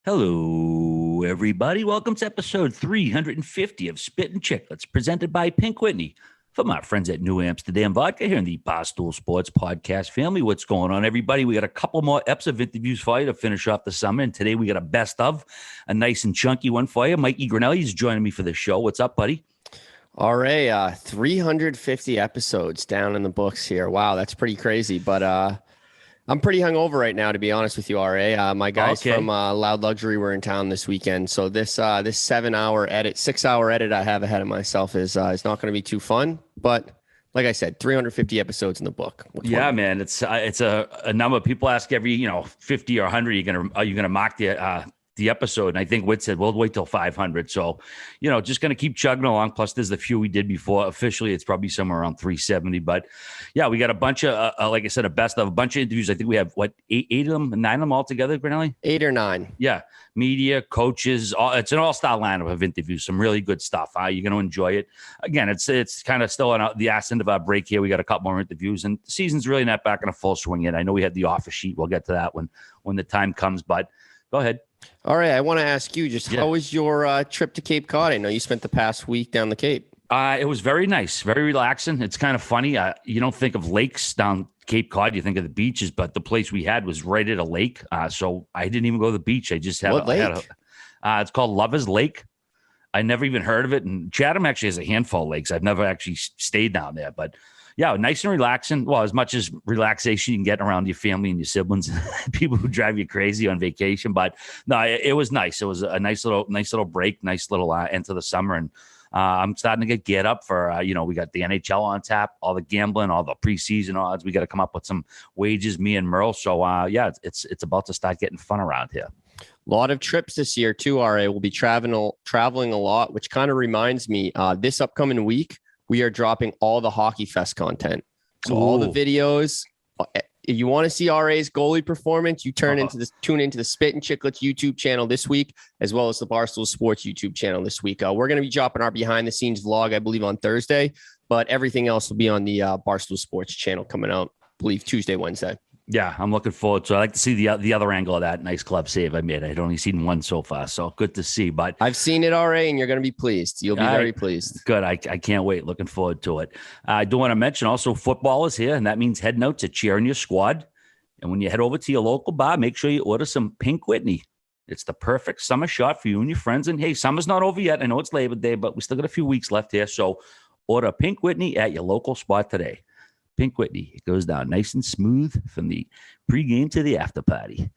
Hello, everybody. Welcome to episode 350 of Spittin Chiclets, presented by Pink Whitney from our friends at New Amsterdam Vodka here in the Barstool Sports podcast family. What's going on, everybody? We got a couple more eps of interviews for you to finish off the summer, and today we got a best of, a nice and chunky one for you. Mikey Grinelli is joining me for the show. What's up, buddy? All right, 350 episodes down in the books here. Wow, that's pretty crazy, but I'm pretty hungover right now, to be honest with you, RA. My guys from Loud Luxury were in town this weekend, so this 6-hour edit I have ahead of myself is not going to be too fun. But like I said, 350 episodes in the book. Yeah, man, it's a number. People ask every 50 or 100. Are you gonna mock the episode? And I think Whit said we'll wait till 500. So just gonna keep chugging along. Plus, there's the few we did before. Officially, it's probably somewhere around 370. But yeah, we got a bunch of like I said, a best of a bunch of interviews. I think we have eight of them, 9 of them all together, Grinelli? 8 or 9. Yeah, media, coaches. It's an all-star lineup of interviews. Some really good stuff. You're gonna enjoy it. Again, it's kind of still on the ass end of our break here. We got a couple more interviews, and the season's really not back in a full swing yet. I know we had the offer sheet. We'll get to that when the time comes. But go ahead. All right, I want to ask you, how was your trip to Cape Cod? I know you spent the past week down the Cape. It was very nice, very relaxing. It's kind of funny. You don't think of lakes down Cape Cod. You think of the beaches, but the place we had was right at a lake. So I didn't even go to the beach. I just had What lake? It's called Lover's Lake. I never even heard of it. And Chatham actually has a handful of lakes. I've never actually stayed down there, but yeah, nice and relaxing. Well, as much as relaxation you can get around your family and your siblings, people who drive you crazy on vacation. But no, it was nice. It was a nice little break, nice little end to the summer. And I'm starting to get geared up for, we got the NHL on tap, all the gambling, all the preseason odds. We got to come up with some wagers, me and Merle. So it's about to start getting fun around here. A lot of trips this year too, RA. We'll be traveling a lot, which kind of reminds me, this upcoming week, we are dropping all the Hockey Fest content. So all the videos. If you want to see RA's goalie performance, you tune into the Spittin Chiclets YouTube channel this week, as well as the Barstool Sports YouTube channel this week. We're going to be dropping our behind the scenes vlog, I believe, on Thursday, but everything else will be on the Barstool Sports channel coming out, I believe, Tuesday, Wednesday. Yeah, I'm looking forward to it. I like to see the other angle of that nice club save I made. I'd only seen one so far, so good to see. But I've seen it, RA, and you're going to be pleased. You'll be very pleased. Good. I can't wait. Looking forward to it. I do want to mention also football is here, and that means heading out to cheering your squad. And when you head over to your local bar, make sure you order some Pink Whitney. It's the perfect summer shot for you and your friends. And hey, summer's not over yet. I know it's Labor Day, but we still got a few weeks left here. So order Pink Whitney at your local spot today. Pink Whitney. It goes down nice and smooth from the pregame to the after party.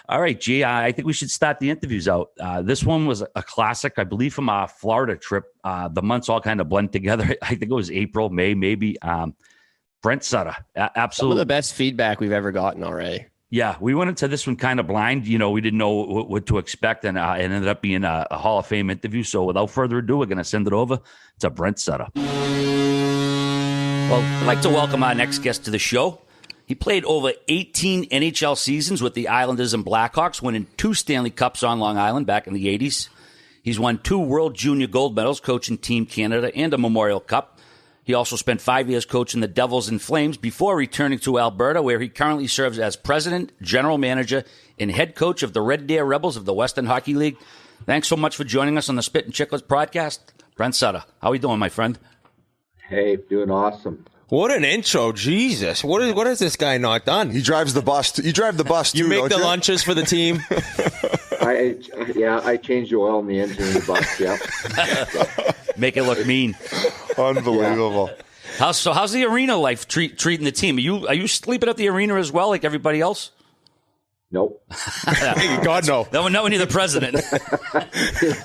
All right, G, I think we should start the interviews out. This one was a classic, I believe, from our Florida trip. The months all kind of blend together. I think it was April, May, maybe. Brent Sutter. Absolutely. Some of the best feedback we've ever gotten, RA. Yeah, we went into this one kind of blind. We didn't know what to expect, and it ended up being a Hall of Fame interview. So without further ado, we're going to send it over to Brent Sutter. Well, I'd like to welcome our next guest to the show. He played over 18 NHL seasons with the Islanders and Blackhawks, winning 2 Stanley Cups on Long Island back in the 80s. He's won 2 World Junior Gold medals coaching Team Canada and a Memorial Cup. He also spent 5 years coaching the Devils and Flames before returning to Alberta, where he currently serves as president, general manager, and head coach of the Red Deer Rebels of the Western Hockey League. Thanks so much for joining us on the Spittin Chiclets podcast. Brent Sutter, how are you doing, my friend? Hey, doing awesome. What an intro, Jesus! What has this guy not done? He drives the bus. You drive the bus. You make the lunches for the team. I changed the oil in the engine in the bus. Yeah, make it look mean. Unbelievable. Yeah. How's the arena life treating the team? Are you sleeping at the arena as well, like everybody else? Nope. God, no. No, not when you're the president.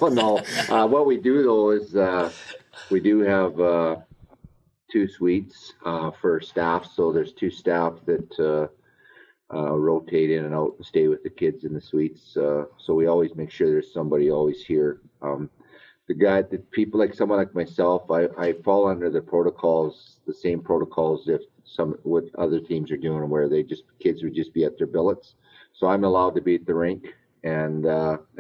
No. What we do though is we do have 2 suites for staff. So there's 2 staff that rotate in and out and stay with the kids in the suites. So we always make sure there's somebody always here. The people like someone like myself, I fall under the same protocols if what other teams are doing, where kids would just be at their billets. So I'm allowed to be at the rink and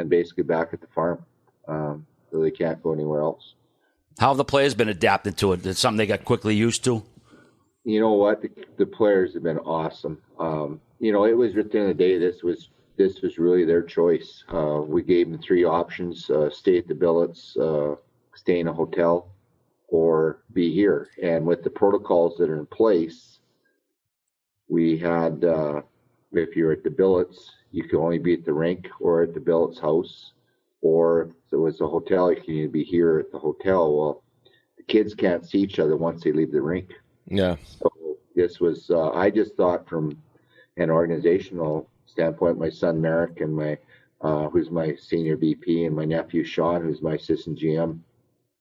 basically back at the farm. So they can't go anywhere else. How have the players been adapted to it? Is it something they got quickly used to? You know what? The players have been awesome. It was at the end of the day, this this was really their choice. We gave them 3 options: stay at the billets, stay in a hotel, or be here. And with the protocols that are in place, we had, if you're at the billets, you can only be at the rink or at the billets house, or if it was a hotel, you can either be here at the hotel. Well, the kids can't see each other once they leave the rink. Yeah. So this was, I just thought from an organizational standpoint, my son Merrick and my, who's my senior VP, and my nephew Sean, who's my assistant GM,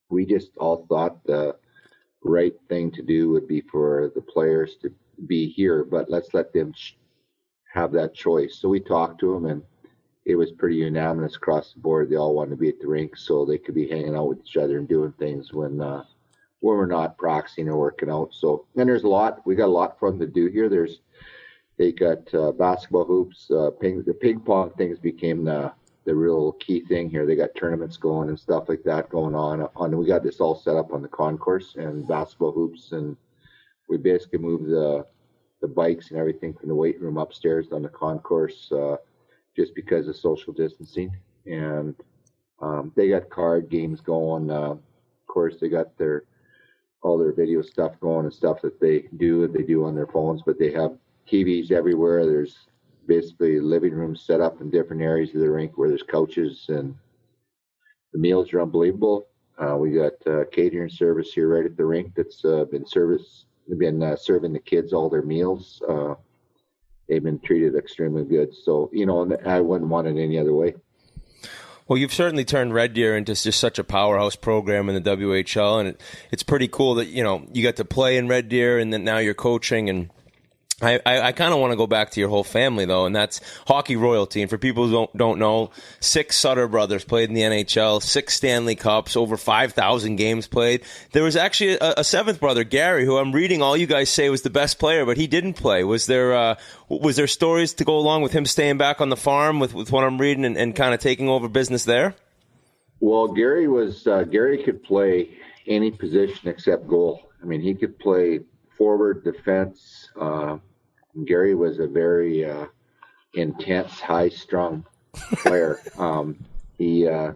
we just all thought the right thing to do would be for the players to be here, but let's let them have that choice. So we talked to them, and it was pretty unanimous across the board. They all wanted to be at the rink so they could be hanging out with each other and doing things when we're not practicing or working out. So, and there's we got a lot for them to do here. They got basketball hoops, the ping pong things became the real key thing here. They got tournaments going and stuff like that going on. We got this all set up on the concourse and basketball hoops, and we basically moved the bikes and everything from the weight room upstairs on the concourse just because of social distancing. And they got card games going. Of course, they got all their video stuff going and stuff that they do on their phones, but they have TVs everywhere. There's basically living rooms set up in different areas of the rink where there's couches, and the meals are unbelievable. We got catering service here right at the rink that's been serving the kids all their meals. They've been treated extremely good. So, I wouldn't want it any other way. Well, you've certainly turned Red Deer into just such a powerhouse program in the WHL, and it's pretty cool that, you got to play in Red Deer and then now you're coaching. And I kind of want to go back to your whole family, though, and that's hockey royalty. And for people who don't know, 6 Sutter brothers played in the NHL, 6 Stanley Cups, over 5,000 games played. There was actually a 7th brother, Gary, who I'm reading all you guys say was the best player, but he didn't play. Was there stories to go along with him staying back on the farm with what I'm reading and kind of taking over business there? Well, Gary could play any position except goal. I mean, he could play forward, defense. Gary was a very intense, high-strung player. He'd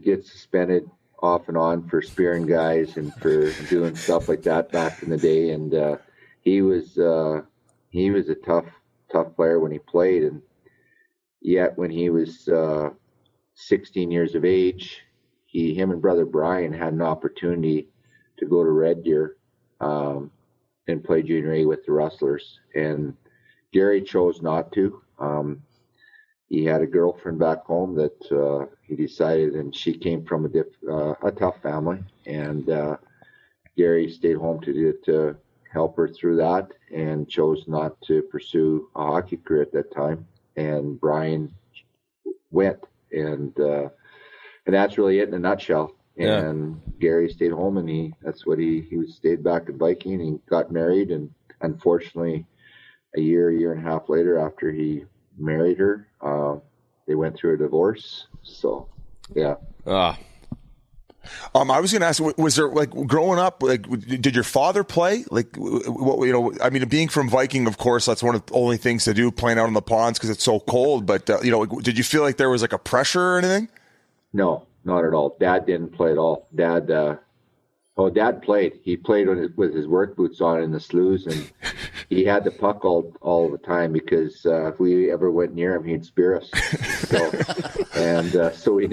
get suspended off and on for spearing guys and for doing stuff like that back in the day. And he was a tough player when he played. And yet, when he was 16 years of age, him and brother Brian had an opportunity to go to Red Deer and play junior A with the Rustlers, and Gary chose not to. He had a girlfriend back home that he decided, and she came from a tough family, and Gary stayed home to help her through that, and chose not to pursue a hockey career at that time. And Brian went, and that's really it in a nutshell. And Gary stayed home, and he stayed back at Viking. He got married, and unfortunately, a year and a half later, after he married her, they went through a divorce. So, yeah. I was going to ask, was there, like, growing up, like, did your father play? Like, being from Viking, of course, that's one of the only things to do, playing out on the ponds because it's so cold. But did you feel like there was like a pressure or anything? No. Not at all. Dad didn't play at all. Dad played. He played with his work boots on in the sloughs, and he had the puck all the time because if we ever went near him, he'd spear us. So he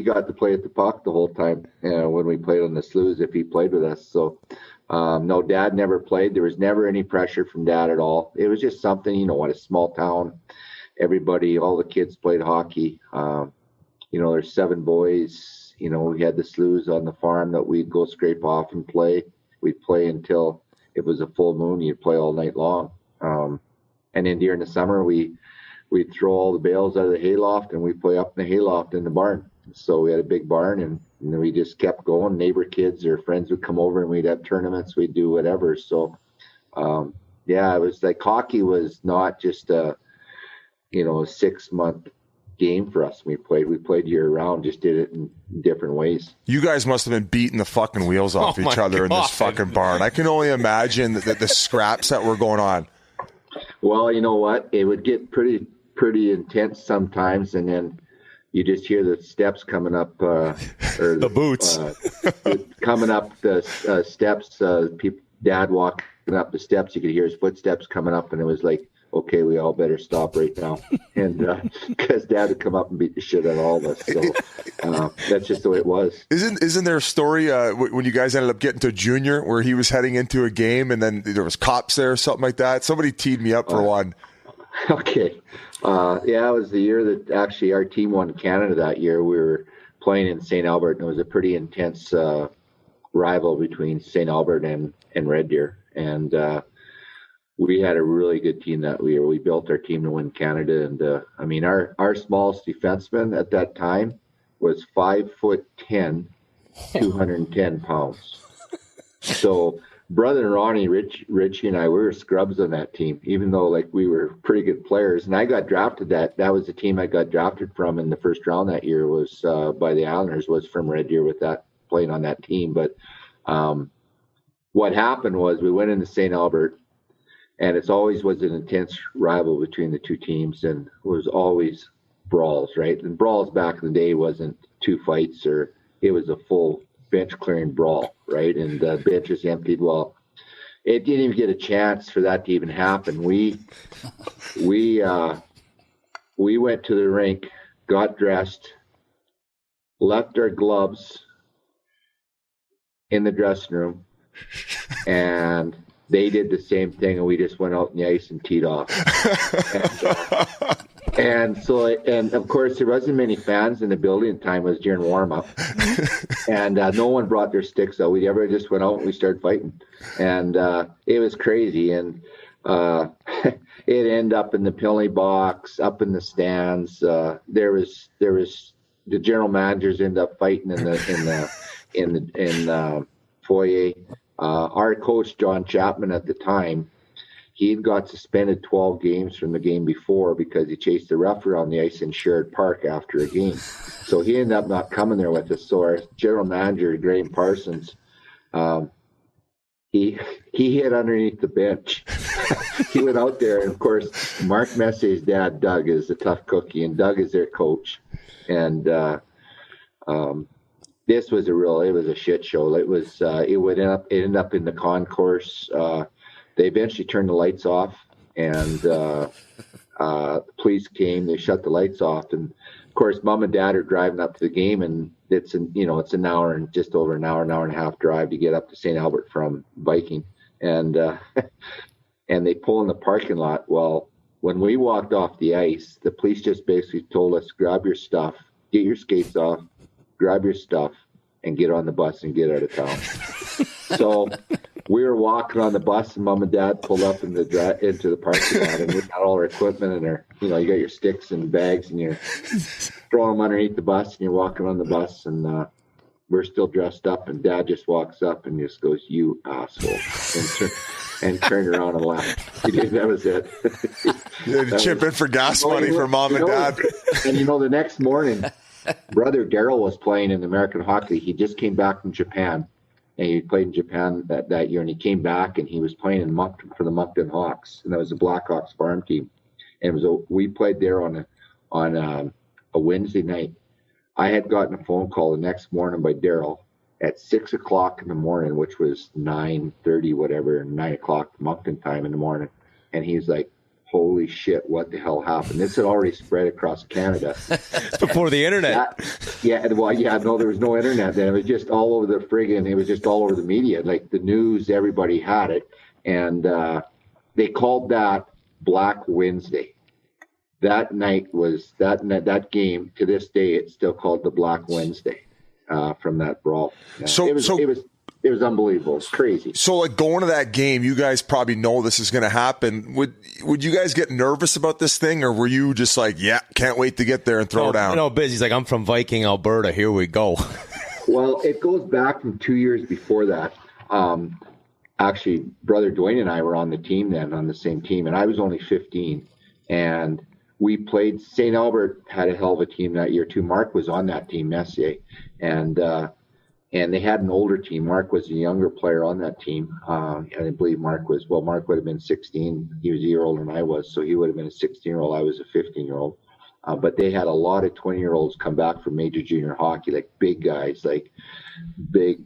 got to play at the puck the whole time when we played on the sloughs if he played with us. So, no, Dad never played. There was never any pressure from Dad at all. It was just something, what a small town, all the kids played hockey. There's 7 boys. We had the sloughs on the farm that we'd go scrape off and play. We'd play until it was a full moon. You'd play all night long. And then during the summer, we'd throw all the bales out of the hayloft, and we'd play up in the hayloft in the barn. So we had a big barn, and we just kept going. Neighbor kids or friends would come over, and we'd have tournaments. We'd do whatever. So, it was like hockey was not just a 6-month game for us. We played year round, just did it in different ways. You guys must have been beating the fucking wheels off each other in this fucking barn. I can only imagine the scraps that were going on. Well, you know what? It would get pretty intense sometimes, and then you just hear the steps coming up, or the boots coming up the steps. Dad walking up the steps, you could hear his footsteps coming up, and it was like, okay, we all better stop right now, and because Dad would come up and beat the shit out of all of us. So that's just the way it was. Isn't there a story when you guys ended up getting to junior where he was heading into a game and then there was cops there or something like that? Somebody teed me up for one. Okay. Yeah, it was the year that actually our team won Canada that year. We were playing in St. Albert, and it was a pretty intense rival between St. Albert and Red Deer. And we had a really good team that year. We built our team to win Canada. And, I mean, our smallest defenseman at that time was 5'10", 210 pounds. So brother Ronnie, Richie, and I, we were scrubs on that team, even though like we were pretty good players. And I got drafted. That was the team I got drafted from in the first round that year. Was by the Islanders. Was from Red Deer with that playing on that team. But what happened was we went into St. Albert, and it's always was an intense rival between the two teams, and it was always brawls, right? And brawls back in the day wasn't two fights, or it was a full bench clearing brawl, right? And the bench is emptied. Well, it didn't even get a chance for that to even happen. We went to the rink, got dressed, left our gloves in the dressing room, and they did the same thing, and we just went out on the ice and teed off. And of course, there wasn't many fans in the building at the time. It was during warm-up. And no one brought their sticks out. We ever just went out and we started fighting. And it was crazy. And it ended up in the penalty box, up in the stands. There was the general managers end up fighting in the foyer. Our coach, John Chapman, at the time, he had got suspended 12 games from the game before because he chased the ref around the ice in Sherrod Park after a game. So he ended up not coming there with us. So our general manager, Graham Parsons, he hid underneath the bench. He went out there, and of course, Mark Messier's dad, Doug, is a tough cookie, and Doug is their coach. And this was it was a shit show. It ended up in the concourse. They eventually turned the lights off, and the police came. They shut the lights off, and of course, Mom and Dad are driving up to the game, and it's an hour and just over an hour and a half drive to get up to St. Albert from Viking, and and they pull in the parking lot. Well, when we walked off the ice, the police just basically told us, grab your stuff, get your skates off, grab your stuff, and get on the bus and get out of town. So we were walking on the bus, and Mom and Dad pulled up into the parking lot, and we got all our equipment and you got your sticks and bags, and you're throwing them underneath the bus, and you're walking on the bus, and we're still dressed up, and Dad just walks up and just goes, "You asshole," and turned around and left. That was it. You had to chip in for gas money for Mom and Dad. And the next morning, brother Daryl was playing in American hockey. He just came back from Japan. And he played in Japan that year, and he came back, and he was playing in Moncton for the Moncton Hawks, and that was the Blackhawks farm team. And we played there on a Wednesday night. I had gotten a phone call the next morning by Daryl at 6:00 in the morning, which was 9:30, whatever, 9 o'clock Moncton time in the morning, and he's like, "Holy shit, what the hell happened?" This had already spread across Canada. Before the internet. There was no internet then. It was just all over the it was just all over the media. Like the news, everybody had it. And they called that Black Wednesday. That night was, that game, to this day, it's still called the Black Wednesday from that brawl. It was unbelievable. It's crazy. So, like, going to that game, you guys probably know this is going to happen. Would you guys get nervous about this thing, or were you just like, yeah, can't wait to get there and throw down? No, Biz, he's like, I'm from Viking, Alberta. Here we go. Well, it goes back from 2 years before that. Actually, brother Dwayne and I were on the team then, on the same team, and I was only 15. And we played, St. Albert had a hell of a team that year, too. Mark was on that team, Messier. And and they had an older team. Mark was a younger player on that team. I believe Mark would have been 16. He was a year older than I was, so he would have been a 16-year-old. I was a 15-year-old. But they had a lot of 20-year-olds come back from major junior hockey, like big guys, like big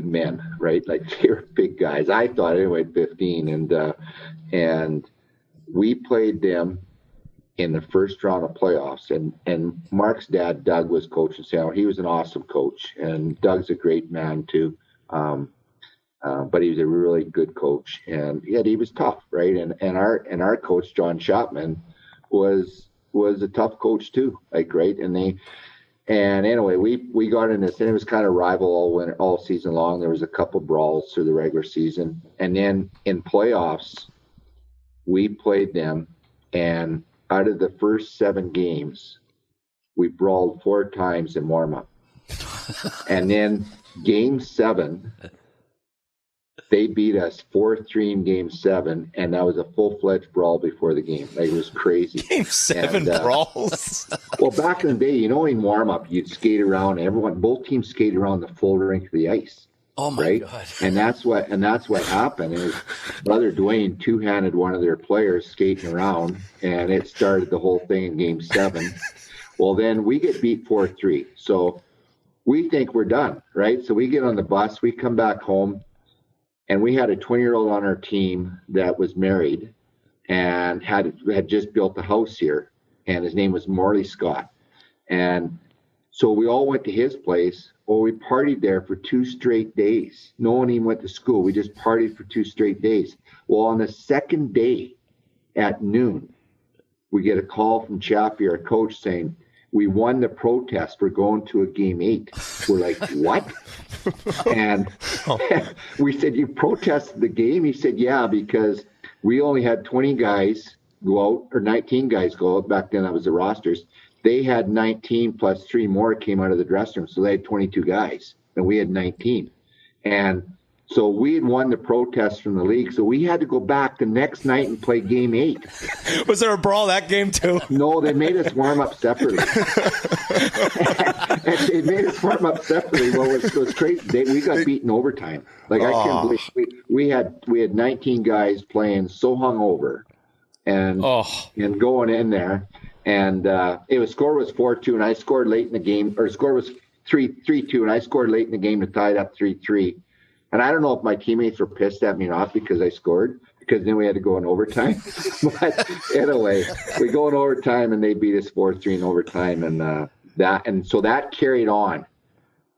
men, right? Like they were big guys. I thought anyway at 15, and we played them in the first round of playoffs. And Mark's dad, Doug, was coaching San. He was an awesome coach, and Doug's a great man too. But he was a really good coach, and yet he was tough, right? And our coach John Chapman was a tough coach too, like, right? And anyway, we got in this, and it was kind of rival all season long. There was a couple brawls through the regular season, and then in playoffs, we played them, and out of the first 7 games, we brawled 4 times in warm-up. And then game 7, they beat us 4-3 in game 7, and that was a full-fledged brawl before the game. Like, it was crazy. Game 7 brawls? Well, back in the day, in warm-up, you'd skate around. Both teams skated around the full rink of the ice. Oh my right? God! And that's what happened. Is brother Dwayne two-handed one of their players skating around, and it started the whole thing in game 7. Well, then we get beat 4-3, so we think we're done, right? So we get on the bus, we come back home, and we had a 20-year-old on our team that was married and had just built a house here, and his name was Morley Scott, and so we all went to his place. Well, we partied there for 2 straight days. No one even went to school. We just partied for 2 straight days. Well, on the second day at noon, we get a call from Chappie, our coach, saying, we won the protest. We're going to a game 8. We're like, what? And we said, you protested the game? He said, yeah, because we only had 20 guys go out, or 19 guys go out. Back then, that was the rosters. They had 19 plus 3 more came out of the dressing room. So they had 22 guys, and we had 19. And so we had won the protest from the league. So we had to go back the next night and play game 8. Was there a brawl that game too? No, they made us warm up separately. They made us warm up separately. Well, it was crazy. We got beaten overtime. Like, I can't believe we had 19 guys playing so hungover and going in there. And score was 4-2, and I scored late in the game, or score was 3-2, and I scored late in the game to tie it up 3-3. And I don't know if my teammates were pissed at me or not because I scored, because then we had to go in overtime. But anyway, we go in overtime, and they beat us 4-3 in overtime, and so that carried on.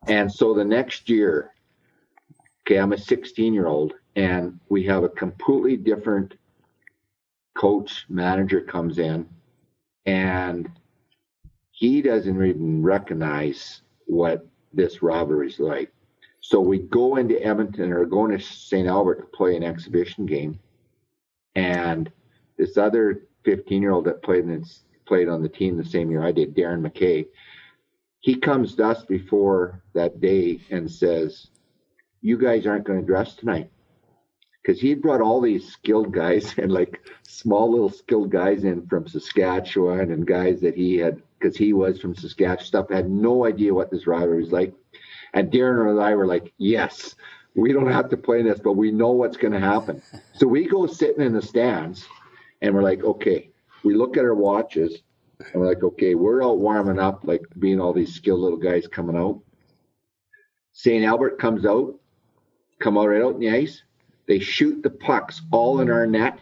And so the next year, I'm a 16-year-old, and we have a completely different coach, manager comes in. And he doesn't even recognize what this rivalry is like. So we go into Edmonton, or going to St. Albert, to play an exhibition game. And this other 15-year-old that played on the team the same year I did, Darren McKay, he comes to us before that day and says, you guys aren't going to dress tonight. Because he had brought all these skilled guys and like small little skilled guys in from Saskatchewan, and guys that he had, because he was from Saskatchewan, had no idea what this rivalry was like. And Darren and I were like, yes, we don't have to play this, but we know what's going to happen. So we go sitting in the stands, and we're like, okay, we look at our watches, and we're like, okay, we're out warming up, like being all these skilled little guys coming out. St. Albert come out right out in the ice. They shoot the pucks all in our net,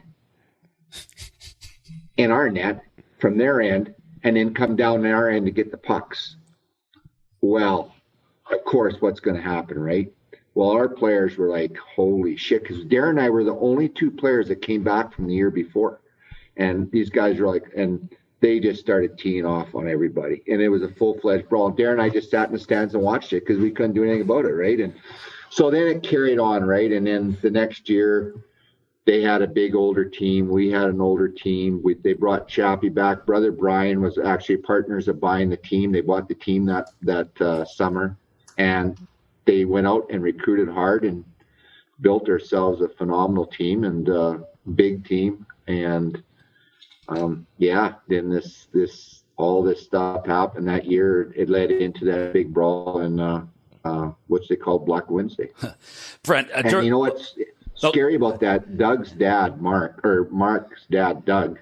from their end, and then come down in our end to get the pucks. Well, of course, what's going to happen, right? Well, our players were like, holy shit, because Darren and I were the only 2 players that came back from the year before. And these guys were like, and they just started teeing off on everybody. And it was a full-fledged brawl. And Darren and I just sat in the stands and watched it because we couldn't do anything about it, right? And so then it carried on, right? And then the next year, they had a big older team. We had an older team. They brought Chappie back. Brother Brian was actually partners of buying the team. They bought the team that summer. And they went out and recruited hard and built ourselves a phenomenal team and big team. And then all this stuff happened that year. It led into that big brawl, and which they call Black Wednesday. Brent, And you know what's scary about that? Doug's dad, Mark's dad, Doug,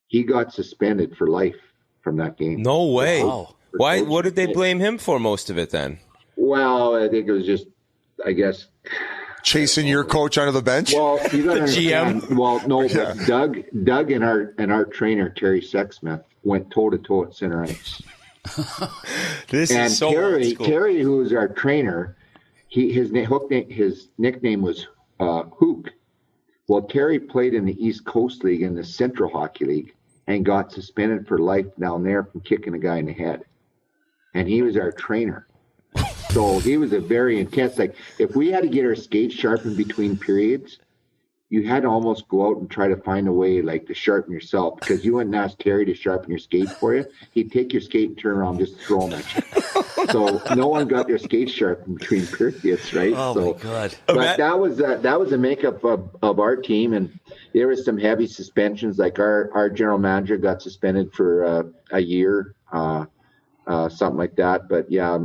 he got suspended for life from that game. No way. Wow. Why? What did they blame him for most of it then? Well, I think it was just, I guess, chasing your coach under the bench. well, you got to understand. GM? Well, no, Yeah. but Doug and our trainer Terry Sexsmith went toe to toe at center ice. This And is so old school. Terry, who was our trainer, his nickname was Hook. Well, Terry played in the East Coast League and the Central Hockey League and got suspended for life down there from kicking a guy in the head. And he was our trainer. So he was a very intense. Like, if we had to get our skates sharpened between periods, you had to almost go out and try to find a way, like, to sharpen yourself, because you wouldn't ask Terry to sharpen your skate for you. He'd take your skate and turn around and just throw them at you. So no one got their skates sharpened between periods, right? Oh, so, my God. But that was the makeup of our team, and there was some heavy suspensions. Like our general manager got suspended for a year, something like that. But yeah,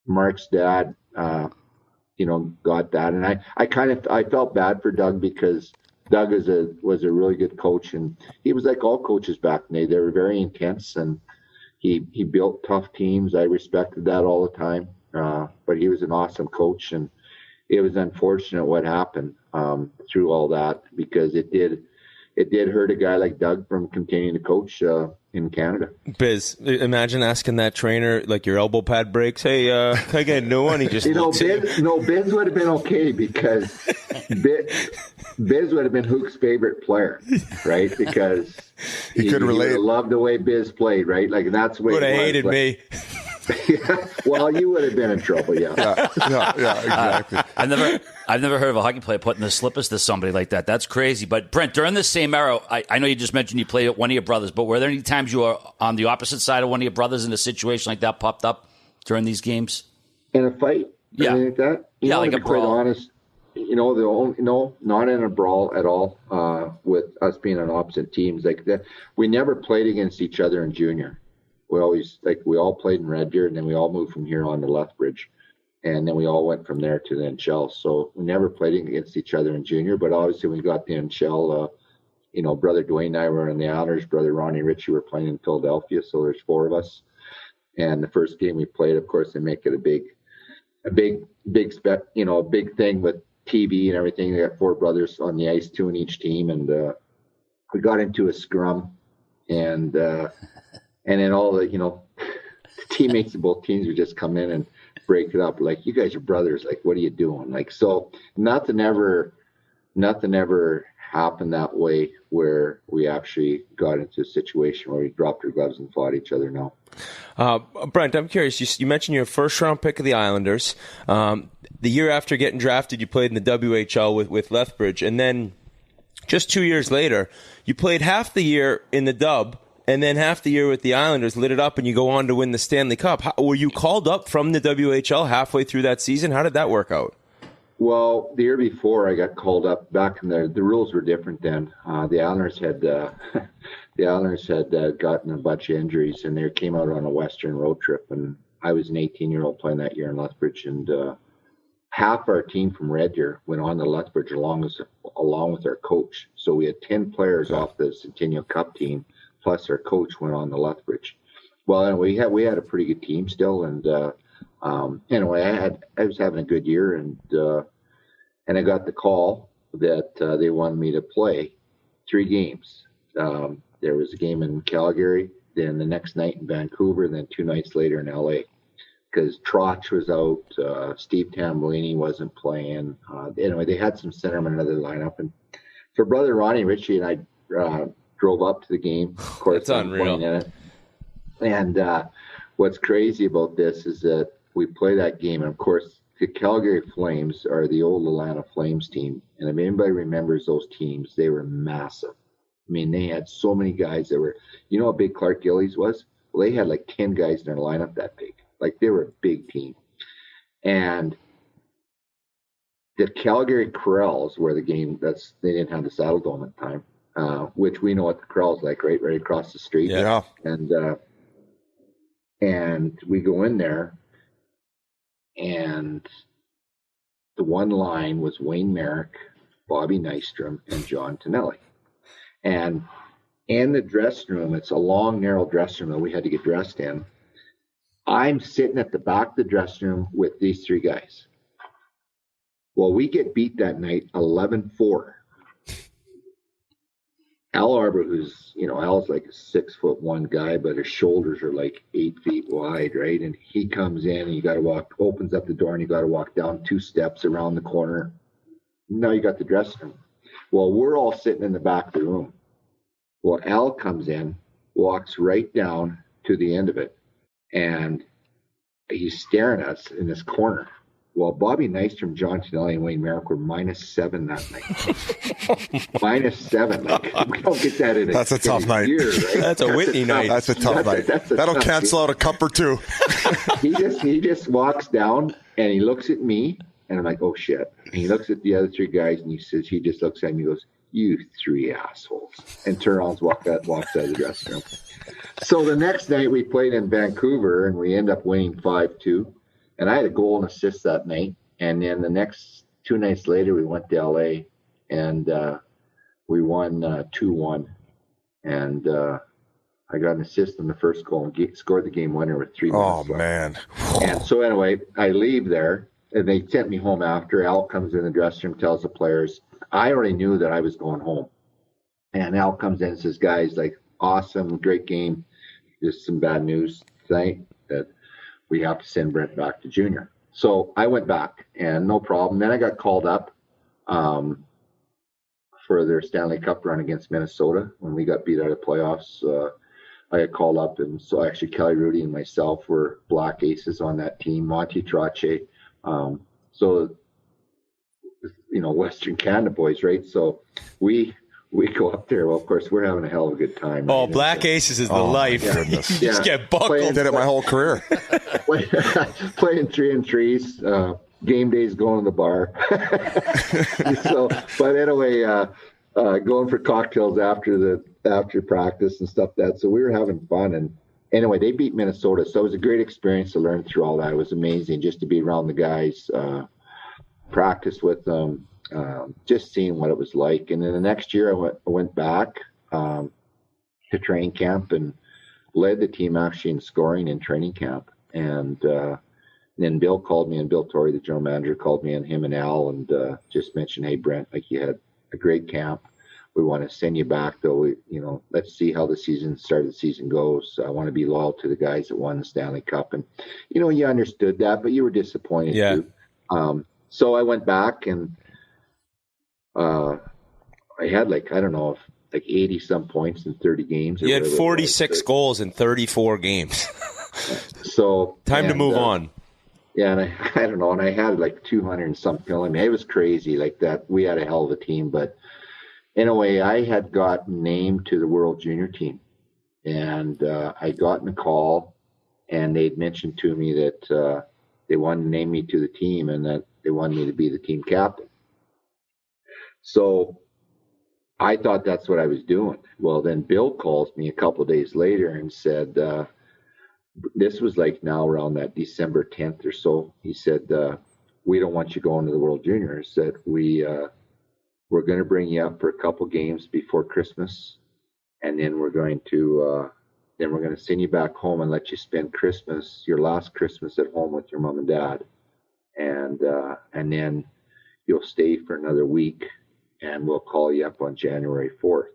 Mark's dad, got that, and I felt bad for Doug, because Doug was a really good coach, and he was like all coaches back then. They were very intense, and he built tough teams. I respected that all the time. But he was an awesome coach, and it was unfortunate what happened through all that, because it did hurt a guy like Doug from continuing to coach in Canada. Biz, imagine asking that trainer, like, your elbow pad breaks. Hey, can I get a new one? He just Biz would have been okay, because Biz would have been Hook's favorite player, right? Because he could relate. He loved the way Biz played, right? Like, that's the way would have hated me. Well, you would have been in trouble, yeah. Yeah, exactly. I've never heard of a hockey player putting the slippers to somebody like that. That's crazy. But Brent, during this same era, I know you just mentioned you played with one of your brothers, but were there any times you were on the opposite side of one of your brothers in a situation like that popped up during these games? In a fight? Yeah. Anything like that? Like to a be quite brawl. honest, not in a brawl at all, with us being on opposite teams. Like that, we never played against each other in junior. We all played in Red Deer, and then we all moved from here on to Lethbridge. And then we all went from there to the NHL. So we never played against each other in junior, but obviously when we got the NHL, brother Dwayne and I were in the Islanders, brother Ronnie Ritchie were playing in Philadelphia. So there's four of us. And the first game we played, of course, they make it a big thing with TV and everything. They got four brothers on the ice, two in each team. And we got into a scrum, and then all the teammates of both teams would just come in and break it up. Like, you guys are brothers. Like, what are you doing? Like, so nothing ever happened that way where we actually got into a situation where we dropped our gloves and fought each other. No. Brent, I'm curious. You mentioned your first round pick of the Islanders. The year after getting drafted, you played in the WHL with Lethbridge. And then just 2 years later, you played half the year in the Dub, and then half the year with the Islanders, lit it up, and you go on to win the Stanley Cup. Were you called up from the WHL halfway through that season? How did that work out? Well, the year before I got called up, back in the rules were different then. The Islanders had gotten a bunch of injuries, and they came out on a Western road trip. And I was an 18-year-old playing that year in Lethbridge, and half our team from Red Deer went on to Lethbridge along with our coach. So we had 10 players off the Centennial Cup team, plus our coach went on to Lethbridge. Well, anyway, we had a pretty good team still, and anyway, I was having a good year, and I got the call that they wanted me to play 3 games. There was a game in Calgary, then the next night in Vancouver, and then 2 nights later in LA, because Trotch was out, Steve Tambellini wasn't playing. Anyway, they had some centermen in their lineup, and so brother Ronnie Ritchie and I drove up to the game. Of course, that's unreal. In it. And what's crazy about this is that we play that game, and of course, the Calgary Flames are the old Atlanta Flames team. And if anybody remembers those teams, they were massive. I mean, they had so many guys that were, you know how big Clark Gillies was? Well, they had like 10 guys in their lineup that big. Like, they were a big team. And the Calgary Corrals were the game they didn't have the Saddle Dome at the time, which we know what the Corral's like, right across the street. Yeah. And we go in there, and the one line was Wayne Merrick, Bobby Nystrom, and John Tonelli. And in the dressing room, it's a long, narrow dressing room that we had to get dressed in. I'm sitting at the back of the dressing room with these three guys. Well, we get beat that night 11-4. Al Arbor, Al's like a 6'1" guy, but his shoulders are like 8 feet wide, right? And he comes in and opens up the door and you got to walk down 2 steps around the corner. Now you got the dressing room. Well, we're all sitting in the back of the room. Well, Al comes in, walks right down to the end of it, and he's staring at us in this corner. Well, Bobby Nystrom, John Tonelli, and Wayne Merrick were -7 that night. -7. Like, we don't get that in That's a tough night. Year, right? That's a Whitney night. That's a tough night. That'll cancel out a cup or two. He just walks down and he looks at me and I'm like, oh shit. And he looks at the other three guys and he just looks at me and he goes, you 3 assholes. And turns around and walks out of the dressing room. So the next night we played in Vancouver and we end up winning 5-2. And I had a goal and assist that night. And then the next 2 nights later, we went to LA and we won 2-1. And I got an assist on the first goal and scored the game winner with 3 minutes. Oh, man. And so anyway, I leave there and they sent me home after. Al comes in the dressing room, tells the players. I already knew that I was going home. And Al comes in and says, guys, like, awesome, great game. Just some bad news tonight that we have to send Brent back to junior. So I went back and no problem. Then I got called up for their Stanley Cup run against Minnesota when we got beat out of playoffs. I got called up, and so actually Kelly Rudy and myself were black aces on that team. Monty Trache. Western Canada boys, right? So we go up there. Well, of course, we're having a hell of a good time. Oh, right? Black Aces is the life. Yeah. You just get buckled. Did it my whole career. Playing 3-3s. Game days going to the bar. But anyway, going for cocktails after practice and stuff that. So we were having fun. And anyway, they beat Minnesota. So it was a great experience to learn through all that. It was amazing just to be around the guys, practice with them. Just seeing what it was like. And then the next year I went back to training camp and led the team actually in scoring in training camp. And then Bill called me, and Bill Torrey, the general manager, called me, and him and Al, and just mentioned, hey, Brent, like, you had a great camp. We want to send you back, though. Let's see how the start of the season goes. I want to be loyal to the guys that won the Stanley Cup. And, you understood that, but you were disappointed too. So I went back and I had 80 some points in 30 games. You had 46 goals in 34 games. So time to move on. Yeah, and I don't know, and I had 200 and some penalty. I mean, it was crazy like that. We had a hell of a team, but anyway, I had gotten named to the World Junior team, and I got a call, and they'd mentioned to me that they wanted to name me to the team and that they wanted me to be the team captain. So I thought that's what I was doing. Well, then Bill calls me a couple of days later and said, this was now around that December 10th or so. He said, we don't want you going to the World Juniors. Said, we're going to bring you up for a couple games before Christmas. And then we're going to send you back home and let you spend your last Christmas at home with your mom and dad. And then you'll stay for another week, and we'll call you up on January 4th.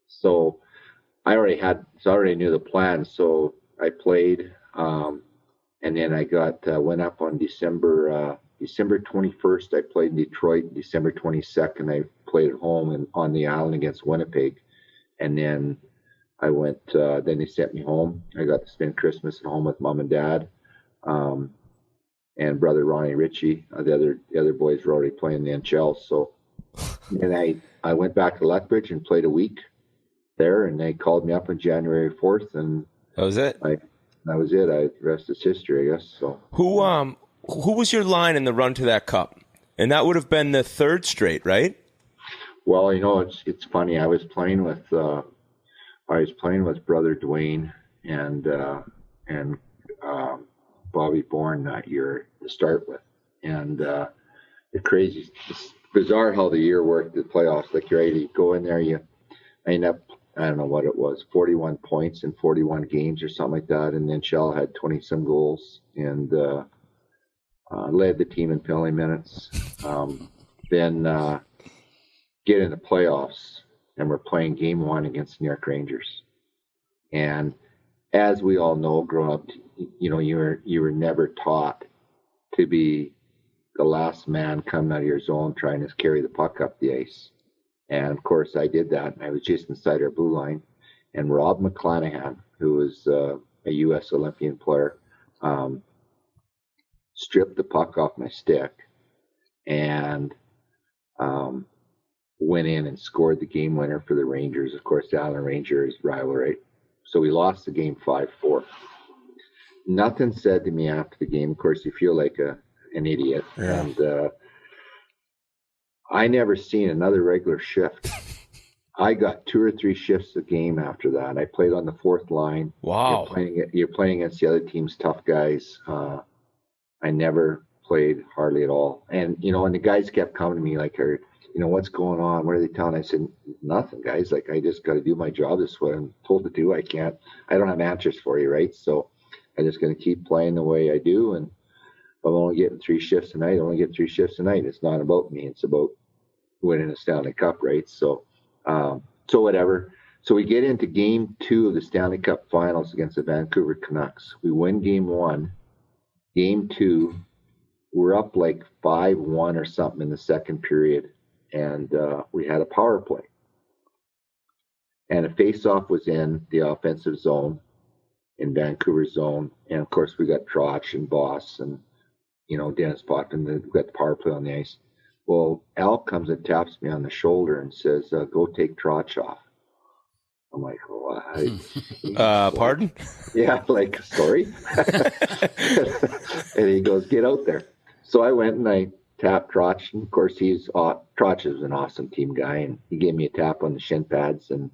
So I already knew the plan. So I played, and then I went up on December 21st. I played in Detroit. December 22nd, I played at home and on the island against Winnipeg. And then I went, then they sent me home. I got to spend Christmas at home with mom and dad. And brother Ronnie Ritchie, the other boys were already playing the NHL. So then I went back to Lethbridge and played a week there, and they called me up on January 4th, and that was it. That was it. The rest is history, I guess. So who was your line in the run to that cup? And that would have been the third straight, right? Well, it's funny. I was playing with brother Dwayne and Bobby Bourne that year to start with. And it's bizarre how the year worked, the playoffs. Like, you're ready to go in there, you end up, I don't know what it was, 41 points in 41 games or something like that. And then Shell had 20-some goals and led the team in penalty minutes. Then get in the playoffs, and we're playing game 1 against the New York Rangers. And as we all know, growing up, you were never taught to be the last man coming out of your zone trying to carry the puck up the ice. And of course I did that, and I was just inside our blue line, and Rob McClanahan, who was a U.S. Olympian player, stripped the puck off my stick and went in and scored the game winner for the Rangers. Of course, the Island Rangers rivalry. So we lost the game 5-4. Nothing said to me after the game. Of course, you feel like an idiot. Yeah. And I never seen another regular shift. I got 2 or 3 shifts a game after that. I played on the 4th line. Wow. You're playing against the other team's tough guys. I never played hardly at all. And, and the guys kept coming to me like, what's going on? What are they telling? I said, nothing, guys. Like, I just got to do my job. This is what I'm told to do. I don't have answers for you, right? So I'm just going to keep playing the way I do. And if I'm only getting 3 shifts a night, I only get 3 shifts a night. It's not about me. It's about winning a Stanley Cup, right? So whatever. So we get into game 2 of the Stanley Cup Finals against the Vancouver Canucks. We win game 1. Game 2, we're up like 5-1 or something in the second period. And we had a power play. And a face-off was in the offensive zone, in Vancouver's zone. And, of course, we got Trotch and Boss and, Dennis Potvin. We got the power play on the ice. Well, Al comes and taps me on the shoulder and says, go take Trotch off. I'm like, pardon? Yeah, like, sorry. And he goes, get out there. So I went and I tapped Trotch. And of course, Trotch is an awesome team guy. And he gave me a tap on the shin pads and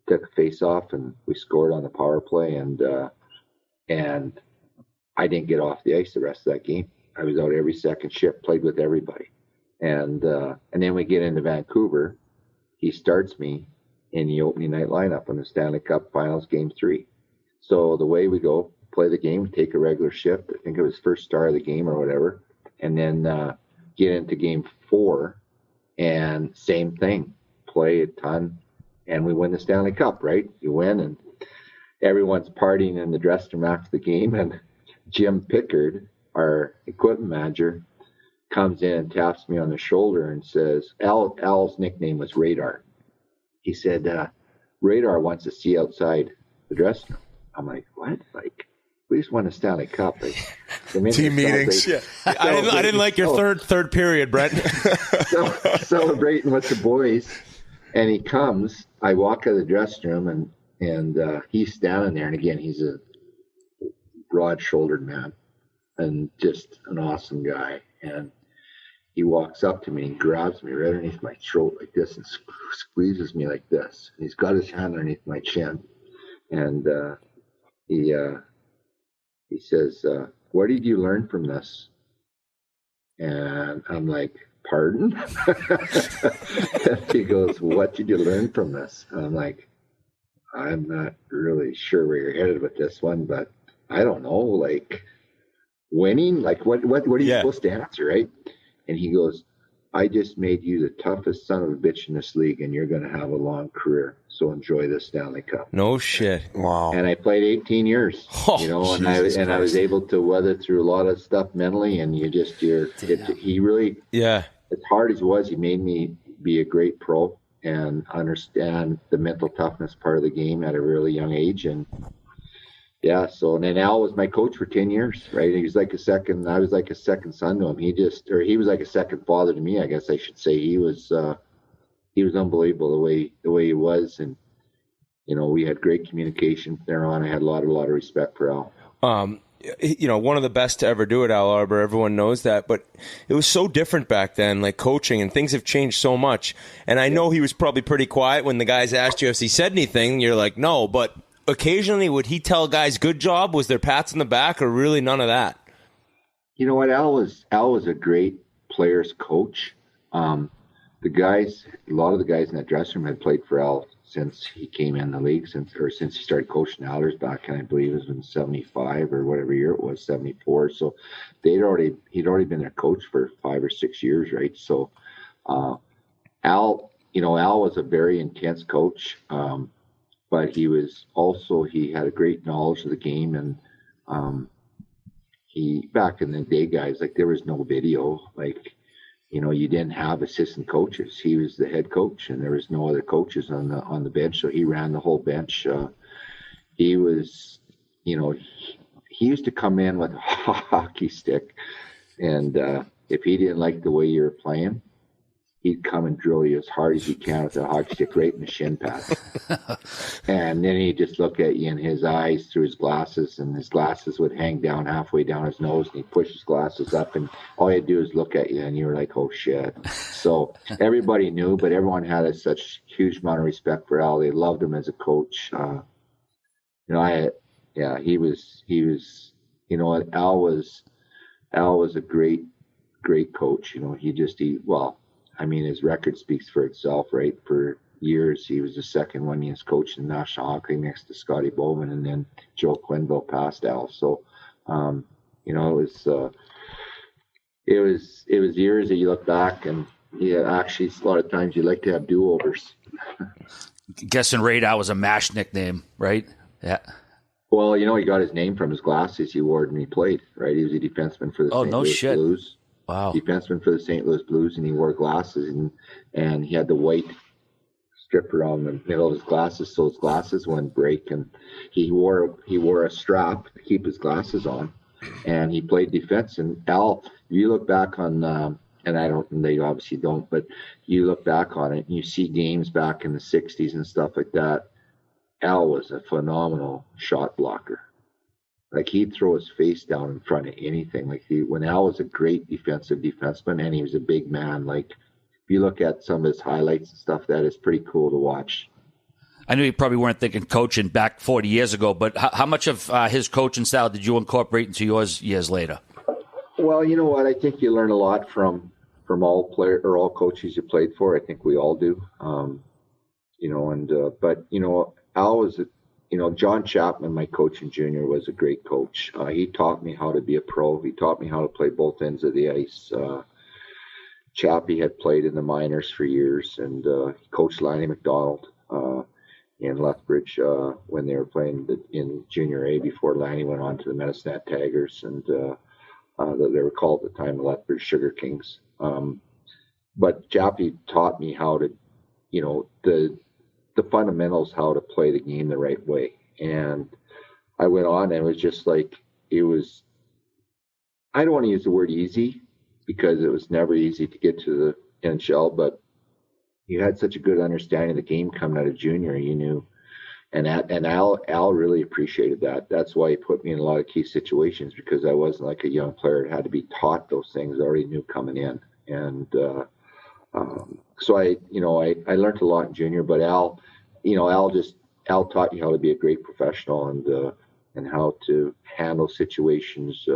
took a face off, and we scored on the power play. And I didn't get off the ice the rest of that game. I was out every second shift, played with everybody. And then we get into Vancouver. He starts me in the opening night lineup in the Stanley Cup Finals Game 3. So the way we go, play the game, take a regular shift. I think it was first star of the game or whatever. And then get into Game 4, and same thing, play a ton, and we win the Stanley Cup, right? You win, and everyone's partying in the dressing room after the game, and Jim Pickard, our equipment manager, comes in and taps me on the shoulder and says, Al's nickname was Radar. He said, Radar wants to see outside the dressing room. I'm like, what? Like, we just won a Stanley Cup. Like, team meetings. Yeah. I didn't like your third period, Brent. Celebrating with the boys. And he comes. I walk out of the dressing room, and he's standing there. And again, he's a broad-shouldered man and just an awesome guy. And he walks up to me and grabs me right underneath my throat like this and squeezes me like this. And he's got his hand underneath my chin. And he says, what did you learn from this? And I'm like, pardon? And he goes, what did you learn from this? And I'm like, I'm not really sure where you're headed with this one, but I don't know, like, winning? Like, what are you supposed to answer, right? And he goes, I just made you the toughest son of a bitch in this league, and you're going to have a long career. So enjoy the Stanley Cup. No shit. Wow. And I played 18 years, and I was able to weather through a lot of stuff mentally. And he really, as hard as it was, he made me be a great pro and understand the mental toughness part of the game at a really young age. And and then Al was my coach for 10 years, right? He was like I was like a second son to him. He was like a second father to me, I guess I should say. He was unbelievable the way he was. And, we had great communication there on. I had a lot of respect for Al. One of the best to ever do it, Al Arbour. Everyone knows that, but it was so different back then, like coaching, and things have changed so much. And I know he was probably pretty quiet when the guys asked you if he said anything. You're like, no, but occasionally would he tell guys good job? Was there pats on the back, or really none of that? You know what? Al was a great players coach. A lot of the guys in that dressing room had played for Al since he came in the league, since he started coaching Oilers back in, I believe it was in 75 or whatever year it was, 74. So he'd already been their coach for 5 or 6 years, right? So Al was a very intense coach, but he had a great knowledge of the game, and back in the day, guys, like there was no video, like, you didn't have assistant coaches. He was the head coach, and there was no other coaches on the bench, so he ran the whole bench. He was, he used to come in with a hockey stick, and if he didn't like the way you were playing, he'd come and drill you as hard as he can with a hockey stick right in the shin pad. And then he'd just look at you in his eyes through his glasses, and his glasses would hang down halfway down his nose, and he'd push his glasses up, and all he'd do is look at you, and you were like, oh shit. So everybody knew, but everyone had such huge amount of respect for Al. They loved him as a coach. He was, Al was a great coach. His record speaks for itself, right? For years, he was the second winningest coach in the National Hockey League next to Scotty Bowman, and then Joe Quenneville passed Al. So, it was years that you look back, and actually, a lot of times you like to have do-overs. Guessing Radar was a MASH nickname, right? Yeah. Well, he got his name from his glasses he wore when he played, right? He was a defenseman for the St. Louis Blues. Wow. Defenseman for the St. Louis Blues, and he wore glasses, and he had the white strip around the middle of his glasses so his glasses wouldn't break, and he wore a strap to keep his glasses on, and he played defense. And Al, if you look back on, and they obviously don't, but you look back on it and you see games back in the 60s and stuff like that, Al was a phenomenal shot blocker. Like, he'd throw his face down in front of anything. When Al was a great defensive defenseman, and he was a big man, like, if you look at some of his highlights and stuff, that is pretty cool to watch. I know you probably weren't thinking coaching back 40 years ago, but how much of his coaching style did you incorporate into yours years later? Well, you know what? I think you learn a lot from all coaches you played for. I think we all do. But Al was John Chapman, my coach in junior, was a great coach. He taught me how to be a pro. He taught me how to play both ends of the ice. Chappie had played in the minors for years, and he coached Lanny McDonald in Lethbridge when they were playing in Junior A before Lanny went on to the Medicine Hat Tigers, and they were called at the time the Lethbridge Sugar Kings. But Chappie taught me how to, the fundamentals, how to play the game the right way. And I went on, and it was just like, I don't want to use the word easy, because it was never easy to get to the NHL, but you had such a good understanding of the game coming out of junior, you knew. And Al really appreciated that. That's why he put me in a lot of key situations, because I wasn't like a young player. It had to be taught those things. I already knew coming in. And so I learned a lot in junior, but Al taught you how to be a great professional and how to handle situations.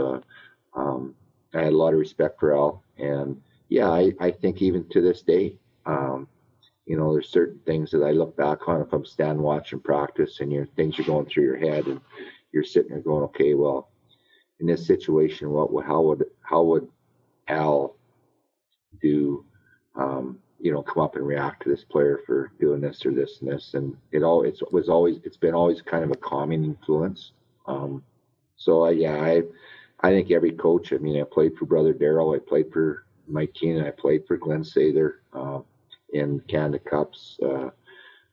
I had a lot of respect for Al, and I think even to this day, there's certain things that I look back on if I'm standing watching practice, and things are going through your head, and you're sitting there going, okay, well, in this situation, how would Al do? Come up and react to this player for doing this or this and this, and it's been always kind of a calming influence. I think every coach. I played for Brother Darrell. I played for MacKinnon. I played for Glenn Sather in Canada Cups.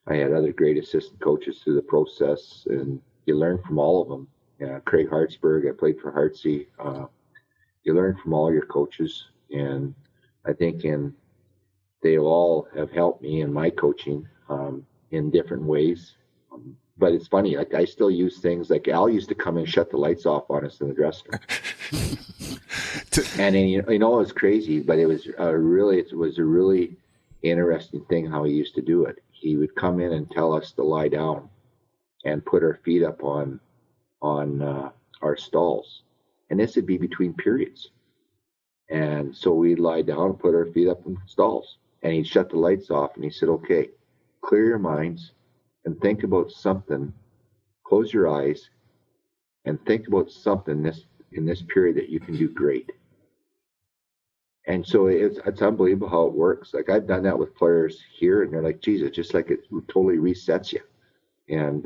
I had other great assistant coaches through the process, and you learn from all of them. Craig Hartsburg. I played for Hartsey. You learn from all your coaches, and I think they all have helped me in my coaching in different ways. But it's funny, like, I still use things like Al used to come and shut the lights off on us in the dressing room. And then, it was crazy, but it was a really interesting thing how he used to do it. He would come in and tell us to lie down and put our feet up on our stalls. And this would be between periods. And so we'd lie down and put our feet up in stalls. And he'd shut the lights off, and he said, okay, clear your minds and think about something. Close your eyes and think about something in this period that you can do great. And so it's unbelievable how it works. Like, I've done that with players here, and they're like, geez, it's just like it totally resets you. And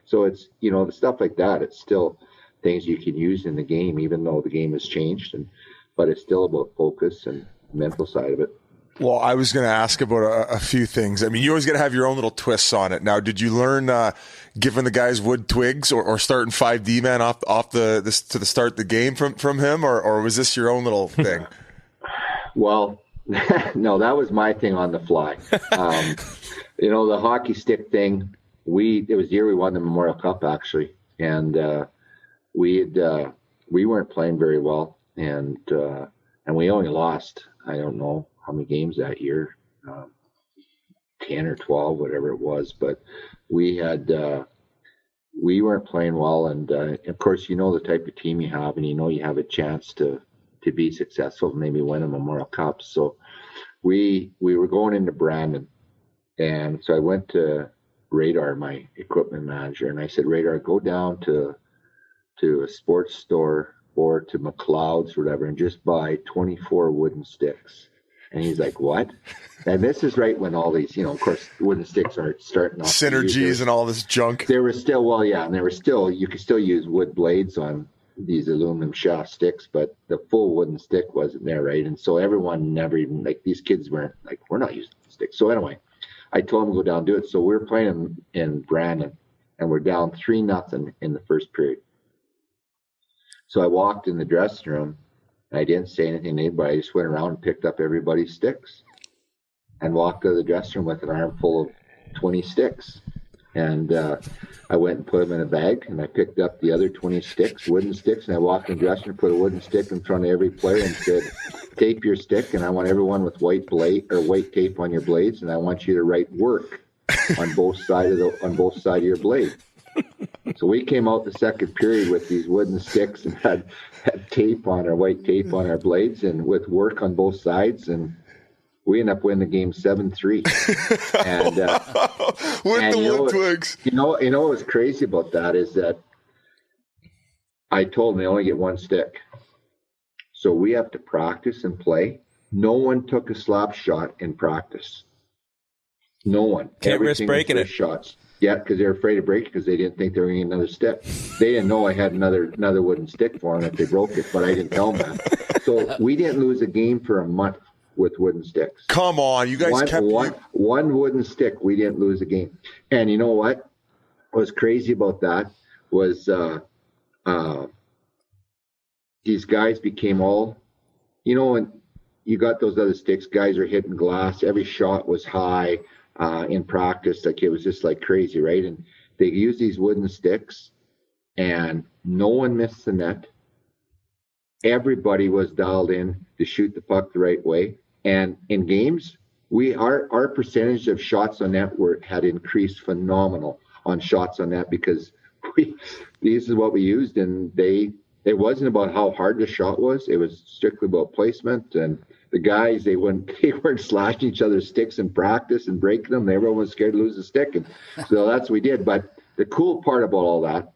so it's, the stuff like that, it's still things you can use in the game, even though the game has changed. But it's still about focus and mental side of it. Well, I was going to ask about a few things. I mean, you always got to have your own little twists on it. Now, did you learn giving the guys wood twigs or starting 5D man off to the start the game from him, or was this your own little thing? Well, no, that was my thing on the fly. The hockey stick thing. It was the year we won the Memorial Cup, actually, and we weren't playing very well, and we only lost, I don't know how many games that year, 10 or 12, whatever it was, but we weren't playing well, and of course, the type of team you have, and you have a chance to be successful, maybe win a Memorial Cup. So we were going into Brandon, and so I went to Radar, my equipment manager, and I said, Radar, go down to a sports store or to McLeod's or whatever and just buy 24 wooden sticks. And he's like, what? And this is right when all these, of course, wooden sticks are starting off. Synergies and all this junk. There was still, you could still use wood blades on these aluminum shaft sticks, but the full wooden stick wasn't there, right? And so everyone never even, these kids weren't like, we're not using sticks. So anyway, I told him to go down and do it. So we're playing in Brandon, and we're down 3-0 in the first period. So I walked in the dressing room, and I didn't say anything to anybody. I just went around and picked up everybody's sticks and walked out of the dressing room with an armful of 20 sticks. And I went and put them in a bag, and I picked up the other 20 sticks, wooden sticks, and I walked in the dressing room, put a wooden stick in front of every player and said, tape your stick, and I want everyone with white tape on your blades, and I want you to write work on both sides of your blade. So we came out the second period with these wooden sticks and had tape on our white tape on our blades and with work on both sides, and we ended up winning the game 7-3. And with the wood twigs. What's crazy about that is that I told them they only get one stick. So we have to practice and play. No one took a slap shot in practice. No one. Can't risk breaking it. Shots. Yeah, because they were afraid to break it because they didn't think they were going to get another stick. They didn't know I had another wooden stick for them if they broke it, but I didn't tell them that. So we didn't lose a game for a month with wooden sticks. Come on, you guys kept one wooden stick. We didn't lose a game. And you know what was crazy about that was these guys became all, when you got those other sticks, guys are hitting glass. Every shot was high. In practice, like it was just like crazy, right? And they use these wooden sticks, and no one missed the net. Everybody was dialed in to shoot the puck the right way. And in games, our percentage of shots on net had increased phenomenal on shots on net because this is what we used, and it wasn't about how hard the shot was. It was strictly about placement, and the guys, they weren't slashing each other's sticks in practice and breaking them. Everyone was scared to lose a stick. And so that's what we did. But the cool part about all that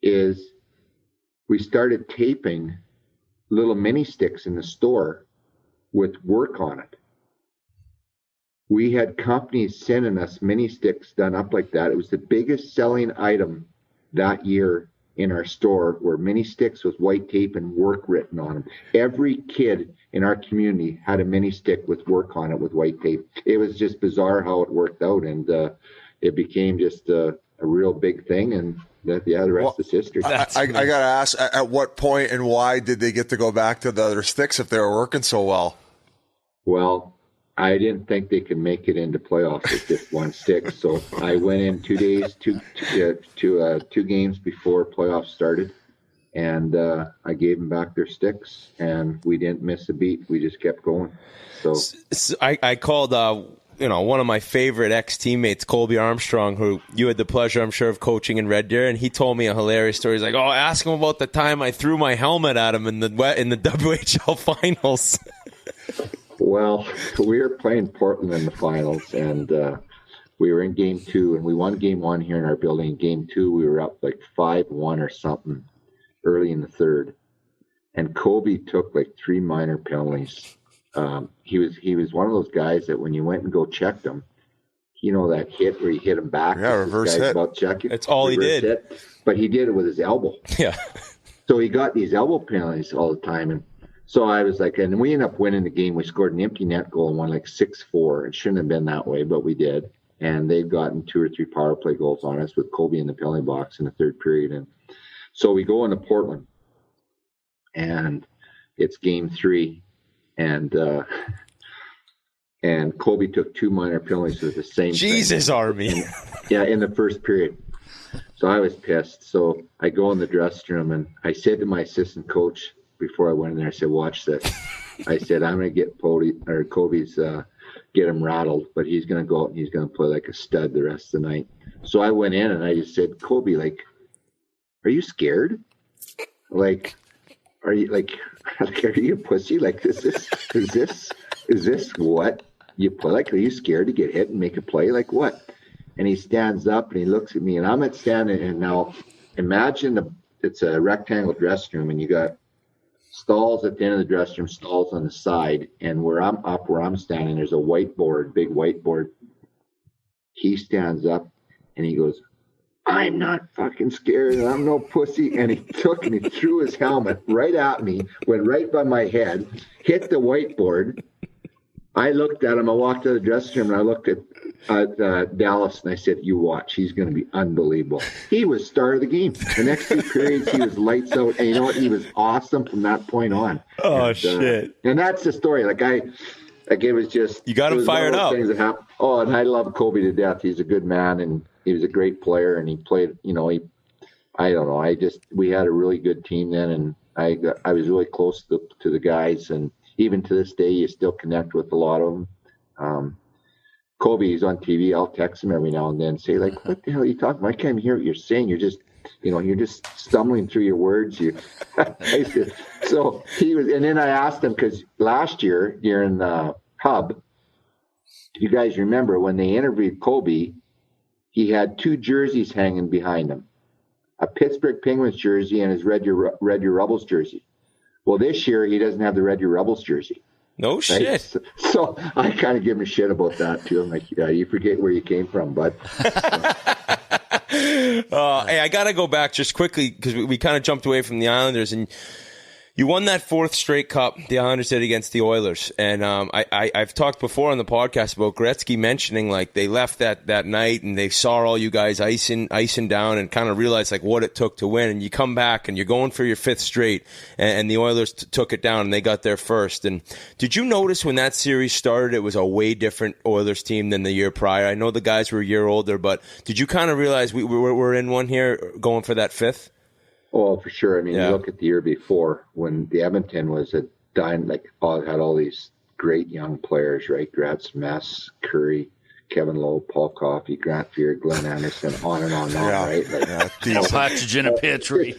is we started taping little mini sticks in the store with work on it. We had companies sending us mini sticks done up like that. It was the biggest selling item that year in our store, were mini sticks with white tape and work written on them. Every kid in our community had a mini stick with work on it with white tape. It was just bizarre how it worked out, and it became just a real big thing, and the rest is history. I got to ask, at what point and why did they get to go back to the other sticks if they were working so well? Well, I didn't think they could make it into playoffs with just one stick. So I went in 2 days, two games before playoffs started, and I gave them back their sticks, and we didn't miss a beat. We just kept going. So I called one of my favorite ex-teammates, Colby Armstrong, who you had the pleasure, I'm sure, of coaching in Red Deer, and he told me a hilarious story. He's like, "Oh, ask him about the time I threw my helmet at him in the WHL finals." Well, we were playing Portland in the finals, and we were in game 2, and we won game 1 here in our building. In game 2, we were up like 5-1 or something early in the third, and Kobe took like 3 minor penalties. He was one of those guys that when you went and go checked him, that hit where you hit him back. Yeah, reverse hit. About checking. That's all he did. Hit, but he did it with his elbow. Yeah. So he got these elbow penalties all the time, and so I was like, and we ended up winning the game. We scored an empty net goal and won like 6-4. It shouldn't have been that way, but we did. And they'd gotten 2 or 3 power play goals on us with Kobe in the penalty box in the third period. And so we go into Portland, and it's game 3, and Kobe took 2 minor penalties with the same Jesus, thing. Army. In the first period. So I was pissed. So I go in the dressing room, and I said to my assistant coach before I went in there, I said, "Watch this." I said, "I'm going to get Kobe's get him rattled, but he's going to go out and he's going to play like a stud the rest of the night." So I went in and I just said, "Kobe, like, are you scared? Like, are you a pussy? Like, is this what you play? Like, are you scared to get hit and make a play? Like what?" And he stands up and he looks at me, and I'm at standing, and now imagine it's a rectangle dressing room, and you got stalls at the end of the dressing room, stalls on the side, and where I'm standing, there's a whiteboard, big whiteboard. He stands up and he goes, "I'm not fucking scared, and I'm no pussy." And he took and he threw his helmet right at me, went right by my head, hit the whiteboard. I looked at him. I walked out of the dressing room and I looked at Dallas, and I said, "You watch. He's going to be unbelievable." He was star of the game. The next 2 periods, he was lights out. And you know what? He was awesome from that point on. Oh, shit. And that's the story. It was just. You got him fired up. Things that happened. Oh, and I love Kobe to death. He's a good man, and he was a great player, and he played, I don't know. We had a really good team then, and I was really close to the guys, and even to this day, you still connect with a lot of them. Kobe is on TV. I'll text him every now and then and say, like, "What the hell are you talking about? I can't even hear what you're saying. You're just, you're just stumbling through your words." So he was, and then I asked him, because last year during the hub, you guys remember when they interviewed Kobe, he had 2 jerseys hanging behind him, a Pittsburgh Penguins jersey and his Red Deer Rebels jersey. Well, this year he doesn't have the Red Deer Rebels jersey. No shit. Right? So I kind of give him a shit about that too. I'm like, "Yeah, you forget where you came from, bud." Hey, I got to go back just quickly because we kind of jumped away from the Islanders, and you won that 4th straight cup the Islanders did against the Oilers. And I've talked before on the podcast about Gretzky mentioning, like, they left that night and they saw all you guys icing down and kind of realized, like, what it took to win. And you come back and you're going for your 5th straight, and the Oilers took it down and they got there first. And did you notice when that series started, it was a way different Oilers team than the year prior? I know the guys were a year older, but did you kind of realize we're in one here going for that 5th? Oh, for sure. I mean, You look at the year before when the Edmonton was had all these great young players, right? Gratz, Mess, Curry, Kevin Lowe, Paul Coffey, Grant Fear, Glenn Anderson, on and on, right? Like, Oxygen and Petrie.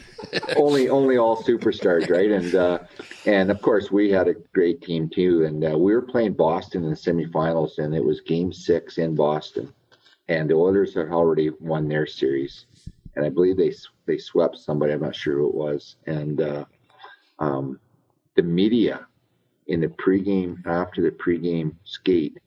only all superstars, right? And of course we had a great team too. And we were playing Boston in the semifinals, and it was Game 6 in Boston, and the Oilers had already won their series. And I believe they swept somebody. I'm not sure who it was. And the media in the pregame, after the pregame skate,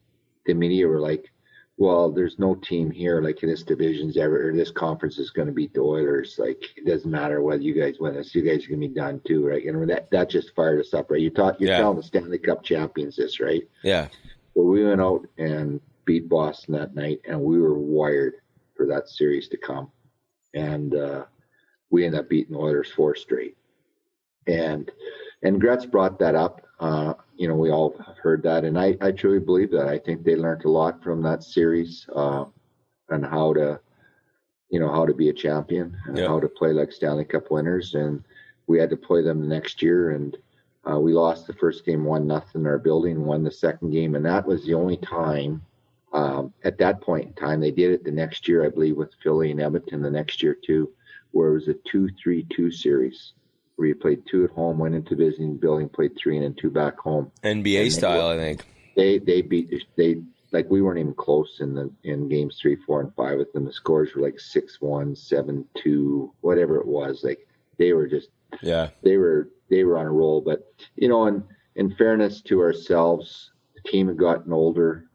the media were like, "Well, there's no team here like in this division's ever, or this conference is going to beat the Oilers. Like, it doesn't matter whether you guys win this. You guys are going to be done too, right?" That just fired us up, right? You're telling the Stanley Cup champions this, right? Yeah. Well, we went out and beat Boston that night, and we were wired for that series to come. And we ended up beating the Oilers 4 straight. And Gretz brought that up. We all have heard that, and I truly believe that. I think they learned a lot from that series on how to be a champion and how to play like Stanley Cup winners. And we had to play them the next year, and we lost the first game 1-0 in our building, won the second game, and that was the only time At that point in time, they did it the next year, I believe, with Philly and Edmonton the next year too, where it was a 2-3-2 series where you played 2 at home, went into visiting building, played 3, and then 2 back home. NBA style, I think. They like we weren't even close in games 3, 4, and 5 with them. The scores were like 6-1, 7-2, whatever it was. Like they were just they were on a roll. But in fairness to ourselves, the team had gotten older.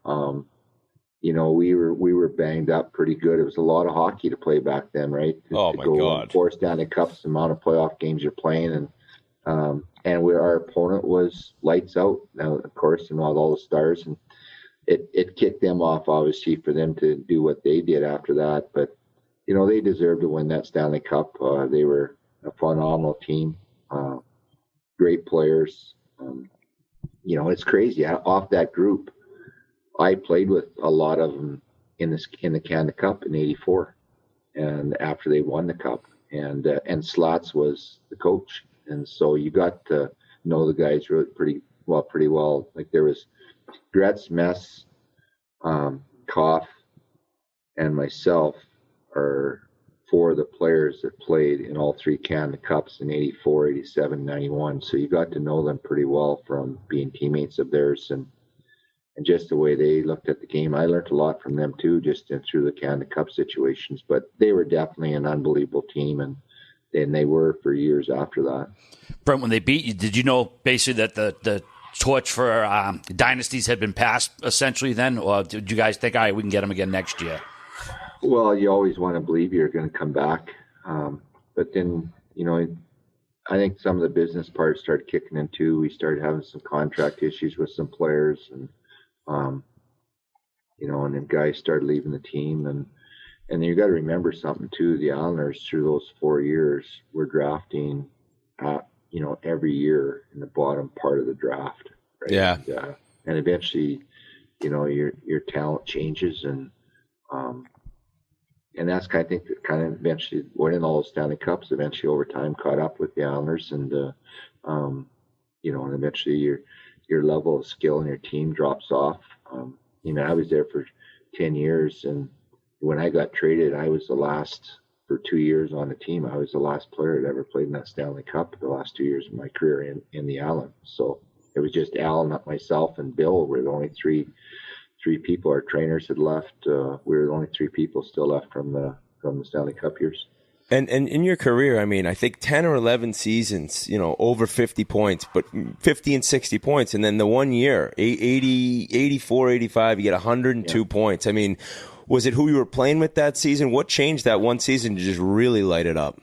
We were banged up pretty good. It was a lot of hockey to play back then, right? Oh my God! 4 Stanley Cups, the amount of playoff games you're playing, and our opponent was lights out. Now, of course, and all the stars, and it kicked them off, obviously, for them to do what they did after that. But they deserved to win that Stanley Cup. They were a phenomenal team, great players. It's crazy. Off that group, I played with a lot of them in the Canada Cup in '84, and after they won the cup, and Slats was the coach, and so you got to know the guys really pretty well. Like there was Gretz, Mess, Koff, and myself are 4 of the players that played in all 3 Canada Cups in '84, '87, '91. So you got to know them pretty well from being teammates of theirs and just the way they looked at the game. I learned a lot from them too, just through the Canada Cup situations. But they were definitely an unbelievable team, and they were for years after that. Brent, when they beat you, did you know basically that the torch for dynasties had been passed essentially then? Or did you guys think, all right, we can get them again next year? Well, you always want to believe you're going to come back. But then, I think some of the business parts started kicking in too. We started having some contract issues with some players, and and then guys started leaving the team, and then you got to remember something too. The Islanders through those 4 years were drafting, every year in the bottom part of the draft. Right? Yeah. And eventually, your talent changes, and that's kind of eventually winning all those Stanley Cups. Eventually, over time, caught up with the Islanders, and and eventually your level of skill in your team drops off. I was there for 10 years, and when I got traded, I was the last for 2 years on the team. I was the last player that ever played in that Stanley Cup the last 2 years of my career in the Island. So it was just Al, not myself, and Bill were the only three people. Our trainers had left. We were the only 3 people still left from the Stanley Cup years. And in your career, I mean, I think 10 or 11 seasons, over 50 points, but 50 and 60 points. And then the 1 year, 80, 84, 85, you get 102 points. I mean, was it who you were playing with that season? What changed that one season to just really light it up?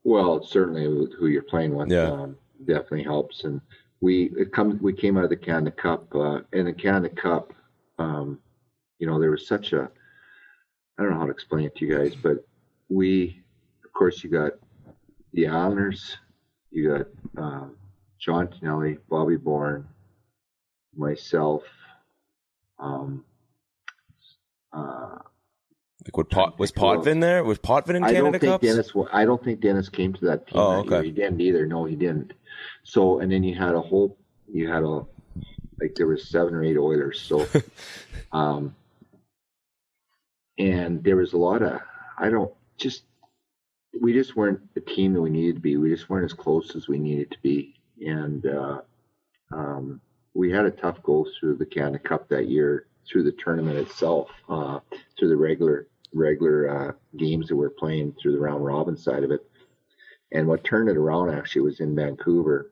Well, certainly who you're playing with definitely helps. And we came out of the Canada Cup. In the Canada Cup, there was such a, I don't know how to explain it to you guys, but of course, you got the Islanders, you got John Tonelli, Bobby Bourne, myself. Was Potvin there? Was Potvin in Canada Cups? I don't think Dennis came to that team. Oh, okay. He didn't either. No, he didn't. So, and then you had there was 7 or 8 Oilers. So, and there was a lot of, we just weren't the team that we needed to be. We just weren't as close as we needed to be. And we had a tough go through the Canada Cup that year, through the tournament itself, through the regular games that we're playing through the round robin side of it. And what turned it around actually was in Vancouver.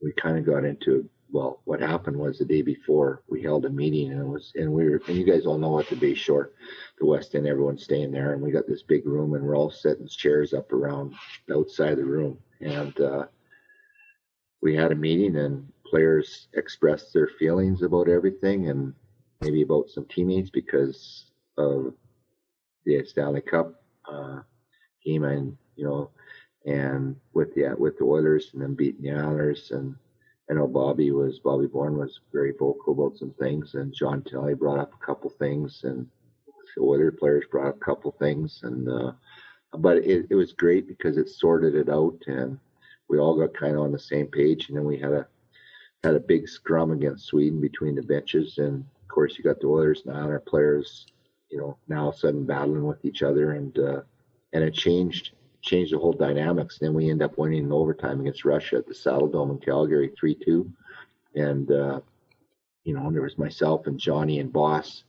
We kind of got into, what happened was the day before we held a meeting, and you guys all know at the Bay Shore, the West End, everyone's staying there, and we got this big room, and we're all setting chairs up around outside the room, and we had a meeting, and players expressed their feelings about everything, and maybe about some teammates because of the Stanley Cup game, and and with the Oilers, and then beating the Islanders, and I know Bobby Bourne was very vocal about some things, and John Tonelli brought up a couple things, and the Oilers players brought up a couple things, and but it was great because it sorted it out, and we all got kind of on the same page, and then we had a big scrum against Sweden between the benches, and course, you got the Oilers now, and our players, now all of a sudden battling with each other, and it changed the whole dynamics. Then we end up winning in overtime against Russia at the Saddle Dome in Calgary, 3-2, and there was myself and Johnny and Boss,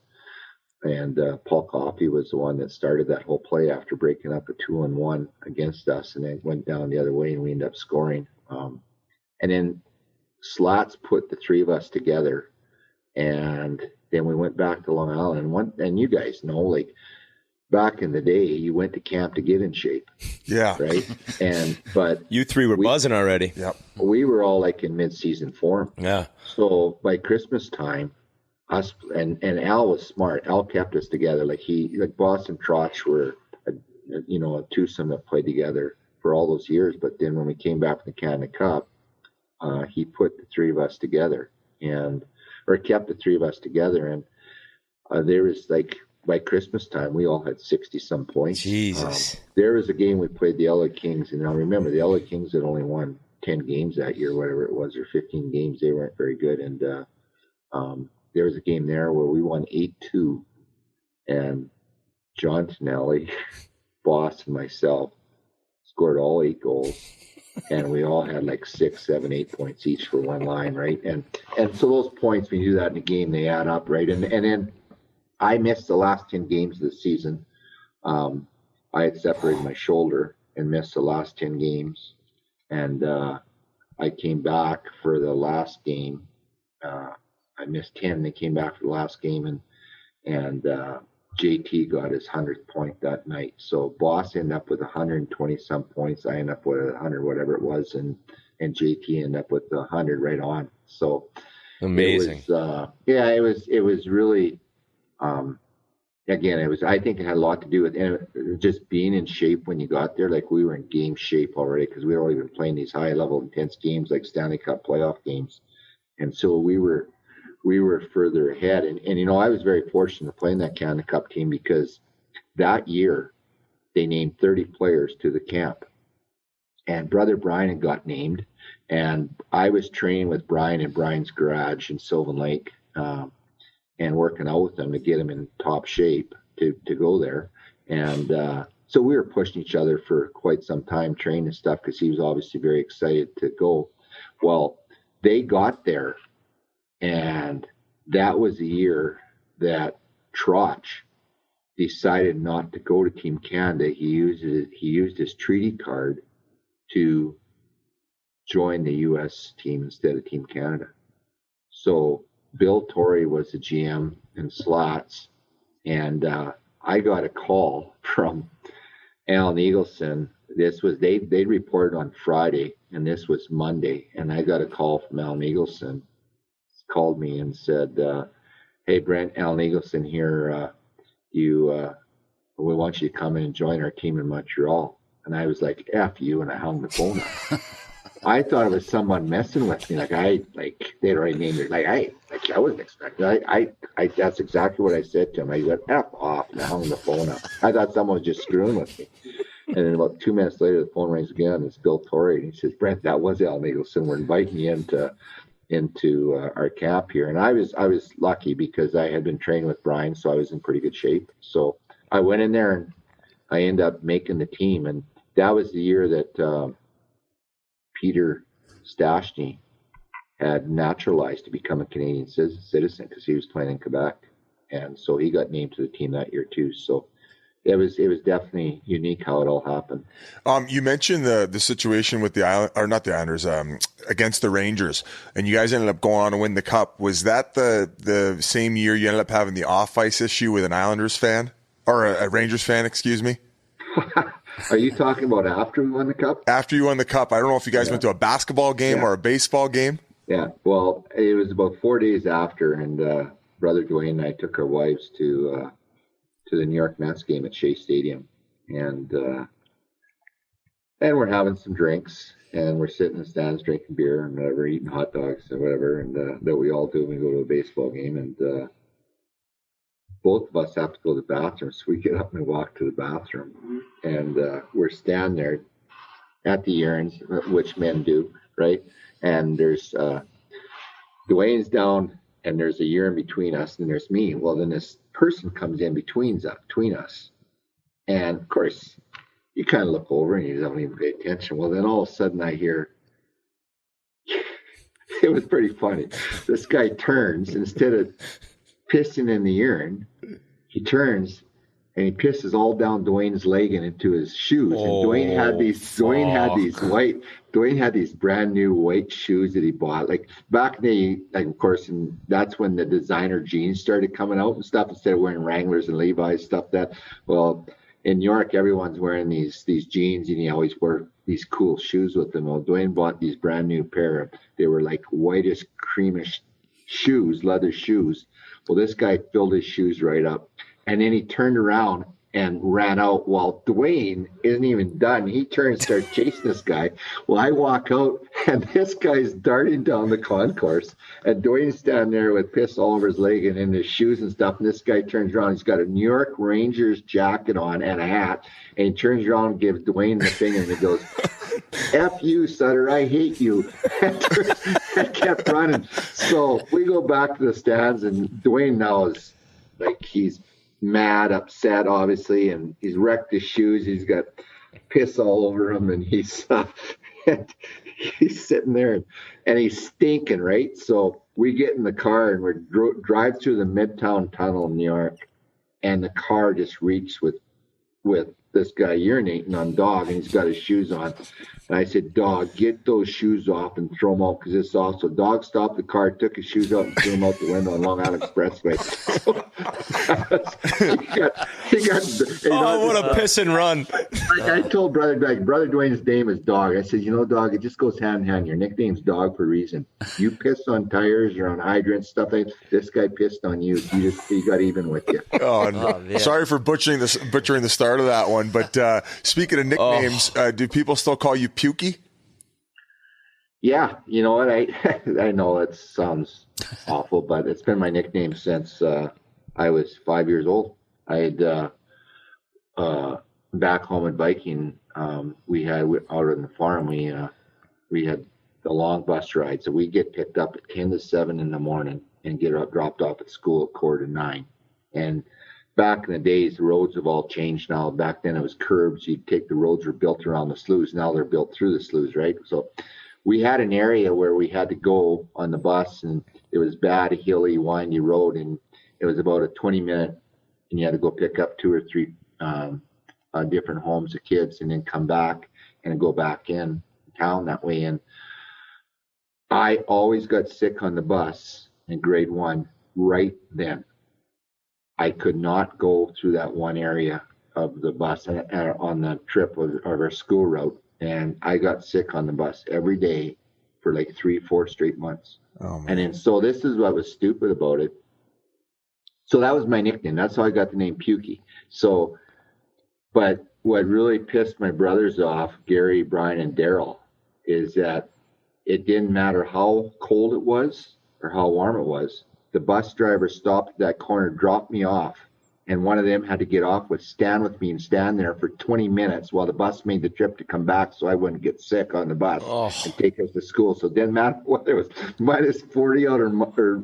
and Paul Coffey was the one that started that whole play after breaking up a 2-on-1 against us, and then went down the other way, and we ended up scoring. And then Slats put the three of us together, and then we went back to Long Island. And you guys know, like, back in the day, you went to camp to get in shape. Yeah. Right? But you three were buzzing already. Yep. We were all like in mid-season form. Yeah. So by Christmas time, us and Al was smart. Al kept us together. Like Boss and Trotch were a twosome that played together for all those years. But then when we came back from the Canada Cup, he put the three of us together, or kept the three of us together. And there was, like, by Christmas time, we all had 60-some points. Jesus. There was a game we played the LA Kings, and I remember the LA Kings had only won 10 games that year, whatever it was, or 15 games. They weren't very good. And there was a game there where we won 8-2, and John Tonelli, Boss, and myself scored all 8 goals. And we all had like 6, 7, 8 points each for one line, right? And so those points, when you do that in a game, they add up, right? And then I missed the last 10 games of the season. I had separated my shoulder and missed the last 10 games. And I came back for the last game. I missed 10. They came back for the last game, and JT got his 100th point that night. So Boss ended up with 120-some points. I ended up with 100, whatever it was, and JT ended up with 100 right on. So amazing. It was really. Again, I think it had a lot to do with just being in shape when you got there. Like, we were in game shape already, because we had already been playing these high-level, intense games like Stanley Cup playoff games, and so we were further ahead. And I was very fortunate to play in that Canada Cup team, because that year they named 30 players to the camp, and Brother Brian had got named, and I was training with Brian in Brian's garage in Sylvan Lake, and working out with them to get him in top shape to go there. And so we were pushing each other for quite some time, training and stuff, because he was obviously very excited to go. Well, they got there, and that was the year that Trotch decided not to go to Team Canada. He used his treaty card to join the U.S. team instead of Team Canada. So Bill Torrey was the GM in Slats, and I got a call from Alan Eagleson. This was they reported on Friday, and this was Monday, and I got a call from Alan Eagleson. He called me and said, "Hey Brent, Alan Eagleson here. We want you to come in and join our team in Montreal." And I was like, "F you," and I hung the phone up. I thought it was someone messing with me. They'd already named it. I wasn't expecting. I that's exactly what I said to him. I went F off, and I hung the phone up. I thought someone was just screwing with me. And then about 2 minutes later, the phone rings again. It's Bill Torrey, and he says, "Brent, that was Al Nicholson. We're inviting you into our camp here." And I was lucky, because I had been training with Brian, so I was in pretty good shape. So I went in there, and I ended up making the team. And that was the year that Peter Stastny had naturalized to become a Canadian citizen, because he was playing in Quebec, and so he got named to the team that year too. So it was definitely unique how it all happened. You mentioned the situation with the Island, or not the Islanders, against the Rangers, and you guys ended up going on to win the Cup. Was that the same year you ended up having the off-ice issue with an Islanders fan, or a Rangers fan, excuse me? Are you talking about after we won the Cup? After you won the Cup. I don't know if you guys went to a basketball game or a baseball game. Yeah, well, it was about 4 days after, and Brother Dwayne and I took our wives to the New York Mets game at Shea Stadium, and we're having some drinks, and we're sitting in the stands drinking beer and whatever, eating hot dogs and whatever, and that we all do when we go to a baseball game, and both of us have to go to the bathroom, so we get up and walk to the bathroom, and we're standing there at the urines, which men do, right? And there's Dwayne's down and there's a year in between us, and there's me. Well, then this person comes in between us. And of course, you kind of look over and you don't even pay attention. Well, then all of a sudden I hear, it was pretty funny. This guy turns, instead of pissing in the urine, he turns and he pisses all down Dwayne's leg and into his shoes. And Dwayne had these brand new white shoes that he bought. Like back in the, like of course, and that's when the designer jeans started coming out and stuff, instead of wearing Wranglers and Levi's stuff. Well, in New York, everyone's wearing these jeans, and you always wear these cool shoes with them. Well, Dwayne bought these brand new pair. They were like whitish, creamish shoes, leather shoes. Well, this guy filled his shoes right up, and then he turned around and ran out while Dwayne isn't even done. He turns, starts chasing this guy. Well, I walk out, and this guy's darting down the concourse, and Dwayne's standing there with piss all over his leg and in his shoes and stuff. And this guy turns around. He's got a New York Rangers jacket on and a hat, and he turns around and gives Dwayne the thing, and he goes, "F you, Sutter, I hate you." And kept running. So we go back to the stands, and Dwayne now is like, he's mad, upset, obviously, and he's wrecked his shoes. He's got piss all over him, and he's sitting there, and he's stinking, right? So we get in the car, and we drive through the Midtown Tunnel in New York, and the car just reeks with this guy urinating on Dog, and he's got his shoes on. And I said, "Dog, get those shoes off and throw them out," because this also, Dog stopped the car, took his shoes out, and threw them out the window on Long Island Expressway. What a piss and run. I told Brother Dwayne's name is Dog. I said, Dog, it just goes hand in hand. Your nickname's Dog for a reason. You piss on tires or on hydrants, stuff like this guy pissed on you. He got even with you. Oh, no. Sorry for butchering the start of that one. But speaking of nicknames, do people still call you Pukey? Yeah, you know what? I know it sounds awful, but it's been my nickname since I was 5 years old. I had back home in Viking, we had out on the farm. We had the long bus ride, so we get picked up at 10 to 7 in the morning and get dropped off at school at 8:45. And back in the days, the roads have all changed now. Back then it was curbs. You'd take the roads were built around the sloughs. Now they're built through the sloughs, right? So we had an area where we had to go on the bus, and it was bad, a hilly, windy road, and it was about a 20-minute, and you had to go pick up 2 or 3 different homes of kids and then come back and go back in town that way. And I always got sick on the bus in grade 1 right then. I could not go through that one area of the bus on the trip of our school route. And I got sick on the bus every day for like 3-4 straight months. Oh, and then, so this is what was stupid about it. So that was my nickname. That's how I got the name Pukey. So, but what really pissed my brothers off, Gary, Brian, and Daryl, is that it didn't matter how cold it was or how warm it was. The bus driver stopped at that corner, dropped me off, and one of them had to get off, stand with me and stand there for 20 minutes while the bus made the trip to come back so I wouldn't get sick on the bus and take us to school. So it didn't matter whether it was minus 40 out or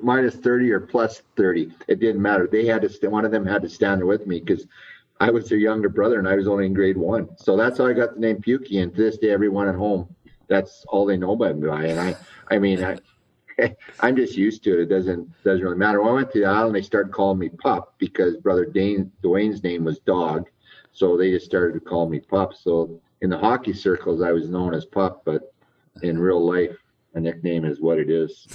minus 30 or plus 30. It didn't matter. They had to one of them had to stand there with me because I was their younger brother and I was only in grade 1. So that's how I got the name Pukey. And to this day, everyone at home, that's all they know about me by. And I'm just used to it. It doesn't really matter. When I went to the island, they started calling me Pup because brother Dwayne's name was Dog. So they just started to call me Pup. So in the hockey circles, I was known as Pup, but in real life, a nickname is what it is.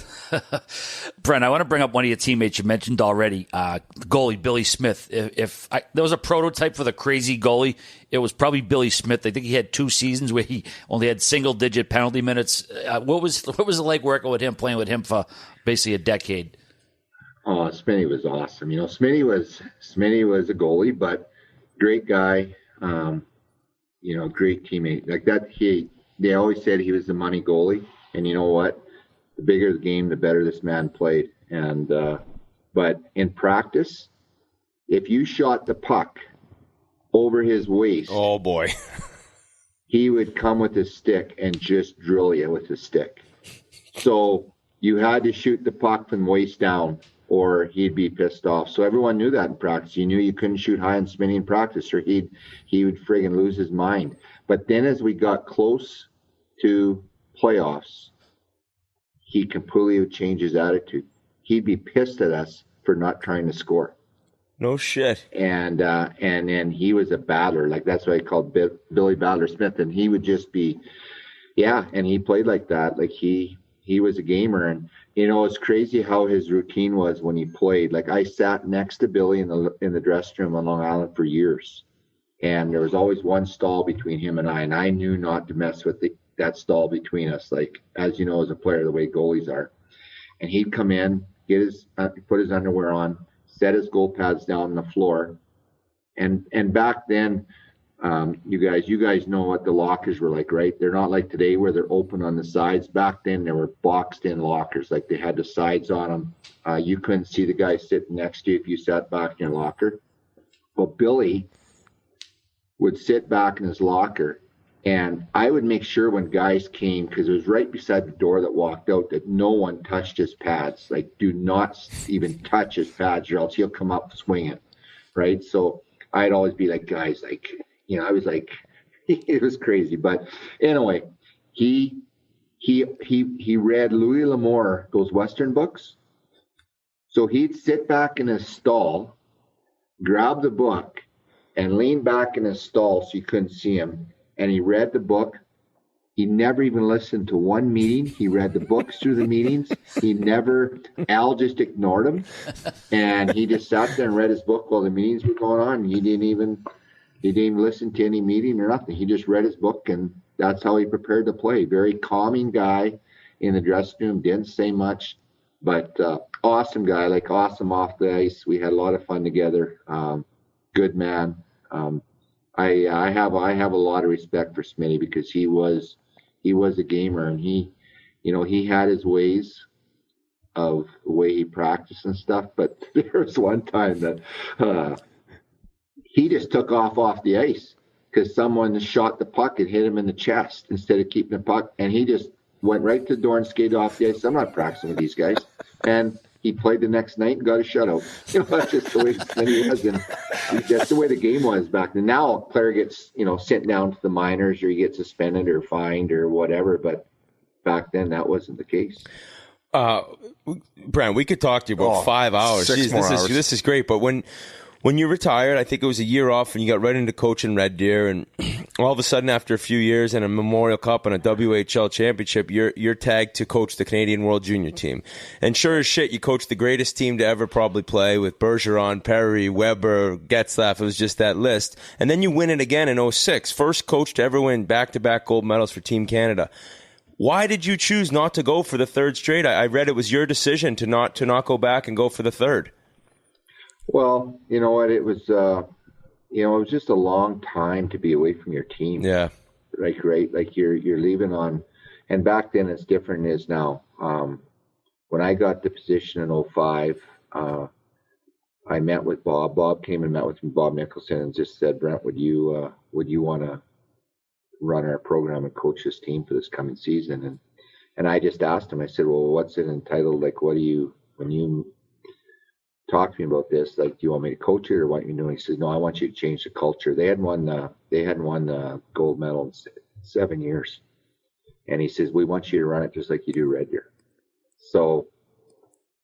Brent, I want to bring up one of your teammates you mentioned already, goalie Billy Smith. If there was a prototype for the crazy goalie, it was probably Billy Smith. I think he had 2 seasons where he only had single-digit penalty minutes. What was it like working with him, playing with him for basically a decade? Oh, Smitty was awesome. Smitty was a goalie, but great guy. Great teammate. Like that, they always said he was the money goalie. And you know what? The bigger the game, the better this man played. And but in practice, if you shot the puck over his waist, oh boy, he would come with his stick and just drill you with his stick. So you had to shoot the puck from waist down or he'd be pissed off. So everyone knew that in practice. You knew you couldn't shoot high and spinning in practice or he would friggin' lose his mind. But then as we got close to playoffs, he completely would change his attitude. He'd be pissed at us for not trying to score. No shit. And then he was a battler. Like, that's why I called Billy Battler Smith. And he would just be, and he played like that. Like, he was a gamer. And, it's crazy how his routine was when he played. Like, I sat next to Billy in the dressing room on Long Island for years. And there was always one stall between him and I knew not to mess with that stall between us. Like, as you know, as a player, the way goalies are. And he'd come in, put his underwear on, set his goal pads down on the floor. And back then, you guys know what the lockers were like, right? They're not like today where they're open on the sides. Back then, they were boxed in lockers. Like, they had the sides on them. You couldn't see the guy sitting next to you if you sat back in your locker. Well, Billy would sit back in his locker, and I would make sure when guys came, because it was right beside the door that walked out, that no one touched his pads. Like, do not even touch his pads or else he'll come up swinging, right? So I'd always be like, guys, like, I was like, it was crazy. But anyway, he read Louis L'Amour, those Western books. So he'd sit back in his stall, grab the book, and lean back in his stall so you couldn't see him. And he read the book. He never even listened to one meeting. He read the books through the meetings. Al just ignored him. And he just sat there and read his book while the meetings were going on. He didn't even listen to any meeting or nothing. He just read his book, and that's how he prepared to play. Very calming guy in the dressing room, didn't say much, but awesome guy, like awesome off the ice. We had a lot of fun together. Good man. I have a lot of respect for Smitty because he was a gamer, and he had his ways of the way he practiced and stuff. But there was one time that he just took off the ice because someone shot the puck and hit him in the chest instead of keeping the puck, and he just went right to the door and skated off the ice. I'm not practicing with these guys, and he played the next night and got a shutout. That's just the way Smitty was, and that's the way the game was back then. Now a player gets, sent down to the minors, or you get suspended or fined or whatever, but back then that wasn't the case. Brent, we could talk to you about 5 hours. 6 more hours. This is great, but when you retired, I think it was a year off, and you got right into coaching Red Deer, and all of a sudden, after a few years and a Memorial Cup and a WHL championship, you're tagged to coach the Canadian World Junior team. And sure as shit, you coached the greatest team to ever probably play with Bergeron, Perry, Weber, Getzlaff. It was just that list. And then you win it again in 2006. First coach to ever win back-to-back gold medals for Team Canada. Why did you choose not to go for the third straight? I read it was your decision to not go back and go for the third. Well, you know what? It was, it was just a long time to be away from your team. Yeah. Like, right? Like you're leaving on, and back then it's different than it is now. When I got the position in 2005, I met with Bob. Bob came and met with me, Bob Nicholson, and just said, Brent, would you want to run our program and coach this team for this coming season? And I just asked him, I said, well, what's it entitled? Like, when you talk to me about this, like, do you want me to coach it or what you doing? He says, no, I want you to change the culture. They hadn't won the gold medal in 7 years. And he says, we want you to run it just like you do Red Deer. So,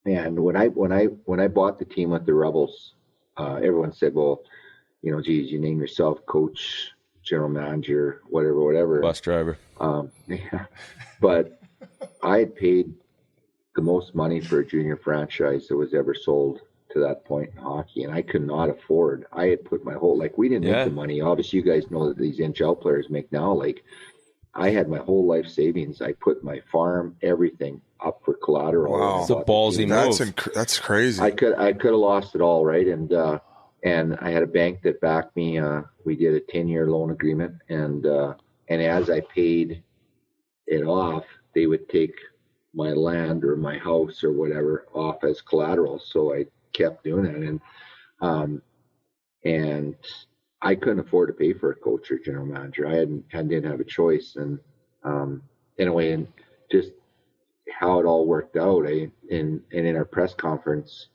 and when I bought the team with the Rebels, everyone said, well, geez, you name yourself coach, general manager, whatever. Bus driver. Yeah. But I had paid the most money for a junior franchise that was ever sold to that point in hockey, and I could not afford. I had put my whole, like, we didn't make the money. Obviously, you guys know that these NHL players make now. Like, I had my whole life savings. I put my farm, everything up for collateral. Wow, it's a ballsy move. That's crazy. I could have lost it all, right? And I had a bank that backed me. We did a 10-year loan agreement, and as I paid it off, they would take my land or my house or whatever off as collateral. So I kept doing it, and I couldn't afford to pay for a coach or general manager. I didn't have a choice, and anyway, and just how it all worked out. In our press conference,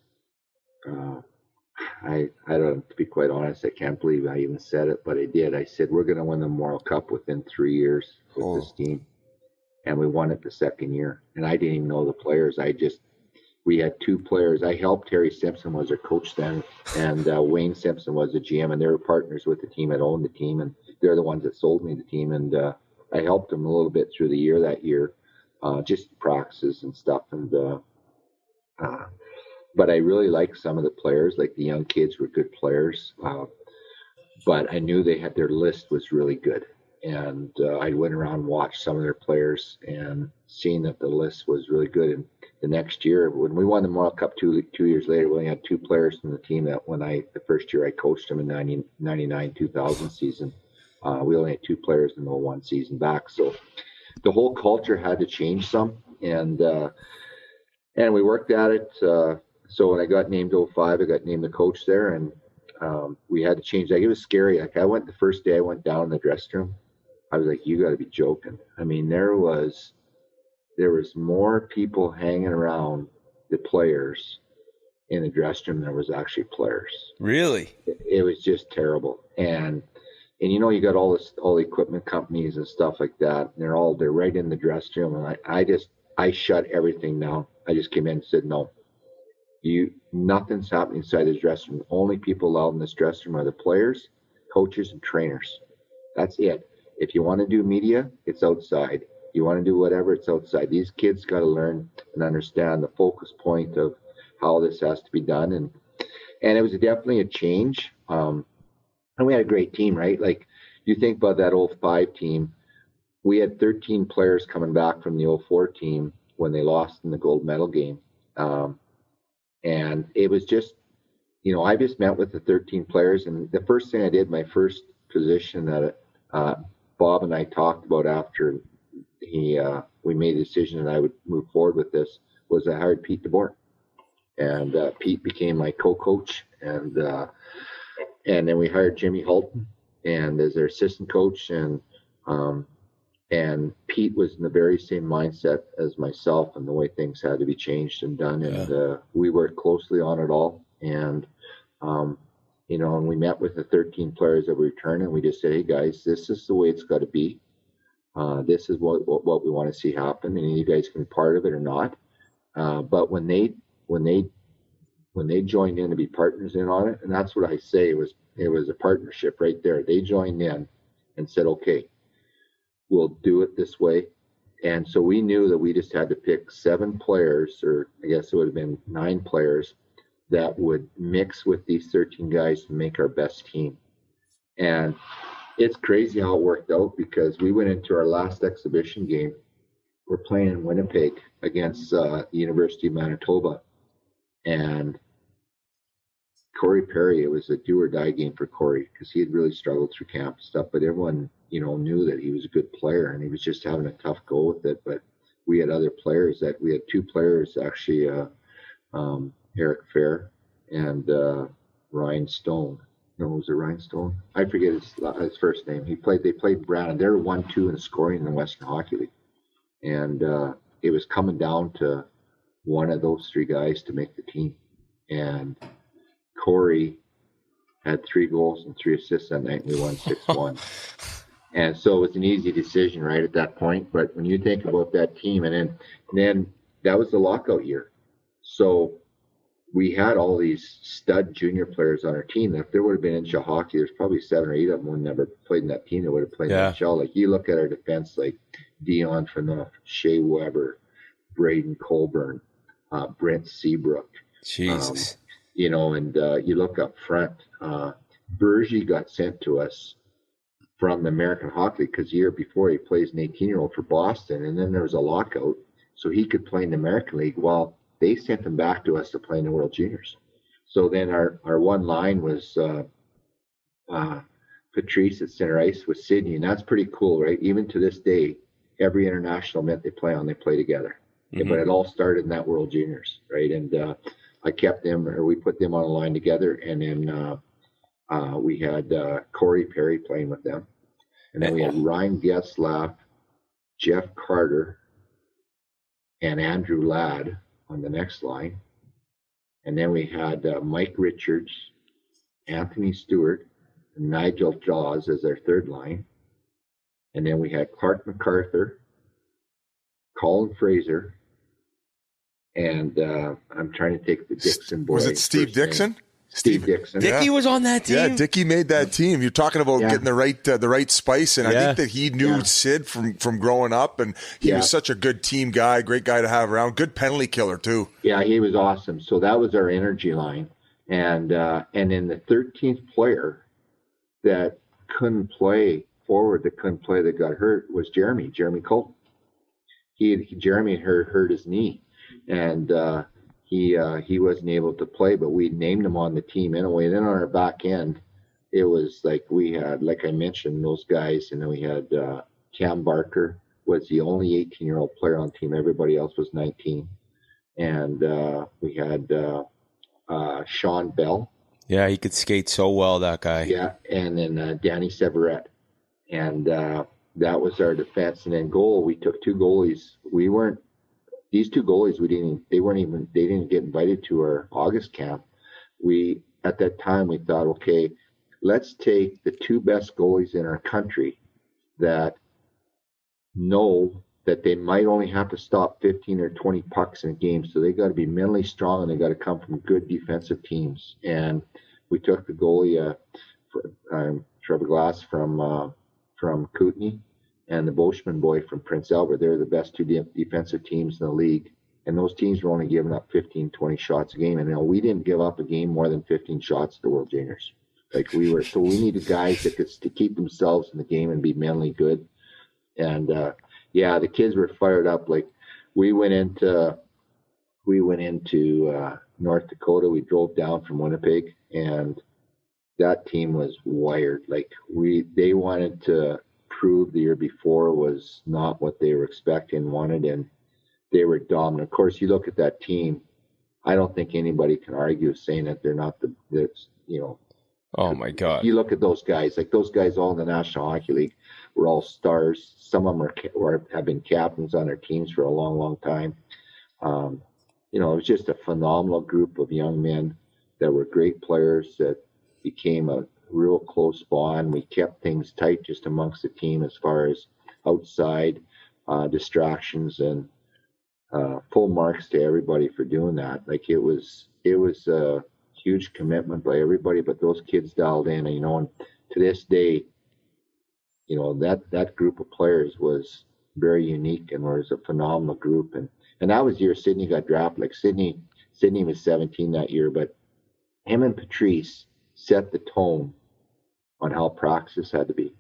I don't, to be quite honest, I can't believe I even said it, but I did. I said, we're going to win the Memorial Cup within 3 years with this team. And we won it the second year. And I didn't even know the players. We had 2 players. I helped. Terry Simpson was our coach then, and Wayne Simpson was the GM, and they were partners with the team. I'd owned the team, and they're the ones that sold me the team. And I helped them a little bit through the year that year, just practices and stuff. And but I really liked some of the players, like the young kids were good players. But I knew their list was really good. And I went around and watched some of their players and seen that the list was really good. And the next year, when we won the Memorial Cup 2 years later, we only had 2 players from the team that the first year I coached them in 99-2000 season, we only had 2 players in the 01 season back. So the whole culture had to change some. And we worked at it. So when I got named 05, I got named the coach there, and we had to change. Like, it was scary. Like, the first day I went down in the dressing room, I was like, you got to be joking. I mean, there was more people hanging around the players in the dressing room than there was actually players. Really? It was just terrible. And you know, you got all the equipment companies and stuff like that, and they're right in the dressing room. And I shut everything down. I just came in and said, no, nothing's happening inside this dressing room. The only people allowed in this dressing room are the players, coaches, and trainers. That's it. If you want to do media, it's outside. You want to do whatever, it's outside. These kids got to learn and understand the focus point of how this has to be done. And it was definitely a change. And we had a great team, right? Like, you think about that 05 team, we had 13 players coming back from the 04 team when they lost in the gold medal game. And it was just, you know, I just met with the 13 players. And the first thing I did, my first position that Bob and I talked about after we made a decision that I would move forward with this, was I hired Pete DeBoer. And Pete became my co-coach. And then we hired Jimmy Hulton and as their assistant coach. And Pete was in the very same mindset as myself and the way things had to be changed and done. And we worked closely on it all. And, you know, and we met with the 13 players that returned, and we just said, hey, guys, this is the way it's got to be. This is what we want to see happen, and you guys can be part of it or not. But when they joined in to be partners in on it, and that's what I say, it was a partnership right there. They joined in and said, okay, we'll do it this way. And so we knew that we just had to pick 7 players, or I guess it would have been 9 players, that would mix with these 13 guys to make our best team. And it's crazy how it worked out, because we went into our last exhibition game. We're playing in Winnipeg against the University of Manitoba. And Corey Perry, it was a do-or-die game for Corey, because he had really struggled through camp and stuff. But everyone, you know, knew that he was a good player, and he was just having a tough go with it. But we had other players we had 2 players, actually, Eric Fair and Ryan Stone. No, was it Ryan Stone? I forget his first name. They played Brandon. They were 1-2 in scoring in the Western Hockey League. And it was coming down to one of those 3 guys to make the team. And Corey had 3 goals and 3 assists that night, and we won 6-1. And so it was an easy decision right at that point. But when you think about that team, and then that was the lockout year. So we had all these stud junior players on our team. If there would have been NHL hockey, there's probably 7 or 8 of them who never played in that team that would have played in NHL. Like, you look at our defense, like Dion Phaneuf, Shea Weber, Braden Colburn, Brent Seabrook. Jesus. You know, and you look up front, Bergie got sent to us from the American Hockey League, because the year before he plays an 18-year-old for Boston, and then there was a lockout, so he could play in the American League. Well, they sent him back to us to play in the World Juniors. So then our one line was Patrice at center ice with Sydney, and that's pretty cool, right? Even to this day, every international event they play together. Mm-hmm. But it all started in that World Juniors, right? And I kept them, or we put them on a line together, and then we had Corey Perry playing with them. And then we had Ryan Getzlaff, Jeff Carter, and Andrew Ladd on the next line. And then we had Mike Richards, Anthony Stewart, and Nigel Jaws as our third line. And then we had Clark MacArthur, Colin Fraser, and I'm trying to take the Dixon boy. Was it Steve Dixon? Steve Dixon. Dickie was on that team. Yeah, Dickie made that team. You're talking about getting the right spice, and I think that he knew Sid from growing up, and he was such a good team guy, great guy to have around, good penalty killer too. Yeah, he was awesome. So that was our energy line, and then the 13th player that couldn't play forward, that got hurt was Jeremy Colton. Jeremy hurt his knee, and he wasn't able to play, but we named him on the team anyway. Then on our back end, it was like we had, like I mentioned, those guys, and then we had Cam Barker was the only 18-year-old player on the team. Everybody else was 19. And we had Sean Bell. Yeah, he could skate so well, that guy. Yeah, and then Danny Severette. And that was our defense. And then goal, we took two goalies. These two goalies, they didn't get invited to our August camp. At that time, we thought, okay, let's take the two best goalies in our country that know that they might only have to stop 15 or 20 pucks in a game. So they got to be mentally strong, and they got to come from good defensive teams. And we took the goalie, Trevor Glass from Kootenay, and the Boschman boy from Prince Albert. They're the best two defensive teams in the league. And those teams were only giving up 15, 20 shots a game. And we didn't give up a game more than 15 shots to the World Juniors. So we needed guys that could to keep themselves in the game and be mentally good. And the kids were fired up. Like we went into North Dakota. We drove down from Winnipeg, and that team was wired. Like they wanted to prove the year before was not what they were expecting, wanted, and they were dominant. Of course, you look at that team, I don't think anybody can argue saying that they're not Oh my God. You look at those guys, like those guys all in the National Hockey League were all stars. Some of them have been captains on their teams for a long, long time. It was just a phenomenal group of young men that were great players that became a real close bond. We kept things tight just amongst the team as far as outside distractions, and full marks to everybody for doing that. Like it was a huge commitment by everybody, but those kids dialed in, and to this day, that group of players was very unique and was a phenomenal group. And that was the year Sydney got drafted. Like Sydney was 17 that year, but him and Patrice set the tone on how practice had to be.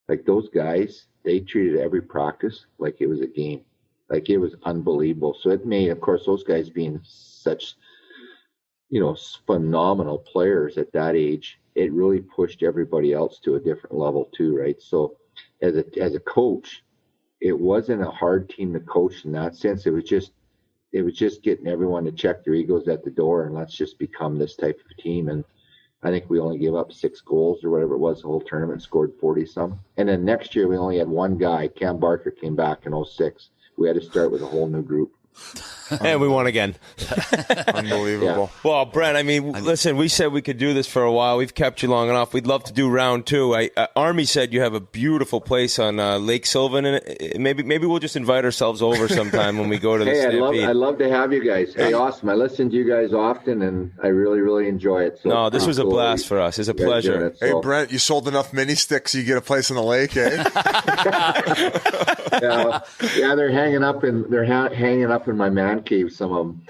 Like those guys, they treated every practice like it was a game. Like it was unbelievable. So it made, of course, those guys being such, phenomenal players at that age, it really pushed everybody else to a different level too, right? So as a coach, it wasn't a hard team to coach in that sense. It was just getting everyone to check their egos at the door, and let's just become this type of team. And I think we only gave up 6 goals or whatever it was the whole tournament, scored 40-some. And then next year we only had one guy, Cam Barker, came back in 06. We had to start with a whole new group. And we won again. Unbelievable. Yeah. Well, Brent, listen, we said we could do this for a while. We've kept you long enough. We'd love to do round 2. Army said you have a beautiful place on Lake Sylvan, and maybe we'll just invite ourselves over sometime when we go to the Stampede. I'd love to have you guys. Hey, awesome. I listen to you guys often, and I really, really enjoy it. So no, this was a blast for us. It's a pleasure. Hey, Brent, you sold enough mini sticks, so you get a place on the lake, eh? Yeah, they're hanging up in my man cave, some of them.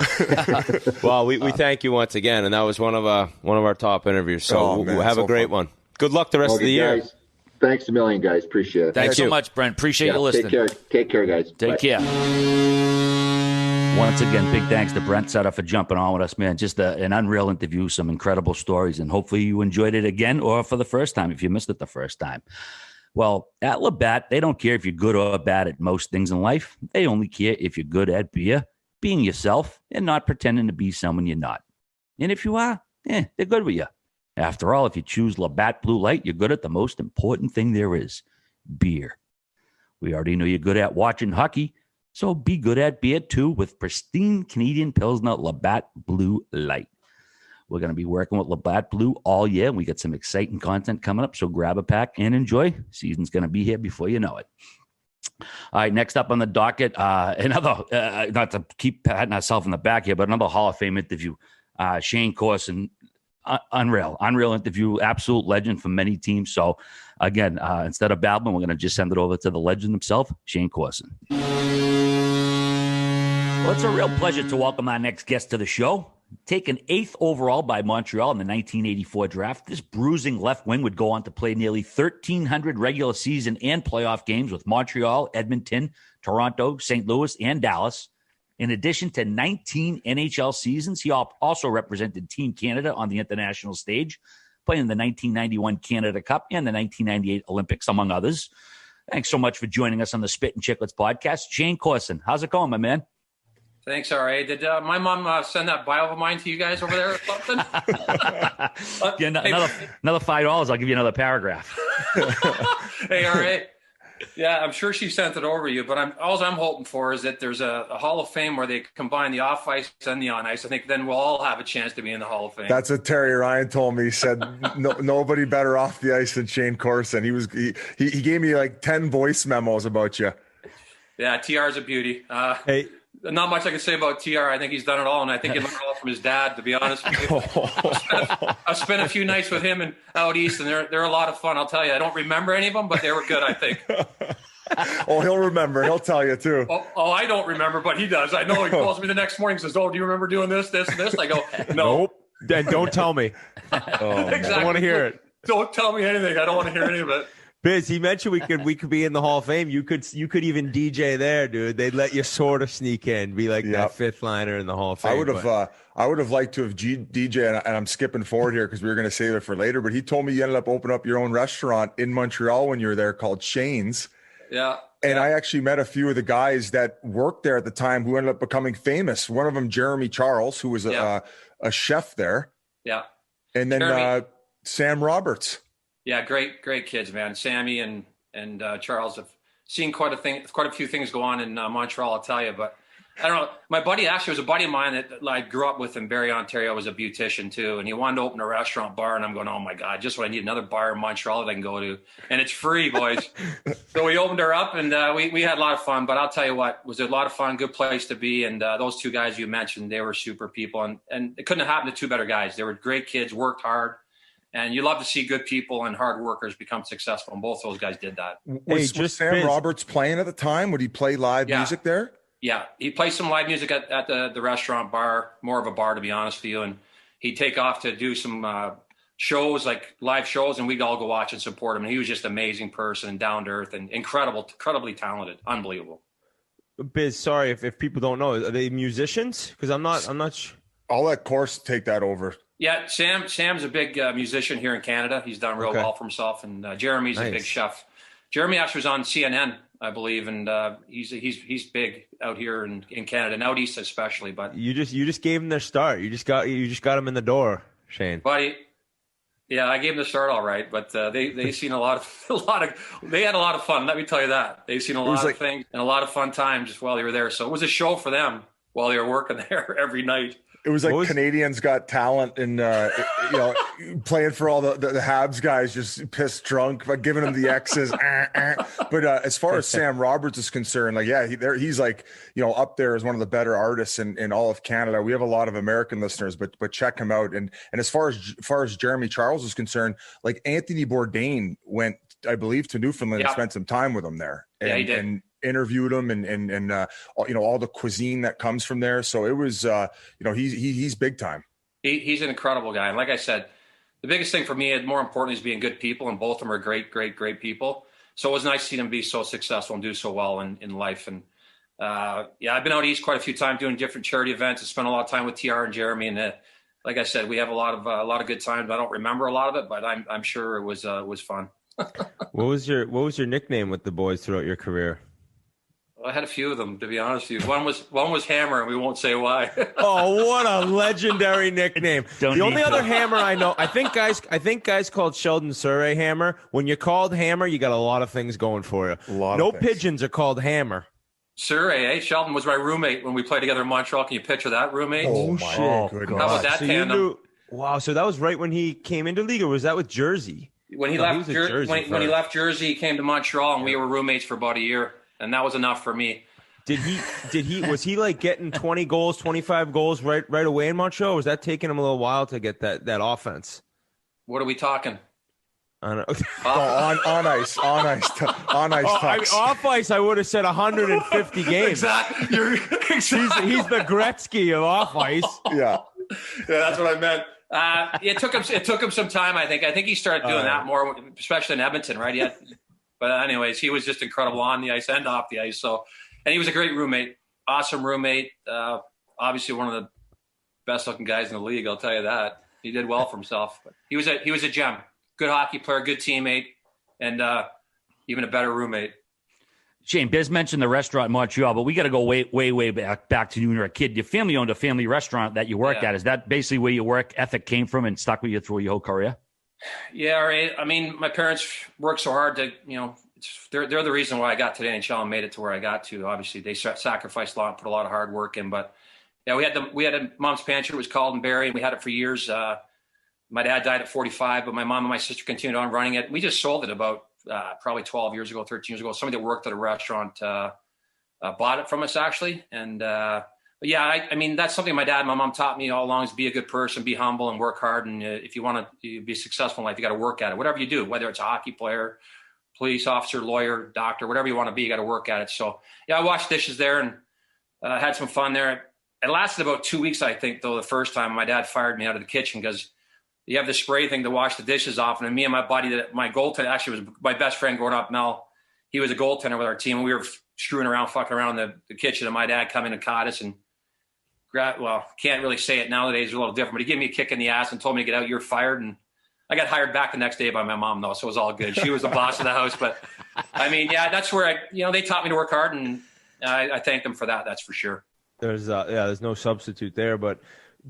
Well, we thank you once again, and that was one of our top interviews. So we'll have a great one. Good luck the rest of the year. Guys, thanks a million, guys. Appreciate it. Thanks so much, Brent. Appreciate you listening. Take care, guys. Take care. Once again, big thanks to Brent Sutter for jumping on with us, man. Just an unreal interview, some incredible stories, and hopefully you enjoyed it again or for the first time if you missed it the first time. Well, at Labatt, they don't care if you're good or bad at most things in life. They only care if you're good at being yourself and not pretending to be someone you're not. And if you are, they're good with you. After all, if you choose Labatt Blue Light, you're good at the most important thing there is, beer. We already know you're good at watching hockey, So be good at beer too with pristine Canadian Pilsner Labatt Blue Light. We're going to be working with Labatt Blue all year. We got some exciting content coming up, so grab a pack and enjoy. Season's going to be here before you know it. All right, next up on the docket, another, not to keep patting ourselves in the back here, but another Hall of Fame interview. Shayne Corson, unreal interview, absolute legend for many teams. So, again, instead of babbling, we're going to just send it over to the legend himself, Shayne Corson. Well, it's a real pleasure to welcome our next guest to the show. Taken 8th overall by Montreal in the 1984 draft, this bruising left wing would go on to play nearly 1,300 regular season and playoff games with Montreal, Edmonton, Toronto, St. Louis, and Dallas. In addition to 19 NHL seasons, he also represented Team Canada on the international stage, playing in the 1991 Canada Cup and the 1998 Olympics, among others. Thanks so much for joining us on the Spittin Chiclets podcast. Shayne Corson, how's it going, my man? Thanks, R.A. Did my mom send that bio of mine to you guys over there or something? Yeah, another $5, I'll give you another paragraph. Hey, R.A. Yeah, I'm sure she sent it over to you, but all I'm hoping for is that there's a Hall of Fame where they combine the off ice and the on ice. I think then we'll all have a chance to be in the Hall of Fame. That's what Terry Ryan told me. He said nobody better off the ice than Shayne Corson. He gave me like 10 voice memos about you. Yeah, TR's a beauty. Hey. Not much I can say about TR. I think he's done it all, and I think he learned it all from his dad, to be honest with you. I've spent a few nights with him and out east, and they're a lot of fun. I'll tell you. I don't remember any of them, but they were good, I think. Oh, he'll remember. He'll tell you, too. Oh, I don't remember, but he does. I know. He calls me the next morning and says, "Oh, do you remember doing this, this, and this?" I go, "No." Nope. Then don't tell me. Exactly. I don't want to hear it. Don't tell me anything. I don't want to hear any of it. Biz, he mentioned we could be in the Hall of Fame. You could even DJ there, dude. They'd let you sort of sneak in, be like that fifth liner in the Hall of Fame. I would have liked to have DJ, and I'm skipping forward here because we were going to save it for later. But he told me you ended up opening up your own restaurant in Montreal when you were there called Shayne's. Yeah. And I actually met a few of the guys that worked there at the time who ended up becoming famous. One of them, Jeremy Charles, who was a chef there. Yeah. And then Sam Roberts. Yeah, great kids, man. Sammy and Charles have seen quite a few things go on in Montreal, I'll tell you. But I don't know. My buddy actually was a buddy of mine that I grew up with in Barrie, Ontario. Was a beautician too, and he wanted to open a restaurant bar. And I'm going, oh my god, just what I need, another bar in Montreal that I can go to, and it's free, boys. So we opened her up, and we had a lot of fun. But I'll tell you what, it was a lot of fun, good place to be. And those two guys you mentioned, they were super people, and it couldn't have happened to two better guys. They were great kids, worked hard. And you love to see good people and hard workers become successful. And both those guys did that. Was Sam Roberts playing at the time? Would he play live music there? Yeah. He plays some live music at the restaurant bar, more of a bar, to be honest with you. And he'd take off to do some shows, like live shows, and we'd all go watch and support him. And he was just an amazing person and down to earth and incredibly talented. Unbelievable. Biz, sorry if people don't know, are they musicians? Because I'm not sure. I'll let Corse take that over. Yeah, Sam's a big musician here in Canada. He's done real well for himself, and Jeremy's a big chef. Jeremy actually was on CNN, I believe, and he's big out here in Canada and out east especially. But you just gave him their start. You just got him in the door, Shayne. Buddy, yeah, I gave him the start all right, but they seen they had a lot of fun. Let me tell you that they've seen a lot of things and a lot of fun times just while they were there. So it was a show for them while they were working there every night. It was like Canadians Got Talent and, playing for all the Habs guys, just pissed drunk, but giving them the X's. But as far as Sam Roberts is concerned, he's like, up there as one of the better artists in all of Canada. We have a lot of American listeners, but check him out. And as far as Jeremy Charles is concerned, like Anthony Bourdain went, I believe, to Newfoundland and spent some time with him there. He did. And interviewed him and all the cuisine that comes from there. So it was, he's big time. He's an incredible guy. And like I said, the biggest thing for me, and more importantly, is being good people. And both of them are great people. So it was nice to see them be so successful and do so well in life. And I've been out east quite a few times doing different charity events. I spent a lot of time with TR and Jeremy. And like I said, we have a lot of good times. I don't remember a lot of it, but I'm sure it was fun. What was your nickname with the boys throughout your career? I had a few of them, to be honest with you. One was Hammer, and we won't say why. Oh, what a legendary nickname! The only other Hammer I know, I think guys called Sheldon Surrey Hammer. When you're called Hammer, you got a lot of things going for you. No pigeons are called Hammer. Sir, Sheldon was my roommate when we played together in Montreal. Can you picture that roommate? Oh, my shit. goodness. How about that So tandem? wow. So that was right when he came into league, or was that with Jersey? When he No, left was at Jersey, Jersey when he first. left Jersey, he came to Montreal, and we were roommates for about a year, and that was enough for me. Was he like getting 20 goals, 25 goals right away in Montreal? Or was that taking him a little while to get that offense? What are we talking? I don't know. On ice talks. Off ice, I would have said 150 games. Exactly. You're exactly. He's the Gretzky of off ice. Yeah. That's what I meant. It took him some time. I think he started doing that more, especially in Edmonton, right? But anyways, he was just incredible on the ice and off the ice. So, and he was a great roommate, awesome roommate. Obviously, one of the best looking guys in the league. I'll tell you that. He did well for himself. But he was a gem. Good hockey player, good teammate, and even a better roommate. Shayne, Biz mentioned the restaurant in Montreal, but we got to go way back to when you were a kid. Your family owned a family restaurant that you worked at. Is that basically where your work ethic came from and stuck with you through your whole career? Yeah, right. I mean, my parents worked so hard to, they're the reason why I got to the NHL and made it to where I got to. Obviously, they sacrificed a lot, put a lot of hard work in. But yeah, we had a mom's pantry. It was called in Barrie, and we had it for years. My dad died at 45, but my mom and my sister continued on running it. We just sold it about probably 12 years ago, 13 years ago. Somebody that worked at a restaurant bought it from us, actually. And but yeah, I mean, that's something my dad and my mom taught me all along, is be a good person, be humble, and work hard. And if you want to be successful in life, you got to work at it. Whatever you do, whether it's a hockey player, police officer, lawyer, doctor, whatever you want to be, you got to work at it. So yeah, I washed dishes there and had some fun there. It lasted about 2 weeks, I think, though. The first time my dad fired me out of the kitchen because you have the spray thing to wash the dishes off. And me and my buddy, my goaltender, actually was my best friend growing up, Mel. He was a goaltender with our team. We were screwing around, fucking around in the kitchen, and my dad come in and caught us and can't really say it nowadays. It's a little different, but he gave me a kick in the ass and told me to get out. You're fired. And I got hired back the next day by my mom, though, so it was all good. She was the boss of the house. But I mean, yeah, that's where they taught me to work hard, and I thank them for that. That's for sure. There's no substitute there. But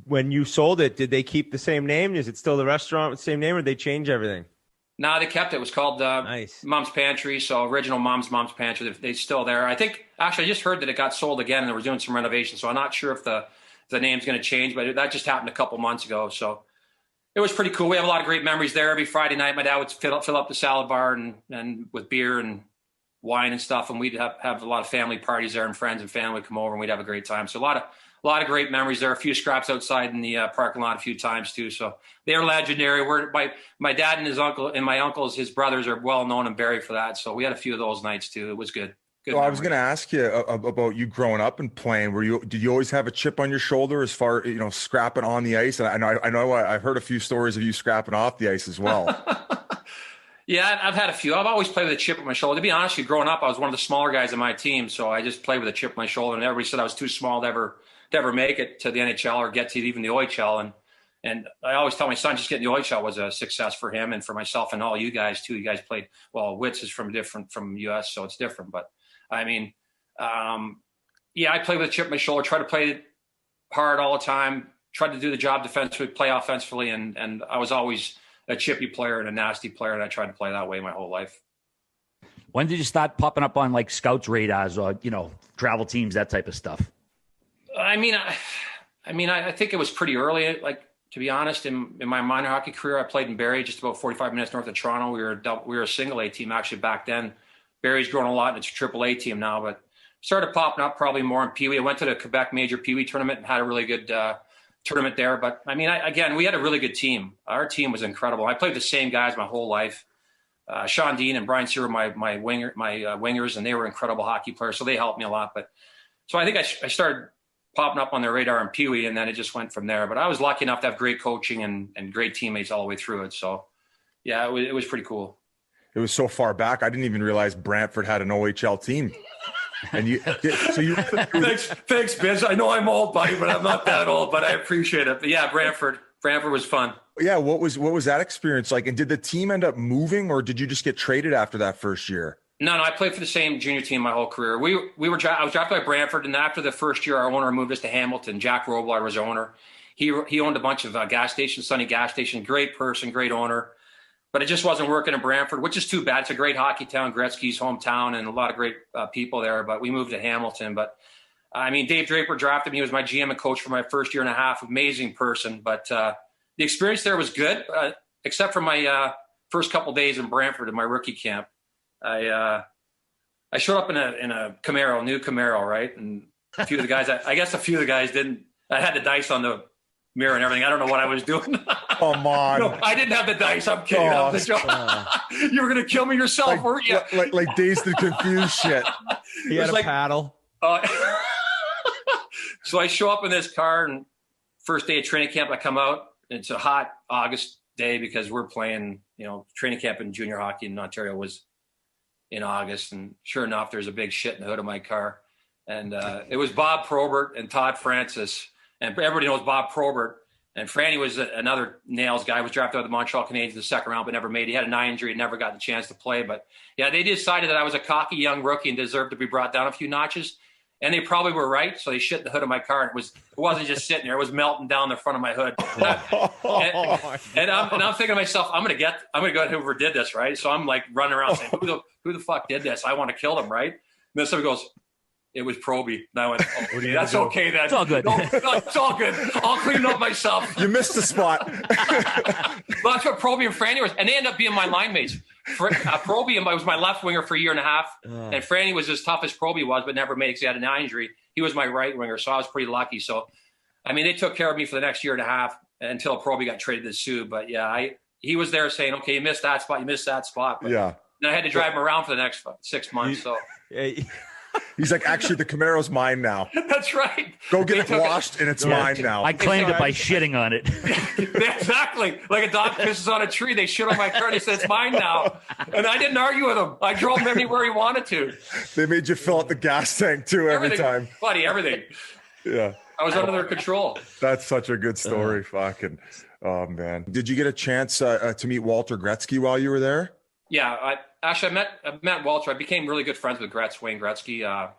when you sold it, did they keep the same name? Is it still the restaurant with the same name, or did they change everything? No, they kept it. It was called Nice. Mom's Pantry. So original Mom's Pantry. They're still there. I think, actually, I just heard that it got sold again and they were doing some renovations. So I'm not sure if the name's going to change, but that just happened a couple months ago. So it was pretty cool. We have a lot of great memories there. Every Friday night, my dad would fill up the salad bar and with beer and wine and stuff. And we'd have a lot of family parties there, and friends and family would come over, and we'd have a great time. So a lot of great memories there. A few scraps outside in the parking lot a few times too. So they're legendary. My dad and his uncle and my uncles, his brothers, are well known and buried for that. So we had a few of those nights too. It was good. Well, I was going to ask you about you growing up and playing. Did you always have a chip on your shoulder as far, scrapping on the ice? And I know I've heard a few stories of you scrapping off the ice as well. Yeah, I've had a few. I've always played with a chip on my shoulder. To be honest with you, growing up, I was one of the smaller guys on my team, so I just played with a chip on my shoulder. And everybody said I was too small to ever make it to the NHL or get to even the OHL. And I always tell my son, just getting the OHL was a success for him and for myself and all you guys too. You guys played well. Wits is from US, so it's different. But I mean, yeah, I played with a chip on my shoulder. Tried to play hard all the time. Tried to do the job defensively, play offensively, and I was always a chippy player and a nasty player, and I tried to play that way my whole life. When did you start popping up on like scouts radars or travel teams, that type of stuff? I think it was pretty early. Like, to be honest, in my minor hockey career, I played in Barrie, just about 45 minutes north of Toronto. We were a single A team actually back then. Barrie's grown a lot, and it's a triple A team now, but started popping up probably more in Pee Wee. I went to the Quebec Major Pee Wee tournament and had a really good tournament there. But I mean, we had a really good team. Our team was incredible. I played with the same guys my whole life. Sean Dean and Brian Sear were my wingers, and they were incredible hockey players, so they helped me a lot. But so I think I started popping up on their radar in Pee Wee, and then it just went from there. But I was lucky enough to have great coaching and great teammates all the way through it. So yeah, it was pretty cool. It was so far back, I didn't even realize Brantford had an OHL team. And thanks, Biz. I know I'm old, buddy, but I'm not that old. But I appreciate it. But yeah, Brantford was fun. Yeah, what was that experience like? And did the team end up moving, or did you just get traded after that first year? No, I played for the same junior team my whole career. I was drafted by Brantford, and after the first year, our owner moved us to Hamilton. Jack Robillard was our owner. He owned a bunch of gas stations, Sunny Gas Station. Great person, great owner. but it just wasn't working in Brantford, which is too bad. It's a great hockey town, Gretzky's hometown, and a lot of great people there. But we moved to Hamilton. But I mean, Dave Draper drafted me. He was my GM and coach for my first year and a half. Amazing person. But the experience there was good, except for my first couple days in Brantford in my rookie camp. I showed up in a Camaro, new Camaro, right? And a few of the guys, I guess a few of the guys didn't. I had the dice on the mirror and everything. I don't know what I was doing. Come on. No, I didn't have the dice. I'm kidding. You were going to kill me yourself, weren't you? Like dazed and confused shit. He had a paddle. So I show up in this car, and first day of training camp, I come out. And it's a hot August day because we're playing, training camp in junior hockey in Ontario was in August. And sure enough, there's a big shit in the hood of my car. And it was Bob Probert and Todd Francis. And everybody knows Bob Probert. And Franny was another nails guy, was drafted by the Montreal Canadiens in the second round, but never made it. He had an eye injury and never got the chance to play. But yeah, they decided that I was a cocky young rookie and deserved to be brought down a few notches. And they probably were right. So they shit in the hood of my car. And it wasn't just sitting there. It was melting down the front of my hood. And I'm thinking to myself, I'm going to go at whoever did this, right? So I'm like running around saying, who the fuck did this? I want to kill them, right? And then somebody goes, it was Proby. And I went, okay, that's okay then. It's all good. No, it's all good. I'll clean it up myself. You missed the spot. Well, that's what Proby and Franny was. And they ended up being my line mates. Proby was my left winger for a year and a half. And Franny was as tough as Proby was, but never made it because he had an eye injury. He was my right winger, so I was pretty lucky. So, I mean, they took care of me for the next year and a half until Proby got traded to Sioux. But, yeah, he was there saying, okay, you missed that spot. But yeah. Then I had to drive him around for the next 6 months. So. He's like, actually, the Camaro's mine now. That's right. Go get it washed, and it's mine now. I claimed it by shitting on it. Exactly. Like a dog pisses on a tree. They shit on my car. They said, it's mine now. And I didn't argue with him. I drove him anywhere he wanted to. They made you fill out the gas tank, too, every time. Buddy, everything. Yeah. I was under their control. That's such a good story. Fucking. Oh, man. Did you get a chance to meet Walter Gretzky while you were there? Yeah, I met Walter. I became really good friends with Wayne Gretzky.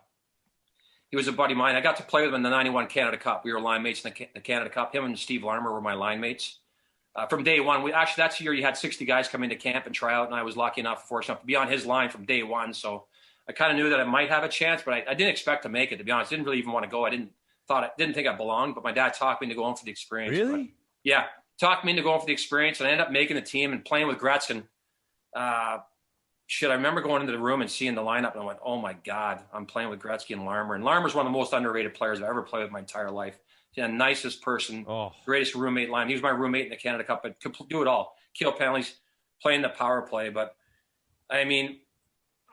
He was a buddy of mine. I got to play with him in the 91 Canada Cup. We were line mates in the Canada Cup. Him and Steve Larmer were my line mates. From day one, that's the year you had 60 guys come into camp and try out, and I was lucky enough, fortunate enough to be on his line from day one. So I kind of knew that I might have a chance, but I didn't expect to make it, to be honest. I didn't really even want to go. I didn't think I belonged, but my dad talked me into going for the experience. Really? But, yeah, talked me into going for the experience, and I ended up making the team and playing with Gretzky. I remember going into the room and seeing the lineup, and I went, oh my God, I'm playing with Gretzky and Larmer. And Larmer's one of the most underrated players I've ever played with my entire life. He's the nicest person, greatest roommate line. He was my roommate in the Canada Cup, but could do it all. Kill penalties, playing the power play. But I mean,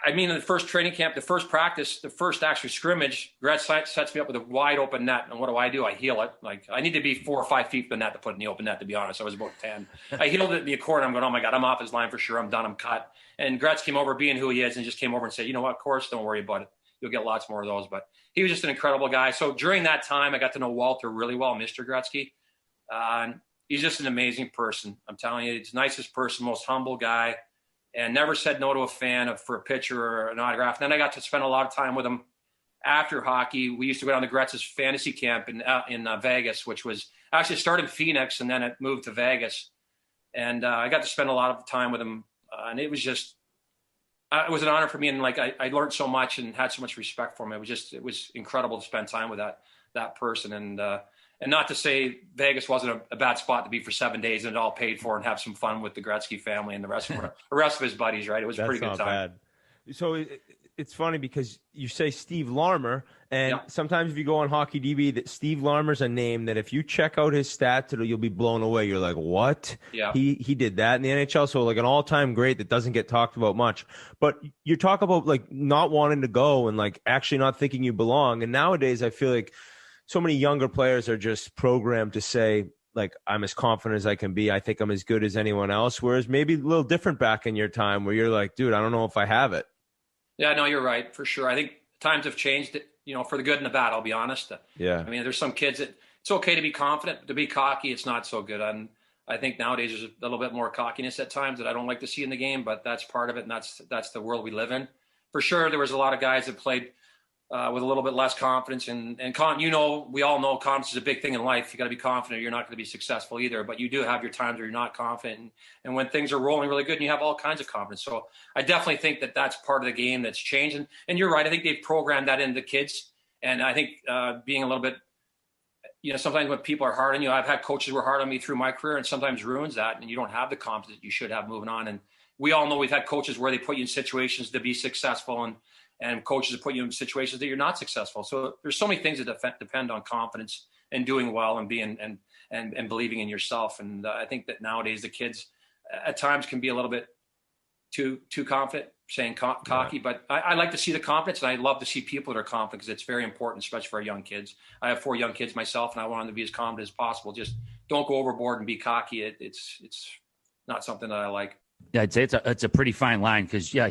in the first training camp, the first practice, the first actual scrimmage, Gretzky sets me up with a wide open net. And what do? I heel it. Like, I need to be 4 or 5 feet from the net to put in the open net, to be honest. I was about 10. I heeled it in the corner. I'm going, oh my God, I'm off his line for sure. I'm done. I'm cut. And Gretzky came over being who he is and just came over and said, you know what, Course, don't worry about it. You'll get lots more of those. But he was just an incredible guy. So during that time, I got to know Walter really well, Mr. Gretzky. And he's just an amazing person. I'm telling you, he's the nicest person, most humble guy, and never said no to a fan for a picture or an autograph. And then I got to spend a lot of time with him after hockey. We used to go down to Gretz's fantasy camp in Vegas, which was actually started in Phoenix, and then it moved to Vegas. And I got to spend a lot of time with him. And it was just, it was an honor for me. And like, I learned so much and had so much respect for him. It was incredible to spend time with that person. And not to say Vegas wasn't a bad spot to be for 7 days and it all paid for and have some fun with the Gretzky family and the rest of his buddies, right? It was a pretty good time. Bad. So it's funny because you say Steve Larmer, and sometimes if you go on Hockey DB, that Steve Larmer's a name that if you check out his stats, you'll be blown away. You're like, what? Yeah. He did that in the NHL. So like an all-time great that doesn't get talked about much. But you talk about like not wanting to go and like actually not thinking you belong. And nowadays I feel like so many younger players are just programmed to say, like, I'm as confident as I can be. I think I'm as good as anyone else. Whereas maybe a little different back in your time where you're like, dude, I don't know if I have it. Yeah, no, you're right, for sure. I think times have changed, for the good and the bad, I'll be honest. Yeah. I mean, there's some kids that it's okay to be confident, but to be cocky, it's not so good. And I think nowadays there's a little bit more cockiness at times that I don't like to see in the game, but that's part of it, and that's the world we live in. For sure, there was a lot of guys that played with a little bit less confidence. And we all know confidence is a big thing in life. You got to be confident. You're not going to be successful either, but you do have your times where you're not confident. And when things are rolling really good and you have all kinds of confidence. So I definitely think that that's part of the game that's changed. And you're right. I think they've programmed that into the kids. And I think being a little bit, sometimes when people are hard on you, I've had coaches who were hard on me through my career and sometimes ruins that. And you don't have the confidence that you should have moving on. And we all know we've had coaches where they put you in situations to be successful and coaches that put you in situations that you're not successful. So there's so many things that depend on confidence and doing well and being and believing in yourself. And I think that nowadays the kids at times can be a little bit too confident, saying cocky, but I like to see the confidence, and I love to see people that are confident because it's very important, especially for our young kids. I have 4 young kids myself, and I want them to be as confident as possible. Just don't go overboard and be cocky. It's not something that I like. Yeah, I'd say it's a pretty fine line because, you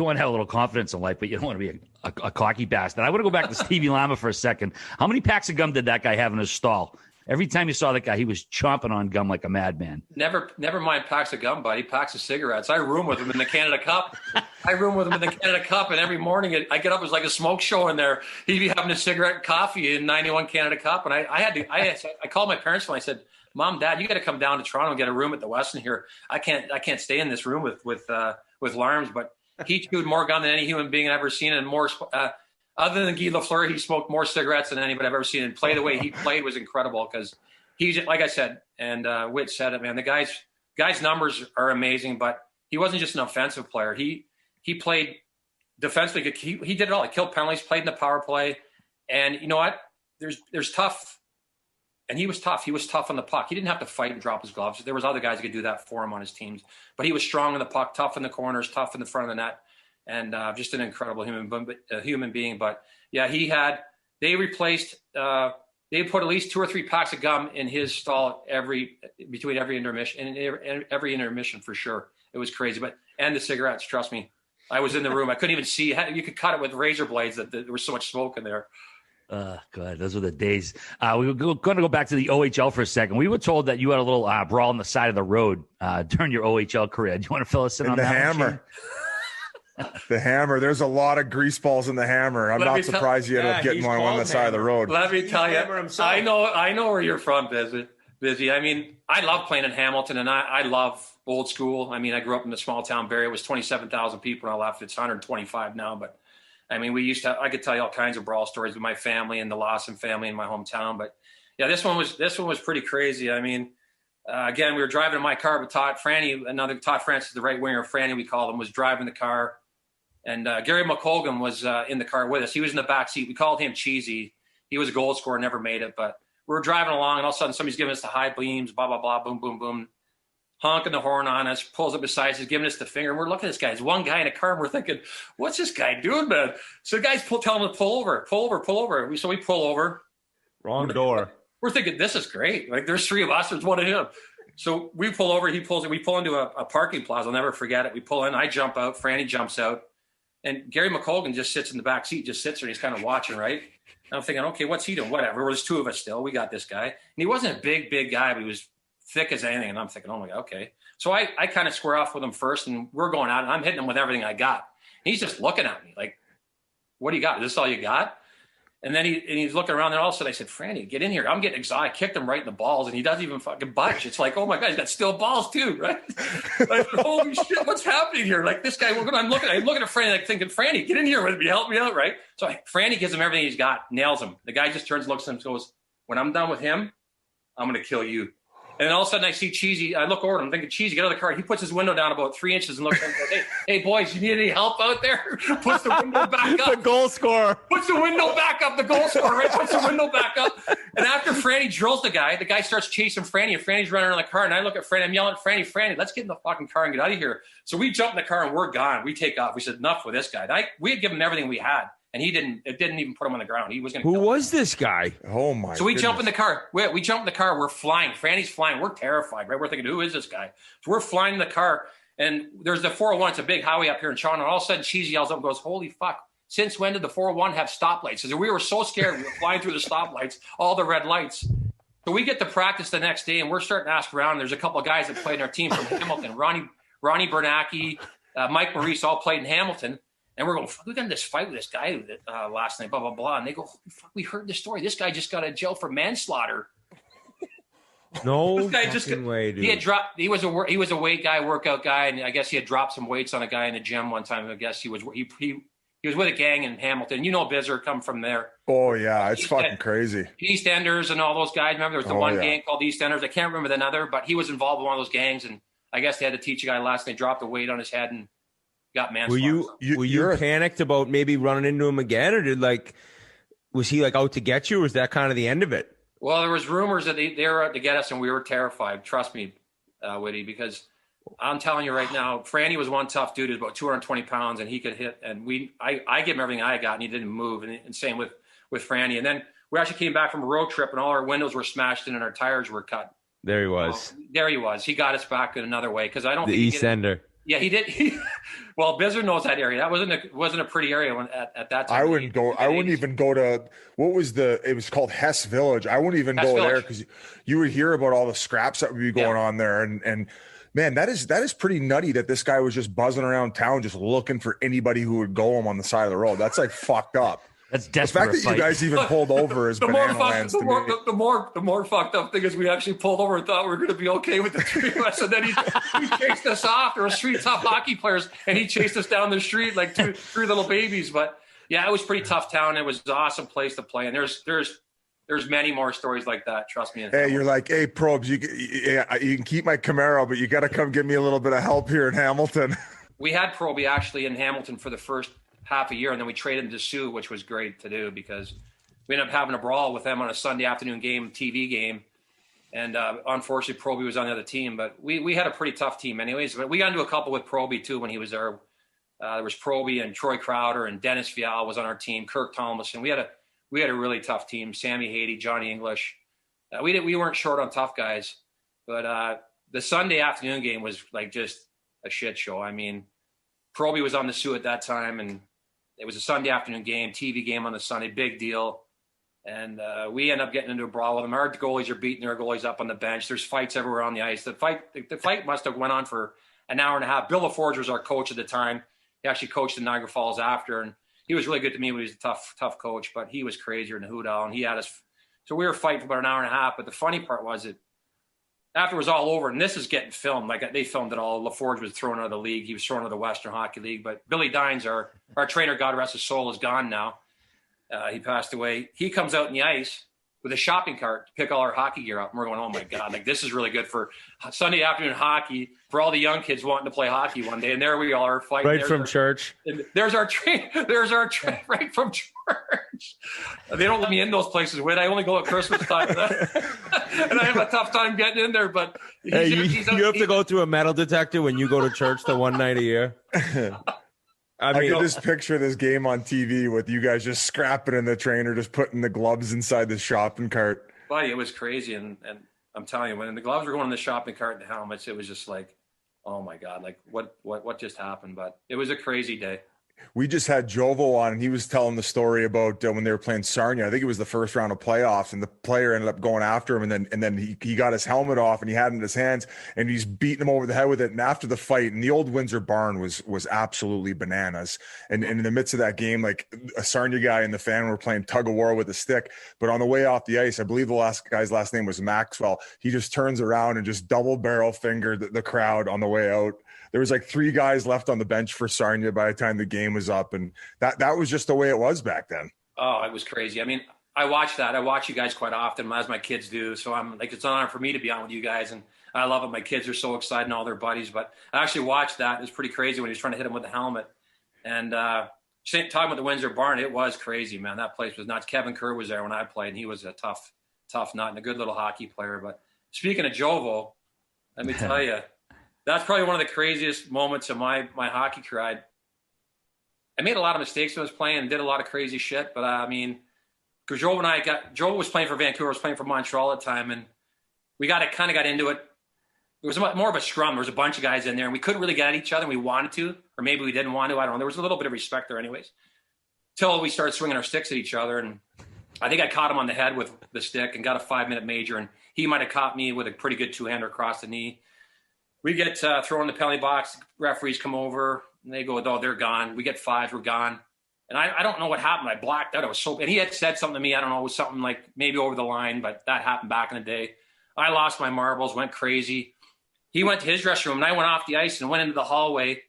want to have a little confidence in life, but you don't want to be a cocky bastard. I want to go back to Stevie Lama for a second. How many packs of gum did that guy have in his stall? Every time you saw that guy, he was chomping on gum like a madman. Never mind packs of gum, buddy. Packs of cigarettes. I room with him in the Canada Cup. And every morning I get up, it was like a smoke show in there. He'd be having a cigarette and coffee in 91 Canada Cup. And I called my parents and I said, Mom, Dad, you got to come down to Toronto and get a room at the Westin here. I can't stay in this room with Larms, but he chewed more gum than any human being I've ever seen, and more. Other than Guy Lafleur, he smoked more cigarettes than anybody I've ever seen. And the way he played was incredible because he's, like I said, and Whit said it, man. The guy's numbers are amazing, but he wasn't just an offensive player. He played defensively. He did it all. He killed penalties, played in the power play, and you know what? There's tough. And he was tough. He was tough on the puck. He didn't have to fight and drop his gloves. There was other guys who could do that for him on his teams. But he was strong on the puck, tough in the corners, tough in the front of the net, and just an incredible human being. But, yeah, they put at least 2 or 3 packs of gum in his stall between every intermission for sure. It was crazy. And the cigarettes, trust me. I was in the room. I couldn't even see. You could cut it with razor blades. There was so much smoke in there. God, those were the days. We were going to go back to the OHL for a second. We were told that you had a little brawl on the side of the road during your OHL career. Do you want to fill us in on the that? Hammer. The Hammer. There's a lot of grease balls in the Hammer. I'm not surprised you ended up getting one on the side of the road. Let me tell you, I know where you're from, Busy. I mean, I love playing in Hamilton, and I love old school. I mean, I grew up in a small town, Barrie. It was 27,000 people when I left. It's 125 now, but I mean, I could tell you all kinds of brawl stories with my family and the Lawson family in my hometown. But yeah, this one was pretty crazy. I mean, again, we were driving in my car, but Todd Francis, the right winger, Franny, we called him, was driving the car. And Gary McColgan was in the car with us. He was in the back seat. We called him Cheesy. He was a goal scorer, never made it. But we were driving along, and all of a sudden somebody's giving us the high beams, blah, blah, blah, boom, boom, boom. Honking the horn on us, pulls up beside us, giving us the finger. And we're looking at this guy. There's one guy in a car, and we're thinking, what's this guy doing, man? So the guys telling him to pull over. So we pull over. Wrong door. We're thinking, this is great. Like, there's 3 of us. There's one of him. So we pull over. He pulls it. We pull into a parking plaza. I'll never forget it. We pull in. I jump out. Franny jumps out. And Gary McColgan just sits in the back seat, just sits there, and he's kind of watching, right? And I'm thinking, okay, what's he doing? Whatever. There's 2 of us still. We got this guy. And he wasn't a big guy, but he was thick as anything. And I'm thinking, oh, my God, okay. So I kind of square off with him first, and we're going out, and I'm hitting him with everything I got. And he's just looking at me like, what do you got? Is this all you got? And then he's looking around, and all of a sudden I said, Franny, get in here. I'm getting excited. I kicked him right in the balls, and he doesn't even fucking budge. It's like, oh, my God, he's got steel balls too, right? I said, holy shit, what's happening here? Like, this guy, I'm looking at Franny, like thinking, Franny, get in here with me. Help me out, right? So Franny gives him everything he's got, nails him. The guy just turns, looks at him, and goes, when I'm done with him, I'm going to kill you. And then all of a sudden I see Cheesy. I look over and I'm thinking, Cheesy, get out of the car. He puts his window down about 3 inches and looks at me and goes, hey, boys, you need any help out there? Puts the window back up. The goal scorer. Puts the window back up. The goal scorer, right? Puts the window back up. And after Franny drills the guy starts chasing Franny, and Franny's running around the car. And I look at Franny. I'm yelling at Franny, let's get in the fucking car and get out of here. So we jump in the car and we're gone. We take off. We said, enough with this guy. We had given him everything we had. And it didn't even put him on the ground. He was going to. Who was this guy? Oh my! So we jump in the car. We jump in the car. We're flying. Franny's flying. We're terrified, right? We're thinking, who is this guy? So we're flying in the car, and there's the 401. It's a big highway up here in Toronto. And all of a sudden, Cheesy yells up and goes, "Holy fuck! Since when did the 401 have stoplights?" So we were so scared. We were flying through the stoplights, all the red lights. So we get to practice the next day, and we're starting to ask around. There's a couple of guys that played in our team from Hamilton. Ronnie Bernacki, Mike Maurice all played in Hamilton. And we're going, we got in this fight with this guy last night, blah, blah, blah. And they go, holy fuck, we heard this story. This guy just got out of jail for manslaughter. No way, dude. He had dropped. He was a weight guy, workout guy, and I guess he had dropped some weights on a guy in the gym one time. I guess he was with a gang in Hamilton. You know, Bizzer come from there. Oh yeah, it's fucking crazy. EastEnders and all those guys. Remember, there was the gang called EastEnders. I can't remember another, but he was involved in one of those gangs, and I guess they had to teach a guy last night, dropped the weight on his head, and got manslaughter. Were you panicked about maybe running into him again, or was he out to get you, or was that kind of the end of it? Well, there was rumors that they were out to get us, and we were terrified. Trust me, Whitty, because I'm telling you right now, Franny was one tough dude. He was about 220 pounds, and he could hit. And I give him everything I got, and he didn't move. And same with Franny. And then we actually came back from a road trip, and all our windows were smashed in, and our tires were cut. There he was. He got us back in another way because I don't. The East Ender. Yeah, he did. Well, Bizzer knows that area. That wasn't a pretty area at that time. I wouldn't go. I wouldn't even go to it was called Hess Village. I wouldn't even go there because you would hear about all the scraps that would be going on there. And man, that is pretty nutty that this guy was just buzzing around town, just looking for anybody who would go him on the side of the road. That's fucked up. That's desperate. The fact that you guys even pulled over is banana lands to me. The more fucked up thing is we actually pulled over and thought we were going to be okay with the three of us, and then he chased us off. There were three tough hockey players, and he chased us down the street like three little babies. But yeah, it was a pretty tough town. It was an awesome place to play, and there's many more stories like that. Trust me. Hey, you're like, hey, Probes, you can keep my Camaro, but you got to come give me a little bit of help here in Hamilton. We had Proby actually in Hamilton for the first half a year, and then we traded him to Sioux, which was great to do because we ended up having a brawl with them on a Sunday afternoon TV game. And unfortunately, Proby was on the other team, but we had a pretty tough team anyways. But we got into a couple with Proby too when he was there. There was Proby and Troy Crowder and Dennis Vial was on our team, Kirk Thomason. We had a really tough team, Sammy Haiti, Johnny English. We weren't short on tough guys, but the Sunday afternoon game was just a shit show. I mean, Proby was on the Sioux at that time, and it was a Sunday afternoon game, TV game on the Sunday, big deal. And we end up getting into a brawl with them. Our goalies are beating their goalies up on the bench. There's fights everywhere on the ice. The fight must have went on for an hour and a half. Bill LaForge was our coach at the time. He actually coached in Niagara Falls after, and he was really good to me when he was a tough coach, but he was crazier than a hoot owl, and he had us. So we were fighting for about an hour and a half, but the funny part was that after it was all over, and this is getting filmed, they filmed it all. LaForge was thrown out of the league. He was thrown out of the Western Hockey League. But Billy Dines, our trainer, God rest his soul, is gone now. He passed away. He comes out in the ice with a shopping cart to pick all our hockey gear up. And we're going, oh my God, this is really good for Sunday afternoon hockey for all the young kids wanting to play hockey one day. And there we are fighting. Right from church. There's our train right from church. They don't let me in those places, Whit. I only go at Christmas time. And I have a tough time getting in there, but you have to go through a metal detector when you go to church the one night a year. I can just picture this game on TV with you guys just scrapping in the trainer, just putting the gloves inside the shopping cart. Buddy, it was crazy. And I'm telling you, when the gloves were going in the shopping cart and the helmets, it was just like, oh my God, what just happened? But it was a crazy day. We just had Jovo on, and he was telling the story about when they were playing Sarnia. I think it was the first round of playoffs, and the player ended up going after him, and then he got his helmet off, and he had it in his hands, and he's beating him over the head with it. And after the fight, and the old Windsor barn was absolutely bananas. And in the midst of that game, a Sarnia guy and the fan were playing tug of war with a stick. But on the way off the ice, I believe the guy's last name was Maxwell. He just turns around and just double barrel fingered the crowd on the way out. There was 3 guys left on the bench for Sarnia by the time the game was up. And that was just the way it was back then. Oh, it was crazy. I mean, I watch that. I watch you guys quite often, as my kids do. So I'm it's an honor for me to be on with you guys. And I love it. My kids are so excited and all their buddies. But I actually watched that. It was pretty crazy when he was trying to hit him with the helmet. And talking about the Windsor barn, it was crazy, man. That place was nuts. Kevin Kerr was there when I played, and he was a tough nut and a good little hockey player. But speaking of Jovo, let me tell you, that's probably one of the craziest moments of my hockey career. I made a lot of mistakes when I was playing and did a lot of crazy shit. But I mean, because Joe was playing for Vancouver, was playing for Montreal at the time, and we kind of got into it. It was more of a scrum. There was a bunch of guys in there, and we couldn't really get at each other. And we wanted to, or maybe we didn't want to. I don't know. There was a little bit of respect there, anyways. Till we started swinging our sticks at each other, and I think I caught him on the head with the stick and got a 5-minute major, and he might have caught me with a pretty good 2-hander across the knee. We get thrown in the penalty box. Referees come over. And they go, oh, they're gone. We get 5, we're gone. And I don't know what happened. I blacked out. I was so, and he had said something to me. I don't know. It was something like maybe over the line, but that happened back in the day. I lost my marbles, went crazy. He went to his dressing room and I went off the ice and went into the hallway,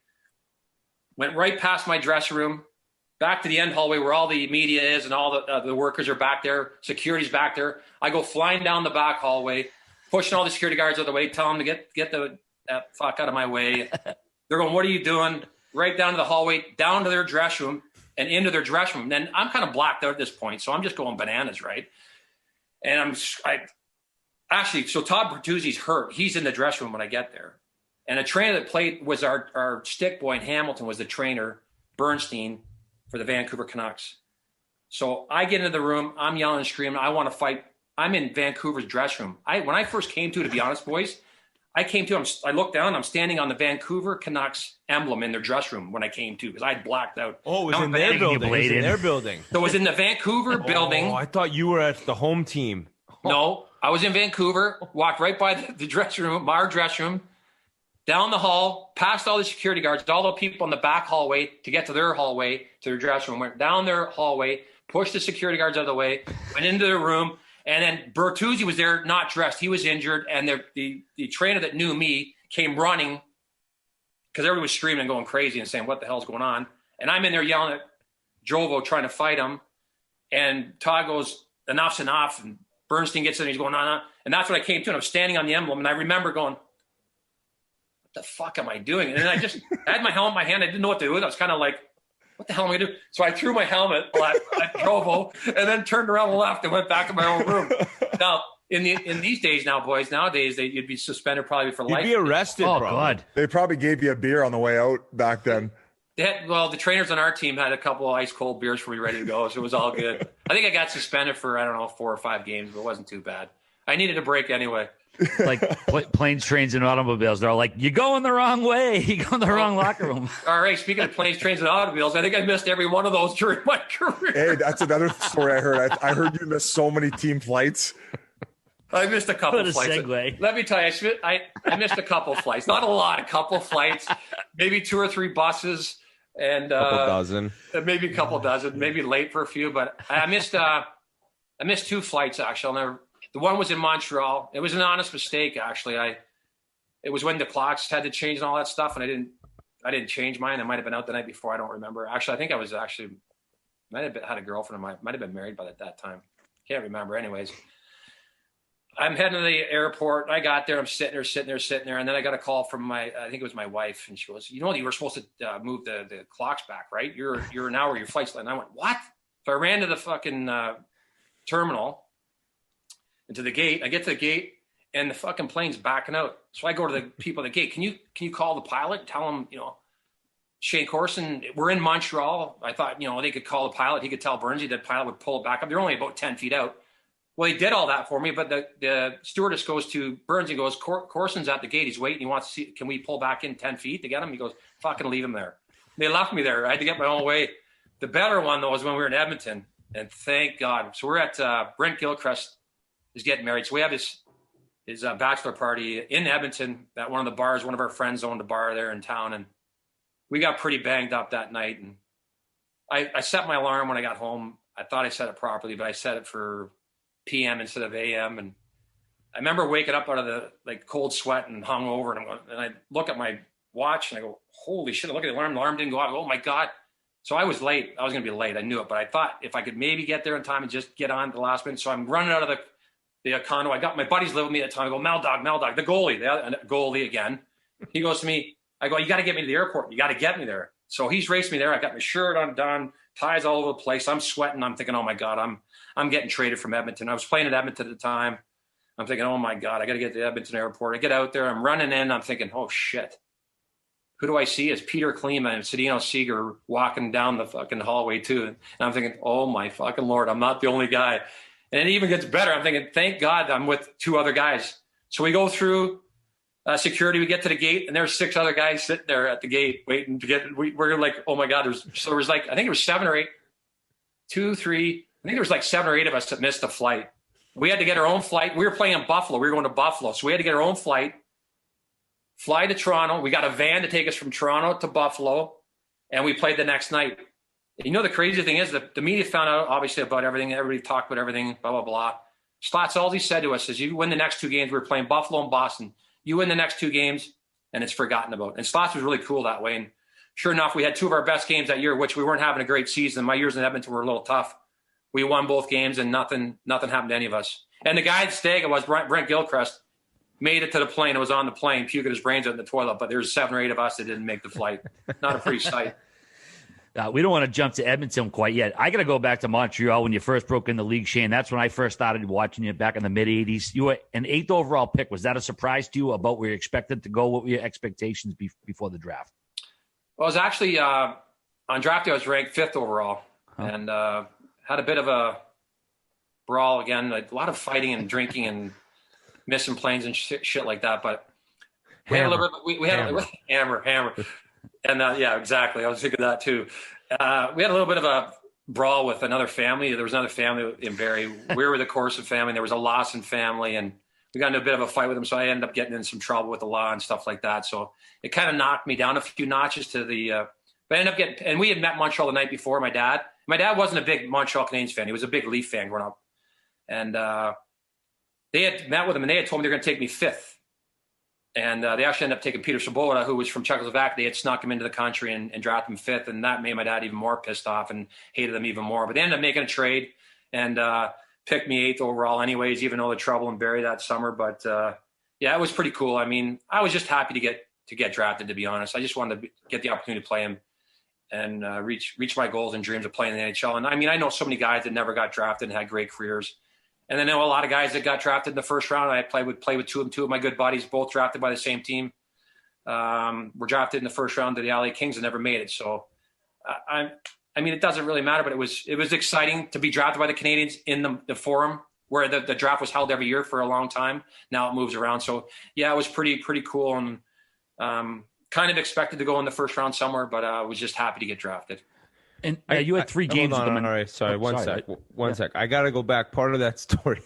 went right past my dressing room, back to the end hallway where all the media is and all the workers are back there. Security's back there. I go flying down the back hallway, pushing all the security guards out of the way, telling them to get the fuck out of my way. They're going, what are you doing? Right down to the hallway, down to their dressing room and into their dressing room. Then I'm kind of blacked out at this point, so I'm just going bananas, right? And so Todd Bertuzzi's hurt. He's in the dressing room when I get there. And a trainer that played was our stick boy in Hamilton was the trainer, Bernstein, for the Vancouver Canucks. So I get into the room. I'm yelling and screaming. I want to fight. I'm in Vancouver's dressing room. When I first came to be honest, boys, I looked down. I'm standing on the Vancouver Canucks emblem in their dressing room when I came to because I had blacked out. Oh, it was in their building. It was in their building. So it was in the Vancouver building. Oh, I thought you were at the home team. No, I was in Vancouver. Walked right by the dressing room, our dressing room, down the hall, past all the security guards, all the people in the back hallway to get to their hallway, to their dressing room. Went down their hallway, pushed the security guards out of the way, went into their room. And then Bertuzzi was there, not dressed. He was injured. And the trainer that knew me came running because everybody was screaming and going crazy and saying, what the hell's going on? And I'm in there yelling at Jovo, trying to fight him. And Todd goes, enough's enough. And Bernstein gets in and he's going on. And that's what I came to. And I'm standing on the emblem. And I remember going, what the fuck am I doing? And then I just had my helmet in my hand. I didn't know what to do with it. I was kind of like, what the hell am I going to do? So I threw my helmet at Jovo and then turned around and left and went back to my own room. Now, in these days now, boys, nowadays, you'd be suspended probably for life. You'd be arrested, probably. God. They probably gave you a beer on the way out back then. The trainers on our team had a couple of ice cold beers for me ready to go, so it was all good. I think I got suspended for, 4 or 5 games, but it wasn't too bad. I needed a break anyway. Like planes, trains, and automobiles. They're all like, you're going the wrong way. You go in the wrong locker room. All right. Speaking of planes, trains, and automobiles, I think I missed every one of those during my career. Hey, that's another story I heard. I heard you missed so many team flights. I missed a couple What a flights. segue. Let me tell you, I missed a couple flights. Not a lot, a couple flights, maybe 2 or 3 buses, and Couple dozen. maybe a couple dozen, maybe late for a few. But I missed 2 flights actually. The one was in Montreal. It was an honest mistake, actually. It was when the clocks had to change and all that stuff, and I didn't change mine. I might have been out the night before. I don't remember. Actually, I think I was might have had a girlfriend. Might have been married by that time. Can't remember. Anyways, I'm heading to the airport. I got there. I'm sitting there, and then I got a call from I think it was my wife, and she goes, "You know, you were supposed to move the clocks back, right? You're an hour. Your flight's late." And I went, "What?" So I ran to the fucking terminal. Into the gate. I get to the gate and the fucking plane's backing out. So I go to the people at the gate. Can you call the pilot? Tell him, Shayne Corson, we're in Montreal. I thought, they could call the pilot. He could tell Burnsy that pilot would pull it back up. They're only about 10 feet out. Well, he did all that for me, but the stewardess goes to Burnsy and goes, Corson's at the gate. He's waiting. He wants to see, can we pull back in 10 feet to get him? He goes, fucking leave him there. They left me there. I had to get my own way. The better one, though, was when we were in Edmonton. And thank God. So we're at Brent Gilchrist. Is getting married. So we have his bachelor party in Edmonton at one of the bars. One of our friends owned a bar there in town, and we got pretty banged up that night. And I set my alarm when I got home. I thought I set it properly, but I set it for PM instead of AM. And I remember waking up out of the cold sweat and hung over, and I look at my watch and I go, holy shit! I look at the alarm. The alarm didn't go off. Oh my God! So I was late. I was going to be late. I knew it, but I thought if I could maybe get there in time and just get on at the last minute. So I'm running out of the condo. I got my buddies living with me at the time. I go, Mel Dog, the goalie again. He goes to me, I go, you got to get me to the airport. You got to get me there. So he's raced me there. I got my shirt undone, ties all over the place. I'm sweating. I'm thinking, oh my God, I'm getting traded from Edmonton. I was playing at Edmonton at the time. I'm thinking, oh my God, I got to get to the Edmonton airport. I get out there. I'm running in. I'm thinking, oh shit. Who do I see? It's Peter Klima and Sedino Seeger walking down the fucking hallway too. And I'm thinking, oh my fucking Lord, I'm not the only guy. And it even gets better. I'm thinking, thank God I'm with 2 other guys. So we go through security. We get to the gate, and there's 6 other guys sitting there at the gate waiting to get. We're like, oh my God. There was I think it was 7 or 8, 2, 3. I think there was 7 or 8 of us that missed the flight. We had to get our own flight. We were playing in Buffalo. We were going to Buffalo, so we had to get our own flight. Fly to Toronto. We got a van to take us from Toronto to Buffalo. and we played the next night. You know, the crazy thing is that the media found out obviously about everything. Everybody talked about everything, blah, blah, blah. Slats, all he said to us is, you win the next 2 games. We're playing Buffalo and Boston. You win the next 2 games, and it's forgotten about. And Slats was really cool that way. And sure enough, we had 2 of our best games that year, which we weren't having a great season. My years in Edmonton were a little tough. We won both games, and nothing happened to any of us. And the guy at Stag, was Brent Gilchrist, made it to the plane. It was on the plane, puking his brains out in the toilet. But there's 7 or 8 of us that didn't make the flight. Not a pretty sight. We don't want to jump to Edmonton quite yet. I got to go back to Montreal when you first broke in the league, Shayne. That's when I first started watching you back in the mid-'80s. You were an 8th overall pick. Was that a surprise to you about where you expected to go? What were your expectations before the draft? Well, I was actually on draft day, I was ranked 5th overall, and had a bit of a brawl again, a lot of fighting and drinking and missing planes and shit like that. But we had a little bit, we had hammer. And yeah, exactly. I was thinking that too. We had a little bit of a brawl with another family. There was another family in Barrie. We were the Corson family. There was a Lawson family, and we got into a bit of a fight with them. So I ended up getting in some trouble with the law and stuff like that. So it kind of knocked me down a few notches to the. But I ended up getting. And we had met Montreal the night before. My dad wasn't a big Montreal Canadiens fan. He was a big Leaf fan growing up, and they had met with him, and they had told me they're going to take me 5th. And they actually ended up taking Peter Svoboda, who was from Czechoslovakia. They had snuck him into the country and drafted him 5th, and that made my dad even more pissed off and hated them even more. But they ended up making a trade and picked me 8th overall anyways, even though the trouble in Barrie that summer. But, yeah, it was pretty cool. I mean, I was just happy to get drafted, to be honest. I just wanted to get the opportunity to play him and reach my goals and dreams of playing in the NHL. And, I mean, I know so many guys that never got drafted and had great careers. And then I know a lot of guys that got drafted in the first round. I played with 2 of my good buddies, both drafted by the same team. Were drafted in the first round to the LA Kings and never made it. So, I mean, it doesn't really matter, but it was exciting to be drafted by the Canadiens in the Forum, where the draft was held every year for a long time. Now it moves around. So, yeah, it was pretty cool, and kind of expected to go in the first round somewhere, but I was just happy to get drafted. And you had 3 games with them. All right, sorry, one sec. I got to go back. Part of that story,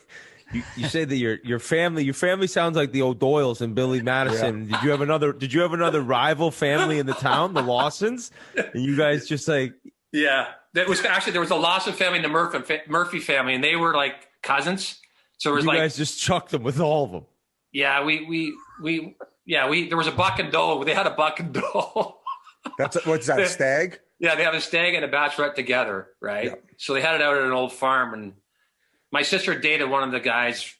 you say that your family sounds like the O'Doyles and Billy Madison. Yeah. Did you have another rival family in the town, the Lawsons? And you guys just like there was a Lawson family and the Murphy family, and they were like cousins. So it was you guys just chucked them with all of them. Yeah, we there was a buck and doe. They had a buck and doe. What's that, stag? Yeah, they have a stag and a bachelorette together, right? Yeah. So they had it out at an old farm, and my sister dated one of the guys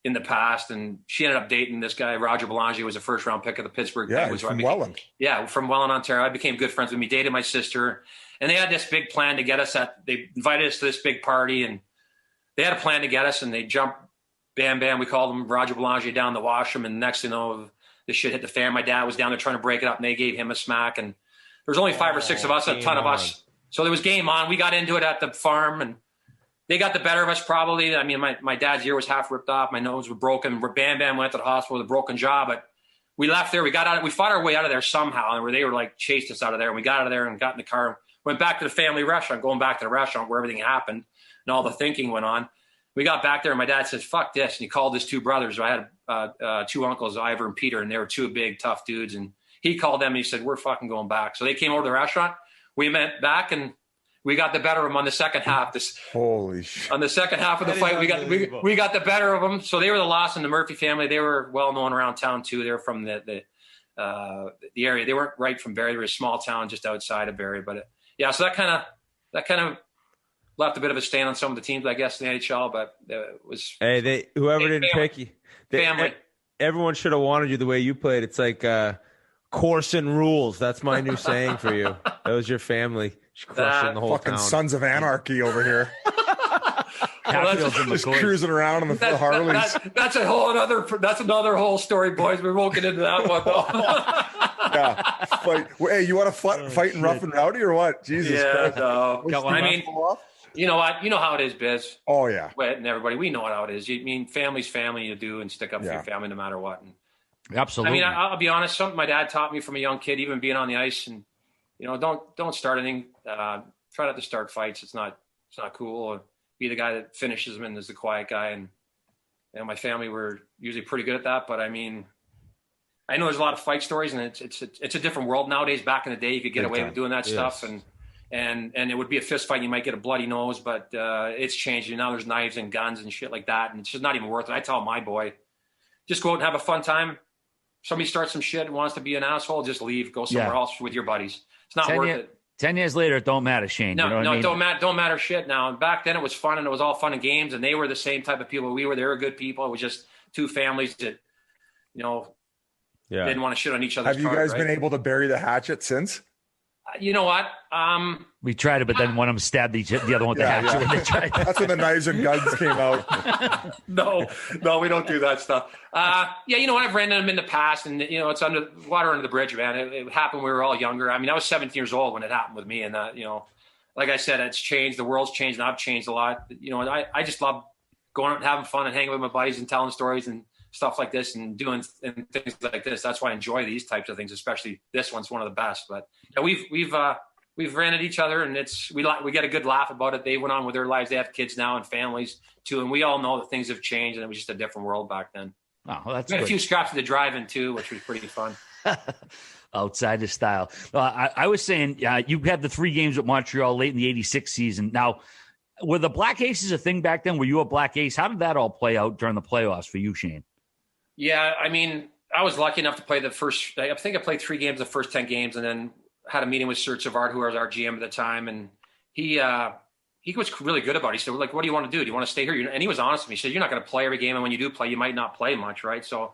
in the past, and she ended up dating this guy, Roger Belanger, who was a first-round pick of the Pittsburgh Penguins. From Welland. Yeah, from Welland, Ontario. I became good friends with him. He dated my sister, and they had this big plan to get us they invited us to this big party, and they had a plan to get us, and they jumped, bam, bam. We called him Roger Belanger down the washroom, and next thing you know, the shit hit the fan. My dad was down there trying to break it up, and they gave him a smack, and there was only 5 or 6 of us, a ton of us. So there was game on. We got into it at the farm, and they got the better of us probably. I mean, my dad's ear was half ripped off. My nose was broken. Bam Bam went to the hospital with a broken jaw, but we left there. We got out. We fought our way out of there somehow, and where they were like chased us out of there. And we got out of there and got in the car, went back to the family restaurant, going back to the restaurant where everything happened and all the thinking went on. We got back there, and my dad says, "Fuck this," and he called his 2 brothers. I had 2 uncles, Ivor and Peter, and they were 2 big, tough dudes, and he called them and he said, "We're fucking going back." So they came over to the restaurant. We went back and we got the better of them on the second half. Holy shit. On the second half of the fight, we got the better of them. So they were the Lawson, the Murphy family. They were well known around town too. They were from the area. They weren't right from Barrie. They were a small town just outside of Barrie. But so that kind of left a bit of a stain on some of the teams, I guess, in the NHL. But it was whoever didn't pick you, family. Everyone should have wanted you the way you played. It's like Corson rules. That's my new saying for you. That was your family. Crushing the whole fucking town. Sons of Anarchy over here. Just cruising around on the Harleys. That's another whole story, boys. We won't get into that one though. Yeah. Hey, you want to fight in rough and rowdy or what? Jesus Christ. No. I mean, you know what? You know how it is, Biz. Oh yeah. And everybody, we know how it is. You mean family's family, you do, and stick up for your family no matter what. And, absolutely. I mean, I'll be honest. Something my dad taught me from a young kid, even being on the ice, and don't start anything. Try not to start fights. It's not cool. Be the guy that finishes them and is the quiet guy. And my family were usually pretty good at that. But I mean, I know there's a lot of fight stories, and it's a different world nowadays. Back in the day, you could get away with doing that stuff, and it would be a fist fight. You might get a bloody nose, but it's changed. Now there's knives and guns and shit like that, and it's just not even worth it. I tell my boy, just go out and have a fun time. Somebody starts some shit and wants to be an asshole, just leave. Go somewhere else with your buddies. It's not worth it. 10 years later, it don't matter, Shayne. No, you know what I mean? it don't matter shit now. And back then it was fun, and it was all fun and games, and they were the same type of people we were. They were good people. It was just two families that, didn't want to shit on each other. Have you guys been able to bury the hatchet since? You know what? We tried it, but then one of them stabbed the other one with the hatchet. When they tried. That's when the knives and guns came out. No, we don't do that stuff. You know what? I've ran into them in the past, and it's under water under the bridge, man. It happened when we were all younger. I mean, I was 17 years old when it happened with me, and like I said, it's changed. The world's changed, and I've changed a lot. I just love going out and having fun and hanging with my buddies and telling stories and stuff like this and doing things like this. That's why I enjoy these types of things, especially this one's one of the best. But we've ran at each other, and we get a good laugh about it. They went on with their lives. They have kids now and families too, and we all know that things have changed, and it was just a different world back then. Oh, well, that's we had good. a few scraps of the drive-in too, which was pretty fun. Outsider style. I was saying you had the 3 games with Montreal late in the '86 season. Now, were the Black Aces a thing back then? Were you a Black Ace? How did that all play out during the playoffs for you, Shayne? Yeah, I mean, I was lucky enough to play I think I played 3 games the first 10 games, and then had a meeting with Serge Savard, who was our GM at the time, and he was really good about it. He said, like, what do you want to do? Do you want to stay here? And he was honest with me. He said, you're not going to play every game, and when you do play, you might not play much, right? So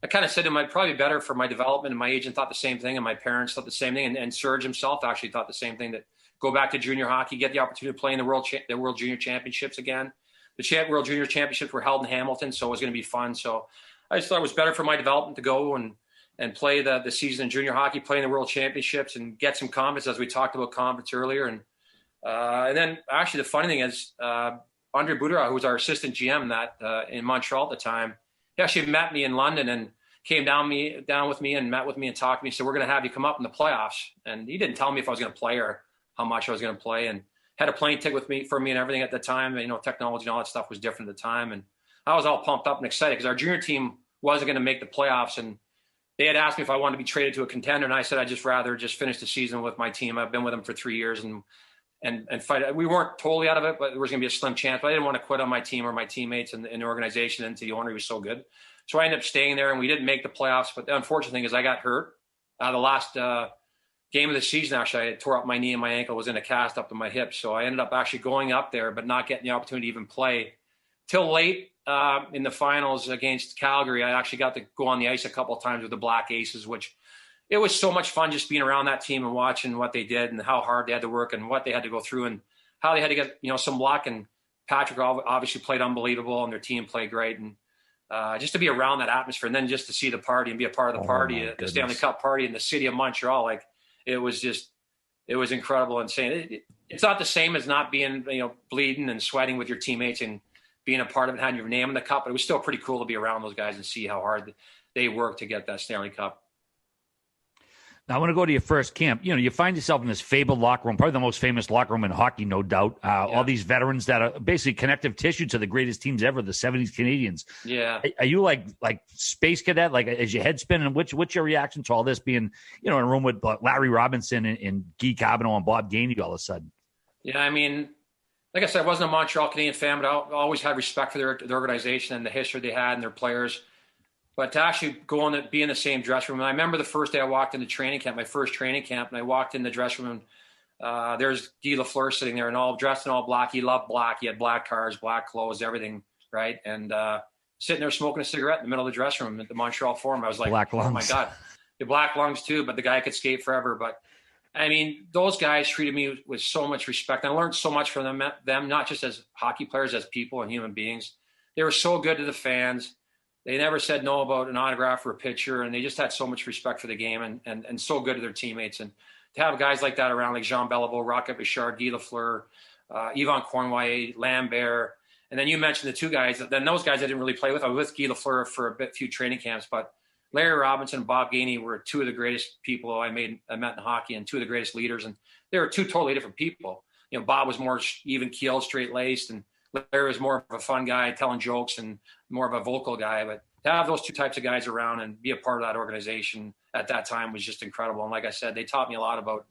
I kind of said to him, I'd probably be better for my development, and my agent thought the same thing, and my parents thought the same thing, and Serge himself actually thought the same thing, that go back to junior hockey, get the opportunity to play in the World Junior Championships again. The World Junior Championships were held in Hamilton, so it was going to be fun. So I just thought it was better for my development to go and play the season in junior hockey, play in the World Championships, and get some confidence, as we talked about confidence earlier. And then actually the funny thing is, Andre Boudreau, who was our assistant GM in Montreal at the time, he actually met me in London and came down with me and met with me and talked to me. He said, we're going to have you come up in the playoffs. And he didn't tell me if I was going to play or how much I was going to play, and had a plane ticket for me and everything at the time. Technology and all that stuff was different at the time. And I was all pumped up and excited because our junior team wasn't going to make the playoffs, and they had asked me if I wanted to be traded to a contender, and I said I'd just rather just finish the season with my team. I've been with them for 3 years and fight. We weren't totally out of it, but there was going to be a slim chance. But I didn't want to quit on my team or my teammates and the organization, and the owner was so good. So I ended up staying there, and we didn't make the playoffs. But the unfortunate thing is I got hurt. The last game of the season, actually, I tore up my knee and my ankle, was in a cast up to my hip. So I ended up actually going up there, but not getting the opportunity to even play till late. In the finals against Calgary, I actually got to go on the ice a couple of times with the Black Aces, which it was so much fun just being around that team and watching what they did and how hard they had to work and what they had to go through and how they had to get, some luck. And Patrick obviously played unbelievable, and their team played great. And just to be around that atmosphere, and then just to see the party and be a part of the party, the Stanley Cup party in the city of Montreal, like it was incredible, insane. It's not the same as not being, bleeding and sweating with your teammates and being a part of it, having your name in the cup, but it was still pretty cool to be around those guys and see how hard they worked to get that Stanley Cup. Now, I want to go to your first camp. You find yourself in this fabled locker room, probably the most famous locker room in hockey, no doubt. All these veterans that are basically connective tissue to the greatest teams ever, the 70s Canadians. Yeah. Are you like space cadet? Like, is your head spinning? What's your reaction to all this being, in a room with Larry Robinson and Guy Carbonneau and Bob Gainey all of a sudden? Yeah, I mean, like I said, I wasn't a Montreal Canadian fan, but I always had respect for their organization and the history they had and their players. But to actually go and be in the same dressing room, and I remember the first day I walked into training camp, my first training camp, and I walked in the dressing room, and there's Guy Lafleur sitting there and all dressed in all black. He loved black. He had black cars, black clothes, everything, right? And sitting there smoking a cigarette in the middle of the dressing room at the Montreal Forum. I was like, black lungs. Oh, my God. The black lungs, too, but the guy could skate forever. But I mean, those guys treated me with so much respect. I learned so much from them, not just as hockey players, as people and human beings. They were so good to the fans. They never said no about an autograph or a picture, and they just had so much respect for the game and so good to their teammates. And to have guys like that around, like Jean Beliveau, Rocket Bouchard, Guy Lafleur, Yvon Cornway, Lambert, and then you mentioned the two guys. Then those guys I didn't really play with. I was with Guy Lafleur for a few training camps, but Larry Robinson and Bob Gainey were two of the greatest people I met in hockey and two of the greatest leaders. And they were two totally different people. Bob was more even keeled, straight laced, and Larry was more of a fun guy telling jokes and more of a vocal guy. But to have those two types of guys around and be a part of that organization at that time was just incredible. And like I said, they taught me a lot about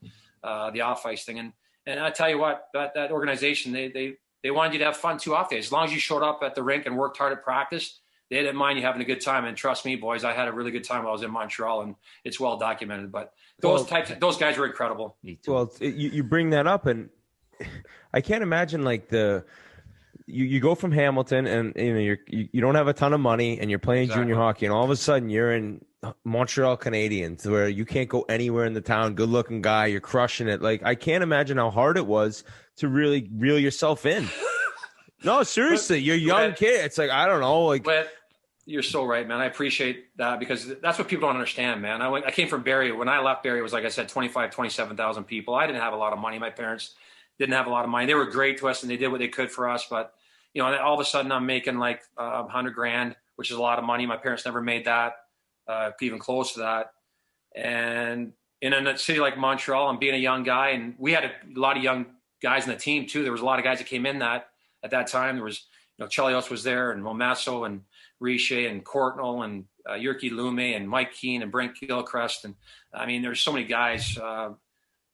the off ice thing. And I tell you what, that organization, they wanted you to have fun too off days. As long as you showed up at the rink and worked hard at practice, they didn't mind you having a good time. And trust me, boys, I had a really good time while I was in Montreal, and it's well documented. But those guys were incredible. Well, you bring that up, and I can't imagine like you go from Hamilton, and you don't have a ton of money, and you're playing junior hockey, and all of a sudden you're in Montreal Canadiens, where you can't go anywhere in the town. Good looking guy, you're crushing it. Like, I can't imagine how hard it was to really reel yourself in. No, seriously, you're a young kid. It's like, I don't know, like. But you're so right, man. I appreciate that, because that's what people don't understand, man. I came from Barrie. When I left Barrie, it was, like I said, 27,000 people. I didn't have a lot of money. My parents didn't have a lot of money. They were great to us, and they did what they could for us. But, all of a sudden I'm making like $100,000, which is a lot of money. My parents never made that, even close to that. And in a city like Montreal, and being a young guy, and we had a lot of young guys in the team too. There was a lot of guys that came in at that time. There was, Chelios was there, and Momasso, and Riche, and Courtnall, and Jyrki Lume, and Mike Keane, and Brent Gilchrist. And I mean, there's so many guys,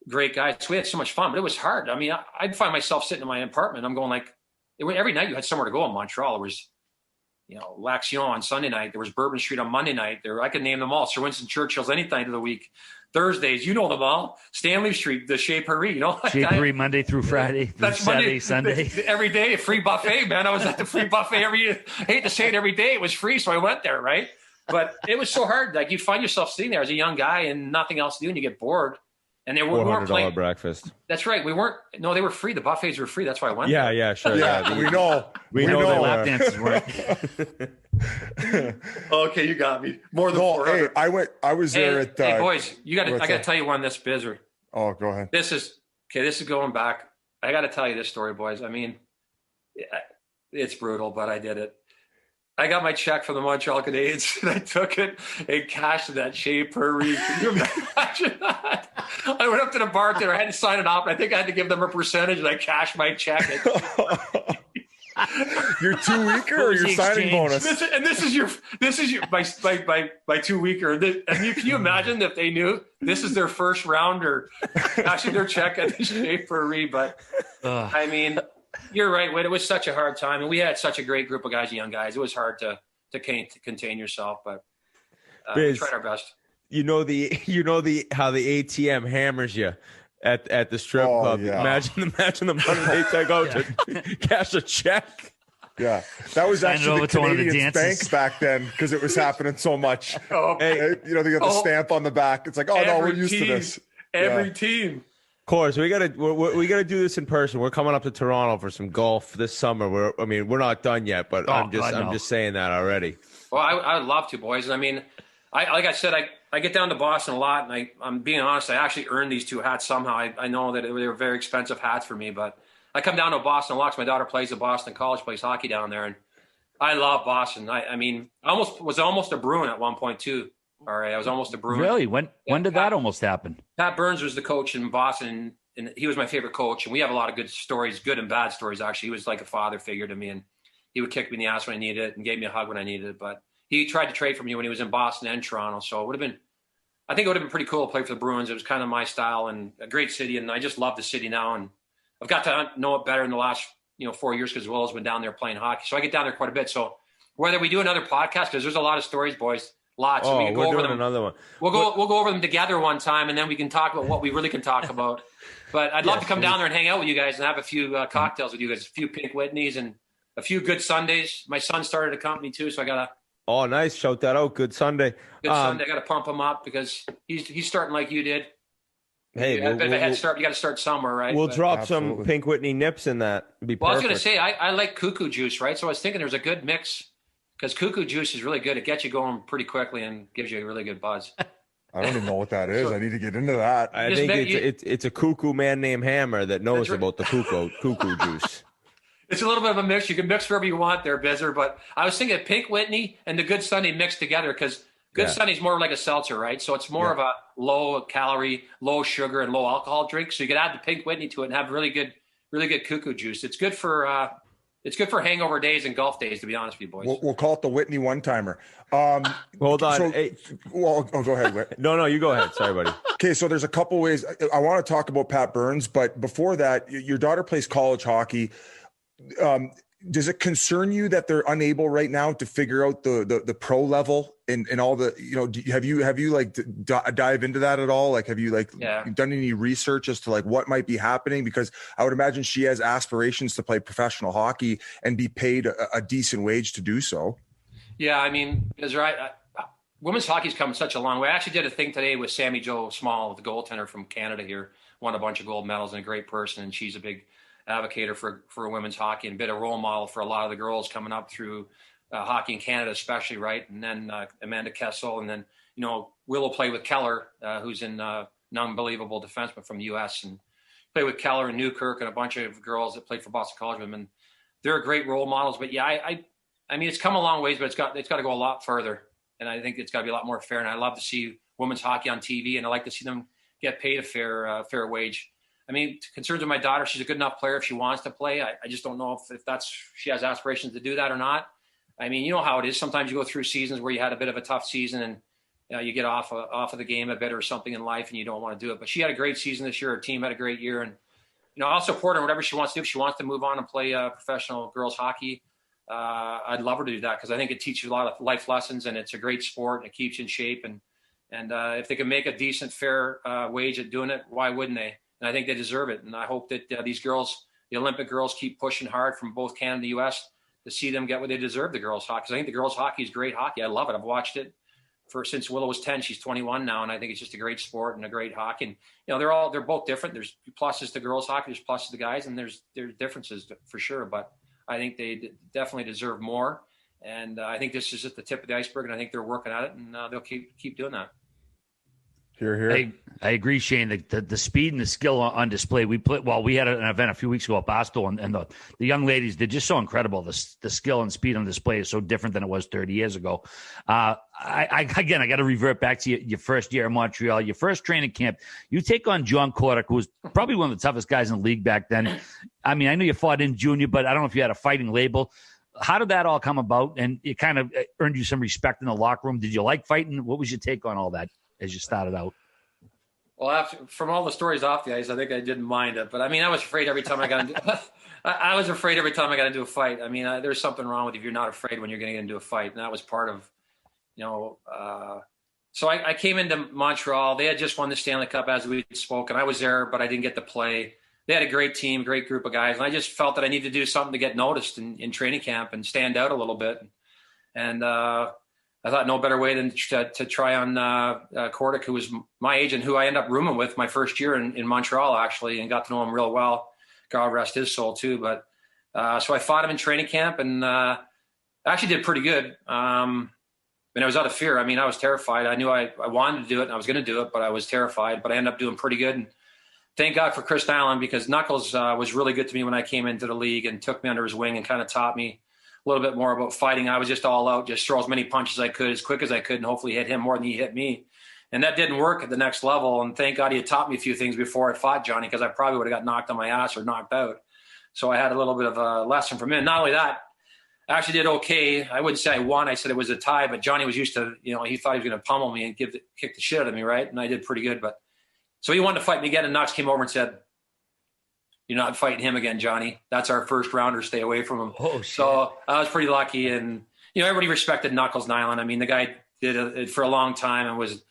great guys. So we had so much fun, but it was hard. I mean, I'd find myself sitting in my apartment. I'm going like, every night you had somewhere to go in Montreal. There was, L'Action on Sunday night. There was Bourbon Street on Monday night. I could name them all. Sir Winston Churchill's any night of the week. Thursdays, you know them all. Stanley Street, the Chez Paris, Chez Paris, Monday through Friday. That's Saturday, Sunday. Every day, a free buffet, man. I was at the free buffet I hate to say it, every day it was free, so I went there, right? But it was so hard. Like, you'd find yourself sitting there as a young guy and nothing else to do, and you get bored. And they weren't playing breakfast. That's right. They were free. The buffets were free. That's why I went there. Yeah, sure. Yeah, we know. We know the lap dances weren't. Okay, you got me. More than 400. Hey, I was there at. Hey, boys, I got to tell you one this bizarre. Oh, go ahead. This is going back. I got to tell you this story, boys. I mean, it's brutal, but I did it. I got my check from the Montreal Canadiens, and I took it and cashed it at Chez Paris. Can you imagine that? I went up to the bartender. I had to sign it off, and I think I had to give them a percentage, and I cashed my check. Your 2 weeker or your signing bonus? This is your my 2 weeker. And can you imagine if they knew this is their first round or cashing their check at the Chez Paris? But I mean, you're right, Whit. It was such a hard time, and we had such a great group of guys, young guys. It was hard to contain yourself, but we tried our best. How the ATM hammers you at the strip club. Yeah. Imagine the money they take out to cash a check. Yeah, that was actually the Canadian banks back then, because it was happening so much. Hey, they got the stamp on the back. It's like, we're used to this. Every team. Of course, we gotta do this in person. We're coming up to Toronto for some golf this summer. We're not done yet, but I'm just saying that already. Well, I would love to, boys. I mean, like I said, I get down to Boston a lot, and I'm being honest. I actually earned these two hats somehow. I know that they were very expensive hats for me, but I come down to Boston a lot. My daughter plays at Boston College, plays hockey down there, and I love Boston. I mean, I was almost a Bruin at one point too. All right, I was almost a Bruin. Really? When did that almost happen? Pat Burns was the coach in Boston, and he was my favorite coach. And we have a lot of good stories, good and bad stories, actually. He was like a father figure to me, and he would kick me in the ass when I needed it and gave me a hug when I needed it. But he tried to trade for me when he was in Boston and Toronto. So I think it would have been pretty cool to play for the Bruins. It was kind of my style, and a great city. And I just love the city now. And I've got to know it better in the last 4 years, because Will's been down there playing hockey. So I get down there quite a bit. So whether we do another podcast, because there's a lot of stories, boys. Lots. Oh, we can go over them. Another one. We'll go over them together one time, and then we can talk about what we really can talk about. But I'd love to come down there and hang out with you guys and have a few cocktails with you guys, a few Pink Whitneys and a few good Sundays. My son started a company too, so I gotta. Oh, nice! Shout that out. Good Sunday. Sunday. I gotta pump him up because he's starting like you did. Hey, a bit of a head start. You got to start somewhere, right? We'll drop some Pink Whitney nips in that. Be well, perfect. I was gonna say I like cuckoo juice, right? So I was thinking there's a good mix. Because cuckoo juice is really good. It gets you going pretty quickly and gives you a really good buzz. I don't even know what that is. I need to get into that. I think it's a cuckoo man named Hammer that knows about the cuckoo juice. It's a little bit of a mix. You can mix wherever you want there, Bizzer. But I was thinking Pink Whitney and the Good Sunday mixed together, because Good Sunday's more like a seltzer, right? So it's more of a low calorie, low sugar, and low alcohol drink. So you could add the Pink Whitney to it and have really good cuckoo juice. It's good for it's good for hangover days and golf days, to be honest with you boys. We'll call it the Whitney one-timer. Hold on. So, Hey. well, go ahead, Whit. No, you go ahead. Sorry, buddy. Okay, so there's a couple ways. I want to talk about Pat Burns, but before that, your daughter plays college hockey. Does it concern you that they're unable right now to figure out the pro level and all the, have you like dive into that at all? Like, have you done any research as to like what might be happening? Because I would imagine she has aspirations to play professional hockey and be paid a decent wage to do so. Yeah. I mean, is right. Women's hockey's come such a long way. I actually did a thing today with Sammy Jo Small, the goaltender from Canada here, won a bunch of gold medals and a great person. And she's a big advocate for women's hockey and a bit of role model for a lot of the girls coming up through hockey in Canada, especially, right? And then Amanda Kessel, and then Willow played with Keller, who's an unbelievable defenseman from the U.S. and played with Keller and Newkirk and a bunch of girls that played for Boston College women. They're great role models, but yeah, I mean it's come a long ways, but it's got to go a lot further, and I think it's got to be a lot more fair. And I love to see women's hockey on TV, and I like to see them get paid a fair wage. I mean, concerns with my daughter, she's a good enough player if she wants to play. I just don't know if she has aspirations to do that or not. I mean, you know how it is. Sometimes you go through seasons where you had a bit of a tough season and you get off of the game a bit or something in life and you don't want to do it. But she had a great season this year. Her team had a great year. And, I'll support her in whatever she wants to do. If she wants to move on and play professional girls hockey, I'd love her to do that because I think it teaches a lot of life lessons and it's a great sport and it keeps you in shape. And if they can make a decent, fair wage at doing it, why wouldn't they? And I think they deserve it. And I hope that these girls, the Olympic girls, keep pushing hard from both Canada and the U.S. to see them get what they deserve, the girls' hockey. Because I think the girls' hockey is great hockey. I love it. I've watched it since Willow was 10. She's 21 now. And I think it's just a great sport and a great hockey. And, they're both different. There's pluses to girls' hockey. There's pluses to guys. And there's differences for sure. But I think they definitely deserve more. And I think this is just the tip of the iceberg. And I think they're working at it. And they'll keep doing that. Here. I agree, Shayne. The speed and the skill on display. We had an event a few weeks ago at Barstool, and the young ladies, they're just so incredible. The skill and speed on display is so different than it was 30 years ago. I got to revert back to your first year in Montreal, your first training camp. You take on Jon Cooper, who was probably one of the toughest guys in the league back then. I mean, I know you fought in junior, but I don't know if you had a fighting label. How did that all come about? And it kind of earned you some respect in the locker room. Did you like fighting? What was your take on all that as you started out? Well, from all the stories off the ice, I think I didn't mind it. But I mean, I was afraid every time I got into I was afraid every time I got into a fight. I mean, there's something wrong with you if you're not afraid when you're going to get into a fight. And that was part of, so I came into Montreal. They had just won the Stanley Cup as we spoke, and I was there, but I didn't get to play. They had a great team, great group of guys. And I just felt that I needed to do something to get noticed in training camp and stand out a little bit. And I thought no better way than to try on Cordic, who was my agent, who I ended up rooming with my first year in Montreal, actually, and got to know him real well. God rest his soul, too. But so I fought him in training camp and actually did pretty good. And I was out of fear. I mean, I was terrified. I knew I wanted to do it and I was going to do it, but I was terrified. But I ended up doing pretty good. And thank God for Chris Nilan, because Knuckles was really good to me when I came into the league and took me under his wing and kind of taught me a little bit more about fighting. I was just all out, just throw as many punches as I could, as quick as I could, and hopefully hit him more than he hit me. And that didn't work at the next level. And thank God he had taught me a few things before I fought Johnny, because I probably would have got knocked on my ass or knocked out. So I had a little bit of a lesson from him. Not only that, I actually did okay. I wouldn't say I won. I said it was a tie, but Johnny was used to, he thought he was going to pummel me and kick the shit out of me, right? And I did pretty good. But so he wanted to fight me again, and Knox came over and said, "You're not fighting him again, Johnny. That's our first rounder. Stay away from him." Oh, shit. So I was pretty lucky. And, everybody respected Knuckles Nilan. I mean, the guy did it for a long time and was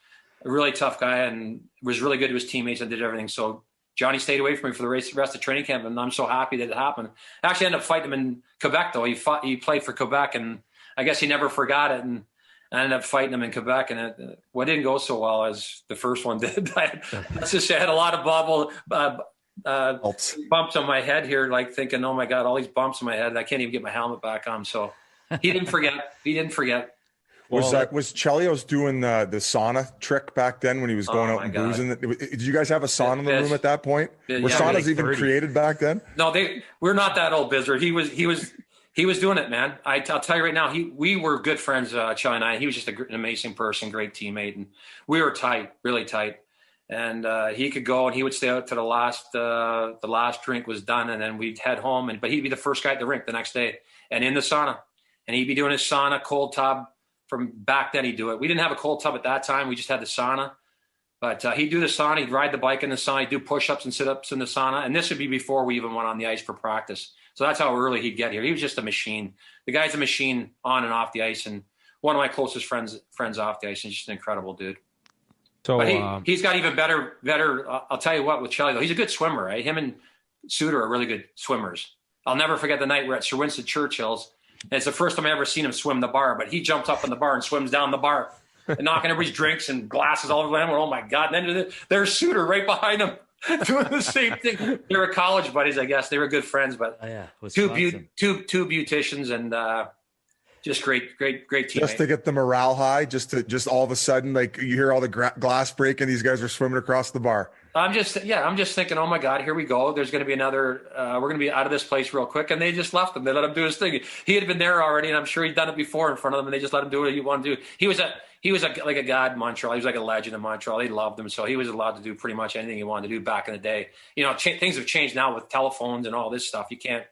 a really tough guy and was really good to his teammates and did everything. So Johnny stayed away from me for the rest of training camp, and I'm so happy that it happened. I actually ended up fighting him in Quebec, though. He played for Quebec, and I guess he never forgot it. And I ended up fighting him in Quebec, and it didn't go so well as the first one did. Let's just say I had a lot of bumps on my head here, like thinking, oh my God, all these bumps on my head. I can't even get my helmet back on. So he didn't forget. Was Chelios doing the sauna trick back then when he was going out and boozing? Did you guys have a sauna in the room at that point? Were saunas even created back then? No, we're not that old, Bizzer. He was doing it, man. I'll tell you right now, we were good friends, Charlie and I. He was just an amazing person, great teammate, and we were tight, really tight. And he could go and he would stay out to the last drink was done, and then we'd head home. But he'd be the first guy at the rink the next day and in the sauna. And he'd be doing his sauna, cold tub. From back then, he'd do it. We didn't have a cold tub at that time. We just had the sauna. But he'd do the sauna. He'd ride the bike in the sauna. He'd do push-ups and sit-ups in the sauna. And this would be before we even went on the ice for practice. So that's how early he'd get here. He was just a machine. The guy's a machine on and off the ice. And one of my closest friends off the ice. He's just an incredible dude. So but he's got even better. I'll tell you what, with Shelley, though, he's a good swimmer, right? Him and Sutter are really good swimmers. I'll never forget the night we're at Sir Winston Churchill's. And it's the first time I ever seen him swim the bar, but he jumps up in the bar and swims down the bar and knocking everybody's drinks and glasses all over the land. Oh my God. And then there's Sutter right behind him doing the same thing. They were college buddies, I guess. They were good friends, but two beauticians and just great teammates. Just to get the morale high, just all of a sudden, like you hear all the glass break and these guys are swimming across the bar. I'm just thinking, oh my God, here we go. There's going to be another, we're going to be out of this place real quick. And they just left him. They let him do his thing. He had been there already, and I'm sure he'd done it before in front of them, and they just let him do what he wanted to do. He was like a god in Montreal. He was like a legend in Montreal. They loved him. So he was allowed to do pretty much anything he wanted to do back in the day. You know, things have changed now with telephones and all this stuff. You can't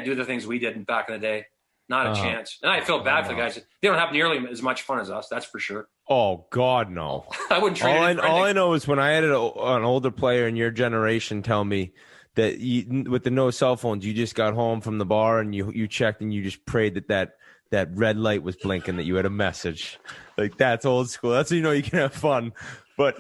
do the things we did back in the day. Not a chance. And I feel bad for the guys. They don't have nearly as much fun as us. That's for sure. Oh God, no. I wouldn't trade all I know is when I had an older player in your generation tell me that with the no cell phones, you just got home from the bar and you checked and you just prayed that red light was blinking, that you had a message. Like, that's old school. That's how you know you can have fun. But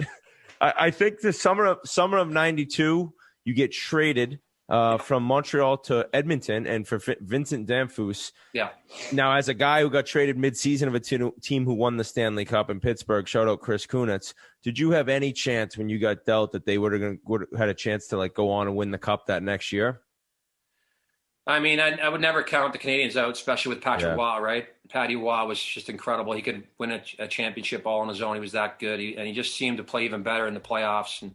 I think the summer of '92, you get traded from Montreal to Edmonton, and for Vincent Damphousse. Yeah. Now, as a guy who got traded mid-season of a team who won the Stanley Cup in Pittsburgh, shout out Chris Kunitz, did you have any chance when you got dealt that they would have had a chance to like go on and win the Cup that next year? I mean, I would never count the Canadians out, especially with Patrick Waugh, right? Patty Waugh was just incredible. He could win a championship all on his own. He was that good. And he just seemed to play even better in the playoffs. And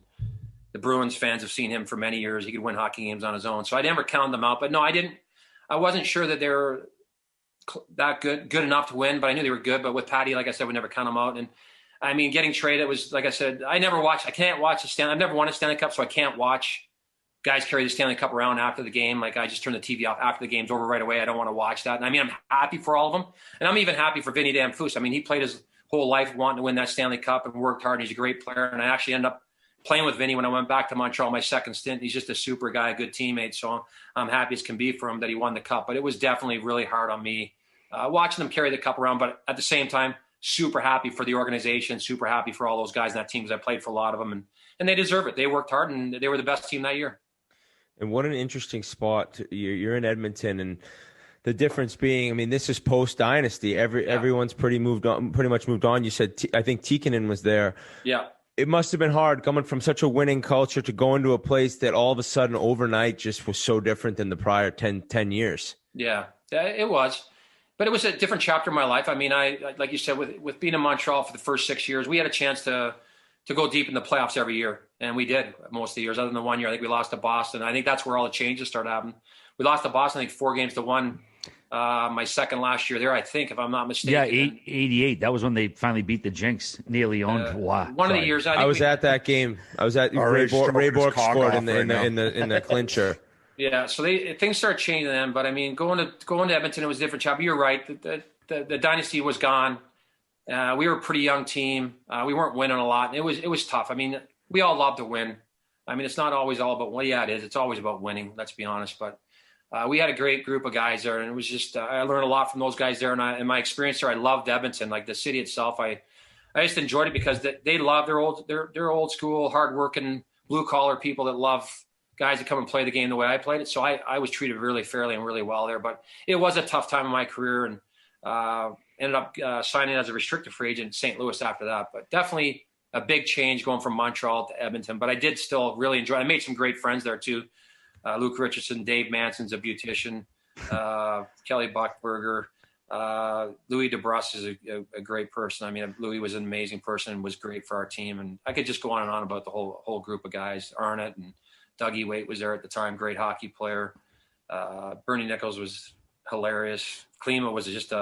the Bruins fans have seen him for many years. He could win hockey games on his own. So I never counted them out. But no, I didn't. I wasn't sure that they were that good enough to win, but I knew they were good. But with Patty, like I said, we never count them out. And I mean, getting traded was, like I said, I can't watch the Stanley. I've never won a Stanley Cup, so I can't watch guys carry the Stanley Cup around after the game. Like, I just turn the TV off after the game's over right away. I don't want to watch that. And I mean, I'm happy for all of them. And I'm even happy for Vinny Damphousse. I mean, he played his whole life wanting to win that Stanley Cup and worked hard. And he's a great player. And I actually ended up playing with Vinny when I went back to Montreal my second stint. He's just a super guy, a good teammate. So I'm happy as can be for him that he won the Cup. But it was definitely really hard on me watching them carry the Cup around. But at the same time, super happy for the organization, super happy for all those guys in that team, because I played for a lot of them. And they deserve it. They worked hard, and they were the best team that year. And what an interesting spot. You're in Edmonton, and the difference being, I mean, this is post-dynasty. Everyone's pretty much moved on. You said, I think Tikkanen was there. Yeah. It must have been hard coming from such a winning culture to go into a place that all of a sudden overnight just was so different than the prior 10 years. Yeah, it was. But it was a different chapter in my life. I mean, I like you said, with being in Montreal for the first 6 years, we had a chance to go deep in the playoffs every year. And we did most of the years, other than the 1 year. I think we lost to Boston. I think that's where all the changes started happening. We lost to Boston, I think 4-1. My second last year there, I think, if I'm not mistaken. Yeah, 88. That was when they finally beat the Jinx. Nearly owned. Wow. One of the years. I was at that game. I was at Ray Bork scored in the clincher. Yeah, so things started changing then. But I mean, going to Edmonton, it was a different chapter. You're right. The dynasty was gone. We were a pretty young team. We weren't winning a lot. It was tough. I mean, we all love to win. I mean, it's not always all about, well, yeah, it is. It's always about winning. Let's be honest. But we had a great group of guys there, and it was just I learned a lot from those guys there. And in my experience there, I loved Edmonton, like the city itself. I just enjoyed it because they love their old school, hardworking, blue collar people that love guys that come and play the game the way I played it. So I was treated really fairly and really well there. But it was a tough time in my career, and ended up signing as a restricted free agent in St. Louis after that. But definitely a big change going from Montreal to Edmonton. But I did still really enjoy it. I made some great friends there too. Luke Richardson, Dave Manson's a beautician, Kelly Buchberger, Louis DeBrusk is a great person. I mean, Louis was an amazing person and was great for our team. And I could just go on and on about the whole group of guys. Arnott and Dougie Waite was there at the time, great hockey player. Bernie Nichols was hilarious. Klima was just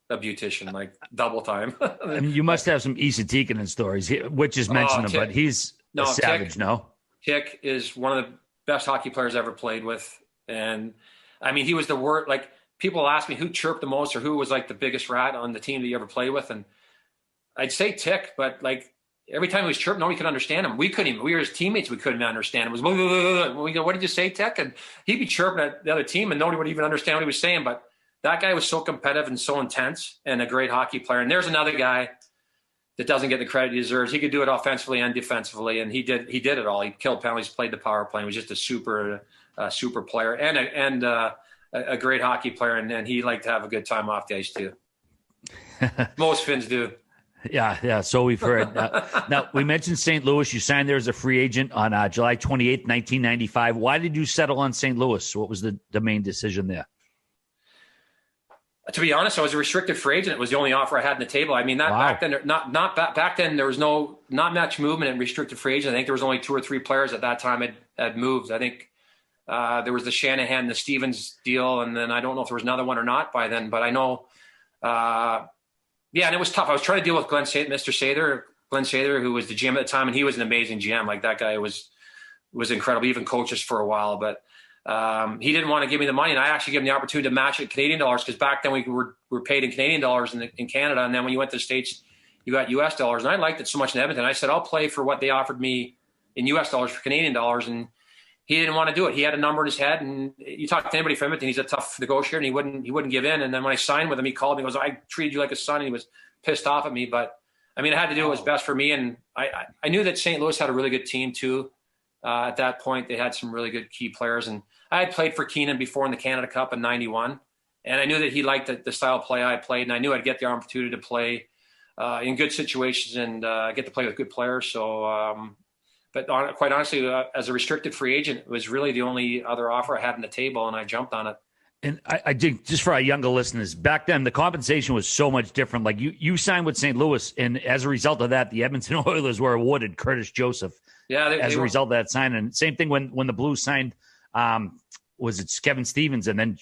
a beautician, like double time. I mean, you must have some Issa Tikkanen stories. Which is mentioned him, but he's a savage, Tick is one of the best hockey players I ever played with. And I mean, he was the worst. Like, people ask me who chirped the most or who was like the biggest rat on the team that you ever played with. And I'd say Tick, but like every time he was chirped, nobody could understand him. We were his teammates. We couldn't understand him. It was, what did you say, Tick? And he'd be chirping at the other team and nobody would even understand what he was saying. But that guy was so competitive and so intense and a great hockey player. And there's another guy that doesn't get the credit he deserves. He could do it offensively and defensively, and he did it all. He killed penalties, played the power play. He was just a super player and a great hockey player. And he liked to have a good time off the ice too. Most Finns do. Yeah. So we've heard. Now, we mentioned St. Louis. You signed there as a free agent on July 28th, 1995. Why did you settle on St. Louis? What was the main decision there? To be honest, I was a restricted free agent. It was the only offer I had on the table. I mean, back then, back then, there was not much movement in restricted free agent. I think there was only 2 or 3 players at that time had moved. I think there was the Shanahan, the Stevens deal, and then I don't know if there was another one or not by then. But I know, and it was tough. I was trying to deal with Glenn Sather, who was the GM at the time, and he was an amazing GM. Like, that guy was incredible. He even coached us for a while, but. He didn't want to give me the money, and I actually gave him the opportunity to match it Canadian dollars, because back then we were paid in Canadian dollars in Canada, and then when you went to the States, you got U.S. dollars. And I liked it so much in Edmonton. I said, I'll play for what they offered me in U.S. dollars for Canadian dollars, and he didn't want to do it. He had a number in his head, and you talk to anybody from Edmonton, he's a tough negotiator, and he wouldn't give in. And then when I signed with him, he called me and goes, I treated you like a son, and he was pissed off at me. But I mean, I had to do what was best for me, and I knew that St. Louis had a really good team too. At that point, they had some really good key players, and I had played for Keenan before in the Canada Cup in '91, and I knew that he liked the style of play I played, and I knew I'd get the opportunity to play in good situations and get to play with good players. So, quite honestly, as a restricted free agent, it was really the only other offer I had on the table, and I jumped on it. And I think, just for our younger listeners, back then the compensation was so much different. Like, you signed with St. Louis, and as a result of that, the Edmonton Oilers were awarded Curtis Joseph. Yeah, as a result of that sign. And same thing when the Blues signed, was it Kevin Stevens, and then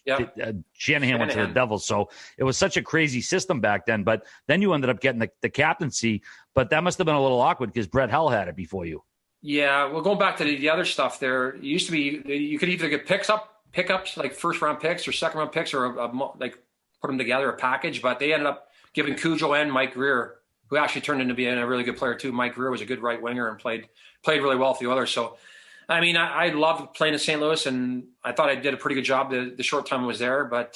Shanahan went to the Devils. So it was such a crazy system back then. But then you ended up getting the captaincy. But that must have been a little awkward because Brett Hull had it before you. Yeah, well, going back to the other stuff, there used to be, you could either get pickups like first round picks or second round picks, or like put them together, a package. But they ended up giving Cujo and Mike Greer, who actually turned into being a really good player too. Mike Greer was a good right winger and played really well for the Oilers. So, I mean, I loved playing in St. Louis, and I thought I did a pretty good job the short time I was there. But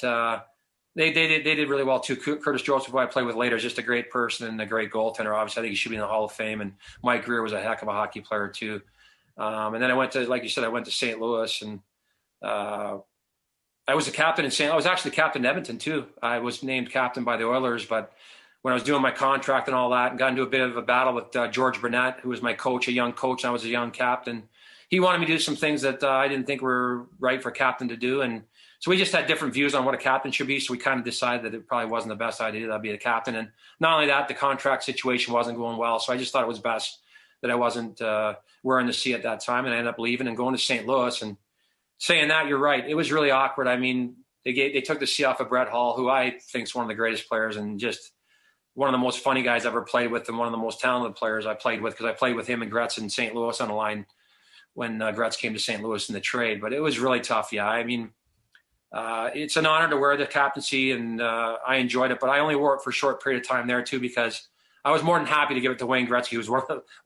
they did really well too. Curtis Joseph, who I played with later, is just a great person and a great goaltender. Obviously, I think he should be in the Hall of Fame. And Mike Greer was a heck of a hockey player too. And then I went to, like you said, I went to St. Louis, and I was the captain I was actually the captain in Edmonton too. I was named captain by the Oilers, but when I was doing my contract and all that, and got into a bit of a battle with George Burnett, who was my coach, a young coach, and I was a young captain. He wanted me to do some things that I didn't think were right for a captain to do. And so we just had different views on what a captain should be. So we kind of decided that it probably wasn't the best idea that I'd be the captain. And not only that, the contract situation wasn't going well. So I just thought it was best that I wasn't wearing the C at that time. And I ended up leaving and going to St. Louis. And saying that, you're right. It was really awkward. I mean, they took the C off of Brett Hull, who I think is one of the greatest players, and just one of the most funny guys I ever played with, and one of the most talented players I played with, because I played with him and Gretz in St. Louis on the line when Gretz came to St. Louis in the trade. But it was really tough. Yeah, I mean, it's an honor to wear the captaincy, and I enjoyed it. But I only wore it for a short period of time there too, because I was more than happy to give it to Wayne Gretzky, who was one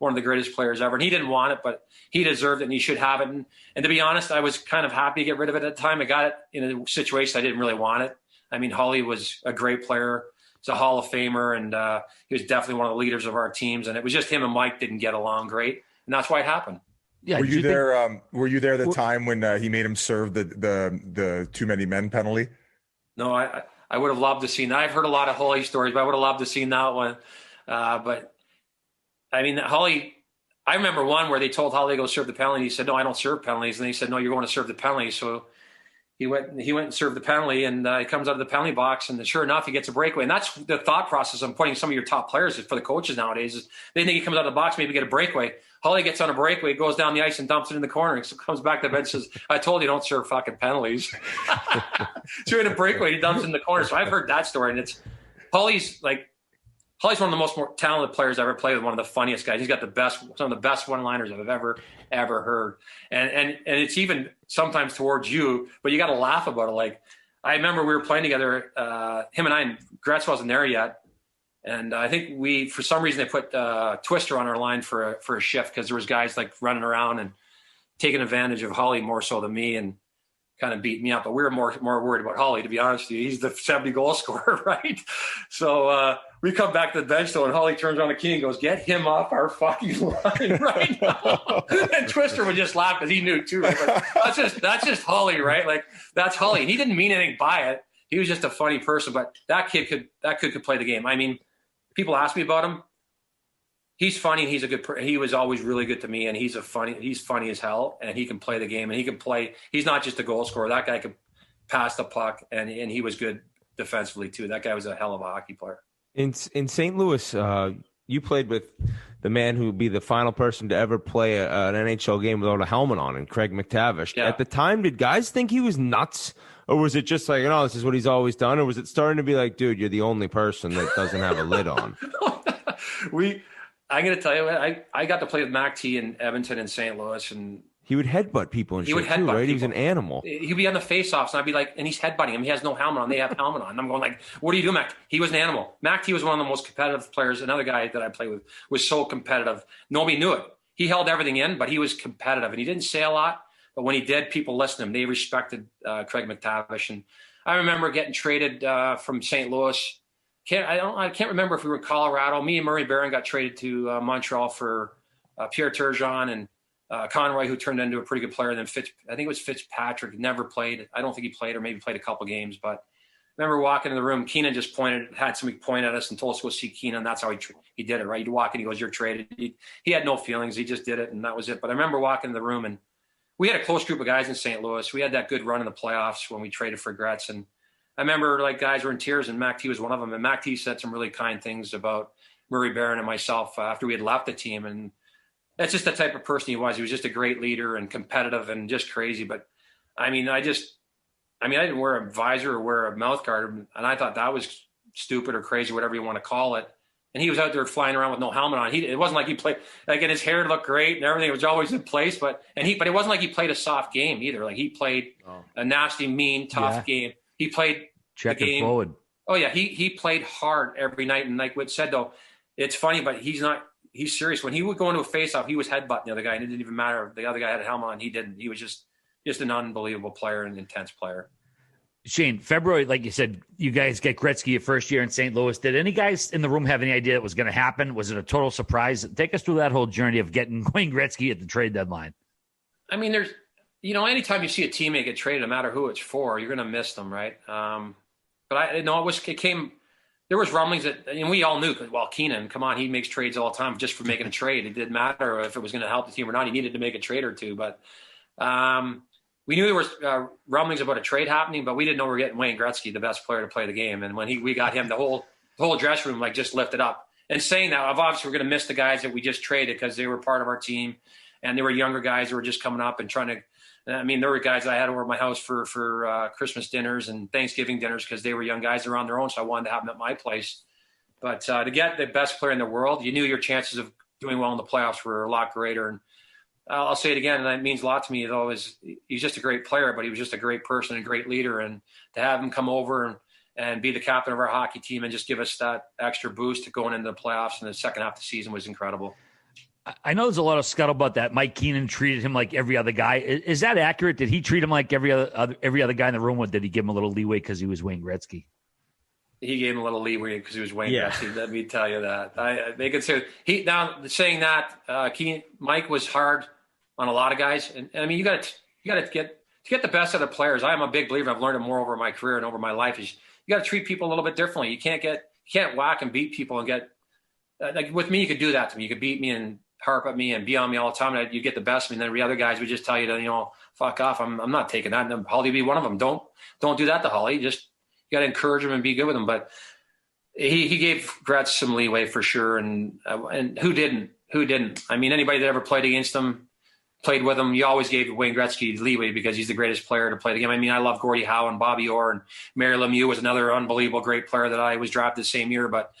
of the greatest players ever. And he didn't want it, but he deserved it, and he should have it. And to be honest, I was kind of happy to get rid of it at the time. I got it in a situation I didn't really want it. I mean, Holly was a great player. He's a Hall of Famer, and he was definitely one of the leaders of our teams. And it was just him and Mike didn't get along great, and that's why it happened. Yeah, were you there? Were you there the time when he made him serve the too many men penalty? No, I would have loved to seen that. I've heard a lot of Holly stories, but I would have loved to seen that one. But I mean, Holly, I remember one where they told Holly to go serve the penalty. He said, "No, I don't serve penalties." And they said, "No, you're going to serve the penalty." So he went and served the penalty, and he comes out of the penalty box, and sure enough, he gets a breakaway. And that's the thought process I'm putting some of your top players for the coaches nowadays, is they think he comes out of the box, maybe get a breakaway. Holly gets on a breakaway, goes down the ice and dumps it in the corner, and comes back to the bench and says, "I told you don't serve fucking penalties." So in a breakaway, he dumps it in the corner. So I've heard that story, and Holly's one of the most more talented players I've ever played with. One of the funniest guys. He's got some of the best one-liners I've ever heard. And it's even sometimes towards you, but you got to laugh about it. Like, I remember we were playing together, him and I, and Gretz wasn't there yet. And I think for some reason, they put Twister on our line for a shift because there was guys like running around and taking advantage of Holly more so than me and kind of beating me up. But we were more worried about Holly, to be honest with you. He's the 70 goal scorer, right? So we come back to the bench though, and Holly turns around to Keane and goes, "Get him off our fucking line right now." And Twister would just laugh because he knew too. Right? Like, that's just Holly, right? Like, that's Holly, and he didn't mean anything by it. He was just a funny person. But that kid could play the game. I mean, people ask me about him. He's funny. And he's a good. He was always really good to me, and he's funny as hell, and he can play the game, and he can play. He's not just a goal scorer. That guy could pass the puck, and he was good defensively too. That guy was a hell of a hockey player. In St. Louis, you played with the man who would be the final person to ever play an NHL game without a helmet on, and Craig McTavish. Yeah. At the time, did guys think he was nuts? Or was it just like, this is what he's always done? Or was it starting to be like, dude, you're the only person that doesn't have a lid on? I'm going to tell you, I got to play with Mac T in Edmonton and St. Louis, and he would headbutt people and shit too, right? People. He was an animal. He'd be on the face-offs, and I'd be like, and he's headbutting him. He has no helmet on. They have helmet on. And I'm going like, what do you do, Mac? He was an animal. Mac T was one of the most competitive players. Another guy that I played with was so competitive. Nobody knew it. He held everything in, but he was competitive, and he didn't say a lot. But when he did, people listened to him. They respected Craig McTavish. And I remember getting traded from St. Louis. I can't remember if we were in Colorado. Me and Murray Barron got traded to Montreal for Pierre Turgeon and Conroy, who turned into a pretty good player. And then I think it was Fitzpatrick, never played. I don't think he played, or maybe played a couple games. But I remember walking in the room. Keenan just had somebody point at us and told us to go see Keenan. That's how he did it, right? He'd walk in, he goes, "You're traded." He had no feelings. He just did it, and that was it. But I remember walking in the room, and we had a close group of guys in St. Louis. We had that good run in the playoffs when we traded for Gretz. And I remember like guys were in tears, and Mac T was one of them. And Mac T said some really kind things about Murray Barron and myself after we had left the team. And that's just the type of person he was. He was just a great leader and competitive and just crazy. But I mean, I didn't wear a visor or wear a mouth guard. And I thought that was stupid or crazy, whatever you want to call it. And he was out there flying around with no helmet on. It wasn't like he played, like, and his hair looked great and everything was always in place. But it wasn't like he played a soft game either. Like, he played a nasty, mean, tough game. He played check the game forward. Oh yeah, he played hard every night. And like Whit said, though, it's funny, but he's serious. When he would go into a face-off, he was headbutting the other guy, and it didn't even matter if the other guy had a helmet on. He didn't. He was just an unbelievable player and intense player. Shayne, February, like you said, you guys get Gretzky your first year in St. Louis. Did any guys in the room have any idea it was going to happen? Was it a total surprise? Take us through that whole journey of getting Wayne Gretzky at the trade deadline. I mean, there's, anytime you see a teammate get traded, no matter who it's for, you're going to miss them, right? But there was rumblings that, and we all knew, well, Keenan, come on, he makes trades all the time just for making a trade. It didn't matter if it was going to help the team or not. He needed to make a trade or two, but we knew there was rumblings about a trade happening, but we didn't know we were getting Wayne Gretzky, the best player to play the game. And when we got him, the whole dressing room just lifted up. And saying that, obviously we're going to miss the guys that we just traded because they were part of our team, and they were younger guys who were just coming up and trying to. I mean, there were guys I had over at my house for Christmas dinners and Thanksgiving dinners because they were young guys that were on their own, so I wanted to have them at my place. But to get the best player in the world, you knew your chances of doing well in the playoffs were a lot greater. And I'll say it again, and that means a lot to me. He's just a great player, but he was just a great person and great leader. And to have him come over and be the captain of our hockey team and just give us that extra boost to going into the playoffs in the second half of the season was incredible. I know there's a lot of scuttlebutt that Mike Keenan treated him like every other guy. Is that accurate? Did he treat him like every other guy in the room, or did he give him a little leeway because he was Wayne Gretzky? He gave him a little leeway because he was Wayne Gretzky. Let me tell you that. They could say saying that Mike was hard on a lot of guys, and I mean you got to get the best out of players. I am a big believer. I've learned it more over my career and over my life. Is you got to treat people a little bit differently. You can't whack and beat people and get like with me. You could do that to me. You could beat me and harp at me and be on me all the time, and you get the best of me. And then the other guys would just tell you to, fuck off. I'm not taking that. And Holly be one of them. Don't do that to Holly. Just, you got to encourage him and be good with him. But he gave Gretz some leeway for sure. And who didn't? I mean, anybody that ever played against him, played with him. You always gave Wayne Gretzky leeway because he's the greatest player to play the game. I mean, I love Gordie Howe and Bobby Orr, and Mary Lemieux was another unbelievable great player that I was drafted the same year. But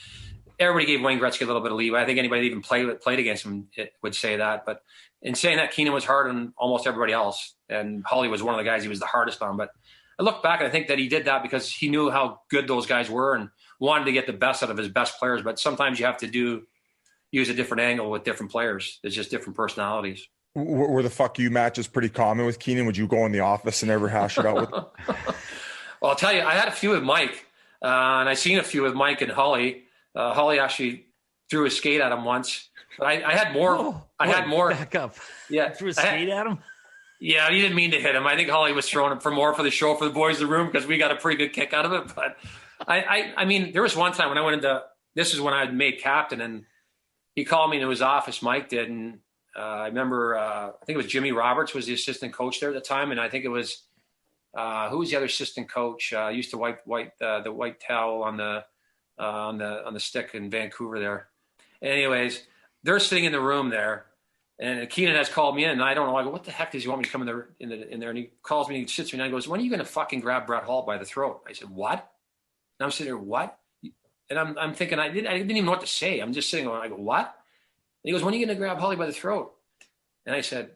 everybody gave Wayne Gretzky a little bit of leeway. I think anybody that even played against him would say that. But in saying that, Keenan was hard on almost everybody else, and Holly was one of the guys he was the hardest on. But I look back and I think that he did that because he knew how good those guys were and wanted to get the best out of his best players. But sometimes you have to use a different angle with different players. It's just different personalities. Were the fuck you matches pretty common with Keenan? Would you go in the office and ever hash it out with him? Well, I'll tell you, I had a few with Mike, and I seen a few with Mike and Holly. Holly actually threw a skate at him once. But I had more. I had more. Back up. Yeah. Threw a skate at him? Yeah, he didn't mean to hit him. I think Holly was throwing him for more for the show for the boys in the room because we got a pretty good kick out of it. But I mean, there was one time when I went into – this is when I had made captain, and he called me into his office, Mike did, and I remember I think it was Jimmy Roberts was the assistant coach there at the time, and I think it was who was the other assistant coach? Used to wipe the white towel on the stick in Vancouver there. Anyways, they're sitting in the room there, and Keenan has called me in, and I don't know. I go, what the heck does he want me to come in there? And he calls me, and he sits me, and he goes, when are you going to fucking grab Brett Hall by the throat? I said, what? And I'm sitting there, what? And I'm thinking, I didn't even know what to say. I'm just sitting there, I go, what? And he goes, when are you going to grab Holly by the throat? And I said,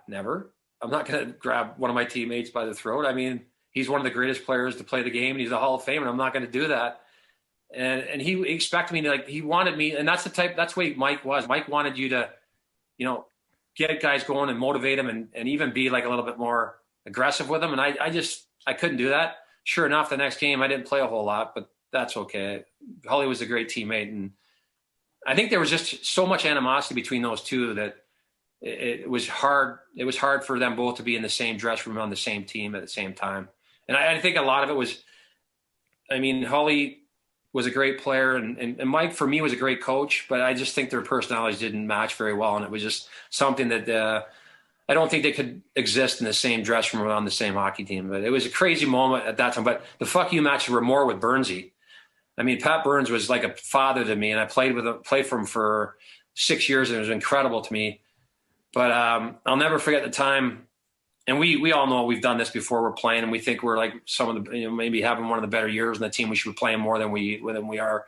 never. I'm not going to grab one of my teammates by the throat. I mean, he's one of the greatest players to play the game, and he's a Hall of Fame, and I'm not going to do that. And he expected me to, like, he wanted me, and that's the way Mike was. Mike wanted you to, get guys going and motivate them and even be like a little bit more aggressive with them. And I couldn't do that. Sure enough, the next game I didn't play a whole lot, but that's okay. Holly was a great teammate, and I think there was just so much animosity between those two that it was hard. It was hard for them both to be in the same dressing room on the same team at the same time. And I think a lot of it was, I mean, Holly was a great player, and Mike for me was a great coach, but I just think their personalities didn't match very well, and it was just something that I don't think they could exist in the same dressing room on the same hockey team. But it was a crazy moment at that time. But the fuck you matches were more with Burnsy. I mean, Pat Burns was like a father to me, and I played for him for 6 years, and it was incredible to me. But I'll never forget the time. And we all know we've done this before. We're playing, and we think we're like some of the, maybe having one of the better years in the team. We should be playing more than we are.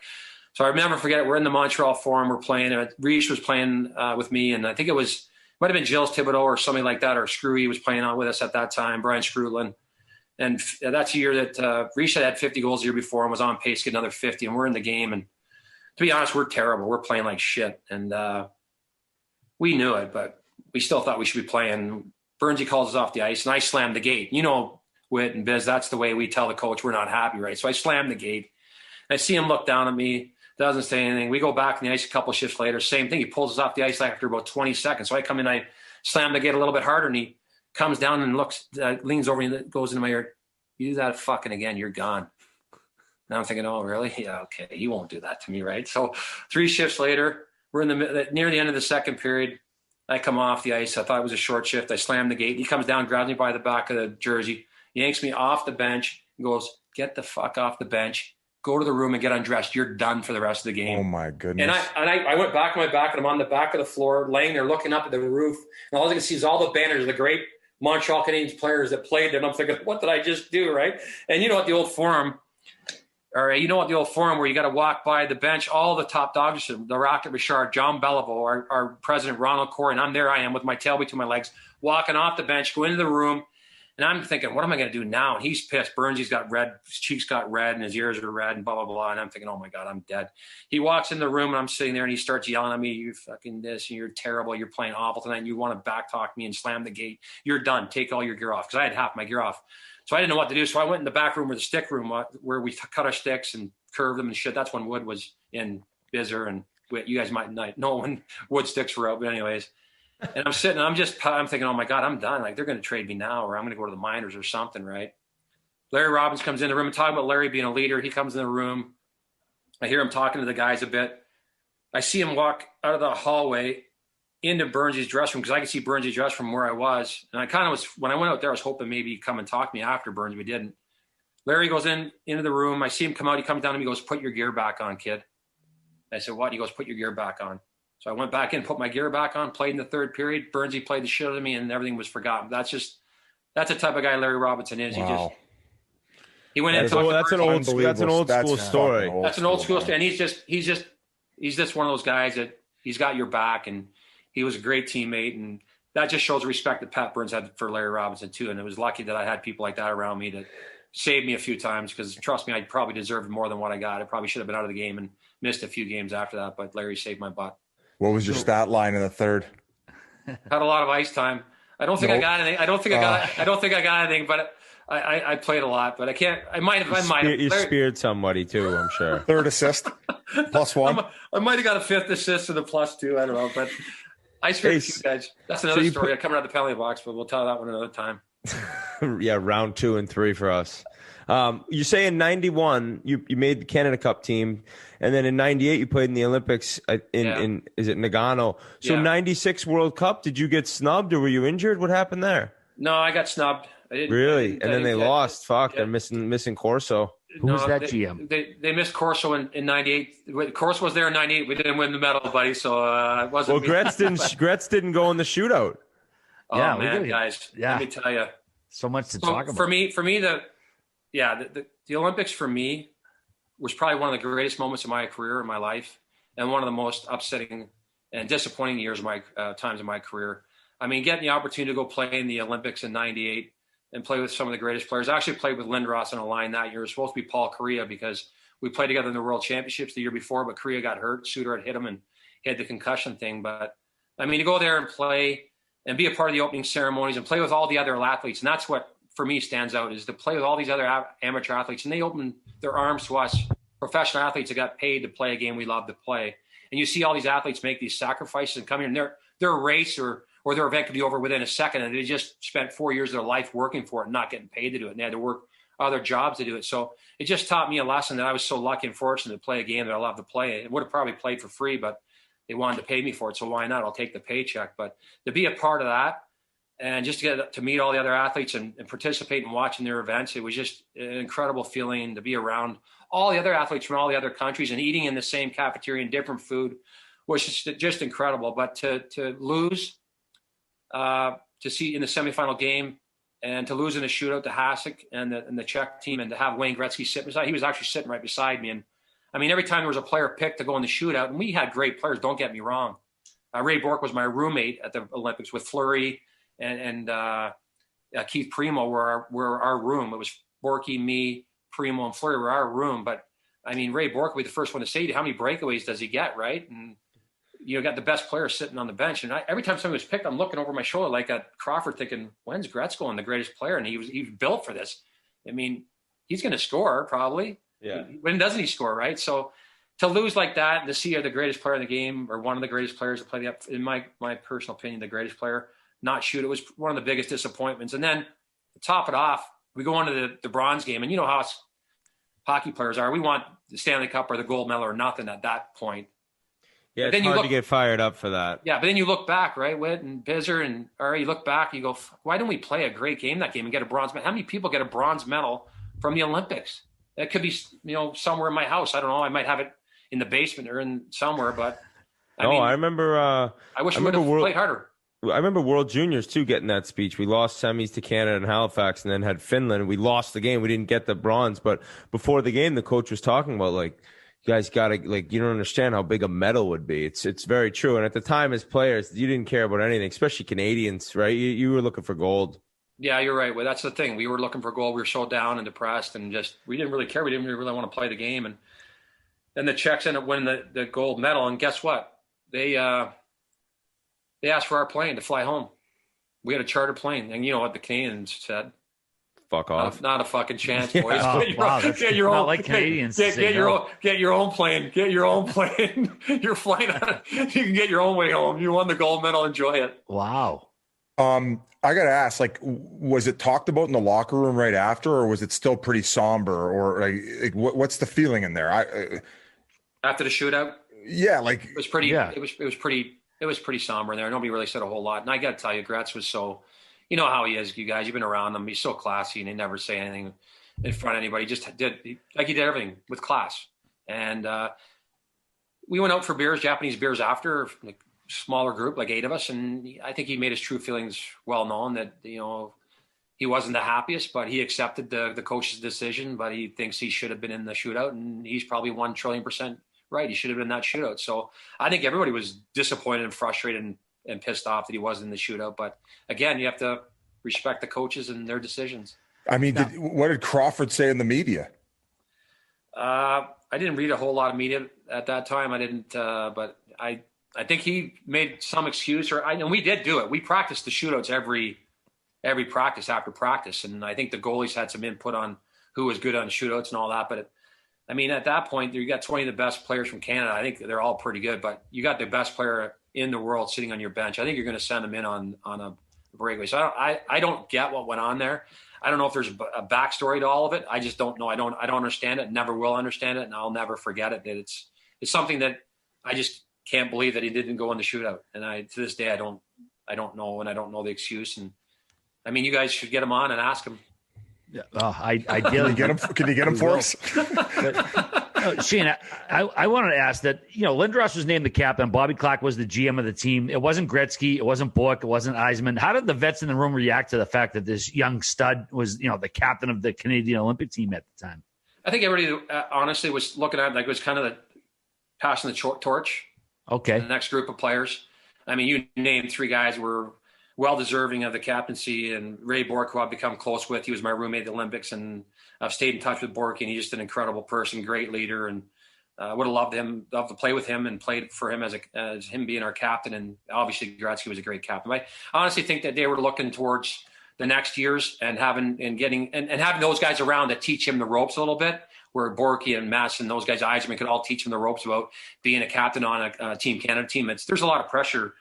So I never forget it. We're in the Montreal Forum. We're playing. Reese was playing with me, and I think might have been Gilles Thibodeau or something like that, or Screwy was playing on with us at that time, Brian Scrutlin. And that's the year that Reese had 50 goals the year before and was on pace to get another 50. And we're in the game, and to be honest, we're terrible. We're playing like shit, and we knew it, but we still thought we should be playing. Burnsy calls us off the ice, and I slammed the gate. Whit and Biz, that's the way we tell the coach we're not happy, right? So I slammed the gate. I see him look down at me, doesn't say anything. We go back in the ice a couple of shifts later, same thing. He pulls us off the ice after about 20 seconds. So I come in, I slam the gate a little bit harder, and he comes down and looks, leans over and goes into my ear, you do that fucking again, you're gone. Now I'm thinking, oh, really? Yeah, okay, you won't do that to me, right? So 3 shifts later, we're near the end of the second period. I come off the ice. I thought it was a short shift. I slam the gate. He comes down, grabs me by the back of the jersey, yanks me off the bench, and goes, get the fuck off the bench. Go to the room and get undressed. You're done for the rest of the game. Oh, my goodness. And I went back on my back, and I'm on the back of the floor, laying there looking up at the roof. And all I can see is all the banners of the great Montreal Canadiens players that played there. And I'm thinking, what did I just do, right? And at the old Forum, where you got to walk by the bench, all the top dogs, the Rocket Richard, John Beliveau, our president, Ronald Corey, and I am with my tail between my legs, walking off the bench, go into the room, and I'm thinking, what am I going to do now? And he's pissed. Burnsy's got red, his cheeks got red, and his ears are red, and blah, blah, blah. And I'm thinking, oh, my God, I'm dead. He walks in the room, and I'm sitting there, and he starts yelling at me, you're fucking this, and you're terrible, you're playing awful tonight, and you want to back talk me and slam the gate. You're done. Take all your gear off, because I had half my gear off. So I didn't know what to do. So I went in the back room, or the stick room, where we cut our sticks and curved them and shit. That's when Wood was in Bizzer, and you guys might not know when Wood sticks were out. But anyways, and I'm sitting, I'm thinking, oh my God, I'm done. Like, they're going to trade me now, or I'm going to go to the minors or something, right? Larry Robbins comes in the room, and talking about Larry being a leader. He comes in the room. I hear him talking to the guys a bit. I see him walk out of the hallway into Burnsy's dressing room, because I could see Burnsy's dress from where I was. And I kind of was, when I went out there, I was hoping maybe he'd come and talk to me after Burns. We didn't. Larry goes into the room. I see him come out. He comes down to me, goes, put your gear back on, kid. I said, what? He goes, put your gear back on. So I went back in, put my gear back on, played in the third period. Burnsy played the shit out of me, and everything was forgotten. That's the type of guy Larry Robinson is. Wow. He went in. That's an old school story. That's an old school story, and he's just one of those guys that he's got your back, and he was a great teammate, and that just shows the respect that Pat Burns had for Larry Robinson too. And it was lucky that I had people like that around me that saved me a few times, because trust me, I probably deserved more than what I got. I probably should have been out of the game and missed a few games after that, but Larry saved my butt. What was your stat line in the third? Had a lot of ice time. I don't think I got anything. I don't think I got anything, but I played a lot, but I might have. You speared somebody too, I'm sure. Third assist, +1. I might have got a fifth assist and a +2. I don't know, but I speared a few guys. That's another story. Coming out of the penalty box, but we'll tell that one another time. Yeah, round 2 and 3 for us. You say in 91 you made the Canada Cup team, and then in 98 you played in the Olympics in is it Nagano? So 96 World Cup, did you get snubbed or were you injured? What happened there? No, I got snubbed. Really? And then they lost. Fuck, they're missing Corso. Who was that GM? They missed Corso in 98. Corso was there in 98. We didn't win the medal, buddy, so it wasn't. Well, Gretz didn't go in the shootout. Oh yeah, man, guys. Yeah. Let me tell you. So much to talk about. For me, the Olympics for me was probably one of the greatest moments of my career in my life, and one of the most upsetting and disappointing years of my times in my career. I mean, getting the opportunity to go play in the Olympics in '98 and play with some of the greatest players. I actually played with Lindros on a line that year. It was supposed to be Paul Kariya, because we played together in the World Championships the year before, but Kariya got hurt. Suter had hit him, and he had the concussion thing. But I mean, to go there and play and be a part of the opening ceremonies and play with all the other athletes, and that's what for me stands out, is to play with all these other amateur athletes, and they open their arms to us professional athletes that got paid to play a game we love to play. And you see all these athletes make these sacrifices and come here, and their race or their event could be over within a second, and they just spent 4 years of their life working for it and not getting paid to do it, and they had to work other jobs to do it. So it just taught me a lesson that I was so lucky and fortunate to play a game that I love to play. It would have probably played for free, but they wanted to pay me for it, so why not? I'll take the paycheck. But to be a part of that, and just to get to meet all the other athletes and participate in watching their events, it was just an incredible feeling to be around all the other athletes from all the other countries and eating in the same cafeteria and different food was just incredible. But to lose, to see in the semifinal game and to lose in a shootout to Hasek and the Czech team, and to have Wayne Gretzky sit beside, he was actually sitting right beside me. And I mean, every time there was a player picked to go in the shootout, and we had great players, don't get me wrong. Ray Bourque was my roommate at the Olympics with Fleury and Keith Primo were our room. It was Borky, me, Primo, and Fleury were our room. But I mean, Ray Bourque would be the first one to say to you, how many breakaways does he get, right? And you got the best player sitting on the bench. And every time somebody was picked, I'm looking over my shoulder like at Crawford thinking, when's Gretzko going, the greatest player? And he was built for this. I mean, he's going to score probably. Yeah. When doesn't he score, right? So to lose like that and to see the greatest player in the game, or one of the greatest players to play in my personal opinion, the greatest player, not shoot, it was one of the biggest disappointments. And then to top it off, we go on to the bronze game, and you know how us hockey players are. We want the Stanley Cup or the gold medal or nothing at that point. Yeah, it's hard to get fired up for that. Yeah, but then you look back, right, Whit and Bizzer and you look back, you go, why didn't we play a great game that game and get a bronze medal? How many people get a bronze medal from the Olympics? That could be, somewhere in my house. I don't know. I might have it in the basement or in somewhere, but I remember. I wish we would have played harder. I remember World Juniors too getting that speech. We lost semis to Canada and Halifax, and then had Finland. We lost the game. We didn't get the bronze, but before the game, the coach was talking about you guys got to you don't understand how big a medal would be. It's very true. And at the time, as players, you didn't care about anything, especially Canadians, right? You were looking for gold. Yeah, you're right. Well, that's the thing. We were looking for gold. We were so down and depressed, and we didn't really care. We didn't really want to play the game. And then the Czechs ended up winning the gold medal. And guess what? They asked for our plane to fly home. We had a charter plane, and you know what the Canadians said? Fuck off! Not a fucking chance, boys. Get your own. Like Canadians. Get your own plane. Get your own plane. You're flying on it. You can get your own way home. You won the gold medal. Enjoy it. Wow. I got to ask, was it talked about in the locker room right after, or was it still pretty somber, or what's the feeling in there? After the shootout? Yeah, it was pretty. Yeah. It was pretty somber in there. Nobody really said a whole lot. And I got to tell you, Gretz was so, you know how he is, you guys. You've been around him. He's so classy, and he never say anything in front of anybody. He just did everything with class. And we went out for beers, Japanese beers after, like smaller group, like 8 of us. And I think he made his true feelings well known that, he wasn't the happiest, but he accepted the coach's decision, but he thinks he should have been in the shootout, and he's probably 1 trillion% right. He should have been in that shootout. So I think everybody was disappointed and frustrated and pissed off that he wasn't in the shootout. But again, you have to respect the coaches and their decisions. I mean, what did Crawford say in the media? I didn't read a whole lot of media at that time. I didn't, but I think he made some excuse, and we did do it. We practiced the shootouts every practice after practice. And I think the goalies had some input on who was good on shootouts and all that. But at that point, you got 20 of the best players from Canada. I think they're all pretty good, but you got the best player in the world sitting on your bench. I think you're going to send them in on a breakaway. So I don't get what went on there. I don't know if there's a backstory to all of it. I just don't know. I don't understand it. Never will understand it. And I'll never forget it. That it's something that I just can't believe that he didn't go in the shootout. And to this day, I don't know. And I don't know the excuse. And you guys should get him on and ask him. Yeah, I did. Can you get him for us? Shayne, I wanted to ask that, Lindros was named the captain. Bobby Clarke was the GM of the team. It wasn't Gretzky. It wasn't Bourque. It wasn't Eisman. How did the vets in the room react to the fact that this young stud was, the captain of the Canadian Olympic team at the time? I think everybody honestly was looking at it like it was kind of the passing the torch. Okay. The next group of players. You named 3 guys who were well-deserving of the captaincy, and Ray Bourque, who I've become close with. He was my roommate at the Olympics, and I've stayed in touch with Bourque, and he's just an incredible person, great leader, and would have loved to play with him and played for him as him being our captain. And obviously Gretzky was a great captain. I honestly think that they were looking towards the next years and having those guys around that teach him the ropes a little bit, where Bourque and Mess and those guys, Eisman, could all teach him the ropes about being a captain on a Team Canada team. There's a lot of pressure.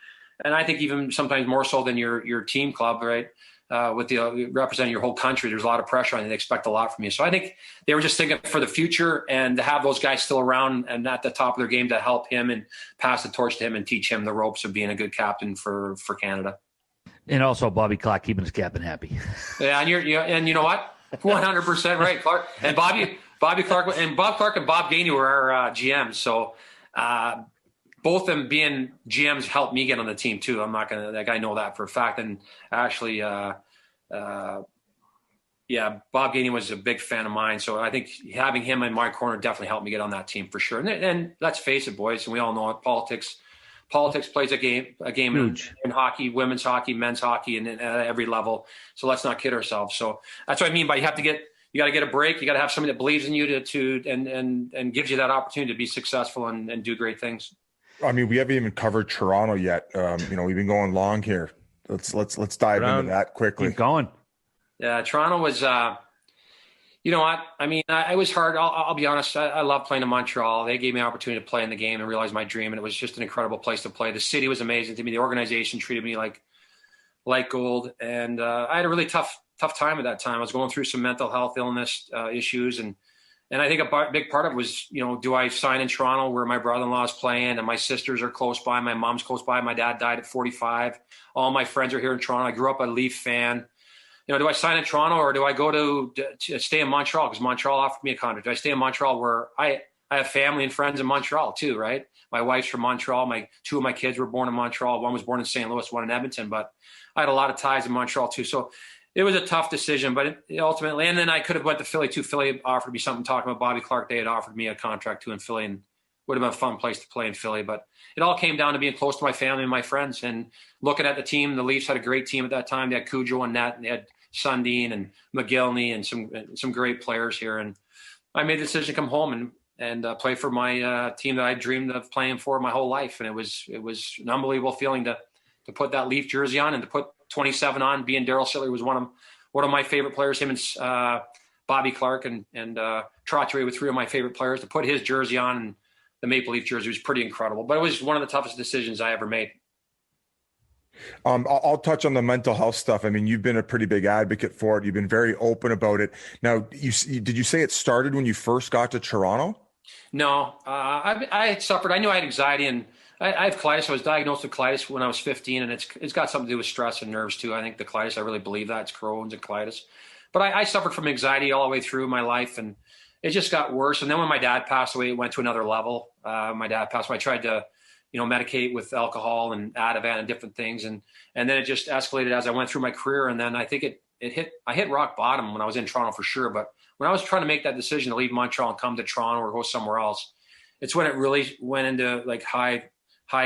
And I think even sometimes more so than your team club, right? With representing your whole country, there's a lot of pressure on you. They expect a lot from you. So I think they were just thinking for the future, and to have those guys still around and at the top of their game to help him and pass the torch to him and teach him the ropes of being a good captain for Canada. And also Bobby Clarke keeping his captain happy. Yeah, and you know what? 100% right, Clark. And Bobby Clarke and Bob Clarke and Bob Gainey were our GMs. So both of them being GMs helped me get on the team too. I'm not gonna, I know that for a fact. And actually, Bob Gainey was a big fan of mine. So I think having him in my corner definitely helped me get on that team for sure. And let's face it, boys, and we all know it, politics plays a game in hockey, women's hockey, men's hockey, and at every level. So let's not kid ourselves. So that's what I mean by you got to get a break. You got to have somebody that believes in you and gives you that opportunity to be successful and do great things. We haven't even covered Toronto yet. We've been going long here. Let's dive into that quickly. Keep going. Yeah, Toronto was. You know what? It was hard. I'll be honest. I love playing in Montreal. They gave me an opportunity to play in the game and realize my dream, and it was just an incredible place to play. The city was amazing to me. The organization treated me like gold, and I had a really tough time at that time. I was going through some mental health illness issues, and I think a big part of it was, do I sign in Toronto where my brother-in-law is playing and my sisters are close by, my mom's close by, my dad died at 45, all my friends are here in Toronto. I grew up a Leaf fan. Do I sign in Toronto or do I go to stay in Montreal because Montreal offered me a contract? Do I stay in Montreal where I have family and friends in Montreal too, right? My wife's from Montreal. Two of my kids were born in Montreal. One was born in St. Louis, one in Edmonton, but I had a lot of ties in Montreal too. So it was a tough decision, but it ultimately, and then I could have went to Philly too. Philly offered me something, talking about Bobby Clarke. They had offered me a contract too in Philly, and would have been a fun place to play in Philly. But it all came down to being close to my family and my friends and looking at the team. The Leafs had a great team at that time. They had Cujo and net, and they had Sundin and McGillney and some great players here. And I made the decision to come home and play for my team that I dreamed of playing for my whole life. And it was an unbelievable feeling to put that Leaf jersey on and to put 27 on. Being Daryl Sittler was one of my favorite players. Him and Bobby Clarke and Torrey were 3 of my favorite players. To put his jersey on, and the Maple Leaf jersey, was pretty incredible. But it was one of the toughest decisions I ever made. I'll touch on the mental health stuff. You've been a pretty big advocate for it. You've been very open about it. Now, did you say it started when you first got to Toronto? No, I had suffered. I knew I had anxiety, and I have colitis. I was diagnosed with colitis when I was 15, and it's got something to do with stress and nerves too. I think the colitis, I really believe that it's Crohn's and colitis. But I suffered from anxiety all the way through my life, and it just got worse. And then when my dad passed away, it went to another level. My dad passed away. I tried to, medicate with alcohol and Ativan and different things. And then it just escalated as I went through my career. And then I think I hit rock bottom when I was in Toronto for sure. But when I was trying to make that decision to leave Montreal and come to Toronto or go somewhere else, it's when it really went into like high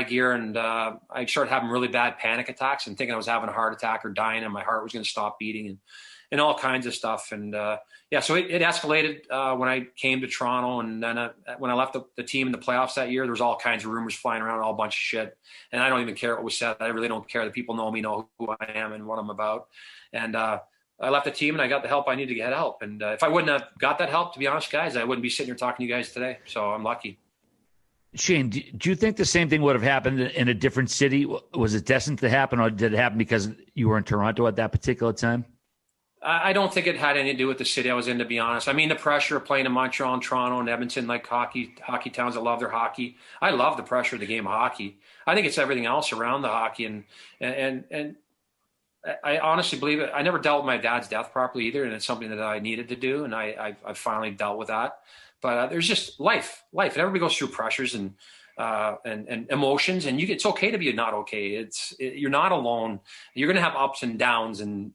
gear. And I started having really bad panic attacks and thinking I was having a heart attack or dying and my heart was going to stop beating and all kinds of stuff. And so it escalated when I came to Toronto. And then when I left the team in the playoffs that year, there was all kinds of rumors flying around, all a bunch of shit. And I don't even care what was said. I really don't care. The people know me, know who I am and what I'm about. And I left the team and I got the help I needed to get help. And if I wouldn't have got that help, to be honest, guys, I wouldn't be sitting here talking to you guys today. So I'm lucky. Shayne, do you think the same thing would have happened in a different city? Was it destined to happen, or did it happen because you were in Toronto at that particular time? I don't think it had anything to do with the city I was in, to be honest. I mean, the pressure of playing in Montreal and Toronto and Edmonton, like hockey towns that love their hockey. I love the pressure of the game of hockey. I think it's everything else around the hockey. And I honestly believe it. I never dealt with my dad's death properly either. And it's something that I needed to do. And I finally dealt with that. But there's just life. And everybody goes through pressures and emotions, and it's okay to be not okay. You're not alone. You're going to have ups and downs, and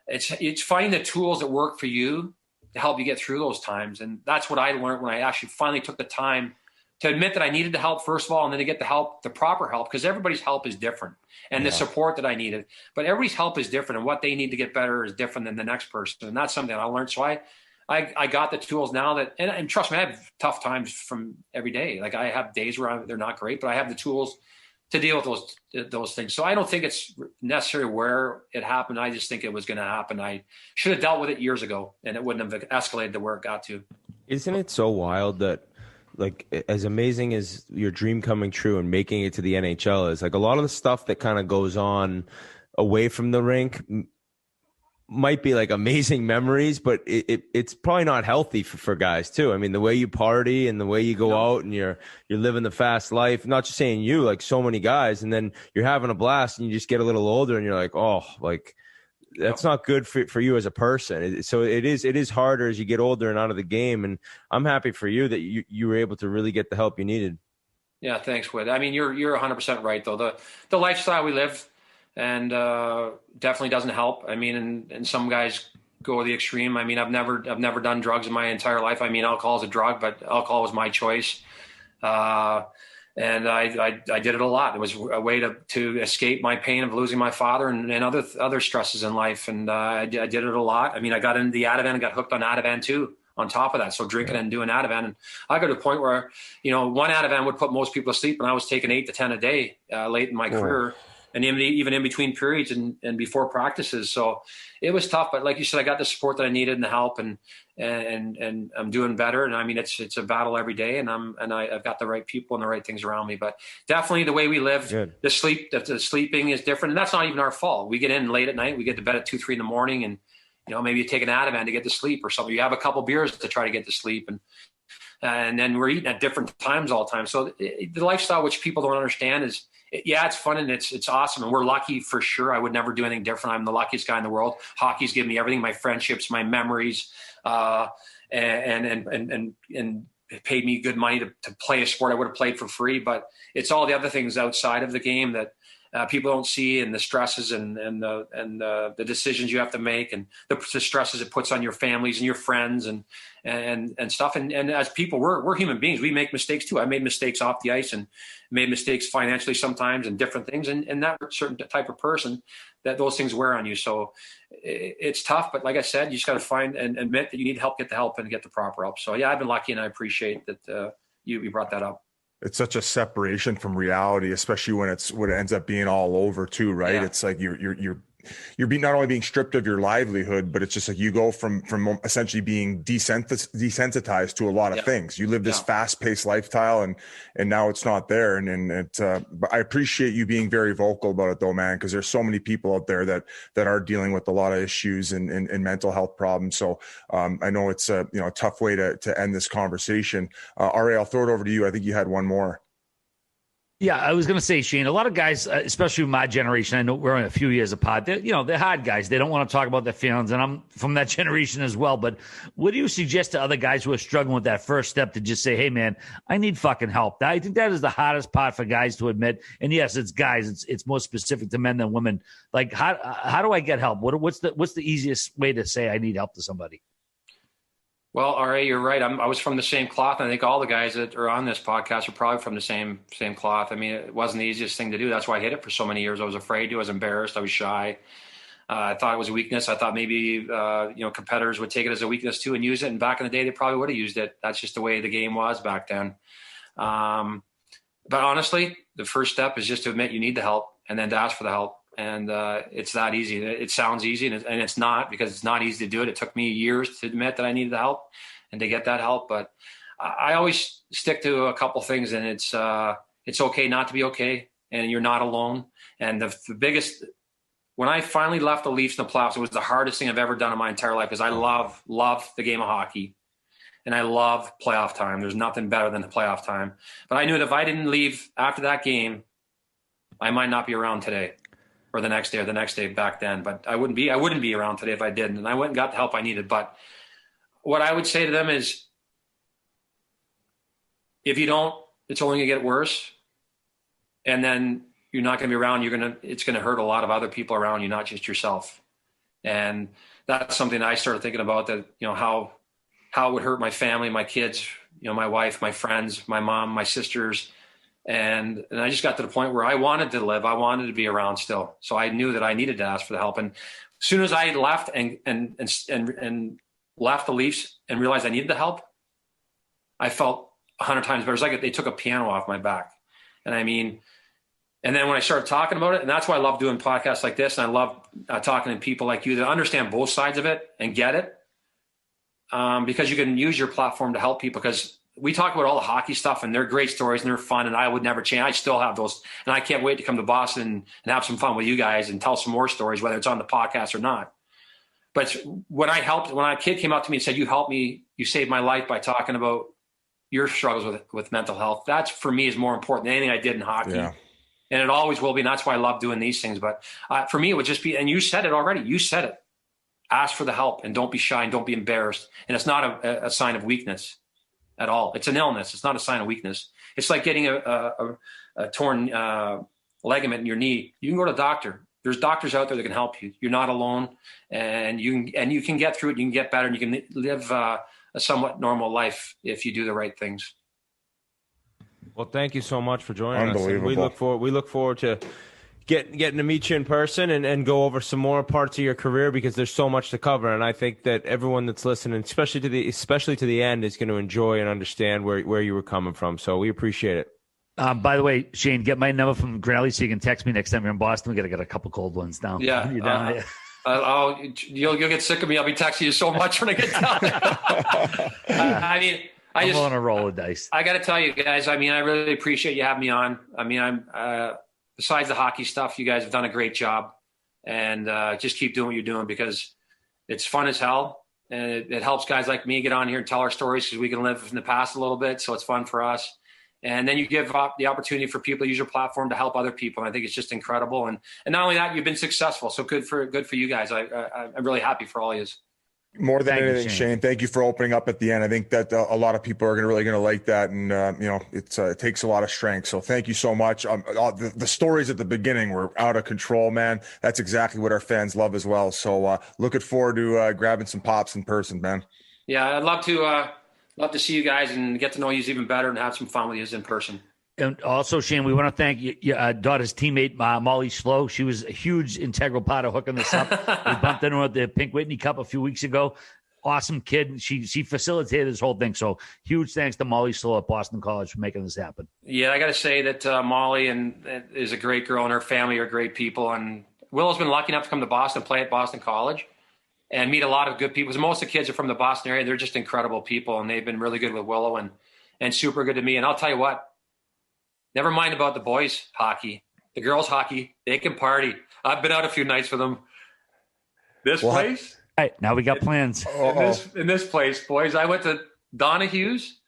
it's finding the tools that work for you to help you get through those times. And that's what I learned when I actually finally took the time to admit that I needed the help, first of all, and then to get the proper help, because everybody's help is different, and the support that I needed. But everybody's help is different, and what they need to get better is different than the next person. And that's something I learned. So I got the tools now that, and trust me, I have tough times from every day. Like I have days where they're not great, but I have the tools to deal with those things. So I don't think it's necessarily where it happened. I just think it was going to happen. I should have dealt with it years ago, and it wouldn't have escalated to where it got to. Isn't it so wild that, like, as amazing as your dream coming true and making it to the NHL is, like, a lot of the stuff that kind of goes on away from the rink might be like amazing memories, but it's probably not healthy for guys too. I mean, the way you party and the way you go out and you're living the fast life, not just saying you, like so many guys, and then you're having a blast and you just get a little older and you're like, oh, like that's not good for you as a person. So it is harder as you get older and out of the game. And I'm happy for you that you were able to really get the help you needed. Yeah. Thanks, Whit. I mean, you're 100% right though. The lifestyle we live and definitely doesn't help. I mean, and some guys go to the extreme. I mean, I've never done drugs in my entire life. I mean, alcohol is a drug, but alcohol was my choice. And I did it a lot. It was a way to escape my pain of losing my father and other stresses in life. And I did it a lot. I mean, I got into the Ativan and got hooked on Ativan too, on top of that. So drinking and doing Ativan. And I got to a point where, one Ativan would put most people to sleep, and I was taking 8 to 10 a day late in my career. And even in between periods and before practices. So it was tough, but like you said, I got the support that I needed and the help, and I'm doing better. And I mean, it's a battle every day, and I've got the right people and the right things around me, but definitely the way we live, the sleeping is different. And that's not even our fault. We get in late at night, we get to bed at 2-3 in the morning, and, maybe you take an Ativan to get to sleep or something. You have a couple beers to try to get to sleep, and then we're eating at different times all the time. So the lifestyle, which people don't understand, is, it's fun and it's awesome. And we're lucky for sure. I would never do anything different. I'm the luckiest guy in the world. Hockey's given me everything, my friendships, my memories, and paid me good money to play a sport I would have played for free. But it's all the other things outside of the game that people don't see, and the stresses and the decisions you have to make, and the stresses it puts on your families and your friends and stuff. And as people, we're human beings. We make mistakes too. I made mistakes off the ice and made mistakes financially sometimes and different things. And that certain type of person, that those things wear on you. So it's tough, but like I said, you just got to find and admit that you need help, get the help, and get the proper help. So yeah, I've been lucky, and I appreciate that you brought that up. It's such a separation from reality, especially when it ends up being all over too, right? Yeah. It's like you're not only being stripped of your livelihood, but it's just like you go from essentially being desensitized to a lot of things. You live this fast-paced lifestyle, and now it's not there. But I appreciate you being very vocal about it, though, man, because there's so many people out there that are dealing with a lot of issues and mental health problems. So I know it's a tough way to end this conversation. Ari, I'll throw it over to you. I think you had one more. Yeah, I was going to say, Shayne, a lot of guys, especially my generation, I know we're only a few years apart. They're hard guys. They don't want to talk about their feelings, and I'm from that generation as well. But what do you suggest to other guys who are struggling with that first step to just say, hey, man, I need fucking help? I think that is the hardest part for guys to admit. And yes, it's guys. It's more specific to men than women. Like, how do I get help? What's the easiest way to say I need help to somebody? Well, RA, you're right. I was from the same cloth. I think all the guys that are on this podcast are probably from the same cloth. I mean, it wasn't the easiest thing to do. That's why I hid it for so many years. I was afraid to. I was embarrassed. I was shy. I thought it was a weakness. I thought maybe competitors would take it as a weakness too and use it. And back in the day, they probably would have used it. That's just the way the game was back then. But honestly, the first step is just to admit you need the help and then to ask for the help. And it's that easy. It sounds easy, and it's not, because it's not easy to do it. It took me years to admit that I needed the help and to get that help. But I always stick to a couple things, and it's okay not to be okay, and you're not alone. And the biggest, when I finally left the Leafs in the playoffs, it was the hardest thing I've ever done in my entire life, because I love the game of hockey, and I love playoff time. There's nothing better than the playoff time. But I knew that if I didn't leave after that game, I might not be around today. Or the next day, or the next day back then. But I wouldn't be around today if I didn't. And I went and got the help I needed. But what I would say to them is, if you don't, it's only gonna get worse. And then you're not gonna be around. It's gonna hurt a lot of other people around you, not just yourself. And that's something I started thinking about, that, how it would hurt my family, my kids, my wife, my friends, my mom, my sisters. And I just got to the point where I wanted to live. I wanted to be around still. So I knew that I needed to ask for the help. And as soon as I left and left the Leafs and realized I needed the help, I felt 100 times better. It's like they took a piano off my back. And then when I started talking about it, and that's why I love doing podcasts like this, and I love talking to people like you that understand both sides of it and get it, because you can use your platform to help people. Because we talk about all the hockey stuff, and they're great stories and they're fun, and I would never change. I still have those, and I can't wait to come to Boston and have some fun with you guys and tell some more stories, whether it's on the podcast or not. But when a kid came up to me and said, you helped me, you saved my life by talking about your struggles with mental health, that's, for me, is more important than anything I did in hockey. Yeah. And it always will be. And that's why I love doing these things. But for me, it would just be, and you said it already, you said it, ask for the help, and don't be shy, and don't be embarrassed. And it's not a sign of weakness at all. It's an illness. It's not a sign of weakness. It's like getting a torn ligament in your knee. You can go to the doctor. There's doctors out there that can help you. You're not alone, and you can get through it. You can get better, and you can live a somewhat normal life if you do the right things. Well, thank you so much for joining us. Unbelievable. We look forward to getting to meet you in person and go over some more parts of your career, because there's so much to cover. And I think that everyone that's listening, especially to the end, is going to enjoy and understand where you were coming from. So we appreciate it. By the way, Shayne, get my number from Grally so you can text me next time you're in Boston. We got to get a couple cold ones down. Yeah. You're down there. You'll get sick of me. I'll be texting you so much when I get down. I'm on a roll of dice. I got to tell you guys, I really appreciate you having me on. Besides the hockey stuff, you guys have done a great job, and just keep doing what you're doing, because it's fun as hell, and it helps guys like me get on here and tell our stories, because we can live in the past a little bit. So it's fun for us. And then you give up the opportunity for people to use your platform to help other people. And I think it's just incredible. And not only that, you've been successful. So good for you guys. I'm really happy for all of you. More than anything, Shayne, thank you for opening up at the end. I think that a lot of people are really going to like that. And, it takes a lot of strength. So thank you so much. The stories at the beginning were out of control, man. That's exactly what our fans love as well. So looking forward to grabbing some pops in person, man. Yeah, I'd love to see you guys and get to know you even better and have some fun with you in person. And also, Shayne, we want to thank your daughter's teammate, Molly Schlow. She was a huge integral part of hooking this up. We bumped into her at the Pink Whitney Cup a few weeks ago. Awesome kid. She facilitated this whole thing. So huge thanks to Molly Schlow at Boston College for making this happen. Yeah, I got to say that Molly is a great girl, and her family are great people. And Willow's been lucky enough to come to Boston, play at Boston College, and meet a lot of good people. Most of the kids are from the Boston area. They're just incredible people, and they've been really good with Willow and super good to me. And I'll tell you what, never mind about the boys' hockey. The girls' hockey, they can party. I've been out a few nights with them. This place? All right, now we got plans. In this place, boys, I went to Donahue's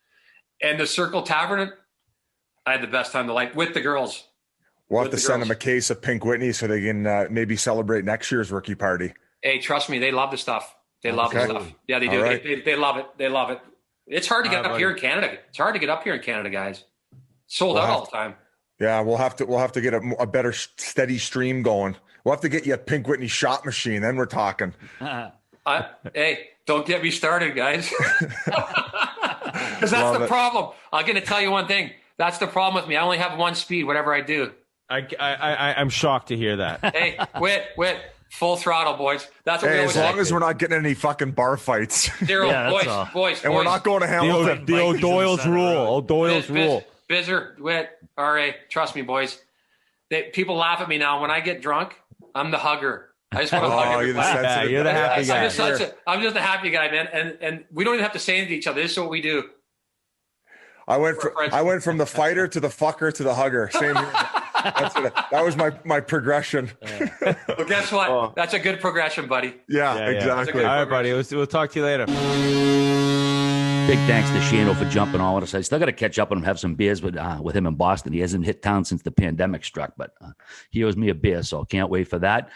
and the Circle Tavern. I had the best time of life with the girls. We'll have to send them a case of Pink Whitney so they can maybe celebrate next year's rookie party. Hey, trust me, they love the stuff. They love the stuff. Yeah, they do. Right. They love it. They love it. It's hard to get up here in Canada. It's hard to get up here in Canada, guys. Sold out all the time. Yeah, we'll have to get a better steady stream going. We'll have to get you a Pink Whitney shot machine. Then we're talking. Hey, don't get me started, guys. Because that's the problem. I'm going to tell you one thing. That's the problem with me. I only have one speed, whatever I do. I'm shocked to hear that. Hey, Whit, full throttle, boys. That's what we always as long as we're not getting any fucking bar fights. Zero, boys. And we're not going to Hamilton. The old Doyle's rule. Old Doyle's rule. Bizzer, Whit, RA, trust me, boys. People laugh at me now. When I get drunk, I'm the hugger. I just want to hug everybody. You're the happy guy. I'm just a happy guy, man. And we don't even have to say anything to each other. This is what we do. I went from the fighter to the fucker to the hugger. Same here. That was my progression. Well, guess what? That's a good progression, buddy. Yeah, exactly. All right, buddy. We'll talk to you later. Big thanks to Shayne for jumping on with us. I still got to catch up on him, have some beers with him in Boston. He hasn't hit town since the pandemic struck, but he owes me a beer, so can't wait for that.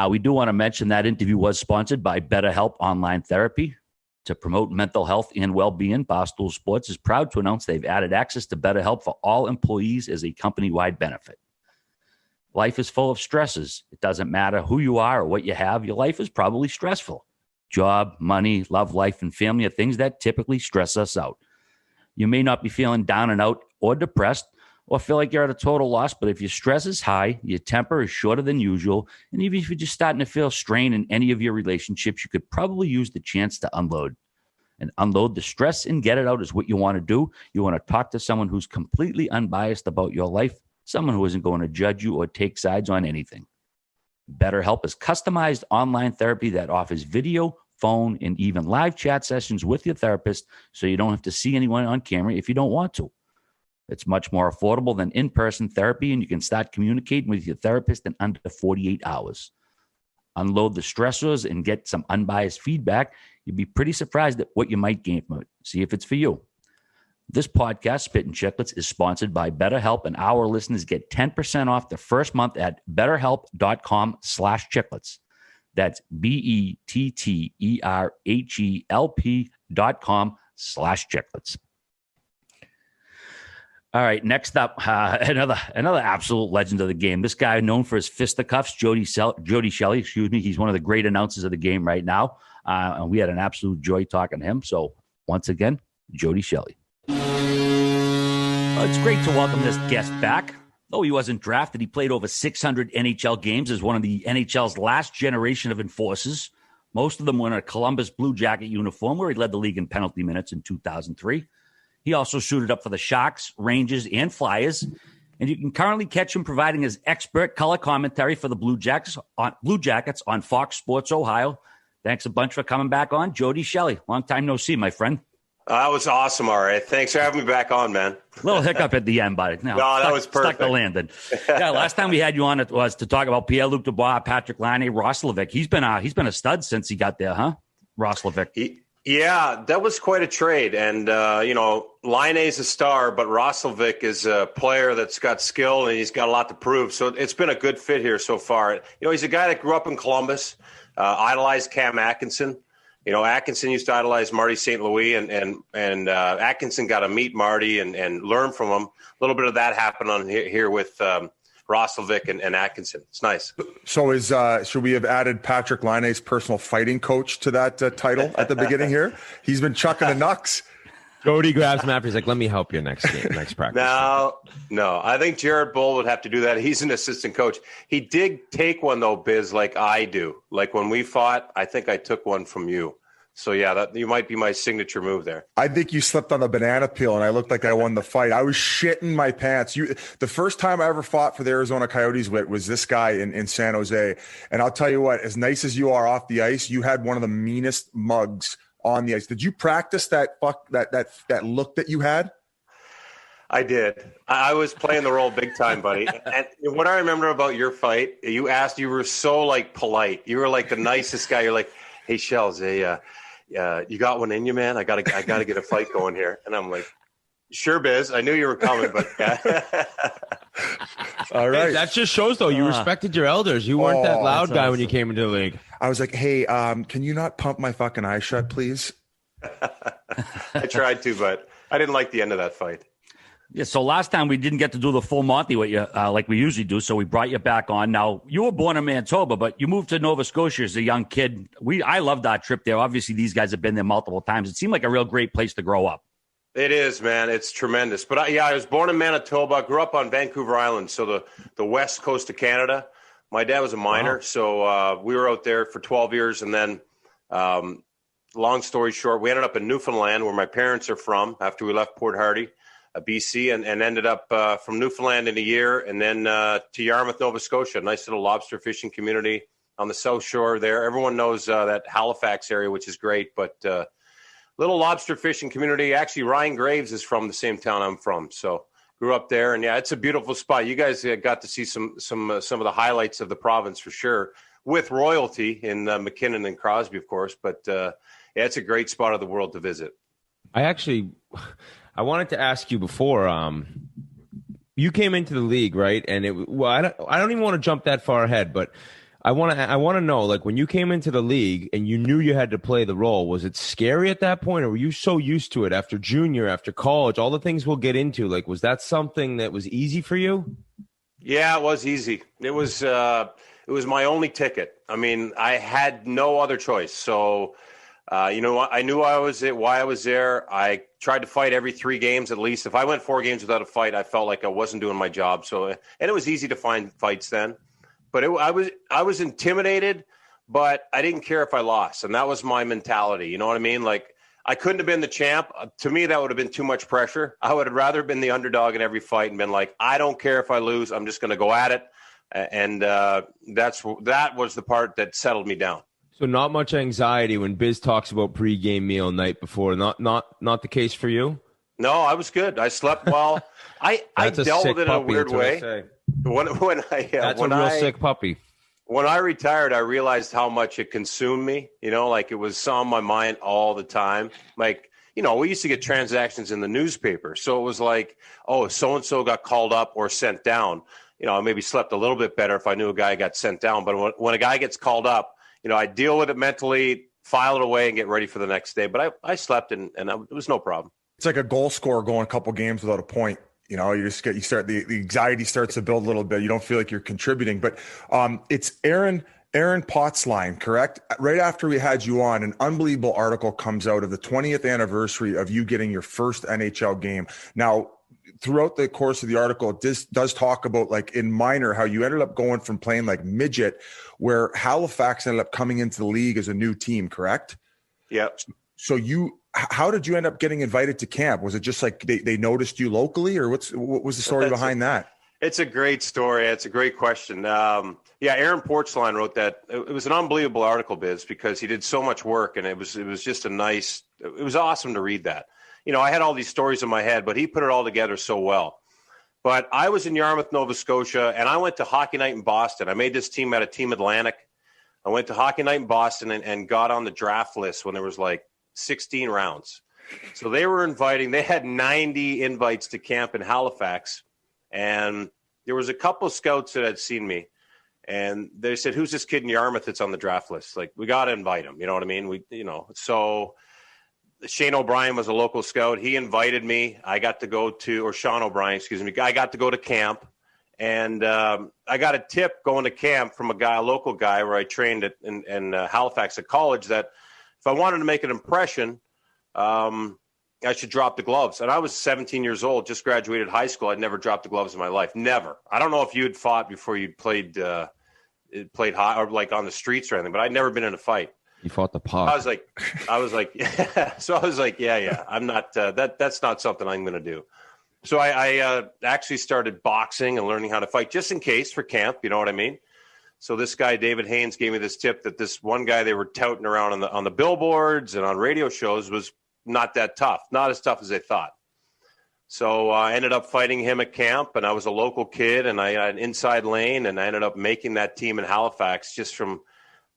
We do want to mention that interview was sponsored by BetterHelp Online Therapy. To promote mental health and well-being, Barstool Sports is proud to announce they've added access to BetterHelp for all employees as a company-wide benefit. Life is full of stresses. It doesn't matter who you are or what you have. Your life is probably stressful. Job, money, love, life, and family are things that typically stress us out. You may not be feeling down and out or depressed or feel like you're at a total loss, but if your stress is high, your temper is shorter than usual, and even if you're just starting to feel strain in any of your relationships, you could probably use the chance to unload. And unload the stress and get it out is what you want to do. You want to talk to someone who's completely unbiased about your life, someone who isn't going to judge you or take sides on anything. BetterHelp is customized online therapy that offers video, phone, and even live chat sessions with your therapist, so you don't have to see anyone on camera if you don't want to. It's much more affordable than in-person therapy, and you can start communicating with your therapist in under 48 hours. Unload the stressors and get some unbiased feedback. You'd be pretty surprised at what you might gain from it. See if it's for you. This podcast, Spittin Chiclets, is sponsored by BetterHelp, and our listeners get 10% off the first month at betterhelp.com/chiclets. That's BETTERHELP.com/chiclets. All right, next up, another absolute legend of the game. This guy known for his fisticuffs, Jody Shelley, He's one of the great announcers of the game right now. And we had an absolute joy talking to him. So once again, Jody Shelley. Well, it's great to welcome this guest back. Though he wasn't drafted, he played over 600 NHL games as one of the NHL's last generation of enforcers. Most of them were in a Columbus Blue Jacket uniform, where he led the league in penalty minutes in 2003. He also suited up for the Sharks, Rangers, and Flyers. And you can currently catch him providing his expert color commentary for the Blue Jackets on Fox Sports Ohio. Thanks a bunch for coming back on. Jody Shelley, long time no see, my friend. That was awesome, all right. Thanks for having me back on, man. Little hiccup at the end, but no, that was perfect. Stuck the landing. Yeah, last time we had you on, it was to talk about Pierre-Luc Dubois, Patrick Laine, Roslovic. He's been a stud since he got there, huh? Roslovic. Yeah, that was quite a trade. And, Laine's a star, but Roslovic is a player that's got skill and he's got a lot to prove. So it's been a good fit here so far. He's a guy that grew up in Columbus, idolized Cam Atkinson. Atkinson used to idolize Marty St. Louis, and Atkinson got to meet Marty and learn from him. A little bit of that happened on here with Roslovic and Atkinson. It's nice. So should we have added Patrick Laine's personal fighting coach to that title at the beginning here? He's been chucking the knucks. Jody grabs him after. He's like, let me help you next practice. No. I think Jared Bull would have to do that. He's an assistant coach. He did take one, though, Biz, like I do. Like when we fought, I think I took one from you. So, yeah, you might be my signature move there. I think you slipped on the banana peel, and I looked like I won the fight. I was shitting my pants. The first time I ever fought for the Arizona Coyotes was this guy in San Jose. And I'll tell you what, as nice as you are off the ice, you had one of the meanest mugs on the ice. Did you practice that look that you had? I did. I was playing the role big time, buddy. And what I remember about your fight, you were so polite. You were like the nicest guy. You're like, hey, Shells, you got one in you, man? I gotta get a fight going here. And I'm like, Sure, Biz. I knew you were coming, but all right. Hey, that just shows, though, you respected your elders. You weren't that loud guy when you came into the league. I was like, hey, can you not pump my fucking eyes shut, please? I tried to, but I didn't like the end of that fight. Yeah, so last time we didn't get to do the full Monty with you like we usually do, so we brought you back on. Now, you were born in Manitoba, but you moved to Nova Scotia as a young kid. I loved our trip there. Obviously, these guys have been there multiple times. It seemed like a real great place to grow up. It is, man. It's tremendous. But I was born in Manitoba. Grew up on Vancouver Island, so the west coast of Canada. My dad was a miner, so we were out there for 12 years. And then, long story short, we ended up in Newfoundland, where my parents are from, after we left Port Hardy, BC, and ended up from Newfoundland in a year, and then to Yarmouth, Nova Scotia, a nice little lobster fishing community on the South Shore there. Everyone knows that Halifax area, which is great, but little lobster fishing community. Actually, Ryan Graves is from the same town I'm from, so grew up there. And, yeah, it's a beautiful spot. You guys got to see some of the highlights of the province for sure, with royalty in MacKinnon and Crosby, of course. But, yeah, it's a great spot of the world to visit. I wanted to ask you before, you came into the league, right? And I don't even want to jump that far ahead, but I want to know, like, when you came into the league and you knew you had to play the role, was it scary at that point, or were you so used to it after junior, after college, all the things we'll get into? Like, was that something that was easy for you? Yeah, it was easy. It was my only ticket. I mean, I had no other choice. So, I knew why I was there. I tried to fight every 3 games at least. If I went 4 games without a fight, I felt like I wasn't doing my job. So, and it was easy to find fights then. But I was intimidated, but I didn't care if I lost. And that was my mentality. You know what I mean? Like, I couldn't have been the champ. To me, that would have been too much pressure. I would have rather been the underdog in every fight and been like, I don't care if I lose. I'm just going to go at it. And that was the part that settled me down. So not much anxiety when Biz talks about pregame meal night before. Not the case for you? No, I was good. I slept well. I dealt with it in a weird way. That's a real sick puppy. When I retired, I realized how much it consumed me. Like it was on my mind all the time. Like, we used to get transactions in the newspaper. So it was like, oh, so-and-so got called up or sent down. I maybe slept a little bit better if I knew a guy got sent down. But when a guy gets called up, I deal with it mentally, file it away, and get ready for the next day. But I slept, and it was no problem. It's like a goal scorer going a couple games without a point. The anxiety starts to build a little bit. You don't feel like you're contributing. But it's Aaron Potts line, correct? Right after we had you on, an unbelievable article comes out of the 20th anniversary of you getting your first NHL game. Now, throughout the course of the article, it does talk about, like, in minor, how you ended up going from playing like midget, where Halifax ended up coming into the league as a new team, correct? Yeah. So how did you end up getting invited to camp? Was it just like they noticed you locally, or what was the story behind that? It's a great story. It's a great question. Aaron Portzline wrote that. It was an unbelievable article, Biz, because he did so much work, and it was just it was awesome to read that. I had all these stories in my head, but he put it all together so well. But I was in Yarmouth, Nova Scotia, and I went to Hockey Night in Boston. I made this team at a Team Atlantic. I went to Hockey Night in Boston and got on the draft list when there was like 16 rounds. So they had 90 invites to camp in Halifax. And there was a couple of scouts that had seen me. And they said, who's this kid in Yarmouth that's on the draft list? Like, we got to invite him. You know what I mean? So Shane O'Brien was a local scout. He invited me. I got to go to camp. And I got a tip going to camp from a local guy where I trained in Halifax at college, that if I wanted to make an impression, I should drop the gloves. And I was 17 years old, just graduated high school. I'd never dropped the gloves in my life. Never. I don't know if you'd fought before you played high or like on the streets or anything, but I'd never been in a fight. You fought the puck. I was like, yeah, I'm not, that's not something I'm going to do. So I actually started boxing and learning how to fight just in case for camp. You know what I mean? So this guy, David Haynes, gave me this tip that this one guy they were touting around on the billboards and on radio shows was not that tough, not as tough as they thought. So I ended up fighting him at camp, and I was a local kid, and I had an inside lane, and I ended up making that team in Halifax just from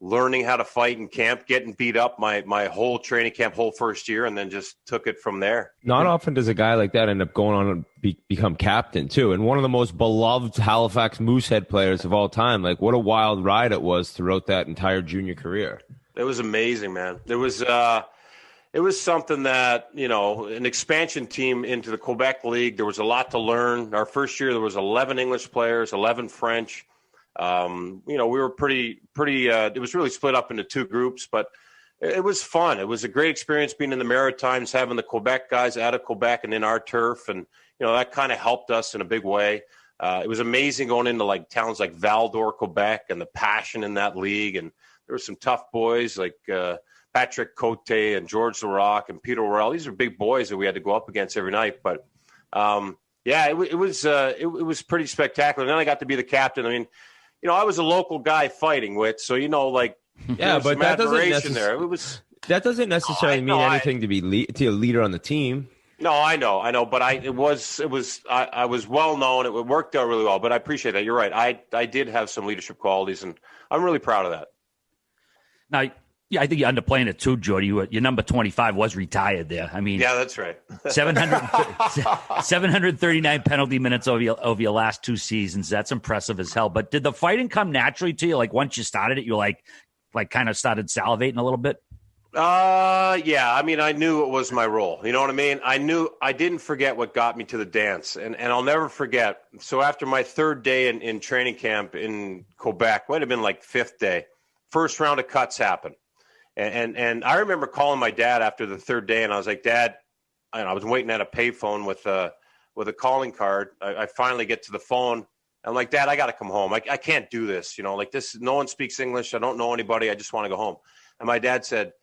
learning how to fight in camp, getting beat up my whole training camp, whole first year, and then just took it from there. Not often does a guy like that end up going on and become captain too, and one of the most beloved Halifax Moosehead players of all time. Like, what a wild ride it was throughout that entire junior career. It was amazing, man. It was something that, an expansion team into the Quebec League. There was a lot to learn. Our first year, there was 11 English players, 11 French. We were pretty, it was really split up into two groups, but it was fun. It was a great experience being in the Maritimes, having the Quebec guys out of Quebec and in our turf. And, that kind of helped us in a big way. It was amazing going into like towns like Val-d'Or, Quebec, and the passion in that league. And there were some tough boys like, Patrick Cote and George Larocque and Peter Worrell. These are big boys that we had to go up against every night. But, it was pretty spectacular. And then I got to be the captain. I mean, I was a local guy fighting with, so but that doesn't necessarily mean anything to be to a leader on the team. No, I know, but I was well known. It worked out really well, but I appreciate that. You're right. I did have some leadership qualities, and I'm really proud of that. Now, yeah, I think you're underplaying it too, Jody. Your number 25 was retired there. I mean, yeah, that's right. 739 penalty minutes over your last two seasons. That's impressive as hell. But did the fighting come naturally to you? Like once you started it, you like kind of started salivating a little bit? Yeah. I mean, I knew it was my role. You know what I mean? I knew I didn't forget what got me to the dance, and I'll never forget. So after my third day in training camp in Quebec, might have been like fifth day, first round of cuts happened. And I remember calling my dad after the third day, and I was like, Dad, I was waiting at a payphone with a calling card. I finally get to the phone. I'm like, Dad, I got to come home. I can't do this. Like this, no one speaks English. I don't know anybody. I just want to go home. And my dad said,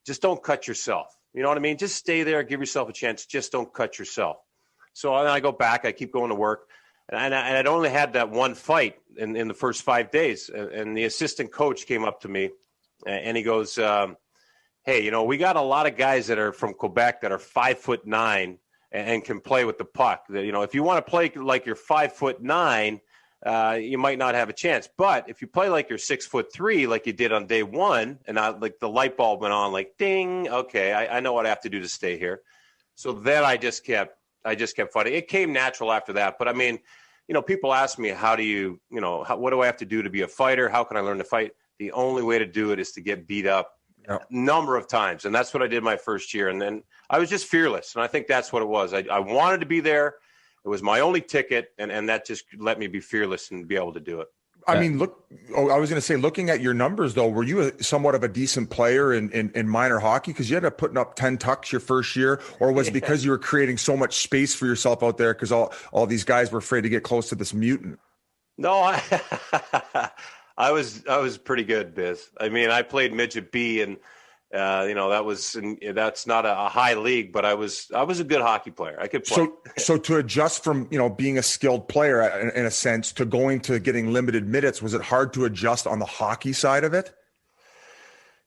just don't cut yourself. You know what I mean? Just stay there. Give yourself a chance. Just don't cut yourself. So I go back. I keep going to work. And I'd only had that one fight in the first 5 days. And the assistant coach came up to me. And he goes, hey, we got a lot of guys that are from Quebec that are 5'9" and can play with the puck. If you want to play like you're 5'9", you might not have a chance. But if you play like you're 6'3", like you did on day one, and like the light bulb went on, like ding, okay, I know what I have to do to stay here. So then I just kept fighting. It came natural after that. But I mean, people ask me, how do you, what do I have to do to be a fighter? How can I learn to fight? The only way to do it is to get beat up a number of times. And that's what I did my first year. And then I was just fearless. And I think that's what it was. I wanted to be there. It was my only ticket. And that just let me be fearless and be able to do it. I mean, I was going to say, looking at your numbers, though, were you somewhat of a decent player in minor hockey? Because you ended up putting up 10 tucks your first year, or was it because you were creating so much space for yourself out there because all these guys were afraid to get close to this mutant? No, I was pretty good, Biz. I mean, I played midget B, and that's not a high league, but I was a good hockey player. I could play. So to adjust from being a skilled player in a sense to going to getting limited minutes, was it hard to adjust on the hockey side of it?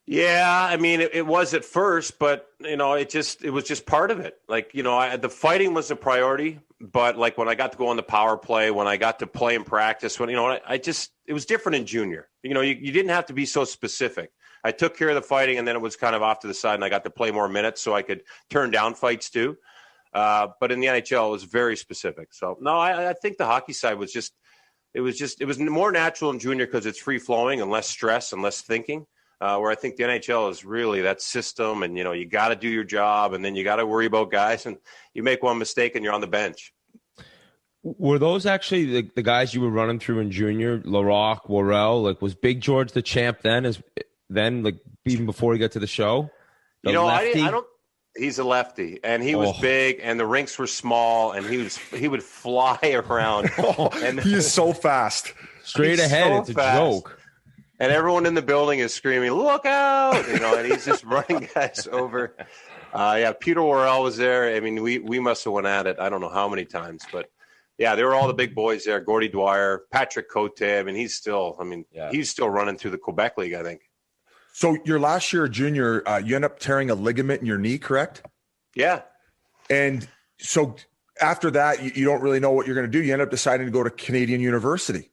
Yeah, I mean, it was at first, but it was just part of it. Like the fighting was a priority, but like when I got to go on the power play, when I got to play in practice, when it was different in junior. You didn't have to be so specific. I took care of the fighting, and then it was kind of off to the side, and I got to play more minutes so I could turn down fights too. But in the NHL, it was very specific. So no, I think the hockey side was it was more natural in junior because it's free flowing and less stress and less thinking. Where I think the NHL is really that system, and you got to do your job, and then you got to worry about guys, and you make one mistake and you're on the bench. Were those actually the guys you were running through in junior? Larocque, Worrell, like was Big George the champ then? Like even before he got to the show? I don't. He's a lefty, and he was big, and the rinks were small, and he would fly around. And he is so fast, straight ahead. So it's a joke. And everyone in the building is screaming, "Look out!" And he's just running guys over. Peter Worrell was there. I mean, we must have went at it. I don't know how many times, but yeah, they were all the big boys there. Gordy Dwyer, Patrick Cote. I mean, he's still running through the Quebec League, I think. So your last year, junior, you end up tearing a ligament in your knee, correct? Yeah. And so after that, you don't really know what you're going to do. You end up deciding to go to Canadian University.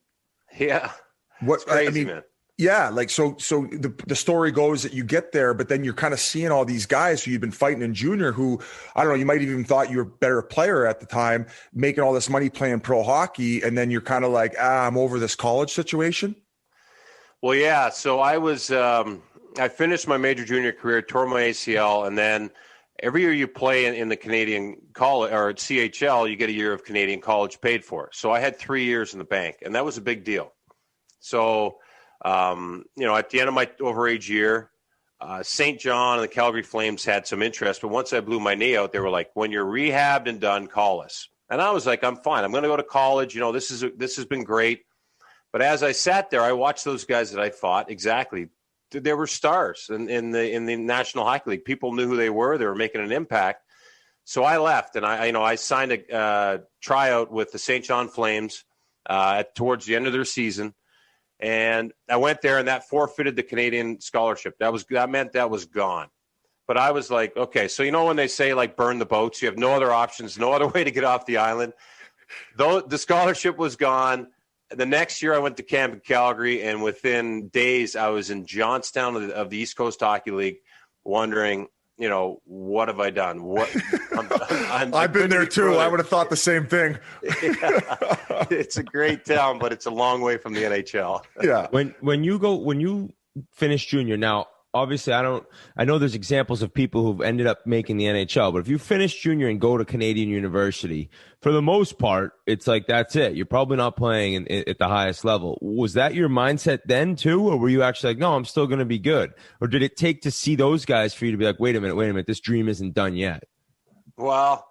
Yeah. What it's crazy, man. Yeah, like so the story goes that you get there, but then you're kind of seeing all these guys who you've been fighting in junior who, I don't know, you might have even thought you were a better player at the time, making all this money playing pro hockey, and then you're kind of like, I'm over this college situation. Well, yeah. So I finished my major junior career, tore my ACL, and then every year you play in the Canadian college or at CHL, you get a year of Canadian college paid for. So I had 3 years in the bank, and that was a big deal. So at the end of my overage year, St. John and the Calgary Flames had some interest, but once I blew my knee out, they were like, when you're rehabbed and done, call us. And I was like, I'm fine. I'm going to go to college. This has been great. But as I sat there, I watched those guys that I fought. Exactly. They were stars in the National Hockey League. People knew who they were. They were making an impact. So I left, and I signed a tryout with the St. John Flames towards the end of their season. And I went there, and that forfeited the Canadian scholarship. That meant that was gone. But I was like, okay, so when they say, like, burn the boats, you have no other options, no other way to get off the island. Though the scholarship was gone, the next year I went to camp in Calgary, and within days I was in Johnstown of the East Coast Hockey League wondering, what have I done? I've been there too. I would have thought the same thing. Yeah. It's a great town, but it's a long way from the NHL. Yeah. When you finish junior, now obviously I know there's examples of people who've ended up making the NHL, but if you finish junior and go to Canadian University, for the most part, it's like, that's it. You're probably not playing at the highest level. Was that your mindset then too? Or were you actually like, no, I'm still going to be good? Or did it take to see those guys for you to be like, wait a minute, this dream isn't done yet? Well,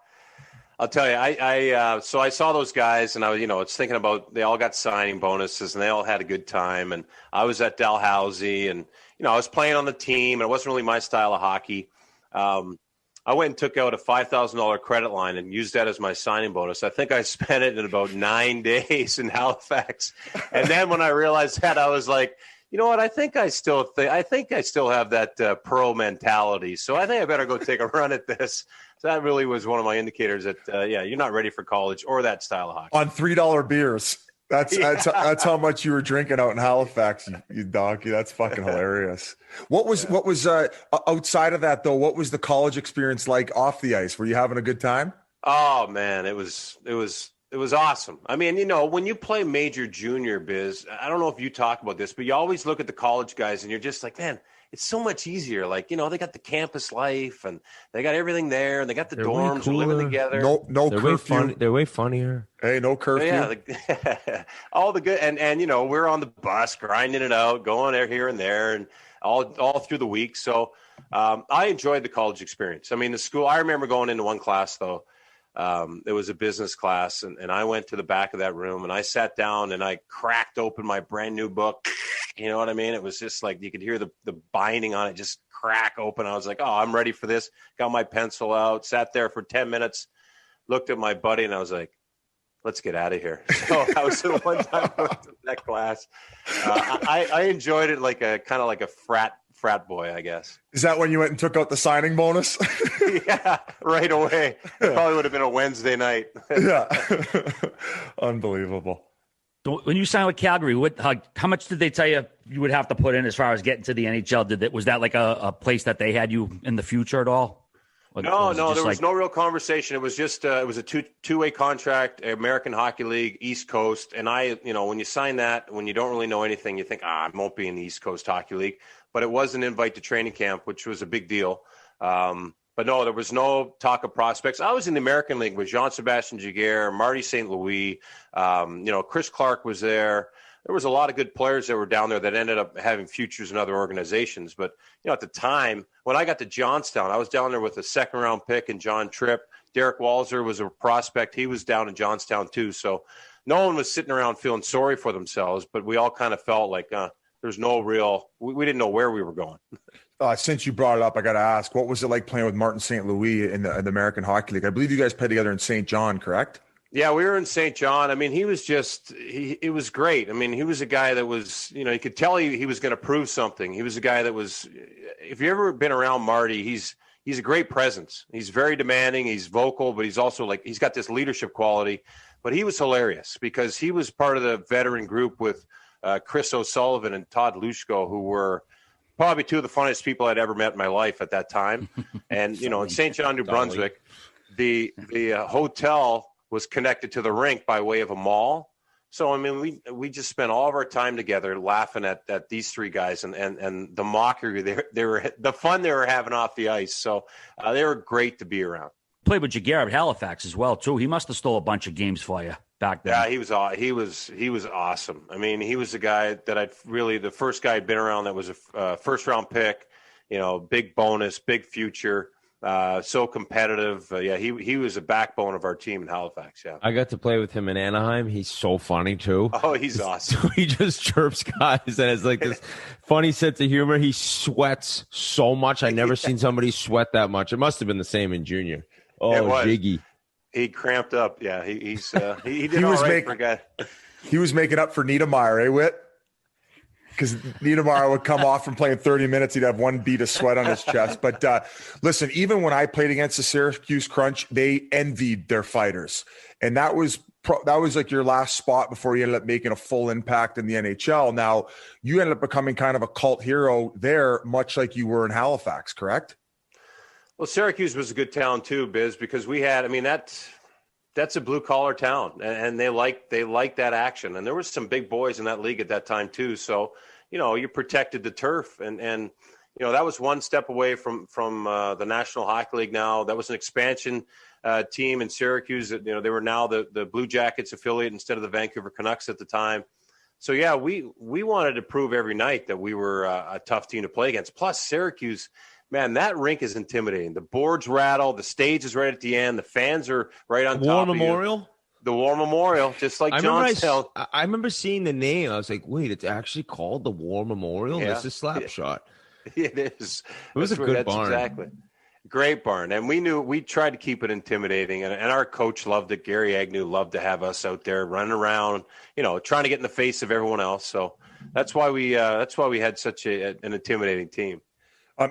I'll tell you, so I saw those guys, and I was thinking about, they all got signing bonuses and they all had a good time. And I was at Dalhousie, and, I was playing on the team, and it wasn't really my style of hockey. I went and took out a $5,000 credit line and used that as my signing bonus. I think I spent it in about 9 days in Halifax. And then when I realized that, I was like, you know what? I think I still have that pro mentality. So I think I better go take a run at this. So that really was one of my indicators that, you're not ready for college or that style of hockey. On $3 beers. That's how much you were drinking out in Halifax, you donkey. That's fucking hilarious. What was outside of that though? What was the college experience like off the ice? Were you having a good time? Oh man, it was awesome. I mean, when you play major junior biz, I don't know if you talk about this, but you always look at the college guys and you're just like, man, it's so much easier. Like, they got the campus life and they got everything there, and they got the dorms, they're living together. No curfew. They're way funnier. Hey, no curfew. Yeah, all the good, and we're on the bus grinding it out, going there, here and there, and all through the week. So I enjoyed the college experience. I mean, the school. I remember going into one class though. It was a business class, and I went to the back of that room, and I sat down and I cracked open my brand new book. You know what I mean? It was just like you could hear the binding on it just crack open. I was like, oh, I'm ready for this. Got my pencil out, sat there for 10 minutes, looked at my buddy, and I was like, let's get out of here. So I was the one time I went to that class. I enjoyed it like a kind of like a frat boy, I guess. Is that when you went and took out the signing bonus? Yeah, right away. It probably would have been a Wednesday night. Yeah. Unbelievable. When you signed with Calgary, how much did they tell you would have to put in as far as getting to the NHL? Was that like a place that they had you in the future at all? No, there was no real conversation. It was just it was a two-way contract, American Hockey League, East Coast. And when you sign that, when you don't really know anything, you think, I won't be in the East Coast Hockey League. But it was an invite to training camp, which was a big deal. But no, there was no talk of prospects. I was in the American League with Jean-Sébastien Giguère, Marty St. Louis. Chris Clark was there. There was a lot of good players that were down there that ended up having futures in other organizations. But, at the time, when I got to Johnstown, I was down there with a second-round pick and John Tripp. Derek Walzer was a prospect. He was down in Johnstown too. So no one was sitting around feeling sorry for themselves, but we all kind of felt like there's no real – we didn't know where we were going. Since you brought it up, I got to ask, what was it like playing with Martin St. Louis in the American Hockey League? I believe you guys played together in St. John, correct? Yeah, we were in St. John. I mean, he was it was great. I mean, he was a guy that was, you could tell he was going to prove something. He was a guy that was, if you've ever been around Marty, he's a great presence. He's very demanding. He's vocal, but he's also he's got this leadership quality. But he was hilarious because he was part of the veteran group with Chris O'Sullivan and Todd Lushko, who were probably two of the funniest people I'd ever met in my life at that time. And, in St. John, New Brunswick, the hotel was connected to the rink by way of a mall. So, I mean, we just spent all of our time together laughing at these three guys and the mockery, they were the fun they were having off the ice. So they were great to be around. Played with Jaguar at Halifax as well, too. He must have stole a bunch of games for you back then. Yeah, he was awesome. I mean, he was the guy that the first guy I'd been around that was a first round pick, big bonus, big future. So competitive. He was a backbone of our team in Halifax. Yeah. I got to play with him in Anaheim. He's so funny too. Oh, he's awesome. He just chirps guys and has like this funny sense of humor. He sweats so much. I never seen somebody sweat that much. It must have been the same in junior. Oh, Jiggy. He cramped up. Yeah. He did all right for a guy. He was making up for Niedermeyer, Whit? Because Niedermeyer would come off from playing 30 minutes. He'd have one bead of sweat on his chest. But listen, even when I played against the Syracuse Crunch, they envied their fighters. And that was like your last spot before you ended up making a full impact in the NHL. Now, you ended up becoming kind of a cult hero there, much like you were in Halifax, correct? Well, Syracuse was a good town too, Biz, because we had, that's a blue collar town, and they like that action. And there was some big boys in that league at that time too. So, you protected the turf, and that was one step away from the National Hockey League. Now that was an expansion team in Syracuse. They were now the Blue Jackets affiliate instead of the Vancouver Canucks at the time. So yeah, we wanted to prove every night that we were a tough team to play against. Plus Syracuse. Man, that rink is intimidating. The boards rattle. The stage is right at the end. The fans are right on top War of Memorial? You. The War Memorial, just like John's Hill. I remember seeing the name. I was like, wait, it's actually called the War Memorial? Yeah. This is Slapshot. It is. It was a good barn. Exactly. Great barn. And we tried to keep it intimidating. And our coach loved it. Gary Agnew loved to have us out there running around, trying to get in the face of everyone else. So that's why we had such an intimidating team.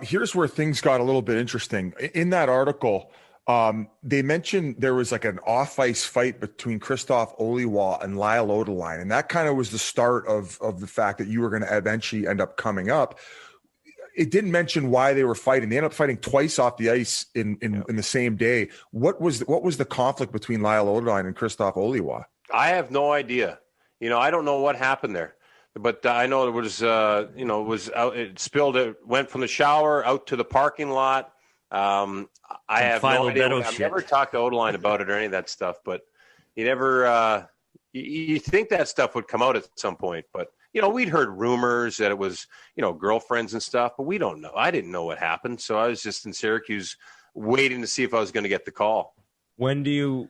Here's where things got a little bit interesting. In that article, they mentioned there was like an off-ice fight between Christophe Oliwa and Lyle Odeline, and that kind of was the start of the fact that you were going to eventually end up coming up. It didn't mention why they were fighting. They ended up fighting twice off the ice in the same day. What was the conflict between Lyle Odeline and Christophe Oliwa? I have no idea. I don't know what happened there. But I know it was, it was out. It spilled. It went from the shower out to the parking lot. I have no idea. I've never talked to Odeline about it or any of that stuff. But you never. You think that stuff would come out at some point. But we'd heard rumors that it was girlfriends and stuff. But we don't know. I didn't know what happened. So I was just in Syracuse waiting to see if I was going to get the call. When do you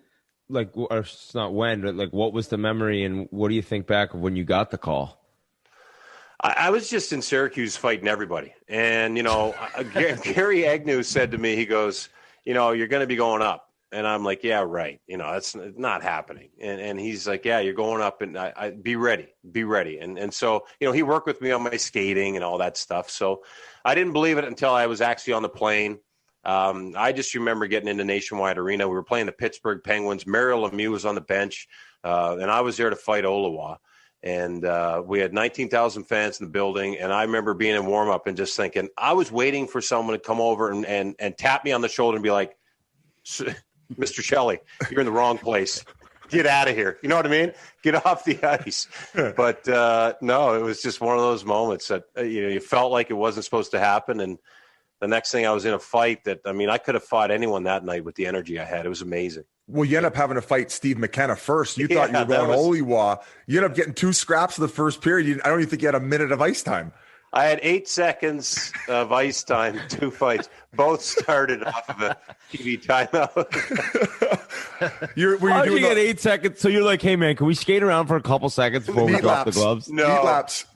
or it's not when, but what was the memory and what do you think back of when you got the call? I was just in Syracuse fighting everybody. And, Gary Agnew said to me, he goes, you're going to be going up. And I'm like, yeah, right. That's not happening. And he's like, yeah, you're going up and I be ready. And so, he worked with me on my skating and all that stuff. So I didn't believe it until I was actually on the plane. I just remember getting into Nationwide Arena. We were playing the Pittsburgh Penguins. Mario Lemieux was on the bench. And I was there to fight Oliwa. And we had 19,000 fans in the building. And I remember being in warm-up and just thinking, I was waiting for someone to come over and tap me on the shoulder and be like, Mr. Shelley, you're in the wrong place. Get out of here. You know what I mean? Get off the ice. But no, it was just one of those moments that you felt like it wasn't supposed to happen. And the next thing I was in a fight that, I could have fought anyone that night with the energy I had. It was amazing. Well, you end up having to fight Steve McKenna first. You thought you were going Oliwa. You end up getting 2 scraps in the first period. I don't even think you had a minute of ice time. I had 8 seconds of ice time, 2 fights. Both started off of a TV timeout. How did you get 8 seconds? So you're like, hey, man, can we skate around for a couple seconds before we drop the gloves? No. Laps.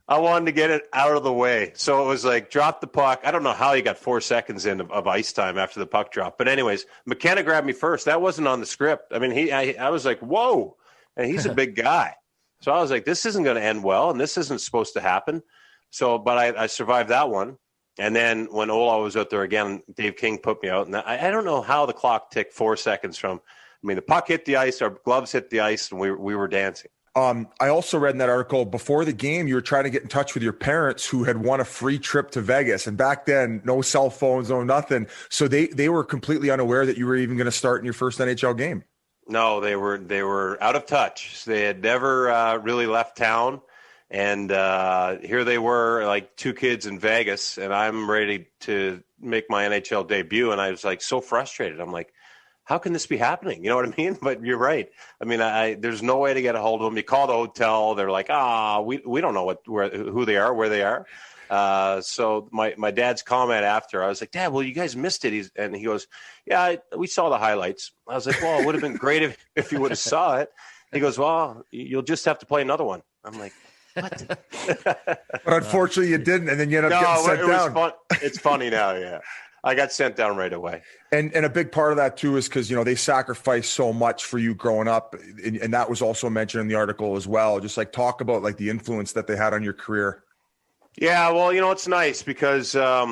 I wanted to get it out of the way. So it was like, drop the puck. I don't know how you got 4 seconds in of ice time after the puck drop. But anyways, McKenna grabbed me first. That wasn't on the script. I was like, whoa. And he's a big guy. So I was like, this isn't going to end well, and this isn't supposed to happen. So, but I survived that one. And then when Ola was out there again, Dave King put me out. And I don't know how the clock ticked 4 seconds from, the puck hit the ice, our gloves hit the ice, and we were dancing. I also read in that article before the game, you were trying to get in touch with your parents who had won a free trip to Vegas. And back then, no cell phones, no nothing. So they were completely unaware that you were even going to start in your first NHL game. No, they were out of touch. They had never really left town. And here they were, like two kids in Vegas, and I'm ready to make my NHL debut. And I was like so frustrated. I'm like, how can this be happening? You know what I mean? But you're right. I mean, there's no way to get a hold of them. You call the hotel. They're like, we don't know who they are, where they are. So my dad's comment after, I was like, Dad, well, you guys missed it. And he goes, yeah, we saw the highlights. I was like, well, it would have been great if you would have saw it. He goes, well, you'll just have to play another one. I'm like, what? But unfortunately you didn't. And then you ended up getting sent down. Fun. It's funny now. Yeah. I got sent down right away. And a big part of that too is because, they sacrificed so much for you growing up. And that was also mentioned in the article as well. Just like talk about like the influence that they had on your career. Yeah, well, it's nice because, I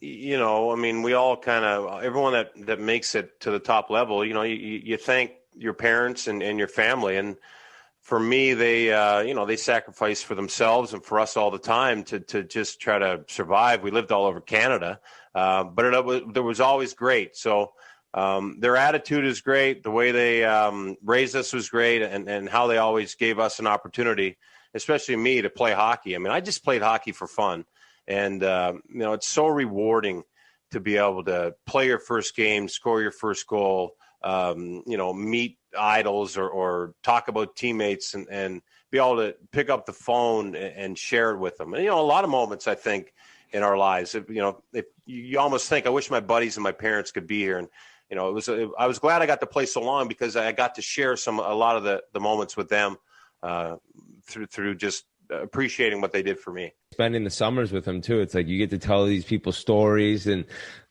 mean, we all kind of, everyone that makes it to the top level, you thank your parents and your family. And for me, they sacrifice for themselves and for us all the time to just try to survive. We lived all over Canada, but it was always great. So their attitude is great. The way they raised us was great, and how they always gave us an opportunity, especially me, to play hockey. I mean, I just played hockey for fun, and it's so rewarding to be able to play your first game, score your first goal, meet idols or talk about teammates and be able to pick up the phone and share it with them. And, a lot of moments, I think, in our lives, if you almost think, I wish my buddies and my parents could be here. And, I was glad I got to play so long because I got to share a lot of the moments with them through just appreciating what they did for me. Spending the summers with them too. It's like you get to tell these people stories, and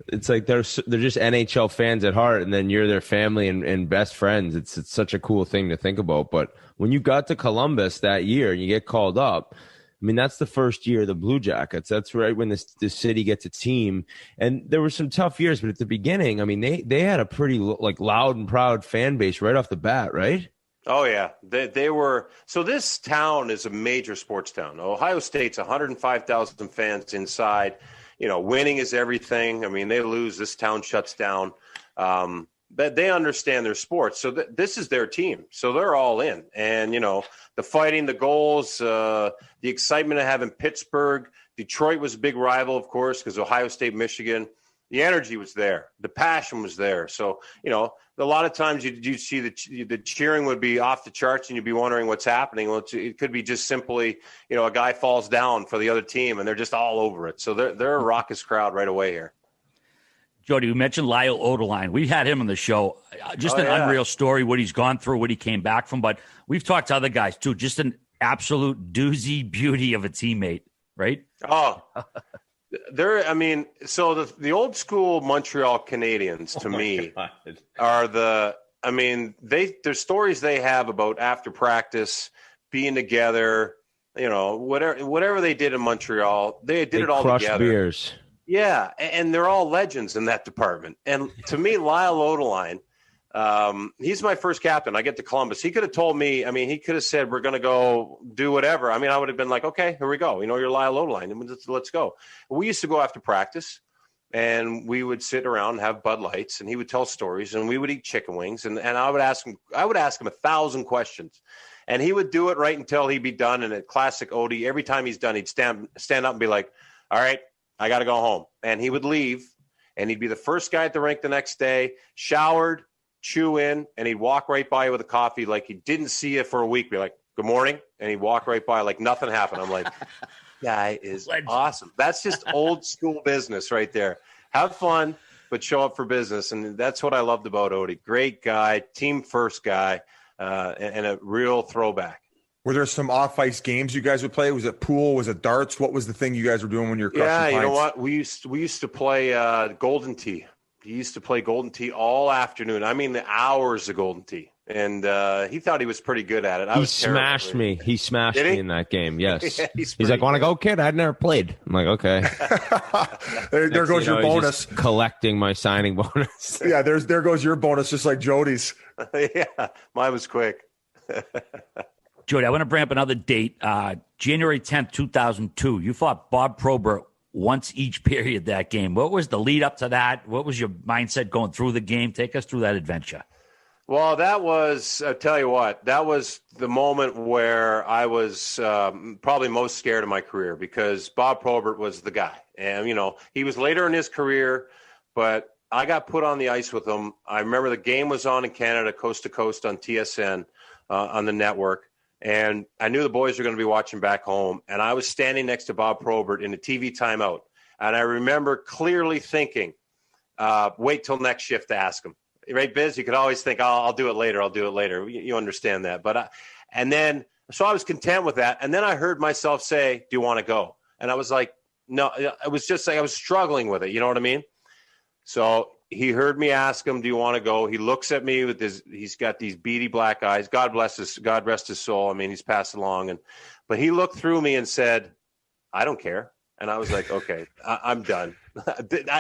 it's like they're just NHL fans at heart, and then you're their family and best friends. It's such a cool thing to think about. But when you got to Columbus that year and you get called up, I mean, that's the first year of the Blue Jackets. That's right when the city gets a team. And there were some tough years, but at the beginning, I mean, they had a pretty like loud and proud fan base right off the bat, right? Oh, yeah. They were. So this town is a major sports town. Ohio State's 105,000 fans inside. Winning is everything. I mean, they lose, this town shuts down. But they understand their sports. So this is their team. So they're all in. And, the fighting, the goals, the excitement of having Pittsburgh. Detroit was a big rival, of course, because Ohio State, Michigan. The energy was there. The passion was there. So, a lot of times you see the cheering would be off the charts and you'd be wondering what's happening. Well, it could be just simply, a guy falls down for the other team and they're just all over it. So they're a raucous crowd right away here. Jody, you mentioned Lyle Oderline. We had him on the show. Just an unreal story, what he's gone through, what he came back from. But we've talked to other guys, too. Just an absolute doozy beauty of a teammate, right? Oh, so the old school Montreal Canadiens, to me, are there's stories they have about after practice, being together, whatever they did in Montreal, they did it all together. Beers. Yeah, and they're all legends in that department. And to me, Lyle Oderline, he's my first captain. I get to Columbus. He could have told me, he could have said, we're going to go do whatever. I would have been like, okay, here we go. You're Lyle Oderline. Let's go. We used to go after practice, and we would sit around and have Bud Lights, and he would tell stories, and we would eat chicken wings. And I would ask him 1,000 questions. And he would do it right until he'd be done. And at classic Odie, every time he's done, he'd stand up and be like, all right, I got to go home. And he would leave, and he'd be the first guy at the rink the next day, showered, chew in, and he'd walk right by you with a coffee like he didn't see you for a week. Be like, good morning. And he'd walk right by like nothing happened. I'm like, guy is awesome. That's just old school business right there. Have fun, but show up for business. And that's what I loved about Odie. Great guy, team first guy, and a real throwback. Were there some off-ice games you guys would play? Was it pool? Was it darts? What was the thing you guys were doing when you were crushing pints? You know what? We used to play Golden Tee. He used to play Golden Tee all afternoon. The hours of Golden Tee. And he thought he was pretty good at it. He smashed me. He smashed me in that game, yes. Yeah, he's like, want to go, kid? I'd never played. I'm like, okay. there goes your bonus. Collecting my signing bonus. Yeah, there goes your bonus, just like Jody's. Yeah, mine was quick. Jody, I want to bring up another date. January 10th, 2002. You fought Bob Probert once each period that game. What was the lead up to that? What was your mindset going through the game? Take us through that adventure. Well, that was, I'll tell you what, that was the moment where I was probably most scared of my career, because Bob Probert was the guy. And, you know, he was later in his career, but I got put on the ice with him. I remember the game was on in Canada, coast to coast on TSN on the network. And I knew the boys were going to be watching back home. And I was standing next to Bob Probert in a TV timeout. And I remember clearly thinking, wait till next shift to ask him. Right, Biz? You could always think, I'll do it later. I'll do it later. You understand that. But so I was content with that. And then I heard myself say, do you want to go? And I was like, no, it was just like I was struggling with it. You know what I mean? So he heard me ask him, do you want to go? He looks at me with he's got these beady black eyes. God rest his soul. I mean, he's passed along. But he looked through me and said, I don't care. And I was like, okay, I'm done.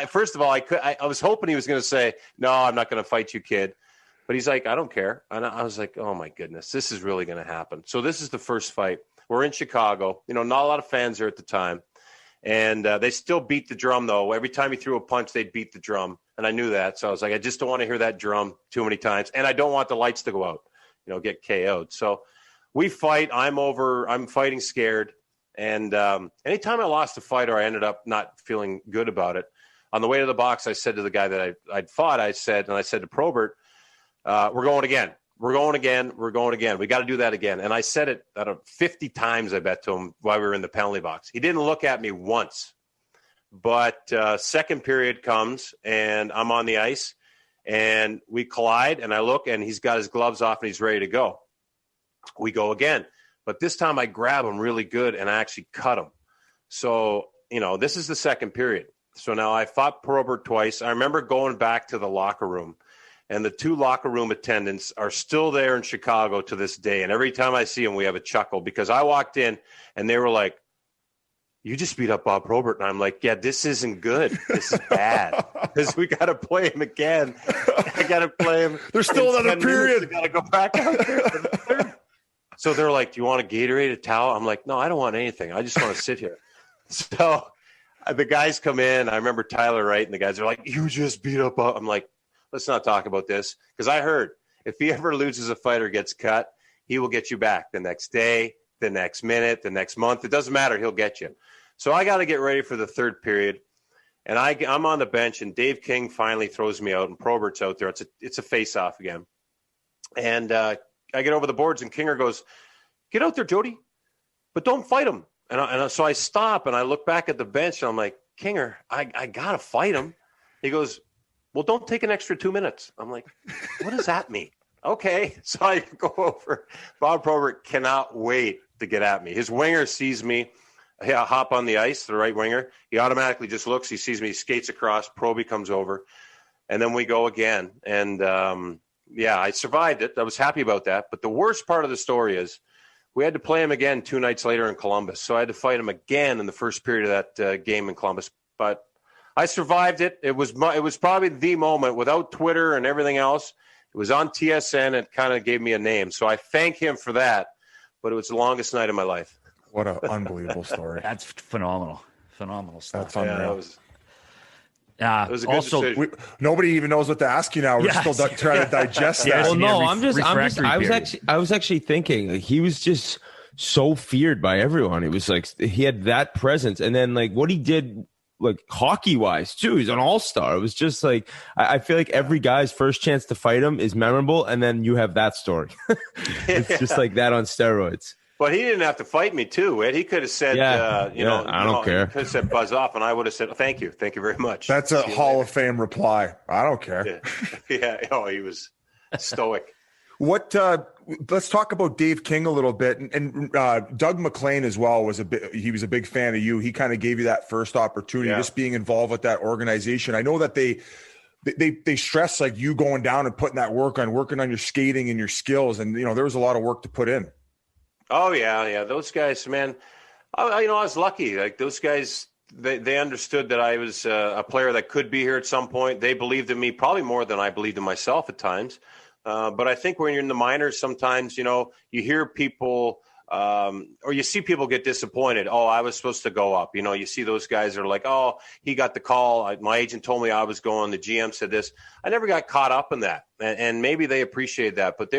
First of all, I was hoping he was going to say, no, I'm not going to fight you, kid. But he's like, I don't care. And I was like, oh my goodness, this is really going to happen. So this is the first fight. We're in Chicago. You know, not a lot of fans there at the time. And they still beat the drum, though. Every time he threw a punch, they'd beat the drum. And I knew that. So I was like, I just don't want to hear that drum too many times. And I don't want the lights to go out, get KO'd. So we fight. I'm fighting scared. And anytime I lost a fight or I ended up not feeling good about it, on the way to the box, I said to the guy that I'd fought, I said to Probert, we're going again. We're going again. We're going again. We got to do that again. And I said it 50 times, I bet, to him while we were in the penalty box. He didn't look at me once. But second period comes, and I'm on the ice, and we collide, and I look, and he's got his gloves off, and he's ready to go. We go again. But this time I grab him really good, and I actually cut him. So, this is the second period. So now I fought Probert twice. I remember going back to the locker room, and the two locker room attendants are still there in Chicago to this day. And every time I see them, we have a chuckle, because I walked in, and they were like, you just beat up Bob Probert. And I'm like, yeah, this isn't good. This is bad, because we got to play him again. I got to play him. There's still another period. I got to go back out there for the third. So they're like, do you want a Gatorade, a towel? I'm like, no, I don't want anything. I just want to sit here. So the guys come in. I remember Tyler Wright, and the guys are like, you just beat up. I'm like, let's not talk about this. Because I heard if he ever loses a fight or gets cut, he will get you back the next day, the next minute, the next month. It doesn't matter. He'll get you. So I got to get ready for the third period. And I'm on the bench, and Dave King finally throws me out, and Probert's out there. It's a face-off again. And I get over the boards, and Kinger goes, get out there, Jody, but don't fight him. And so I stop, and I look back at the bench, and I'm like, Kinger, I got to fight him. He goes, well, don't take an extra 2 minutes. I'm like, what does that mean? Okay. So I go over. Bob Probert cannot wait to get at me. His winger sees me. I hop on the ice, the right winger. He automatically just looks. He sees me, he skates across. Proby comes over. And then we go again. And, I survived it. I was happy about that. But the worst part of the story is we had to play him again 2 nights later in Columbus. So I had to fight him again in the first period of that game in Columbus. But I survived it. It was probably the moment without Twitter and everything else. It was on TSN. It kind of gave me a name. So I thank him for that. But it was the longest night of my life. What an unbelievable story. That's phenomenal. Phenomenal stuff. That's unreal. It was a good decision. Nobody even knows what to ask you now. We're still trying to digest that. Well, no, I was actually thinking, like, he was just so feared by everyone. It was like he had that presence, and then like what he did, like hockey wise too. He's an all-star. It was just like I feel like every guy's first chance to fight him is memorable, and then you have that story. It's just like that on steroids. But he didn't have to fight me too, Ed. He could have said, I don't care. He could have said buzz off, and I would have said, thank you very much. That's a Hall of Fame reply. I don't care. Yeah. Oh, he was stoic. Let's talk about Dave King a little bit, and Doug McLean as well he was a big fan of you. He kind of gave you that first opportunity, just being involved with that organization. I know that they stress like you going down and putting that working on your skating and your skills, and there was a lot of work to put in. Oh yeah. Those guys, man. I was lucky. Like those guys, they understood that I was a player that could be here at some point. They believed in me probably more than I believed in myself at times. But I think when you're in the minors, sometimes, you hear people or you see people get disappointed. Oh, I was supposed to go up. You see those guys are like, oh, he got the call. My agent told me I was going. The GM said this. I never got caught up in that. And maybe they appreciate that. But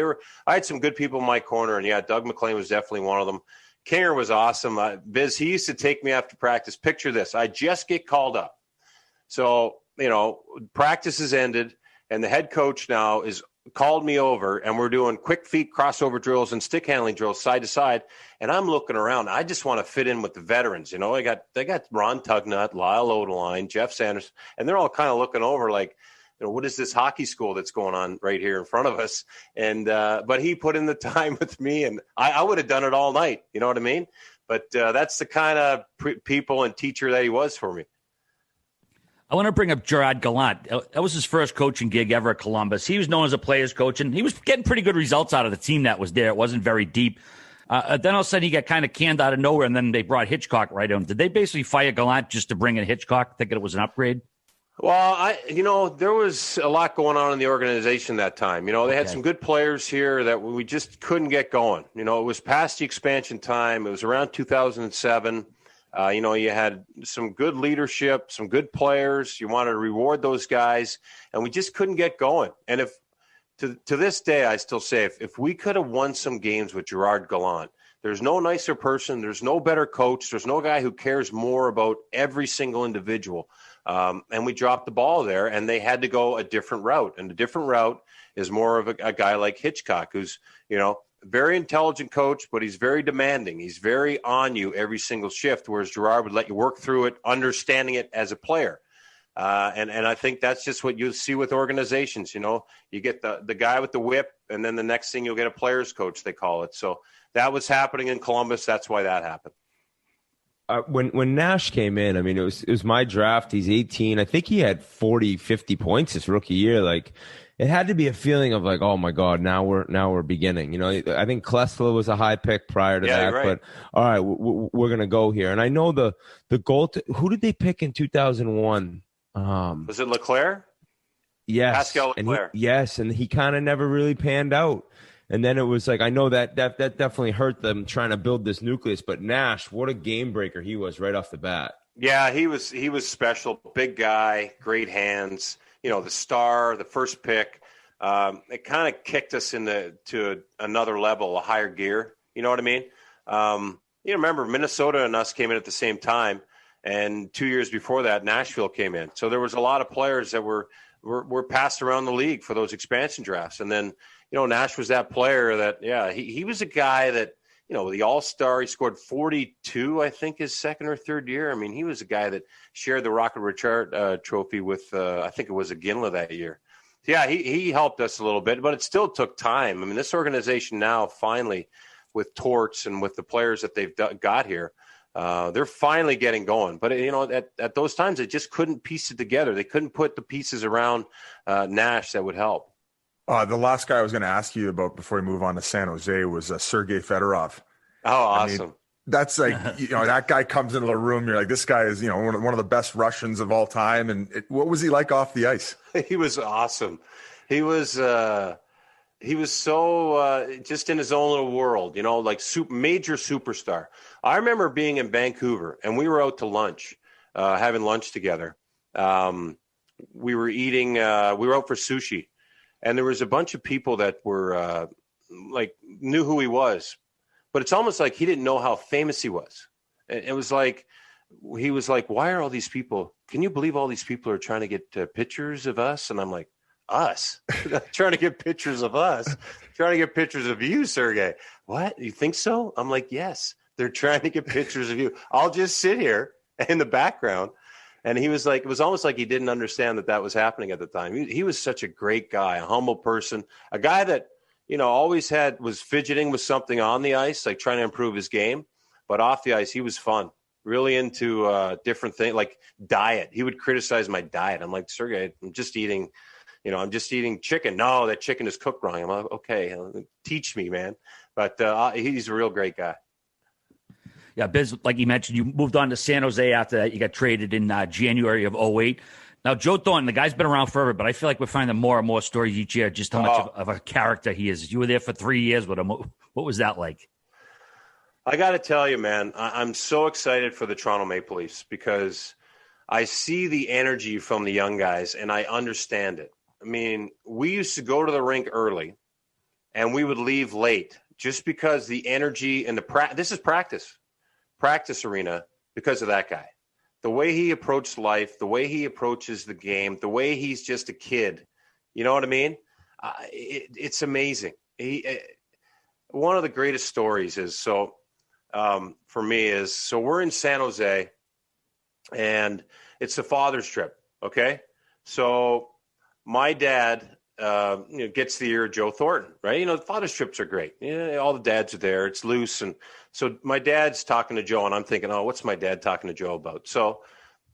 I had some good people in my corner. And, yeah, Doug McLean was definitely one of them. Kinger was awesome. Biz, he used to take me after practice. Picture this. I just get called up. So, practice has ended. And the head coach now is called me over, and we're doing quick feet crossover drills and stick handling drills side to side. And I'm looking around. I just want to fit in with the veterans. They got Ron Tugnut, Lyle Odeline, Jeff Sanders, and they're all kind of looking over like, what is this hockey school that's going on right here in front of us? And but he put in the time with me, and I would have done it all night. You know what I mean? But that's the kind of people and teacher that he was for me. I want to bring up Gerard Gallant. That was his first coaching gig ever at Columbus. He was known as a player's coach, and he was getting pretty good results out of the team that was there. It wasn't very deep. Then all of a sudden, he got kind of canned out of nowhere, and then they brought Hitchcock right in. Did they basically fire Gallant just to bring in Hitchcock, thinking it was an upgrade? Well, there was a lot going on in the organization that time. They had some good players here that we just couldn't get going. It was past the expansion time. It was around 2007. You had some good leadership, some good players. You wanted to reward those guys, and we just couldn't get going. And if to this day, I still say if we could have won some games with Gerard Gallant, there's no nicer person, there's no better coach, there's no guy who cares more about every single individual. And we dropped the ball there, and they had to go a different route. And the different route is more of a guy like Hitchcock, who's, very intelligent coach, but he's very demanding. He's very on you every single shift, whereas Gerard would let you work through it, understanding it as a player. And I think that's just what you see with organizations. You get the guy with the whip, and then the next thing you'll get a player's coach, they call it. So that was happening in Columbus. That's why that happened. When Nash came in, it was my draft. He's 18. I think he had 40, 50 points his rookie year. Like, it had to be a feeling of like, oh my God, now we're beginning. I think Klesla was a high pick prior to that, right. But all right, we're gonna go here. And I know the goal. Who did they pick in 2001? Was it Leclerc? Yes, Pascal Leclerc. And he kind of never really panned out. And then it was like, I know that definitely hurt them trying to build this nucleus. But Nash, what a game breaker he was right off the bat. Yeah, he was special. Big guy, great hands. The star, the first pick. It kind of kicked us to another level, a higher gear. You know what I mean? Remember, Minnesota and us came in at the same time, and 2 years before that, Nashville came in. So there was a lot of players that were passed around the league for those expansion drafts. And then, Nash was that player that, he was a guy that, the all-star, he scored 42, I think, his second or third year. He was a guy that shared the Rocket Richard trophy with, I think it was Iginla that year. So, yeah, he helped us a little bit, but it still took time. This organization now finally, with Torts and with the players that they've got here, they're finally getting going. But, at those times, they just couldn't piece it together. They couldn't put the pieces around Nash that would help. The last guy I was going to ask you about before we move on to San Jose was Sergei Fedorov. Oh, awesome. That's like, that guy comes into the room. You're like, this guy is, one of the best Russians of all time. And what was he like off the ice? He was awesome. He was so just in his own little world, like major superstar. I remember being in Vancouver, and we were out to lunch, having lunch together. We were eating, we were out for sushi. And there was a bunch of people that were knew who he was, but it's almost like he didn't know how famous he was. It was like, he was like, why are all these people, can you believe all these people are trying to get pictures of us? And I'm like, us? Trying to get pictures of us? Trying to get pictures of you, Sergey. What? You think so? I'm like, yes, they're trying to get pictures of you. I'll just sit here in the background. And he was like, it was almost like he didn't understand that was happening at the time. He was such a great guy, a humble person, a guy that, always was fidgeting with something on the ice, like trying to improve his game. But off the ice, he was fun, really into different things like diet. He would criticize my diet. I'm like, Sergey, I'm just eating chicken. No, that chicken is cooked wrong. I'm like, okay, teach me, man. But he's a real great guy. Yeah, Biz, like you mentioned, you moved on to San Jose after that. You got traded in January of 2008. Now, Joe Thornton, the guy's been around forever, but I feel like we're finding more and more stories each year, just how much of a character he is. You were there for 3 years with him. What was that like? I got to tell you, man, I'm so excited for the Toronto Maple Leafs because I see the energy from the young guys, and I understand it. I mean, we used to go to the rink early, and we would leave late just because the energy and this is practice arena because of that guy. The way he approached life, the way he approaches the game, the way he's just a kid. You know what I mean? It's amazing. One of the greatest stories is for me is we're in San Jose, and it's the father's trip. Okay, so my dad gets the ear of Joe Thornton, right? You know, the father's trips are great. All the dads are there. It's loose. And so my dad's talking to Joe, and I'm thinking, oh, what's my dad talking to Joe about? So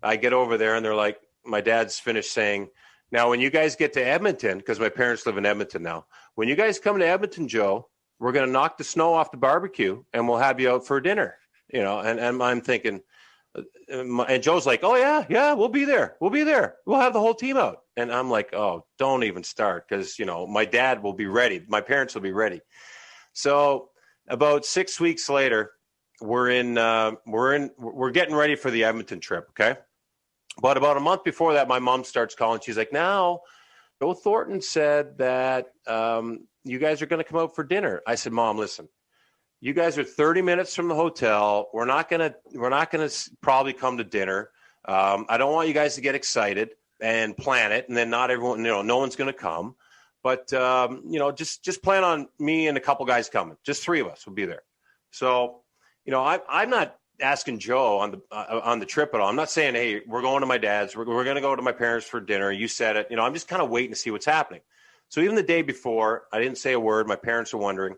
I get over there, and they're like, my dad's finished saying, now, when you guys get to Edmonton, because my parents live in Edmonton now, when you guys come to Edmonton, Joe, we're going to knock the snow off the barbecue, and we'll have you out for dinner. You know, and I'm thinking, and Joe's like, oh, yeah, we'll be there. We'll have the whole team out. And I'm like, oh, don't even start because, you know, my dad will be ready. My parents will be ready. So about 6 weeks later, we're getting ready for the Edmonton trip. Okay. But about a month before that, my mom starts calling. She's like, now, Joe Thornton said that you guys are going to come out for dinner. I said, Mom, listen, you guys are 30 minutes from the hotel. We're not going to probably come to dinner. I don't want you guys to get excited and plan it. And then not everyone, you know, no one's going to come, but you know, just plan on me and a couple guys coming. Just 3 of us will be there. So, you know, I'm not asking Joe on the trip at all. I'm not saying, hey, we're going to my dad's. We're going to go to my parents for dinner. You said it. You know, I'm just kind of waiting to see what's happening. So even the day before, I didn't say a word. My parents are wondering.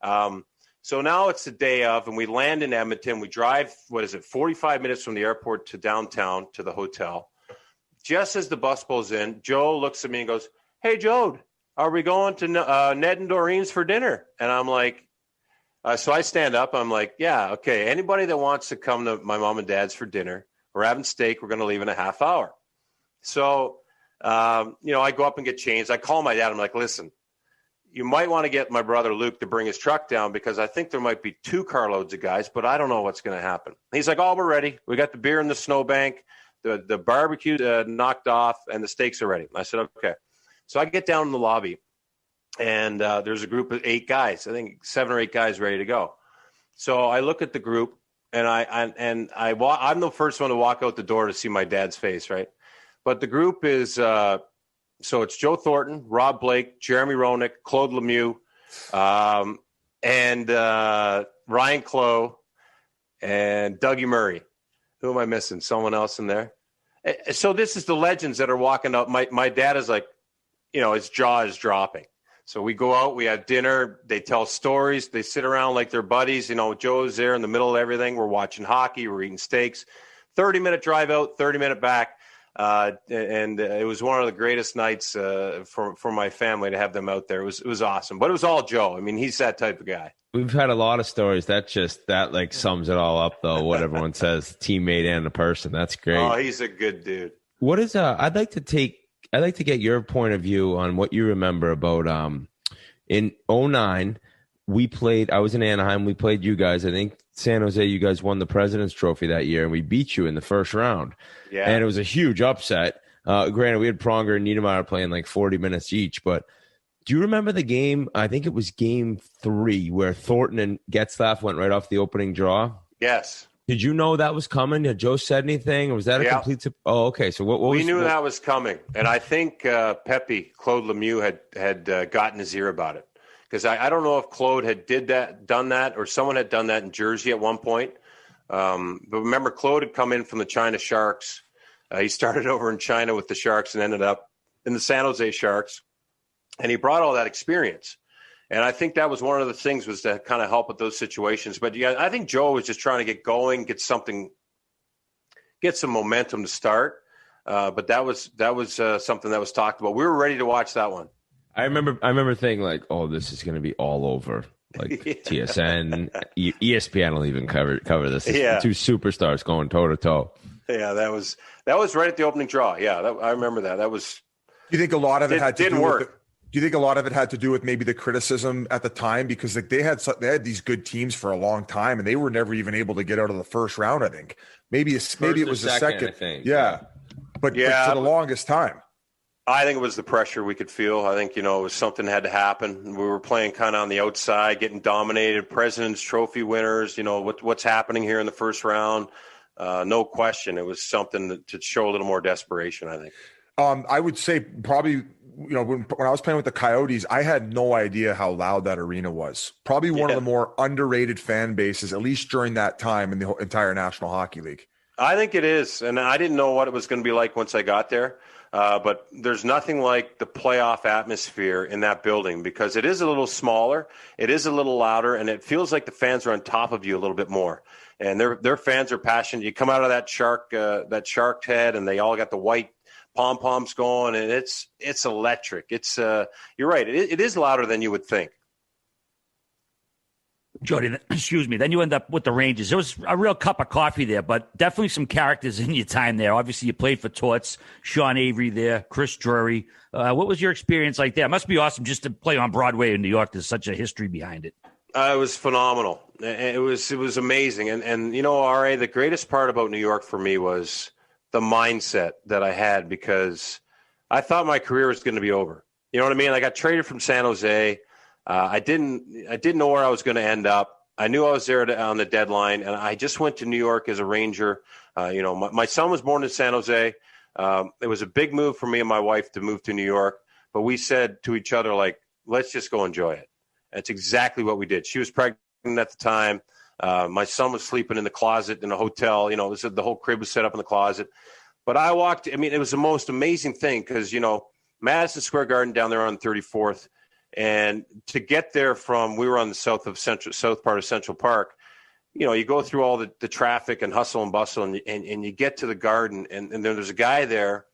So now it's the day of, and we land in Edmonton. We drive, 45 minutes from the airport to downtown to the hotel. Just as the bus pulls in, Joe looks at me and goes, hey, Jode, are we going to Ned and Doreen's for dinner? And I'm like, so I stand up. I'm like, yeah, okay. Anybody that wants to come to my mom and dad's for dinner, we're having steak. We're going to leave in a half hour. So, you know, I go up and get changed. I call my dad. I'm like, listen, you might want to get my brother Luke to bring his truck down because I think there might be 2 carloads of guys, but I don't know what's going to happen. He's like, oh, we're ready. We got the beer in the snowbank, the barbecue knocked off, and the steaks are ready. I said, okay. So I get down in the lobby, and there's a group of 8 guys. I think 7 or 8 guys ready to go. So I look at the group, and I'm the first one to walk out the door to see my dad's face, right? But the group is so it's Joe Thornton, Rob Blake, Jeremy Roenick, Claude Lemieux, and Ryan Clough, and Dougie Murray. Who am I missing? Someone else in there? So this is the legends that are walking up. My dad is like, you know, his jaw is dropping. So we go out, we have dinner, they tell stories, they sit around like they're buddies. You know, Joe's there in the middle of everything. We're watching hockey, we're eating steaks. 30-minute drive out, 30-minute back. And it was one of the greatest nights for my family to have them out there. It was awesome, but it was all Joe. I mean, he's that type of guy. We've had a lot of stories. That like sums it all up, though. What everyone says, teammate and a person. That's great. Oh, he's a good dude. What is I'd like to get your point of view on what you remember about in 2009. I was in Anaheim. We played you guys. I think San Jose, you guys won the President's Trophy that year, and we beat you in the first round. Yeah. And it was a huge upset. Granted, we had Pronger and Niedermayer playing like 40 minutes each, but do you remember the game? I think it was game 3 where Thornton and Getzlaf went right off the opening draw. Yes. Did you know that was coming? Had Joe said anything? Or was that a complete Oh, okay. So what we knew that was coming. And I think Pepe, Claude Lemieux, had gotten his ear about it. Because I don't know if Claude had done that, or someone had done that in Jersey at one point. But remember, Claude had come in from the China Sharks. He started over in China with the Sharks and ended up in the San Jose Sharks. And he brought all that experience. And I think that was one of the things, was to kind of help with those situations. But yeah, I think Joe was just trying to get going, get some momentum to start. But that was something that was talked about. We were ready to watch that one. I remember thinking like, oh, this is going to be all over. Like TSN, ESPN will even cover this. It's 2 superstars going toe to toe. Yeah, that was right at the opening draw. Yeah, I remember that. That was. Do you think a lot of it didn't work? Do you think a lot of it had to do with maybe the criticism at the time, because like they had these good teams for a long time and they were never even able to get out of the first round? I think maybe it was the second. I think. Yeah. But for the longest time. I think it was the pressure we could feel. I think, it was something had to happen. We were playing kind of on the outside, getting dominated. President's Trophy winners, what's happening here in the first round. No question. It was something to show a little more desperation, I think. I would say probably, when I was playing with the Coyotes, I had no idea how loud that arena was. Probably one of the more underrated fan bases, at least during that time in the entire National Hockey League. I think it is. And I didn't know what it was going to be like once I got there. But there's nothing like the playoff atmosphere in that building, because it is a little smaller, it is a little louder, and it feels like the fans are on top of you a little bit more. And their fans are passionate. You come out of that shark head, and they all got the white pom-poms going, and it's electric. It's you're right. It is louder than you would think. Jody, excuse me. Then you end up with the Rangers. There was a real cup of coffee there, but definitely some characters in your time there. Obviously, you played for Torts, Sean Avery there, Chris Drury. What was your experience like there? It must be awesome just to play on Broadway in New York. There's such a history behind it. It was phenomenal. It was amazing. And RA, the greatest part about New York for me was the mindset that I had, because I thought my career was going to be over. You know what I mean? I got traded from San Jose. I didn't know where I was going to end up. I knew I was there on the deadline, and I just went to New York as a Ranger. My son was born in San Jose. It was a big move for me and my wife to move to New York, but we said to each other, like, let's just go enjoy it. That's exactly what we did. She was pregnant at the time. My son was sleeping in the closet in a hotel. The whole crib was set up in the closet. But I walked. I mean, it was the most amazing thing, because Madison Square Garden down there on 34th. And to get there we were on the south part of Central Park, you go through all the traffic and hustle and bustle, and you get to the garden, and then there's a guy there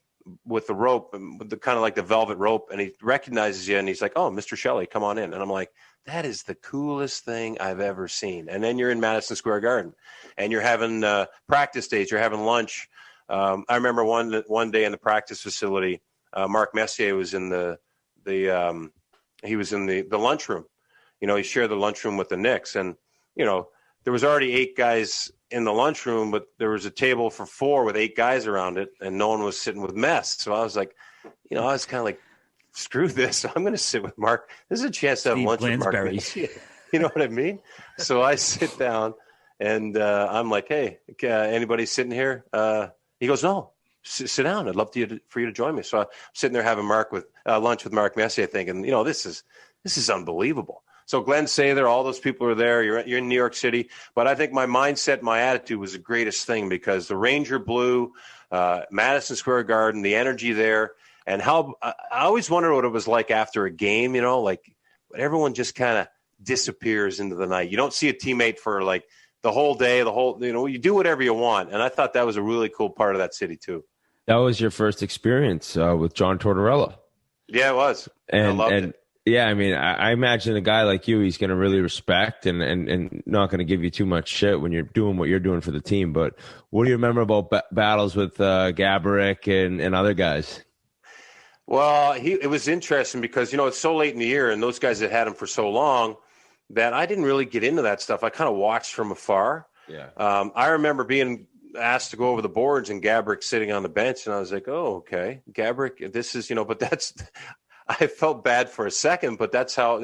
with the rope, with the kind of like the velvet rope, and he recognizes you, and he's like, "Oh, Mr. Shelley, come on in." And I'm like, that is the coolest thing I've ever seen. And then you're in Madison Square Garden, and you're having practice days, you're having lunch. I remember one day in the practice facility, Mark Messier was in the lunchroom. He shared the lunchroom with the Knicks, and there was already 8 guys in the lunchroom, but there was a table for 4 with 8 guys around it, and no one was sitting with mess. So I was like, I was kind of like, screw this. I'm going to sit with Mark. This is a chance to have lunch with Mark. You know what I mean? So I sit down, and I'm like, "Hey, anybody sitting here?" He goes, "No, sit down. I'd love for you to join me." So I'm sitting there having lunch with Mark Messier, thinking, this is unbelievable. So Glenn Sather, all those people are there. You're in New York City, but I think my mindset, my attitude was the greatest thing, because the Ranger blue, Madison Square Garden, the energy there. And how I always wondered what it was like after a game, like everyone just kind of disappears into the night. You don't see a teammate for like the whole day, you do whatever you want. And I thought that was a really cool part of that city too. That was your first experience with John Tortorella. Yeah, it was. And I loved it. Yeah, I mean, I imagine a guy like you, he's going to really respect and not going to give you too much shit when you're doing what you're doing for the team. But what do you remember about battles with Gaborik and other guys? Well, it was interesting because, it's so late in the year, and those guys that had him for so long that I didn't really get into that stuff. I kind of watched from afar. Yeah. I remember being asked to go over the boards and Gaborik sitting on the bench, and I was like, oh, okay, Gaborik, this is, but that's – I felt bad for a second, but that's how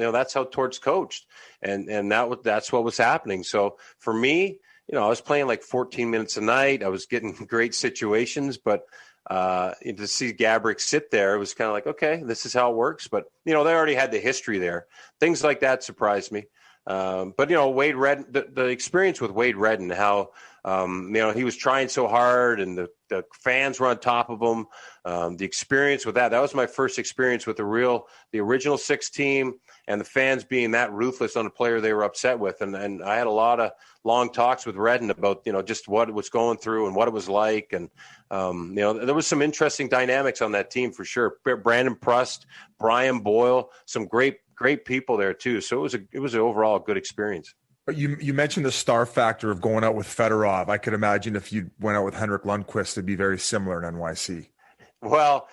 Torts coached, and that's what was happening. So for me, I was playing like 14 minutes a night. I was getting great situations, but to see Gaborik sit there, it was kind of like, okay, this is how it works. But they already had the history there. Things like that surprised me. But Wade Redden, the experience with Wade Redden, how he was trying so hard, and the fans were on top of him. The experience with that was my first experience with the original 6 team, and the fans being that ruthless on a player they were upset with. And I had a lot of long talks with Redden about, just what it was going through and what it was like. And, there was some interesting dynamics on that team for sure. Brandon Prust, Brian Boyle, some great people there too. So it was an overall good experience. You mentioned the star factor of going out with Fedorov. I could imagine if you went out with Henrik Lundqvist, it'd be very similar in NYC. Well,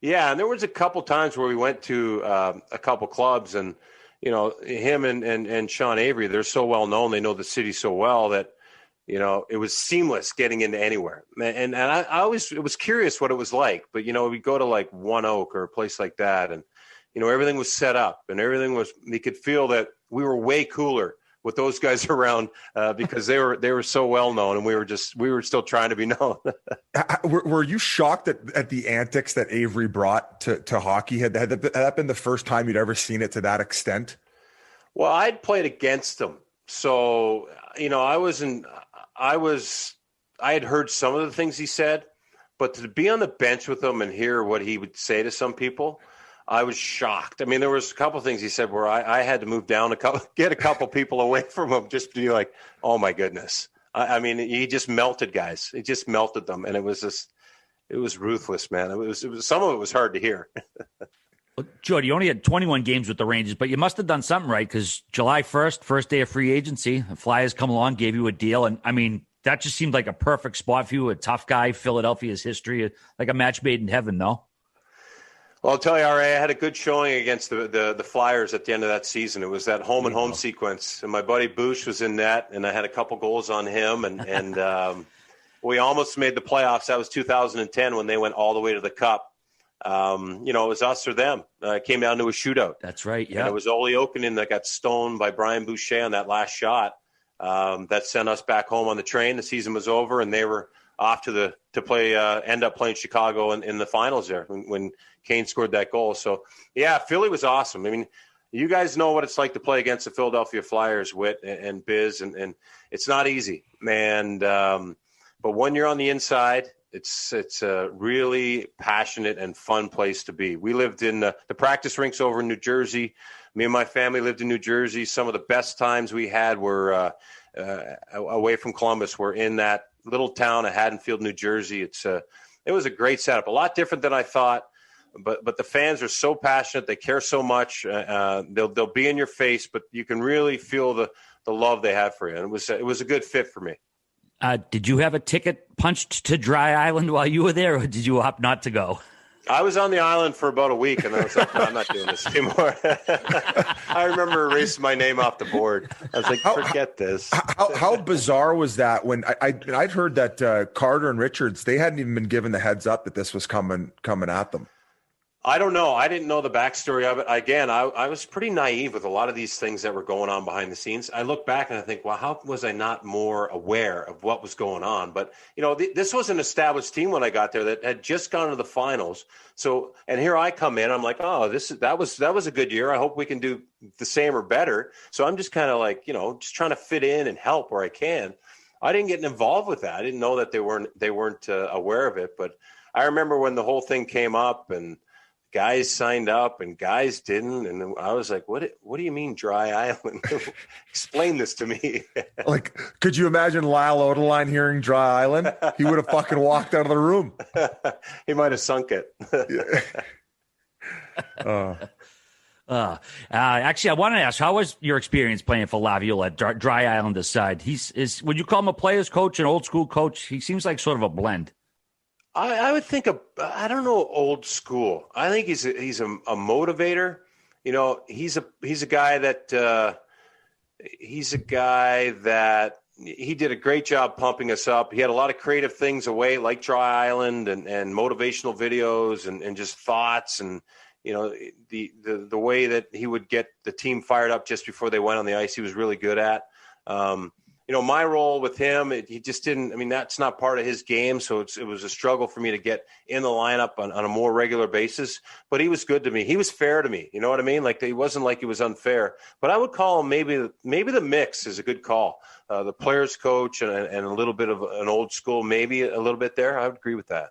yeah, and there was a couple times where we went to a couple clubs, and him and Sean Avery, they're so well known, they know the city so well that it was seamless getting into anywhere. And I always, it was curious what it was like, but we go to like One Oak or a place like that, and everything was set up, and you could feel that we were way cooler with those guys around because they were so well known, and we were still trying to be known. Were you shocked at the antics that Avery brought to hockey? Had that been the first time you'd ever seen it to that extent? Well, I'd played against him, so I had heard some of the things he said, but to be on the bench with him and hear what he would say to some people, I was shocked. I mean, there was a couple of things he said where I had to move down get a couple people away from him just to be like, oh my goodness. I mean, he just melted guys. He just melted them. And it was ruthless, man. It was some of it was hard to hear. Well, Jody, you only had 21 games with the Rangers, but you must have done something right, because July 1st, first day of free agency, the Flyers come along, gave you a deal. And I mean, that just seemed like a perfect spot for you, a tough guy, Philadelphia's history, like a match made in heaven, no? Well, I'll tell you, RA, I had a good showing against the Flyers at the end of that season. It was that home sequence, and my buddy Bush was in net, and I had a couple goals on him, and we almost made the playoffs. That was 2010 when they went all the way to the Cup. It was us or them. It came down to a shootout. That's right, yeah. And it was Ole Okinen that got stoned by Brian Boucher on that last shot. That sent us back home on the train. The season was over, and they were off to play, end up playing Chicago in the finals there when Kane scored that goal. So, yeah, Philly was awesome. I mean, you guys know what it's like to play against the Philadelphia Flyers, Whit and Biz, and it's not easy, man. But when you're on the inside, it's a really passionate and fun place to be. We lived in the practice rinks over in New Jersey. Me and my family lived in New Jersey. Some of the best times we had were away from Columbus. We're in that little town of Haddonfield, New Jersey. It was a great setup, a lot different than I thought. But the fans are so passionate. They care so much. They'll be in your face, but you can really feel the love they have for you. And it was a good fit for me. Did you have a ticket punched to Dry Island while you were there, or did you opt not to go? I was on the island for about a week, and I was like, no, I'm not doing this anymore. I remember erasing my name off the board. I was like, forget this. How bizarre was that when I'd heard that Carter and Richards, they hadn't even been given the heads up that this was coming at them? I don't know. I didn't know the backstory of it. Again, I was pretty naive with a lot of these things that were going on behind the scenes. I look back and I think, well, how was I not more aware of what was going on? But, this was an established team when I got there that had just gone to the finals. So, and here I come in, I'm like, oh, that was a good year. I hope we can do the same or better. So I'm just kind of like, just trying to fit in and help where I can. I didn't get involved with that. I didn't know that they weren't aware of it. But I remember when the whole thing came up and guys signed up and guys didn't. And I was like, what do you mean Dry Island? Explain this to me. Like, could you imagine Lyle Odeline hearing Dry Island? He would have fucking walked out of the room. He might have sunk it. Actually, I want to ask, how was your experience playing for Laviolette at Dry Island aside? Would you call him a player's coach, an old school coach? He seems like sort of a blend. I would think I don't know, old school. I think he's a motivator. He's a guy that he did a great job pumping us up. He had a lot of creative things away, like Dry Island and motivational videos and just thoughts and the way that he would get the team fired up just before they went on the ice. He was really good at. My role with him, he just didn't. I mean, that's not part of his game, so it was a struggle for me to get in the lineup on a more regular basis. But he was good to me. He was fair to me. You know what I mean? Like, he wasn't like he was unfair. But I would call him maybe the mix is a good call. The players coach and a little bit of an old school, maybe a little bit there. I would agree with that.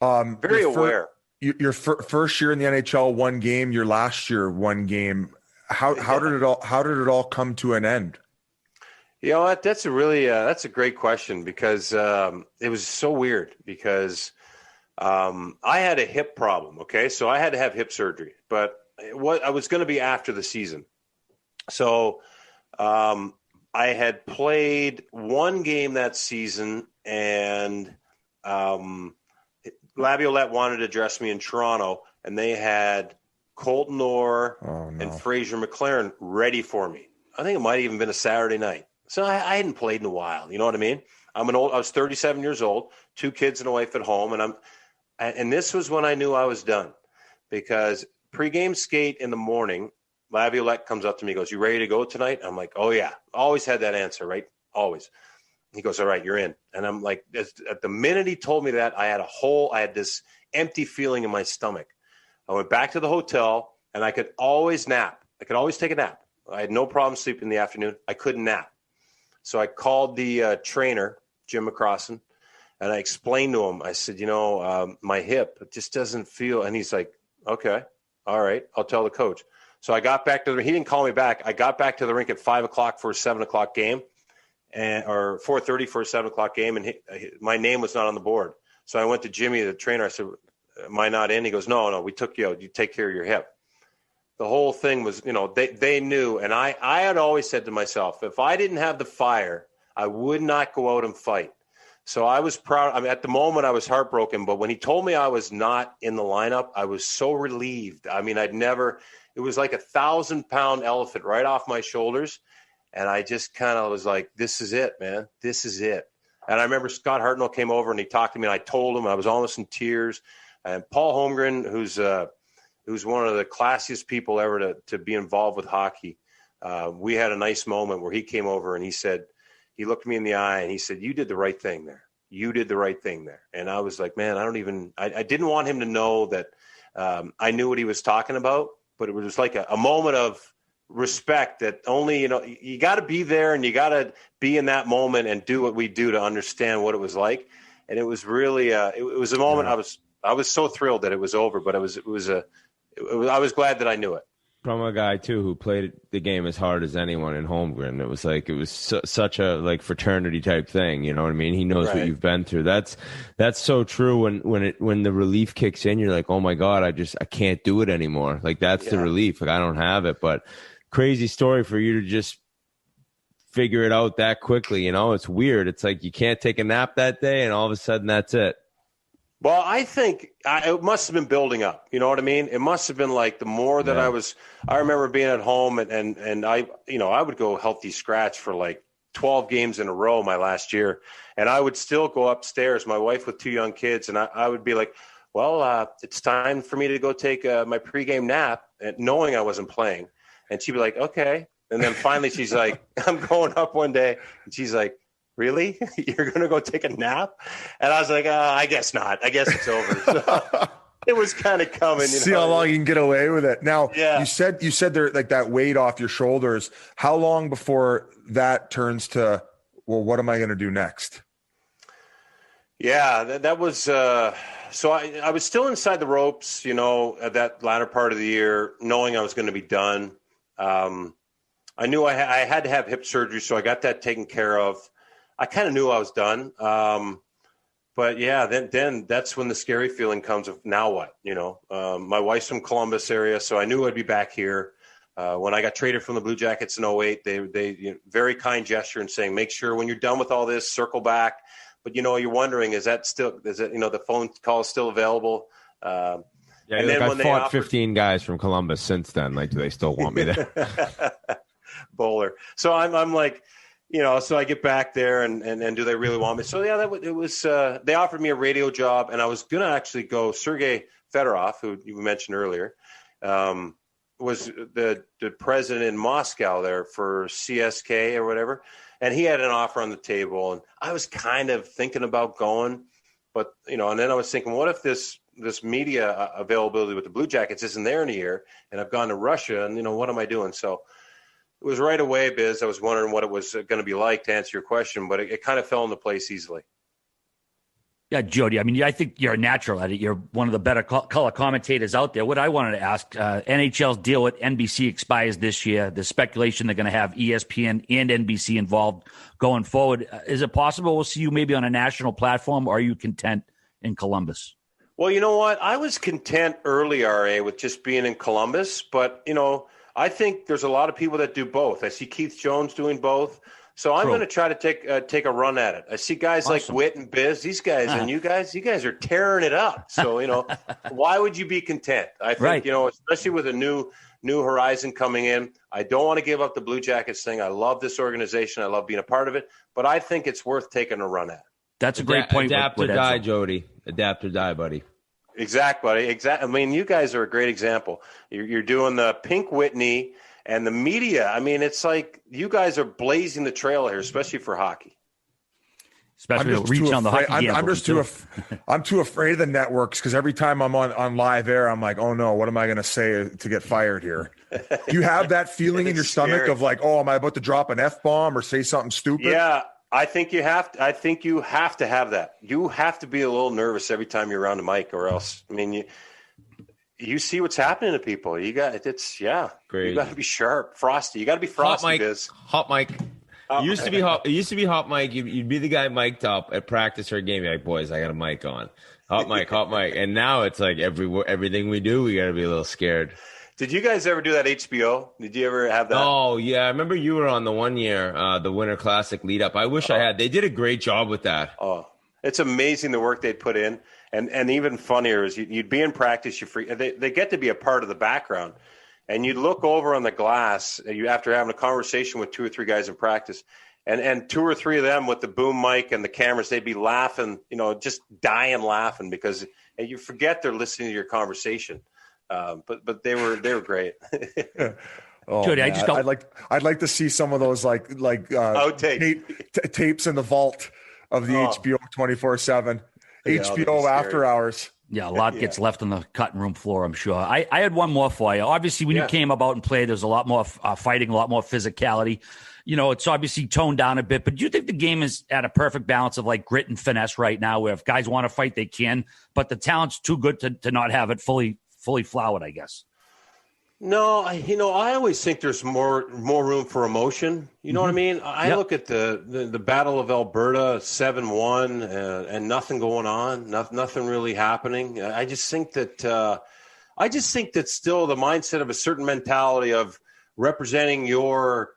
Very aware. Your first year in the NHL, one game. Your last year, one game. How did it all come to an end? You know what? That's a great question because it was so weird because I had a hip problem. Okay, so I had to have hip surgery, but I was going to be after the season. So I had played one game that season, and Laviolette wanted to dress me in Toronto, and they had Colton Orr and Fraser McLaren ready for me. I think it might have even been a Saturday night. So I hadn't played in a while. You know what I mean? I was 37 years old, 2 kids and a wife at home, and this was when I knew I was done, because pregame skate in the morning, Laviolette comes up to me, goes, "You ready to go tonight?" I'm like, "Oh yeah." Always had that answer, right? Always. He goes, "All right, you're in." And I'm like, at the minute he told me that, I had this empty feeling in my stomach. I went back to the hotel, and I could always nap. I could always take a nap. I had no problem sleeping in the afternoon. I couldn't nap. So I called the trainer, Jim McCrossan, and I explained to him. I said, my hip, it just doesn't feel. And he's like, "Okay, all right, I'll tell the coach." So I got back to he didn't call me back. I got back to the rink at 5 o'clock for a 7 o'clock game, or 4:30 for a 7 o'clock game. And my name was not on the board. So I went to Jimmy, the trainer. I said, "Am I not in?" He goes, No, we took you out. You take care of your hip. The whole thing was, they knew. And I had always said to myself, if I didn't have the fire, I would not go out and fight. So I was proud. I mean, at the moment I was heartbroken, but when he told me I was not in the lineup, I was so relieved. I mean, it was like 1,000-pound elephant right off my shoulders. And I just kind of was like, this is it, man. This is it. And I remember Scott Hartnell came over and he talked to me, and I told him, I was almost in tears. And Paul Holmgren, who's one of the classiest people ever to be involved with hockey, we had a nice moment where he came over and he looked me in the eye and he said, "You did the right thing there. You did the right thing there." And I was like, man, I didn't want him to know that I knew what he was talking about, but it was like a moment of respect that only, you got to be there and you got to be in that moment and do what we do to understand what it was like. And it was really, it was a moment. I was so thrilled that it was over, but I was glad that I knew it. From a guy too who played the game as hard as anyone in Holmgren. It was such a fraternity type thing. You know what I mean? He knows what you've been through. That's so true. When the relief kicks in, you're like, oh my God, I can't do it anymore. Like that's the relief. Like I don't have it. But crazy story for you to just figure it out that quickly. It's weird. It's like you can't take a nap that day, and all of a sudden that's it. Well, I think it must have been building up. You know what I mean? It must have been like the more that I remember being at home and I would go healthy scratch for like 12 games in a row my last year. And I would still go upstairs, my wife with 2 young kids. And I would be like, well, it's time for me to go take my pregame nap, and knowing I wasn't playing. And she'd be like, okay. And then finally she's like, I'm going up one day. And she's like, really? You're going to go take a nap? And I was like, I guess not. I guess it's over. So it was kind of coming. See how long you can get away with it. Now, you said there like that weight off your shoulders. How long before that turns to, well, what am I going to do next? Yeah, that was so I was still inside the ropes, at that latter part of the year, knowing I was going to be done. I knew I had to have hip surgery, so I got that taken care of. I kind of knew I was done. But yeah, then that's when the scary feeling comes of now what, my wife's from Columbus area, so I knew I'd be back here. When I got traded from the Blue Jackets in 2008, they very kind gesture in saying, make sure when you're done with all this, circle back. But, you're wondering, is it, the phone call is still available? And then I've fought 15 guys from Columbus since then. Like, do they still want me there? Bowler. So I'm like, so I get back there and do they really want me? So yeah, it was, they offered me a radio job, and I was going to actually go. Sergei Fedorov, who you mentioned earlier, was the president in Moscow there for CSK or whatever. And he had an offer on the table, and I was kind of thinking about going, but, and then I was thinking, what if this media availability with the Blue Jackets isn't there in a year, and I've gone to Russia, and, what am I doing? So it was right away, Biz. I was wondering what it was going to be like, to answer your question, but it kind of fell into place easily. Yeah, Jody, I mean, I think you're a natural at it. You're one of the better color commentators out there. What I wanted to ask, NHL's deal with NBC expires this year. There's speculation they're going to have ESPN and NBC involved going forward. Is it possible we'll see you maybe on a national platform, or are you content in Columbus? Well, you know what? I was content early, RA, with just being in Columbus, but, I think there's a lot of people that do both. I see Keith Jones doing both. So I'm going to try to take a run at it. I see guys like Whit and Biz, these guys, and you guys are tearing it up. So, why would you be content? I think, especially with a new horizon coming in, I don't want to give up the Blue Jackets thing. I love this organization. I love being a part of it, but I think it's worth taking a run at. That's a great point. Adapt or die, Jody. Adapt or die, buddy. Exactly, buddy. Exactly. I mean, you guys are a great example. You're doing the Pink Whitney and the media. I mean, it's like you guys are blazing the trail here, especially for hockey. Especially reaching on the hockey. I'm too afraid of the networks because every time I'm on live air, I'm like, oh no, what am I going to say to get fired here? Do you have that feeling in your stomach of like, oh, am I about to drop an F-bomb or say something stupid? Yeah. I think you have to have that. You have to be a little nervous every time you're around the mic, or else, I mean, you see what's happening to people. Great. You got to be sharp, frosty. You got to be frosty. Hot mic. It used to be hot mic. You'd be the guy mic'd up at practice or a game. You're like, boys, I got a mic on. Hot mic. And now it's like everything we do, we got to be a little scared. Did you guys ever do that HBO? Did you ever have that? Oh, yeah. I remember you were on the one year, the Winter Classic lead up. I wish I had. They did a great job with that. Oh, it's amazing the work they'd put in. And even funnier is you'd be in practice. They get to be a part of the background. And you'd look over on the glass after having a conversation with 2 or 3 guys in practice. And 2 or 3 of them with the boom mic and the cameras, they'd be laughing, just dying laughing because you forget they're listening to your conversation. But they were great. Oh, Jody, I'd like to see some of those tapes in the vault of the HBO 24/7 HBO after hours. Yeah, a lot gets left on the cutting room floor, I'm sure. I had one more for you. Obviously, when you came about and played, there's a lot more fighting, a lot more physicality. It's obviously toned down a bit, but do you think the game is at a perfect balance of like grit and finesse right now, where if guys want to fight, they can, but the talent's too good to not have it fully flowered, I guess? No, I always think there's more room for emotion. You know what I mean? I look at the Battle of Alberta 7-1 and nothing going on, nothing really happening. I just think that still the mindset of a certain mentality of representing your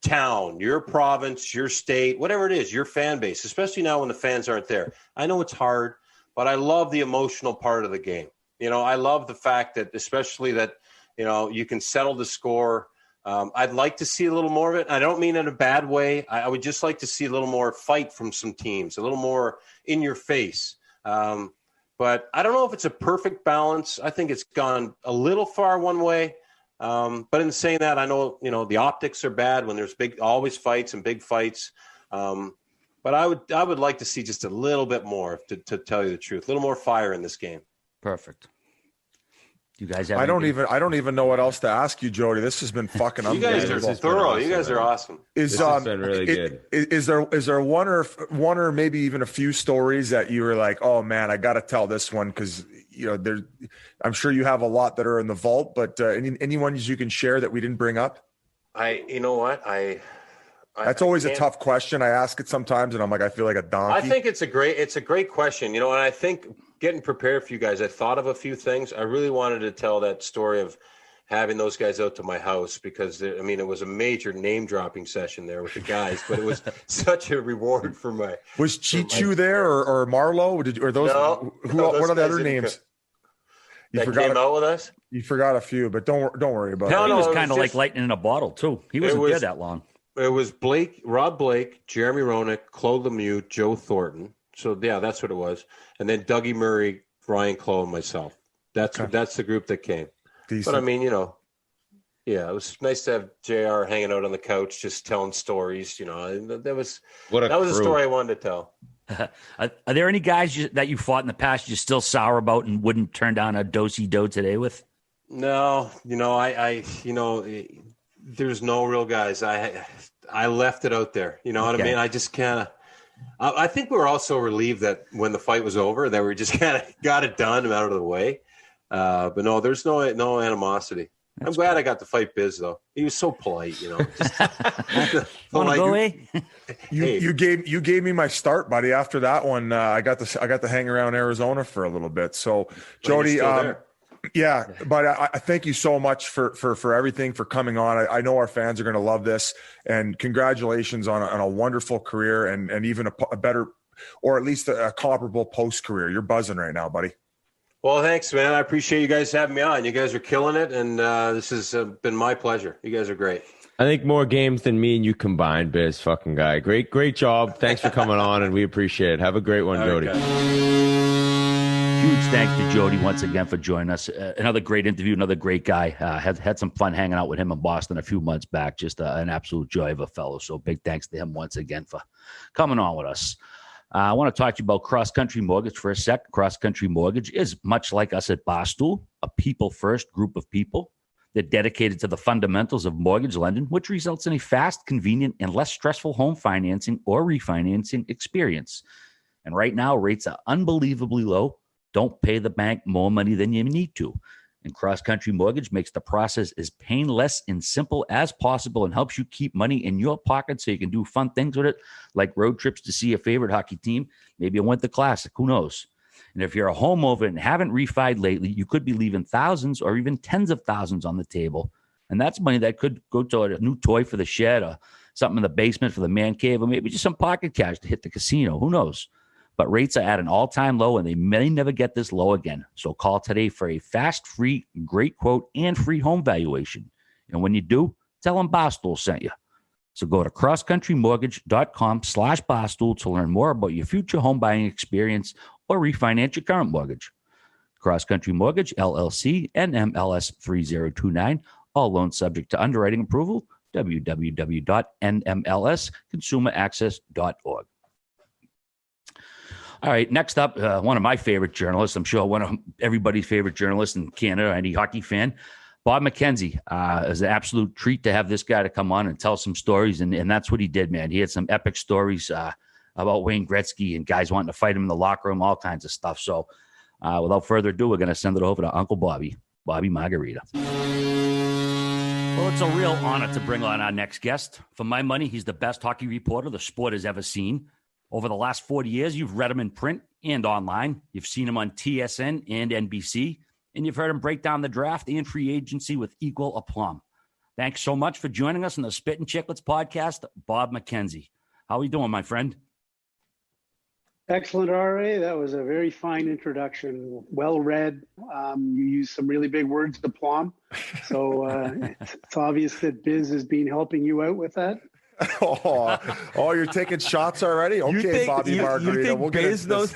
town, your province, your state, whatever it is, your fan base, especially now when the fans aren't there. I know it's hard, but I love the emotional part of the game. I love the fact that, especially that, you can settle the score. I'd like to see a little more of it. I don't mean in a bad way. I would just like to see a little more fight from some teams, a little more in your face. But I don't know if it's a perfect balance. I think it's gone a little far one way. But in saying that, I know, the optics are bad when there's always fights and big fights. But I would like to see just a little bit more, to tell you the truth, a little more fire in this game. Perfect. You guys have I don't even know what else to ask you, Jody. This has been fucking unbelievable. You guys are thorough. You guys are awesome. This has been really good. Is there one or maybe even a few stories that you were like, oh man, I got to tell this one because I'm sure you have a lot that are in the vault, but any ones you can share that we didn't bring up? You know what? That's always a tough question. I ask it sometimes, and I'm like, I feel like a donkey. I think it's a great question. And I think getting prepared for you guys, I thought of a few things. I really wanted to tell that story of having those guys out to my house because, it was a major name-dropping session there with the guys, but it was such a reward for my... Was Chichu there or Marlowe? No, what are the other names? That came out with us? You forgot a few, but don't worry about it. He was kind of like lightning in a bottle, too. He wasn't there that long. It was Rob Blake, Jeremy Roenick, Claude Lemieux, Joe Thornton. So, yeah, that's what it was. And then Dougie Murray, Ryan Clough, and myself. That's the group that came. Decent. But, it was nice to have JR hanging out on the couch just telling stories. That was a story I wanted to tell. Are there any guys that you fought in the past you're still sour about and wouldn't turn down a do-si-do today with? No, there's no real guys. I left it out there. You know what I mean? I just kind of. I think we were also relieved that when the fight was over, that we just kind of got it done and out of the way. But no, there's no animosity. I'm glad I got to fight Biz though. He was so polite, Want to go away? You gave me my start, buddy. After that one, I got to hang around Arizona for a little bit. So, Jody, Yeah, but I thank you so much for everything, for coming on. I know our fans are going to love this, and congratulations on a wonderful career and even a better, or at least a comparable post career. You're buzzing right now, buddy. Well, thanks, man. I appreciate you guys having me on. You guys are killing it, and this has been my pleasure. You guys are great. I think more games than me and you combined, Biz, fucking guy. Great job. Thanks for coming on, and we appreciate it. Have a great one, Jody. Huge thanks to Jody once again for joining us. Another great interview, another great guy. Had some fun hanging out with him in Boston a few months back. Just an absolute joy of a fellow. So big thanks to him once again for coming on with us. I want to talk to you about Cross Country Mortgage for a sec. Cross Country Mortgage is much like us at Barstool, a people-first group of people. They're dedicated to the fundamentals of mortgage lending, which results in a fast, convenient, and less stressful home financing or refinancing experience. And right now, rates are unbelievably low. Don't pay the bank more money than you need to. And Cross Country Mortgage makes the process as painless and simple as possible and helps you keep money in your pocket so you can do fun things with it, like road trips to see your favorite hockey team, maybe a winter classic, who knows? And if you're a homeowner and haven't refied lately, you could be leaving thousands or even tens of thousands on the table. And that's money that could go toward a new toy for the shed or something in the basement for the man cave, or maybe just some pocket cash to hit the casino, who knows? But rates are at an all-time low, and they may never get this low again. So call today for a fast, free, great quote, and free home valuation. And when you do, tell them Barstool sent you. So go to crosscountrymortgage.com/Barstool to learn more about your future home buying experience or refinance your current mortgage. Cross Country Mortgage, LLC, NMLS 3029. All loans subject to underwriting approval. www.nmlsconsumeraccess.org. All right, next up, one of my favorite journalists, I'm sure one of everybody's favorite journalists in Canada, any hockey fan, Bob McKenzie. It's an absolute treat to have this guy to come on and tell some stories, and that's what he did, man. He had some epic stories about Wayne Gretzky and guys wanting to fight him in the locker room, all kinds of stuff. So without further ado, we're going to send it over to Uncle Bobby Margarita. Well, it's a real honor to bring on our next guest. For my money, he's the best hockey reporter the sport has ever seen. Over the last 40 years, you've read him in print and online. You've seen him on TSN and NBC, and you've heard him break down the draft and free agency with equal aplomb. Thanks so much for joining us on the Spittin Chiclets podcast, Bob McKenzie. How are you doing, my friend? Excellent, RA. That was a very fine introduction. Well read. You used some really big words, aplomb. So it's obvious that Biz has been helping you out with that. Oh, you're taking shots already? Okay, Bobby Margarita. We'll get into this.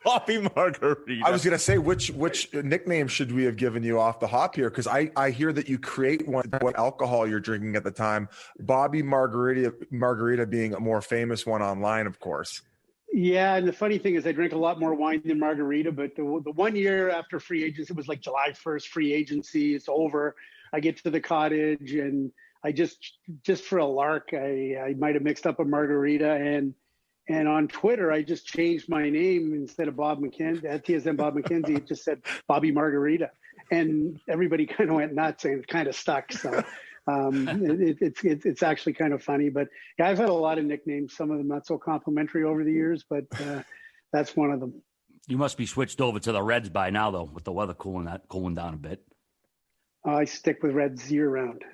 Bobby Margarita. I was going to say, which nickname should we have given you off the hop here? Because I hear that you create one, what alcohol you're drinking at the time. Bobby Margarita being a more famous one online, of course. Yeah, and the funny thing is I drink a lot more wine than margarita, but the 1 year after free agency, it was like July 1st, free agency, it's over. I get to the cottage and I just for a lark, I might have mixed up a margarita, and on Twitter, I just changed my name. Instead of Bob McKenzie, at TSN Bob McKenzie, it just said Bobby Margarita, and everybody kind of went nuts and it kind of stuck. So it's actually kind of funny, but yeah, I've had a lot of nicknames, some of them not so complimentary over the years, but that's one of them. You must be switched over to the Reds by now, though, with the weather cooling down a bit. I stick with Reds year round.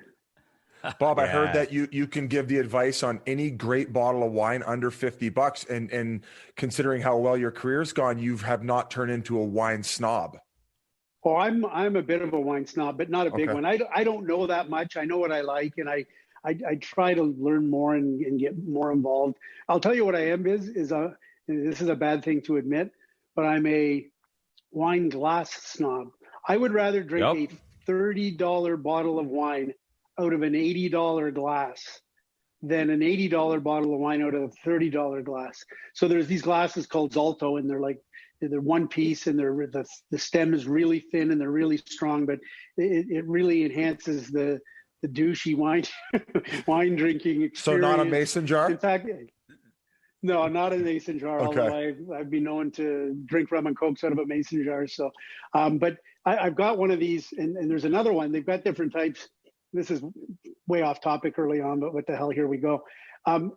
Bob, I heard that you can give the advice on any great bottle of wine under $50, and considering how well your career's gone, you have not turned into a wine snob. Oh, I'm a bit of a wine snob, but not a big one. I don't know that much. I know what I like, and I try to learn more and get more involved. I'll tell you what I am and this is a bad thing to admit, but I'm a wine glass snob. I would rather drink a $30 bottle of wine out of an $80 glass than an $80 bottle of wine out of a $30 glass. So there's these glasses called Zalto, and they're one piece, and the stem is really thin and they're really strong, but it really enhances the douchey wine drinking experience. So not a mason jar? In fact, no, not a mason jar. Okay. Although I've been known to drink rum and cokes out of a mason jar. So, but I've got one of these, and there's another one. They've got different types. This is way off topic early on, but what the hell, here we go.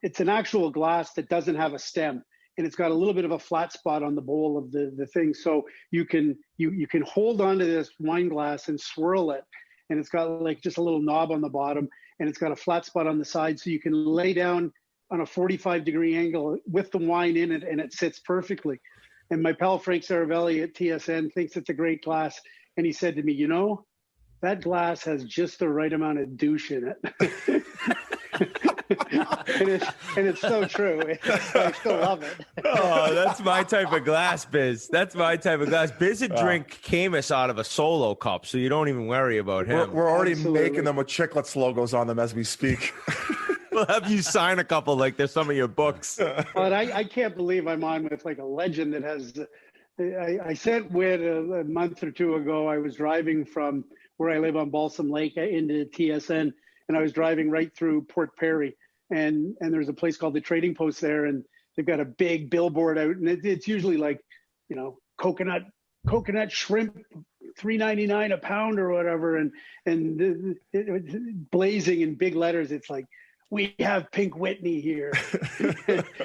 It's an actual glass that doesn't have a stem. and it's got a little bit of a flat spot on the bowl of the thing. So you can hold onto this wine glass and swirl it, and it's got like just a little knob on the bottom, and it's got a flat spot on the side, so you can lay down on a 45-degree angle with the wine in it, and it sits perfectly. And my pal Frank Saravelli at TSN thinks it's a great glass, and he said to me, you know, that glass has just the right amount of douche in it. and it's so true. I still love it. Oh, that's my type of glass, Biz. That's my type of glass. Biz would drink Camus out of a Solo cup, so you don't even worry about him. We're already Absolutely. making them with Chiclets logos on them as we speak. We'll have you sign a couple like there's some of your books. But I can't believe I'm on with like a legend that has. I sent Whit a month or two ago. I was driving from where I live on Balsam Lake into TSN, and I was driving right through Port Perry, and there's a place called the Trading Post there, and they've got a big billboard out, and it's usually like, you know, coconut shrimp, $3.99 a pound or whatever, and it blazing in big letters. It's like, we have Pink Whitney here.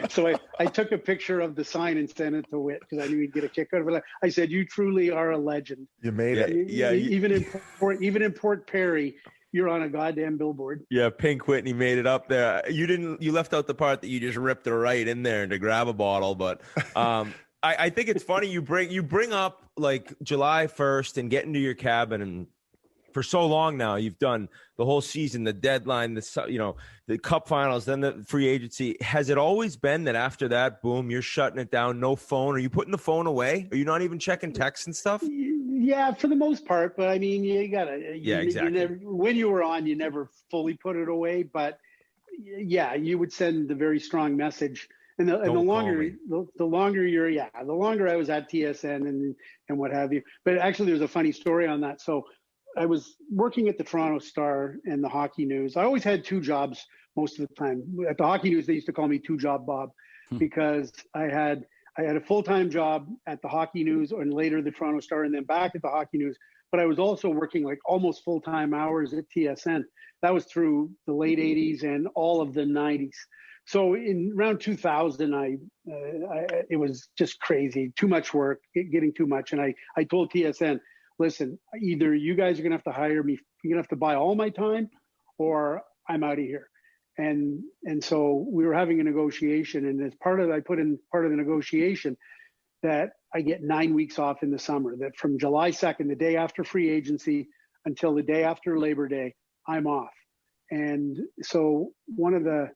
So I took a picture of the sign and sent it to Whit because I knew he'd get a kick out of it. I said, you truly are a legend. You made it. Yeah. Even in Port Perry, you're on a goddamn billboard. Yeah, Pink Whitney made it up there. You left out the part that you just ripped her right in there to grab a bottle. But I think it's funny you bring up like July 1st and get into your cabin, and for so long now you've done the whole season, the deadline, the cup finals, then the free agency. Has it always been that after that, boom, you're shutting it down, no phone? Are you putting the phone away? Are you not even checking texts and stuff? Yeah, for the most part. But I mean, you gotta. Yeah, exactly. When you were on, you never fully put it away. But yeah, you would send the very strong message. And the longer I was at TSN and what have you. But actually, there's a funny story on that. So I was working at the Toronto Star and the Hockey News. I always had two jobs most of the time. At the Hockey News, they used to call me Two Job Bob because I had a full-time job at the Hockey News and later the Toronto Star and then back at the Hockey News. But I was also working like almost full-time hours at TSN. That was through the late 80s and all of the 90s. So in around 2000, it was just crazy, too much work, getting too much. And I told TSN, listen, either you guys are going to have to hire me, you're going to have to buy all my time, or I'm out of here. And so we were having a negotiation, and as I put in part of the negotiation that I get 9 weeks off in the summer, that from July 2nd, the day after free agency, until the day after Labor Day, I'm off. And so one of the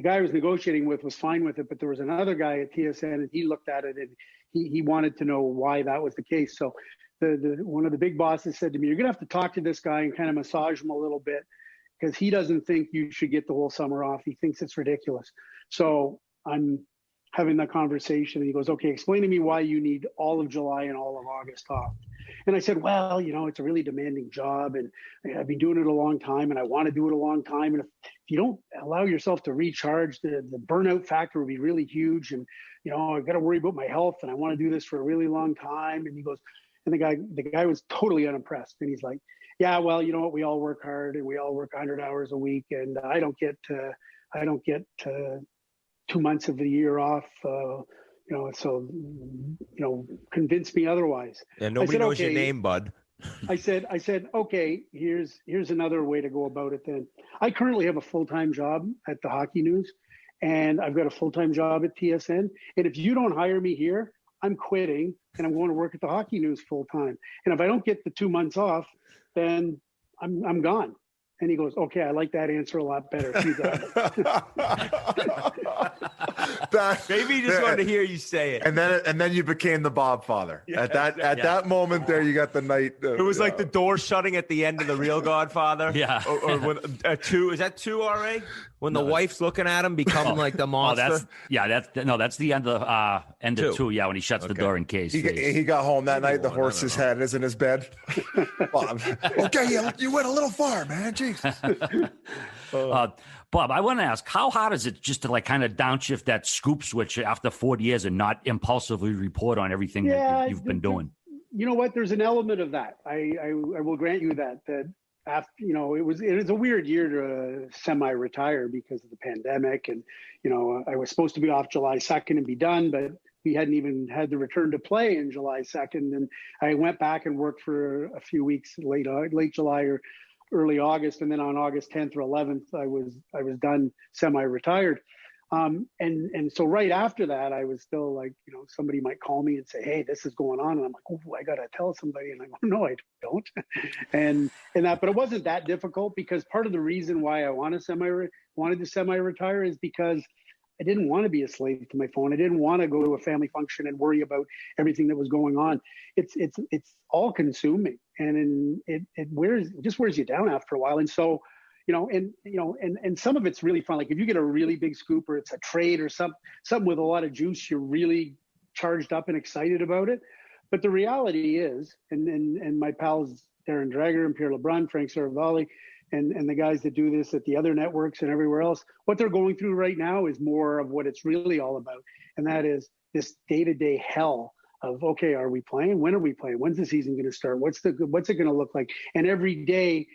guy I was negotiating with was fine with it, but there was another guy at TSN, and he looked at it and he wanted to know why that was the case. So one of the big bosses said to me, you're going to have to talk to this guy and kind of massage him a little bit because he doesn't think you should get the whole summer off. He thinks it's ridiculous. So I'm having that conversation, and he goes, okay, explain to me why you need all of July and all of August off. And I said, well, you know, it's a really demanding job, and I've been doing it a long time, and I want to do it a long time. And if you don't allow yourself to recharge, the burnout factor will be really huge. And, you know, I've got to worry about my health, and I want to do this for a really long time. And he goes, and the guy was totally unimpressed. And he's like, yeah, well, you know what? We all work hard, and we all work 100 hours a week, and I don't get 2 months of the year off. So convince me otherwise. And nobody knows your name, bud. I said, okay, here's another way to go about it then. I currently have a full-time job at the Hockey News, and I've got a full-time job at TSN. And if you don't hire me here, I'm quitting, and I'm going to work at the Hockey News full-time. And if I don't get the 2 months off, then I'm gone. And he goes, okay, I like that answer a lot better. You got it. Maybe he just wanted to hear you say it. And then you became the Bob father. Yeah, at that moment there, you got the night. It was like the door shutting at the end of The Real Godfather. Yeah. Or when is that 2 RA? When the wife's looking at him, becoming like the monster. That's the end of 2. Yeah, when he shuts the door in case he got home that night. The horse's head is in his bed. Bob, okay, you went a little far, man. Jesus. Bob, I want to ask, how hard is it just to like kind of downshift that scoop switch after 40 years and not impulsively report on everything that you've been doing? You know what? There's an element of that. I will grant you that after, it was a weird year to semi-retire because of the pandemic. And, I was supposed to be off July 2nd and be done, but we hadn't even had the return to play in July 2nd. And I went back and worked for a few weeks late July or early August. And then on August 10th or 11th, I was done semi-retired. And so right after that, I was still like, somebody might call me and say, hey, this is going on. And I'm like, oh, I got to tell somebody. And I go, no, I don't. But it wasn't that difficult, because part of the reason why I wanted to semi-retire is because I didn't want to be a slave to my phone. I didn't want to go to a family function and worry about everything that was going on. It's all consuming, and it just wears you down after a while. And so, and some of it's really fun. Like if you get a really big scoop, or it's a trade or something with a lot of juice, you're really charged up and excited about it. But the reality is, and my pals Darren Dreger and Pierre LeBrun, Frank Saravalli, and the guys that do this at the other networks and everywhere else, what they're going through right now is more of what it's really all about. And that is this day-to-day hell of, okay, are we playing? When are we playing? When's the season going to start? What's it going to look like? And every day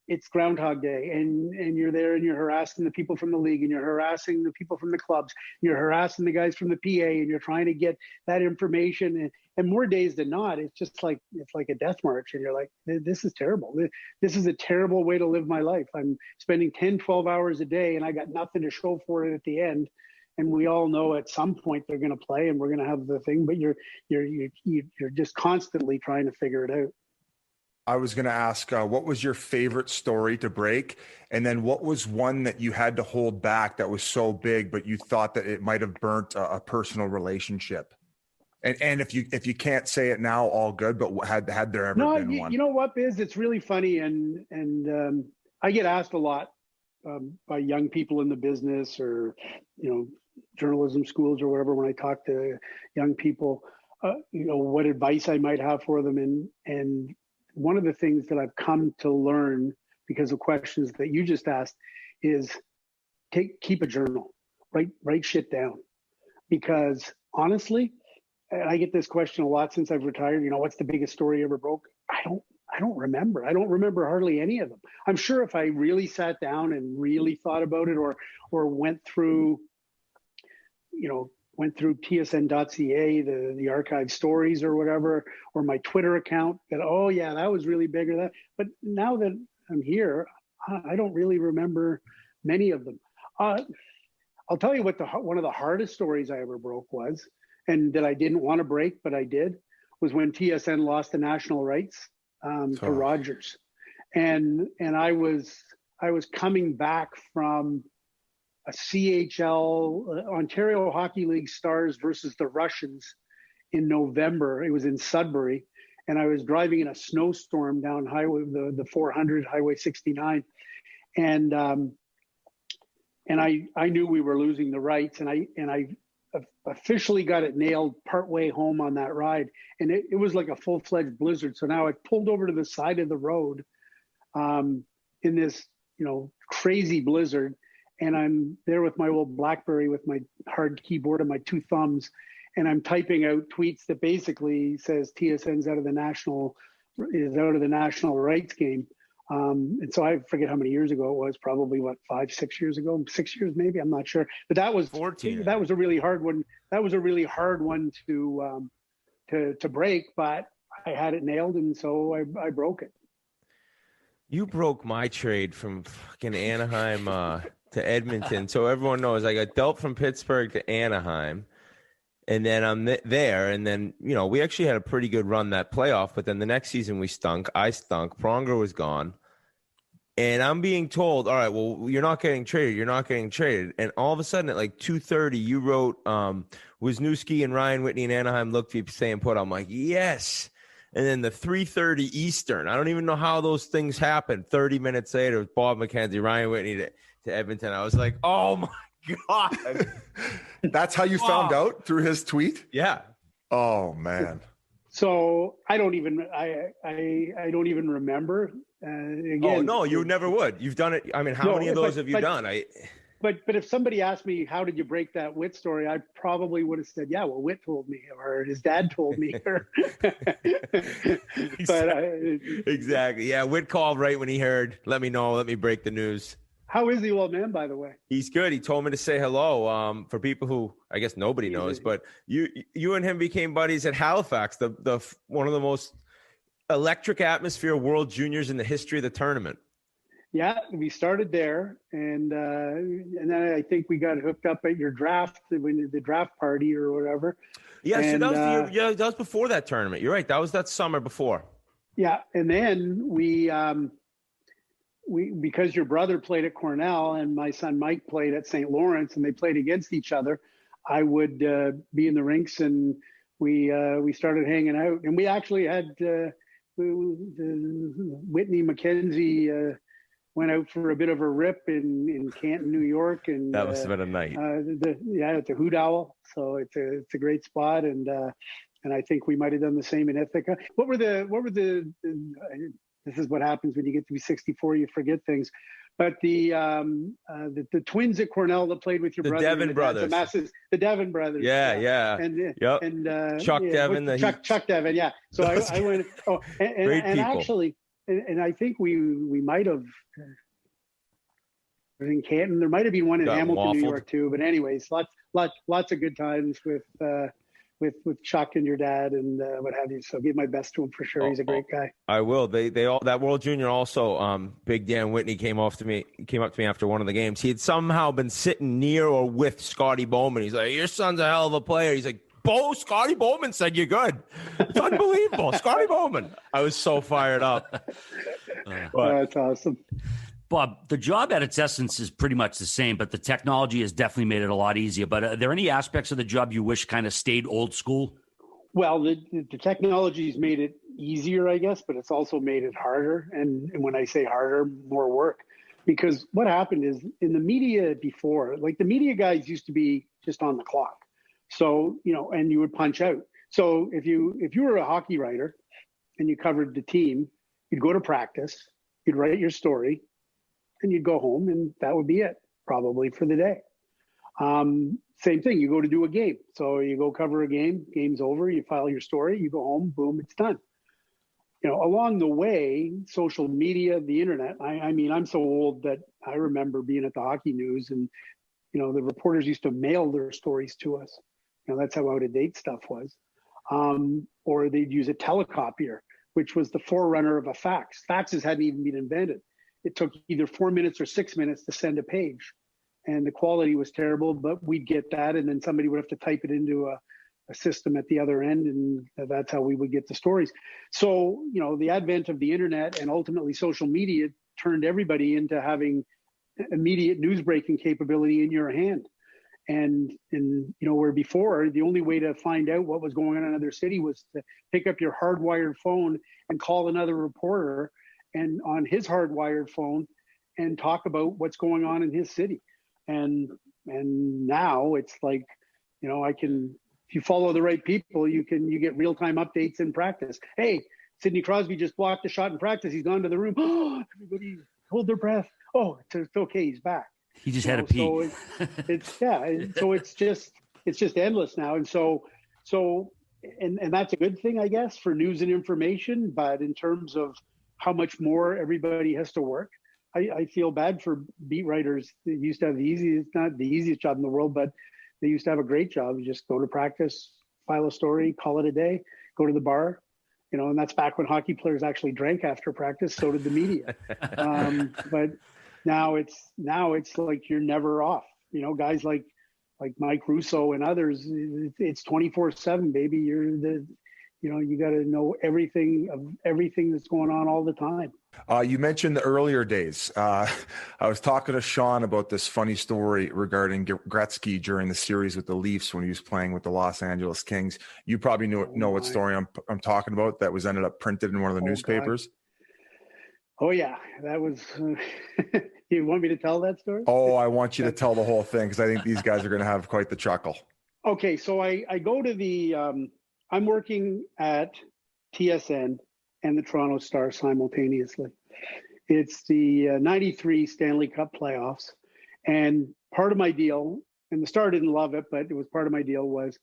it's Groundhog Day, and you're there and you're harassing the people from the league, and you're harassing the people from the clubs, and you're harassing the guys from the PA, and you're trying to get that information. And more days than not, it's just like, it's like a death march. And you're like, this is terrible. This is a terrible way to live my life. I'm spending 10, 12 hours a day, and I got nothing to show for it at the end. And we all know at some point they're going to play and we're going to have the thing, but you're just constantly trying to figure it out. I was going to ask, what was your favorite story to break? And then what was one that you had to hold back that was so big, but you thought that it might have burnt a personal relationship? And if you can't say it now, all good, but had there ever been one? You know what, Biz? It's really funny. And I get asked a lot by young people in the business, or, journalism schools or whatever, when I talk to young people, what advice I might have for them. And one of the things that I've come to learn because of questions that you just asked is keep a journal, write shit down. Because honestly, and I get this question a lot since I've retired, what's the biggest story you ever broke? I don't remember. I don't remember hardly any of them. I'm sure if I really sat down and really thought about it, or went through tsn.ca, the archive stories or whatever, or my Twitter account, that, oh yeah, that was really big, or that. But now that I'm here, I don't really remember many of them. I'll tell you what one of the hardest stories I ever broke was, and that I didn't want to break, but I did, was when TSN lost the national rights to Rogers. And I was coming back from a CHL, Ontario Hockey League Stars versus the Russians in November. It was in Sudbury, and I was driving in a snowstorm down the 400 Highway 69, and I knew we were losing the rights, and I officially got it nailed partway home on that ride, and it was like a full-fledged blizzard. So now I pulled over to the side of the road in this crazy blizzard. And I'm there with my old BlackBerry with my hard keyboard and my two thumbs, and I'm typing out tweets that basically says TSN's out of the national rights game. And so I forget how many years ago it was, probably 5-6 years ago, 6 years maybe, I'm not sure. But that was 14. That was a really hard one. That was a really hard one to break, but I had it nailed, and so I broke it. You broke my trade from fucking Anaheim to Edmonton. So everyone knows I got dealt from Pittsburgh to Anaheim, and then I'm there. And then, we actually had a pretty good run that playoff, but then the next season we stunk. I stunk. Pronger was gone. And I'm being told, all right, well, you're not getting traded. You're not getting traded. And all of a sudden at like 2:30, you wrote, Wisniewski and Ryan Whitney in Anaheim look to be staying put. I'm like, yes. And then the 3:30 Eastern, I don't even know how those things happened. 30 minutes later, Bob McKenzie, Ryan Whitney to Edmonton. I was like, oh my God. That's how you found out, through his tweet? Yeah. Oh man. So I don't even remember. Again, oh no, you never would. You've done it. I mean, how many of those have you done? but if somebody asked me, how did you break that Whit story? I probably would have said, yeah, well, Whit told me, or his dad told me. Exactly. Yeah. Whit called right when he heard, let me know, let me break the news. How is the old man, by the way? He's good. He told me to say hello. For people who I guess nobody knows, but you and him became buddies at Halifax, the one of the most electric atmosphere World Juniors in the history of the tournament. Yeah, we started there, and then I think we got hooked up at your draft, when the draft party or whatever. Yeah, and, so that was before that tournament. You're right. That was that summer before. Yeah, and then we because your brother played at Cornell and my son Mike played at St. Lawrence, and they played against each other, I would be in the rinks, and we started hanging out, and we actually had Whitney McKenzie went out for a bit of a rip in Canton, New York, and that must have been a night. At the Hoot Owl, so it's a great spot, and I think we might have done the same in Ithaca. What were the this is what happens when you get to be 64, you forget things. But the twins at Cornell that played with your brother, Devon brothers, the Devon brothers, and Chuck Devon, Chuck Devon, yeah. So I went, and actually, and I think we might have in Canton. There might have been one in Hamilton, New York too. But anyways, lots of good times with Chuck and your dad and what have you. So give my best to him for sure. He's a great guy. I will. They all, that World Junior also, Big Dan Whitney came up to me after one of the games. He had somehow been sitting near or with Scotty Bowman. He's like, your son's a hell of a player. He's like, Scotty Bowman said you're good. It's unbelievable. Scotty Bowman. I was so fired up. That's awesome. Bob, the job at its essence is pretty much the same, but the technology has definitely made it a lot easier. But are there any aspects of the job you wish kind of stayed old school? Well, the technology's made it easier, I guess, but it's also made it harder. And when I say harder, more work. Because what happened is in the media before, like the media guys used to be just on the clock. So, and you would punch out. So if you were a hockey writer and you covered the team, you'd go to practice, you'd write your story, and you'd go home, and that would be it probably for the day. Same thing, you go to do a game. So you go cover a game, game's over, you file your story, you go home, boom, it's done. Along the way, social media, the internet, I mean, I'm so old that I remember being at the Hockey News and, the reporters used to mail their stories to us. That's how out of date stuff was. Or they'd use a telecopier, which was the forerunner of a fax. Faxes hadn't even been invented. It took either 4 minutes or 6 minutes to send a page, and the quality was terrible, but we'd get that, and then somebody would have to type it into a system at the other end, and that's how we would get the stories. So, the advent of the internet and ultimately social media turned everybody into having immediate news breaking capability in your hand. And where before, the only way to find out what was going on in another city was to pick up your hardwired phone and call another reporter and on his hardwired phone and talk about what's going on in his city. And now it's like, if you follow the right people, you get real-time updates in practice. Hey, Sidney Crosby just blocked a shot in practice. He's gone to the room. Oh, everybody hold their breath. Oh, it's okay. He's back. He just had a pee. So it's just endless now. And so that's a good thing, I guess, for news and information. But in terms of how much more everybody has to work, I feel bad for beat writers. They used to have not the easiest job in the world, but they used to have a great job. You just go to practice, file a story, call it a day, go to the bar, and that's back when hockey players actually drank after practice. So did the media. But now it's like you're never off. Guys like Mike Russo and others, it's 24/7, baby. You got to know everything that's going on all the time. You mentioned the earlier days. I was talking to Sean about this funny story regarding Gretzky during the series with the Leafs when he was playing with the Los Angeles Kings. You probably know what story I'm talking about that was ended up printed in one of the newspapers. God. Oh yeah, that was. You want me to tell that story? Oh, I want you to tell the whole thing because I think these guys are going to have quite the chuckle. Okay, so I go to the. I'm working at TSN and the Toronto Star simultaneously. It's the 93 Stanley Cup playoffs. And part of my deal, and the Star didn't love it, but it was part of my deal was,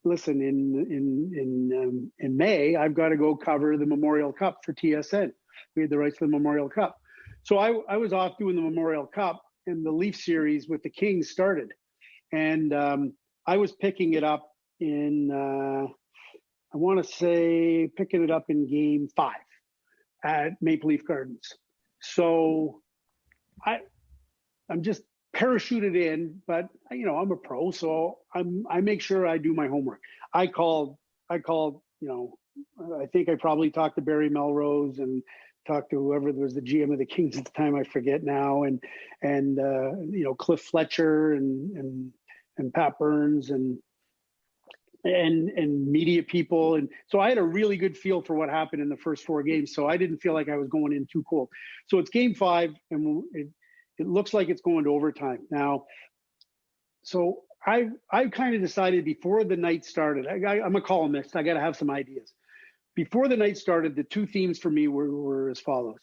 listen, in May, I've got to go cover the Memorial Cup for TSN. We had the rights to the Memorial Cup. So I was off doing the Memorial Cup, and the Leaf series with the Kings started. And I was picking it up in, I want to say, picking it up in Game 5 at Maple Leaf Gardens. So I'm just parachuted in, but I'm a pro, so I make sure I do my homework. I called, I think I probably talked to Barry Melrose and talked to whoever was the GM of the Kings at the time, I forget now, and Cliff Fletcher and Pat Burns and media people. And so I had a really good feel for what happened in the first 4 games. So I didn't feel like I was going in too cold. So it's Game 5, and it looks like it's going to overtime now. So I kind of decided before the night started, I'm a columnist, I got to have some ideas. Before the night started, the 2 themes for me were as follows.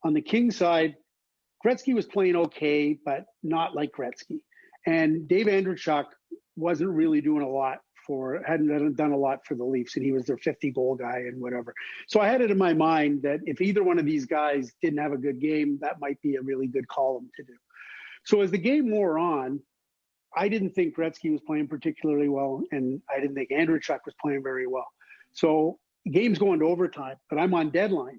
On the King side, Gretzky was playing okay, but not like Gretzky. And Dave Andreychuk wasn't really doing a lot hadn't done a lot for the Leafs, and he was their 50-goal guy and whatever. So I had it in my mind that if either one of these guys didn't have a good game, that might be a really good column to do. So as the game wore on, I didn't think Gretzky was playing particularly well, and I didn't think Andreychuk was playing very well. So the game's going to overtime, but I'm on deadline.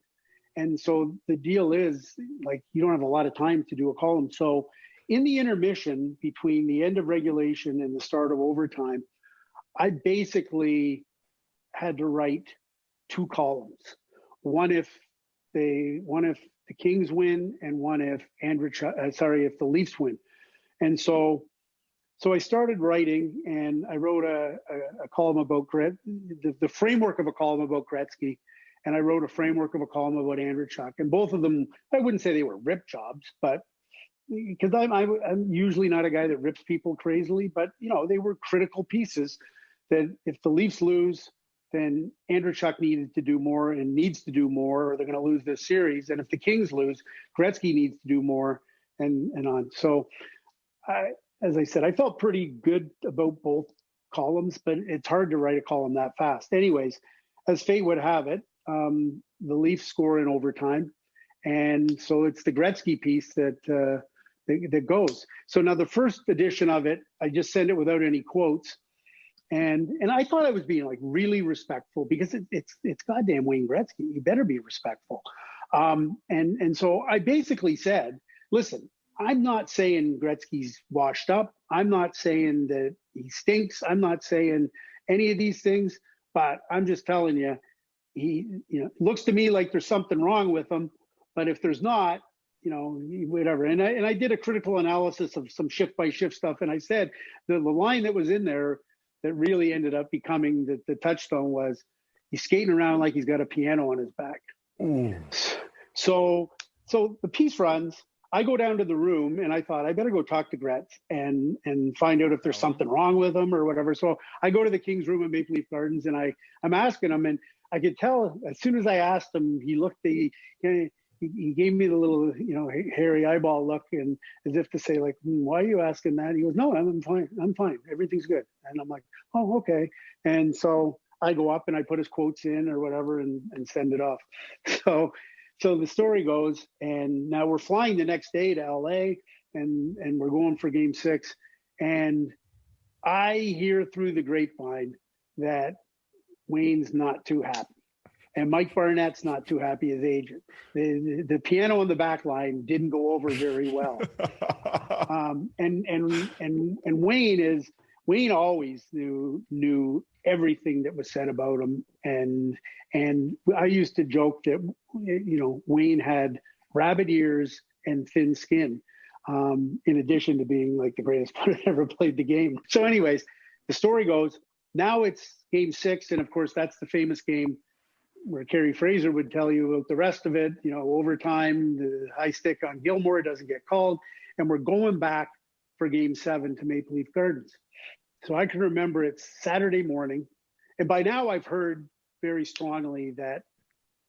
And so the deal is, like, you don't have a lot of time to do a column. So in the intermission between the end of regulation and the start of overtime, I basically had to write 2 columns. One if the Kings win, and one if if the Leafs win. And so I started writing, and I wrote a column about the framework of a column about Gretzky, and I wrote a framework of a column about Andreychuk. And both of them, I wouldn't say they were rip jobs, but because I'm usually not a guy that rips people crazily, but they were critical pieces. That if the Leafs lose, then Andreychuk needed to do more and needs to do more, or they're going to lose this series. And if the Kings lose, Gretzky needs to do more, and on. So, as I said, I felt pretty good about both columns, but it's hard to write a column that fast. Anyways, as fate would have it, the Leafs score in overtime, and so it's the Gretzky piece that goes. So now the first edition of it, I just sent it without any quotes. And I thought I was being like really respectful, because it's goddamn Wayne Gretzky. You better be respectful. And so I basically said, listen, I'm not saying Gretzky's washed up. I'm not saying that he stinks. I'm not saying any of these things, but I'm just telling you, he looks to me like there's something wrong with him. But if there's not, whatever. And I did a critical analysis of some shift by shift stuff, and I said the line that was in there that really ended up becoming the touchstone was, he's skating around like he's got a piano on his back. So the piece runs. I go down to the room, and I thought I better go talk to Gretz and find out if there's something wrong with him or whatever. So I go to the Kings room at Maple Leaf Gardens, and I'm asking him, and I could tell as soon as I asked him, he looked he gave me the little, hairy eyeball look, and as if to say, like, why are you asking that? He goes, no, I'm fine. I'm fine. Everything's good. And I'm like, oh, okay. And so I go up and I put his quotes in or whatever and send it off. So the story goes, and now we're flying the next day to LA, and we're going for Game 6. And I hear through the grapevine that Wayne's not too happy. And Mike Barnett's not too happy as agent. The piano on the back line didn't go over very well. And Wayne always knew everything that was said about him. And I used to joke that Wayne had rabbit ears and thin skin, in addition to being like the greatest player that ever played the game. So anyways, the story goes, now it's Game 6, and of course that's the famous game where Kerry Fraser would tell you about the rest of it, overtime, the high stick on Gilmore doesn't get called, and we're going back for Game 7 to Maple Leaf Gardens. So I can remember it's Saturday morning, and by now I've heard very strongly that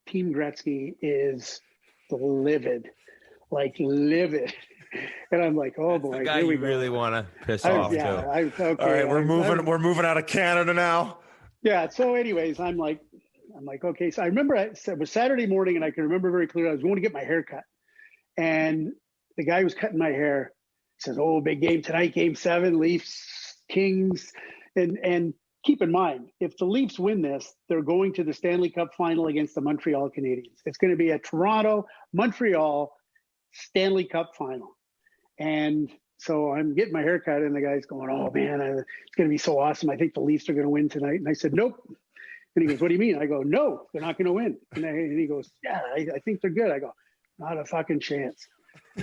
Team Gretzky is livid. And I'm like, oh boy, the guy here we you go. really want to piss off too. Okay, All right, we're moving out of Canada now. Yeah. So, anyways, I'm like, okay. So I remember it was Saturday morning, and I can remember very clearly. I was going to get my hair cut, and the guy who was cutting my hair says, "Oh, big game tonight, Game 7, Leafs, Kings," and keep in mind, if the Leafs win this, they're going to the Stanley Cup final against the Montreal Canadiens. It's going to be a Toronto-Montreal Stanley Cup final. And so I'm getting my hair cut, and the guy's going, "Oh, man, it's going to be so awesome. I think the Leafs are going to win tonight." And I said, "Nope." And he goes, "What do you mean?" I go, "No, they're not going to win." And he goes, "Yeah, I think they're good." I go, "Not a fucking chance."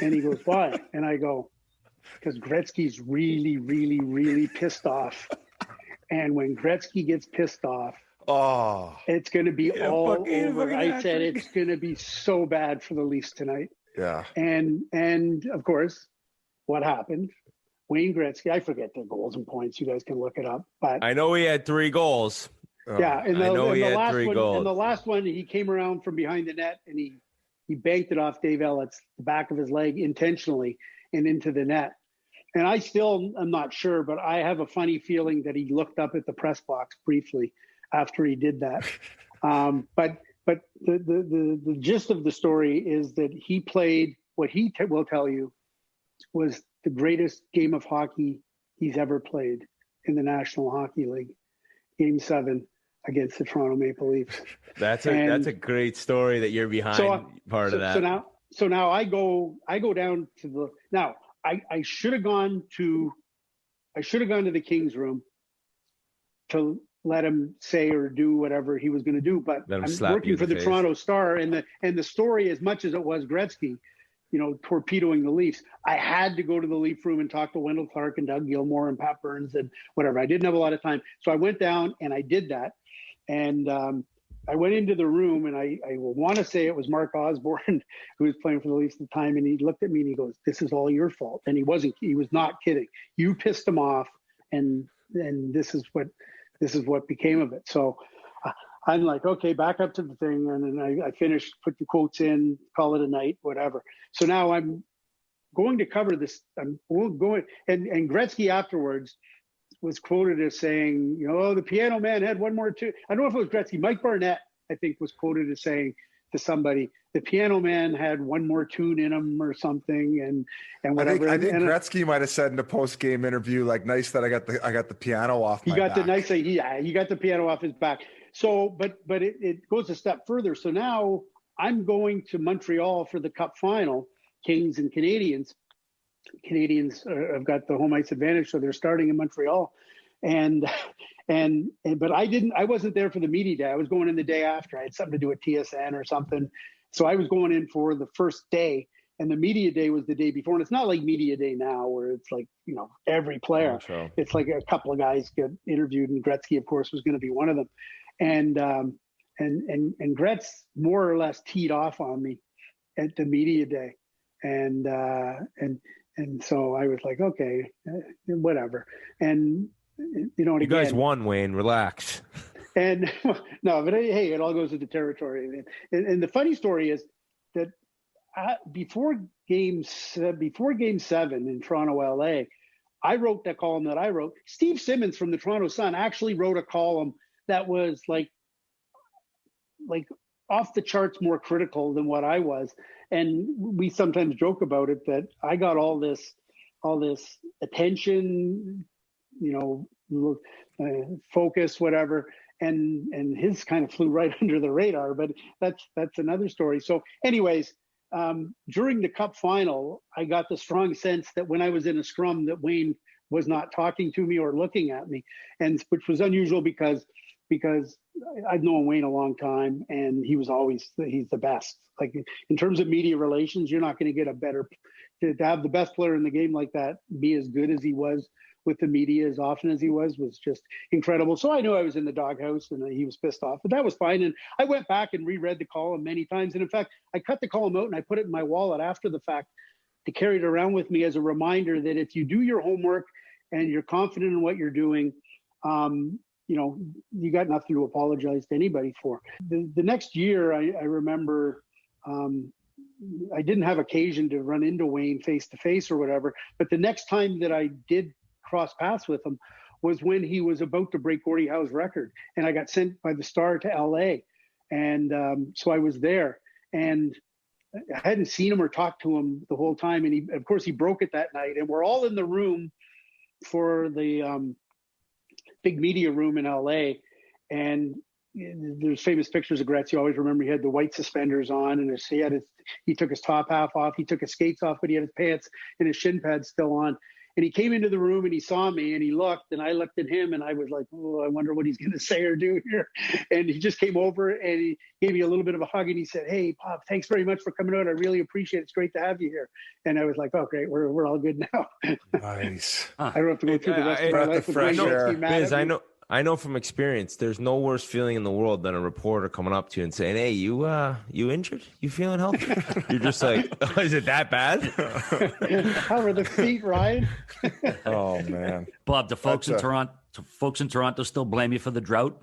And he goes, "Why?" And I go, "Because Gretzky's really, really, really pissed off. And when Gretzky gets pissed off, it's going to be all over." I said, "It's going to be so bad for the Leafs tonight." Yeah. And of course, what happened? Wayne Gretzky, I forget the goals and points. You guys can look it up. But I know he had 3 goals. Yeah, and I know he had 3 goals. And the last one, he came around from behind the net and he banked it off Dave Elliot's the back of his leg intentionally and into the net. And I still am not sure, but I have a funny feeling that he looked up at the press box briefly after he did that. But the gist of the story is that he played what he will tell you was the greatest game of hockey he's ever played in the National Hockey League, Game 7 against the Toronto Maple Leafs. That's a great story that you're behind part of that. So now I go down to the now. I should have gone to the Kings room to let him say or do whatever he was going to do. But I'm working for the Toronto Star, and the story, as much as it was Gretzky, torpedoing the Leafs, I had to go to the Leaf room and talk to Wendell Clark and Doug Gilmour and Pat Burns and whatever. I didn't have a lot of time, so I went down and I did that. And I went into the room, and I want to say it was Mark Osborne who was playing for the Leafs at the time, and he looked at me and he goes, "This is all your fault." And he was not kidding. You pissed him off, and this is what became of it. So I'm like, okay, back up to the thing, and then I finished, put the quotes in, call it a night, whatever. So now I'm going to cover this. I'm going, and Gretzky afterwards was quoted as saying, the Piano Man had one more tune. I don't know if it was Gretzky. Mike Barnett, I think, was quoted as saying to somebody, "The Piano Man had one more tune in him," or something, and whatever. I think Gretzky might have said in a post-game interview, like, "Nice that I got the piano off my back." He got the piano off his back. So, but it goes a step further. So now I'm going to Montreal for the Cup final, Kings and Canadiens. Canadians have got the home ice advantage, so they're starting in Montreal, but I wasn't there for the media day. I was going in the day after. I had something to do at TSN or something, so I was going in for the first day, and the media day was the day before. And it's not like media day now where it's like every player. Oh, sure. It's like a couple of guys get interviewed, and Gretzky, of course, was going to be one of them, and Gretz more or less teed off on me at the media day, and so I was like, okay, whatever. And, you guys won, Wayne, relax. And no, but hey, it all goes with the territory. And the funny story is that before game 7 in Toronto, LA, I wrote that column that I wrote. Steve Simmons from the Toronto Sun actually wrote a column that was like off the charts more critical than what I was. And we sometimes joke about it, that I got all this attention, focus, whatever, and his kind of flew right under the radar. But that's another story. So, anyways, during the Cup final, I got the strong sense that when I was in a scrum, that Wayne was not talking to me or looking at me, and which was unusual because I've known Wayne a long time, and he's the best. Like, in terms of media relations, you're not going to get to have the best player in the game like that be as good as he was with the media as often as he was just incredible. So I knew I was in the doghouse, and he was pissed off, but that was fine. And I went back and reread the column many times. And in fact, I cut the column out and I put it in my wallet after the fact to carry it around with me as a reminder that if you do your homework and you're confident in what you're doing, you got nothing to apologize to anybody for. The next year, I remember I didn't have occasion to run into Wayne face to face or whatever. But the next time that I did cross paths with him was when he was about to break Gordie Howe's record, and I got sent by the Star to LA, and so I was there, and I hadn't seen him or talked to him the whole time, and of course he broke it that night, and we're all in the room for the big media room in LA, and there's famous pictures of Gretzky. You always remember he had the white suspenders on, and he took his top half off. He took his skates off, but he had his pants and his shin pads still on. And he came into the room and he saw me and he looked, and I looked at him and I was like, oh, I wonder what he's going to say or do here. And he just came over and he gave me a little bit of a hug and he said, hey, Pop, thanks very much for coming out. I really appreciate it. It's great to have you here. And I was like, oh, great. We're all good now. Nice. I don't have to go through the rest of my life with fresh air. Biz, I know from experience, there's no worse feeling in the world than a reporter coming up to you and saying, hey, you injured? You feeling healthy? You're just like, oh, is it that bad? How are the feet, Ryan? Oh, man. Bob, do folks in Toronto still blame you for the drought?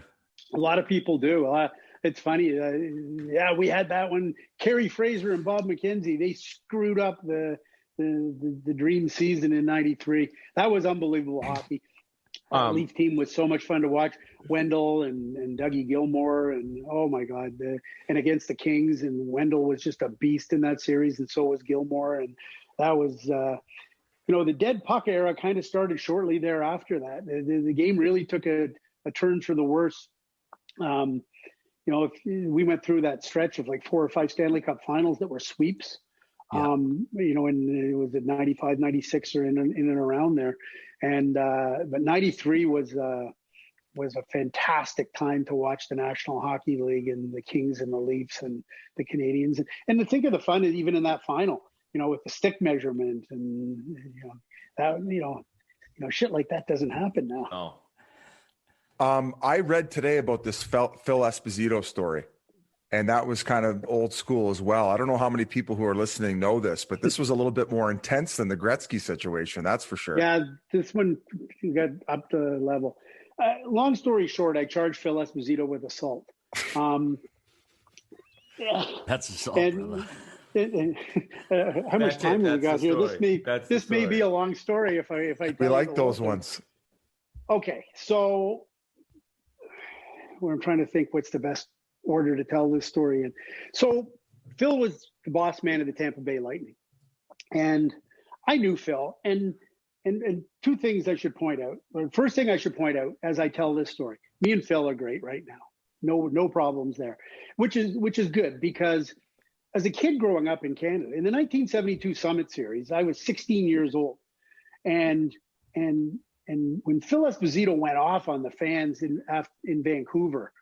A lot of people do. It's funny. Yeah, we had that one. Kerry Fraser and Bob McKenzie, they screwed up the dream season in '93. That was unbelievable hockey. Leaf team was so much fun to watch. Wendell and Dougie Gilmore, and oh my God, and against the Kings, and Wendell was just a beast in that series, and so was Gilmore, and that was the dead puck era kind of started shortly thereafter. That the game really took a turn for the worse. If we went through that stretch of like 4 or 5 Stanley Cup finals that were sweeps. Yeah. And it was at 95, 96 or in and around there. And, but 93 was a fantastic time to watch the National Hockey League and the Kings and the Leafs and the Canadians. And to think of the fun is even in that final, with the stick measurement and, shit like that doesn't happen now. Oh. I read today about this Phil Esposito story. And that was kind of old school as well. I don't know how many people who are listening know this, but this was a little bit more intense than the Gretzky situation. That's for sure. Yeah, this one got up to level. Long story short, I charged Phil Esposito with assault. That's assault, brother. How much time have we got here? This may be a long story if I. We like those ones. Okay, so I'm trying to think what's the best order to tell this story in. So Phil was the boss man of the Tampa Bay Lightning, and I knew Phil. And two things I should point out. The first thing I should point out as I tell this story: me and Phil are great right now. No problems there, which is good, because as a kid growing up in Canada in the 1972 Summit Series, I was 16 years old, and when Phil Esposito went off on the fans in Vancouver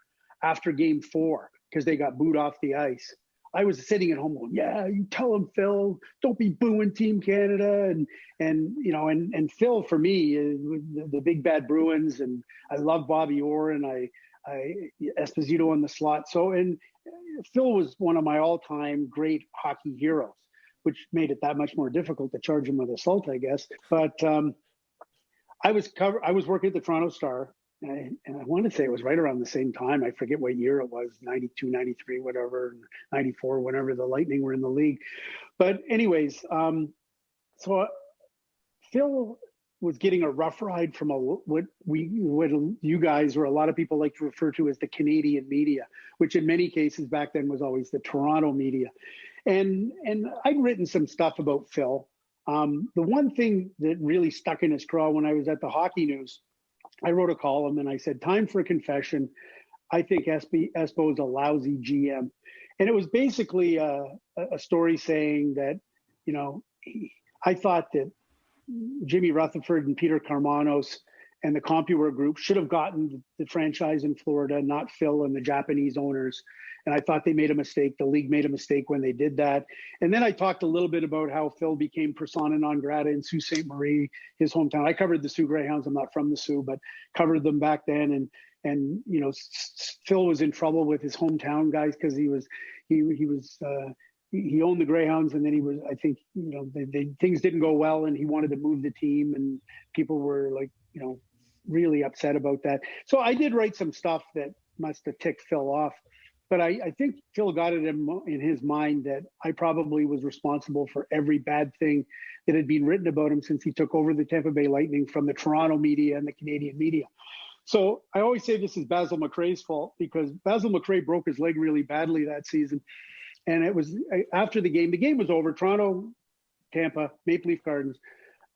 after Game 4 because they got booed off the ice, I was sitting at home going, yeah, you tell him, Phil, don't be booing Team Canada. And Phil, for me, the big bad Bruins, and I love Bobby Orr, and I Esposito on the slot. So, and Phil was one of my all-time great hockey heroes, which made it that much more difficult to charge him with assault, I guess. But I was working at the Toronto Star, and I want to say it was right around the same time. I forget what year it was, 92, 93, whatever, 94, whenever the Lightning were in the league. But anyways, so Phil was getting a rough ride from what you guys, or a lot of people like to refer to as the Canadian media, which in many cases back then was always the Toronto media. And I'd written some stuff about Phil. The one thing that really stuck in his craw when I was at the Hockey News, I wrote a column and I said, time for a confession. I think Espo's a lousy GM. And it was basically a story saying that, I thought that Jimmy Rutherford and Peter Karmanos and the CompuWare group should have gotten the franchise in Florida, not Phil and the Japanese owners. And I thought they made a mistake. The league made a mistake when they did that. And then I talked a little bit about how Phil became persona non grata in Sault Ste. Marie, his hometown. I covered the Sioux Greyhounds. I'm not from the Sioux, but covered them back then. And Phil was in trouble with his hometown guys because he owned the Greyhounds, and then he was, I think, things didn't go well, and he wanted to move the team, and people were like, really upset about that. So I did write some stuff that must have ticked Phil off. I think Phil got it in his mind that I probably was responsible for every bad thing that had been written about him since he took over the Tampa Bay Lightning from the Toronto media and the Canadian media. So I always say this is Basil McRae's fault, because Basil McRae broke his leg really badly that season. And it was after the game was over, Toronto, Tampa, Maple Leaf Gardens.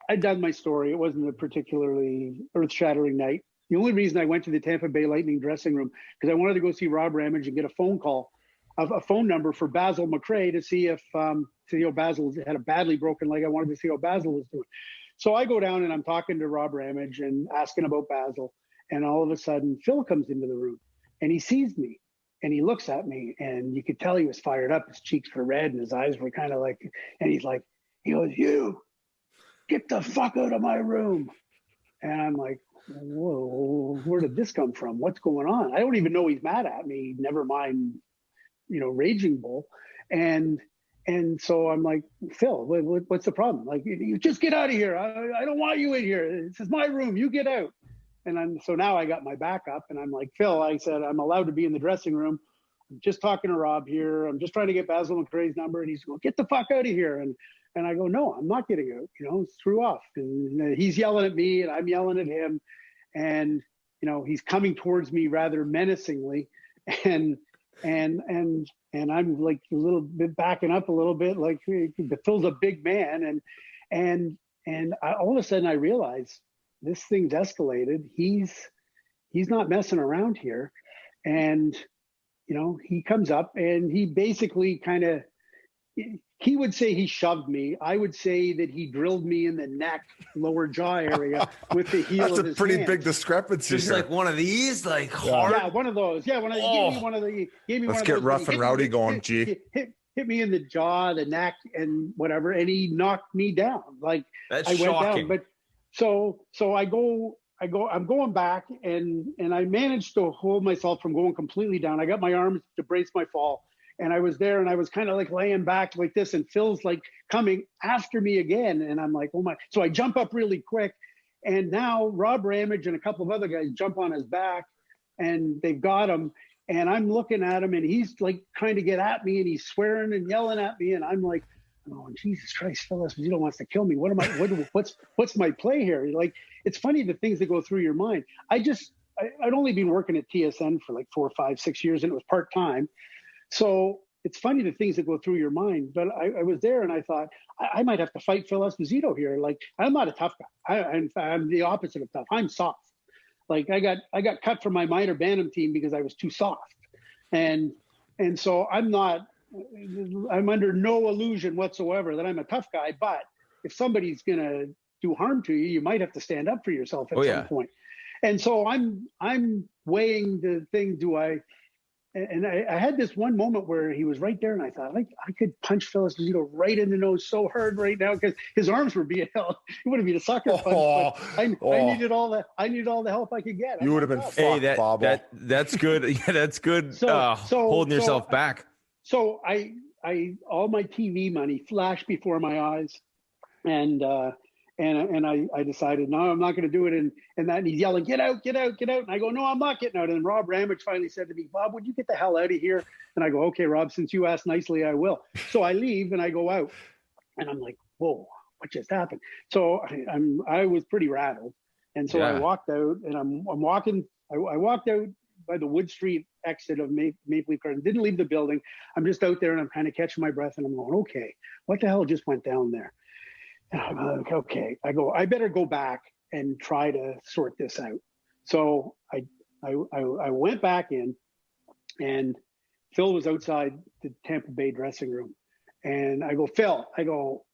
I'd done my story. It wasn't a particularly earth-shattering night. The only reason I went to the Tampa Bay Lightning dressing room because I wanted to go see Rob Ramage and get a phone call, a phone number for Basil McRae to see if Basil had a badly broken leg. I wanted to see how Basil was doing. So I go down and I'm talking to Rob Ramage and asking about Basil. And all of a sudden, Phil comes into the room and he sees me and he looks at me and you could tell he was fired up. His cheeks were red and his eyes were kind of like, and he goes, "You get the fuck out of my room." And I'm like, whoa, where did this come from? What's going on? I don't even know he's mad at me. Never mind, Raging Bull. And so I'm like, "Phil, what's the problem? Like, you just get out of here. I don't want you in here. This is my room. You get out." And so now I got my back up and I'm like, "Phil," I said, "I'm allowed to be in the dressing room. I'm just talking to Rob here. I'm just trying to get Basil McRae's number." And he's going, "Get the fuck out of here." And I go, "No, I'm not getting out, screw off." And he's yelling at me and I'm yelling at him. And, he's coming towards me rather menacingly. And I'm like a little bit backing up a little bit, like Phil's a big man. And all of a sudden I realize this thing's escalated. He's not messing around here. And, he comes up and he basically he would say he shoved me. I would say that he drilled me in the neck, lower jaw area with the heel of his hand. That's a pretty big discrepancy. Just like one of these, like hard. Yeah, one of those. Yeah, when gave me one of the. Let's get rough and rowdy going, G. Hit me in the jaw, the neck, and whatever, and he knocked me down. Like that's I went shocking. down. But so I'm going back, and I managed to hold myself from going completely down. I got my arms to brace my fall. And I was there and I was kind of like laying back like this and Phil's like coming after me again. And I'm like, "Oh my." So I jump up really quick. And now Rob Ramage and a couple of other guys jump on his back and they've got him. And I'm looking at him and he's like trying to get at me and he's swearing and yelling at me. And I'm like, "Oh, Jesus Christ, Phil Esposito wants to kill me. What's my play here?" Like, it's funny the things that go through your mind. I'd only been working at TSN for like 4, 5, 6 years and it was part-time. So it's funny the things that go through your mind. But I was there and I thought, I might have to fight Phil Esposito here. Like, I'm not a tough guy. I'm the opposite of tough. I'm soft. Like, I got cut from my minor bantam team because I was too soft. And so I'm under no illusion whatsoever that I'm a tough guy. But if somebody's going to do harm to you, you might have to stand up for yourself at some point. And so I'm weighing the thing. And I had this one moment where he was right there, and I thought, I could punch Phil Esposito right in the nose so hard right now because his arms were being held. It would have been a sucker punch, but I needed all the help I could get. You would have been fucked, Bob. That's good. Yeah, that's good. Holding yourself back. So I all my TV money flashed before my eyes, and I decided, no, I'm not going to do it. And he's yelling, "Get out, get out, get out." And I go, "No, I'm not getting out." And Rob Ramage finally said to me, "Bob, would you get the hell out of here?" And I go, "Okay, Rob, since you asked nicely, I will." So I leave and I go out and I'm like, "Whoa, what just happened?" So I was pretty rattled. And so I walked out and I'm walking. I walked out by the Wood Street exit of Maple Leaf Gardens, didn't leave the building. I'm just out there and I'm kind of catching my breath and I'm going, "Okay, what the hell just went down there?" And I'm like, "Okay." I go, "I better go back and try to sort this out." So I went back in, and Phil was outside the Tampa Bay dressing room, and I go, "Phil," I go,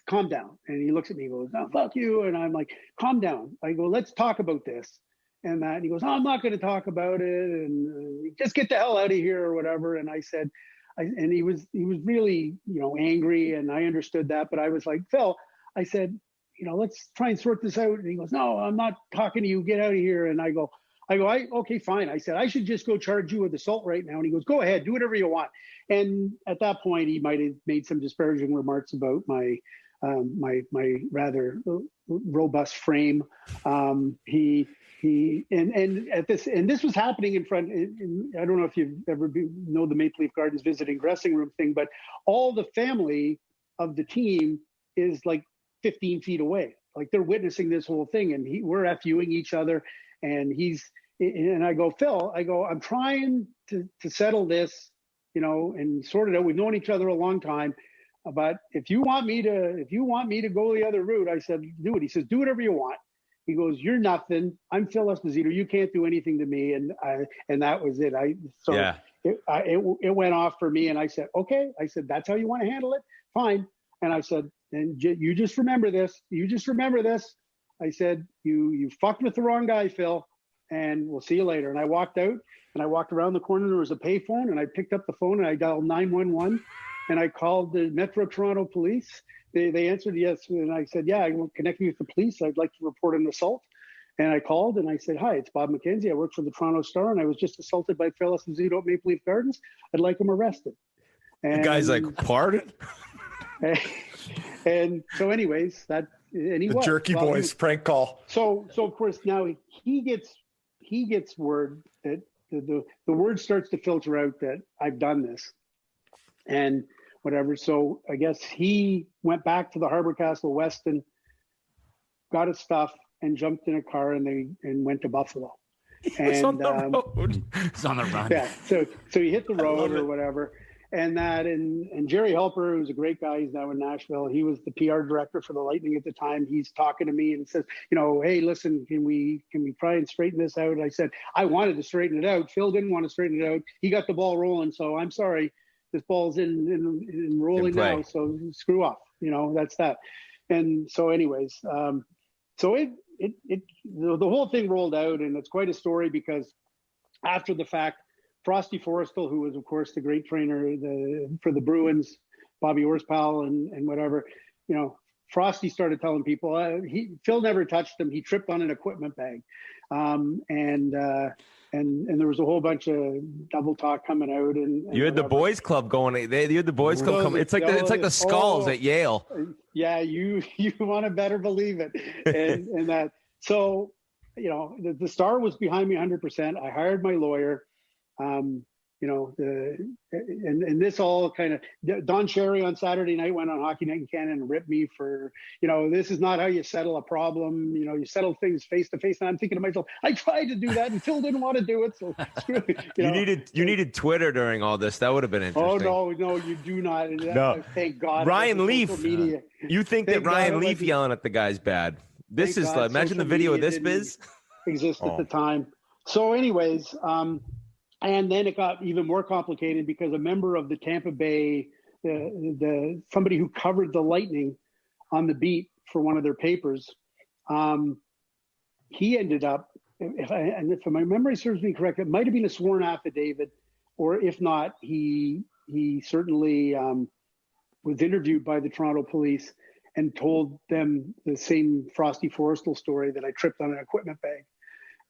"calm down." And he looks at me and goes, "No, fuck you." And I'm like, "Calm down." I go, "Let's talk about this." And he goes, "Oh, I'm not going to talk about it, and just get the hell out of here or whatever." And I said, and he was really, angry, and I understood that, but I was like, "Phil," I said, "let's try and sort this out." And he goes, "No, I'm not talking to you. Get out of here." And I go, "Okay, fine." I said, "I should just go charge you with assault right now." And he goes, "Go ahead, do whatever you want." And at that point, he might have made some disparaging remarks about my my rather robust frame. He at this, and this was happening in front. I don't know if you've ever know the Maple Leaf Gardens visiting dressing room thing, but all the family of the team is like 15 feet away. Like they're witnessing this whole thing, and we're FUing each other. And I go, Phil, I'm trying to settle this, and sort it out. We've known each other a long time, but if you want me to go the other route, I said, do it. He says, do whatever you want. He goes, you're nothing. I'm Phil Esposito. You can't do anything to me. And that was it. It went off for me. And I said, okay. I said, that's how you want to handle it? Fine. And I said, and you just remember this. I said, you fucked with the wrong guy, Phil, and we'll see you later. And I walked out, and I walked around the corner. There was a payphone, and I picked up the phone, and I dialed 911, and I called the Metro Toronto Police. They answered yes, and I said, yeah, I will connect me with the police. I'd like to report an assault. And I called, and I said, hi, it's Bob McKenzie. I work for the Toronto Star, and I was just assaulted by Phil Esposito at Maple Leaf Gardens. I'd like him arrested. And the guy's like, pardon? And so anyways, the Jerky Boys prank call. So of course now he gets word that the word starts to filter out that I've done this and whatever. So I guess he went back to the Harbor Castle Weston, got his stuff, and jumped in a car and went to Buffalo. It's on the road. It's on the run. Yeah. So he hit the road or whatever. And Jerry Helper, who's a great guy, he's now in Nashville. He was the PR director for the Lightning at the time. He's talking to me and says, hey, listen, can we try and straighten this out? And I said, I wanted to straighten it out. Phil didn't want to straighten it out. He got the ball rolling. So I'm sorry, this ball's in rolling now. So screw off. That's that. And so anyways, so the whole thing rolled out, and it's quite a story because after the fact, Frosty Forrestal, who was, of course, the great trainer for the Bruins, Bobby Orr's pal and whatever, Frosty started telling people Phil never touched him. He tripped on an equipment bag, and there was a whole bunch of double talk coming out. And you had the boys club going. You had the boys club coming. It's like the Skulls at Yale. Yeah, you want to better believe it, and that. So the Star was behind me 100%. I hired my lawyer. And this all kind of Don Cherry on Saturday night went on Hockey Night in Canada and ripped me for, this is not how you settle a problem. You settle things face to face. And I'm thinking to myself, I tried to do that and Phil didn't want to do it. So screw it. You needed Twitter during all this. That would have been interesting. Oh, no, you do not. No. Thank God. Ryan Leaf. You think that Ryan Leaf yelling at the guy's bad? This is imagine the video of this biz exist at the time. So anyways, and then it got even more complicated because a member of the Tampa Bay, somebody who covered the Lightning on the beat for one of their papers, he ended up, if my memory serves me correct, it might have been a sworn affidavit, or if not, he certainly was interviewed by the Toronto police and told them the same Frosty Forrestal story that I tripped on an equipment bag,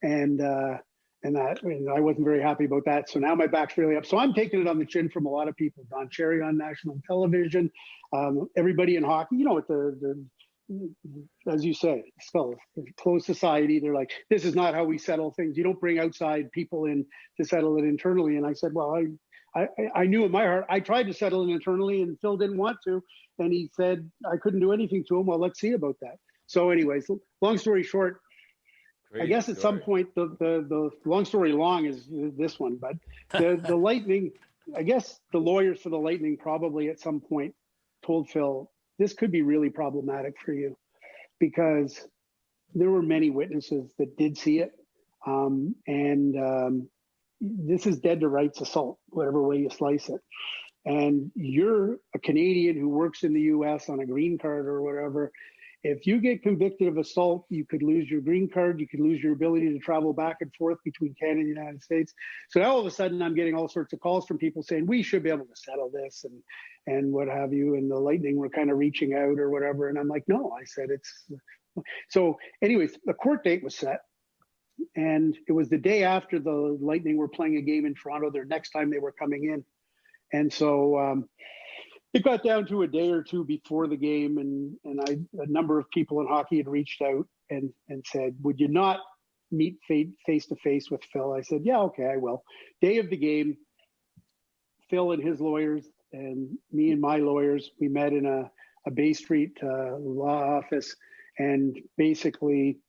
and I wasn't very happy about that. So now my back's really up. So I'm taking it on the chin from a lot of people. Don Cherry on national television, everybody in hockey, at the as you say, still closed society. They're like, this is not how we settle things. You don't bring outside people in to settle it internally. And I said, well, I knew in my heart, I tried to settle it internally and Phil didn't want to. And he said, I couldn't do anything to him. Well, let's see about that. So anyways, long story short, I guess at some point, the long story long is this one, but the Lightning, I guess the lawyers for the Lightning probably at some point told Phil, this could be really problematic for you because there were many witnesses that did see it. This is dead to rights assault, whatever way you slice it. And you're a Canadian who works in the US on a green card or whatever. If you get convicted of assault, you could lose your green card. You could lose your ability to travel back and forth between Canada and the United States. So now all of a sudden I'm getting all sorts of calls from people saying, we should be able to settle this and what have you. And the Lightning were kind of reaching out or whatever. And I'm like, no, I said it's. So anyways, the court date was set. And it was the day after the Lightning were playing a game in Toronto, their next time they were coming in. And so it got down to a day or two before the game, and a number of people in hockey had reached out and said, would you not meet face to face with Phil? I said, yeah, okay, I will. Day of the game, Phil and his lawyers and me and my lawyers, we met in a Bay Street law office, and basically,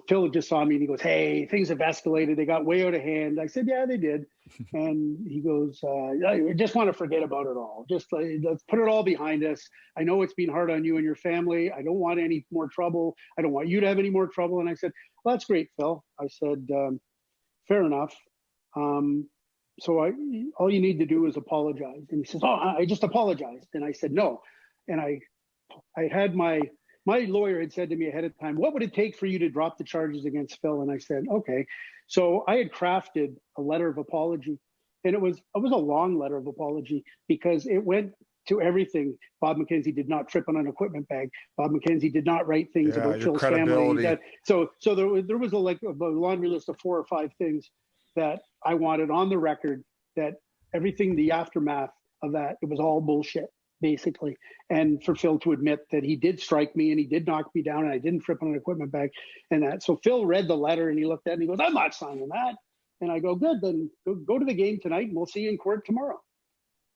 Phil just saw me and he goes, hey, things have escalated. They got way out of hand. I said, yeah, they did. And he goes, I just want to forget about it all. Just let's put it all behind us. I know it's been hard on you and your family. I don't want any more trouble. I don't want you to have any more trouble. And I said, well, that's great, Phil. I said, fair enough. So all you need to do is apologize. And he says, oh, I just apologized. And I said, no. And I had my lawyer had said to me ahead of time, what would it take for you to drop the charges against Phil? And I said, okay. So I had crafted a letter of apology, and it was a long letter of apology because it went to everything. Bob McKenzie did not trip on an equipment bag. Bob McKenzie did not write things about Phil's family. So there was a laundry list of 4 or 5 things that I wanted on the record, that everything, the aftermath of that, it was all bullshit, basically. And for Phil to admit that he did strike me and he did knock me down and I didn't trip on an equipment bag and that. So Phil read the letter and he looked at it and he goes, I'm not signing that. And I go, good, then go to the game tonight and we'll see you in court tomorrow.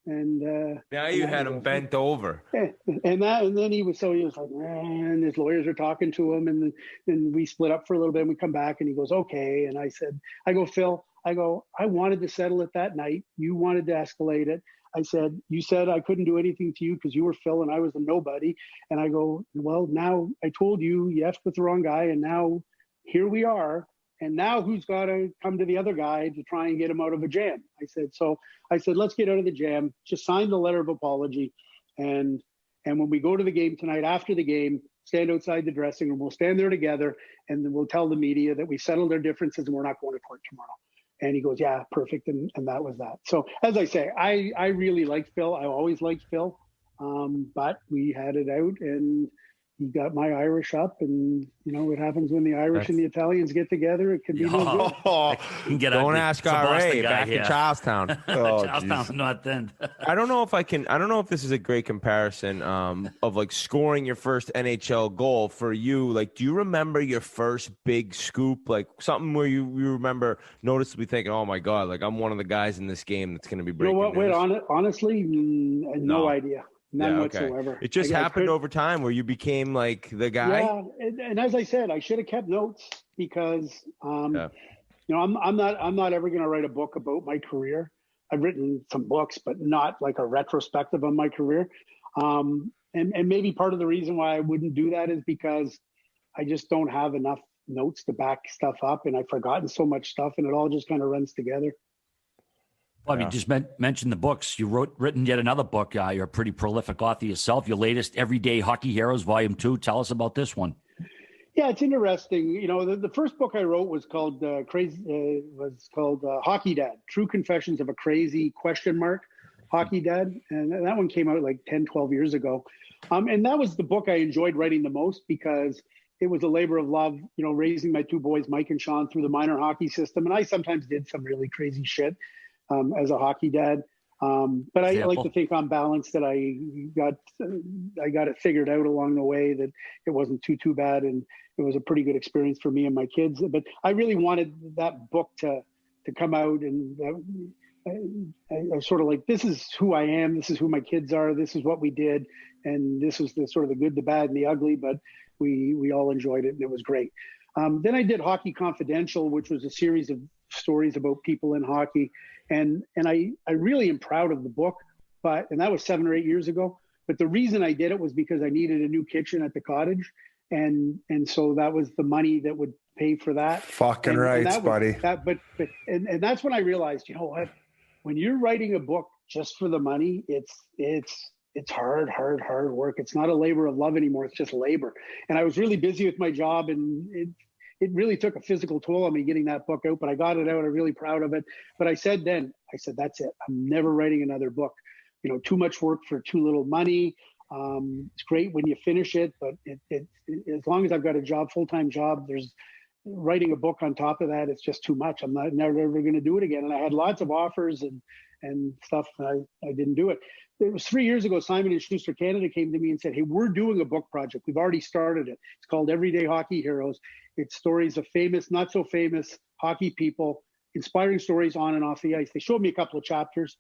And now you had him bent over. And then he was like, and his lawyers are talking to him, and then we split up for a little bit and we come back and he goes, okay. And I go, Phil, I wanted to settle it that night. You wanted to escalate it. I said, you said I couldn't do anything to you because you were Phil and I was a nobody. And I go, well, now I told you effed with the wrong guy. And now here we are. And now who's got to come to the other guy to try and get him out of a jam? I said, let's get out of the jam. Just sign the letter of apology. And when we go to the game tonight, after the game, stand outside the dressing room. We'll stand there together and then we'll tell the media that we settled our differences and we're not going to court tomorrow. And he goes, yeah, perfect. And that was that. So as I say, I really liked Phil. I always liked Phil. But we had it out and he got my Irish up, and what happens when the Irish and the Italians get together, it can be no good. Don't ask RA back in Charlestown. Charlestown's not then. I don't know if this is a great comparison of like scoring your first NHL goal for you. Like, do you remember your first big scoop? Like something where you remember noticeably thinking, oh my God, like I'm one of the guys in this game that's going to be breaking news. Wait, honestly, no idea. None whatsoever. It just happened over time where you became like the guy. Yeah, and as I said, I should have kept notes because, I'm not ever going to write a book about my career. I've written some books, but not like a retrospective on my career. And maybe part of the reason why I wouldn't do that is because I just don't have enough notes to back stuff up, and I've forgotten so much stuff, and it all just kind of runs together. Bob, you just mentioned the books. Written yet another book. You're a pretty prolific author yourself. Your latest, Everyday Hockey Heroes, Volume 2. Tell us about this one. Yeah, it's interesting. The first book I wrote was called Hockey Dad: True Confessions of a Crazy ? Hockey Dad, and that one came out like 10, 12 years ago. And that was the book I enjoyed writing the most because it was a labor of love. Raising my 2 boys, Mike and Sean, through the minor hockey system, and I sometimes did some really crazy shit. As a hockey dad. But I like to think on balance that I got it figured out along the way, that it wasn't too bad. And it was a pretty good experience for me and my kids. But I really wanted that book to come out. And I was sort of like, this is who I am. This is who my kids are. This is what we did. And this was the sort of the good, the bad, and the ugly. But we all enjoyed it and it was great. Then I did Hockey Confidential, which was a series of stories about people in hockey. And I really am proud of the book, and that was 7 or 8 years ago. But the reason I did it was because I needed a new kitchen at the cottage. And so that was the money that would pay for that. Fucking right, buddy. And that's when I realized, you know what, when you're writing a book just for the money, it's hard work. It's not a labor of love anymore. It's just labor. And I was really busy with my job, and it really took a physical toll on me getting that book out, but I got it out. I'm really proud of it. But I said, that's it. I'm never writing another book. Too much work for too little money. It's great when you finish it, but it as long as I've got a job, full-time job, there's writing a book on top of that. It's just too much. I'm never ever going to do it again. And I had lots of offers and stuff. And I didn't do it. it was 3 years ago, Simon & Schuster Canada came to me and said, hey, we're doing a book project. We've already started it. It's called Everyday Hockey Heroes. It's stories of famous, not so famous hockey people, inspiring stories on and off the ice. They showed me a couple of chapters,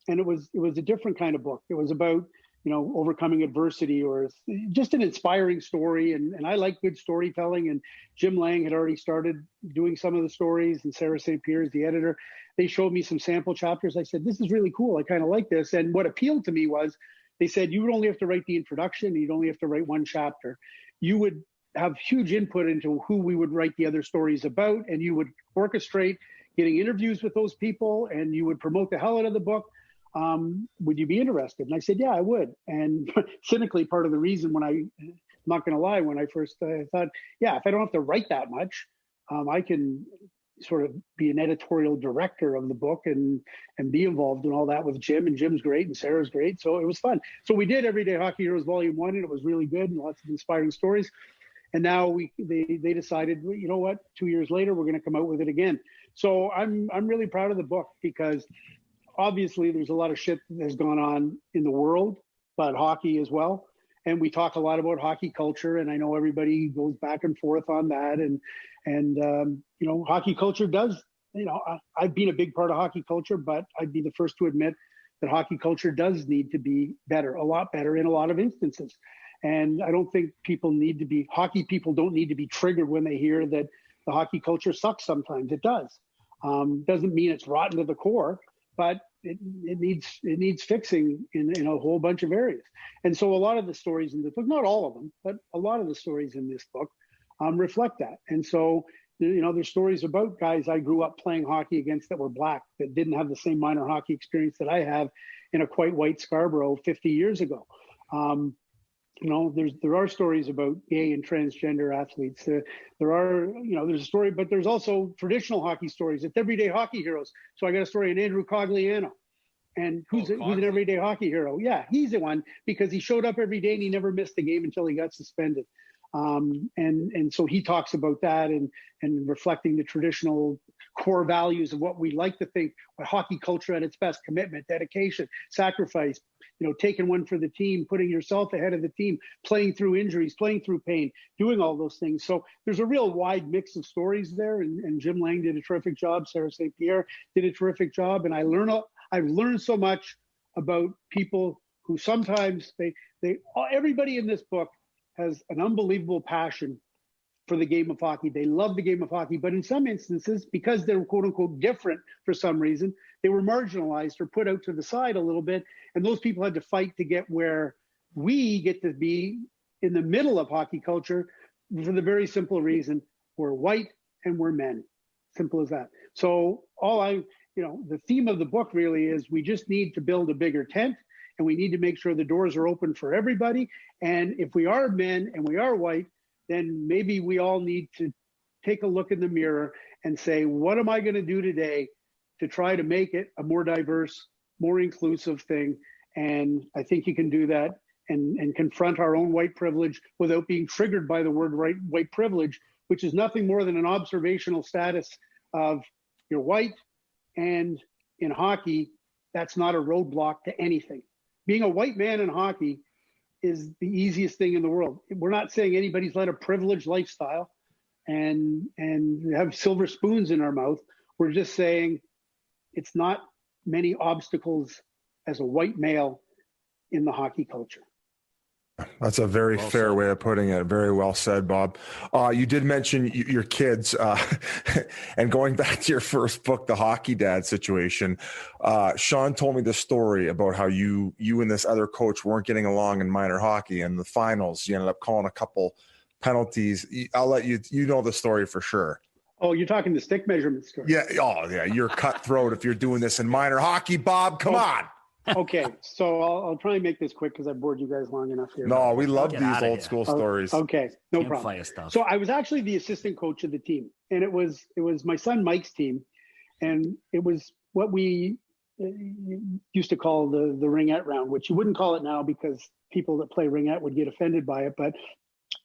and it was a different kind of book. It was about, overcoming adversity, or just an inspiring story. And I like good storytelling. And Jim Lang had already started doing some of the stories, and Sarah St. Pierre is the editor. They showed me some sample chapters. I said, this is really cool. I kind of like this. And what appealed to me was they said, you would only have to write the introduction. You'd only have to write one chapter. You would have huge input into who we would write the other stories about. And you would orchestrate getting interviews with those people, and you would promote the hell out of the book. Would you be interested? And I said, yeah, I would. And cynically, part of the reason I'm not going to lie, when I first thought, yeah, if I don't have to write that much, I can sort of be an editorial director of the book and be involved in all that with Jim. And Jim's great, and Sarah's great. So it was fun. So we did Everyday Hockey Heroes Volume 1, and it was really good and lots of inspiring stories. And now they decided, well, you know what, 2 years later, we're going to come out with it again. So I'm really proud of the book, because obviously there's a lot of shit that has gone on in the world, but hockey as well. And we talk a lot about hockey culture, and I know everybody goes back and forth on that. And hockey culture does, I've been a big part of hockey culture, but I'd be the first to admit that hockey culture does need to be better, a lot better in a lot of instances. And I don't think hockey people don't need to be triggered when they hear that the hockey culture sucks sometimes. It does. Doesn't mean it's rotten to the core, but it needs fixing in a whole bunch of areas. And so a lot of the stories in this book, not all of them, but a lot of the stories in this book reflect that. And so, there's stories about guys I grew up playing hockey against that were black, that didn't have the same minor hockey experience that I have in a quite white Scarborough 50 years ago. There are stories about gay and transgender athletes. There's a story, but there's also traditional hockey stories. It's Everyday Hockey Heroes. So I got a story on Andrew Cogliano, and who's an everyday hockey hero. Yeah, he's the one, because he showed up every day and he never missed a game until he got suspended. And so he talks about that and reflecting the traditional core values of what we like to think hockey culture at its best: commitment, dedication, sacrifice, taking one for the team, putting yourself ahead of the team, playing through injuries, playing through pain, doing all those things. So there's a real wide mix of stories there. And Jim Lang did a terrific job. Sarah St. Pierre did a terrific job. And I've learned so much about people who sometimes everybody in this book has an unbelievable passion for the game of hockey. They love the game of hockey, but in some instances, because they're quote unquote different for some reason, they were marginalized or put out to the side a little bit. And those people had to fight to get where we get to be in the middle of hockey culture, for the very simple reason we're white and we're men. Simple as that. So the theme of the book really is we just need to build a bigger tent, and we need to make sure the doors are open for everybody. And if we are men and we are white, then maybe we all need to take a look in the mirror and say, what am I going to do today to try to make it a more diverse, more inclusive thing? And I think you can do that and confront our own white privilege without being triggered by the word white privilege, which is nothing more than an observational status of you're white. And in hockey, that's not a roadblock to anything. Being a white man in hockey is the easiest thing in the world. We're not saying anybody's led a privileged lifestyle and have silver spoons in our mouth. We're just saying it's not many obstacles as a white male in the hockey culture. That's a very fair way of putting it. Very well said, Bob. You did mention your kids, and going back to your first book, The Hockey Dad Situation. Sean told me the story about how you and this other coach weren't getting along in minor hockey, and the finals, you ended up calling a couple penalties. I'll let you know the story for sure. Oh, you're talking the stick measurement story. Yeah. Oh, yeah. You're cutthroat if you're doing this in minor hockey, Bob. Come on. Okay, so I'll try and make this quick because I bored you guys long enough here. No, we love these old school stories. Okay, no problem. So I was actually the assistant coach of the team, and it was my son Mike's team, and it was what we used to call the ringette round, which you wouldn't call it now because people that play ringette would get offended by it. But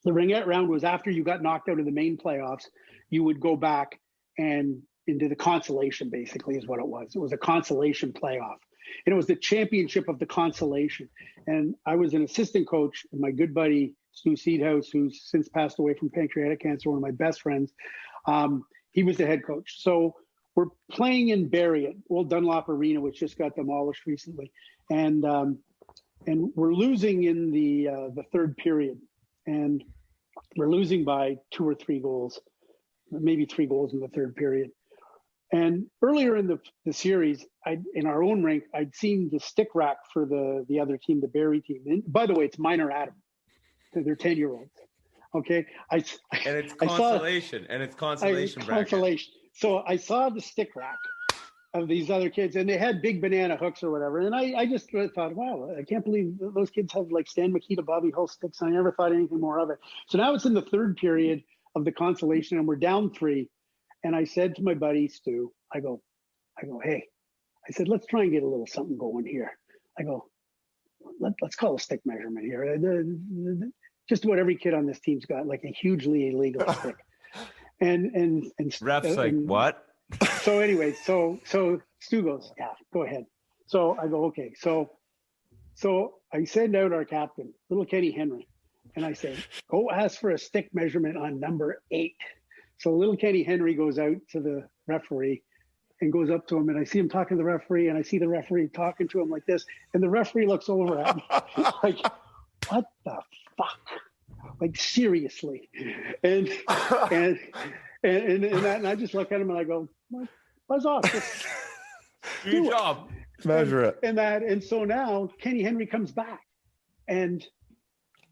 the ringette round was after you got knocked out of the main playoffs, you would go back and into the consolation, basically, is what it was. It was a consolation playoff. And it was the championship of the consolation. And I was an assistant coach, and my good buddy, Stu Seedhouse, who's since passed away from pancreatic cancer, one of my best friends, he was the head coach. So we're playing in Barrie at Old Dunlop Arena, which just got demolished recently. And we're losing in the third period. And we're losing by 2 or 3 goals, maybe 3 goals in the third period. And earlier in the series, in our own rink, I'd seen the stick rack for the other team, the Barrie team. And by the way, it's minor Adam. They're 10-year-olds. Okay. And it's consolation. Consolation. So I saw the stick rack of these other kids, and they had big banana hooks or whatever. And I just thought, wow, I can't believe those kids have like Stan Mikita, Bobby Hull sticks. I never thought anything more of it. So now it's in the third period of the consolation, and we're down 3. And I said to my buddy, Stu, I go, hey, I said, let's try and get a little something going here. I go, let's call a stick measurement here. Just about every kid on this team's got like a hugely illegal stick. And ref's like, what? So anyway, so Stu goes, yeah, go ahead. So I go, okay. So I send out our captain, little Kenny Henry, and I say, go ask for a stick measurement on number 8. So little Kenny Henry goes out to the referee and goes up to him, and I see him talking to the referee, and I see the referee talking to him like this, and the referee looks over at me like, what the fuck? Like, seriously. And I just look at him and I go, buzz off. Good job. Measure it. And so now Kenny Henry comes back, and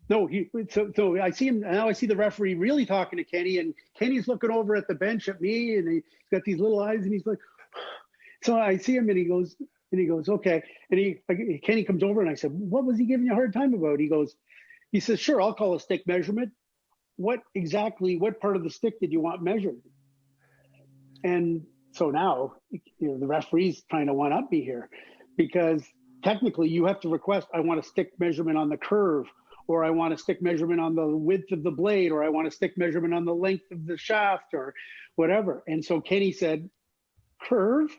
no, so I see him now. I see the referee really talking to Kenny, and Kenny's looking over at the bench at me, and he's got these little eyes, and he's like, so I see him, and he goes, okay. And Kenny comes over, and I said, what was he giving you a hard time about? He says, sure, I'll call a stick measurement. What part of the stick did you want measured? And so now, the referee's trying to one-up me here, because technically you have to request, I want a stick measurement on the curve, or I want a stick measurement on the width of the blade, or I want a stick measurement on the length of the shaft, or whatever. And so Kenny said, curve.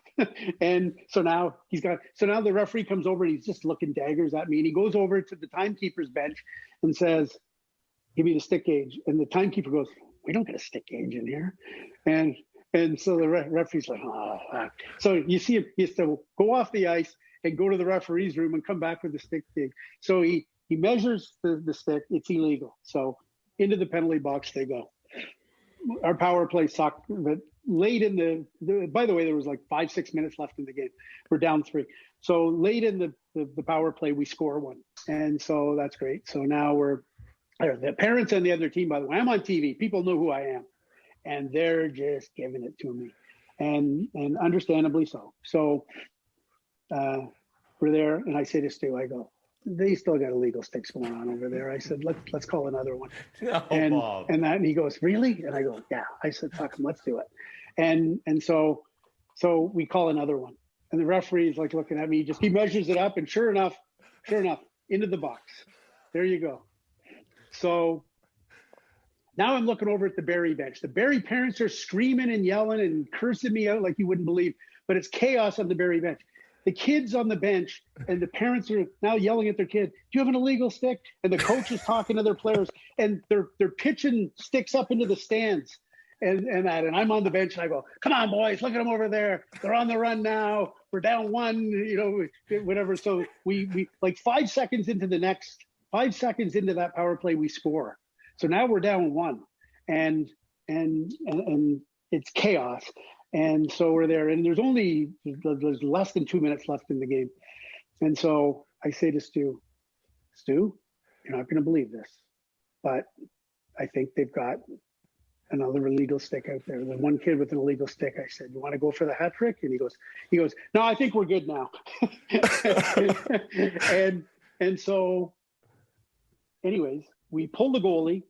And so now the referee comes over, and he's just looking daggers at me, and he goes over to the timekeeper's bench and says, give me the stick gauge. And the timekeeper goes, we don't get a stick gauge in here. And so the referee's like, oh. So you see him, he has to go off the ice and go to the referee's room and come back with the stick gauge. So he measures the stick. It's illegal. So into the penalty box they go. Our power play sucked, but late in by the way, there was like 5-6 minutes left in the game. We're down 3. So late in the power play, we score 1. And so that's great. So now the parents and the other team, by the way, I'm on TV. People know who I am, and they're just giving it to me, and understandably so. So we're there, and I say to Stu, I go, they still got illegal sticks going on over there. I said, let's call another one. And he goes, really? And I go, yeah. I said, fuck him, let's do it. And so we call another one, and the referee's like looking at me. He measures it up, and sure enough, into the box. There you go. So now I'm looking over at the Barrie bench. The Barrie parents are screaming and yelling and cursing me out like you wouldn't believe, but it's chaos on the Barrie bench. The kids on the bench and the parents are now yelling at their kid, do you have an illegal stick? And the coach is talking to their players, and they're pitching sticks up into the stands and I'm on the bench, and I go, come on, boys, look at them over there. They're on the run now. We're down 1, whatever. So we like 5 seconds into that power play, we score. So now we're down 1, and it's chaos. And so we're there, and there's less than 2 minutes left in the game. And so I say to Stu, you're not going to believe this, but I think they've got another illegal stick out there. The one kid with an illegal stick, I said, you want to go for the hat trick? And he goes, no, I think we're good now. and so anyways, we pulled the goalie,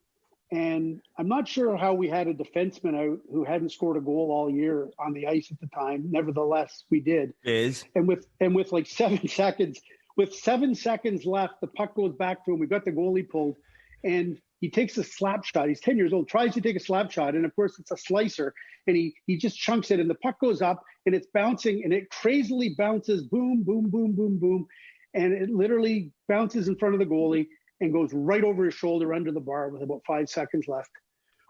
and I'm not sure how we had a defenseman out who hadn't scored a goal all year on the ice at the time. Nevertheless, we did. And with like 7 seconds, left, the puck goes back to him. We got the goalie pulled, and he takes a slap shot. He's 10 years old, tries to take a slap shot. And of course it's a slicer, and he just chunks it, and the puck goes up and it's bouncing, and it crazily bounces, boom, boom, boom, boom, boom. And it literally bounces in front of the goalie and goes right over his shoulder under the bar with about 5 seconds left.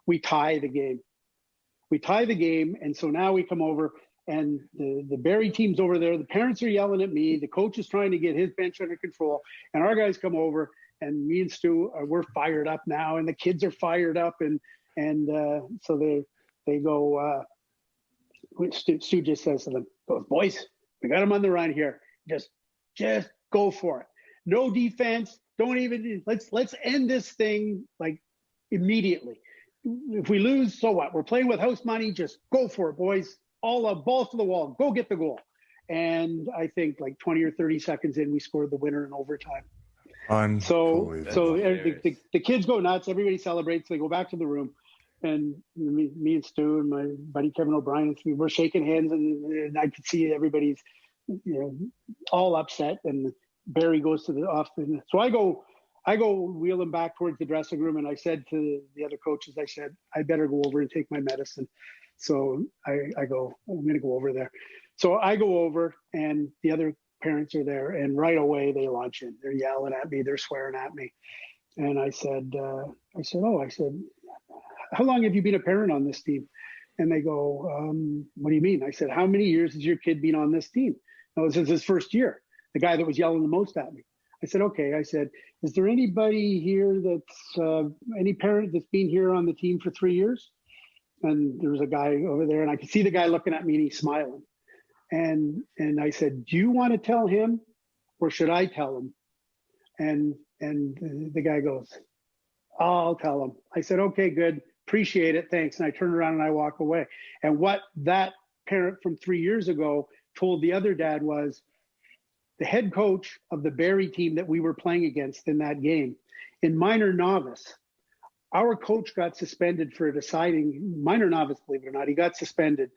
We tie the game. And so now we come over, and the Barrie team's over there. The parents are yelling at me. The coach is trying to get his bench under control. And our guys come over, and me and Stu, we're fired up now. And the kids are fired up. And so they go, Stu just says to them, boys, we got them on the run here. Just go for it. No defense. Don't even, let's end this thing like immediately. If we lose, so what? We're playing with house money. Just go for it, boys. All balls to the wall. Go get the goal. And I think like 20 or 30 seconds in, we scored the winner in overtime. So the kids go nuts. Everybody celebrates. They go back to the room. And me and Stu and my buddy Kevin O'Brien, we're shaking hands, and I could see everybody's, all upset. And Barrie goes to the off. And so I go wheeling back towards the dressing room, and I said to the other coaches, I said, I better go over and take my medicine. So I go, I'm going to go over there. So I go over, and the other parents are there, and right away they launch in. They're yelling at me. They're swearing at me. And I said, how long have you been a parent on this team? And they go, what do you mean? I said, how many years has your kid been on this team? No, this is his first year. The guy that was yelling the most at me. I said, okay. I said, is there anybody here that's any parent that's been here on the team for 3 years? And there was a guy over there, and I could see the guy looking at me, and he's smiling. And I said, do you want to tell him, or should I tell him? And the guy goes, I'll tell him. I said, okay, good. Appreciate it. Thanks. And I turned around and I walk away. And what that parent from 3 years ago told the other dad was, the head coach of the Barrie team that we were playing against in that game, in minor novice, our coach got suspended for deciding, minor novice, believe it or not, he got suspended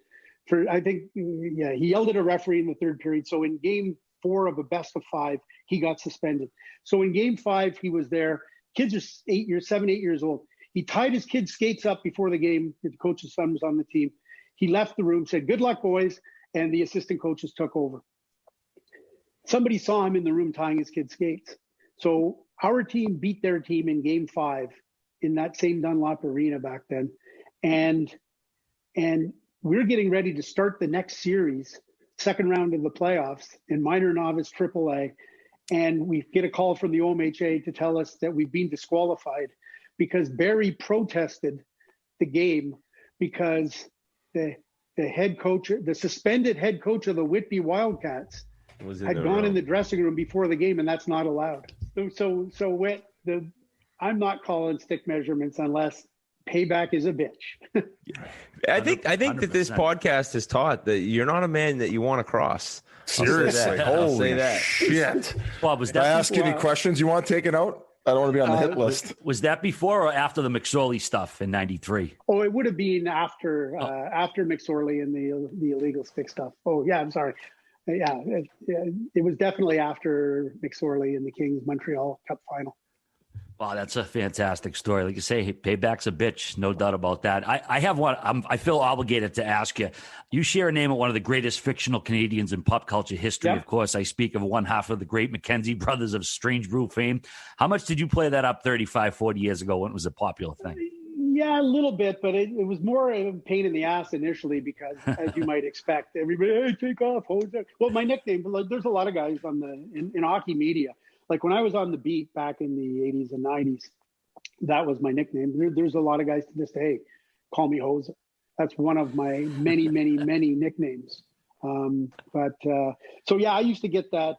for, I think, he yelled at a referee in the third period. So in game 4 of a best of 5, he got suspended. So in game 5, he was there. Kids are 7, 8 years old. He tied his kids' skates up before the game. The coach's son was on the team. He left the room, said, good luck, boys. And the assistant coaches took over. Somebody saw him in the room tying his kids' skates. So our team beat their team in game 5 in that same Dunlop Arena back then. And we're getting ready to start the next series, second round of the playoffs in minor novice AAA. And we get a call from the OMHA to tell us that we've been disqualified because Barrie protested the game because the head coach, the suspended head coach of the Whitby Wildcats, had gone in the dressing room before the game, and that's not allowed. I'm not calling stick measurements unless payback is a bitch. I think that this podcast has taught that you're not a man that you want to cross. Seriously, holy shit! Bob, was If that I ask you any questions you want taken out? I don't want to be on the hit list. Was that before or after the McSorley stuff in '93? Oh, it would have been after McSorley and the illegal stick stuff. Oh yeah, I'm sorry. Yeah, it was definitely after McSorley and the Kings Montreal Cup final. Wow, that's a fantastic story. Like you say, payback's a bitch, no doubt about that. I have one. I feel obligated to ask you. You share a name of one of the greatest fictional Canadians in pop culture history. Yep. Of course, I speak of one half of the great McKenzie brothers of Strange Brew fame. How much did you play that up 35, 40 years ago when it was a popular thing? Yeah, a little bit, but it was more of a pain in the ass initially because, as you might expect, everybody, hey, take off, Jose. Well, my nickname, there's a lot of guys in hockey media. Like when I was on the beat back in the 80s and 90s, that was my nickname. There's a lot of guys to this day call me Jose. That's one of my many, many, many nicknames. So yeah, I used to get that.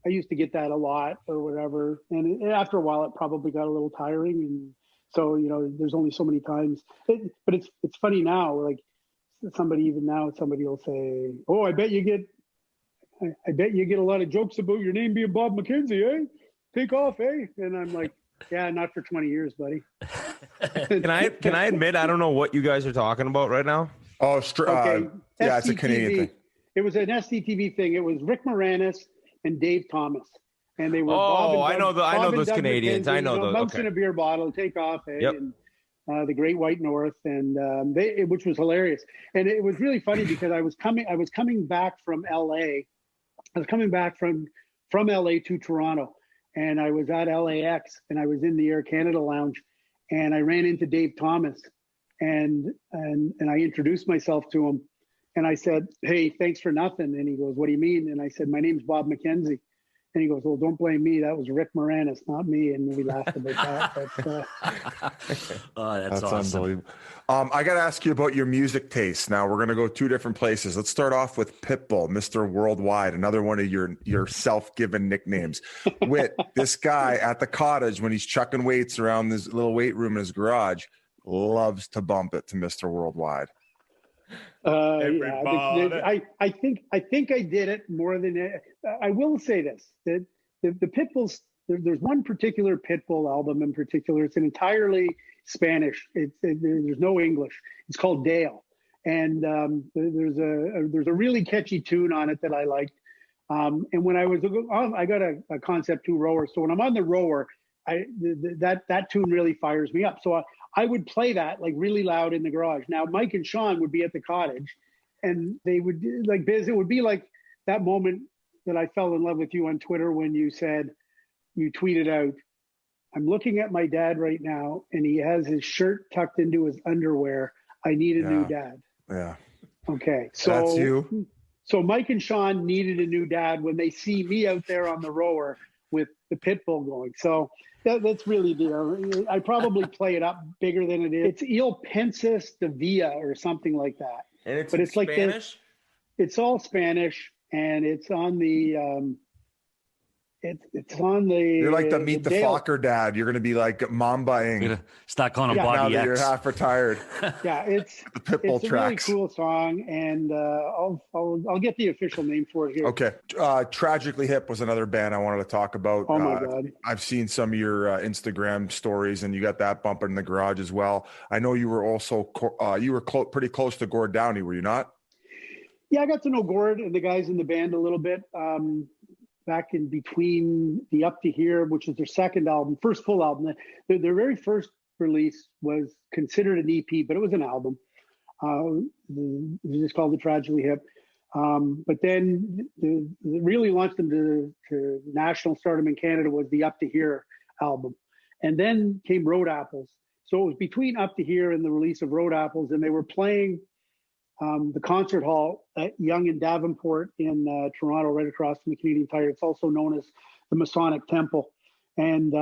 I used to get that a lot or whatever. And after a while, it probably got a little tiring. And so, there's only so many times. But it's funny now. Like somebody will say, "Oh, I bet you get a lot of jokes about your name being Bob McKenzie, eh? Take off, eh?" And I'm like, "Yeah, not for 20 years, buddy." Can I admit I don't know what you guys are talking about right now? Oh, okay. Yeah, it's a Canadian thing. It was an SCTV thing. It was Rick Moranis and Dave Thomas. and they were I know those Canadians. I know those. Monks Okay. in a beer bottle, take off, Yep. and the Great White North, and which was hilarious. And it was really funny because I was coming back from LA. I was coming back from LA to Toronto, and I was at LAX, and I was in the Air Canada lounge, and I ran into Dave Thomas, and I introduced myself to him, and I said, "Hey, thanks for nothing." And he goes, "What do you mean?" And I said, "My name's Bob McKenzie." And he goes, "Well, don't blame me. That was Rick Moranis, not me." And we laughed about that. That's awesome. Unbelievable. I got to ask you about your music taste. Now we're going to go two different places. Let's start off with Pitbull, Mr. Worldwide, another one of your self-given nicknames. Whit, this guy at the cottage when he's chucking weights around this little weight room in his garage, loves to bump it to Mr. Worldwide. Yeah, I think I did it more than I will say this, that the Pitbulls, there's one particular Pitbull album in particular. It's an entirely Spanish. There's no English. It's called Dale, and there's a really catchy tune on it that I liked. And when I was I got a Concept 2 rower, so when I'm on the rower, that tune really fires me up. So I would play that like really loud in the garage. Now Mike and Sean would be at the cottage, and they would like Biz. It would be like that moment that I fell in love with you on Twitter when you tweeted out, "I'm looking at my dad right now, and he has his shirt tucked into his underwear. I need a new dad." Yeah. Okay. So that's you. So Mike and Sean needed a new dad when they see me out there on the rower with the Pitbull going. So that's really I probably play it up bigger than it is. It's Il Pensis de Villa or something like that. And it's Spanish? Like it's all Spanish, and it's on the it's on the. You're like the Meet the Dale. Fokker dad. You're going to be like Mamba-ing. You're gonna start calling him Yeah. Now Bobby that you're X. half retired. Yeah, it's The Pitbull it's a tracks. really cool song, and I'll get the official name for it here. Okay. Tragically Hip was another band I wanted to talk about. Oh my God. I've seen some of your Instagram stories, and you got that bumping in the garage as well. I know you were also pretty close to Gord Downey, were you not? Yeah, I got to know Gord and the guys in the band a little bit back in between the Up to Here, which is their first full album. Their very first release was considered an EP, but it was an album. It was just called The Tragically Hip. But then the really launched them to national stardom in Canada was the Up to Here album. And then came Road Apples. So it was between Up to Here and the release of Road Apples, and they were playing the concert hall at Yonge and Davenport in Toronto, right across from the Canadian Tire. It's also known as the Masonic Temple. And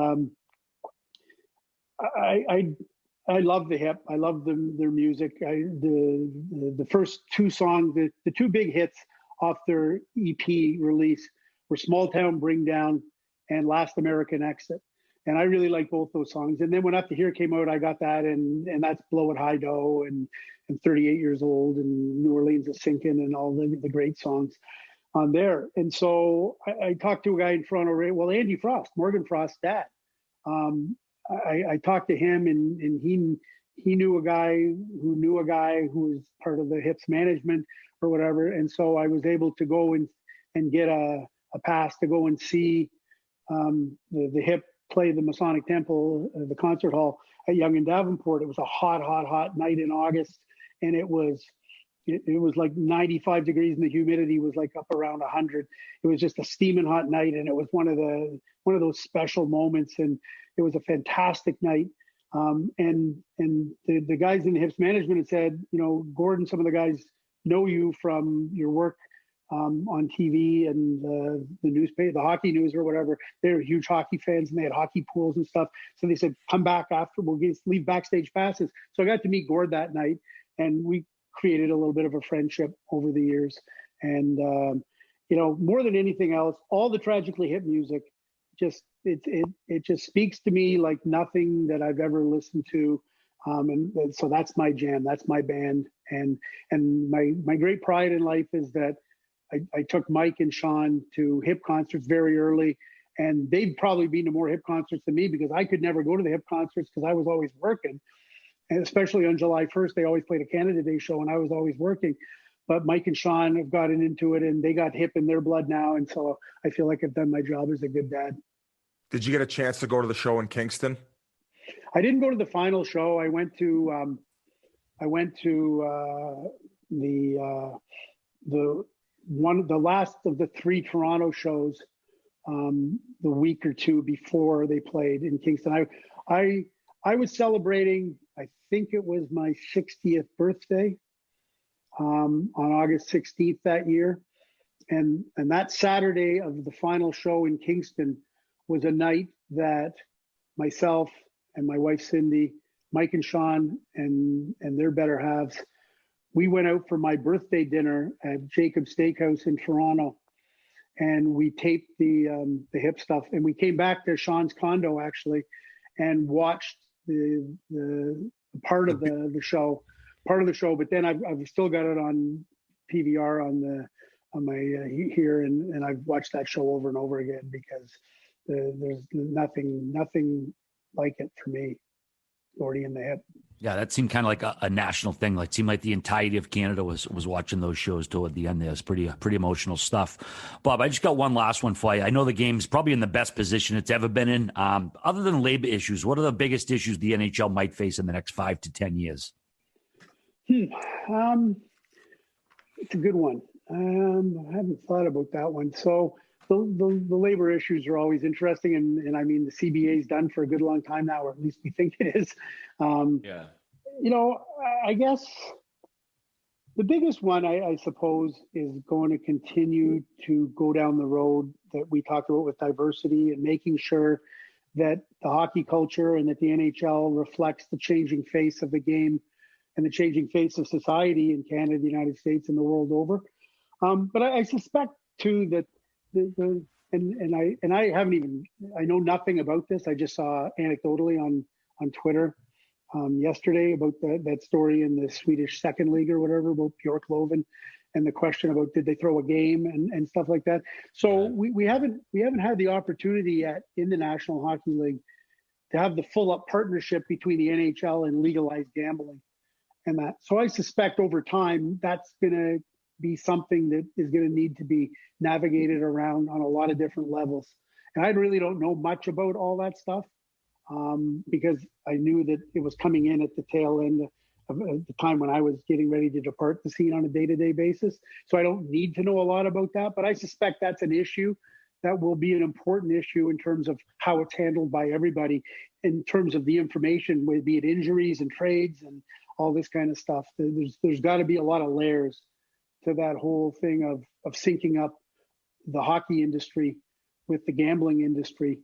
I love the Hip. I love their music. The first two songs, the two big hits off their EP release were Small Town Bring Down and Last American Exit. And I really like both those songs. And then when Up to Here came out, I got that, and that's Blow It High Dough and 38 Years Old and New Orleans is Sinking and all the great songs on there. And so I talked to a guy in Toronto, well, Andy Frost, Morgan Frost's dad. I talked to him, and he knew a guy who was part of the Hips management or whatever. And so I was able to go and get a pass to go and see the Hip play the Masonic Temple, the concert hall at Yonge and Davenport. It was a hot night in August, and it was like 95 degrees, and the humidity was like up around 100. It was just a steaming hot night, and it was one of those special moments, and it was a fantastic night. And the guys in the Hips management had said, Gordon, some of the guys know you from your work on TV and the newspaper, the hockey news or whatever. They're huge hockey fans, and they had hockey pools and stuff. So they said, come back after, we'll leave backstage passes. So I got to meet Gord that night, and we created a little bit of a friendship over the years. And, more than anything else, all the Tragically Hip music, it just speaks to me like nothing that I've ever listened to. And so that's my jam. That's my band. And my great pride in life is that I took Mike and Sean to Hip concerts very early, and they'd probably been to more Hip concerts than me because I could never go to the Hip concerts because I was always working. And especially on July 1st, they always played a Canada Day show, and I was always working. but Mike and Sean have gotten into it, and they got hip in their blood now. And so I feel like I've done my job as a good dad. Did you get a chance to go to the show in Kingston? I didn't go to the final show. I went to the last of the 3 Toronto shows, the week or two before they played in Kingston. I was celebrating, I think it was my 60th birthday, on August 16th that year. And that Saturday of the final show in Kingston was a night that myself and my wife, Cindy, Mike and Sean and their better halves, we went out for my birthday dinner at Jacob's Steakhouse in Toronto, and we taped the hip stuff. And we came back to Sean's condo actually, and watched the part of the show. But then I've still got it on PVR on my here, and I've watched that show over and over again because there's nothing like it for me. Gordy in the hip. Yeah, that seemed kind of like a national thing. Like, it seemed like the entirety of Canada was watching those shows toward the end there. It's pretty emotional stuff. Bob, I just got one last one for you. I know the game's probably in the best position it's ever been in. Other than labor issues, what are the biggest issues the NHL might face in the next 5 to 10 years? It's a good one. I haven't thought about that one. So the labor issues are always interesting, and I mean the CBA's done for a good long time now, or at least we think it is. I guess the biggest one I suppose is going to continue to go down the road that we talked about with diversity and making sure that the hockey culture and that the NHL reflects the changing face of the game and the changing face of society in Canada, the United States, and the world over. But I suspect too that I know nothing about this. I just saw anecdotally on Twitter yesterday about that story in the Swedish second league or whatever about Bjorklöven and the question about did they throw a game and stuff like that. So we haven't had the opportunity yet in the National Hockey League to have the full up partnership between the NHL and legalized gambling and that. So I suspect over time that's going to be something that is going to need to be navigated around on a lot of different levels. And I really don't know much about all that stuff because I knew that it was coming in at the tail end of the time when I was getting ready to depart the scene on a day-to-day basis. So I don't need to know a lot about that, but I suspect that's an issue that will be an important issue in terms of how it's handled by everybody in terms of the information, be it injuries and trades and all this kind of stuff. There's got to be a lot of layers to that whole thing of syncing up the hockey industry with the gambling industry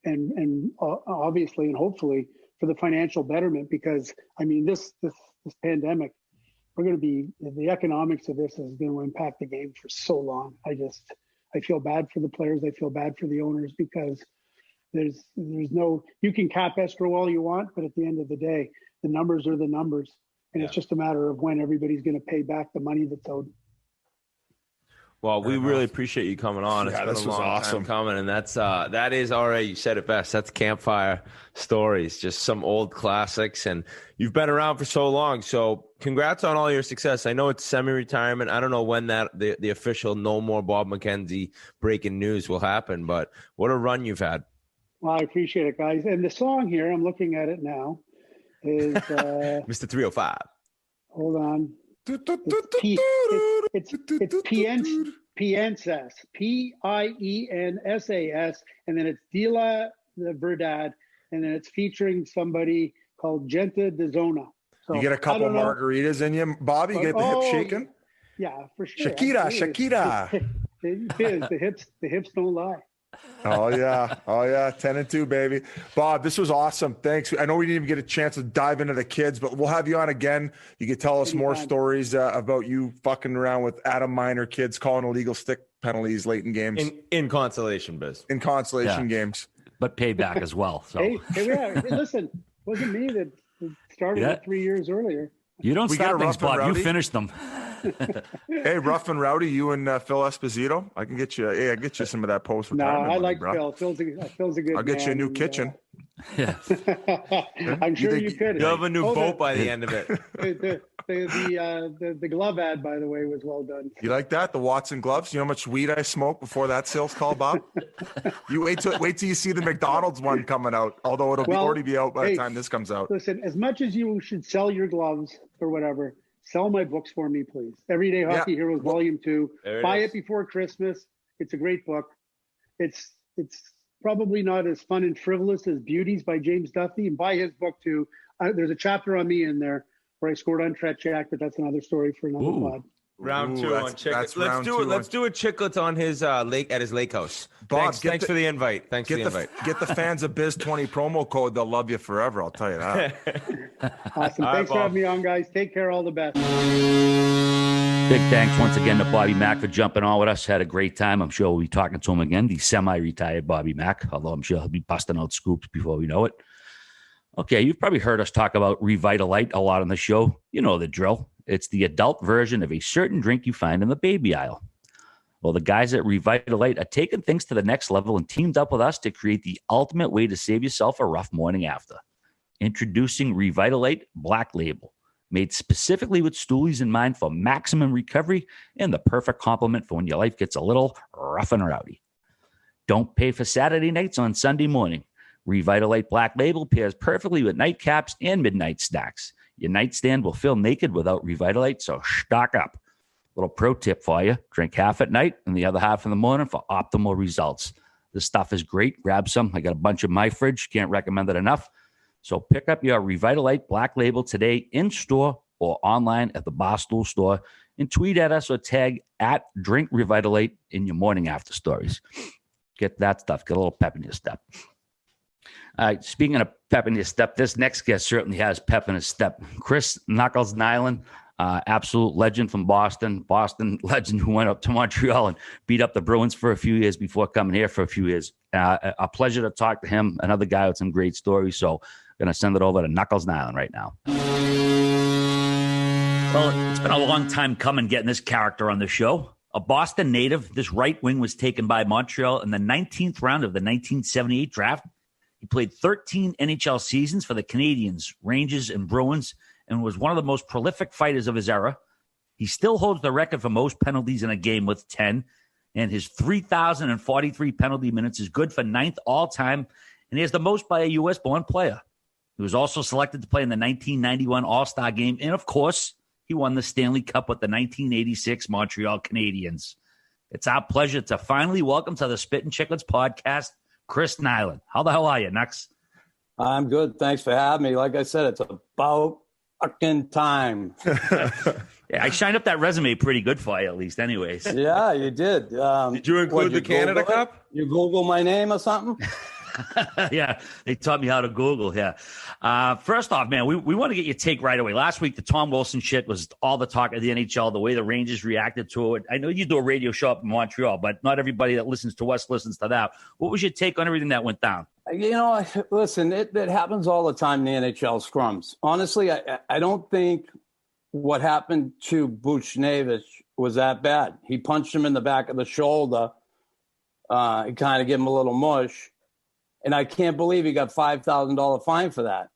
and obviously and hopefully for the financial betterment, because I mean this pandemic, the economics of this is going to impact the game for so long. I feel bad for the players. I feel bad for the owners because there's no, you can cap escrow all you want, but at the end of the day, the numbers are the numbers. And it's just a matter of when everybody's going to pay back the money that's owed. Well, we really appreciate you coming on. It's been a long time coming, and that is all right. You said it best. That's Campfire Stories, just some old classics, and you've been around for so long. So, congrats on all your success. I know it's semi-retirement. I don't know when the official No More Bob McKenzie breaking news will happen, but what a run you've had. Well, I appreciate it, guys. And the song here, I'm looking at it now, is Mr. 305. Hold on. It's Piensas, Piensas, and then it's Dila the Verdad, and then it's featuring somebody called Genta de Zona. So, you get a couple margaritas in you, Bobby. You get the hips shaking. Yeah, for sure. Shakira. The hips don't lie. Oh yeah 10-2, baby. Bob, this was awesome. Thanks. I know we didn't even get a chance to dive into the kids, but we'll have you on again. You can tell us more stories about you fucking around with Adam Minor kids calling illegal stick penalties late in games in consolation games, but payback as well. So hey, listen, it wasn't me that started it 3 years earlier. You don't start things, Bob. You finish them. Hey, Rough and Rowdy, you and Phil Esposito. I can get you. Hey, I get you some of that post retirement. No, I like bro. Phil. Phil's a good. I'll get you a new kitchen. Yeah, I'm sure you could. You'll have a new boat by the end of it. The glove ad, by the way, was well done. You like that? The Watson gloves? You know how much weed I smoked before that sales call, Bob? You wait till you see the McDonald's one coming out, although it'll already be out by the time this comes out. Listen, as much as you should sell your gloves or whatever, sell my books for me, please. Everyday Hockey Heroes Volume 2. Buy it before Christmas. It's a great book. It's probably not as fun and frivolous as Beauties by James Duffy. And buy his book too. There's a chapter on me in there where I scored on Tretchak, but that's another story for another pod. Round two on Chiclets. Let's do a Chiclets on his at his lake house. Bob, thanks for the invite. Thanks for the invite. Get the fans of Biz 20 promo code. They'll love you forever. I'll tell you that. Awesome. Thanks for having me on, guys. Take care. All the best. Big thanks once again to Bobby Mack for jumping on with us. Had a great time. I'm sure we'll be talking to him again, the semi-retired Bobby Mack, although I'm sure he'll be busting out scoops before we know it. Okay, you've probably heard us talk about Revitalite a lot on the show. You know the drill. It's the adult version of a certain drink you find in the baby aisle. Well, the guys at Revitalite are taking things to the next level and teamed up with us to create the ultimate way to save yourself a rough morning after. Introducing Revitalite Black Label, made specifically with stoolies in mind for maximum recovery and the perfect complement for when your life gets a little rough and rowdy. Don't pay for Saturday nights on Sunday morning. Revitalite Black Label pairs perfectly with nightcaps and midnight snacks. Your nightstand will feel naked without Revitalite, so stock up. Little pro tip for you. Drink half at night and the other half in the morning for optimal results. This stuff is great. Grab some. I got a bunch in my fridge. Can't recommend it enough. So pick up your Revitalite Black Label today in store or online at the Barstool store and tweet at us or tag at Drink Revitalite in your morning after stories. Get that stuff. Get a little pep in your step. All right, speaking of pep in your step, this next guest certainly has pep in his step. Chris Knuckles Nilan, absolute legend from Boston legend who went up to Montreal and beat up the Bruins for a few years before coming here for a few years. A pleasure to talk to him, another guy with some great stories. So I'm going to send it over to Knuckles Nilan right now. Well, it's been a long time coming getting this character on the show. A Boston native, this right wing was taken by Montreal in the 19th round of the 1978 draft. He played 13 NHL seasons for the Canadiens, Rangers, and Bruins, and was one of the most prolific fighters of his era. He still holds the record for most penalties in a game with 10, and his 3,043 penalty minutes is good for 9th all-time, and he has the most by a U.S.-born player. He was also selected to play in the 1991 All-Star Game, and of course, he won the Stanley Cup with the 1986 Montreal Canadiens. It's our pleasure to finally welcome to the Spittin Chiclets podcast, Chris Nilan. How the hell are you, Nux? I'm good. Thanks for having me. Like I said, it's about fucking time. Yeah, I shined up that resume pretty good for you, at least, anyways. Yeah, you did. Did you include the Canada Cup? You Google my name or something? Yeah, they taught me how to Google. Yeah. First off, man, we want to get your take right away. Last week, the Tom Wilson shit was all the talk of the NHL, the way the Rangers reacted to it. I know you do a radio show up in Montreal, but not everybody that listens to us listens to that. What was your take on everything that went down? You know, listen, it happens all the time in the NHL scrums. Honestly, I don't think what happened to Buchnevich was that bad. He punched him in the back of the shoulder. He kind of gave him a little mush. And I can't believe he got $5,000 fine for that.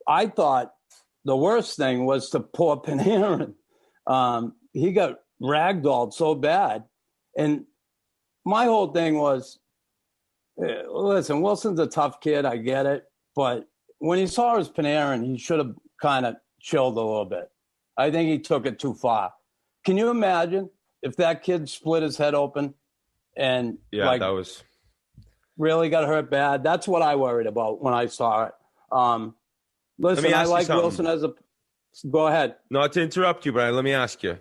I thought the worst thing was to poor Panarin. He got ragdolled so bad. And my whole thing was, listen, Wilson's a tough kid. I get it. But when he saw his Panarin, he should have kind of chilled a little bit. I think he took it too far. Can you imagine if that kid split his head open and that was... really got hurt bad? That's what I worried about when I saw it. Listen, I like Wilson as a... Go ahead. Not to interrupt you, but let me ask you.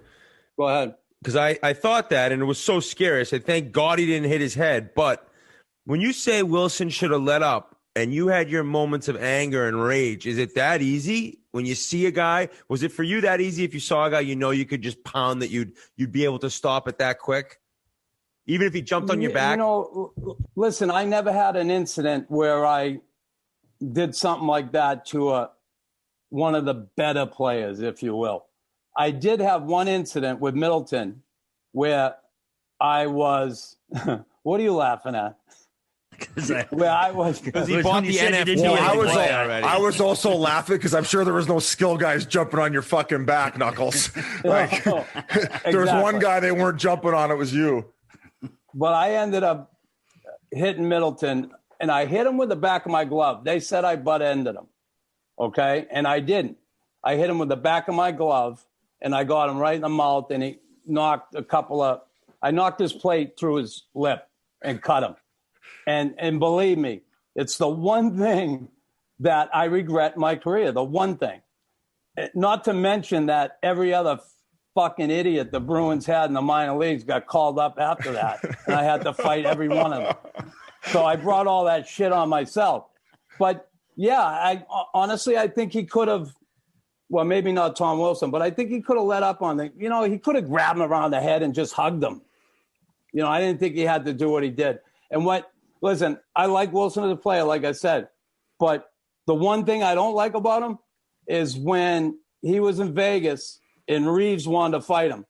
Go ahead. Because I thought that, and it was so scary. I said, thank God he didn't hit his head. But when you say Wilson should have let up, and you had your moments of anger and rage, is it that easy? When you see a guy, was it for you that easy if you saw a guy you know you could just pound that you'd be able to stop it that quick? Even if he jumped on your back? You know, listen, I never had an incident where I did something like that to one of the better players, if you will. I did have one incident with Middleton where I was – what are you laughing at? Because he bought the NFT. Well, I was also laughing because I'm sure there was no skill guys jumping on your fucking back, Knuckles. Like, there was one guy they weren't jumping on. It was you. But I ended up hitting Middleton, and I hit him with the back of my glove. They said I butt-ended him, okay? And I didn't. I hit him with the back of my glove, and I got him right in the mouth, and he knocked I knocked his plate through his lip and cut him. And believe me, it's the one thing that I regret in my career, the one thing. Not to mention that every other fucking idiot the Bruins had in the minor leagues got called up after that, and I had to fight every one of them. So I brought all that shit on myself. But, yeah, I honestly, I think he could have, well, maybe not Tom Wilson, but I think he could have let up on he could have grabbed him around the head and just hugged him. I didn't think he had to do what he did. And listen, I like Wilson as a player, like I said, but the one thing I don't like about him is when he was in Vegas and Reeves wanted to fight him.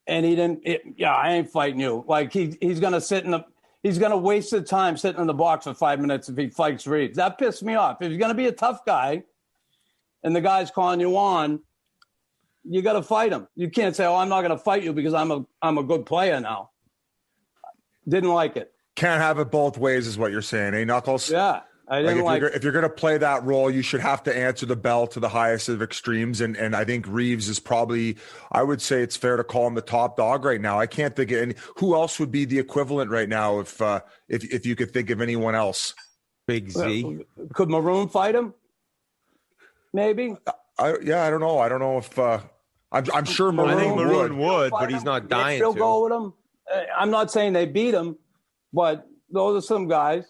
And he didn't, I ain't fighting you. Like he's going to he's going to waste the time sitting in the box for 5 minutes if he fights Reeves. That pissed me off. If he's going to be a tough guy and the guy's calling you on, you got to fight him. You can't say, I'm not going to fight you because I'm a good player now. Didn't like it. Can't have it both ways is what you're saying, eh, Knuckles? Yeah. I didn't if you're going to play that role, you should have to answer the bell to the highest of extremes. And I think Reeves is probably, I would say it's fair to call him the top dog right now. I can't think of any. Who else would be the equivalent right now if you could think of anyone else? Big Z. Could Maroon fight him? Maybe. I don't know. I don't know if I'm sure Maroon. I think Maroon would, but he's not dying to. Go with him. I'm not saying they beat him, but those are some guys.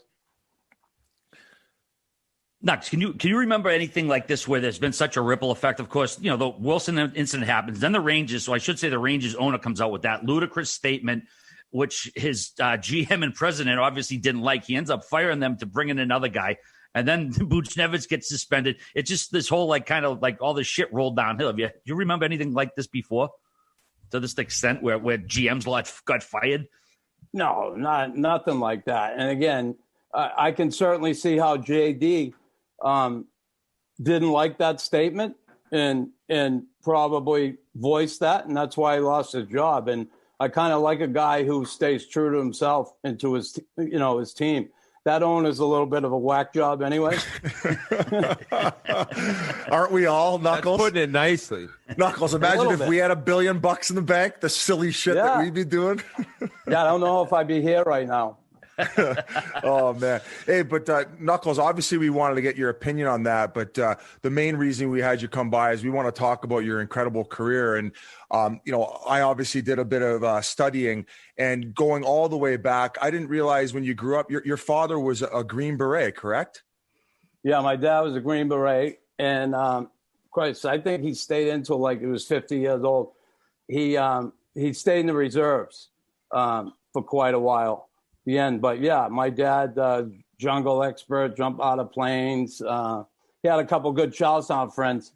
Nux, can you remember anything like this where there's been such a ripple effect? Of course, the Wilson incident happens. Then the Rangers, so I should say the Rangers owner comes out with that ludicrous statement, which his GM and president obviously didn't like. He ends up firing them to bring in another guy. And then Buchnevich gets suspended. It's just this whole kind of all this shit rolled downhill. Do you remember anything like this before? To this extent where GMs got fired? No, nothing like that. And again, I can certainly see how JD didn't like that statement and probably voiced that, and that's why he lost his job. And I kind of like a guy who stays true to himself and to his team. That owner's a little bit of a whack job anyway. Aren't we all, Knuckles? That's putting it nicely. Knuckles, imagine if we had $1 billion in the bank, the silly shit that we'd be doing. Yeah, I don't know if I'd be here right now. Oh, man. Hey, but Knuckles, obviously we wanted to get your opinion on that, but the main reason we had you come by is we want to talk about your incredible career. And, I obviously did a bit of studying and going all the way back. I didn't realize when you grew up, your father was a Green Beret, correct? Yeah, my dad was a Green Beret. And Christ, I think he stayed until he was 50 years old. He stayed in the reserves for quite a while. The end. But yeah, my dad, jungle expert, jump out of planes. He had a couple good Charlestown friends,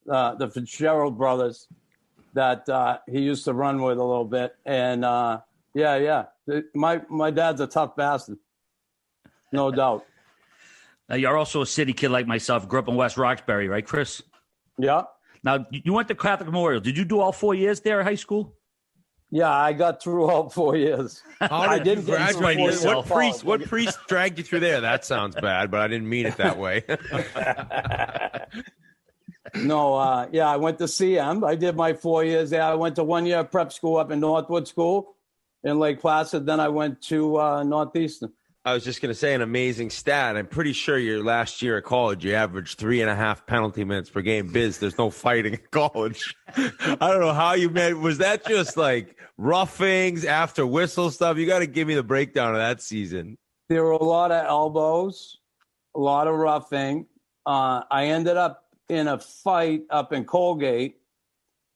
the Fitzgerald brothers, that he used to run with a little bit. And my dad's a tough bastard, no doubt. Now, you're also a city kid like myself. Grew up in West Roxbury, right, Chris? Yeah. Now, you went to Catholic Memorial. Did you do all 4 years there at high school? Yeah, I got through all 4 years. I didn't graduate. What priest dragged you through there? That sounds bad, but I didn't mean it that way. No, I went to CM. I did my 4 years there. I went to 1 year prep school up in Northwood School in Lake Placid. Then I went to Northeastern. I was just going to say an amazing stat. I'm pretty sure your last year at college, you averaged 3.5 penalty minutes per game. Biz, there's no fighting in college. I don't know how you made. Was that just roughings after whistle stuff? You got to give me the breakdown of that season. There were a lot of elbows, a lot of roughing. I ended up in a fight up in Colgate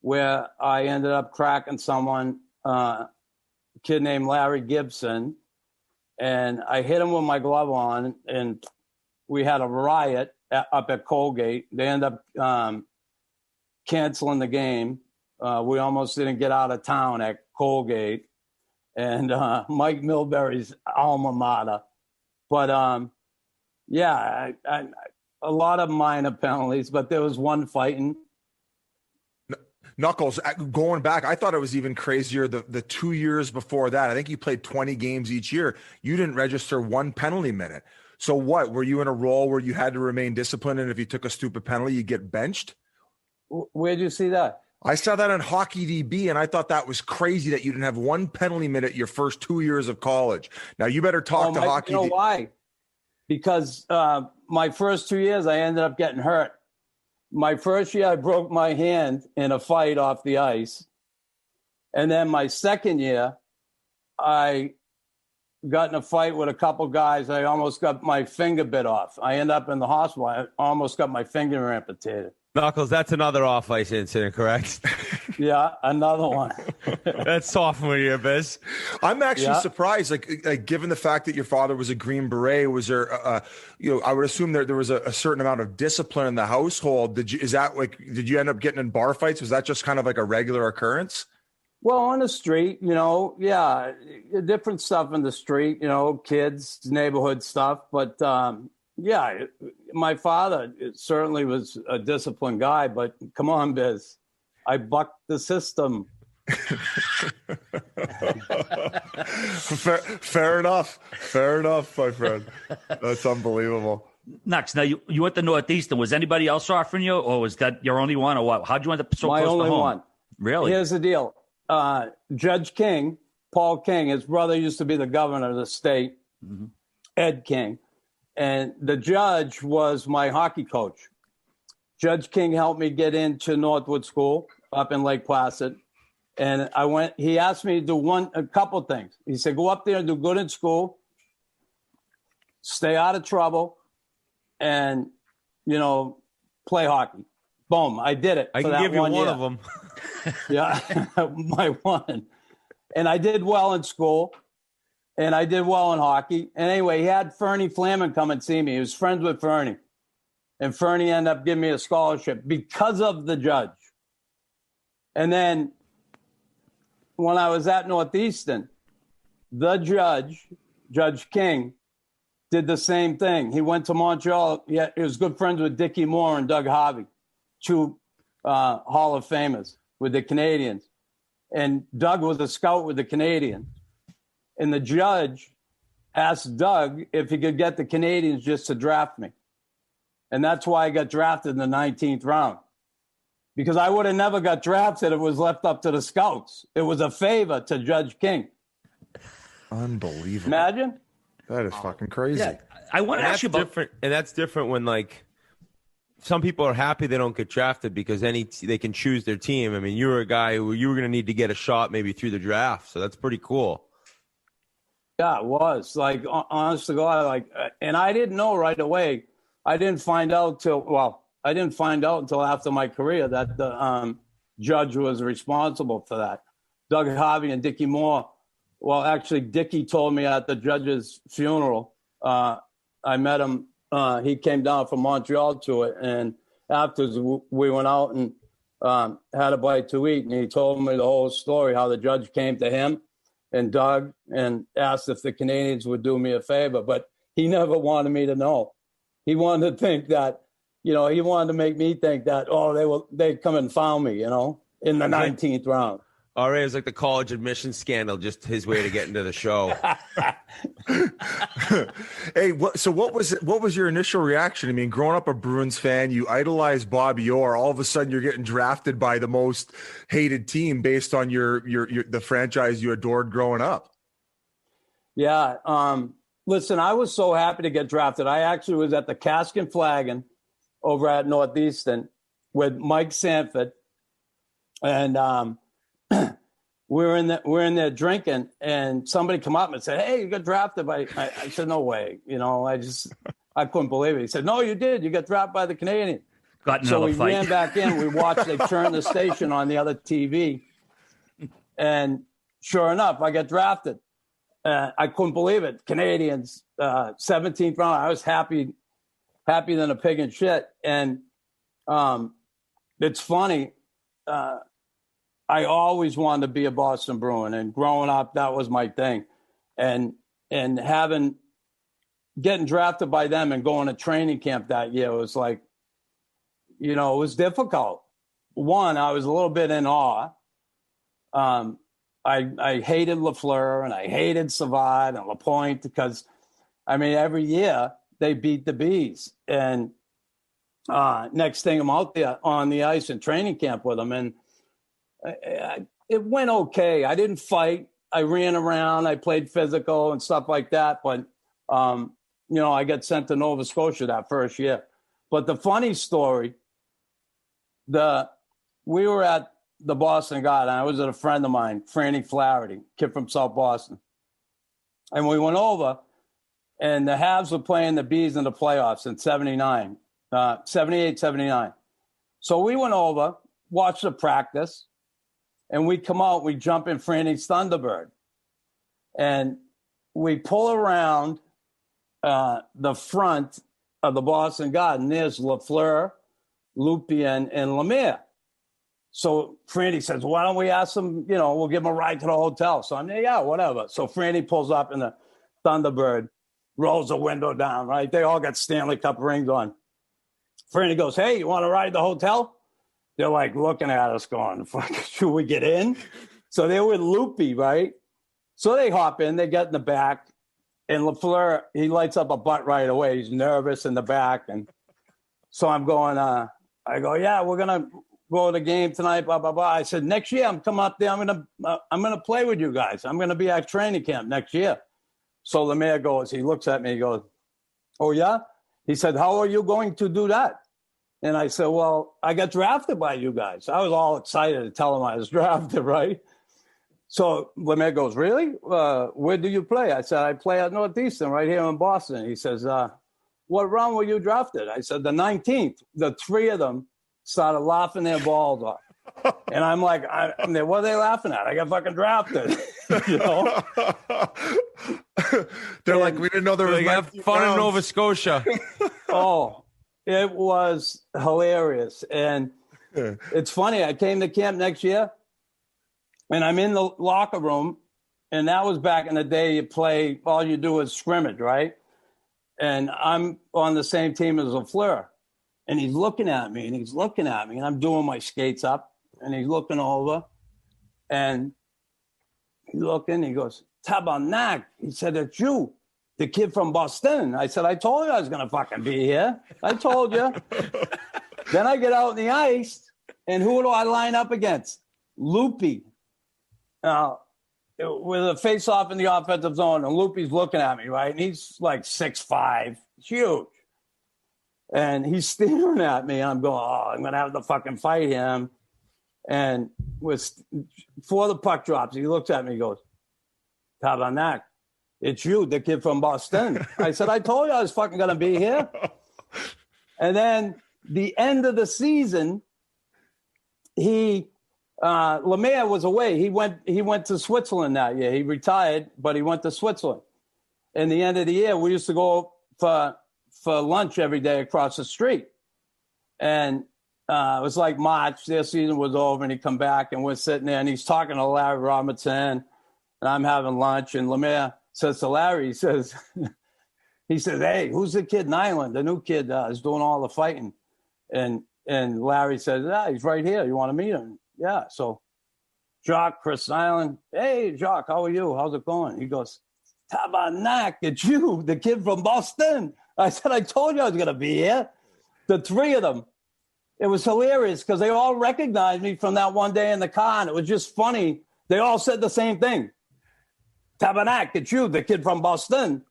where I ended up cracking someone, a kid named Larry Gibson. And I hit him with my glove on, and we had a riot up at Colgate. They ended up canceling the game. We almost didn't get out of town at Colgate. And Mike Milbury's alma mater, But yeah, a lot of minor penalties, but there was one fighting. Knuckles, going back, I thought it was even crazier the 2 years before that. I think you played 20 games each year. You didn't register one penalty minute. So what? Were you in a role where you had to remain disciplined, and if you took a stupid penalty, you get benched? Where'd you see that? I saw that on Hockey DB, and I thought that was crazy that you didn't have one penalty minute your first 2 years of college. Now, you better talk to Hockey DB. You know why? Because my first 2 years, I ended up getting hurt. My first year, I broke my hand in a fight off the ice. And then my second year, I got in a fight with a couple guys. I almost got my finger bit off. I ended up in the hospital. I almost got my finger amputated. Knuckles, that's another off-ice incident, correct? Yeah, another one. That's sophomore year, Biz. I'm actually surprised, like given the fact that your father was a Green Beret, was there, I would assume there was a certain amount of discipline in the household. Did you end up getting in bar fights? Was that just kind of like a regular occurrence? Well, on the street, different stuff in the street, kids, neighborhood stuff. But yeah, my father certainly was a disciplined guy, but come on, Biz. I bucked the system. Fair enough. Fair enough, my friend. That's unbelievable. Next, now you went to Northeastern. Was anybody else offering you, or was that your only one, or what? How'd you end up so my close to home? My only one. Really? Here's the deal. Judge King, Paul King, his brother used to be the governor of the state, Ed King. And the judge was my hockey coach. Judge King helped me get into Northwood School up in Lake Placid. And he asked me to do a couple things. He said, go up there and do good in school, stay out of trouble, and, play hockey. Boom, I did it. I can give you one of them. Yeah, my one. And I did well in school, and I did well in hockey. And anyway, he had Fernie Flaman come and see me. He was friends with Fernie. And Fernie ended up giving me a scholarship because of the judge. And then when I was at Northeastern, the judge, Judge King, did the same thing. He went to Montreal. He was good friends with Dickie Moore and Doug Harvey, two Hall of Famers with the Canadiens. And Doug was a scout with the Canadiens. And the judge asked Doug if he could get the Canadiens just to draft me. And that's why I got drafted in the 19th round. Because I would have never got drafted if it was left up to the scouts. It was a favor to Judge King. Unbelievable. Imagine? That is fucking crazy. Yeah, I want to ask you about different, and that's different when some people are happy they don't get drafted because they can choose their team. I mean, you were a guy who you were going to need to get a shot maybe through the draft, so that's pretty cool. Yeah, it was. Honest to God, and I didn't know right away. I didn't find out until after my career that the judge was responsible for that. Doug Harvey and Dickie Moore. Well, actually, Dickie told me at the judge's funeral. I met him. He came down from Montreal to it, and afterwards we went out and had a bite to eat. And he told me the whole story, how the judge came to him and Doug and asked if the Canadiens would do me a favor. But he never wanted me to know. He wanted to think that, he wanted to make me think that, they'd come and found me, in the 19th round. All right, it was like the college admission scandal, just his way to get into the show. Hey, what was your initial reaction? I mean, growing up a Bruins fan, you idolized Bobby Orr. All of a sudden, you're getting drafted by the most hated team based on the franchise you adored growing up. Yeah. Listen, I was so happy to get drafted. I actually was at the Cask and Flagon over at Northeastern with Mike Sanford, and we're in there drinking, and somebody come up and said, "Hey, you got drafted by." I said, "No way!" I couldn't believe it. He said, "No, you did. You got drafted by the Canadiens." So we ran back in. We watched. They turned the station on the other TV, and sure enough, I got drafted. I couldn't believe it. Canadiens, 17th round. I was happier than a pig in shit. And it's funny. I always wanted to be a Boston Bruin, and growing up, that was my thing. And having getting drafted by them and going to training camp that year was like, it was difficult. One, I was a little bit in awe. I hated Lafleur and I hated Savard and Lapointe because, every year they beat the Bees. And next thing I'm out there on the ice in training camp with them. And it went okay. I didn't fight. I ran around. I played physical and stuff like that. But, I got sent to Nova Scotia that first year. But the funny story, we were at the Boston Garden. I was with a friend of mine, Franny Flaherty, kid from South Boston. And we went over, and the Habs were playing the Bees in the playoffs in 78, 79. So we went over, watched the practice, and we come out, we jump in Franny's Thunderbird. And we pull around the front of the Boston Garden. There's Lafleur, Lupien, and Lemire. So Franny says, why don't we ask them, we'll give them a ride to the hotel. So I'm there, yeah, whatever. So Franny pulls up in the Thunderbird, rolls the window down, right? They all got Stanley Cup rings on. Franny goes, hey, you want to ride the hotel? They're like looking at us going, fuck, should we get in? So they were loopy, right? So they hop in, they get in the back, and Lafleur, he lights up a butt right away. He's nervous in the back. And so I'm going, I go, yeah, we're going to go to the game tonight, blah, blah, blah. I said, next year I'm coming up there. I'm going to play with you guys. I'm going to be at training camp next year. So the mayor goes, he looks at me, he goes, oh, yeah? He said, how are you going to do that? And I said, well, I got drafted by you guys. I was all excited to tell him I was drafted, right? So Lemire goes, really? Where do you play? I said, I play at Northeastern right here in Boston. He says, what round were you drafted? I said, the 19th. The three of them started laughing their balls off. And I'm like, what are they laughing at? I got fucking drafted. They're like, we didn't know there was have fun in Nova Scotia. Oh, it was hilarious. And it's funny. I came to camp next year, and I'm in the locker room, and that was back in the day you play, all you do is scrimmage, right? And I'm on the same team as Lafleur. And he's looking at me, and I'm doing my skates up, and he's looking over, and he's looking, he goes, Tabarnak. He said, it's you, the kid from Boston. I said, I told you I was going to fucking be here. I told you. Then I get out on the ice, and who do I line up against? Loopy. With a face-off in the offensive zone, and Loopy's looking at me, right? And he's like 6'5", huge. And he's staring at me, and I'm going, I'm going to have to fucking fight him. And before the puck drops, he looks at me, he goes, Tabarnak, it's you, the kid from Boston. I said, I told you I was fucking going to be here. And then the end of the season, Lemire was away. He went to Switzerland that year. He retired, but he went to Switzerland. And the end of the year, we used to go for lunch every day across the street. And it was like March. Their season was over, and he'd come back, and we're sitting there, and he's talking to Larry Robinson, and I'm having lunch, and Lemire says to Larry, he says, hey, who's the kid, Nilan? The new kid is doing all the fighting. And Larry says, he's right here. You want to meet him? Yeah. So Jacques, Chris Nilan, hey, Jacques, how are you? How's it going? He goes, Tabarnak, it's you, the kid from Boston. I said, I told you I was going to be here. The three of them. It was hilarious because they all recognized me from that one day in the car, and it was just funny. They all said the same thing. Tabarnak, it's you, the kid from Boston.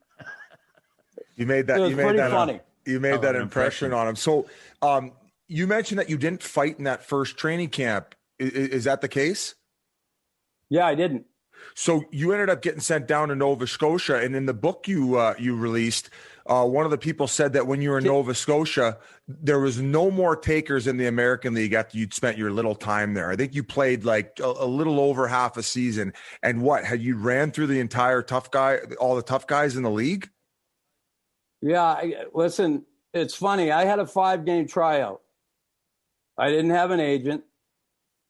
You made that. It was pretty funny. You made that impression on him. So you mentioned that you didn't fight in that first training camp. Is that the case? Yeah, I didn't. So you ended up getting sent down to Nova Scotia, and in the book you released, one of the people said that when you were in Nova Scotia, there was no more takers in the American League after you'd spent your little time there. I think you played like a little over half a season. And had you ran through the entire all the tough guys in the league? Yeah, listen, it's funny. I had a 5-game tryout. I didn't have an agent.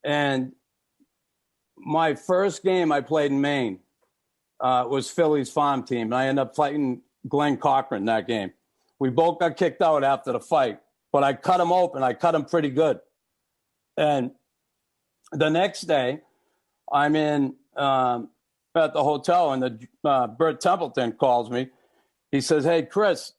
And my first game I played in Maine was Philly's farm team. And I ended up fighting Glenn Cochran that game. We both got kicked out after the fight, but I cut him open. I cut him pretty good. And the next day, I'm in at the hotel, and the Bert Templeton calls me. He says, "Hey, Chris,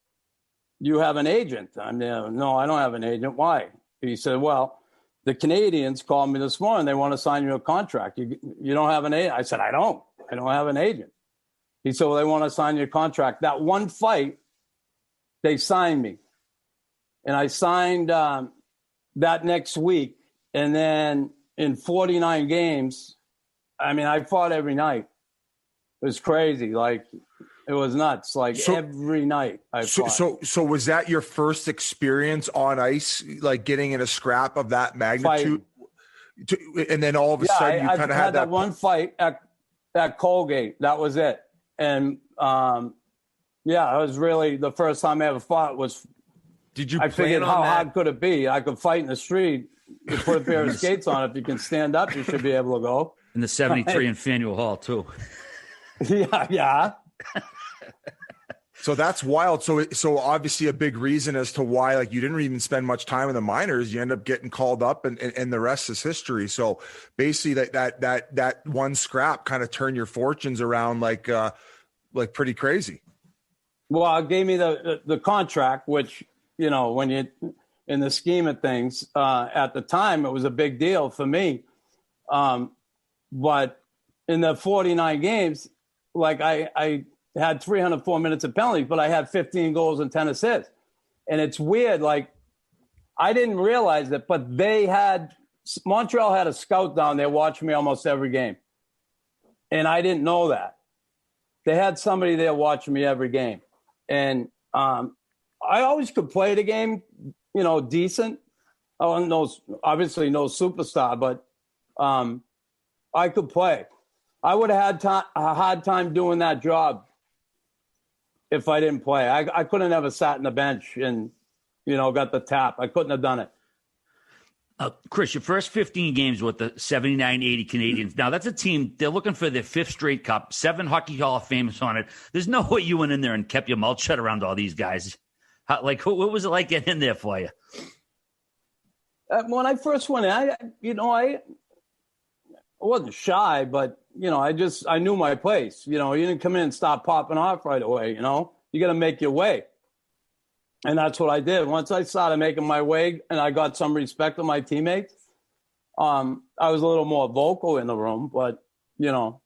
you have an agent?" I'm there. "No, I don't have an agent." "Why?" He said, "Well, the Canadians called me this morning. They want to sign you a contract. You don't have an agent?" I said, I don't have an agent." He said, "Well, they want to sign you a contract." That one fight, they signed me. And I signed that next week. And then in 49 games, I mean, I fought every night. It was crazy. Like, it was nuts. Like, every night I fought. So was that your first experience on ice, like getting in a scrap of that magnitude? And then all of a sudden you kind of had that one fight at Colgate. That was it. And it was really the first time I ever fought. I figured how hard could it be? I could fight in the street. You put a pair of skates on. If you can stand up, you should be able to go. In the 73 in Faneuil Hall, too. Yeah. So that's wild. So obviously a big reason as to why, like, you didn't even spend much time in the minors. You end up getting called up, and the rest is history. So basically that one scrap kind of turned your fortunes around like pretty crazy. Well, it gave me the contract, which, you know, when you in the scheme of things, at the time it was a big deal for me. But in the 49 games, like I had 304 minutes of penalties, but I had 15 goals and 10 assists. And it's weird. Like, I didn't realize it, but Montreal had a scout down there watching me almost every game. And I didn't know that. They had somebody there watching me every game. And I always could play the game, you know, decent. Obviously no superstar, but I could play. I would have had a hard time doing that job if I didn't play. I couldn't have sat in the bench and, you know, got the tap. I couldn't have done it. Chris, your first 15 games with the 79-80 Canadians. Now, that's a team, they're looking for their 5th straight cup, 7 Hockey Hall of Famers on it. There's no way you went in there and kept your mouth shut around all these guys. What was it like getting in there for you? When I first went in, I wasn't shy, but, you know, I knew my place. You know, you didn't come in and start popping off right away, you know. You got to make your way. And that's what I did. Once I started making my way and I got some respect of my teammates, I was a little more vocal in the room, but, you know.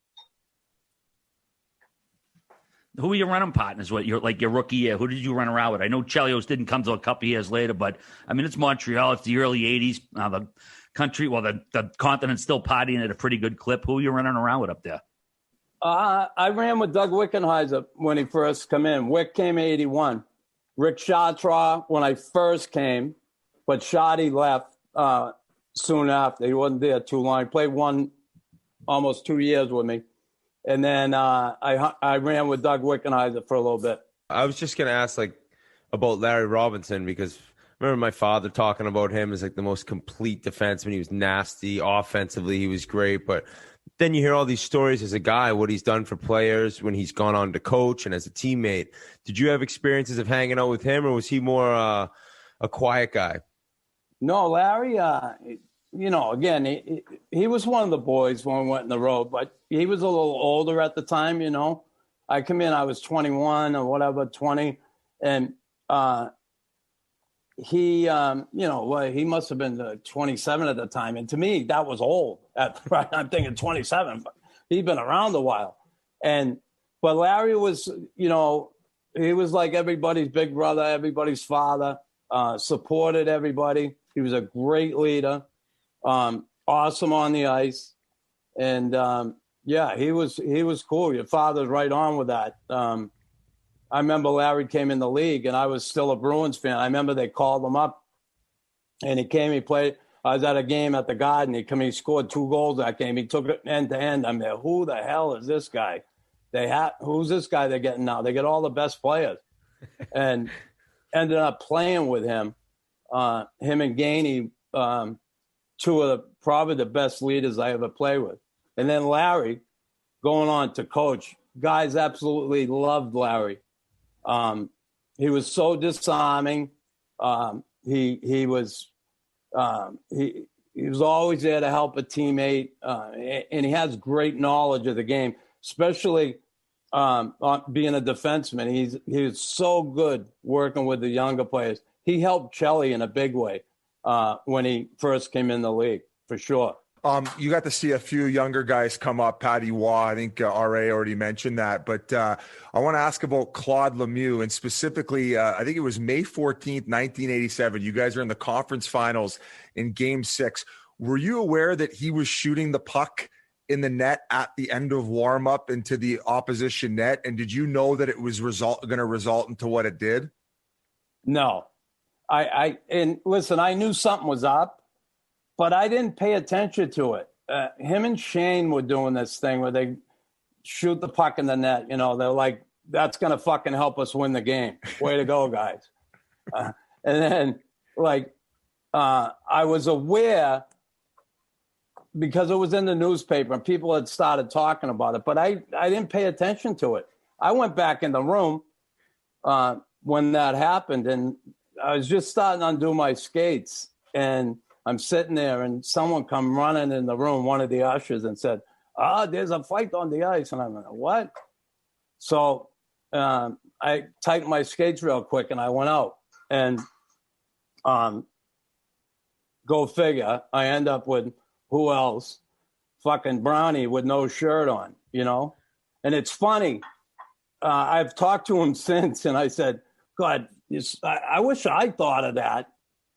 Who were your running partners? Your rookie year? Who did you run around with? I know Chelios didn't come till a couple years later, but, I mean, it's Montreal. It's the early 80s. The country, the continent's still partying at a pretty good clip. Who are you running around with up there? I ran with Doug Wickenheiser when he first came in. Wick came in 81. Rick Chartres when I first came, but Shoddy left soon after. He wasn't there too long. He played almost 2 years with me. And then I ran with Doug Wickenheiser for a little bit. I was just going to ask about Larry Robinson, because I remember my father talking about him as like the most complete defenseman. He was nasty. Offensively, he was great. But then you hear all these stories as a guy, what he's done for players when he's gone on to coach and as a teammate. Did you have experiences of hanging out with him, or was he more a quiet guy? No, Larry, you know, again, he was one of the boys when we went on the road, but he was a little older at the time, you know. I come in, I was 21 or whatever, 20, and he, you know, he must have been 27 at the time. And to me, that was old. I'm thinking 27, but he'd been around a while. But Larry was, you know, he was like everybody's big brother, everybody's father, supported everybody. He was a great leader, awesome on the ice. And, yeah, he was cool. Your father's right on with that. I remember Larry came in the league, and I was still a Bruins fan. I remember they called him up, and he came. He played. I was at a game at the Garden. He scored 2 goals that game. He took it end to end. I'm there. Who the hell is this guy? Who's this guy they're getting now? They get all the best players, and ended up playing with him. Him and Gainey, 2 of probably the best leaders I ever played with. And then Larry, going on to coach. Guys absolutely loved Larry. He was so disarming. He was always there to help a teammate, and he has great knowledge of the game, especially being a defenseman. He was so good working with the younger players. He helped Shelley in a big way when he first came in the league, for sure. You got to see a few younger guys come up. Patty Waugh, I think RA already mentioned that. But I want to ask about Claude Lemieux, and specifically, I think it was May 14th, 1987. You guys are in the conference finals in Game 6. Were you aware that he was shooting the puck in the net at the end of warm-up into the opposition net? And did you know that it was going to result into what it did? No. And listen, I knew something was up, but I didn't pay attention to it. Him and Shayne were doing this thing where they shoot the puck in the net. You know, they're like, that's going to fucking help us win the game. Way to go, guys. And then, I was aware because it was in the newspaper and people had started talking about it, but I didn't pay attention to it. I went back in the room when that happened, and I was just starting to undo my skates, and I'm sitting there, and someone come running in the room, one of the ushers, and said, there's a fight on the ice. And I'm like, what? So I tightened my skates real quick, and I went out. And go figure, I end up with, who else? Fucking Brownie with no shirt on, you know? And it's funny. I've talked to him since, and I said, God, I wish I thought of that,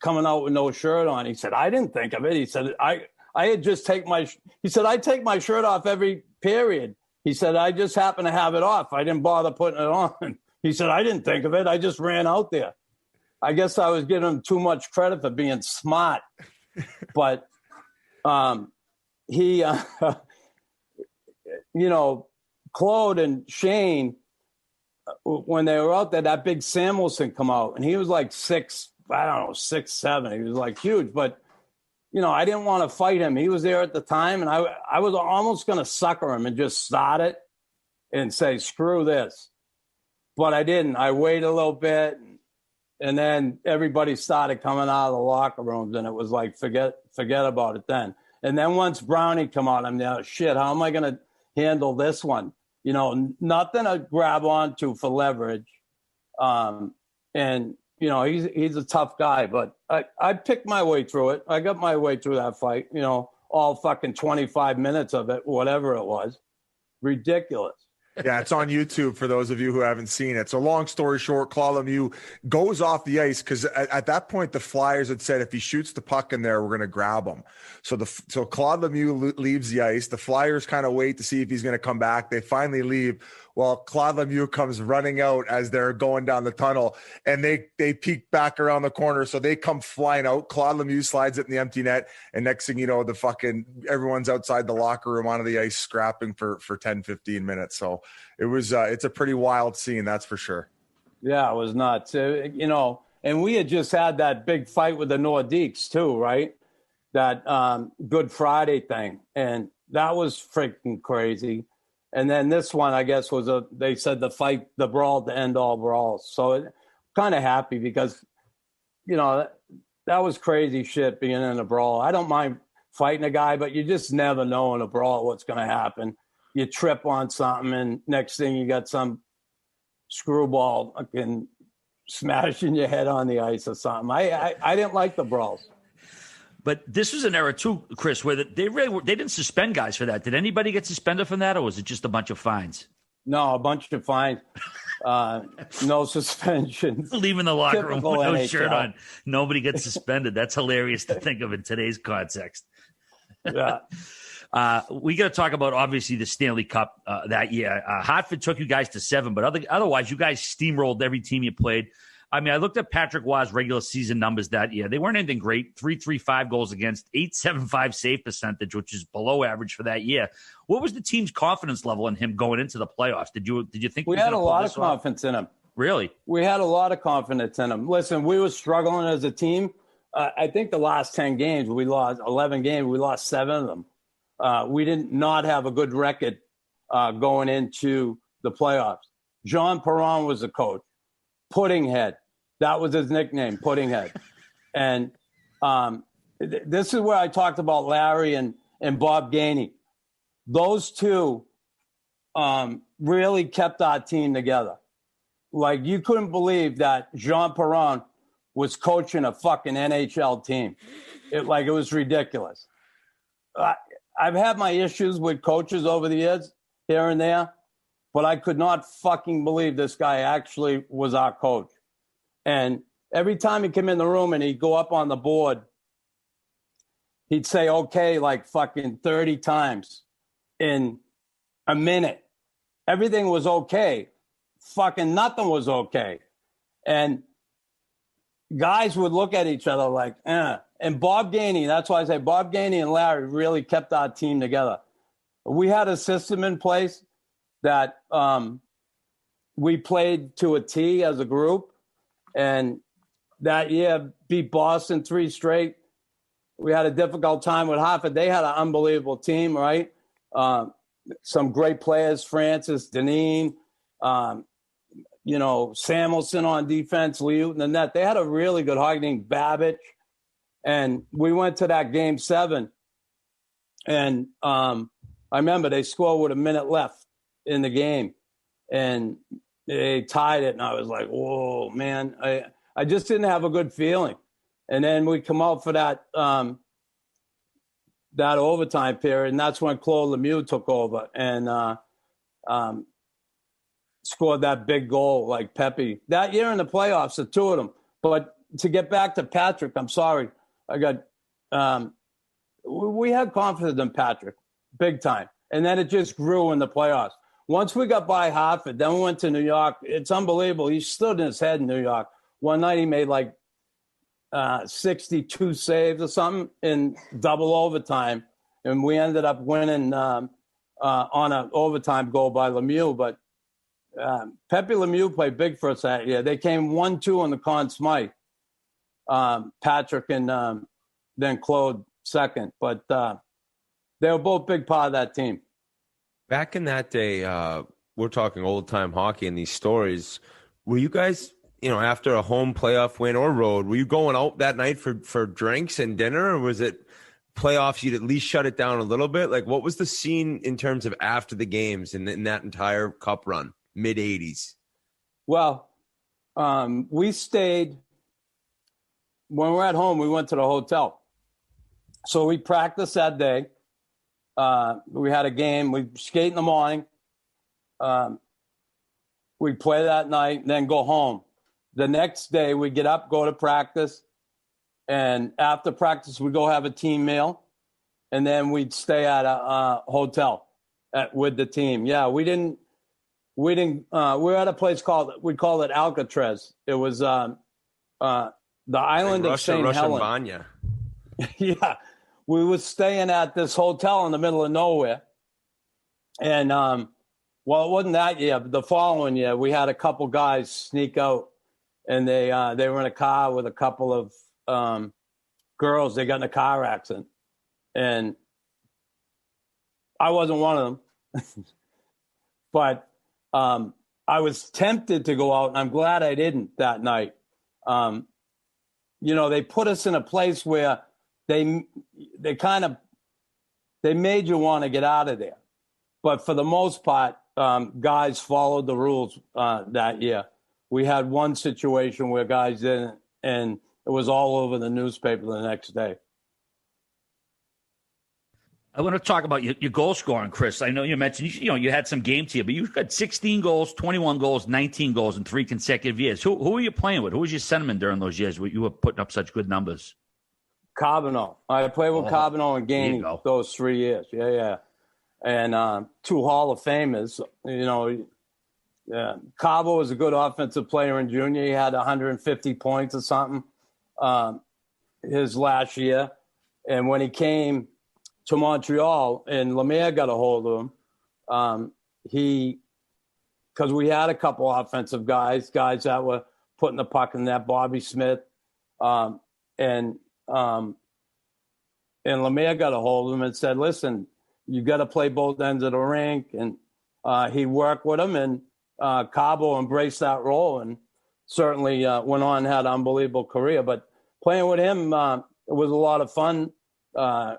coming out with no shirt on. He said, I didn't think of it. He said, I had just I take my shirt off every period. He said, I just happened to have it off. I didn't bother putting it on. He said, I didn't think of it. I just ran out there. I guess I was giving him too much credit for being smart. But he, Claude and Shayne, when they were out there, that big Samuelson come out, and he was like 6'7". He was like huge, but I didn't want to fight him. He was there at the time, and I was almost going to sucker him and just start it and say, screw this. But I didn't. I waited a little bit, and then everybody started coming out of the locker rooms, and it was like, forget about it then. And then once Brownie come out, I'm like, shit, how am I going to handle this one? Nothing to grab onto for leverage. And he's a tough guy, but I picked my way through it. I got my way through that fight, all fucking 25 minutes of it, whatever it was. Ridiculous. Yeah, it's on YouTube for those of you who haven't seen it. So long story short, Claude Lemieux goes off the ice because at that point the Flyers had said if he shoots the puck in there, we're going to grab him. So Claude Lemieux leaves the ice. The Flyers kind of wait to see if he's going to come back. They finally leave. Well, Claude Lemieux comes running out as they're going down the tunnel, and they peek back around the corner. So they come flying out. Claude Lemieux slides it in the empty net, and next thing you know, everyone's outside the locker room onto the ice scrapping for 10, 15 minutes. So it's a pretty wild scene, that's for sure. Yeah, it was nuts. And we had just had that big fight with the Nordiques too, right? That Good Friday thing, and that was freaking crazy. And then this one, I guess, they said the brawl to end all brawls. So kind of happy because, that was crazy shit being in a brawl. I don't mind fighting a guy, but you just never know in a brawl what's going to happen. You trip on something, and next thing you got some screwball fucking smashing your head on the ice or something. I didn't like the brawls. But this was an era too, Chris, where they didn't suspend guys for that. Did anybody get suspended from that, or was it just a bunch of fines? No, a bunch of fines. No suspensions. Leaving the locker room with no NHL. shirt on. Nobody gets suspended. That's hilarious to think of in today's context. Yeah. We got to talk about, obviously, the Stanley Cup that year. Hartford took you guys to 7, but otherwise, you guys steamrolled every team you played. I mean, I looked at Patrick Waugh's regular season numbers that year. They weren't anything great. 3.35 goals against, 8.75 save percentage, which is below average for that year. What was the team's confidence level in him going into the playoffs? Did you think we had a lot of confidence in him? Really? We had a lot of confidence in him. Listen, we were struggling as a team. I think the last 10 games, we lost 11 games. We lost 7 of them. We did not have a good record going into the playoffs. John Perron was the coach. Pudding Head. That was his nickname, Pudding Head. And this is where I talked about Larry and Bob Gainey. Those two really kept our team together. Like, you couldn't believe that Jean Perron was coaching a fucking NHL team. It was ridiculous. I've had my issues with coaches over the years, here and there, but I could not fucking believe this guy actually was our coach. And every time he came in the room and he'd go up on the board, he'd say, okay, like fucking 30 times in a minute. Everything was okay. Fucking nothing was okay. And guys would look at each other like, eh. And Bob Gainey, that's why I say Bob Gainey and Larry really kept our team together. We had a system in place that we played to a T as a group. And that year beat Boston 3 straight. We had a difficult time with Hartford. They had an unbelievable team, right? Some great players, Francis, Deneen, Samuelson on defense, Liu and the net. They had a really good hockey team, Babbage. And we went to that game 7. And I remember they scored with a minute left in the game. And they tied it. And I was like, whoa, man. I just didn't have a good feeling. And then we come out for that overtime period, and that's when Claude Lemieux took over and scored that big goal like Pepe. That year in the playoffs, the two of them. But to get back to Patrick, I'm sorry. We had confidence in Patrick, big time. And then it just grew in the playoffs. Once we got by Hartford, then we went to New York. It's unbelievable. He stood in his head in New York. One night he made like 62 saves or something in double overtime. And we ended up winning on an overtime goal by Lemieux. But Pepe Lemieux played big for us that year. They came 1-2 on the Conn Smythe. Patrick and then Claude second. But they were both big part of that team. Back in that day, we're talking old-time hockey and these stories. Were you guys, after a home playoff win or road, were you going out that night for drinks and dinner, or was it playoffs you'd at least shut it down a little bit? Like, what was the scene in terms of after the games in that entire cup run, mid-'80s? Well, we stayed – when we were at home, we went to the hotel. So we practiced that day. We had a game. We skate in the morning. We play that night and then go home. The next day we get up, go to practice. And after practice, we go have a team meal. And then we'd stay at a hotel with the team. Yeah, we were at a place we called it Alcatraz. It was the island of St. Helens. Yeah. We were staying at this hotel in the middle of nowhere. And, it wasn't that year, but the following year, we had a couple guys sneak out, and they were in a car with a couple of girls. They got in a car accident. And I wasn't one of them. But I was tempted to go out, and I'm glad I didn't that night. They put us in a place where they made you want to get out of there. But for the most part, guys followed the rules that year. We had one situation where guys didn't, and it was all over the newspaper the next day. I want to talk about your goal scoring, Chris. I know you mentioned, you had some games here, but you've got 16 goals, 21 goals, 19 goals in 3 consecutive years. Who were you playing with? Who was your centerman during those years where you were putting up such good numbers? Carbonneau. I played with Carbonneau and Gainey those 3 years. Yeah. And 2 Hall of Famers. Cabo was a good offensive player in junior. He had 150 points or something his last year. And when he came to Montreal and Lemaire got a hold of him, because we had a couple offensive guys that were putting the puck in net, Bobby Smith, and Lemaire got a hold of him and said, listen, you got to play both ends of the rink. And he worked with him, and Cabo embraced that role. And certainly went on and had an unbelievable career. But playing with him, it was a lot of fun.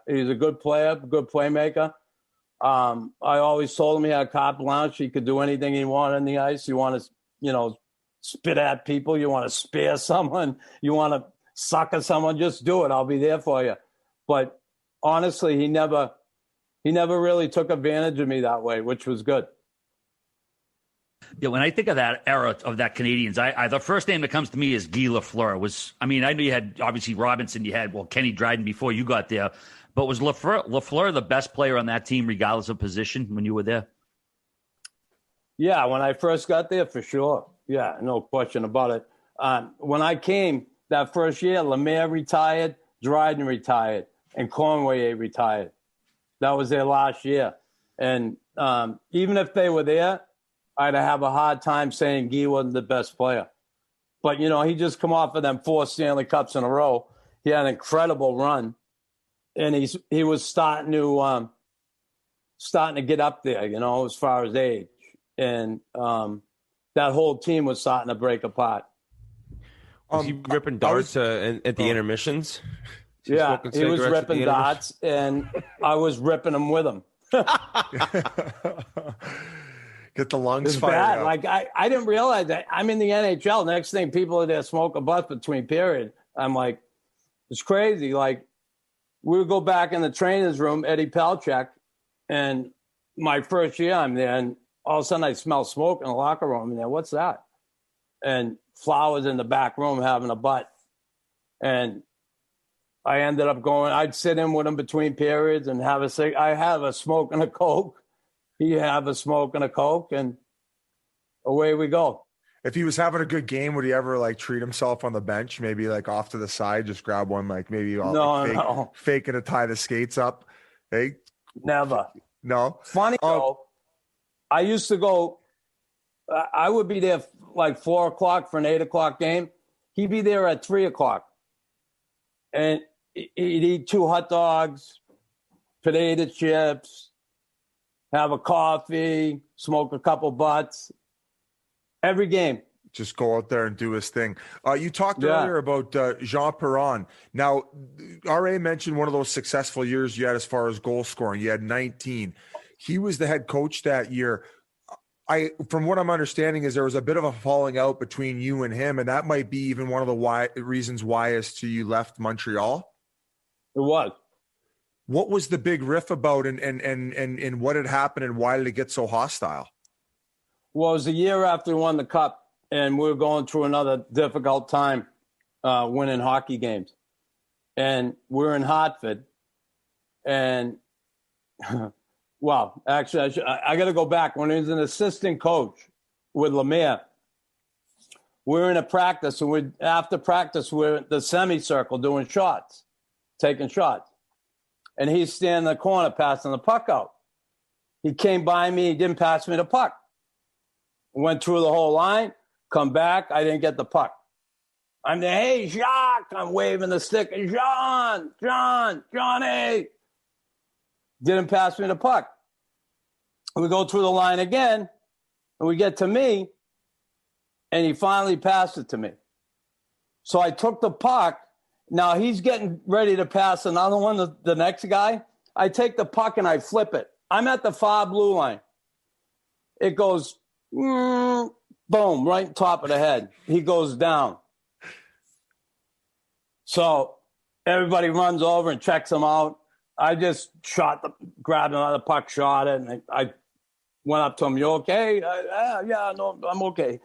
He's a good player, good playmaker. I always told him he had carte blanche. He could do anything he wanted on the ice. You want to, spit at people. You want to spear someone. You want to sucker someone. Just do it. I'll be there for you. But honestly, he never really took advantage of me that way, which was good. Yeah, when I think of that era of that Canadians, I the first name that comes to me is Guy Lafleur. I know you had obviously Robinson, you had Kenny Dryden before you got there, but was Lafleur the best player on that team, regardless of position, when you were there? Yeah, when I first got there, for sure. Yeah, no question about it. When I came that first year, Lemaire retired, Dryden retired, and Conway retired. That was their last year. And even if they were there, I'd have a hard time saying Guy wasn't the best player. But, he just come off of them 4 Stanley Cups in a row. He had an incredible run. And he was starting to get up there, as far as age. And that whole team was starting to break apart. Was he ripping darts at the intermissions? Yeah, he was ripping darts, and I was ripping them with him. Get the lungs it's fired bad. up. Like I didn't realize that. I'm in the NHL. Next thing, people are there smoking butts between period. I'm like, it's crazy. Like, we would go back in the trainer's room, Eddie Palchak, and my first year I'm there, and all of a sudden I smell smoke in the locker room. And what's that? And Flowers in the back room having a butt. And I ended up going, I'd sit in with him between periods and I have a smoke and a Coke. He have a smoke and a Coke, and away we go. If he was having a good game, would he ever treat himself on the bench? Maybe off to the side, just grab one, maybe fake it to tie the skates up. Hey, never. No. Funny though. I used to go. I would be there 4 o'clock for an 8 o'clock game. He'd be there at 3 o'clock, and he'd eat 2 hot dogs, potato chips, have a coffee, smoke a couple butts. Every game. Just go out there and do his thing. You talked earlier about Jean Perron. Now, RA mentioned one of those successful years you had as far as goal scoring. You had 19. He was the head coach that year. From what I'm understanding, is there was a bit of a falling out between you and him, and that might be even one of the reasons why as to you left Montreal. It was. What was the big riff about, and what had happened, and why did it get so hostile? Well, it was a year after we won the Cup, and we were going through another difficult time winning hockey games. And we're in Hartford, and well, actually, I got to go back. When he was an assistant coach with Lemaire, we're in a practice, and after practice, we're at the semicircle doing shots, taking shots. And he's standing in the corner passing the puck out. He came by me, he didn't pass me the puck. Went through the whole line, come back, I didn't get the puck. I'm there, hey, Jacques, I'm waving the stick, Johnny. Didn't pass me the puck. We go through the line again, and we get to me, and he finally passed it to me. So I took the puck. Now he's getting ready to pass another one, the next guy. I take the puck and I flip it. I'm at the far blue line. It goes, boom, right top of the head. He goes down. So everybody runs over and checks him out. I just grabbed another puck, shot it, and I went up to him. You okay? Yeah, no, I'm okay.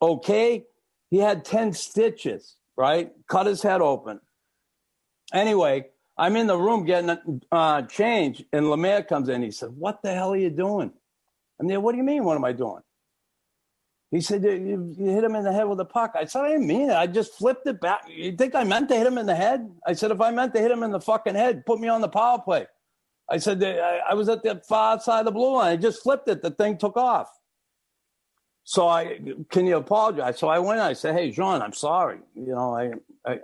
Okay? He had 10 stitches, right? Cut his head open. Anyway, I'm in the room getting changed, and Lemaire comes in. He said, what the hell are you doing? I'm there, what do you mean, what am I doing? He said, you hit him in the head with a puck. I said, I didn't mean it. I just flipped it back. You think I meant to hit him in the head? I said, if I meant to hit him in the fucking head, put me on the power play. I said, I was at the far side of the blue line. I just flipped it. The thing took off. So can you apologize? So I went, I said, hey, Jean, I'm sorry. I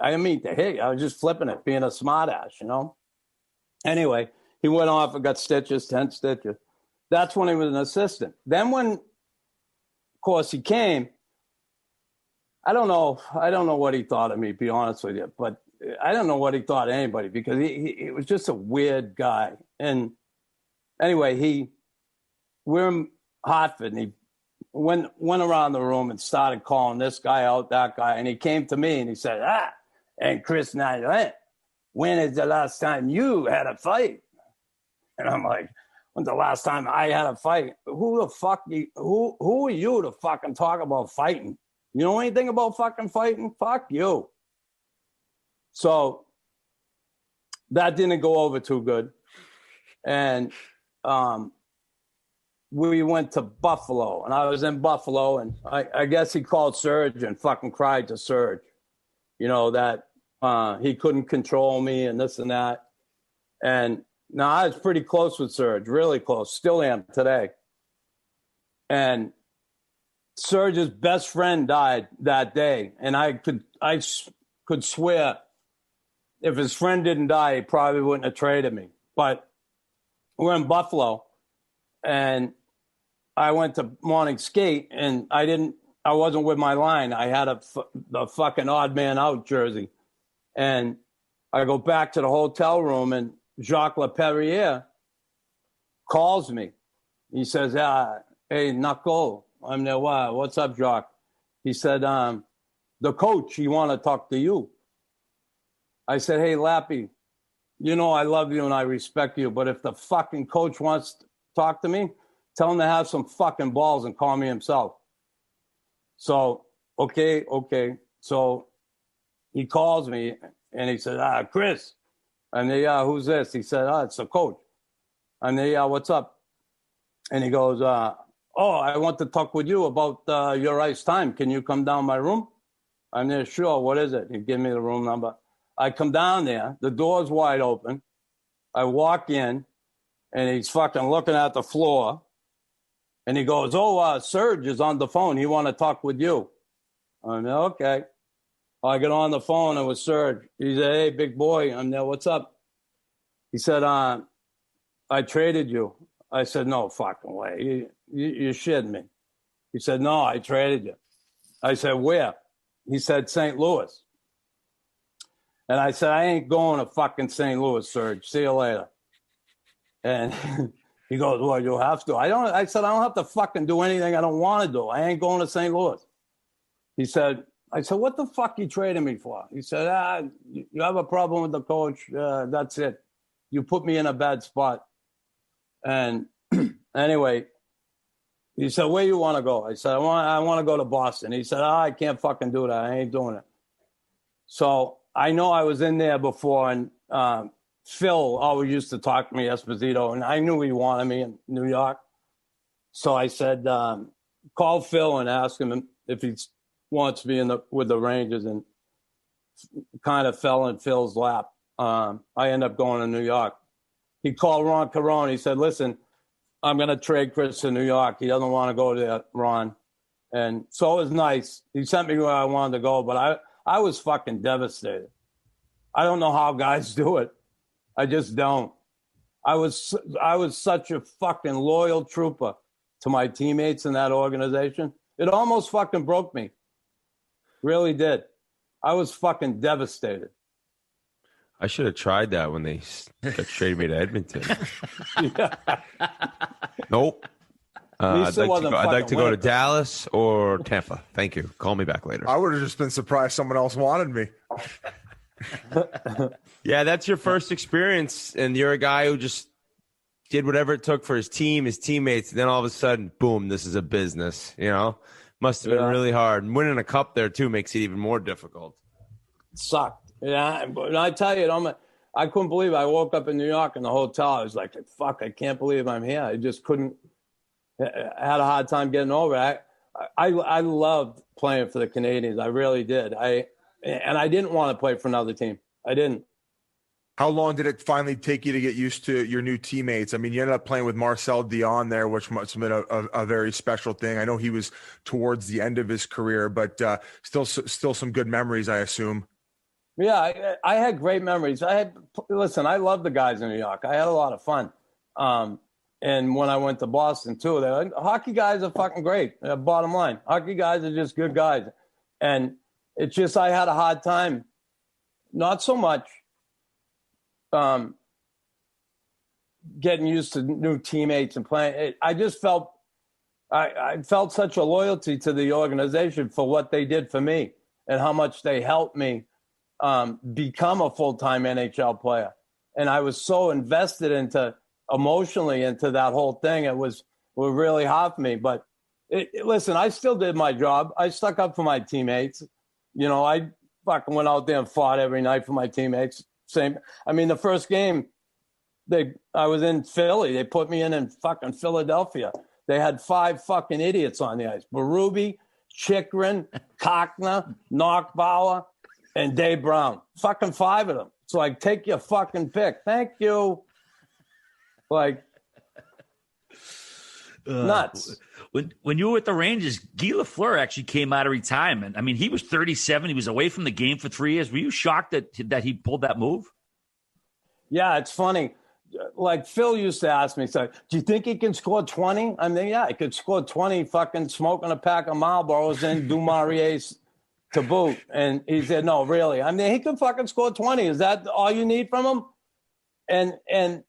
didn't mean to hit you. I was just flipping it, being a smart ass, Anyway, he went off and got stitches, 10 stitches. That's when he was an assistant. Then when, of course, he came, I don't know what he thought of me, to be honest with you, but I don't know what he thought of anybody because he was just a weird guy. And anyway, we're in Hartford, and he went around the room and started calling this guy out, that guy. And he came to me and he said, and Chris Nilan, when is the last time you had a fight? And I'm like, when's the last time I had a fight? Who the fuck, who are you to fucking talk about fighting? You know anything about fucking fighting? Fuck you. So that didn't go over too good. And we went to Buffalo, and I was in Buffalo, and I guess he called Serge and fucking cried to Serge, you know, that he couldn't control me and this and that. And now I was pretty close with Serge, really close, still am today. And Serge's best friend died that day, and I could swear if his friend didn't die, he probably wouldn't have traded me. But we're in Buffalo, and I went to morning skate, and I wasn't with my line. I had the fucking odd man out jersey, and I go back to the hotel room, and Jacques Leperrier calls me. He says, "Hey, Knuckle." I'm there. Wow, what's up, Jacques? He said, "The coach, he want to talk to you." I said, "Hey, Lappy, you know I love you and I respect you, but if the fucking coach wants to talk to me, tell him to have some fucking balls and call me himself." So, okay. So he calls me and he said, "Chris." And they, "Who's this?" He said, "It's the coach." And they, "What's up?" And he goes, I want to talk with you about your ice time. Can you come down my room?" I'm there, "Sure, what is it?" He gave me the room number. I come down there, the door's wide open. I walk in, and he's fucking looking at the floor. And he goes, Serge is on the phone. He want to talk with you. I'm there, okay. I get on the phone, and it was Serge. He said, "Hey, big boy." I'm there, "What's up?" He said, "I traded you." I said, "No fucking way. You're shitting me." He said, "No, I traded you." I said, "Where?" He said, "St. Louis." And I said, "I ain't going to fucking St. Louis, Serge. See you later." And he goes, "Well, you'll have to." I said, "I don't have to fucking do anything I don't want to do. I ain't going to St. Louis." I said, "What the fuck you trading me for?" He said, "You have a problem with the coach. That's it. You put me in a bad spot." And anyway, he said, "Where you want to go?" I said, I want to go to Boston." He said, "I can't fucking do that. I ain't doing it." So I know I was in there before, and Phil always used to talk to me, Esposito, and I knew he wanted me in New York. So I said, call Phil and ask him if he wants to be with the Rangers, and kind of fell in Phil's lap. I ended up going to New York. He called Ron Carone. He said, "Listen, I'm going to trade Chris to New York. He doesn't want to go there, Ron." And so it was nice. He sent me where I wanted to go, but I was fucking devastated. I don't know how guys do it. I just don't. I was such a fucking loyal trooper to my teammates in that organization. It almost fucking broke me. Really did. I was fucking devastated. I should have tried that when they traded me to Edmonton. Nope. I'd like to go to Dallas or Tampa. Thank you. Call me back later. I would have just been surprised someone else wanted me. Yeah, that's your first experience, and you're a guy who just did whatever it took for his team, his teammates, and then all of a sudden, boom, this is a business. You know, must have been really hard. And winning a cup there too makes it even more difficult. It sucked. Yeah, but I tell you, I couldn't believe it. I woke up in New York in the hotel. I was like, "Fuck, I can't believe I'm here." I just couldn't. I had a hard time getting over it. I loved playing for the Canadians. I really did. And I didn't want to play for another team. I didn't. How long did it finally take you to get used to your new teammates? I mean, you ended up playing with Marcel Dion there, which must have been a very special thing. I know he was towards the end of his career, but still some good memories, I assume. Yeah, I had great memories. Listen, I love the guys in New York. I had a lot of fun. And when I went to Boston too, hockey guys are fucking great. Bottom line, hockey guys are just good guys. And it's just I had a hard time, not so much getting used to new teammates and playing. I just felt I felt such a loyalty to the organization for what they did for me and how much they helped me become a full-time NHL player. And I was so invested emotionally into that whole thing. It was really hard for me. But listen, I still did my job. I stuck up for my teammates. You know, I fucking went out there and fought every night for my teammates. Same. I mean, the first game, I was in Philly. They put me in fucking Philadelphia. They had 5 fucking idiots on the ice. Berube, Chychrun, Kochner, Knockbauer, and Dave Brown. Fucking 5 of them. So like, take your fucking pick. Thank you. Like, nuts. When you were with the Rangers, Guy Lafleur actually came out of retirement. I mean, he was 37. He was away from the game for 3 years. Were you shocked that he pulled that move? Yeah, it's funny. Like Phil used to ask me, so, do you think he can score 20? I mean, yeah, he could score 20 fucking smoking a pack of Marlboros and Du Maurier's to boot. And he said, no, really. I mean, he could fucking score 20. Is that all you need from him? And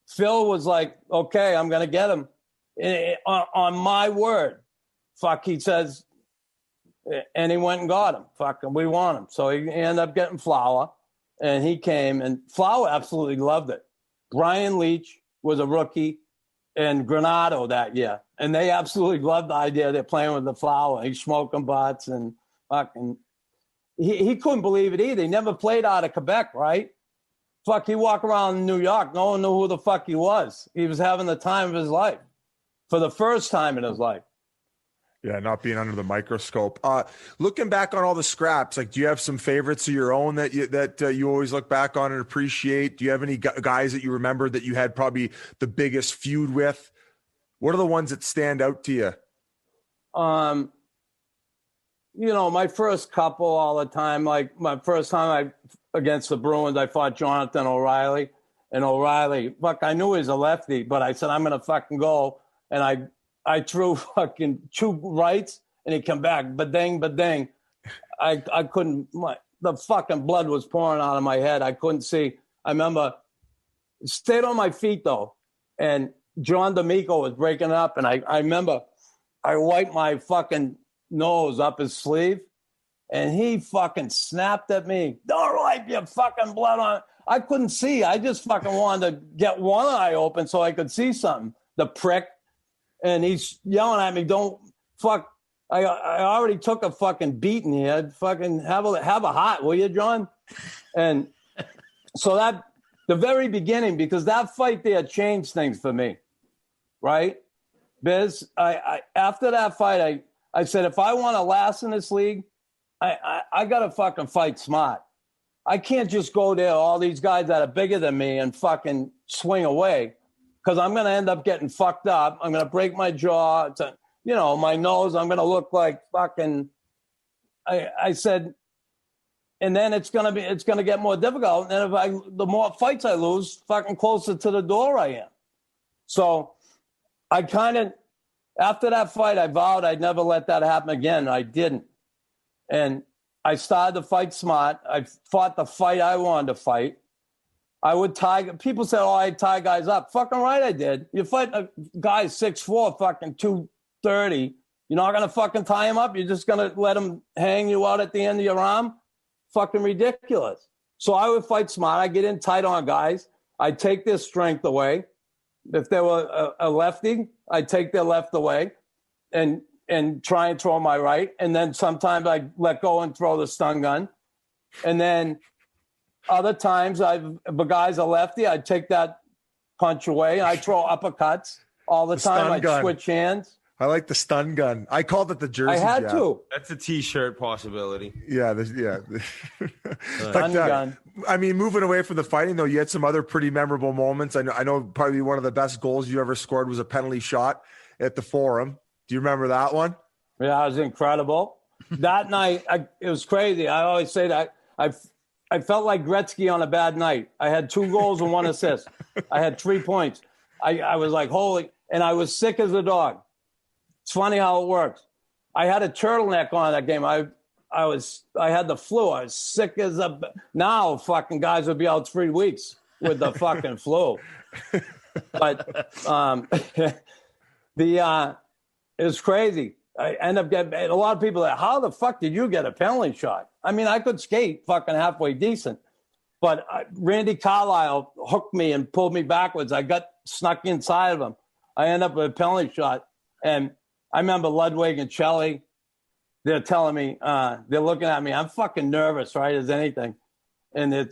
Phil was like, okay, I'm going to get him. On my word. Fuck, he says, and he went and got him. Fuck, we want him. So he ended up getting Flower, and he came, and Flower absolutely loved it. Brian Leach was a rookie, and Granato that year. And they absolutely loved the idea they're playing with the Flower. He's smoking butts and fucking. He couldn't believe it either. He never played out of Quebec, right? Fuck, he walked around New York. No one knew who the fuck he was. He was having the time of his life for the first time in his life. Yeah, not being under the microscope. Looking back on all the scraps, like, do you have some favorites of your own that you always look back on and appreciate? Do you have any guys that you remember that you had probably the biggest feud with? What are the ones that stand out to you? You know, my first couple all the time, like my first time against the Bruins, I fought Jonathan O'Reilly. And O'Reilly, fuck, I knew he was a lefty, but I said, I'm going to fucking go. And I threw fucking 2 rights, and he come back, ba-ding. I couldn't, the fucking blood was pouring out of my head. I couldn't see. I remember, stayed on my feet, though, and John D'Amico was breaking up, and I remember I wiped my fucking nose up his sleeve, and he fucking snapped at me. Don't wipe your fucking blood on. I couldn't see. I just fucking wanted to get one eye open so I could see something. The prick. And he's yelling at me, don't fuck. I already took a fucking beating here. Fucking have a heart, will you, John? And so that, the very beginning, because that fight there changed things for me, right? Biz, I after that fight, I said, if I want to last in this league, I got to fucking fight smart. I can't just go there, all these guys that are bigger than me, and fucking swing away. Because I'm going to end up getting fucked up. I'm going to break my jaw. My nose. I'm going to look like fucking. I said, and then it's going to get more difficult. And the more fights I lose, fucking closer to the door I am. So I kind of, after that fight, I vowed I'd never let that happen again. I didn't. And I started to fight smart. I fought the fight I wanted to fight. I would tie. People said, "Oh, I tie guys up." Fucking right, I did. You fight a guy 6'4", fucking 230. You're not gonna fucking tie him up. You're just gonna let him hang you out at the end of your arm. Fucking ridiculous. So I would fight smart. I get in tight on guys. I take their strength away. If they were a lefty, I take their left away, and try and throw my right. And then sometimes I let go and throw the stun gun, and then. Other times, if a guy's a lefty, I'd take that punch away. I throw uppercuts all the time. I'd switch hands. I like the stun gun. I called it the jersey. I had to. That's a T-shirt possibility. Yeah. Stun gun. I mean, moving away from the fighting, though, you had some other pretty memorable moments. I know probably one of the best goals you ever scored was a penalty shot at the Forum. Do you remember that one? Yeah, it was incredible. That night, it was crazy. I always say that I felt like Gretzky on a bad night. I had 2 goals and 1 assist. I had 3 points. I was like, holy, and I was sick as a dog. It's funny how it works. I had a turtleneck on that game. I had the flu. I was sick as a. Now fucking guys would be out 3 weeks with the fucking flu. But it was crazy. I end up getting a lot of people that, how the fuck did you get a penalty shot? I mean, I could skate fucking halfway decent, but Randy Carlisle hooked me and pulled me backwards. I got snuck inside of him. I end up with a penalty shot. And I remember Ludwig and Shelley, they're telling me, they're looking at me. I'm fucking nervous, right, as anything. And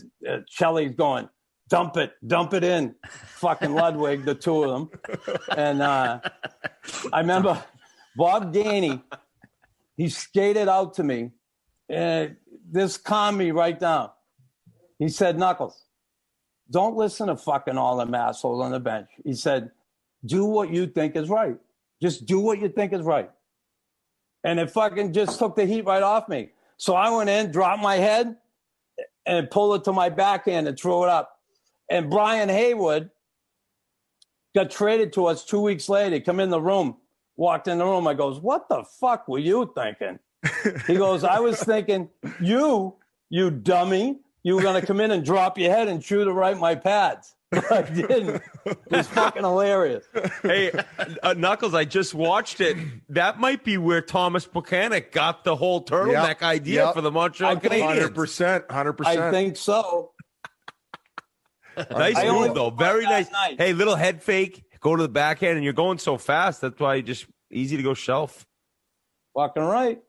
Shelley's going, dump it in. Fucking Ludwig, the two of them. And I remember Bob Gainey, he skated out to me, and this calmed me right down. He said, Knuckles, don't listen to fucking all them assholes on the bench. He said, do what you think is right. Just do what you think is right. And it fucking just took the heat right off me. So I went in, dropped my head, and pulled it to my backhand and threw it up. And Brian Haywood got traded to us 2 weeks later. He come in the room, walked in the room. I goes, what the fuck were you thinking? He goes, I was thinking, you dummy, you were going to come in and drop your head and shoot it right in my pads. But I didn't. It was fucking hilarious. Hey, Knuckles, I just watched it. That might be where Thomas Buchanan got the whole turtleneck idea for the Montreal Canadiens. 100%. I think so. Nice move, though. Very nice. Night. Hey, little head fake. Go to the backhand, and you're going so fast. That's why just easy to go shelf. Fucking right.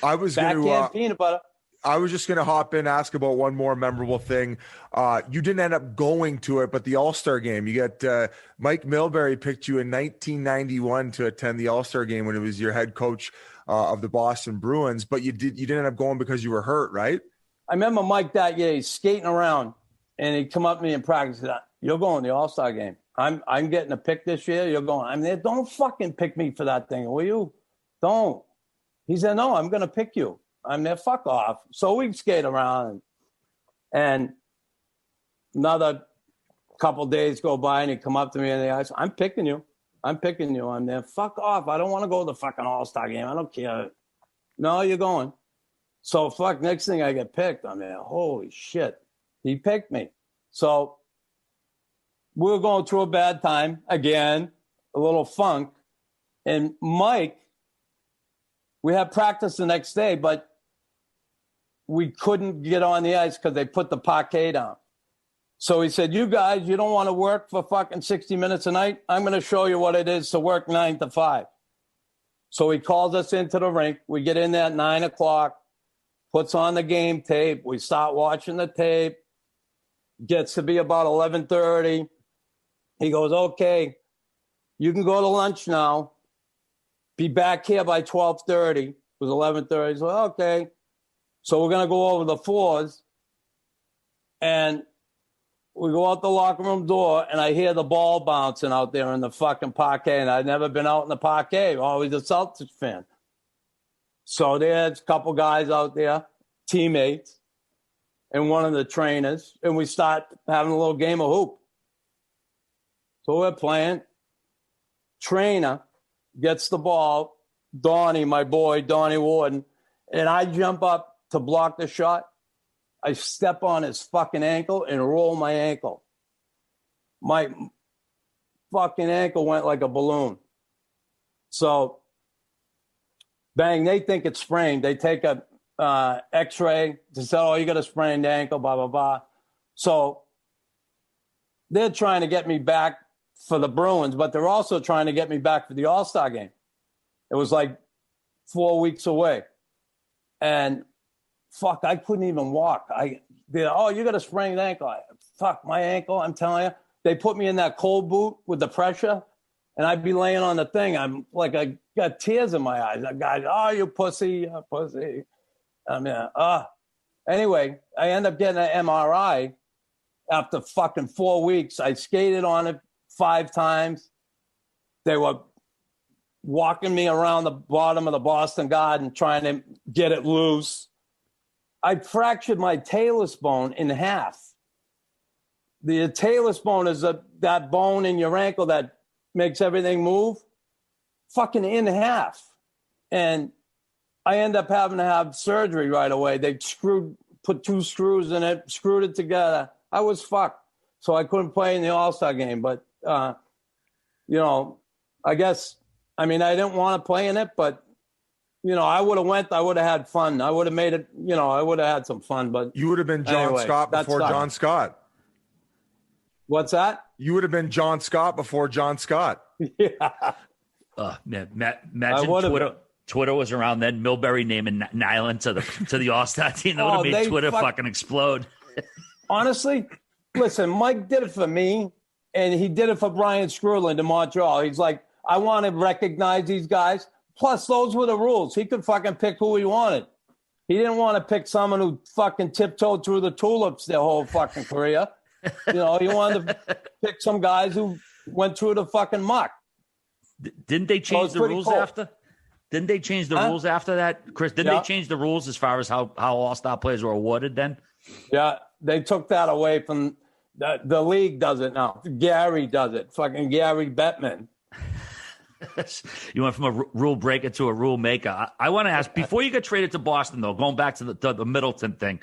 I was backhand peanut butter. I was just going to hop in, ask about one more memorable thing. You didn't end up going to it, but the All-Star game. You got Mike Milbury picked you in 1991 to attend the All-Star game when he was your head coach of the Boston Bruins, but you didn't end up going because you were hurt, right? I remember Mike that year. He's skating around, and he'd come up to me in practice and said, you're going to the All-Star game. I'm getting a pick this year. You're going. I'm there. Don't fucking pick me for that thing, will you? Don't. He said, no, I'm going to pick you. I'm there. Fuck off. So we skate around, and another couple days go by, and he come up to me in the eyes. I'm picking you. I'm there. Fuck off. I don't want to go to the fucking All-Star game. I don't care. No, you're going. So fuck. Next thing I get picked. I'm there. Holy shit. He picked me. So we were going through a bad time again, a little funk, and Mike. We had practice the next day, but we couldn't get on the ice because they put the parquet down. So he said, you guys, you don't want to work for fucking 60 minutes a night? I'm going to show you what it is to work 9 to 5. So he calls us into the rink. We get in there at 9 o'clock, puts on the game tape. We start watching the tape. Gets to be about 11:30. He goes, okay, you can go to lunch now. Be back here by 12:30. It was 11:30. So, okay. So we're going to go over the floors. And we go out the locker room door, and I hear the ball bouncing out there in the fucking parquet. And I'd never been out in the parquet. Always a Celtics fan. So there's a couple guys out there, teammates, and one of the trainers. And we start having a little game of hoop. So we're playing. Trainer gets the ball, Donnie, my boy, Donnie Warden, and I jump up to block the shot. I step on his fucking ankle and roll my ankle. My fucking ankle went like a balloon. So, bang, they think it's sprained. They take a x-ray to say, oh, you got a sprained ankle, blah, blah, blah. So, they're trying to get me back for the Bruins, but they're also trying to get me back for the All-Star game. It was like 4 weeks away. And fuck, I couldn't even walk. Oh, you got a sprained ankle. Fuck, my ankle, I'm telling you. They put me in that cold boot with the pressure, and I'd be laying on the thing. I'm like, I got tears in my eyes. I got, oh, you pussy, pussy. Anyway, I end up getting an MRI after fucking 4 weeks. I skated on it 5 times. They were walking me around the bottom of the Boston Garden trying to get it loose. I fractured my talus bone in half. The talus bone is that bone in your ankle that makes everything move. Fucking in half. and I end up having to have surgery right away. They put 2 screws in it, screwed it together. I was fucked. So I couldn't play in the All-Star game. But, I guess, I didn't want to play in it, but, I would have went. I would have had fun. I would have made it, I would have had some fun. But you would have been John Scott before John Scott. What's that? You would have been John Scott before John Scott. Yeah. Imagine Twitter was around then. Milbury naming Nilan to the All-Star team. That would have made Twitter fucking explode. Honestly, listen, Mike did it for me, and he did it for Brian Screwland in Montreal. He's like, I want to recognize these guys. Plus, those were the rules. He could fucking pick who he wanted. He didn't want to pick someone who fucking tiptoed through the tulips their whole fucking career. He wanted to pick some guys who went through the fucking muck. Didn't they change the rules after? Didn't they change the rules after that, Chris? Didn't they change the rules as far as how All-Star players were awarded then? Yeah, they took that away from the league. Does it now? Gary does it. Fucking Gary Bettman. You went from a rule breaker to a rule maker. I want to ask, before you got traded to Boston, though, going back to the Middleton thing.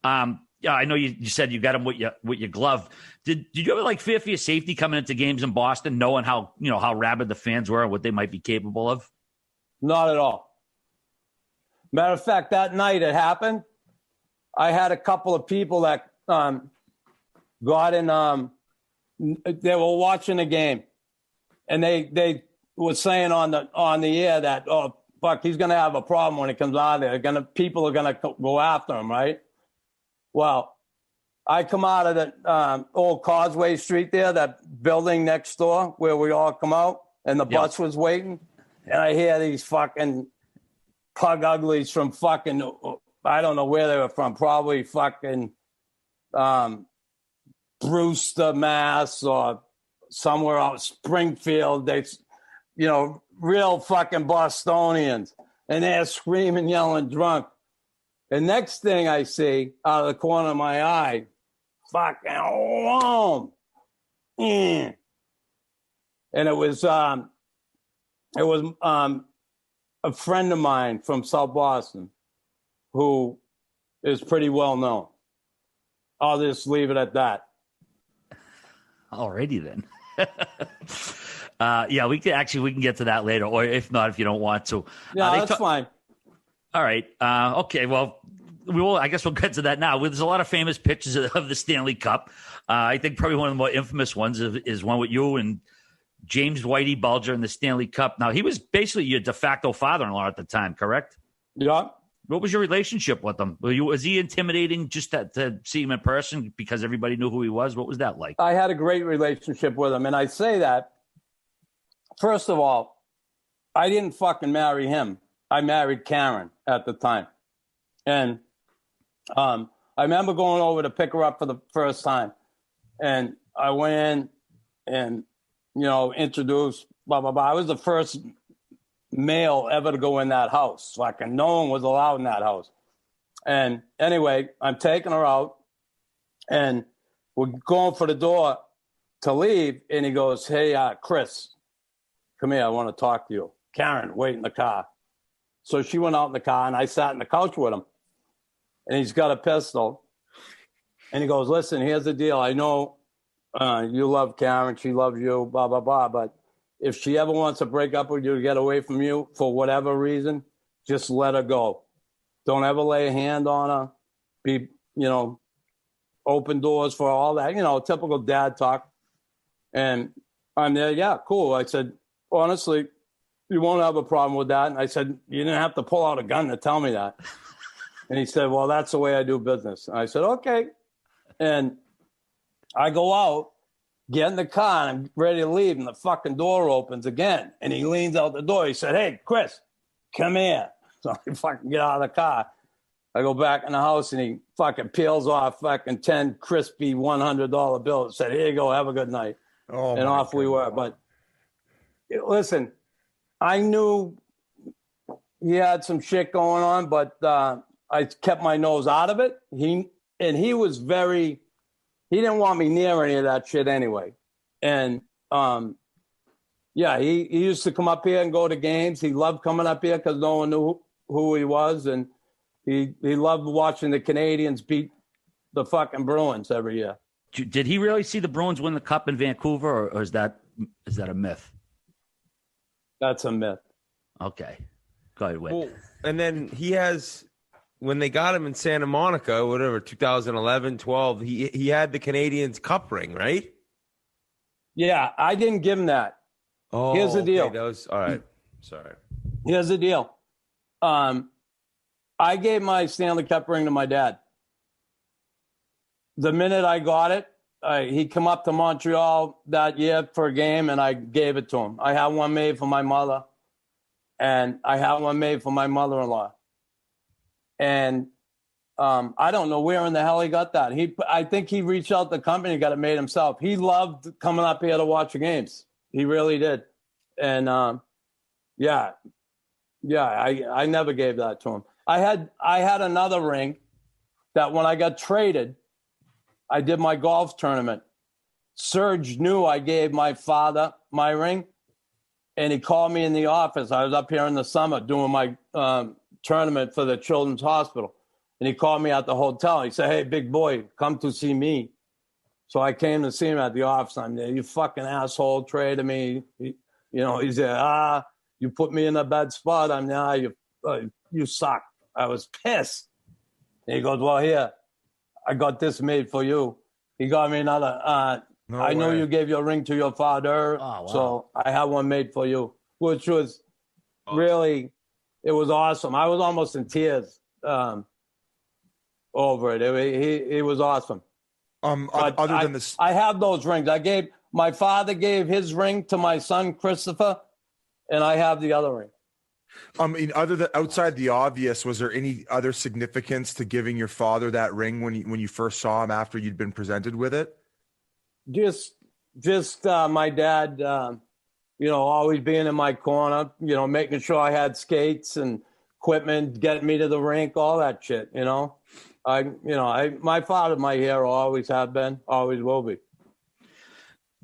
Yeah, I know you said you got him with your glove. Did you ever fear for your safety coming into games in Boston, knowing how rabid the fans were and what they might be capable of? Not at all. Matter of fact, that night it happened. I had a couple of people that got in. They were watching the game, and they were saying on the air that, oh fuck, he's gonna have a problem when he comes out of there. People are gonna go after him, right? Well, I come out of the old Causeway Street there, that building next door where we all come out, and the bus was waiting, and I hear these fucking pug uglies from fucking, I don't know where they were from, probably fucking Brewster, Mass, or somewhere out Springfield. They, real fucking Bostonians, and they're screaming, yelling, drunk. The next thing I see out of the corner of my eye, fucking whoa, and it was a friend of mine from South Boston who is pretty well known. I'll just leave it at that. Alrighty then. Yeah, we can get to that later, or if not, if you don't want to. Yeah, that's fine. All right. Okay. Well, I guess we'll get to that now. There's a lot of famous pictures of the Stanley Cup. I think probably one of the more infamous ones is one with you and James Whitey Bulger in the Stanley Cup. Now, he was basically your de facto father-in-law at the time, correct? Yeah. What was your relationship with him? Was he intimidating just to see him in person because everybody knew who he was? What was that like? I had a great relationship with him. And I say that, first of all, I didn't fucking marry him. I married Karen at the time. And I remember going over to pick her up for the first time. And I went in and, introduced, blah, blah, blah. I was the first male ever to go in that house. Fucking no one was allowed in that house. And anyway, I'm taking her out. And we're going for the door to leave. And he goes, hey, Chris, come here. I want to talk to you. Karen, wait in the car. So she went out in the car, and I sat in the couch with him. And he's got a pistol. And he goes, listen, here's the deal. I know you love Karen. She loves you, blah, blah, blah. But if she ever wants to break up with you, get away from you for whatever reason, just let her go. Don't ever lay a hand on her. Be, open doors for all that. Typical dad talk. And I'm there, yeah, cool. I said, honestly, you won't have a problem with that. And I said, you didn't have to pull out a gun to tell me that. And he said, well, that's the way I do business. And I said, okay. And I go out, get in the car, and I'm ready to leave, and the fucking door opens again. And he leans out the door. He said, hey, Chris, come here. So I fucking get out of the car. I go back in the house, and he fucking peels off fucking 10 crispy $100 bills. Said, here you go, have a good night. Oh, and off we were. But listen, I knew he had some shit going on, but I kept my nose out of it. He was he didn't want me near any of that shit anyway. And, Yeah, he used to come up here and go to games. He loved coming up here because no one knew who he was, and he loved watching the Canadians beat the fucking Bruins every year. Did he really see the Bruins win the Cup in Vancouver, or is that a myth? That's a myth. Okay. Go ahead, Whit. Well, and then he has, when they got him in Santa Monica, whatever, 2011, 12, he had the Canadians Cup ring, right? Yeah, I didn't give him that. Oh, here's the deal. That was, all right. Sorry. Here's the deal. I gave my Stanley Cup ring to my dad. The minute I got it, he come up to Montreal that year for a game, and I gave it to him. I had one made for my mother, and I had one made for my mother-in-law. And I don't know where in the hell he got that. I think he reached out to the company and got it made himself. He loved coming up here to watch the games. He really did. And I never gave that to him. I had another ring that when I got traded, I did my golf tournament. Serge knew I gave my father my ring, and he called me in the office. I was up here in the summer doing my tournament for the Children's Hospital. And he called me at the hotel. He said, "Hey, big boy, come to see me." So I came to see him at the office. I'm there. "You fucking asshole traded me." He said, "You put me in a bad spot." I'm there. You suck. I was pissed. And he goes, "Well, here, I got this made for you." He got me another. I know you gave your ring to your father, so I have one made for you, which was really, it was awesome. I was almost in tears over it. It was awesome. Other than this, I have those rings. My father gave his ring to my son Christopher, and I have the other ring. Outside the obvious, was there any other significance to giving your father that ring when you first saw him after you'd been presented with it? Just my dad, always being in my corner, making sure I had skates and equipment, getting me to the rink, all that shit. My father, my hero, always have been, always will be.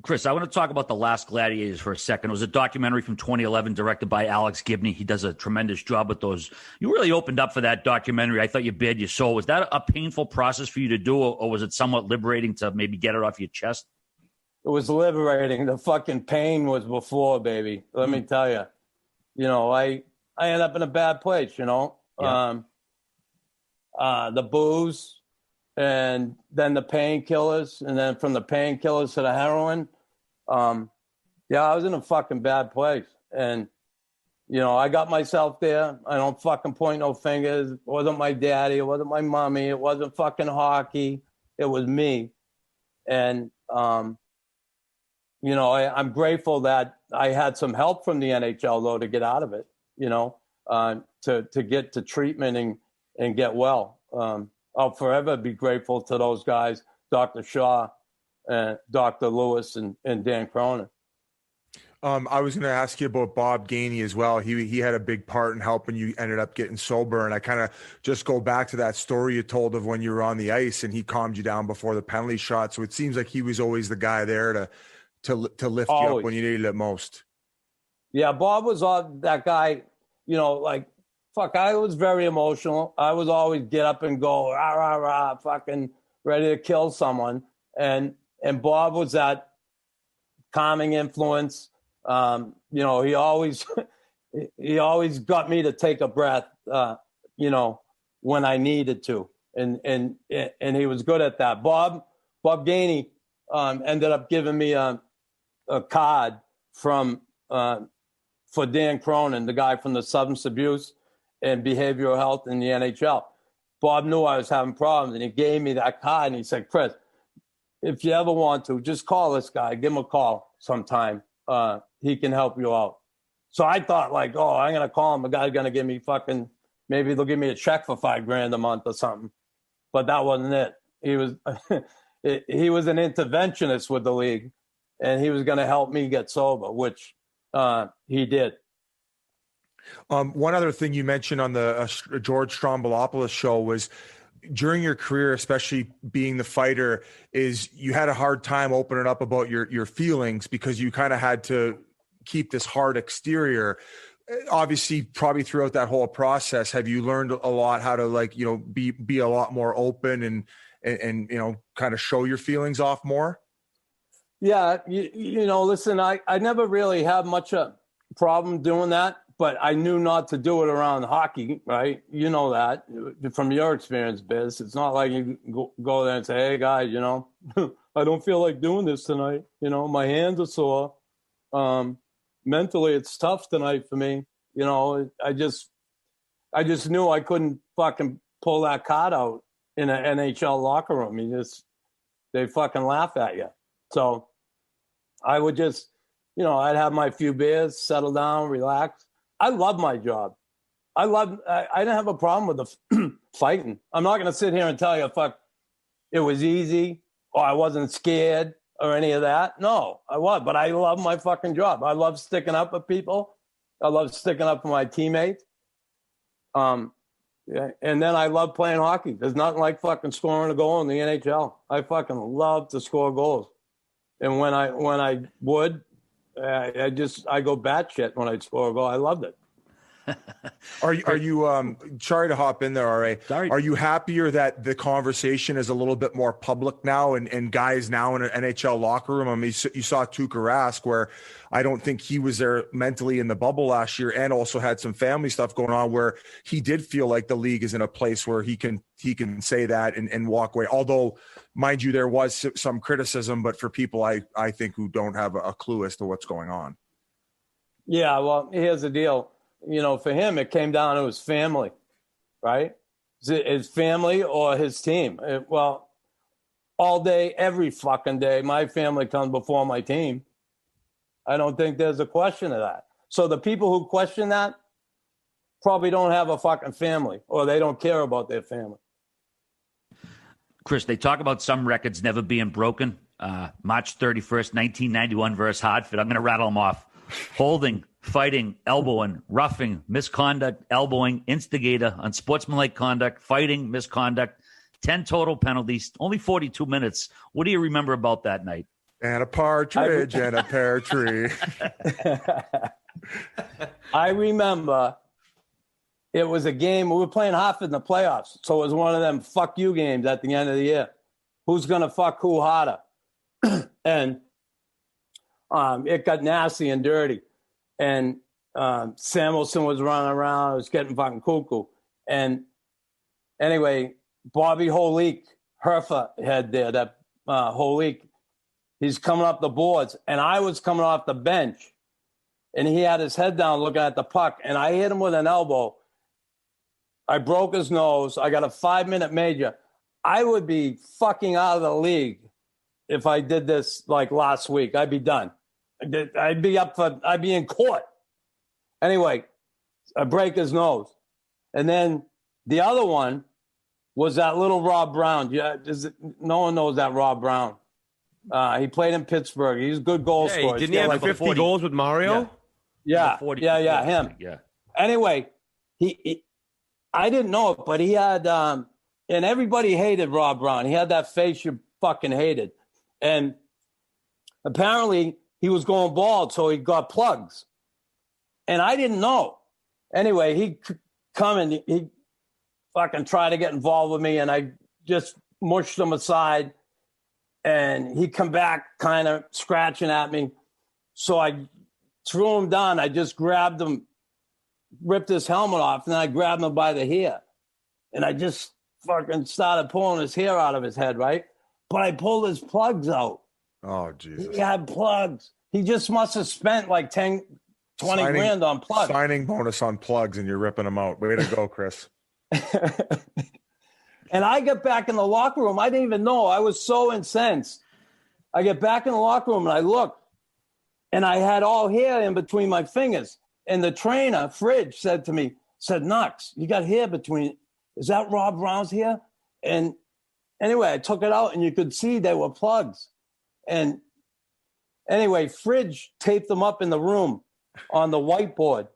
Chris, I want to talk about The Last Gladiators for a second. It was a documentary from 2011 directed by Alex Gibney. He does a tremendous job with those. You really opened up for that documentary. I thought you bared your soul. Was that a painful process for you to do, or was it somewhat liberating to maybe get it off your chest? It was liberating. The fucking pain was before, baby. Let me tell you. I ended up in a bad place, Yeah. The booze, and then the painkillers, and then from the painkillers to the heroin. I was in a fucking bad place. And, I got myself there. I don't fucking point no fingers. It wasn't my daddy. It wasn't my mommy. It wasn't fucking hockey. It was me. And, I'm grateful that I had some help from the NHL, though, to get out of it, to get to treatment and get well. I'll forever be grateful to those guys, Dr. Shaw, and Dr. Lewis, and Dan Cronin. I was going to ask you about Bob Gainey as well. He had a big part in helping you ended up getting sober. And I kind of just go back to that story you told of when you were on the ice and he calmed you down before the penalty shot. So it seems like he was always the guy there to lift you up when you needed it most. Yeah, Bob was that guy, fuck, I was very emotional. I was always get up and go, rah, rah, rah, fucking ready to kill someone. And Bob was that calming influence. He always got me to take a breath, when I needed to. And he was good at that. Bob Gainey ended up giving me a card for Dan Cronin, the guy from the substance abuse and behavioral health in the NHL. Bob knew I was having problems, and he gave me that card, and he said, "Chris, if you ever want to, just call this guy. Give him a call sometime. He can help you out." So I thought, I'm going to call him. The guy's going to give me maybe they'll give me a check for $5,000 a month or something. But that wasn't it. He was he was an interventionist with the league, and he was going to help me get sober, which he did. One other thing you mentioned on the George Strombolopoulos show was during your career, especially being the fighter, is you had a hard time opening up about your feelings because you kind of had to keep this hard exterior. Obviously, probably throughout that whole process, have you learned a lot how to, like, you know, be a lot more open and you know, kind of show your feelings off more? Yeah, you know, listen, I never really had much a problem doing that, but I knew not to do it around hockey, right? You know that from your experience, Biz. It's not like you go there and say, hey, guys, you know, I don't feel like doing this tonight. You know, my hands are sore. Mentally, it's tough tonight for me. You know, I just knew I couldn't fucking pull that card out in an NHL locker room. They fucking laugh at you. So I would just, you know, I'd have my few beers, settle down, relax. I love my job. I didn't have a problem with the fighting. I'm not going to sit here and tell you, it was easy or I wasn't scared or any of that. No, I was, but I love my fucking job. I love sticking up for people. I love sticking up for my teammates. Yeah, and then I love playing hockey. There's nothing like fucking scoring a goal in the NHL. I fucking love to score goals. And when I would, I go batshit when I'd score a goal. I loved it. Are you sorry to hop in there, RA. Sorry. Are you happier that the conversation is a little bit more public now and guys now in an NHL locker room? I mean, you saw Tuukka Rask, where I don't think he was there mentally in the bubble last year, and also had some family stuff going on where he did feel like the league is in a place where he can say that and walk away. Although, mind you, there was some criticism, but for people I think who don't have a clue as to what's going on. Yeah, well, here's the deal. You know, for him, it came down to his family, right? His family or his team. Well, all day, every fucking day, my family comes before my team. I don't think there's a question of that. So the people who question that probably don't have a fucking family, or they don't care about their family. Chris, they talk about some records never being broken. March 31st, 1991 versus Hartford. I'm going to rattle them off. Holding, fighting, elbowing, roughing, misconduct, elbowing, instigator, unsportsmanlike conduct, fighting, misconduct, 10 total penalties, only 42 minutes. What do you remember about that night? And a partridge and a pear tree. I remember it was a game. We were playing Hartford in the playoffs. So it was one of them fuck you games at the end of the year. Who's going to fuck who harder? And it got nasty and dirty. And Samuelson was running around. I was getting fucking cuckoo. And anyway, Bobby Holik, Herfa had there, that Holik, he's coming up the boards. And I was coming off the bench. And he had his head down looking at the puck. And I hit him with an elbow. I broke his nose. I got a 5-minute major. I would be fucking out of the league if I did this like last week. I'd be done. I'd be in court. Anyway, I break his nose. And then the other one was that little Rob Brown. Yeah, no one knows that Rob Brown. He played in Pittsburgh. He's a good goal scorer. Didn't he have 50 goals with Mario? Yeah, him. Yeah. Anyway, I didn't know it, but he had, and everybody hated Rob Brown. He had that face you fucking hated. And apparently he was going bald, so he got plugs. And I didn't know. Anyway, he come and he fucking tried to get involved with me, and I just mushed him aside. And he come back kind of scratching at me. So I threw him down. I just grabbed him, ripped his helmet off, and then I grabbed him by the hair. And I just fucking started pulling his hair out of his head, right? But I pulled his plugs out. Oh, Jesus. He had plugs. He just must have spent like 10, 20 grand on plugs. Signing bonus on plugs, and you're ripping them out. Way to go, Chris. And I get back in the locker room. I didn't even know. I was so incensed. I get back in the locker room, and I look, and I had all hair in between my fingers. And the trainer, Fridge, said to me, Knox, you got hair between. Is that Rob Brown's hair? And anyway, I took it out, and you could see they were plugs. And anyway, Fridge taped them up in the room on the whiteboard.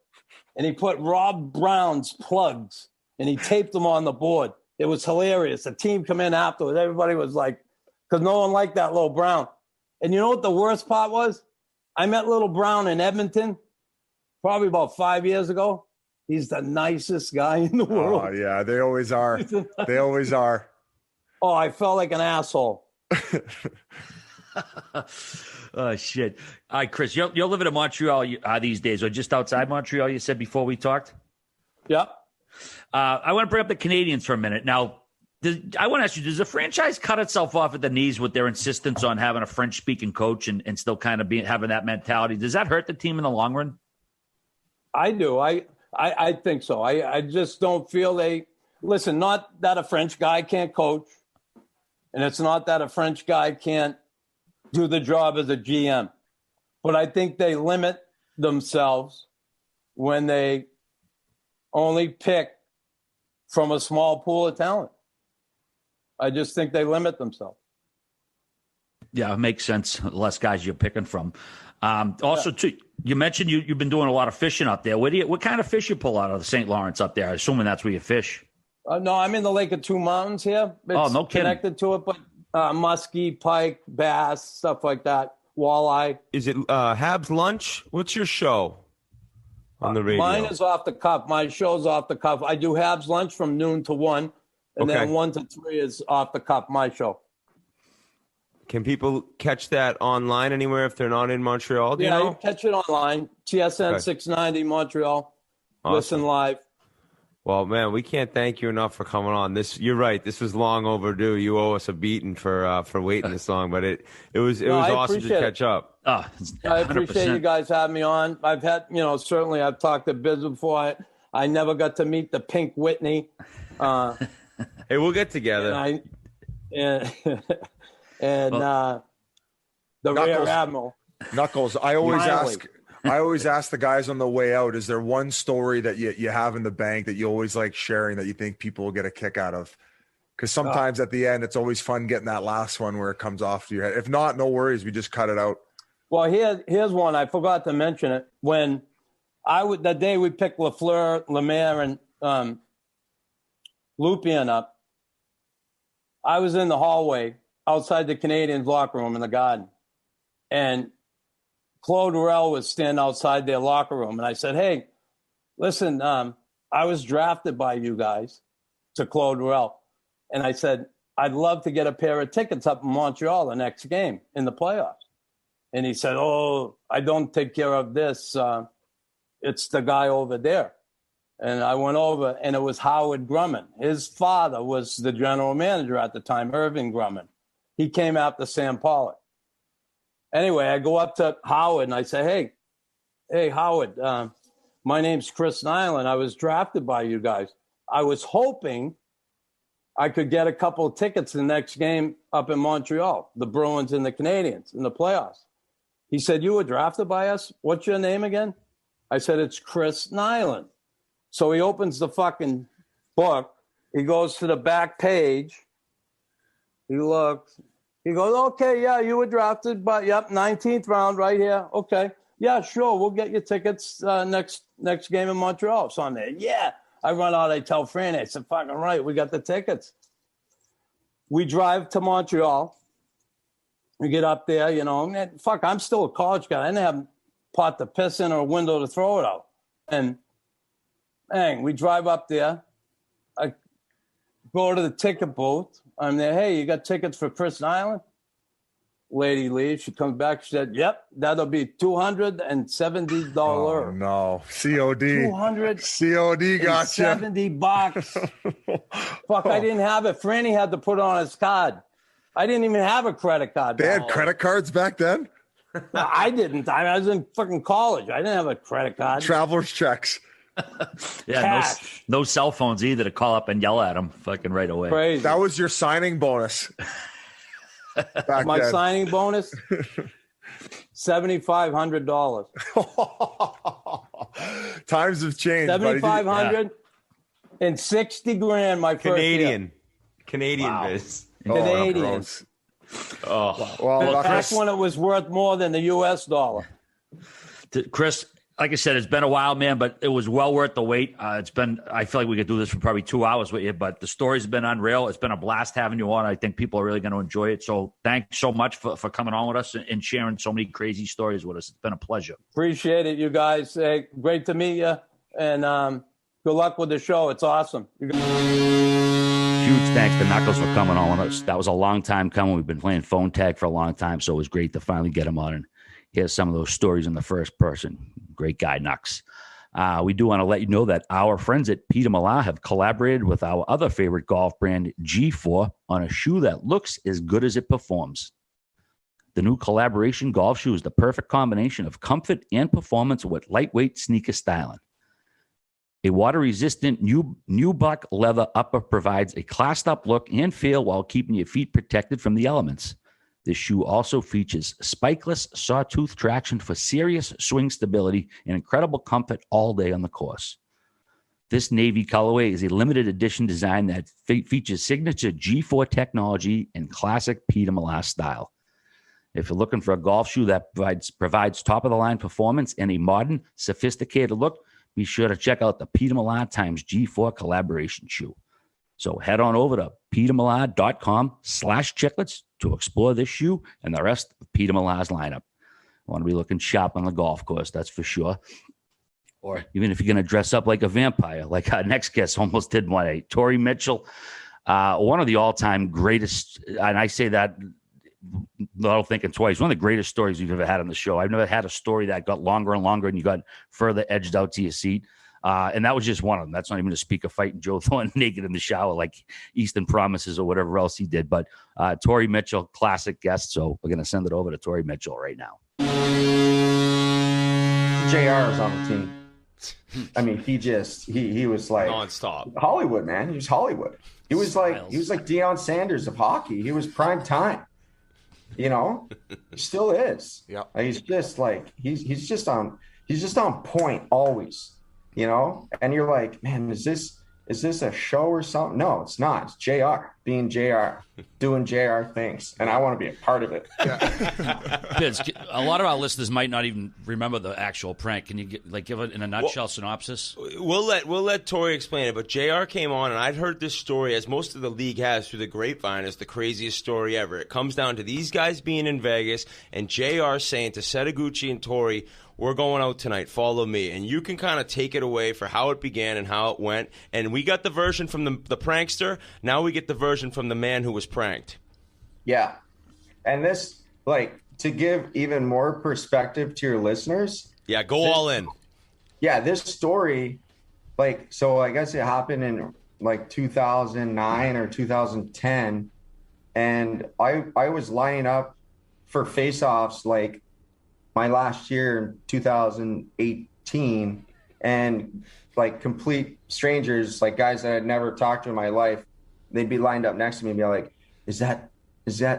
And he put Rob Brown's plugs, and he taped them on the board. It was hilarious. The team come in afterwards. Everybody was like, because no one liked that little Brown. And you know what the worst part was? I met Little Brown in Edmonton probably about 5 years ago. He's the nicest guy in the world. Oh, yeah, they always are. They always are. Oh, I felt like an asshole. Oh, shit. All right, Chris, you're living in Montreal these days, or just outside Montreal, you said before we talked? Yep. I want to bring up the Canadians for a minute. Now, I want to ask you, does the franchise cut itself off at the knees with their insistence on having a French-speaking coach and still kind of having that mentality? Does that hurt the team in the long run? I do. I think so. I just don't feel listen, not that a French guy can't coach, and it's not that a French guy can't do the job as a GM, but I think they limit themselves when they only pick from a small pool of talent. I just think they limit themselves. Yeah, it makes sense. Less guys you're picking from. Also, too, you mentioned you've been doing a lot of fishing up there. What kind of fish you pull out of the St. Lawrence up there? Assuming that's where you fish. No, I'm in the Lake of Two Mountains here. It's no kidding. Connected to it, but muskie, pike, bass, stuff like that, walleye. Is it Habs Lunch? What's your show on the radio? Mine is off the cuff. My show's off the cuff. I do Habs Lunch from noon to 1, and then 1 to 3 is off the cuff, my show. Can people catch that online anywhere if they're not in Montreal? Do you know? You catch it online. TSN 690 Montreal. Awesome. Listen live. Well, man, we can't thank you enough for coming on. You're right. This was long overdue. You owe us a beating for waiting this long, but it was awesome to catch up. Oh, I appreciate you guys having me on. I've had, certainly I've talked to Biz before. I never got to meet the Pink Whitney. Hey, we'll get together. And the Rear Admiral. Knuckles, I always ask the guys on the way out, is there one story that you have in the bank that you always like sharing that you think people will get a kick out of? Because sometimes at the end, it's always fun getting that last one where it comes off to your head. If not, no worries. We just cut it out. Well, here's one. I forgot to mention it. When the day we picked Lafleur, Lemaire, and Lupien up, I was in the hallway outside the Canadiens locker room in the Garden. And Claude Worrell was standing outside their locker room. And I said, hey, listen, I was drafted by you guys to Claude Worrell. And I said, I'd love to get a pair of tickets up in Montreal the next game in the playoffs. And he said, oh, I don't take care of this. It's the guy over there. And I went over, and it was Howard Grumman. His father was the general manager at the time, Irving Grumman. He came after Sam Pollock. Anyway, I go up to Howard, and I say, hey, Howard, my name's Chris Nilan. I was drafted by you guys. I was hoping I could get a couple of tickets the next game up in Montreal, the Bruins and the Canadiens in the playoffs. He said, you were drafted by us? What's your name again? I said, it's Chris Nilan. So he opens the fucking book. He goes to the back page. He looks. He goes, okay, yeah, you were drafted, but 19th round right here. Okay. Yeah, sure. We'll get you tickets next game in Montreal. So I'm there. Yeah. I run out. I tell Franny, I said, fucking right. We got the tickets. We drive to Montreal. We get up there, and fuck, I'm still a college guy. I didn't have a pot to piss in or a window to throw it out. And bang, we drive up there. I go to the ticket booth. I'm there. Hey, you got tickets for Chris Nilan? Lady leaves. She comes back. She said, yep, that'll be $270. Oh, no. COD. COD got you. $270. Fuck, I didn't have it. Franny had to put it on his card. I didn't even have a credit card. They had credit cards back then? I didn't. I was in fucking college. I didn't have a credit card. Traveler's checks. Yeah, no cell phones either to call up and yell at them fucking right away. Crazy. That was your signing bonus. My signing bonus, $7,500. Times have changed. $7,500 and $60,000 my first year. Canadian wow. biz. Canadian. Well, back when it was worth more than the U.S. dollar. Chris, Like I said, it's been a while, man, but it was well worth the wait. I feel like we could do this for probably 2 hours with you, but the story's been unreal. It's been a blast having you on. I think people are really going to enjoy it. So thanks so much for coming on with us and sharing so many crazy stories with us. It's been a pleasure. Appreciate it, you guys. Hey, great to meet you. And good luck with the show. It's awesome. Huge thanks to Knuckles for coming on with us. That was a long time coming. We've been playing phone tag for a long time, so it was great to finally get him on and hear some of those stories in the first person. Great guy, Nux. We do want to let you know that our friends at Peter Millar have collaborated with our other favorite golf brand, G4, on a shoe that looks as good as it performs. The new collaboration golf shoe is the perfect combination of comfort and performance with lightweight sneaker styling. A water-resistant nubuck leather upper provides a classed-up look and feel while keeping your feet protected from the elements. This shoe also features spikeless sawtooth traction for serious swing stability and incredible comfort all day on the course. This navy colorway is a limited edition design that features signature G4 technology and classic Peter Millar style. If you're looking for a golf shoe that provides top-of-the-line performance and a modern, sophisticated look, be sure to check out the Peter Millar x G4 collaboration shoe. So head on over to petermillar.com/chiclets to explore this shoe and the rest of Peter Millar's lineup. I want to be looking sharp on the golf course, that's for sure. Or even if you're going to dress up like a vampire, like our next guest almost did one day. Torrey Mitchell, one of the all-time greatest, and I say that without thinking twice, one of the greatest stories we've ever had on the show. I've never had a story that got longer and longer and you got further edged out to your seat. And that was just one of them. That's not even to speak of fighting Joe Thornton naked in the shower like Eastern Promises or whatever else he did. But Torrey Mitchell, classic guest. So we're going to send it over to Torrey Mitchell right now. JR is on the team. I mean, he was like nonstop Hollywood, man. He was Hollywood. He was like Deion Sanders of hockey. He was prime time. You know, he still is. Yeah. He's just like he's just on point always. You know, and you're like, man, is this a show or something? No, it's not. It's JR being JR, doing JR things, and I want to be a part of it. Vince, a lot of our listeners might not even remember the actual prank. Can you give it in a nutshell synopsis? We'll let Torrey explain it. But JR came on, and I'd heard this story, as most of the league has through the grapevine, as the craziest story ever. It comes down to these guys being in Vegas, and JR saying to Setaguchi and Torrey, "We're going out tonight. Follow me." And you can kind of take it away for how it began and how it went. And we got the version from the prankster. Now we get the version from the man who was pranked. Yeah. And this, to give even more perspective to your listeners. Yeah, all in. Yeah, this story, so I guess it happened in 2009 or 2010. And I was lining up for face-offs my last year in 2018, and complete strangers, guys that I'd never talked to in my life, they'd be lined up next to me and be like, is that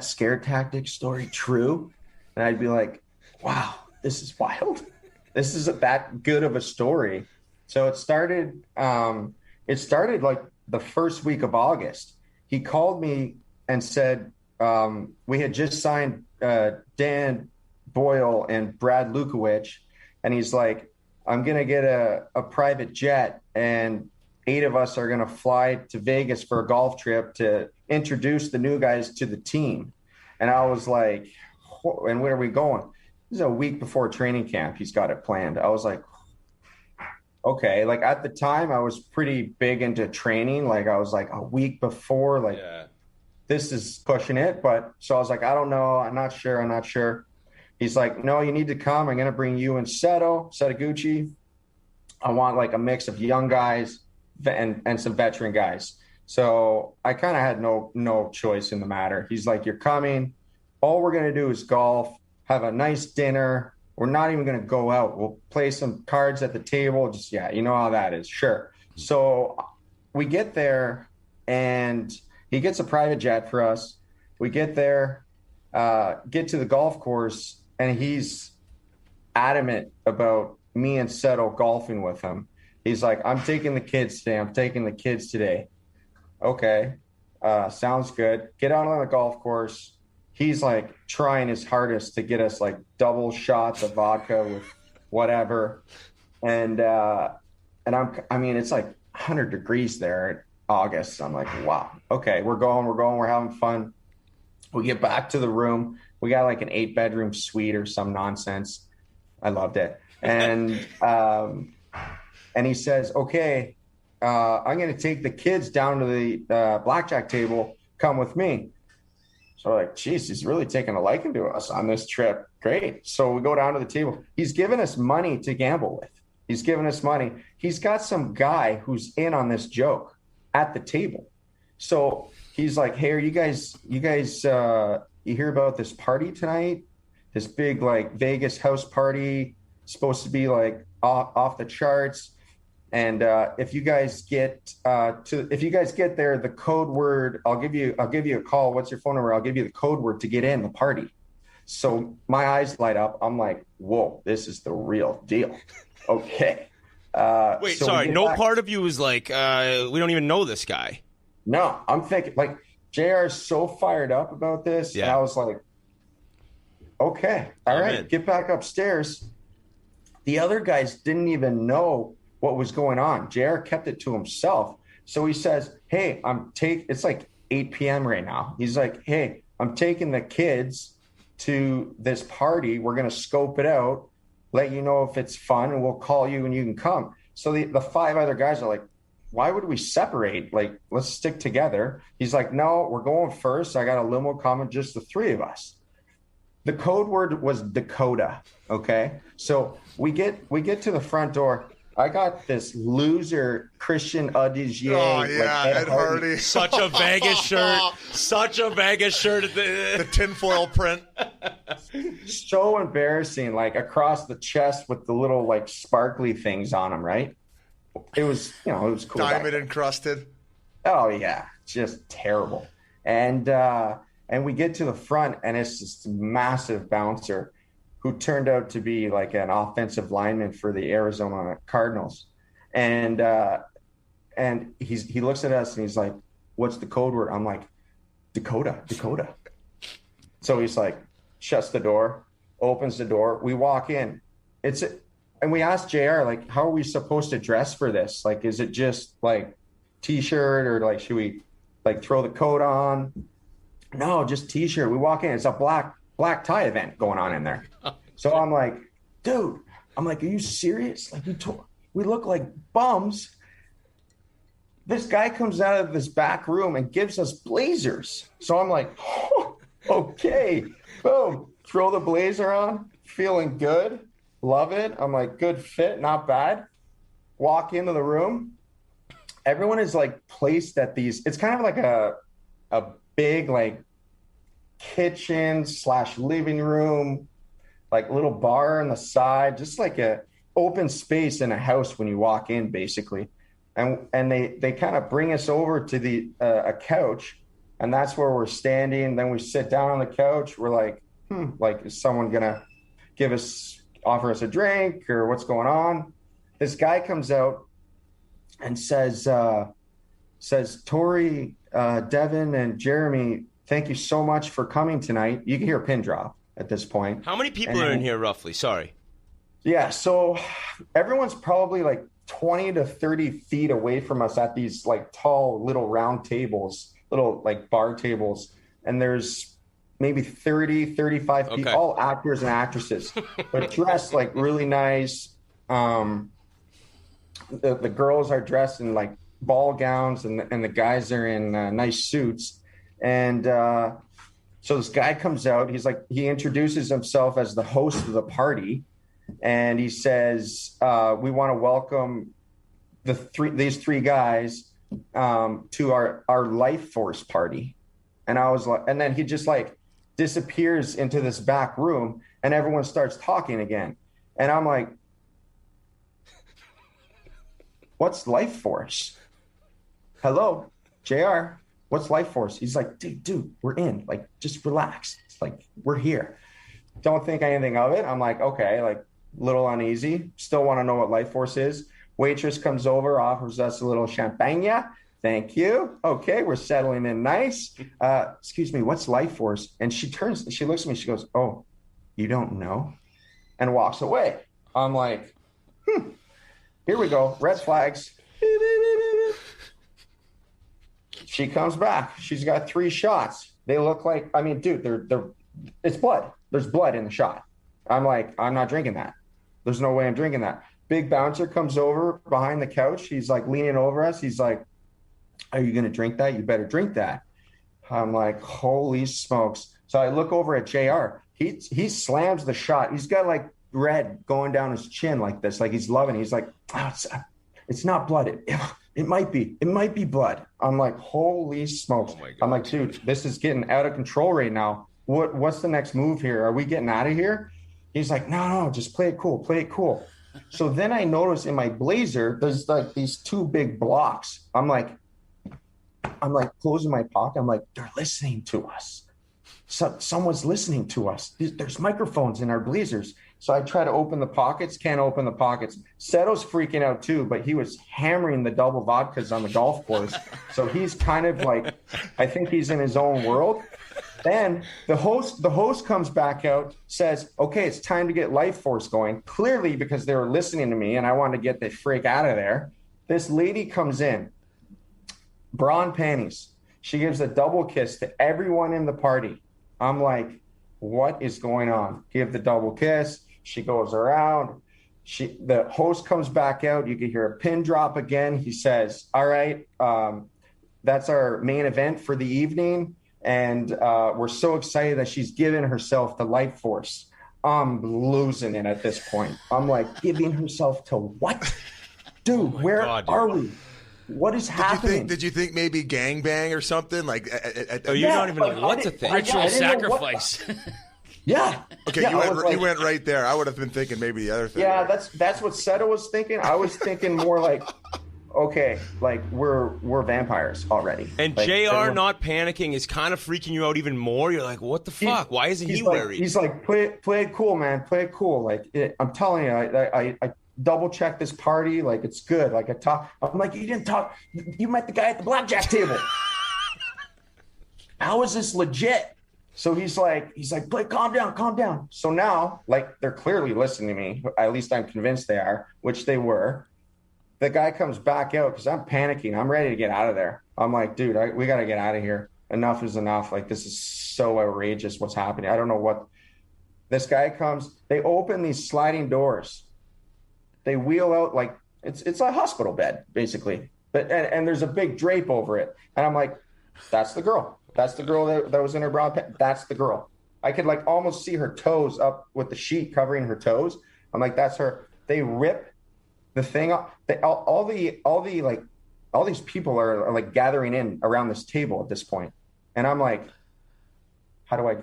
scare tactic story true? And I'd be like, wow, this is wild. This isn't that good of a story. So it started the first week of August. He called me and said, we had just signed Dan Boyle and Brad Lukowich, and he's like, I'm gonna get a private jet, and 8 of us are gonna fly to Vegas for a golf trip to introduce the new guys to the team. And I was like, and where are we going? This is a week before training camp. He's got it planned. I was like, okay. At the time, I was pretty big into training. I was like a week before, this is pushing it. But so I was like, I don't know. I'm not sure. He's like, no, you need to come. I'm going to bring you and Setaguchi. I want a mix of young guys and some veteran guys. So I kind of had no choice in the matter. He's like, you're coming. All we're going to do is golf, have a nice dinner. We're not even going to go out. We'll play some cards at the table. Just, you know how that is. Sure. So we get there, and he gets a private jet for us. We get there, get to the golf course, and he's adamant about me and Seto golfing with him. He's like, I'm taking the kids today. Okay. Sounds good. Get out on the golf course. He's trying his hardest to get us double shots of vodka with whatever. And I mean, it's like 100 degrees there in August. I'm like, wow, okay, we're having fun. We get back to the room. We got like an 8-bedroom suite or some nonsense. I loved it. And he says, okay, I'm going to take the kids down to the blackjack table. Come with me. So we're like, geez, he's really taking a liking to us on this trip. Great. So we go down to the table. He's given us money to gamble with. He's given us money. He's got some guy who's in on this joke at the table. So he's like, hey, are you guys, you hear about this party tonight? This big like Vegas house party, supposed to be like off the charts. And if you guys get there, the code word, I'll give you a call. What's your phone number? I'll give you the code word to get in the party. So my eyes light up. I'm like, whoa, this is the real deal. Okay. Wait, so sorry. No part of you is like, we don't even know this guy. No, I'm thinking like JR is so fired up about this. Yeah. And I was like, okay, all right, get back upstairs. The other guys didn't even know what was going on. JR kept it to himself. So he says, hey, it's like 8 p.m. right now. He's like, hey, I'm taking the kids to this party. We're going to scope it out, let you know if it's fun, and we'll call you and you can come. So the 5 other guys are like, why would we separate? Like, let's stick together. He's like, no, we're going first. I got a limo coming, just the 3 of us. The code word was Dakota. Okay. So we get to the front door. I got this loser Christian Audigier. Oh, yeah, like Ed Hardy. Such a Vegas shirt. Such a Vegas shirt. The tinfoil print. So embarrassing, like across the chest with the little like sparkly things on them, right? It was, it was cool. Diamond encrusted. Oh, yeah. Just terrible. And we get to the front, and it's this massive bouncer who turned out to be like an offensive lineman for the Arizona Cardinals. And he looks at us and he's like, what's the code word? I'm like, Dakota. So he's like, shuts the door, opens the door. We walk in. And we asked JR, like, how are we supposed to dress for this? Like, is it just like t-shirt, or like, should we like throw the coat on? No, just t-shirt. We walk in. It's a black tie event going on in there. So I'm like, dude, are you serious? Like, we look like bums. This guy comes out of this back room and gives us blazers. So I'm like, oh, okay, boom, throw the blazer on, feeling good, love it. I'm like, good fit, not bad. Walk into the room. Everyone is like placed at these. It's kind of like a big like kitchen / living room, like little bar on the side, just like a open space in a house when you walk in, basically. And they kind of bring us over to the a couch, and that's where we're standing. Then we sit down on the couch. We're like, like, is someone gonna offer us a drink, or what's going on? This guy comes out and says, Torrey, Devin, and Jeremy, thank you so much for coming tonight. You can hear a pin drop at this point. How many people are in here roughly? Sorry. Yeah, so everyone's probably like 20 to 30 feet away from us at these like tall little round tables, little like bar tables. And there's maybe 30, 35 people, all actors and actresses, but dressed like really nice. The girls are dressed in like ball gowns, and the guys are in nice suits. And so this guy comes out. He introduces himself as the host of the party, and he says, "We want to welcome these three guys to our Life Force party." And I was like, and then he just like disappears into this back room, and everyone starts talking again. And I'm like, "What's Life Force? Hello, JR. What's Life Force?" He's like, dude, we're in. Like, just relax. It's like, we're here. Don't think anything of it. I'm like, okay, like, little uneasy. Still want to know what Life Force is. Waitress comes over, offers us a little champagne. Thank you. Okay, we're settling in nice. Excuse me, what's Life Force? And she looks at me, she goes, "Oh, you don't know?" And walks away. I'm like, here we go. Red flags. She comes back. She's got 3 shots. They look like, I mean, dude, it's blood. There's blood in the shot. I'm like, I'm not drinking that. There's no way I'm drinking that. Big bouncer comes over behind the couch. He's like leaning over us. He's like, are you going to drink that? You better drink that. I'm like, holy smokes. So I look over at JR. He slams the shot. He's got like red going down his chin like this, like he's loving it. He's like, oh, it's not blood. It might be. It might be blood. I'm like, holy smokes. Oh, I'm like, dude, this is getting out of control right now. What's the next move here? Are we getting out of here? He's like, no, just play it cool. Play it cool. So then I notice in my blazer, there's like these 2 big blocks. I'm like closing my pocket. I'm like, they're listening to us. Someone's listening to us. There's microphones in our blazers. So I try to open the pockets, can't open the pockets. Seto's freaking out too, but he was hammering the double vodkas on the golf course. So he's kind of like, I think he's in his own world. Then the host comes back out, says, okay, it's time to get Life Force going. Clearly because they were listening to me and I wanted to get the freak out of there. This lady comes in, bra and panties. She gives a double kiss to everyone in the party. I'm like, what is going on? Give the double kiss. She goes around. The host comes back out. You can hear a pin drop again. He says, all right, that's our main event for the evening. And we're so excited that she's given herself to Life Force. I'm losing it at this point. I'm like, giving herself to what? Dude, where are we? What is happening? Did you think maybe gangbang or something? Like, you don't even know what's a thing. Ritual sacrifice. Yeah. Okay, yeah, you went right there. I would have been thinking maybe the other thing. Yeah, that's what Seto was thinking. I was thinking more like, okay, like we're vampires already. And like, JR not panicking is kind of freaking you out even more. You're like, what the fuck? Why isn't he worried? He's like, play it cool, man. Play it cool. Like I'm telling you, I double check this party. Like it's good. Like I'm like, you didn't talk. You met the guy at the blackjack table. How is this legit? So he's like, play, calm down. So now, like, they're clearly listening to me. At least I'm convinced they are, which they were. The guy comes back out because I'm panicking. I'm ready to get out of there. I'm like, dude, we got to get out of here. Enough is enough. Like, this is so outrageous what's happening. I don't know what. This guy comes. They open these sliding doors. They wheel out like it's a hospital bed, basically. But and there's a big drape over it. And I'm like, that's the girl. That's the girl that was in her bra. That's the girl. I could like almost see her toes up with the sheet covering her toes. I'm like, that's her. They rip the thing up. All these people are like gathering in around this table at this point. And I'm like,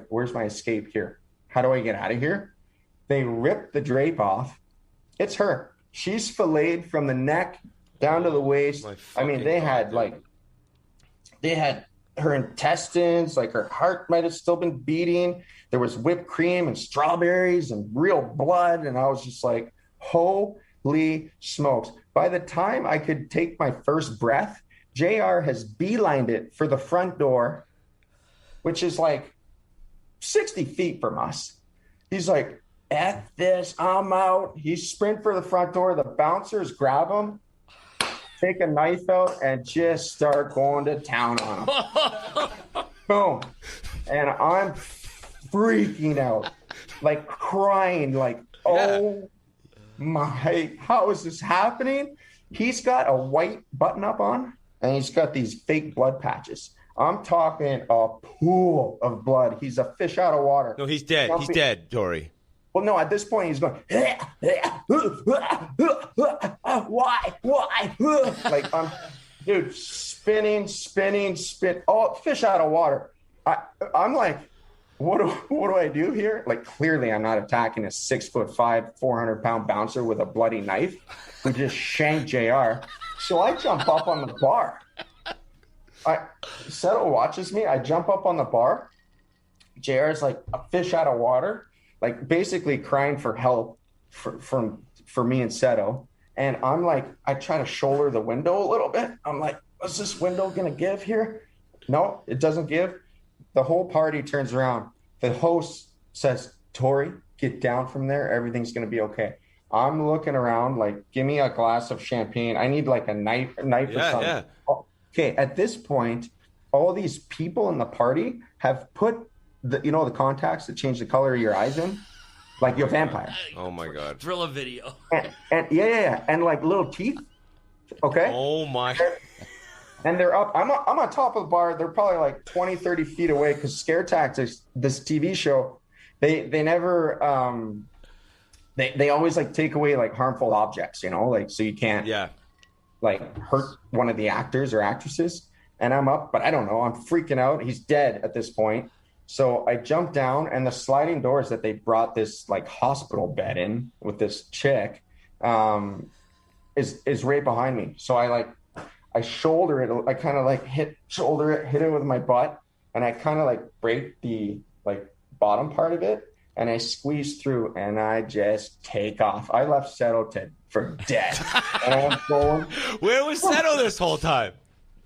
where's my escape here? How do I get out of here? They rip the drape off. It's her. She's filleted from the neck down to the waist. I mean, they had her intestines, like her heart might have still been beating. There was whipped cream and strawberries and real blood. And I was just like, holy smokes. By the time I could take my first breath, JR has beelined it for the front door, which is like 60 feet from us. He's like, F this, I'm out. He sprint for the front door. The bouncers grab him, take a knife out, and just start going to town on him. Boom. And I'm freaking out, like crying, like, oh my, how is this happening? He's got a white button-up on, and he's got these fake blood patches. I'm talking a pool of blood. He's a fish out of water. No, he's dead. He's dead, Torrey. Well, no, at this point, he's going, why? Like, dude, spinning. Oh, fish out of water. I'm like, what do I do here? Like, clearly, I'm not attacking a 6'5", 400-pound bouncer with a bloody knife who just shanked JR. So I jump up on the bar. Seto watches me. I jump up on the bar. JR is like a fish out of water, like basically crying for help for me and Seto. And I'm like, I try to shoulder the window a little bit. I'm like, is this window going to give here? No, it doesn't give. The whole party turns around. The host says, Torrey, get down from there. Everything's going to be okay. I'm looking around like, give me a glass of champagne. I need like a knife or something. Yeah. Okay, at this point, all these people in the party have put the contacts that change the color of your eyes in, like you're a vampire. Oh my God. Thriller video. And yeah, and like little teeth. Okay. Oh my. And they're up. I'm on top of the bar. They're probably like 20, 30 feet away because Scare Tactics, this TV show, they never they always like take away like harmful objects, like so you can't like hurt one of the actors or actresses. And I'm up, but I don't know. I'm freaking out. He's dead at this point. So I jump down, and the sliding doors that they brought this like hospital bed in with this chick is right behind me. So I shoulder it. I kind of like hit it with my butt, and I kind of like break the like bottom part of it, and I squeeze through, and I just take off. I left Seto for dead. And I'm going. Where was Seto this whole time?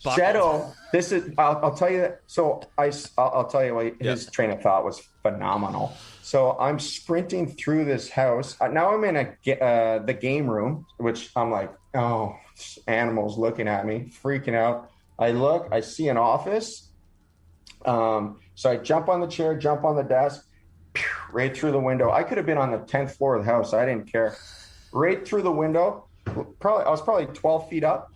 Seto, this is. I'll tell you that. So I'll tell you what his train of thought was phenomenal. So I'm sprinting through this house. Now I'm in the game room, which I'm like, oh, animals looking at me, freaking out. I look, I see an office. So I jump on the chair, jump on the desk, right through the window. I could have been on the 10th floor of the house. I didn't care. Right through the window. I was probably 12 feet up.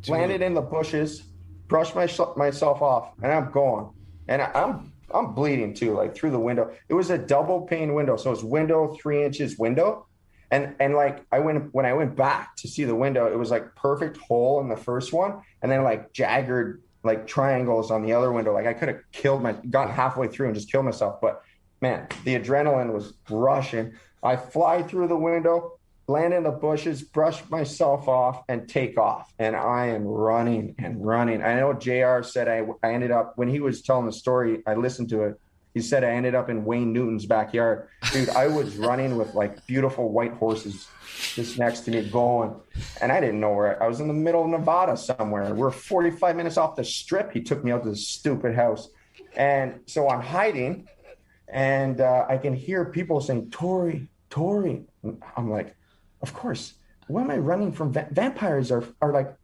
Landed in the bushes, brushed myself off, and I'm going. And I'm bleeding too, like through the window. It was a double pane window, so it's window 3 inches window. And like when I went back to see the window, it was like perfect hole in the first one, and then like jagged like triangles on the other window. Like I could have gotten halfway through and just killed myself. But man, the adrenaline was rushing. I fly through the window, land in the bushes, brush myself off, and take off. And I am running and running. I know JR said I ended up, when he was telling the story, I listened to it. He said I ended up in Wayne Newton's backyard. Dude, I was running with like beautiful white horses just next to me going. And I didn't know where. I was in the middle of Nevada somewhere. We're 45 minutes off the strip. He took me out to this stupid house. And so I'm hiding, and I can hear people saying, Torrey. I'm like, of course. Why am I running from vampires are like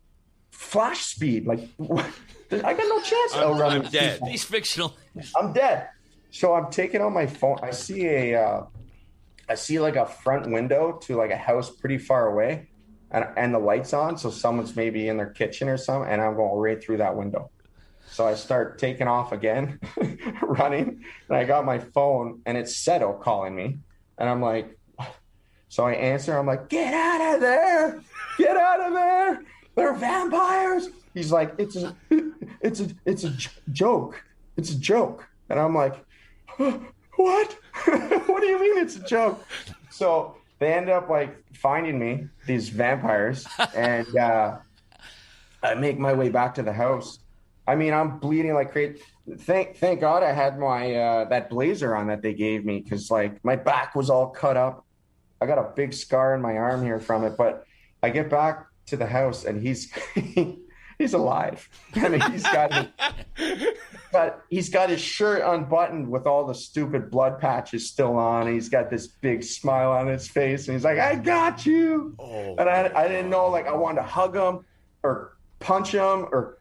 flash speed? Like, I got no chance of running. I'm dead. These fictional. I'm dead. So I'm taking out my phone. I see like a front window to like a house pretty far away, and the lights on. So someone's maybe in their kitchen or something, and I'm going right through that window. So I start taking off again, running, and I got my phone, and it's Seto calling me, and I'm like, so I answer. I'm like, get out of there! Get out of there! They're vampires. He's like, it's a joke. It's a joke. And I'm like, what? What do you mean it's a joke? So they end up like finding me, these vampires, and I make my way back to the house. I mean, I'm bleeding like crazy. Thank God I had my that blazer on that they gave me, because like my back was all cut up. I got a big scar in my arm here from it. But I get back to the house, and he's alive. I mean, he's got his shirt unbuttoned with all the stupid blood patches still on. And he's got this big smile on his face, and he's like, I got you. Oh. And I didn't know, like, I wanted to hug him or punch him or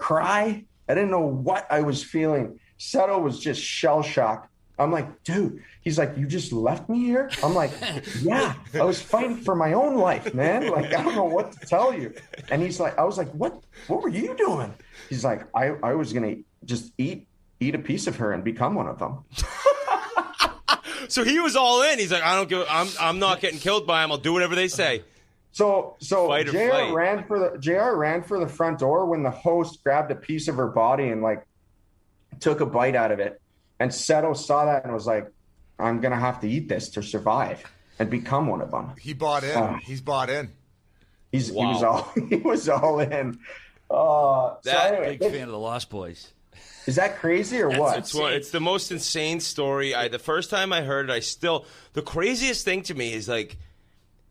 cry. I didn't know what I was feeling. Seto was just shell-shocked. I'm like, dude, he's like, you just left me here? I'm like, yeah, I was fighting for my own life, man. Like, I don't know what to tell you. And he's like, I was like, what were you doing? He's like, I was going to just eat a piece of her and become one of them. So he was all in. He's like, I'm not getting killed by him. I'll do whatever they say. So JR ran for the front door when the host grabbed a piece of her body and like took a bite out of it. And Seto saw that and was like, I'm going to have to eat this to survive and become one of them. He bought in. He's bought in. He was all in. Big fan of the Lost Boys. Is that crazy or what? It's the most insane story. The first time I heard it, the craziest thing to me is like,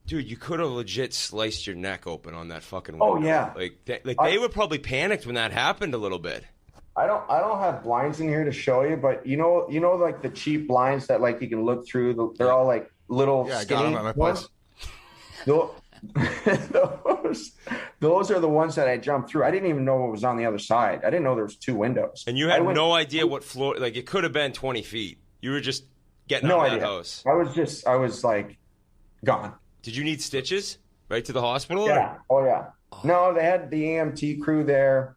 dude, you could have legit sliced your neck open on that fucking window. Oh yeah. They were probably panicked when that happened a little bit. I don't have blinds in here to show you, but you know, like the cheap blinds that like you can look through. They're all like little. Yeah, I skinny got them at my place. those are the ones that I jumped through. I didn't even know what was on the other side. I didn't know there was 2 windows. And you had no idea what floor, like it could have been 20 feet. You were just getting no out of idea. that house. I was like gone. Did you need stitches right to the hospital? Yeah. Oh yeah. No, they had the EMT crew there.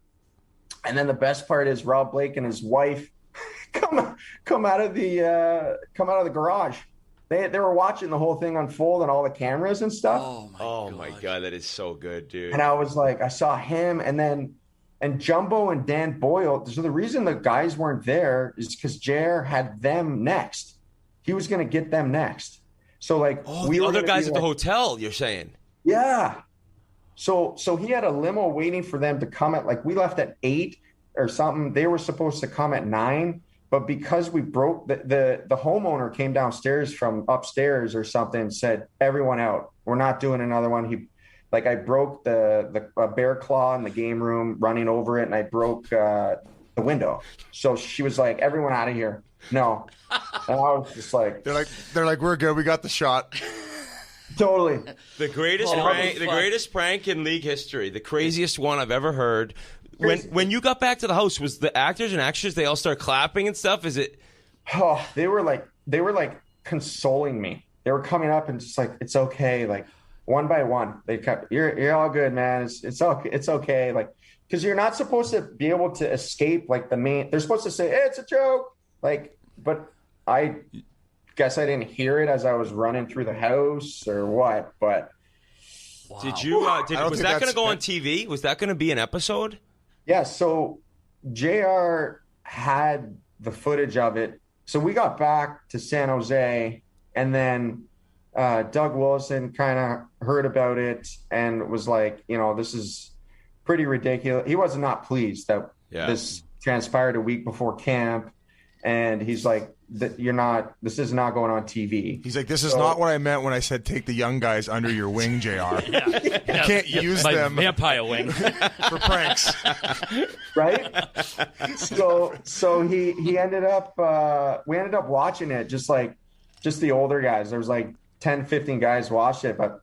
And then the best part is Rob Blake and his wife come out of the garage. They were watching the whole thing unfold and all the cameras and stuff. Oh my God, that is so good, dude. And I was like, I saw him and Jumbo and Dan Boyle. So the reason the guys weren't there is because JR had them next. He was going to get them next. So like the other guys at the hotel, you're saying? Yeah. So he had a limo waiting for them to come at, like, we left at 8 or something. They were supposed to come at 9, but because we broke the homeowner came downstairs from upstairs or something and said, everyone out. We're not doing another one. I broke the bear claw in the game room running over it, and I broke the window. So she was like, everyone out of here. No. And I was just like, they're like, we're good. We got the shot. Totally. The greatest prank in league history. The craziest one I've ever heard. When you got back to the house, was the actors and actresses, they all start clapping and stuff? Is it? Oh, they were like consoling me. They were coming up and just like, it's okay. Like one by one, they kept, you're all good, man. It's okay. Like, because you're not supposed to be able to escape like the main. They're supposed to say, hey, it's a joke. Like, but I guess I didn't hear it as I was running through the house or what. But wow. Did you? Was that going to go on TV? Was that going to be an episode? Yeah. So JR had the footage of it. So we got back to San Jose, and then Doug Wilson kind of heard about it and was like, this is pretty ridiculous. He was not pleased that this transpired a week before camp. And he's like, this is not going on TV. He's like, this is not what I meant when I said take the young guys under your wing, JR. You can't use them. Vampire wing. For pranks. Right? So he ended up, we ended up watching it, just the older guys. There was like 10, 15 guys watched it, but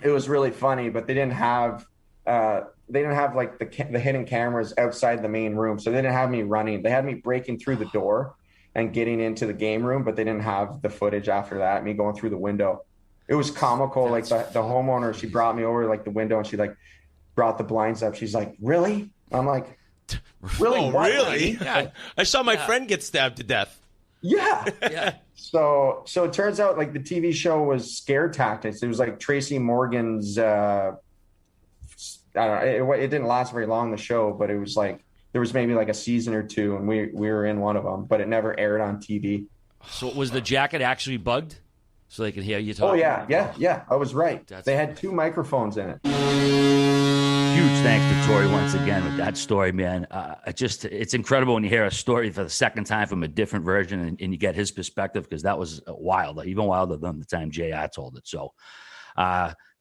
it was really funny, but they didn't have like the hidden cameras outside the main room. So they didn't have me running. They had me breaking through the door and getting into the game room, but they didn't have the footage after that, me going through the window. It was comical. Like the homeowner, she brought me over like the window and she like brought the blinds up. She's like, really? I'm like, really? Oh, really? Yeah. I saw my friend get stabbed to death. Yeah. Yeah. So it turns out like the TV show was Scare Tactics. It was like Tracy Morgan's, I don't know. It didn't last very long, the show, but it was like there was maybe like a season or 2, and we were in one of them, but it never aired on TV. So was the jacket actually bugged, so they could hear you talk? Oh yeah. I was right. They had 2 microphones in it. Huge thanks to Torrey once again with that story, man. It's incredible when you hear a story for the second time from a different version and you get his perspective, because that was wild, even wilder than the time JR told it. So.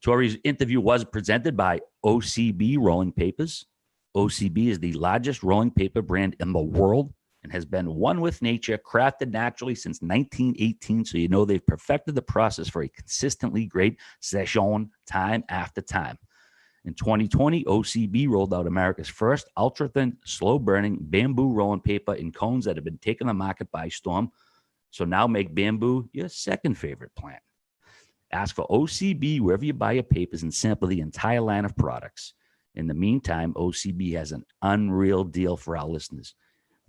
Torrey's interview was presented by OCB Rolling Papers. OCB is the largest rolling paper brand in the world and has been one with nature, crafted naturally since 1918. So they've perfected the process for a consistently great session time after time. In 2020, OCB rolled out America's first ultra-thin, slow-burning bamboo rolling paper in cones that have been taking the market by storm. So now make bamboo your second favorite plant. Ask for OCB wherever you buy your papers and sample the entire line of products. In the meantime, OCB has an unreal deal for our listeners.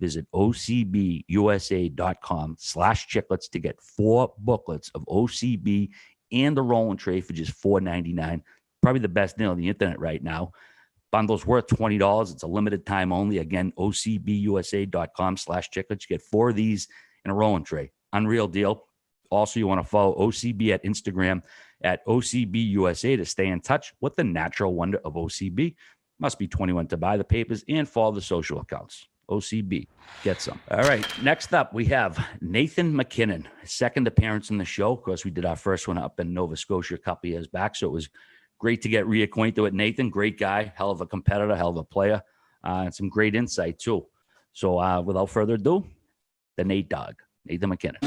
Visit ocbusa.com/chiclets to get 4 booklets of OCB and the rolling tray for just $4.99. Probably the best deal on the internet right now. Bundle's worth $20. It's a limited time only. Again, ocbusa.com/chiclets. You get 4 of these in a rolling tray. Unreal deal. Also, you want to follow OCB at Instagram at OCBUSA to stay in touch with the natural wonder of OCB. Must be 21 to buy the papers and follow the social accounts. OCB, get some. All right, next up, we have Nathan MacKinnon, second appearance in the show. Of course, we did our first one up in Nova Scotia a couple years back, so it was great to get reacquainted with Nathan. Great guy, hell of a competitor, hell of a player, and some great insight, too. So without further ado, the Nate Dog, Nathan MacKinnon.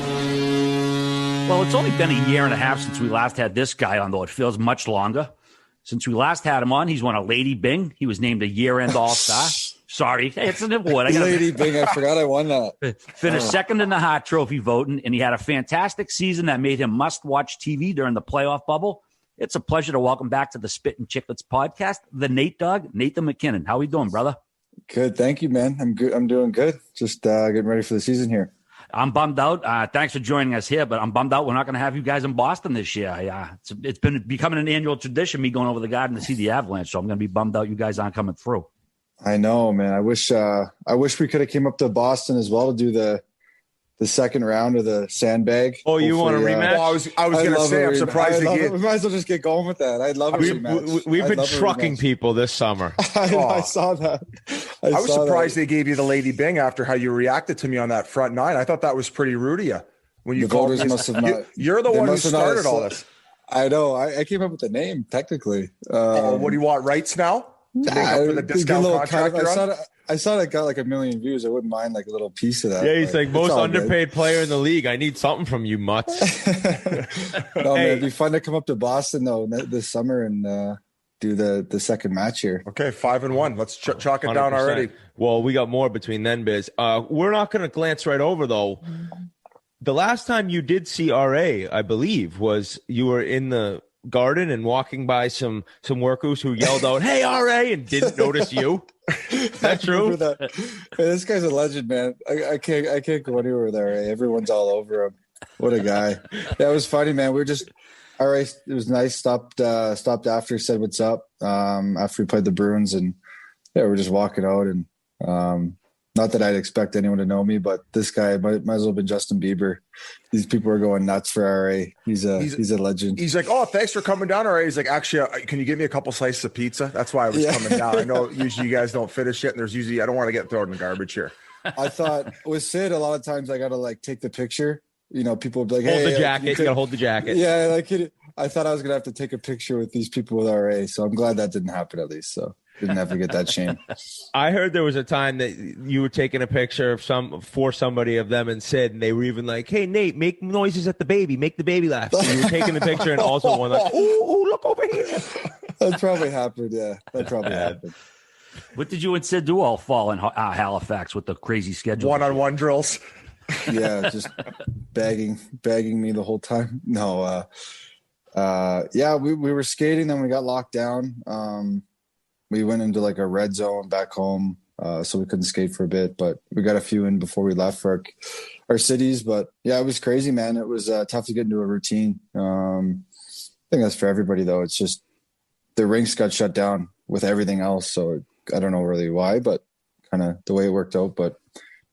Well, it's only been a year and a half since we last had this guy on, though. It feels much longer. Since we last had him on, he's won a Lady Bing. He was named a year-end All-Star. Sorry, it's an award. Lady Bing, I forgot I won that. Finished second in the Hart Trophy voting, and he had a fantastic season that made him must-watch TV during the playoff bubble. It's a pleasure to welcome back to the Spittin Chiclets podcast, the Nate Dog, Nathan MacKinnon. How are we doing, brother? Good, thank you, man. I'm good. I'm doing good. Just getting ready for the season here. I'm bummed out. Thanks for joining us here, but I'm bummed out we're not going to have you guys in Boston this year. It's been becoming an annual tradition, me going over the Garden to see the Avalanche, so I'm going to be bummed out you guys aren't coming through. I know, man. I wish we could have came up to Boston as well to do the second round of the sandbag. Oh, you want a rematch? Well, I was going to say, I'm surprised they get. We might as well just get going with that. I'd love a rematch. We've been trucking people this summer. I saw that. I was surprised they gave you the Lady Bing after how you reacted to me on that front nine. I thought that was pretty rude of you when you called me. Must have not, you're the one who started all this. I know. I came up with the name technically. What do you want? Rights now? For the discount contract I saw it got like 1 million views. I wouldn't mind like a little piece of that. Yeah, he's like most underpaid player in the league. I need something from you, mutts. No, man, it'd be fun to come up to Boston though this summer and do the second match here. Okay, 5-1. Let's chalk it down 100%. already. Well, we got more between then, Biz. We're not going to glance right over though. The last time you did see RA, I believe, was you were in the garden and walking by some workers who yelled out, "Hey, RA," and didn't notice you. Is that true? That. Hey, this guy's a legend, man. I can't go anywhere with RA. Everyone's all over him. What a guy. That was funny, man. We were just RA. It was nice. Stopped after, said what's up. After we played the Bruins, and yeah, we're just walking out, and not that I'd expect anyone to know me, but this guy might as well have been Justin Bieber. These people are going nuts for RA. He's a legend. He's like, "Oh, thanks for coming down, RA." He's like, "Actually, can you give me a couple slices of pizza?" That's why I was coming down. I know usually you guys don't finish it, and there's usually I don't want to get thrown in the garbage here. I thought with Sid, a lot of times I got to like take the picture. You know, people would be like, hold "Hey, the jacket." You got to hold the jacket. Yeah, like I thought I was gonna have to take a picture with these people with RA, so I'm glad that didn't happen at least. So didn't have to get that shame. I heard there was a time that you were taking a picture of somebody of them and Sid, and they were even like, "Hey, Nate, make noises at the baby, make the baby laugh." So you were taking the picture, and also one like, "Ooh, look over here." That probably happened. Yeah, that probably happened. What did you and Sid do all fall in Halifax with the crazy schedule? One-on-one drills. Yeah, just bagging me the whole time. No, yeah, we were skating, then we got locked down. We went into like a red zone back home, so we couldn't skate for a bit, but we got a few in before we left for our cities. But yeah, it was crazy, man. It was tough to get into a routine. I think that's for everybody though. It's just the rinks got shut down with everything else. So I don't know really why, but kind of the way it worked out, but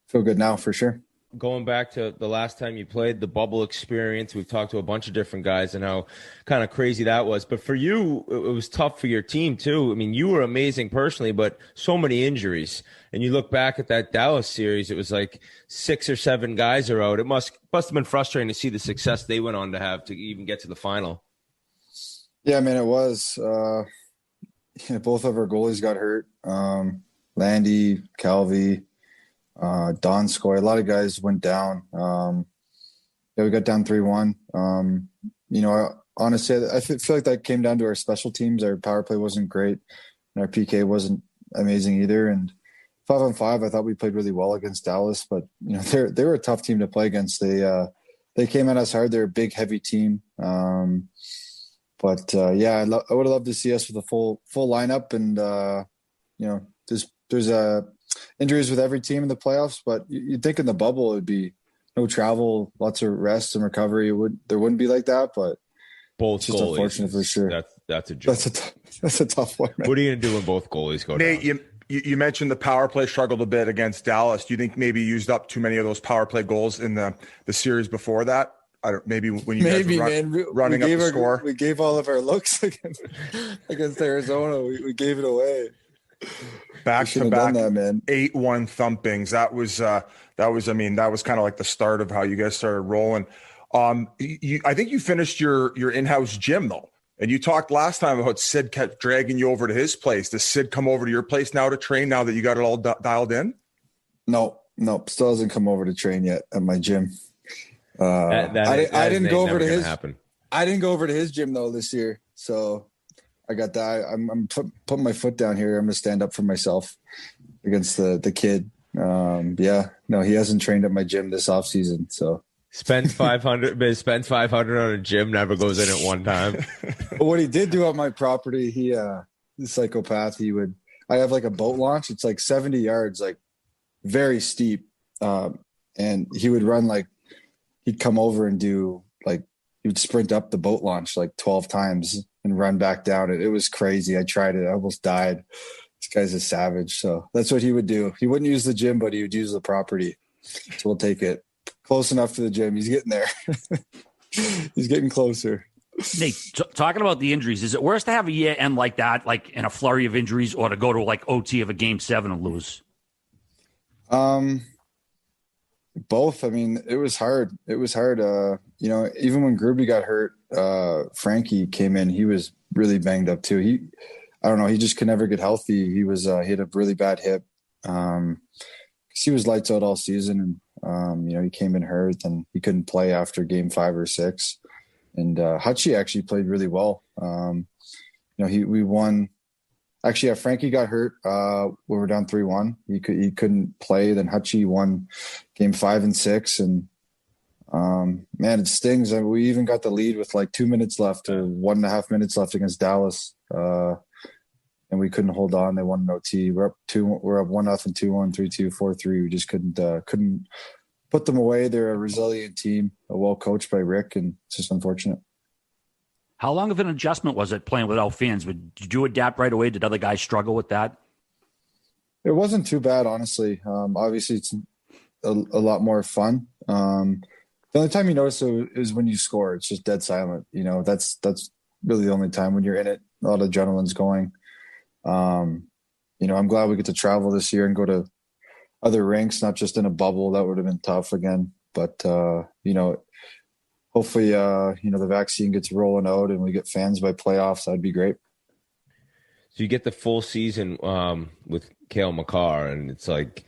feel good now for sure. Going back to the last time you played, the bubble experience, we've talked to a bunch of different guys and how kind of crazy that was. But for you, it was tough for your team too. I mean, you were amazing personally, but so many injuries. And you look back at that Dallas series, it was like 6 or 7 guys are out. It must have been frustrating to see the success they went on to have to even get to the final. Yeah, man, it was. Both of our goalies got hurt. Landy, Calvi, Donskoy, a lot of guys went down. Yeah, we got down 3-1. Honestly, I feel like that came down to our special teams. Our power play wasn't great, and our PK wasn't amazing either. And 5-on-5, I thought we played really well against Dallas, but they were a tough team to play against. They came at us hard. They're a big, heavy team. But I would have loved to see us with a full lineup. And there's injuries with every team in the playoffs, but you'd think in the bubble it'd be no travel, lots of rest and recovery. There wouldn't be like that, but both it's just goalies, unfortunate for sure. That's a joke. That's a tough one, man. What are you gonna do when both goalies go Nate, down? You mentioned the power play struggled a bit against Dallas. Do you think maybe you used up too many of those power play goals in the series before that? Maybe when you guys were running up the score. We gave all of our looks against Arizona. We gave it away. Back to back, that, man. 8-1 thumpings. That was kind of like the start of how you guys started rolling. I think you finished your in-house gym though, and you talked last time about Sid kept dragging you over to his place. Does Sid come over to your place now to train? Now that you got it all dialed in? No, still hasn't come over to train yet at my gym. I didn't go over to his. Happen. I didn't go over to his gym though this year, so I got that. I'm putting my foot down here. I'm gonna stand up for myself against the kid. No, he hasn't trained at my gym this off season, so. Spends 500. Spends 500 on a gym. Never goes in at one time. But what he did do on my property, he psychopath. I have like a boat launch. It's like 70 yards, like very steep. And he would run he'd come over and do he would sprint up the boat launch like 12 times and run back down it. It was crazy. I tried it. I almost died. This guy's a savage. So that's what he would do. He wouldn't use the gym, but he would use the property. So we'll take it. Close enough to the gym. He's getting there. He's getting closer. Nate, talking about the injuries, is it worse to have a year end like that, like in a flurry of injuries, or to go to OT of a game 7 and lose? Both. I mean, it was hard. Even when Gruby got hurt, Frankie came in. He was really banged up too. He just could never get healthy. He had a really bad hip. He was lights out all season, and he came in hurt and he couldn't play after game 5 or 6. And Hutchie actually played really well. We won. Actually, Frankie got hurt. We were down 3-1. He couldn't play. Then Hutchie won game 5 and 6. And man, it stings. We even got the lead with 2 minutes left or 1.5 minutes left against Dallas. And we couldn't hold on. They won an OT. We're up 1-0, 2-1, 3-2, 4-3. We just couldn't put them away. They're a resilient team, well coached by Rick, and it's just unfortunate. How long of an adjustment was it playing without fans? Did you adapt right away? Did other guys struggle with that? It wasn't too bad, honestly. Obviously, it's a lot more fun. The only time you notice it is when you score. It's just dead silent. That's really the only time when you're in it. A lot of adrenaline's going. I'm glad we get to travel this year and go to other rinks, not just in a bubble. That would have been tough again. But, hopefully, the vaccine gets rolling out and we get fans by playoffs. That'd be great. So you get the full season with Cale Makar, and it's like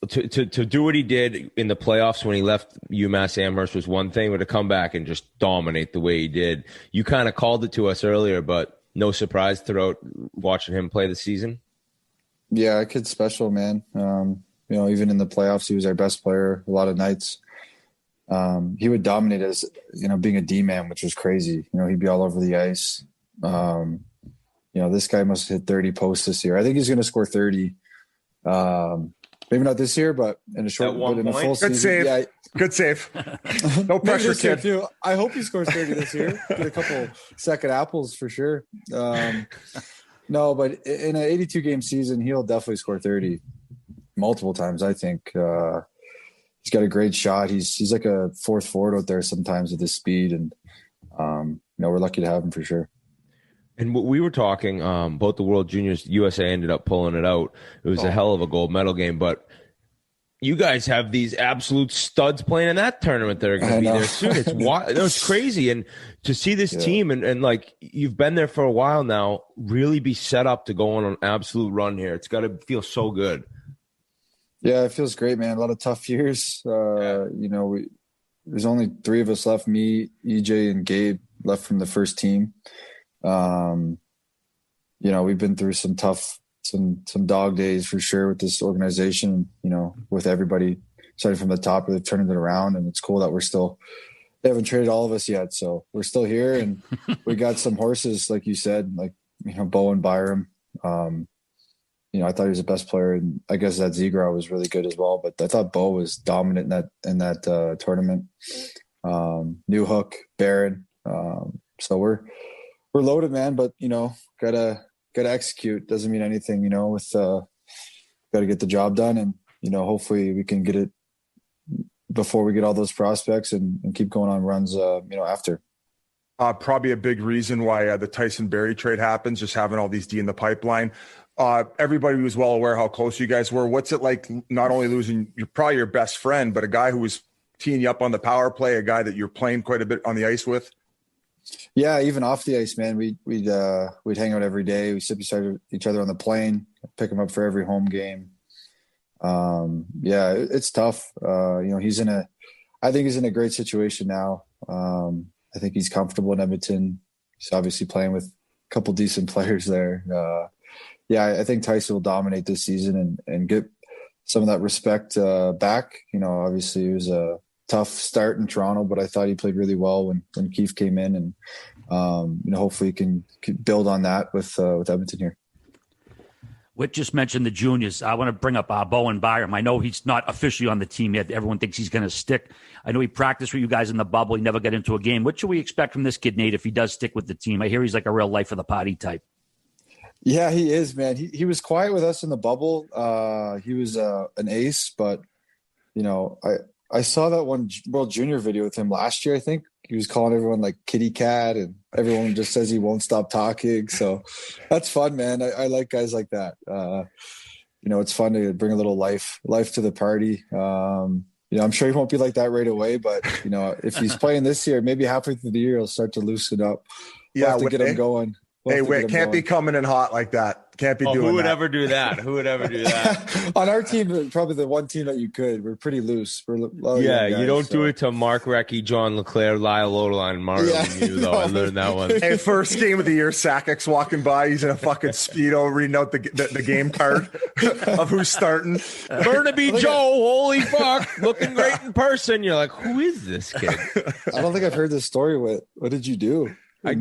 to do what he did in the playoffs when he left UMass Amherst was one thing, but to come back and just dominate the way he did. You kind of called it to us earlier, but no surprise throughout watching him play the season. Yeah, kid's special, man. Even in the playoffs, he was our best player a lot of nights. He would dominate as, being a D-man, which was crazy. He'd be all over the ice. This guy must have hit 30 posts this year. I think he's going to score 30. Maybe not this year, but in a full season. Save. Yeah. Good save. No pressure, kid. Too. I hope he scores 30 this year. Get a couple second apples for sure. No, but in an 82-game season, he'll definitely score 30 multiple times, I think. He's got a great shot. He's like a fourth forward out there sometimes with his speed, and we're lucky to have him for sure. And we were talking, both the World Juniors, USA ended up pulling it out. It was a hell of a gold medal game, but you guys have these absolute studs playing in that tournament that are going to be there soon. It's wild. It's crazy. And to see this team and you've been there for a while now, really be set up to go on an absolute run here. It's got to feel so good. Yeah, it feels great, man. A lot of tough years. There's only 3 of us left, me, EJ, and Gabe left from the first team. We've been through some tough, some dog days for sure with this organization, with everybody starting from the top, they've turned it around, and it's cool that they haven't traded all of us yet. So we're still here, and we got some horses, like you said, Bo and Byram. I thought he was the best player, and I guess that Zegras was really good as well. But I thought Bo was dominant in that tournament. New Hook, Barron. So we're loaded, man. But gotta execute. Doesn't mean anything. With gotta get the job done, and hopefully we can get it before we get all those prospects and keep going on runs. After. Probably a big reason why the Tyson Barrie trade happens, just having all these D in the pipeline. Everybody was well aware how close you guys were. What's it like not only losing probably your best friend, but a guy who was teeing you up on the power play, a guy that you're playing quite a bit on the ice with? Yeah, even off the ice, man, we'd hang out every day. We sit beside each other on the plane, pick him up for every home game. It's tough. He's in I think he's in a great situation now. I think he's comfortable in Edmonton. He's obviously playing with a couple decent players there. I think Tyson will dominate this season and get some of that respect back. You know, obviously it was a tough start in Toronto, but I thought he played really well when Keefe came in, and hopefully he can build on that with Edmonton here. Whit just mentioned the juniors. I want to bring up Bowen Byram. I know he's not officially on the team yet. Everyone thinks he's going to stick. I know he practiced with you guys in the bubble. He never got into a game. What should we expect from this kid, Nate, if he does stick with the team? I hear he's like a real life of the party type. Yeah, he is, man. He was quiet with us in the bubble. He was an ace, but I saw that one World Junior video with him last year. I think he was calling everyone like kitty cat, and everyone just says he won't stop talking. So that's fun, man. I like guys like that. It's fun to bring a little life to the party. I'm sure he won't be like that right away, but if he's playing this year, maybe halfway through the year, he'll start to loosen up. We'll have to get him going. Wait, can't be coming in hot like that. Can't be doing that. Who would ever do that? Who would ever do that? On our team, probably the one team that you could. We're pretty loose. You don't do it to Mark Recchi, John LeClaire, Lyle Lodeline, Mario Lemieux, though. I learned that one. Hey, first game of the year, Sakic's walking by. He's in a fucking Speedo reading out the game card of who's starting. Burnaby Joe, holy fuck, looking great in person. You're like, who is this kid? I don't think I've heard this story. What did you do? I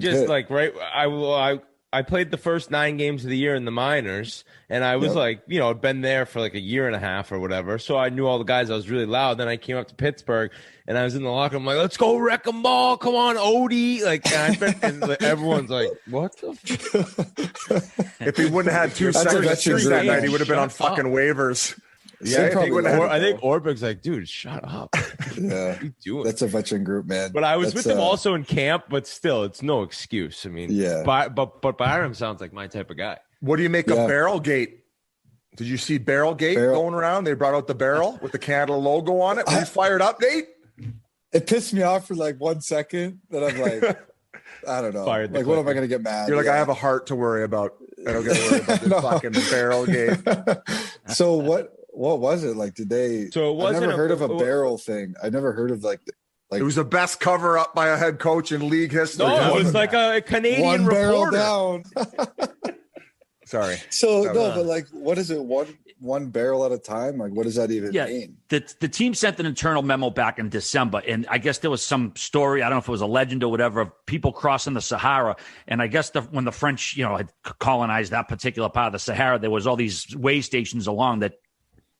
played the first 9 games of the year in the minors, and I was I'd been there for like a year and a half or whatever. So I knew all the guys. I was really loud. Then I came up to Pittsburgh, and I was in the locker room like, let's go wreck 'em ball. Come on, Odie. And everyone's like, what the fuck? If he wouldn't have had 2 seconds that night, he would have been on fucking waivers. Yeah, I think Orbig's like, dude, shut up. Yeah, what are you doing? That's a veteran group, man. But I was with them also in camp, but still, it's no excuse. I mean, but Byram sounds like my type of guy. What do you make of Barrel Gate? Did you see Barrel Gate going around? They brought out the barrel with the Canada logo on it. Were you fired up, Nate? It pissed me off for like 1 second. That I'm like, I don't know. What am I going to get mad? You're like, I have a heart to worry about. I don't got to worry about this fucking Barrel Gate. So what was it like? Did they? So I've never heard of a barrel thing. I never heard of like it was the best cover up by a head coach in league history. No, it was like a Canadian reporter. Barrel down. Sorry. So but like, what is it? One barrel at a time? Like, what does that even mean? The team sent an internal memo back in December, and I guess there was some story, I don't know if it was a legend or whatever, of people crossing the Sahara. And I guess when the French, had colonized that particular part of the Sahara, there was all these way stations along that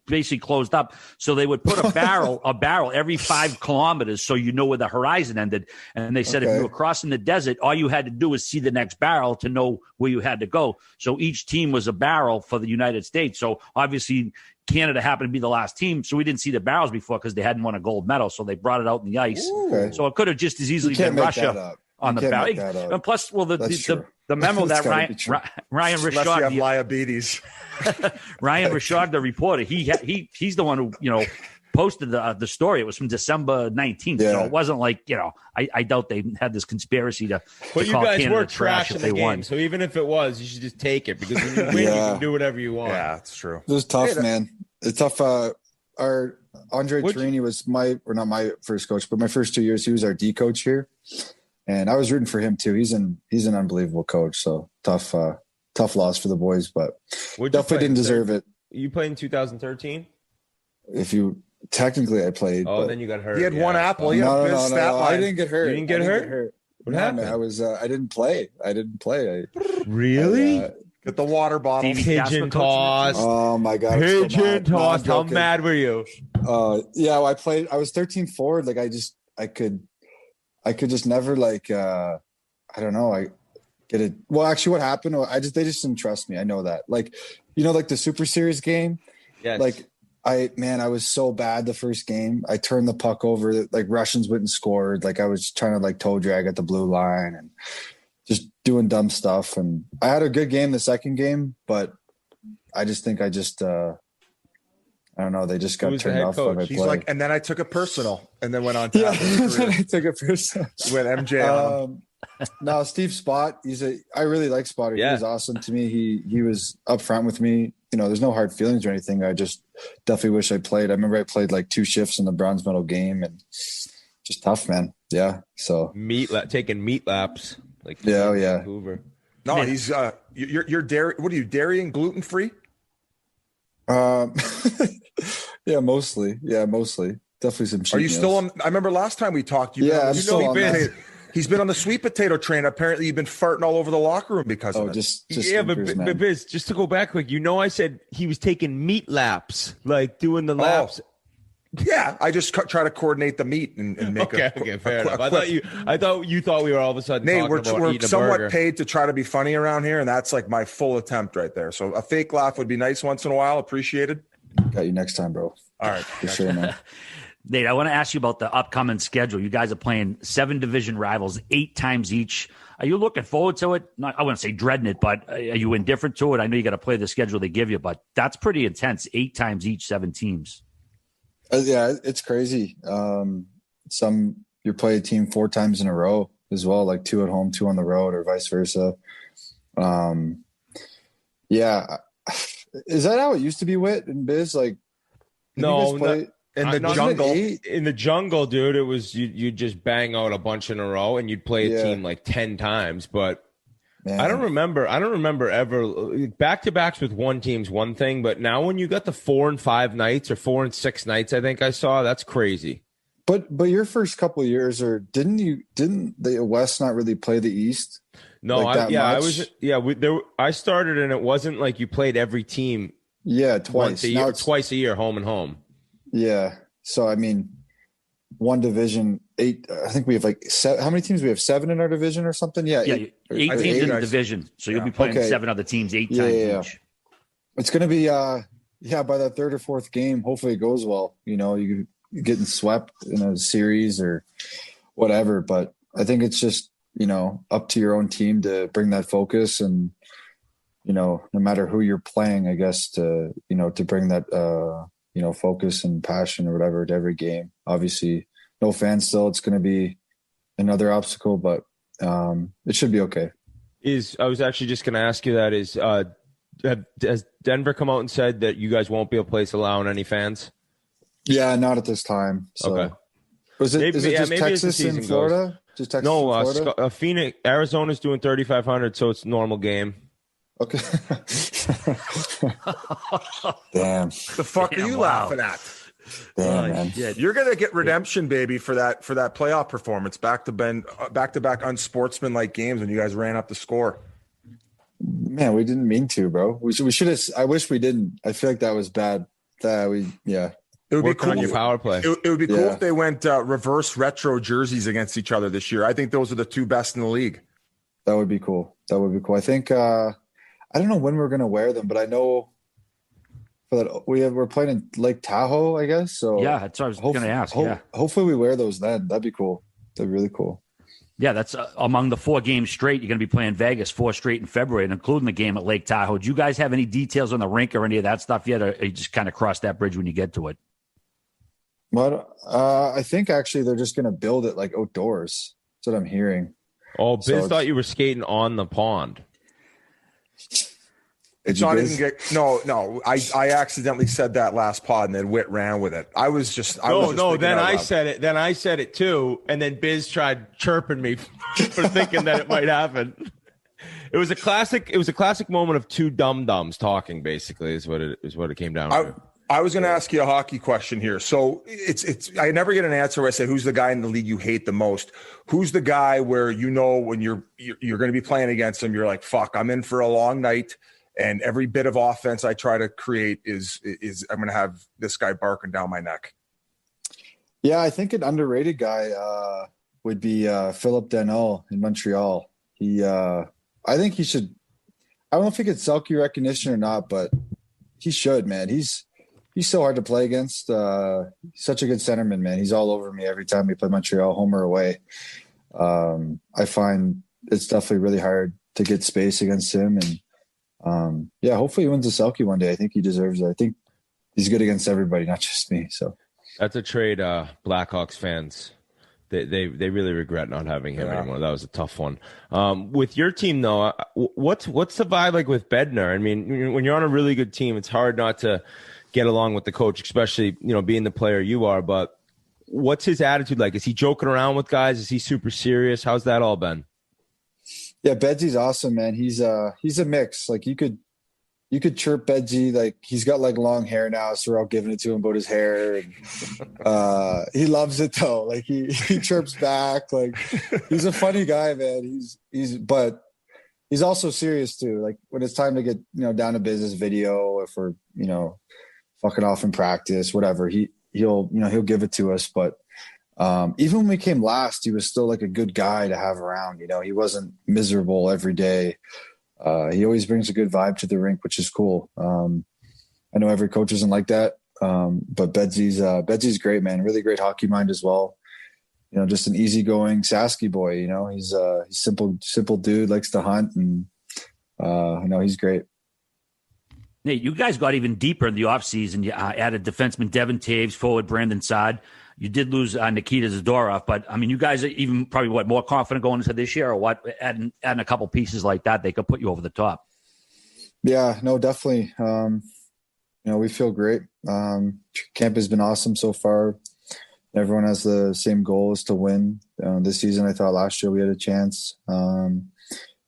basically closed up. So they would put a barrel every 5 kilometers so you know where the horizon ended. And they said if you were crossing the desert, all you had to do was see the next barrel to know where you had to go. So each team was a barrel for the United States. So obviously Canada happened to be the last team. So we didn't see the barrels before because they hadn't won a gold medal. So they brought it out in the ice. So it could have just as easily been Russia on the barrel. And plus, the memo that Ryan Rishaug, diabetes. Ryan Rishaug, the reporter, he's the one who posted the story. It was from December 19th, so it wasn't like I doubt they had this conspiracy to. But you call guys Canada were trash in the game, won. so even if it was, you should just take it because when you win, you can do whatever you want. Yeah, it's true. It was tough, man. It's tough. Our Andre Torini was not my first coach, but my first 2 years, he was our D coach here. And I was rooting for him too. He's an unbelievable coach. So tough loss for the boys, but definitely didn't deserve it. You played in 2013? Technically I played. Oh, then you got hurt. He had one apple. No, I didn't get hurt. You didn't get hurt? What happened? I didn't play. Really? Get the water bottle. Pigeon toss. Oh my God. Pigeon toss. How mad were you? I played. I was 13 forward. Like I could just never I don't know. I get it. Well, actually what happened, they just didn't trust me. I know that. Like the Super Series game. Yes. Like I was so bad the first game. I turned the puck over, like Russians went and scored. Like I was trying to toe drag at the blue line and just doing dumb stuff. And I had a good game the second game, but I just think I don't know. They just got turned off when I He's played. like, and then I took it personal, and then went on. To I took it personal. With MJ on. No, Steve Spott. I really like Spotter. Yeah. He was awesome to me. He was upfront with me. there's no hard feelings or anything. I just definitely wish I played. I remember I played like 2 shifts in the bronze medal game, and just tough, man. Yeah. So taking meat laps. Like yeah. Vancouver. No, he's you're dairy. What are you, dairy and gluten free? Yeah, mostly. Definitely some cheat Are you meals. still on? I remember last time we talked. I'm still on that. He's been on the sweet potato train. Apparently, you've been farting all over the locker room because of it. Just but Biz, just to go back quick, I said he was taking meat laps, like doing the laps. Yeah, I just try to coordinate the meat and make okay, fair enough. I thought you thought we were all of a sudden Nate, talking about we're eating a somewhat burger. paid to try to be funny around here, and that's like my full attempt right there. So a fake laugh would be nice once in a while. Appreciated. Got you next time, bro. All right, for sure, man. Nate, I want to ask you about the upcoming schedule. You guys are playing 7 division rivals 8 times each. Are you looking forward to it? I wouldn't say dreading it, but are you indifferent to it? I know you got to play the schedule they give you, but that's pretty intense. 8 times each, 7 teams. Yeah, it's crazy. You play a team 4 times in a row as well, like 2 at home, 2 on the road, or vice versa. Yeah. Is that how it used to be, Whit and Biz? Like, no, in the jungle. In the jungle, dude, it was you just bang out a bunch in a row and you'd play a team like 10 times. But man, I don't remember ever back-to-backs with one team's one thing, but now when you got the 4 and 5 nights or 4 and 6 nights, I think I saw, that's crazy. But your first couple of years, or didn't the West not really play the East? No, like I started and it wasn't like you played every team. Yeah, twice a year, home and home. Yeah. So, I mean, one division, 8, I think we have like 7. How many teams? We have 7 in our division or something? Yeah. 8 teams in the division. So you'll be playing 7 other teams 8 times each. It's going to be, by that 3rd or 4th game, hopefully it goes well. You're getting swept in a series or whatever. But I think it's just, up to your own team to bring that focus and, no matter who you're playing, I guess, to bring that, focus and passion or whatever to every game. Obviously, no fans still. It's going to be another obstacle, but it should be okay. I was actually just going to ask you that has Denver come out and said that you guys won't be a place allowing any fans? Yeah, not at this time. So. Okay. Is it just Texas and Florida? Just Texas and Florida? Phoenix, Arizona's doing 3,500, so it's a normal game. Okay. Damn. The fuck are you laughing at? Damn, man. You're gonna get redemption, baby, for that playoff performance. Back to back unsportsmanlike games when you guys ran up the score. Man, we didn't mean to, bro. We should have. I wish we didn't. I feel like that was bad. It would be cool on your power play. It would be cool if they went reverse retro jerseys against each other this year. I think those are the 2 best in the league. That would be cool. I think. I don't know when we're gonna wear them, but I know that we're playing in Lake Tahoe, I guess. So yeah, that's what I was gonna ask. Hopefully we wear those then. That'd be cool. That'd be really cool. Yeah, that's among the 4 games straight. You're going to be playing Vegas 4 straight in February, and including the game at Lake Tahoe. Do you guys have any details on the rink or any of that stuff yet, or you just kind of cross that bridge when you get to it? Well, I think actually they're just going to build it like outdoors. That's what I'm hearing. Oh, Biz thought you were skating on the pond. It's not even good. No. I accidentally said that last pod, and then Whit ran with it. I was just Then I said it. Then I said it too, and then Biz tried chirping me for thinking that it might happen. It was a classic. It was a classic moment of 2 dum-dums talking. Basically, is what it came down to. I was going to ask you a hockey question here. So it's I never get an answer where I say, who's the guy in the league you hate the most? Who's the guy where when you're going to be playing against him, you're like, fuck, I'm in for a long night. And every bit of offense I try to create is I'm going to have this guy barking down my neck. Yeah, I think an underrated guy would be Philip Deneau in Montreal. I think he should. I don't know if he gets Selke recognition or not, but he should, man. He's so hard to play against. Such a good centerman, man. He's all over me every time we play Montreal, home or away. I find it's definitely really hard to get space against him, and hopefully he wins the Selke one day. I think he deserves it. I think he's good against everybody, not just me. So that's a trade Blackhawks fans They really regret not having him anymore. That was a tough one. With your team though, what's the vibe like with Bednar? I mean, when you're on a really good team, it's hard not to get along with the coach, especially being the player you are. But what's his attitude like? Is he joking around with guys? Is he super serious? How's that all been? Yeah, Bedsy's awesome, man. He's a mix. Like you could chirp Bedsy, like he's got like long hair now, so we're all giving it to him about his hair. And, he loves it though. Like he chirps back. Like he's a funny guy, man. But he's also serious too. Like when it's time to get down to business video, if we're fucking off in practice, whatever, he'll give it to us. But even when we came last, he was still like a good guy to have around. He wasn't miserable every day. He always brings a good vibe to the rink, which is cool. I know every coach isn't like that, but Bedsy's great, man. Really great hockey mind as well. Just an easygoing Sasky boy. He's simple dude, likes to hunt, and he's great. Nate, you guys got even deeper in the offseason. You added defenseman Devin Taves, forward Brandon Saad. You did lose Nikita Zadorov, but I mean, you guys are even probably more confident going into this year, or what? Adding a couple pieces like that, they could put you over the top. Yeah, no, definitely. We feel great. Camp has been awesome so far. Everyone has the same goal, is to win. This season, I thought last year we had a chance.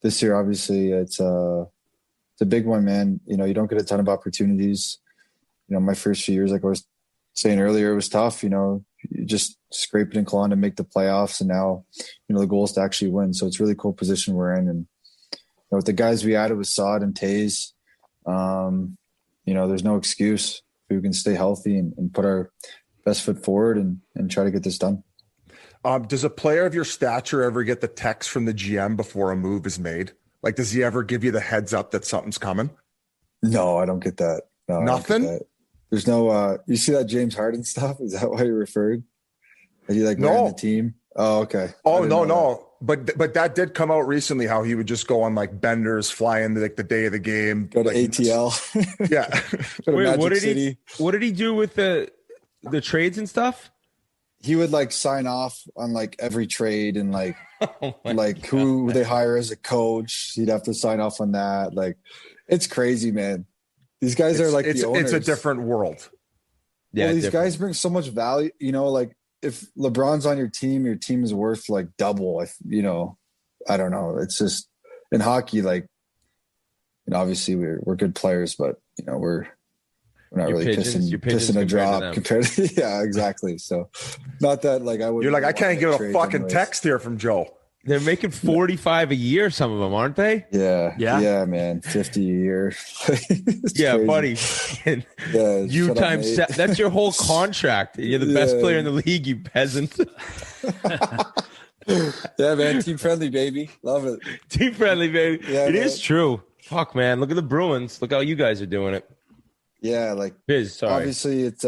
This year, obviously, it's a big one, man. You don't get a ton of opportunities. My first few years, like I was saying earlier, it was tough. Just scraping and clawing to make the playoffs, and now the goal is to actually win. So it's a really cool position we're in. And with the guys we added with Saad and Taze, there's no excuse if we can stay healthy and put our best foot forward and try to get this done. Does a player of your stature ever get the text from the GM before a move is made? Like, does he ever give you the heads up that something's coming? No, I don't get that. No, nothing. There's no. You see that James Harden stuff? Is that why you referred? Is he like wearing the team? Oh, okay. Oh, no. But that did come out recently. How he would just go on like benders, fly in like the day of the game, go to like, ATL. Yeah. Wait, what did he do with the trades and stuff? He would like sign off on like every trade and like who they hire as a coach. He'd have to sign off on that. Like, it's crazy, man. These guys are like the owners. It's a different world. Yeah, these guys bring so much value. Like if LeBron's on your team is worth like double. I don't know. It's just in hockey, like, obviously we're good players, but we're not really pissing a drop compared to yeah, exactly. So not that like I would. You're like, I can't get a fucking text here from Joe. They're making 45 a year, some of them, aren't they? Yeah, man, 50 a year. Yeah, crazy. Buddy. You times that's your whole contract. You're the best player in the league, you peasant. Yeah, man, team friendly, baby. Love it. Team friendly, baby. Yeah, it is true. Fuck, man. Look at the Bruins. Look how you guys are doing it. Yeah, like sorry. Obviously, it's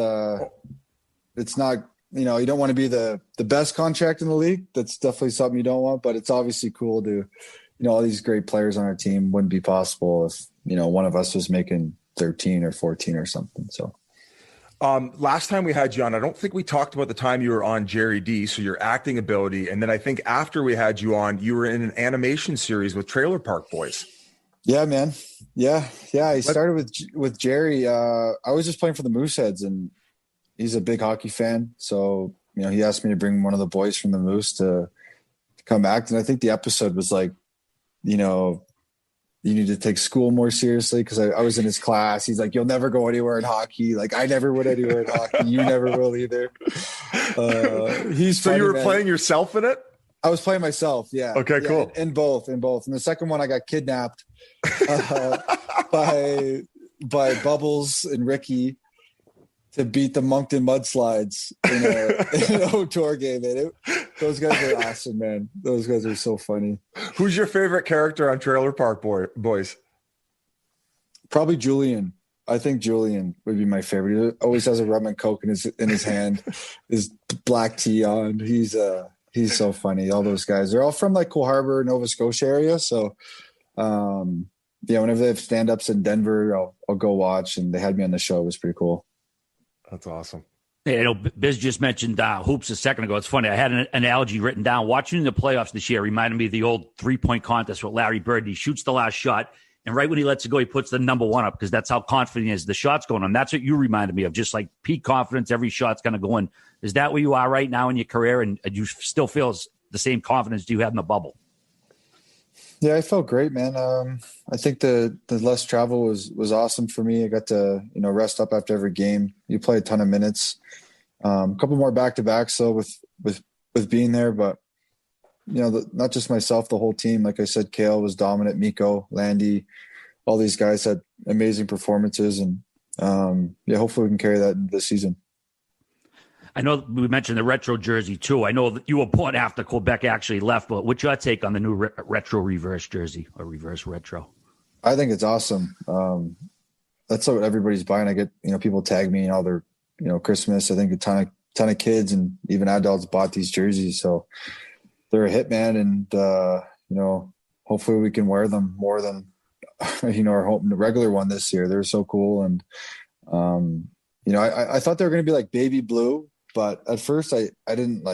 not. You don't want to be the best contract in the league. That's definitely something you don't want, but it's obviously cool to, all these great players on our team wouldn't be possible if, one of us was making 13 or 14 or something. So, last time we had you on, I don't think we talked about the time you were on Jerry D, so your acting ability. And then I think after we had you on, you were in an animation series with Trailer Park Boys. Yeah, man. Yeah. I started with Jerry. I was just playing for the Mooseheads, and he's a big hockey fan. So, he asked me to bring one of the boys from the Moose to come act. And I think the episode was like, you need to take school more seriously, because I was in his class. He's like, you'll never go anywhere in hockey. Like, I never would anywhere in hockey. You never will either. He's so funny, you were playing yourself in it? I was playing myself. Yeah. Okay, cool. In both. And the second one, I got kidnapped by Bubbles and Ricky to beat the Moncton Mudslides in an O-Tour game. And those guys are awesome, man. Those guys are so funny. Who's your favorite character on Trailer Park Boys? Probably Julian. I think Julian would be my favorite. He always has a rum and coke in his hand, his black tea on. He's so funny. All those guys, they're all from like Coal Harbor, Nova Scotia area. So, whenever they have stand-ups in Denver, I'll go watch. And they had me on the show. It was pretty cool. That's awesome. Hey, I know Biz just mentioned hoops a second ago. It's funny. I had an analogy written down. Watching the playoffs this year reminded me of the old 3-point contest with Larry Bird. He shoots the last shot, and right when he lets it go, he puts the number one up because that's how confident he is. The shot's going on. That's what you reminded me of, just like peak confidence. Every shot's going to go in. Is that where you are right now in your career, and do you still feel the same confidence do you have in the bubble? Yeah, I felt great, man. I think the less travel was awesome for me. I got to rest up after every game. You play a ton of minutes. A couple more back-to-backs though with being there, but not just myself, the whole team. Like I said, Kale was dominant. Mikko, Landy, all these guys had amazing performances, and hopefully we can carry that into the season. I know we mentioned the retro jersey too. I know that you were born after Quebec actually left, but what's your take on the new retro reverse jersey or reverse retro? I think it's awesome. That's what everybody's buying. I get, people tag me in all their, Christmas. I think a ton of kids and even adults bought these jerseys. So they're a hit, man. And, hopefully we can wear them more than, our regular one this year. They're so cool. And, I thought they were going to be like baby blue, but at first I didn't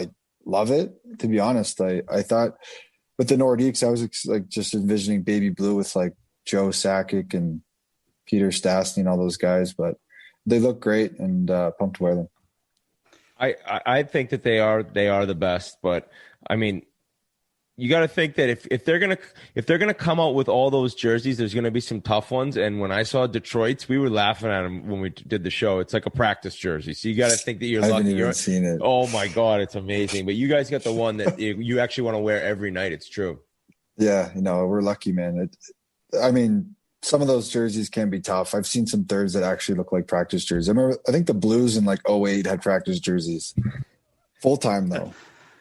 love it, to be honest. I thought with the Nordiques, I was just envisioning baby blue with Joe Sakic and Peter Stastny and all those guys, but they look great and pumped to wear them. I think that they are the best, but I mean, you got to think that if they're gonna come out with all those jerseys, there's gonna be some tough ones. And when I saw Detroit's, we were laughing at them when we did the show. It's like a practice jersey, so you got to think that you're lucky. I haven't even seen it. Oh my god, it's amazing! But you guys got the one that you actually want to wear every night. It's true. Yeah, we're lucky, man. Some of those jerseys can be tough. I've seen some thirds that actually look like practice jerseys. I think the Blues in 2008 had practice jerseys. Full time though.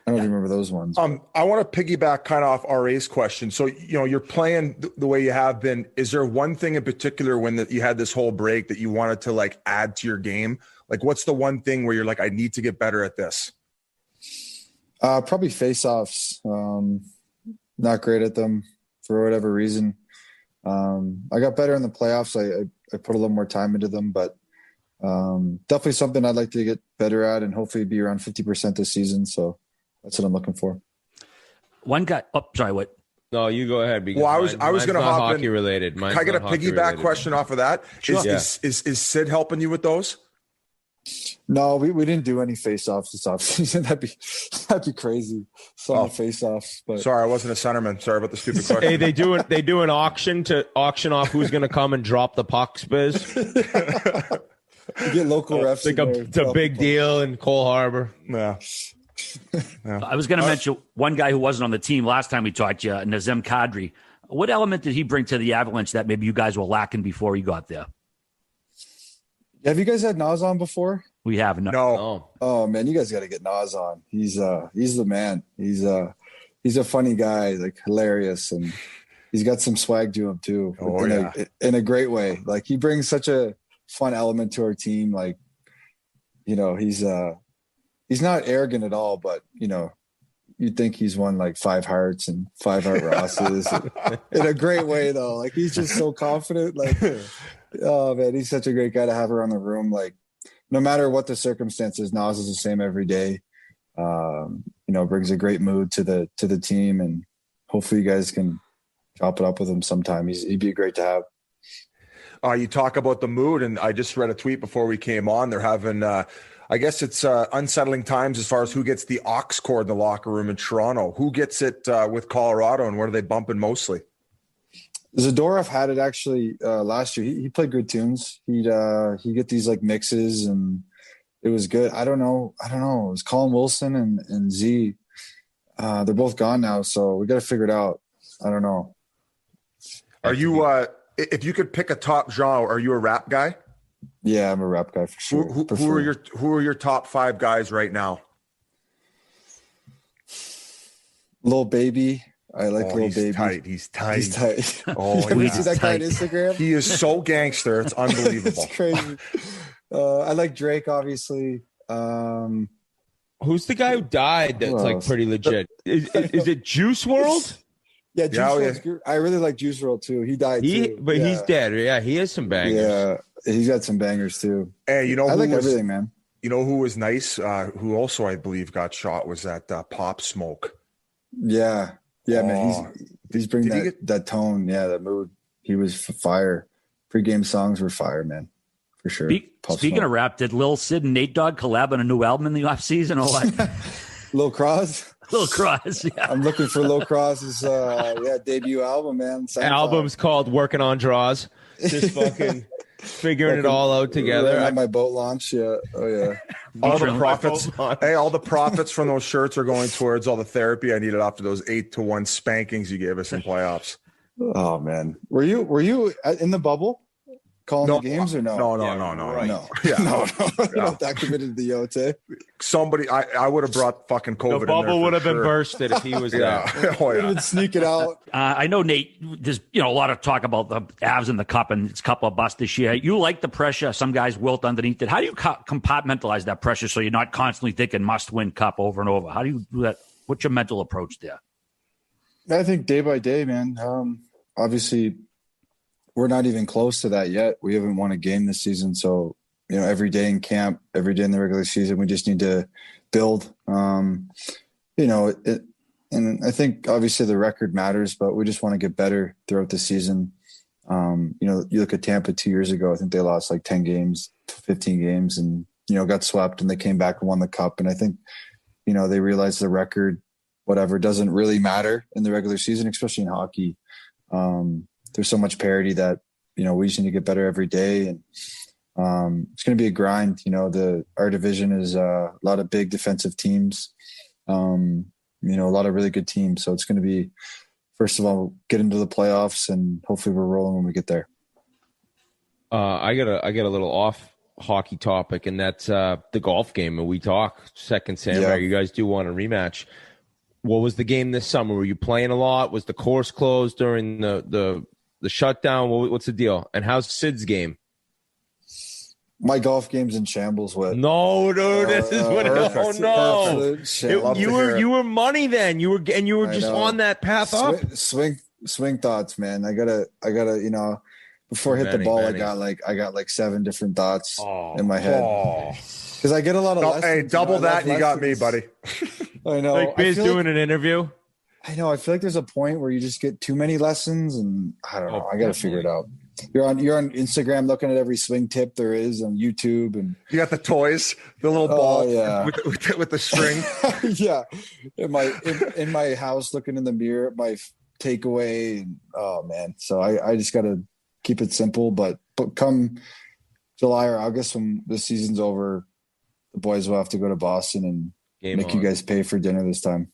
I don't remember those ones. I want to piggyback kind of off RA's question. So, you're playing the way you have been. Is there one thing in particular when you had this whole break that you wanted to add to your game? What's the one thing where you're I need to get better at this? Probably face-offs. Not great at them for whatever reason. I got better in the playoffs. I put a little more time into them, but definitely something I'd like to get better at and hopefully be around 50% this season. So that's what I'm looking for. One guy. Oh, sorry. What? No, you go ahead. Well, I was going to hop hockey related. Can I get a piggyback question off of that? Sure. Is Sid helping you with those? No, we didn't do any face-offs this offseason. That'd be crazy. Some face-offs. But sorry, I wasn't a centerman. Sorry about the stupid question. Hey, they do an auction to auction off who's going to come and drop the pucks, Biz. You get local refs. It's a big deal in Cole Harbor. Yeah. I was going to mention one guy who wasn't on the team last time we talked to you, Nazem Kadri. What element did he bring to the Avalanche that maybe you guys were lacking before he got there? Have you guys had Nas on before? We have no. Oh man, you guys got to get Nas on. He's the man. He's a funny guy, hilarious, and he's got some swag to him too. In a great way. He brings such a fun element to our team. He's not arrogant at all, but you'd think he's won 5 Hearts and 5 Hart Rosses in a great way though. He's just so confident. Oh man, he's such a great guy to have around the room. No matter what the circumstances, Nas is the same every day. Brings a great mood to the team, and hopefully you guys can chop it up with him sometime. He'd be great to have. You talk about the mood, and I just read a tweet before we came on. They're having, I guess it's unsettling times as far as who gets the aux cord in the locker room in Toronto. Who gets it with Colorado, and what are they bumping mostly? Zadorov had it actually last year. He played good tunes. He'd get these mixes, and it was good. I don't know. It was Colin Wilson and Z. They're both gone now, so we got to figure it out. I don't know. Are you? If you could pick a top genre, are you a rap guy? Yeah, I'm a rap guy for sure. Who are your top 5 guys right now? Lil Baby. I like Lil Baby. He's tight. Oh, you see that guy on Instagram? He is so gangster. It's unbelievable. It's crazy. I like Drake, obviously. Who's the guy who died that's pretty legit? Is it Juice WRLD? Yeah, Juice WRLD. I really like Juice WRLD too. He died too. But he's dead. Yeah, he has some bangers. Yeah, he's got some bangers too. Hey, I like everything, man. You know who was nice? Who also I believe got shot was that Pop Smoke. Yeah, man. He's bringing that tone. Yeah, that mood. He was fire. Pre-game songs were fire, man, for sure. Speaking of rap, did Lil Sid and Nate Dogg collab on a new album in the off season or what? Lil Cross. Lil Cross. Yeah, I'm looking for Lil Cross's debut album, man. Album's called "Working on Draws." Just fucking figuring it all out together. At my boat launch, yeah. Oh yeah. All the profits. Hey, all the profits from those shirts are going towards all the therapy I needed after those 8-1 spankings you gave us in playoffs. Oh man, were you in the bubble calling the games or no? No. Yeah. No. Not that committed to the Yote. Somebody, I would have brought fucking COVID. The bubble would have been bursted if he was there. Would sneak it out. I know, Nate. There's a lot of talk about the Avs in the Cup and it's a couple of busts this year. You like the pressure. Some guys wilt underneath it. How do you compartmentalize that pressure so you're not constantly thinking must-win Cup over and over? How do you do that? What's your mental approach there? I think day by day, man. Obviously, we're not even close to that yet. We haven't won a game this season. So, every day in camp, every day in the regular season, we just need to build. And I think obviously the record matters, but we just want to get better throughout the season. You look at Tampa 2 years ago, I think they lost like 10 games, 15 games and, got swept and they came back and won the Cup. And I think, they realized the record, whatever, doesn't really matter in the regular season, especially in hockey. There's so much parity that, we just need to get better every day. And it's going to be a grind. Our division is a lot of big defensive teams, a lot of really good teams. So it's going to be, first of all, get into the playoffs and hopefully we're rolling when we get there. I got a little off hockey topic, and that's the golf game. And we talk second Samurai. You guys do want a rematch. What was the game this summer? Were you playing a lot? Was the course closed during the shutdown? What's the deal? And how's Sid's game? My golf game's in shambles. No, dude, this is what. You were money then. You were just on that path up. Swing thoughts, man. I gotta. Before I hit the ball, I got like 7 different thoughts in my head. Because I get a lot of lessons. Hey, double that, you got me, buddy. I know. Like Biz doing an interview. I know. I feel like there's a point where you just get too many lessons, and I don't know. I got to figure it out. You're on Instagram looking at every swing tip there is on YouTube, and you got the toys, the little ball, with the string. Yeah, in my house, looking in the mirror at my takeaway. And, oh man, so I just got to keep it simple. But come July or August when the season's over, the boys will have to go to Boston and make you guys pay for dinner this time.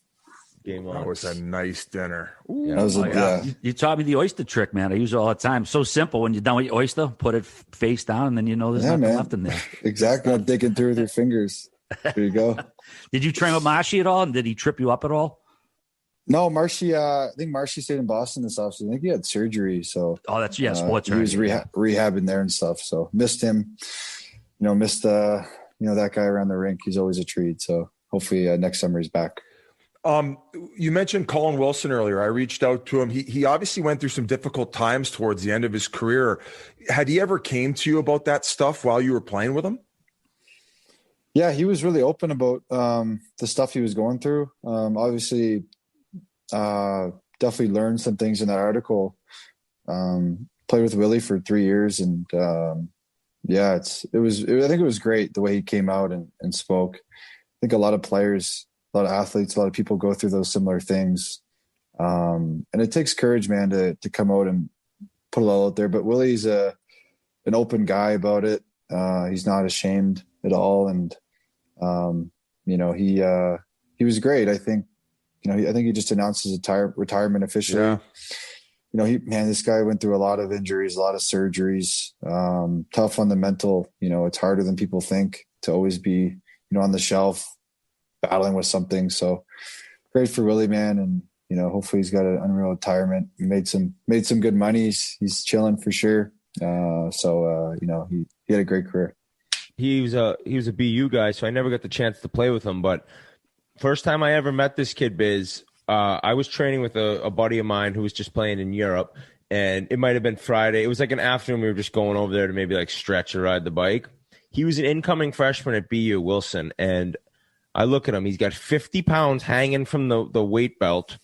That was a nice dinner. You taught me the oyster trick, man. I use it all the time. So simple. When you're done with your oyster, put it face down, and then there's nothing left in there. Exactly. Not digging through with your fingers. There you go. Did you train with Marshy at all? And did he trip you up at all? No, Marshy. I think Marshy stayed in Boston this offseason. I think he had surgery. So that's sports. He was rehabbing there and stuff. So missed him. Missed that guy around the rink. He's always a treat. So hopefully next summer he's back. You mentioned Colin Wilson earlier. I reached out to him. He obviously went through some difficult times towards the end of his career. Had he ever came to you about that stuff while you were playing with him? Yeah, he was really open about the stuff he was going through. Obviously, definitely learned some things in that article. Played with Willie for 3 years, and I think it was great the way he came out and spoke. I think a lot of players, a lot of athletes, a lot of people go through those similar things. And it takes courage, man, to come out and put it all out there. But Willie's an open guy about it. He's not ashamed at all. And, he was great. I think he just announced his retirement officially. Yeah. This guy went through a lot of injuries, a lot of surgeries, tough on the mental. It's harder than people think to always be, on the shelf, battling with something. So great for Willie, man. And, hopefully he's got an unreal retirement. He made some good money. He's chilling for sure. He had a great career. He was a BU guy, so I never got the chance to play with him. But first time I ever met this kid, Biz, I was training with a buddy of mine who was just playing in Europe, and it might have been Friday. It was like an afternoon. We were just going over there to maybe like stretch or ride the bike. he was an incoming freshman at BU, Wilson, and I look at him. He's got 50 pounds hanging from the weight belt,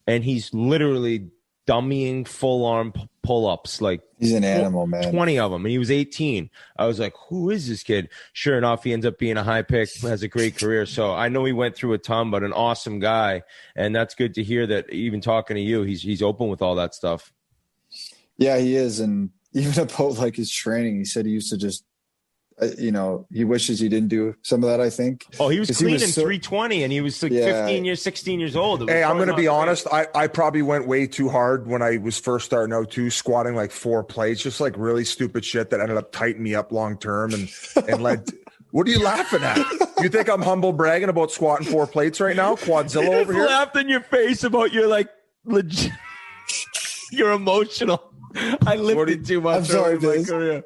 and he's literally dummying full arm pull-ups. Like, he's an animal, man. 20 of them, and he was 18. I was like, who is this kid? Sure enough, he ends up being a high pick, has a great career. So I know he went through a ton, but an awesome guy, and that's good to hear that even talking to you, he's open with all that stuff. Yeah, he is. And even about like his training, he said he used to just, he wishes he didn't do some of that, I think. Oh, he was cleaning 320 and he was like 16 years old. Hey, I'm going to be honest. I probably went way too hard when I was first starting out too, squatting like 4 plates, just like really stupid shit that ended up tightening me up long term and led. What are you laughing at? You think I'm humble bragging about squatting 4 plates right now? Quadzilla over here? Laughed in your face about your like legit. You're emotional. I lifted too much. I'm sorry, in my career.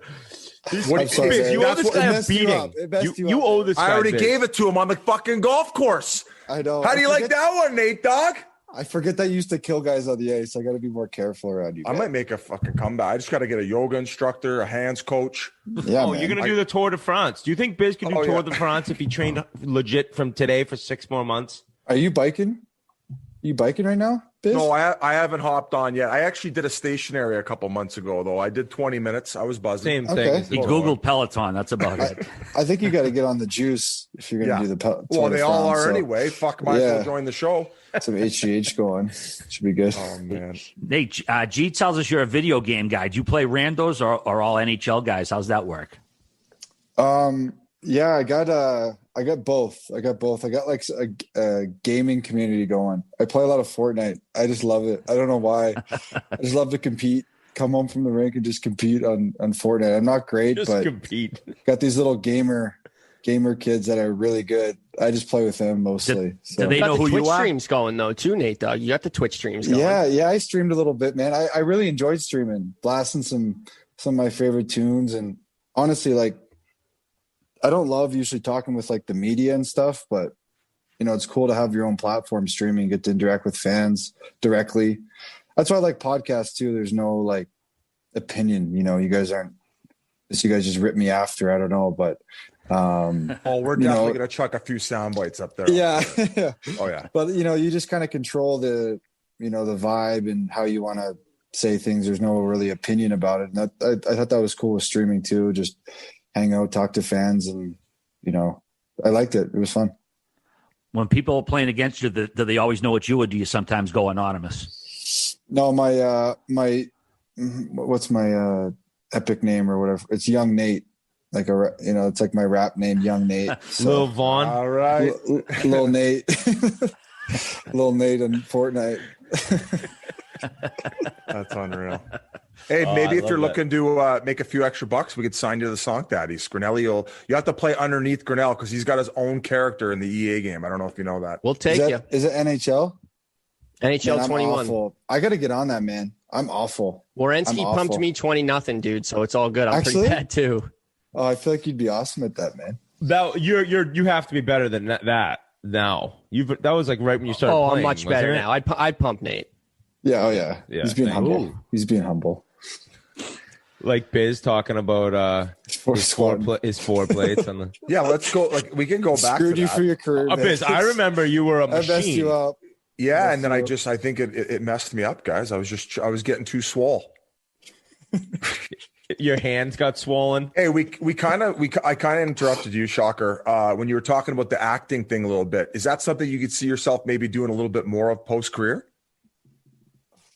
I'm sorry, you owe this guy a beating. You owe this guy. I already gave it to him on the fucking golf course. I know. How do you like that one, Nate, dog? I forget that you used to kill guys on the ice. I got to be more careful around you guys. I might make a fucking comeback. I just got to get a yoga instructor, a hands coach. Yeah, you're going to do the Tour de France. Do you think Biz can do Tour de France if he trained legit from today for 6 more months? Are you biking? Are you biking right now, Biz? No, I haven't hopped on yet. I actually did a stationary a couple months ago, though. I did 20 minutes. I was buzzing. Same thing. He Googled Peloton. That's about it. I think you got to get on the juice if you're going to do the Peloton. Well, they all are anyway. Fuck, might as well join the show. Some HGH going. Should be good. Oh, man. Nate, G tells us you're a video game guy. Do you play randos or all NHL guys? How's that work? Yeah, I got both. I got like a gaming community going. I play a lot of Fortnite. I just love it. I don't know why. I just love to compete. Come home from the rink and just compete on Fortnite. I'm not great, but compete. Got these little gamer kids that are really good. I just play with them mostly. Do they know who you are? Twitch streams going though too, Nate. Dog, you got the Twitch streams going. Yeah. I streamed a little bit, man. I really enjoyed streaming, blasting some of my favorite tunes, and honestly, like, I don't love usually talking with like the media and stuff, but it's cool to have your own platform streaming, get to interact with fans directly. That's why I like podcasts too. There's no like opinion, you guys just rip me after. I don't know, but we're definitely gonna chuck a few sound bites up there. Yeah. Oh yeah. But you just kind of control the the vibe and how you want to say things. There's no really opinion about it. And I thought that was cool with streaming too. Just hang out, talk to fans, and I liked it. It was fun. When people are playing against you, do they always know it's you, or do you sometimes go anonymous? No, my what's my epic name or whatever? It's Young Nate. Like it's like my rap name, Young Nate. So, Lil Vaughn. All right, Lil Nate, Lil Nate and Fortnite. That's unreal. Hey, maybe if you're looking to make a few extra bucks, we could sign you to the Song Daddies. Grinnelli, you have to play underneath Grinnell because he's got his own character in the EA game. I don't know if you know that. We'll take you. Is it NHL? NHL man, 21. Awful. I got to get on that, man. I'm awful. Warensky pumped me 20-000, dude. So it's all good. I'm pretty bad too. Oh, I feel like you'd be awesome at that, man. You have to be better than that now. That was like right when you started. I'm much better now. I'd pump Nate. Yeah. Oh yeah. He's being humble. He's being humble. Like Biz talking about his four plates on the. Yeah, let's go. Like we can go back. Screwed to you that. for your career, Biz. I remember you were a machine. I messed you up. Yeah, and then I think it messed me up, guys. I was getting too swole. Your hands got swollen. Hey, I kind of interrupted you, Shocker, when you were talking about the acting thing a little bit. Is that something you could see yourself maybe doing a little bit more of post career?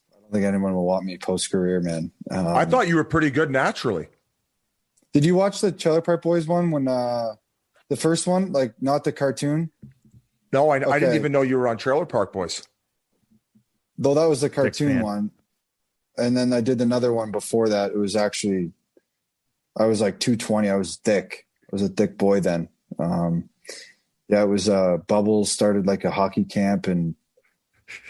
I don't think anyone will want me post career, man. I thought you were pretty good naturally. Did you watch the Trailer Park Boys one when the first one, like not the cartoon? No, I didn't even know you were on Trailer Park Boys. Though that was the cartoon one. And then I did another one before that. It was actually, I was like 220. I was thick. I was a thick boy then. It was Bubbles started like a hockey camp, and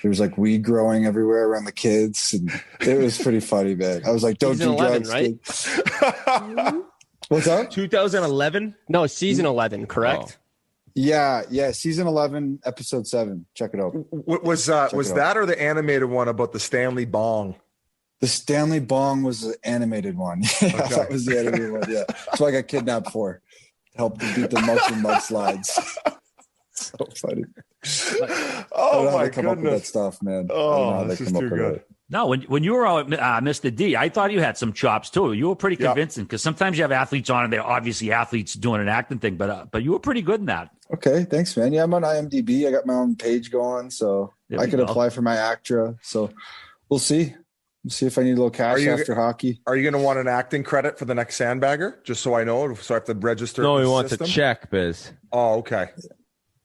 there was like weed growing everywhere around the kids. And it was pretty funny, man. I was like, don't do drugs. Right? What's that? 2011? No, season 11, correct? Oh. Yeah. Season 11, episode 7. Check it out. Was that or the animated one about the Stanley Bong? The Stanley Bong was the animated one. Yeah, okay. That was the animated one. Yeah, that's what I got kidnapped for. helped them beat the mudslides. So funny. Oh my come up with that goodness. stuff, man. Oh, this is too good. No, when you were out, Mr. D, I thought you had some chops too. You were pretty convincing because sometimes you have athletes on and they're obviously athletes doing an acting thing, but you were pretty good in that. Okay, thanks, man. Yeah, I'm on IMDb. I got my own page going, so I could apply for my ACTRA. So we'll see. We'll see if I need a little cash after hockey. Are you going to want an acting credit for the next Sandbagger? Just so I know, so I have to register. No, he wants a check, Biz. Oh, okay.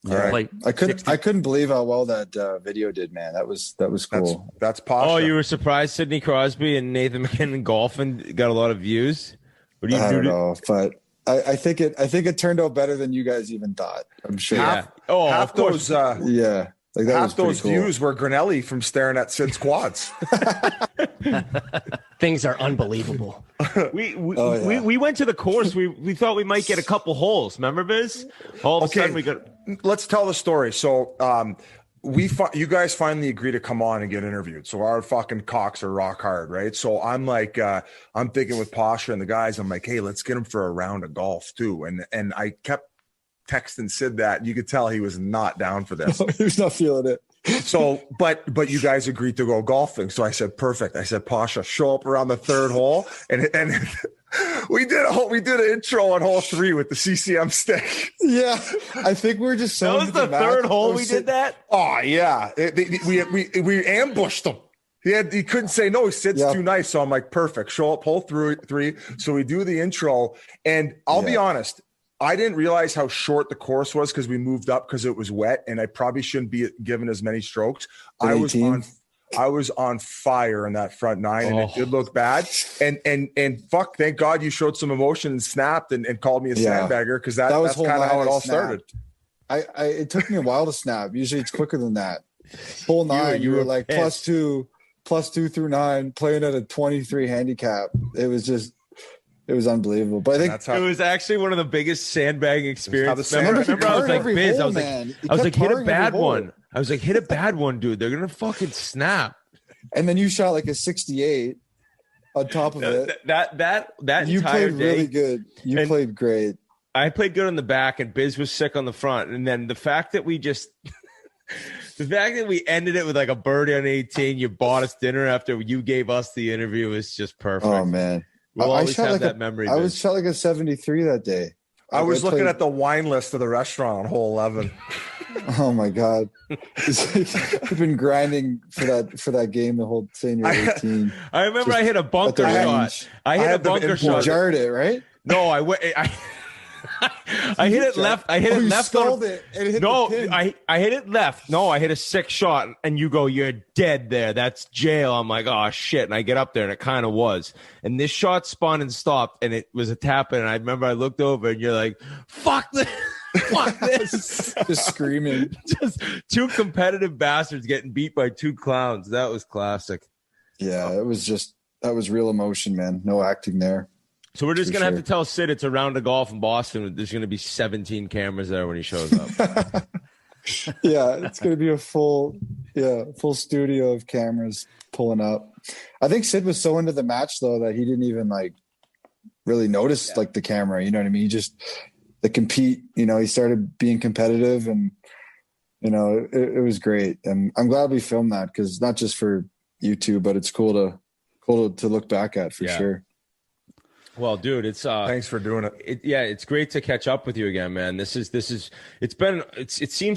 Yeah, right. I couldn't believe how well that video did, man. That was cool. That's Pasha. Oh, you were surprised Sidney Crosby and Nathan MacKinnon golfing got a lot of views? What do you I don't know, but I think it turned out better than you guys even thought. I'm sure. Half those like that half those cool. views were Grinelli from staring at Sid's quads. Things are unbelievable. We went to the course. We thought we might get a couple holes. Remember, Biz? All of a sudden we got. Let's tell the story. So you guys finally agree to come on and get interviewed. So our fucking cocks are rock hard, right? So I'm like, I'm thinking with Pasha and the guys, I'm like, hey, let's get him for a round of golf too. And I kept texting Sid that you could tell he was not down for this. He was not feeling it. So, but you guys agreed to go golfing. So I said, perfect. I said, Pasha, show up around the third hole. And we did an intro on hole 3 with the CCM stick. Yeah. I think we were just so. That was the third hole we did that? Oh yeah. We ambushed him. He couldn't say no. Sid's too nice. So I'm like, perfect. Show up hole 3. So we do the intro. And I'll be honest, I didn't realize how short the course was because we moved up because it was wet, and I probably shouldn't be given as many strokes. I was on fire in that front 9, and it did look bad. And fuck, thank God you showed some emotion and snapped and called me a sandbagger because that's kind of how it all started. It took me a while to snap. Usually it's quicker than that. Hole 9, you were like +2 through 9, playing at a 23 handicap. It was unbelievable. But I think it was actually one of the biggest sandbagging experiences. Remember I was like, Biz, I was like, hit a bad one. I was like, hit a bad one, dude. They're going to fucking snap. And then you shot like a 68 on top of it. That you entire played day, really good. You played great. I played good on the back, and Biz was sick on the front. And then the fact that we ended it with like a birdie on 18, you bought us dinner after you gave us the interview is just perfect. Oh, man. We'll always have that memory. I was shot like a 73 that day. I was looking at the wine list of the restaurant on hole 11. Oh my God. I've been grinding for that game the whole senior 18. I remember I hit a bunker shot. I hit a bunker shot. You jarred it, right? No, I hit it left. I hit it left. Stalled it and it hit the pin. I hit it left. No, I hit a 6 shot, and you go, you're dead there. That's jail. I'm like, oh shit. And I get up there, and it kind of was. And this shot spun and stopped, and it was a tap in. And I remember I looked over, and you're like, fuck this. Fuck this. Just screaming. Just 2 competitive bastards getting beat by 2 clowns. That was classic. Yeah, that was real emotion, man. No acting there. So we're just going to have to tell Sid it's a round of golf in Boston. There's going to be 17 cameras there when he shows up. Yeah, it's going to be a full studio of cameras pulling up. I think Sid was so into the match, though, that he didn't even, like, really notice, like, the camera. You know what I mean? He just – the compete, you know, he started being competitive, and, you know, it was great. And I'm glad we filmed that because not just for YouTube, but it's cool to look back at for sure. Well, dude, it's thanks for doing it. It's great to catch up with you again, man. It seems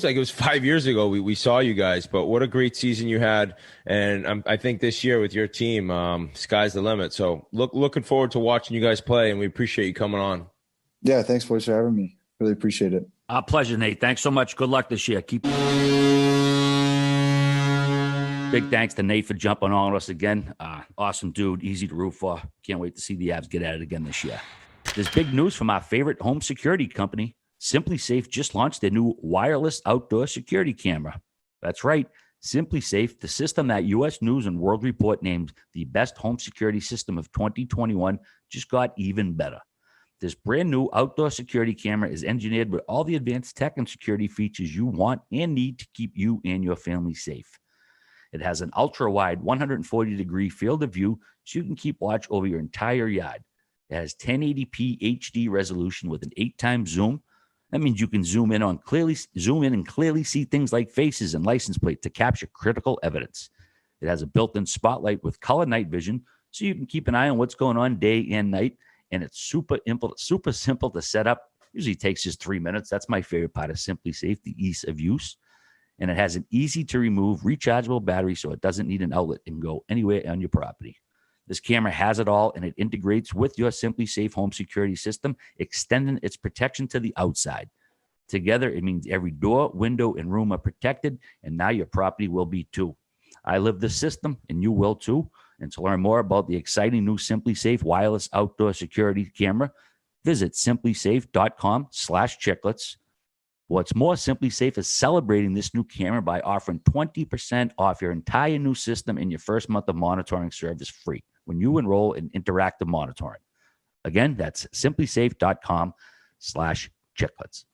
like it was 5 years ago we saw you guys, but what a great season you had. And I think this year with your team, sky's the limit. So looking forward to watching you guys play, and we appreciate you coming on. Yeah. Thanks, boys, for having me. Really appreciate it. Our pleasure, Nate. Thanks so much. Good luck this year. Big thanks to Nate for jumping on us again. Awesome dude, easy to root for. Can't wait to see the Avs get at it again this year. There's big news from our favorite home security company. Simply Safe just launched their new wireless outdoor security camera. That's right, Simply Safe, the system that U.S. News and World Report named the best home security system of 2021, just got even better. This brand new outdoor security camera is engineered with all the advanced tech and security features you want and need to keep you and your family safe. It has an ultra-wide 140-degree field of view so you can keep watch over your entire yard. It has 1080p HD resolution with an 8x zoom. That means you can zoom in and clearly see things like faces and license plate to capture critical evidence. It has a built-in spotlight with color night vision, so you can keep an eye on what's going on day and night. And it's super simple to set up. Usually takes just 3 minutes. That's my favorite part of Simply Safe, the ease of use. And it has an easy-to-remove rechargeable battery, so it doesn't need an outlet and go anywhere on your property. This camera has it all, and it integrates with your Simply Safe home security system, extending its protection to the outside. Together, it means every door, window, and room are protected, and now your property will be too. I live this system, and you will too. And to learn more about the exciting new Simply Safe wireless outdoor security camera, visit simplysafe.com/chiclets. What's more, Simply Safe is celebrating this new camera by offering 20% off your entire new system and your first month of monitoring service free when you enroll in interactive monitoring. Again, that's simplysafe.com/chiclets.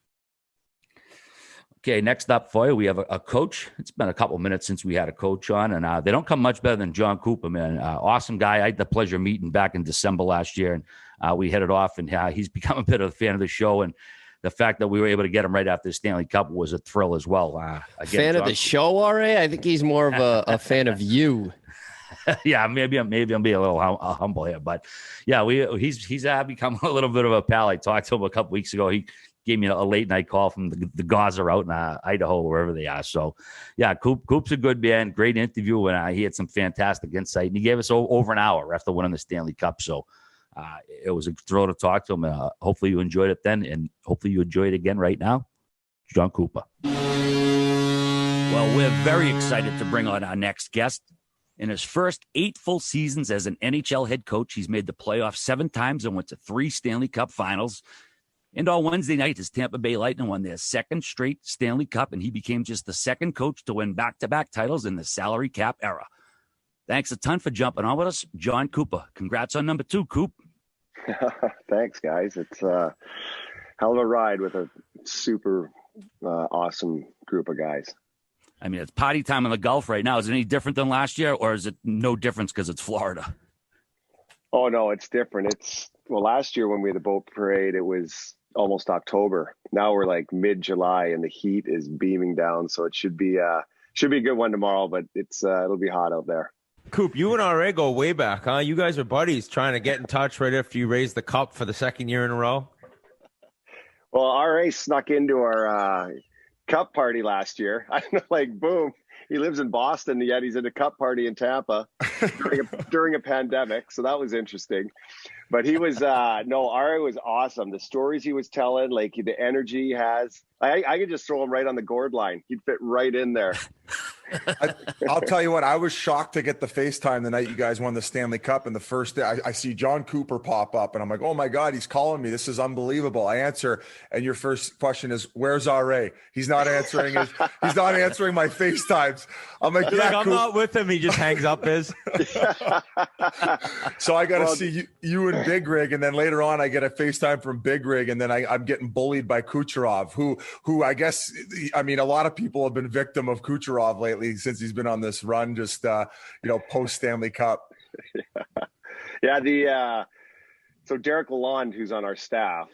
Okay, next up for you, we have a coach. It's been a couple minutes since we had a coach on, and they don't come much better than Jon Cooper, man. Awesome guy. I had the pleasure of meeting back in December last year, and we hit it off, and he's become a bit of a fan of the show, and the fact that we were able to get him right after the Stanley Cup was a thrill as well. Fan of the show, RA? I think he's more of a fan of you. Yeah, maybe I'm being a little humble here, but yeah, he's become a little bit of a pal. I talked to him a couple weeks ago. He gave me a late night call from the Gaza out in Idaho, wherever they are. So, yeah, Coop's a good man. Great interview, and he had some fantastic insight. And he gave us over an hour after winning the Stanley Cup. So, it was a thrill to talk to him. Hopefully you enjoyed it then, and hopefully you enjoy it again right now. Jon Cooper. Well, we're very excited to bring on our next guest. In his first 8 full seasons as an NHL head coach, he's made the playoffs 7 times and went to 3 Stanley Cup finals. And on Wednesday night, his Tampa Bay Lightning won their 2nd straight Stanley Cup, and he became just the 2nd coach to win back-to-back titles in the salary cap era. Thanks a ton for jumping on with us, Jon Cooper. Congrats on number 2, Coop. Thanks, guys. It's a hell of a ride with a super awesome group of guys. I mean, it's party time in the Gulf right now. Is it any different than last year, or is it no difference because it's Florida? Oh, no, it's different. Last year when we had the boat parade, it was almost October. Now we're like mid-July and the heat is beaming down. So it should be a good one tomorrow, but it'll be hot out there. Coop, you and RA go way back, huh? You guys are buddies trying to get in touch right after you raised the cup for the 2nd year in a row. Well, RA snuck into our cup party last year. I know, like, boom. He lives in Boston, yet he's at a cup party in Tampa during a pandemic. So that was interesting. But he was, RA was awesome. The stories he was telling, like the energy he has. I could just throw him right on the gourd line. He'd fit right in there. I'll tell you what, I was shocked to get the FaceTime the night you guys won the Stanley Cup. And the first day I see Jon Cooper pop up and I'm like, oh my God, he's calling me. This is unbelievable. I answer. And your first question is, where's RA? He's not answering my FaceTimes. I'm like, yeah, I'm not with him. He just hangs up his. So I got to see you and Big Rig. And then later on I get a FaceTime from Big Rig. And then I'm getting bullied by Kucherov, who I guess, I mean, a lot of people have been victim of Kucherov lately since he's been on this run, just post Stanley Cup. So Derek Lalonde, who's on our staff,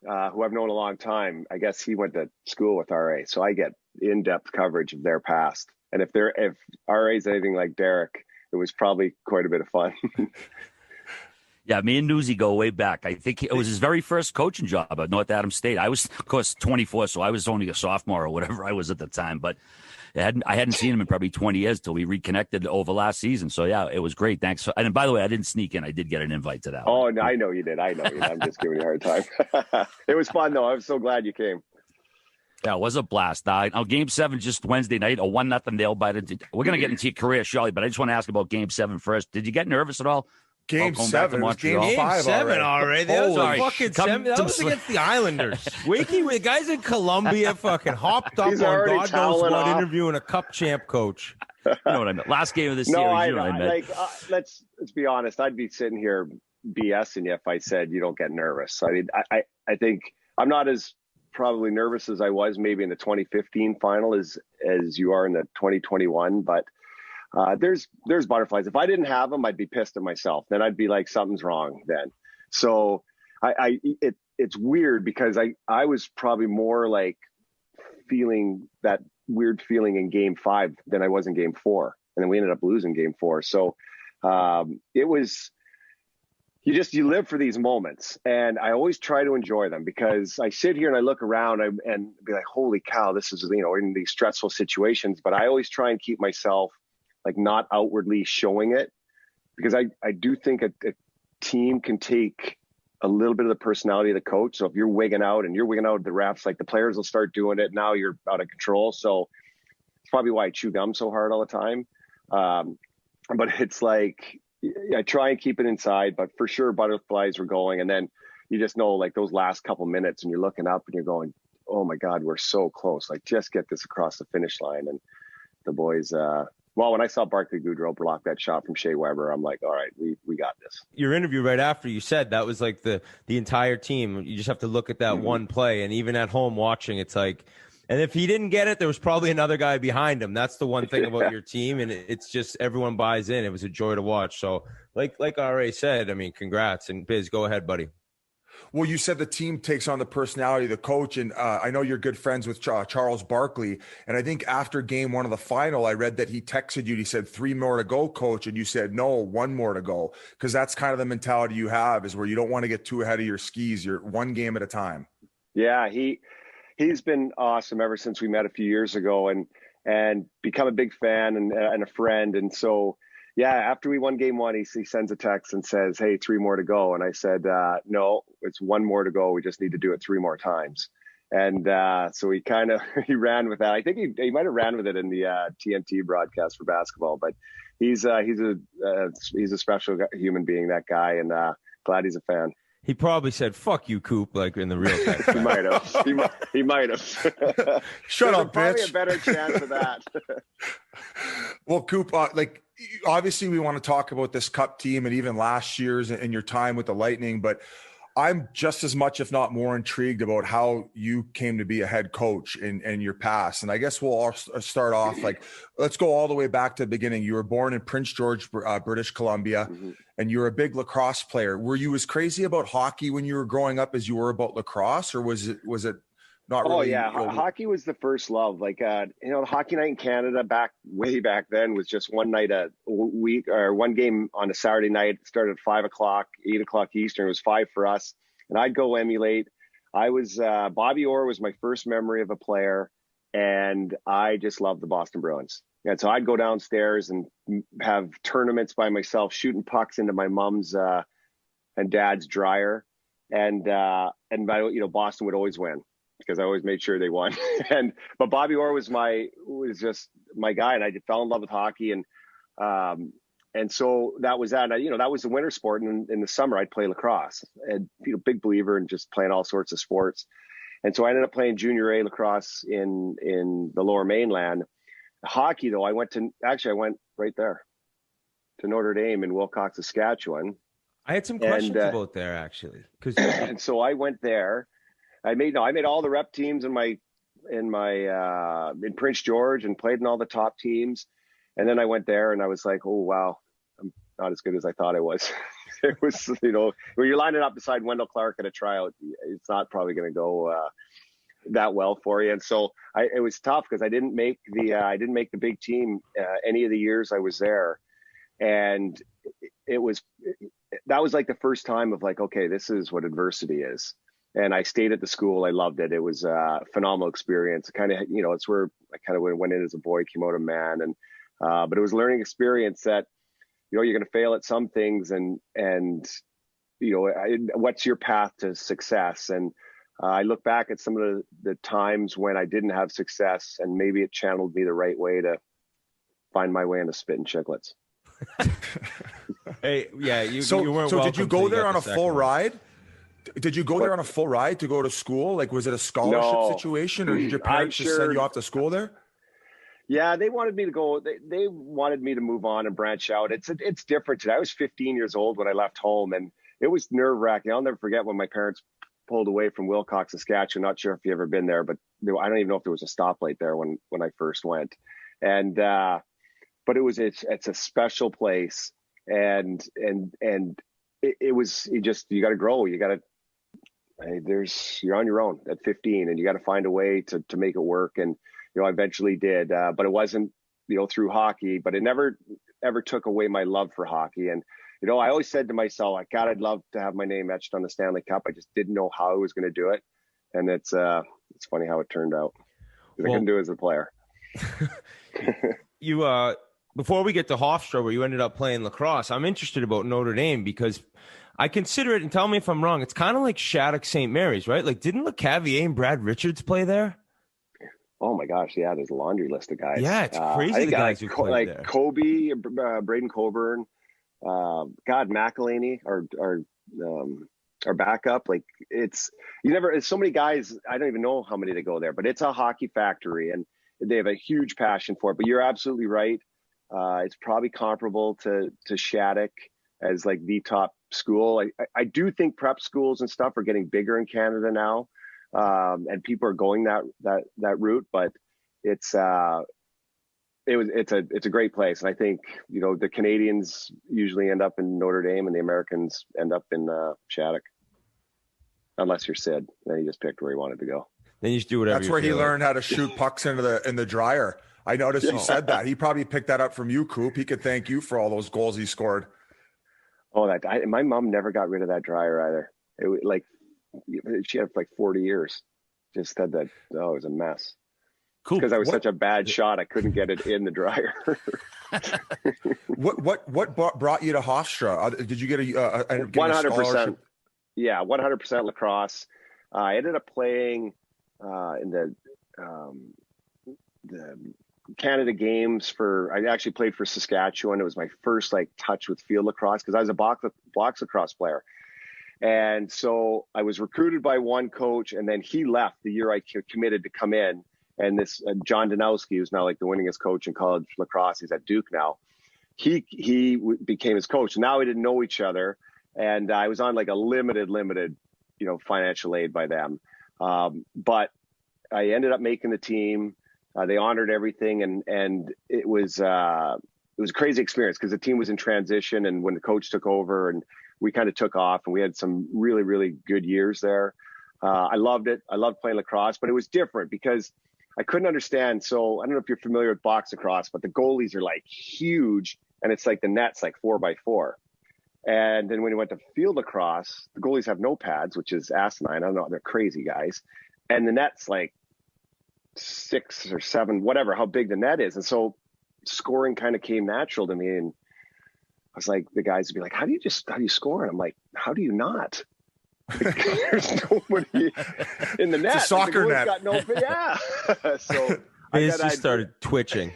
who I've known a long time, I guess he went to school with RA, so I get in-depth coverage of their past. And if RA is anything like Derek, it was probably quite a bit of fun. Yeah, me and Newsy go way back. I think it was his very first coaching job at North Adams State. I was, of course, 24, so I was only a sophomore or whatever I was at the time. But I hadn't seen him in probably 20 years till we reconnected over last season. So, yeah, it was great. Thanks. And by the way, I didn't sneak in. I did get an invite to that one. Oh, no, I know you did. I'm just giving you a hard time. It was fun, though. I was so glad you came. Yeah, it was a blast. Game 7 just Wednesday night, a 1-0 nail biter. We're going to get into your career, Shelley, but I just want to ask about Game 7 first. Did you get nervous at all? Game 7 was Game 5 already. That was fucking 7. That was against the Islanders. Wakey, the guys in Colombia fucking hopped up on God knows what interviewing a cup champ coach. You know what I mean? Last game of the series. No, you know what I meant. Let's be honest. I'd be sitting here BSing you if I said you don't get nervous. I mean, I think I'm not as probably nervous as I was maybe in the 2015 final as you are in the 2021, but there's butterflies. If I didn't have them, I'd be pissed at myself. Then I'd be like, something's wrong then. So it's weird because I was probably more like feeling that weird feeling in game 5 than I was in game 4. And then we ended up losing game 4. So it was, you live for these moments, and I always try to enjoy them because I sit here and I look around and be like, holy cow, this is, in these stressful situations, but I always try and keep myself like not outwardly showing it, because I do think a team can take a little bit of the personality of the coach. So if you're wigging out and you're wigging out the refs, like the players will start doing it. Now you're out of control. So it's probably why I chew gum so hard all the time. But it's like, I try and keep it inside, but for sure butterflies were going. And then you just know, like those last couple minutes and you're looking up and you're going, oh my God, we're so close. Like just get this across the finish line. And the boys, when I saw Barclay Goodrow block that shot from Shea Weber, I'm like, all right, we got this. Your interview right after, you said that was like the entire team. You just have to look at that one play. And even at home watching, it's like, and if he didn't get it, there was probably another guy behind him. That's the one thing about your team. And it's just everyone buys in. It was a joy to watch. So like RA said, I mean, congrats. And Biz, go ahead, buddy. Well, you said the team takes on the personality of the coach, and I know you're good friends with Charles Barkley, and I think after game 1 of the final, I read that he texted you and he said 3 more to go, coach, and you said, no, 1 more to go, because that's kind of the mentality you have, is where you don't want to get too ahead of your skis. You're one game at a time. Yeah, he's been awesome ever since we met a few years ago, and become a big fan and a friend. And so, yeah, after we won game 1, he sends a text and says, hey, 3 more to go. And I said, no, it's 1 more to go. We just need to do it 3 more times. And so he ran with that. I think he might have ran with it in the TNT broadcast for basketball, but he's a special human being, that guy, and glad he's a fan. He probably said, fuck you, Coop, like in the real text. He might have. He might have. Shut up, probably bitch. A better chance of that. Well, Coop, obviously we want to talk about this Cup team and even last year's and your time with the Lightning, but I'm just as much, if not more, intrigued about how you came to be a head coach in your past. And I guess we'll all start off, let's go all the way back to the beginning. You were born in Prince George, British Columbia, and you were a big lacrosse player. Were you as crazy about hockey when you were growing up as you were about lacrosse, or was it not really? Oh yeah, hockey was the first love. The hockey night in Canada way back then was just one night a week, or one game on a Saturday night. It started at 5 o'clock, 8 o'clock Eastern. It was 5 for us, and I'd go emulate. I was Bobby Orr was my first memory of a player, and I just loved the Boston Bruins. And so I'd go downstairs and have tournaments by myself, shooting pucks into my mom's and dad's dryer, and Boston would always win, because I always made sure they won. But Bobby Orr was just my guy, and I fell in love with hockey, and so that was that. And that was the winter sport, and in the summer I'd play lacrosse. And big believer in just playing all sorts of sports. And so I ended up playing junior A lacrosse in the Lower Mainland. Hockey, though, I went right there to Notre Dame in Wilcox, Saskatchewan. I had some questions about there, actually, and so I went there. I made all the rep teams in Prince George and played in all the top teams. And then I went there and I was like, oh, wow, I'm not as good as I thought I was. It was, when you're lining up beside Wendell Clark at a tryout, it's not probably going to go that well for you. And so it was tough because I didn't make the big team any of the years I was there. And that was like the first time of like, okay, this is what adversity is. And I stayed at the school. I loved it. It was a phenomenal experience. Kind of, it's where I kind of went in as a boy, came out a man. And, but it was a learning experience that, you're going to fail at some things, and what's your path to success? And I look back at some of the times when I didn't have success, and maybe it channeled me the right way to find my way into Spittin Chiclets. Hey, yeah. You weren't. So did you go there on a full ride? Did you go there on a full ride to go to school? Like, was it a scholarship situation, or did your parents just send you off to school there? Yeah, they wanted me to go. They wanted me to move on and branch out. It's different today. I was 15 years old when I left home, and it was nerve-wracking. I'll never forget when my parents pulled away from Wilcox, Saskatchewan. Not sure if you've ever been there, but I don't even know if there was a stoplight there when I first went. And but it's a special place, and you got to grow. You got to, you're on your own at 15 and you got to find a way to make it work. And, I eventually did, but it wasn't, through hockey, but it never ever took away my love for hockey. And, I always said to myself, like, God, I'd love to have my name etched on the Stanley Cup. I just didn't know how I was going to do it. And it's funny how it turned out. I couldn't do it as a player. You, before we get to Hofstra, where you ended up playing lacrosse, I'm interested about Notre Dame because I consider it, and tell me if I'm wrong, it's kind of like Shattuck St. Mary's, right? Like, didn't LeCavier and Brad Richards play there? Oh my gosh, yeah, there's a laundry list of guys. Yeah, it's crazy. I think the guys who played there. Kobe, Braden Coburn, McElhaney, our backup. Like, it's so many guys. I don't even know how many to go there, but it's a hockey factory, and they have a huge passion for it. But you're absolutely right. It's probably comparable to Shattuck as like the top school. I do think prep schools and stuff are getting bigger in Canada now. And people are going that route, but it's a great place. And I think, the Canadians usually end up in Notre Dame and the Americans end up in Shattuck, unless you're Sid. Then he just picked where he wanted to go. Then you just do whatever. That's where he learned how to shoot pucks in the dryer. I noticed you said that. He probably picked that up from you, Coop. He could thank you for all those goals he scored. Oh, my mom never got rid of that dryer either. She had it for like 40 years. Just said that, it was a mess. Cool. Because I was such a bad shot, I couldn't get it in the dryer. What brought you to Hofstra? Did you get a 100%? Yeah, 100% lacrosse. I ended up playing in the Canada Games I actually played for Saskatchewan. It was my first touch with field lacrosse because I was a box lacrosse player. And so I was recruited by one coach, and then he left the year I committed to come in. And this John Danowski, who's now the winningest coach in college lacrosse, he's at Duke now. He became his coach. Now we didn't know each other, and I was on a limited, financial aid by them. But I ended up making the team. They honored everything, and it was a crazy experience because the team was in transition, and when the coach took over, and we kind of took off, and we had some really, really good years there. I loved it. I loved playing lacrosse, but it was different because I couldn't understand. So I don't know if you're familiar with box lacrosse, but the goalies are huge, and it's the net's 4x4. And then when you went to field lacrosse, the goalies have no pads, which is asinine. I don't know. They're crazy guys. And the net's 6 or 7, whatever, how big the net is. And so scoring kind of came natural to me. And I was the guys would be how do you score? And I'm how do you not? There's nobody in the net. It's a soccer net. Got no, yeah. So I just started twitching.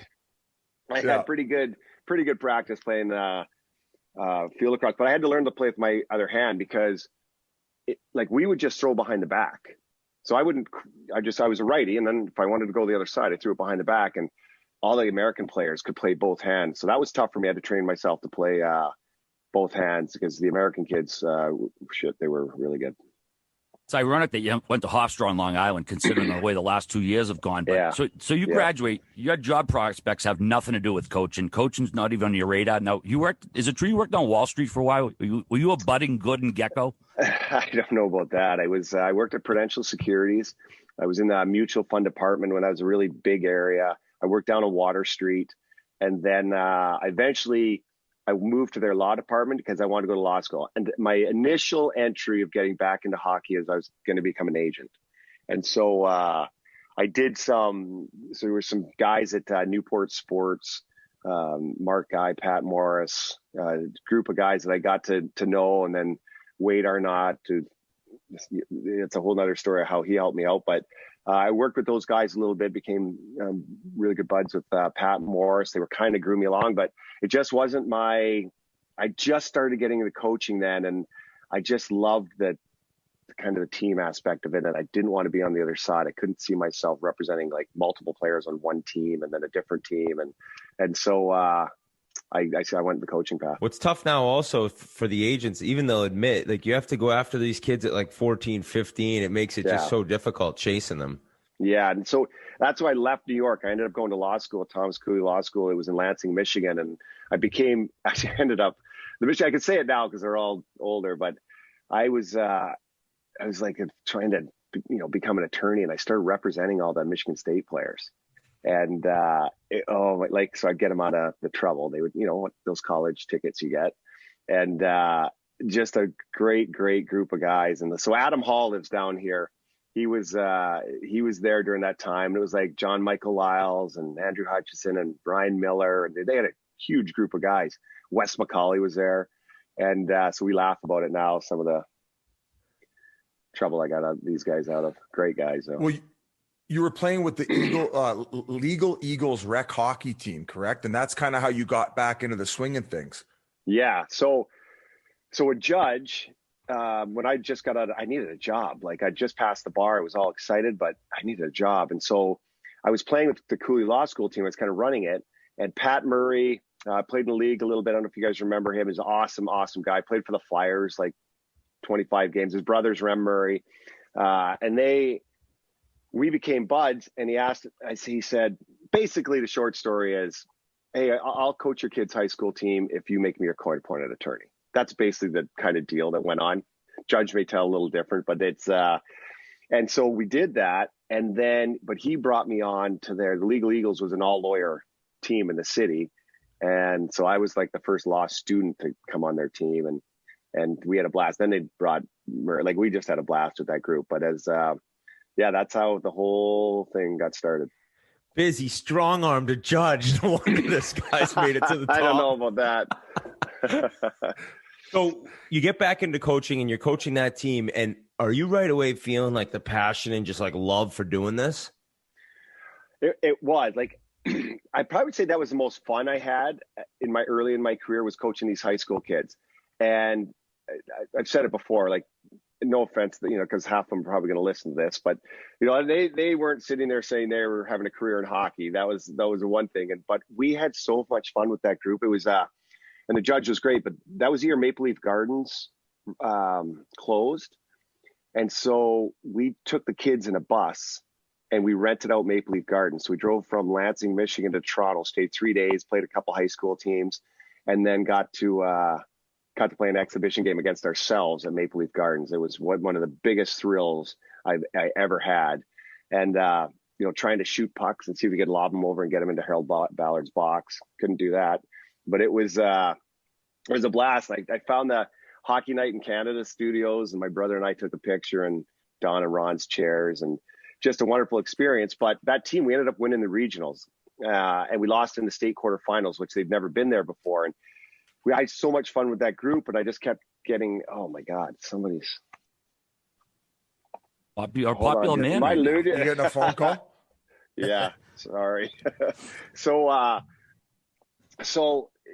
I had pretty good practice playing field lacrosse, but I had to learn to play with my other hand because we would just throw behind the back. So I was a righty. And then if I wanted to go the other side, I threw it behind the back, and all the American players could play both hands. So that was tough for me. I had to train myself to play both hands because the American kids, they were really good. It's ironic that you went to Hofstra on Long Island, considering the way the last 2 years have gone. But yeah. So you graduate, your job prospects have nothing to do with coaching. Coaching's not even on your radar. Now, is it true you worked on Wall Street for a while? Were you a budding Gooden gecko? I don't know about that. I worked at Prudential Securities. I was in the mutual fund department when that was a really big area. I worked down on Water Street. And then eventually I moved to their law department because I wanted to go to law school. And my initial entry of getting back into hockey is I was going to become an agent. And so I did so there were some guys at Newport Sports, Mark Guy, Pat Morris, a group of guys that I got to know, and then Wade Arnott. It's a whole nother story of how he helped me out. But I worked with those guys a little bit, became really good buds with Pat Morris. They were kind of grew me along, but it just wasn't I just started getting into coaching then, and I just loved the kind of the team aspect of it, and I didn't want to be on the other side. I couldn't see myself representing multiple players on one team and then a different team, and so I went the coaching path. What's tough now also for the agents, even they'll admit, you have to go after these kids at 14, 15. It makes it just so difficult chasing them. Yeah. And so that's why I left New York. I ended up going to law school at Thomas Cooley Law School. It was in Lansing, Michigan. And this Michigan. I could say it now because they're all older, but I was like trying to, become an attorney, and I started representing all the Michigan State players. And so I'd get them out of the trouble. They would, those college tickets you get, and just a great group of guys. And so Adam Hall lives down here. He was there during that time. It was like John Michael Lyles and Andrew Hutchison and Brian Miller. And they had a huge group of guys. Wes McCauley was there. And so we laugh about it now, some of the trouble I got these guys out of. Great guys, though. Well, you were playing with the Legal Eagles rec hockey team, correct? And that's kind of how you got back into the swing of things. Yeah. So a judge, when I just got out, I needed a job. Like, I just passed the bar. I was all excited, but I needed a job. And so I was playing with the Cooley Law School team. I was kind of running it. And Pat Murray played in the league a little bit. I don't know if you guys remember him. He's an awesome guy. Played for the Flyers, like 25 games. His brother's Rem Murray. And we became buds. And he said, basically the short story is, hey, I'll coach your kid's high school team if you make me your court-appointed attorney. That's basically the kind of deal that went on. Judge may tell a little different, but it's and so we did that. And then, but he brought me on to the Legal Eagles was an all-lawyer team in the city. And so I was like the first law student to come on their team, and we had a blast. Then they brought, like, we just had a blast with that group. But that's how the whole thing got started. Busy, strong-armed a judge. No wonder this guy's made it to the top. I don't know about that. So you get back into coaching, and you're coaching that team. And are you right away feeling like the passion and just like love for doing this? It was like, I probably would say that was the most fun I had early in my career, was coaching these high school kids. And I've said it before, like, no offense, because half of them are probably going to listen to this, but they weren't sitting there saying they were having a career in hockey. That was the one thing. But we had so much fun with that group. It was, and the judge was great, but that was the year Maple Leaf Gardens closed. And so we took the kids in a bus and we rented out Maple Leaf Gardens. So we drove from Lansing, Michigan to Toronto, stayed 3 days, played a couple high school teams, and then got to play an exhibition game against ourselves at Maple Leaf Gardens. It was one of the biggest thrills I ever had. And, trying to shoot pucks and see if we could lob them over and get them into Harold Ballard's box. Couldn't do that. But it was a blast. I found the Hockey Night in Canada studios, and my brother and I took a picture, and Don and Ron's chairs, and just a wonderful experience. But that team, we ended up winning the regionals, and we lost in the state quarterfinals, which they'd never been there before. And I had so much fun with that group, but I just kept getting, oh my God, somebody's popular man. Am I You getting a phone call? Yeah, sorry. So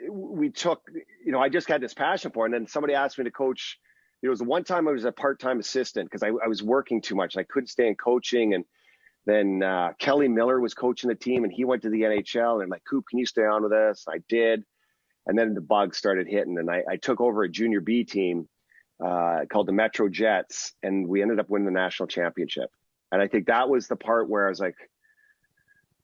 we took, I just had this passion for it. And then somebody asked me to coach. It was the one time I was a part-time assistant because I was working too much. I couldn't stay in coaching. And then Kelly Miller was coaching the team, and he went to the NHL, and like, Coop, can you stay on with us? I did. And then the bug started hitting, and I took over a junior B team called the Metro Jets, and we ended up winning the national championship. And I think that was the part where I was like,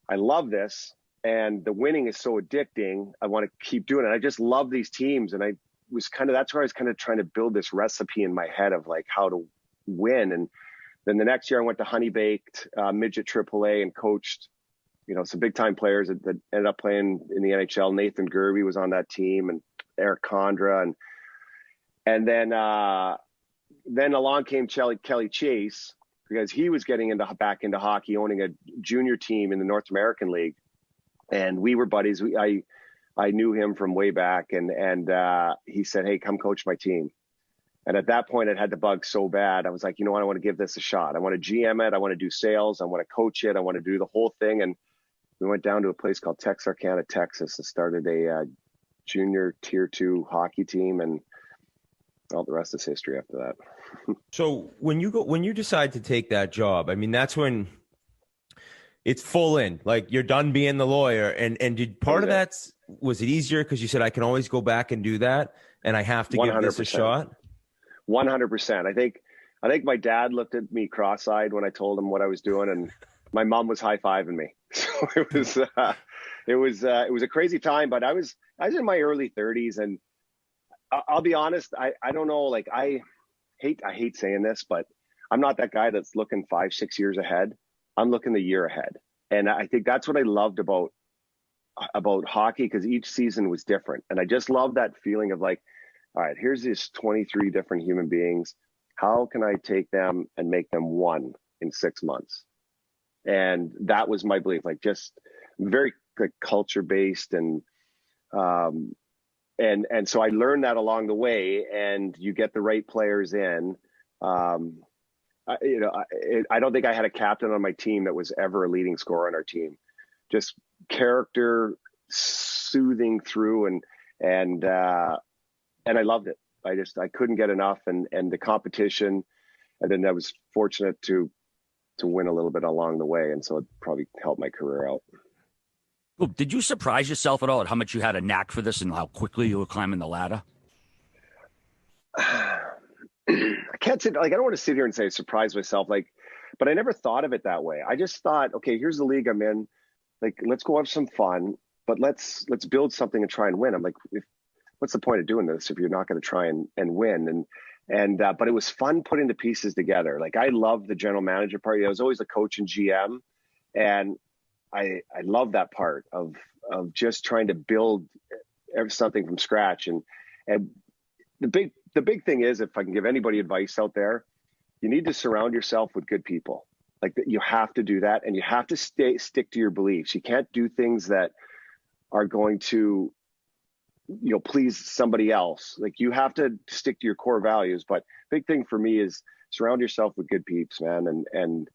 I love this, and the winning is so addicting. I want to keep doing it. I just love these teams, and that's where I was kind of trying to build this recipe in my head of like how to win. And then the next year I went to Honey Baked midget AAA and coached some big time players that ended up playing in the NHL. Nathan Gerby was on that team, and Eric Condra. And then along came Kelly Chase, because he was getting back into hockey, owning a junior team in the North American League. And we were buddies. I knew him from way back, and he said, hey, come coach my team. And at that point, it had the bug so bad. I was like, you know what? I want to give this a shot. I want to GM it. I want to do sales. I want to coach it. I want to do the whole thing. And we went down to a place called Texarkana, Texas, and started a junior tier 2 hockey team, and all the rest is history after that. So when you decide to take that job, I mean, that's when it's full in, like you're done being the lawyer. And did part of that, was it easier because you said I can always go back and do that, and I have to 100%. Give this a shot? 100%. I think my dad looked at me cross-eyed when I told him what I was doing, and my mom was high-fiving me. So it was a crazy time, but I was in my early 30s, and I'll be honest. I don't know. Like I hate saying this, but I'm not that guy that's looking 5-6 years ahead. I'm looking the year ahead. And I think that's what I loved about hockey, because each season was different. And I just love that feeling of like, all right, here's these 23 different human beings. How can I take them and make them one in 6 months? And that was my belief, like just very like, culture based. And so I learned that along the way, and you get the right players in. I don't think I had a captain on my team that was ever a leading scorer on our team. Just character, soothing through, and I loved it. I couldn't get enough, and the competition, and then I was fortunate to win a little bit along the way, and so it probably helped my career out. Well, did you surprise yourself at all at how much you had a knack for this and how quickly you were climbing the ladder? I can't say, like, I don't want to sit here and say surprise myself, like, but I never thought of it that way. I just thought, okay, here's the league I'm in. Like, let's go have some fun, but let's build something and try and win. I'm like, what's the point of doing this if you're not going to try and win? But it was fun putting the pieces together. Like, I loved the general manager part. I was always a coach and GM, and I love that part of just trying to build something from scratch. And the big thing is, if I can give anybody advice out there, you need to surround yourself with good people. Like, you have to do that, and you have to stick to your beliefs. You can't do things that are going to, please somebody else. Like, you have to stick to your core values. But big thing for me is surround yourself with good peeps, man. And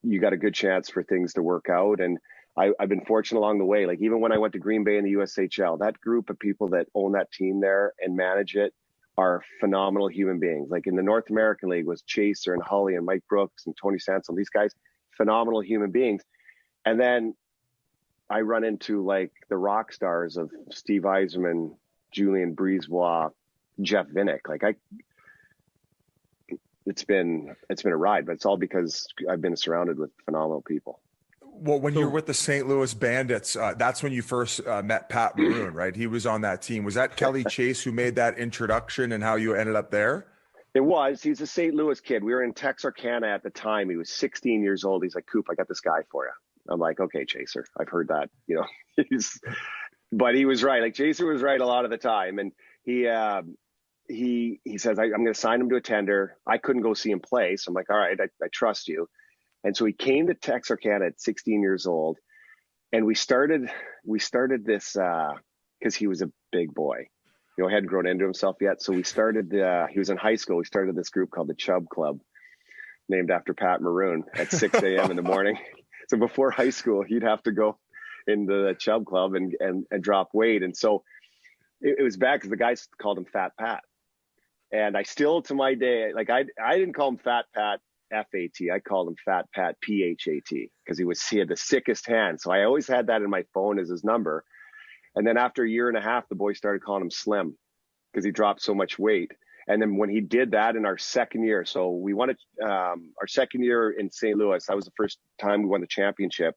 you got a good chance for things to work out. And I've been fortunate along the way. Like, even when I went to Green Bay in the USHL, that group of people that own that team there and manage it are phenomenal human beings. Like, in the North American League was Chaser and Hully and Mike Brooks and Tony Sansel. These guys, phenomenal human beings. And then I run into like the rock stars of Steve Yzerman, Julien Brisebois, Jeff Vinnick. Like, it's been a ride, but it's all because I've been surrounded with phenomenal people. Well, when you were with the St. Louis Bandits, that's when you first met Pat Maroon, right? He was on that team. Was that Kelly Chase who made that introduction and how you ended up there? It was. He's a St. Louis kid. We were in Texarkana at the time. He was 16 years old. He's like, Coop, I got this guy for you. I'm like, okay, Chaser. I've heard that, but he was right. Like, Chaser was right a lot of the time. And he says, I'm going to sign him to a tender. I couldn't go see him play. So I'm like, all right, I trust you. And so he came to Texarkana at 16 years old, and we started this because he was a big boy, hadn't grown into himself yet. So we started. He was in high school. We started this group called the Chub Club, named after Pat Maroon, at 6 a.m. in the morning. So before high school, he'd have to go into the Chub Club and drop weight. And so it was bad because the guys called him Fat Pat, and I still to my day, like, I didn't call him Fat Pat F-A-T. I called him Fat Pat P-H-A-T because he had the sickest hand. So I always had that in my phone as his number. And then after a year and a half, the boys started calling him Slim because he dropped so much weight. And then when he did that in our second year, so we won our second year in St. Louis, that was the first time we won the championship.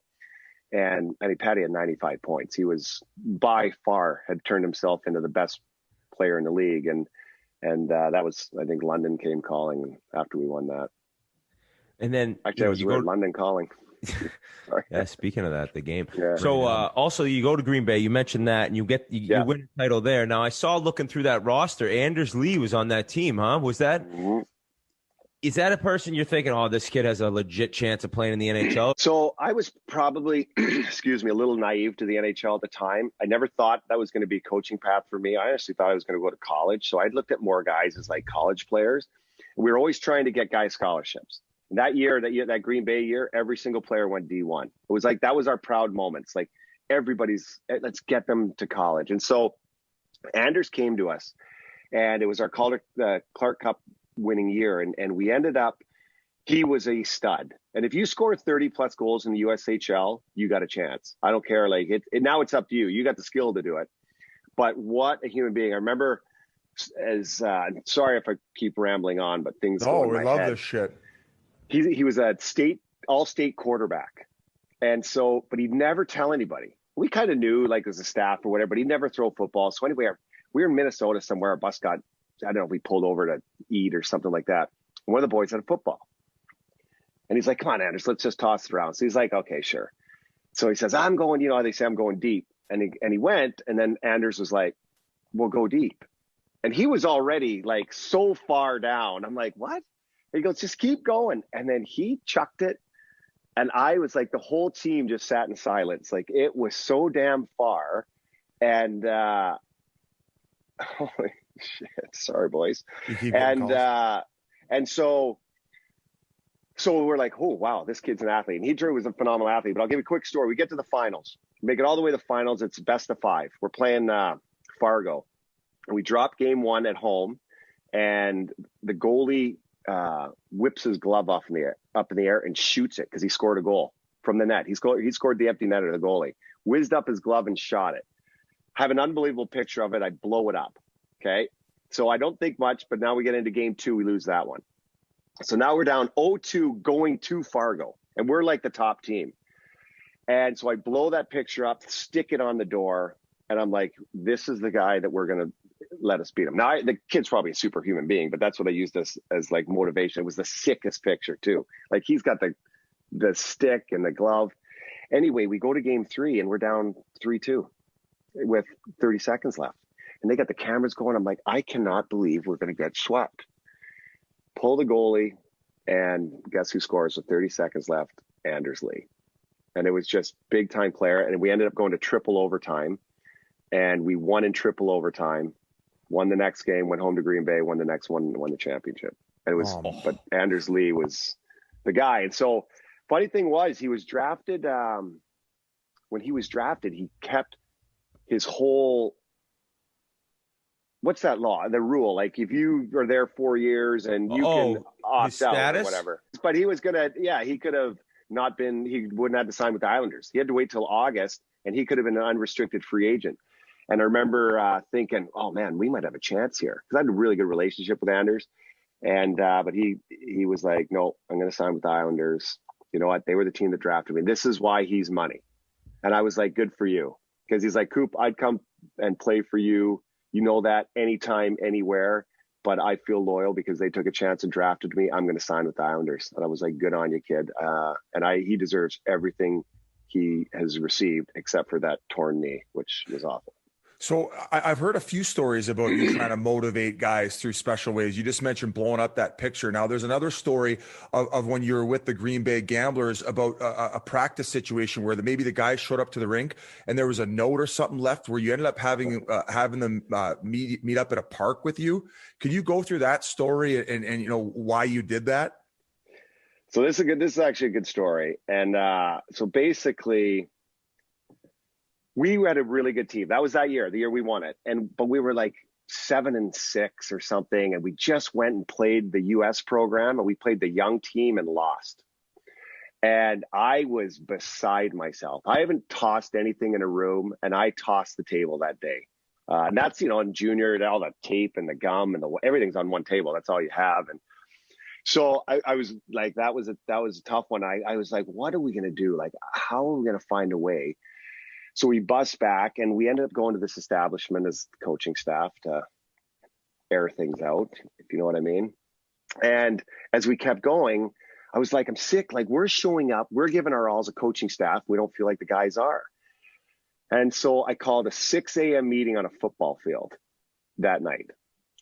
And Patty had 95 points. He was by far had turned himself into the best player in the league. And that was, I think, London came calling after we won that. And then actually, I was weird. London calling. Yeah, speaking of that, the game. Yeah. So also you go to Green Bay, you mentioned that, and you win a title there. Now I saw looking through that roster, Anders Lee was on that team, huh? Was that? Mm-hmm. Is that a person you're thinking, oh, this kid has a legit chance of playing in the NHL? So I was probably, a little naive to the NHL at the time. I never thought that was going to be a coaching path for me. I honestly thought I was going to go to college. So I looked at more guys as like college players. We were always trying to get guys scholarships. That Green Bay year, every single player went D1. It was like, that was our proud moments. Like, let's get them to college. And so Anders came to us, and it was our Clark Cup winning year. And we ended up, he was a stud. And if you score 30 plus goals in the USHL, you got a chance. I don't care. Like, now it's up to you. You got the skill to do it. But what a human being. I remember sorry if I keep rambling on, but things go in my head. Oh, we love this shit. He was a all-state quarterback. And so, but he'd never tell anybody. We kind of knew, like, as a staff or whatever, but he'd never throw football. So anyway, we were in Minnesota somewhere. Our bus got I don't know if we pulled over to eat or something like that. One of the boys had a football. And he's like, come on, Anders, let's just toss it around. So he's like, okay, sure. So he says, I'm going, they say I'm going deep. And he went, and then Anders was like, we'll go deep. And he was already like so far down. I'm like, what? And he goes, just keep going. And then he chucked it. And I was like, the whole team just sat in silence. Like, it was so damn far. And holy shit, sorry, boys. And so we're like, oh, wow, this kid's an athlete. And Drew was a phenomenal athlete. But I'll give you a quick story. We get to the finals. Make it all the way to the finals. It's best of 5. We're playing Fargo. And we drop game 1 at home. And the goalie whips his glove up in the air and shoots it because he scored a goal from the net. He scored the empty netter, the goalie. Whizzed up his glove and shot it. Have an unbelievable picture of it. I blow it up. Okay. So I don't think much, but now we get into game 2. We lose that one. So now we're down 0-2 going to Fargo, and we're like the top team. And so I blow that picture up, stick it on the door, and I'm like, this is the guy that we're going to let us beat him. Now, the kid's probably a superhuman being, but that's what I used as like motivation. It was the sickest picture too. Like, he's got the stick and the glove. Anyway, we go to game 3 and we're down 3-2 with 30 seconds left. And they got the cameras going. I'm like, I cannot believe we're going to get swept. Pull the goalie, and guess who scores with 30 seconds left? Anders Lee. And it was just big time player. And we ended up going to triple overtime, and we won in triple overtime, won the next game, went home to Green Bay, won the next one, and won the championship. And it was, but Anders Lee was the guy. And so funny thing was, he was drafted. When he was drafted, he kept his whole, what's that law? The rule, like if you are there 4 years and you can opt out or whatever. But he was he could have not been, he wouldn't have to sign with the Islanders. He had to wait till August, and he could have been an unrestricted free agent. And I remember thinking, oh man, we might have a chance here, because I had a really good relationship with Anders. And but he was like, no, I'm going to sign with the Islanders. You know what? They were the team that drafted me. This is why he's money. And I was like, good for you. Because he's like, Coop, I'd come and play for you. You know that, anytime, anywhere. But I feel loyal because they took a chance and drafted me. I'm going to sign with the Islanders. And I was like, good on you, kid. And he deserves everything he has received except for that torn knee, which was awful. So I've heard a few stories about you trying to motivate guys through special ways. You just mentioned blowing up that picture. Now, there's another story of when you were with the Green Bay Gamblers about a practice situation where maybe the guys showed up to the rink and there was a note or something left where you ended up having them meet up at a park with you. Could you go through that story and you know why you did that? So this is actually a good story. And so basically, we had a really good team. That was the year we won it. But we were like 7-6 or something. And we just went and played the US program, and we played the young team and lost. And I was beside myself. I haven't tossed anything in a room, and I tossed the table that day. And that's, in junior, all the tape and the gum and everything's on one table. That's all you have. And so I was like, that was a tough one. I was like, what are we going to do? Like, how are we going to find a way? So we bust back, and we ended up going to this establishment as coaching staff to air things out, if you know what I mean. And as we kept going, I was like, I'm sick. Like, we're showing up. We're giving our all as a coaching staff. We don't feel like the guys are. And so I called a 6 a.m. meeting on a football field that night,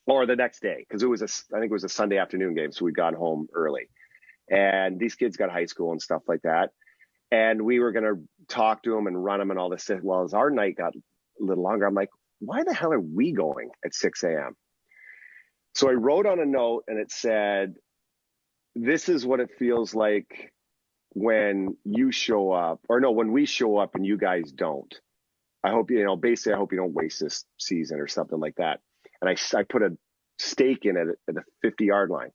or the next day, because I think it was a Sunday afternoon game, so we'd gone home early. And these kids got high school and stuff like that. And we were going to talk to them and run them and all this. Well, as our night got a little longer, I'm like, why the hell are we going at 6 a.m.? So I wrote on a note, and it said, this is what it feels like when you show up, when we show up and you guys don't. I hope, basically, I hope you don't waste this season or something like that. And I put a stake in it at the 50-yard line.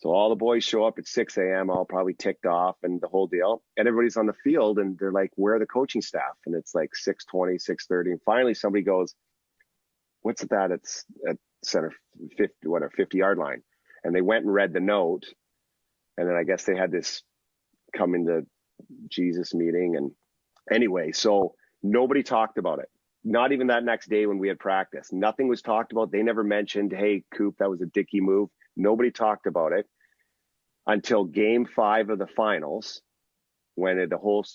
So all the boys show up at 6 a.m., all probably ticked off and the whole deal. And everybody's on the field, and they're like, where are the coaching staff? And it's like 6:20, 6:30. And finally somebody goes, what's that? It's at center 50-yard line. And they went and read the note. And then I guess they had this come into Jesus meeting. And anyway, so nobody talked about it. not even that next day when we had practice. Nothing was talked about. They never mentioned, hey, Coop, that was a dicky move. Nobody talked about it until game 5 of the finals, when the whole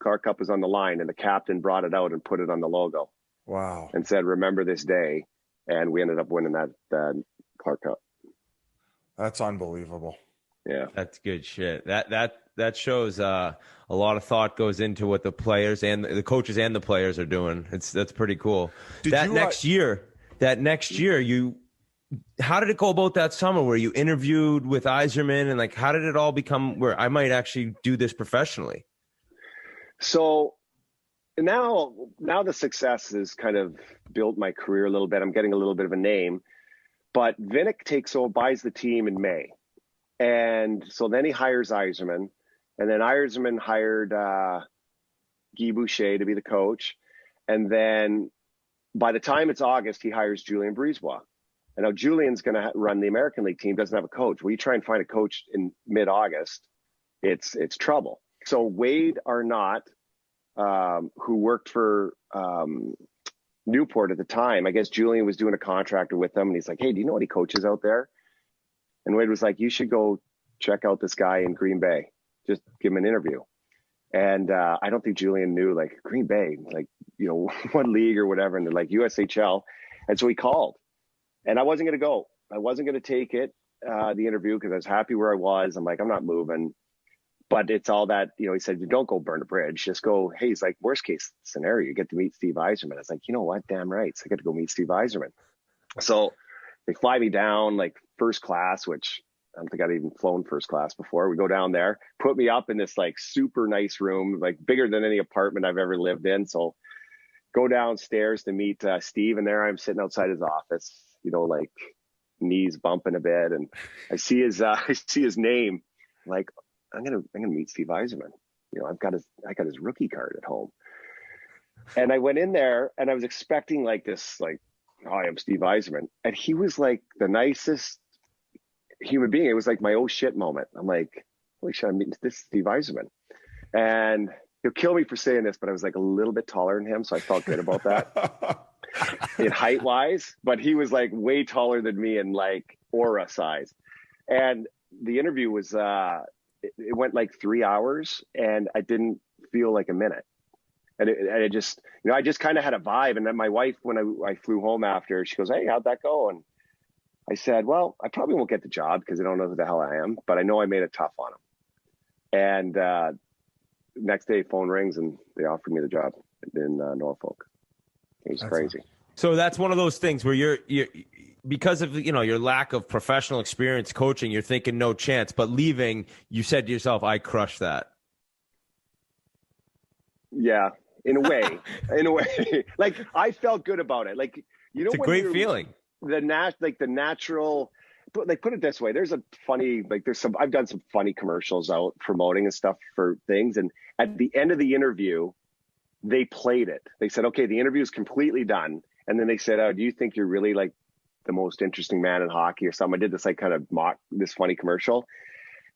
Clark Cup was on the line and the captain brought it out and put it on the logo. Wow. And said, remember this day. And we ended up winning that Clark Cup. That's unbelievable. Yeah. That's good shit. That shows a lot of thought goes into what the players and the coaches and the players are doing. That's pretty cool. Next year, how did it go about that summer where you interviewed with Yzerman, and like, how did it all become where I might actually do this professionally? So now the success has kind of built my career a little bit. I'm getting a little bit of a name, but Vinik buys the team in May. And so then he hires Yzerman, and then Yzerman hired Guy Boucher to be the coach. And then by the time it's August, he hires Julien Brisebois. And now Julian's going to run the American League team, doesn't have a coach. Well, you try and find a coach in mid-August, it's trouble. So Wade Arnott, who worked for Newport at the time, I guess Julien was doing a contractor with them, and he's like, hey, do you know any coaches out there? And Wade was like, you should go check out this guy in Green Bay. Just give him an interview. And I don't think Julien knew, like, Green Bay, like, what league or whatever. And they're like, USHL. And so he called. And I wasn't going to go. I wasn't going to take it, the interview, because I was happy where I was. I'm like, I'm not moving. But it's all that, he said, you don't go burn a bridge. Just go, hey, he's like, worst case scenario, you get to meet Steve Yzerman. I was like, you know what? Damn right. So I get to go meet Steve Yzerman. So they fly me down like first class, which I don't think I'd even flown first class before. We go down there, put me up in this like super nice room, like bigger than any apartment I've ever lived in. So go downstairs to meet Steve. And there I'm sitting outside his office, like knees bumping a bit. And I see his name. I'm like, I'm gonna meet Steve Yzerman. I got his rookie card at home. And I went in there and I was expecting like this, like, hi, I'm Steve Yzerman. And he was like the nicest human being. It was like my oh shit moment. I'm like, holy shit, I'm meeting this Steve Yzerman. And he'll kill me for saying this, but I was like a little bit taller than him. So I felt good about that in height wise, but he was like way taller than me in like aura size. And the interview was, it went like 3 hours and I didn't feel like a minute. And it just, I just kind of had a vibe. And then my wife, when I flew home after, she goes, hey, how'd that go? And I said, well, I probably won't get the job because I don't know who the hell I am, but I know I made it tough on him. And next day, phone rings and they offered me the job in Norfolk. It was crazy. So that's one of those things where you're because of your lack of professional experience coaching, you're thinking no chance. But leaving, you said to yourself, I crushed that. Yeah, in a way, like I felt good about it. Like, it's a great feeling. The natural, like, put it this way. There's I've done some funny commercials out promoting and stuff for things. And at the end of the interview, they played it. They said, okay, the interview is completely done. And then they said, oh, do you think you're really like the most interesting man in hockey or something? I did this like kind of mock this funny commercial.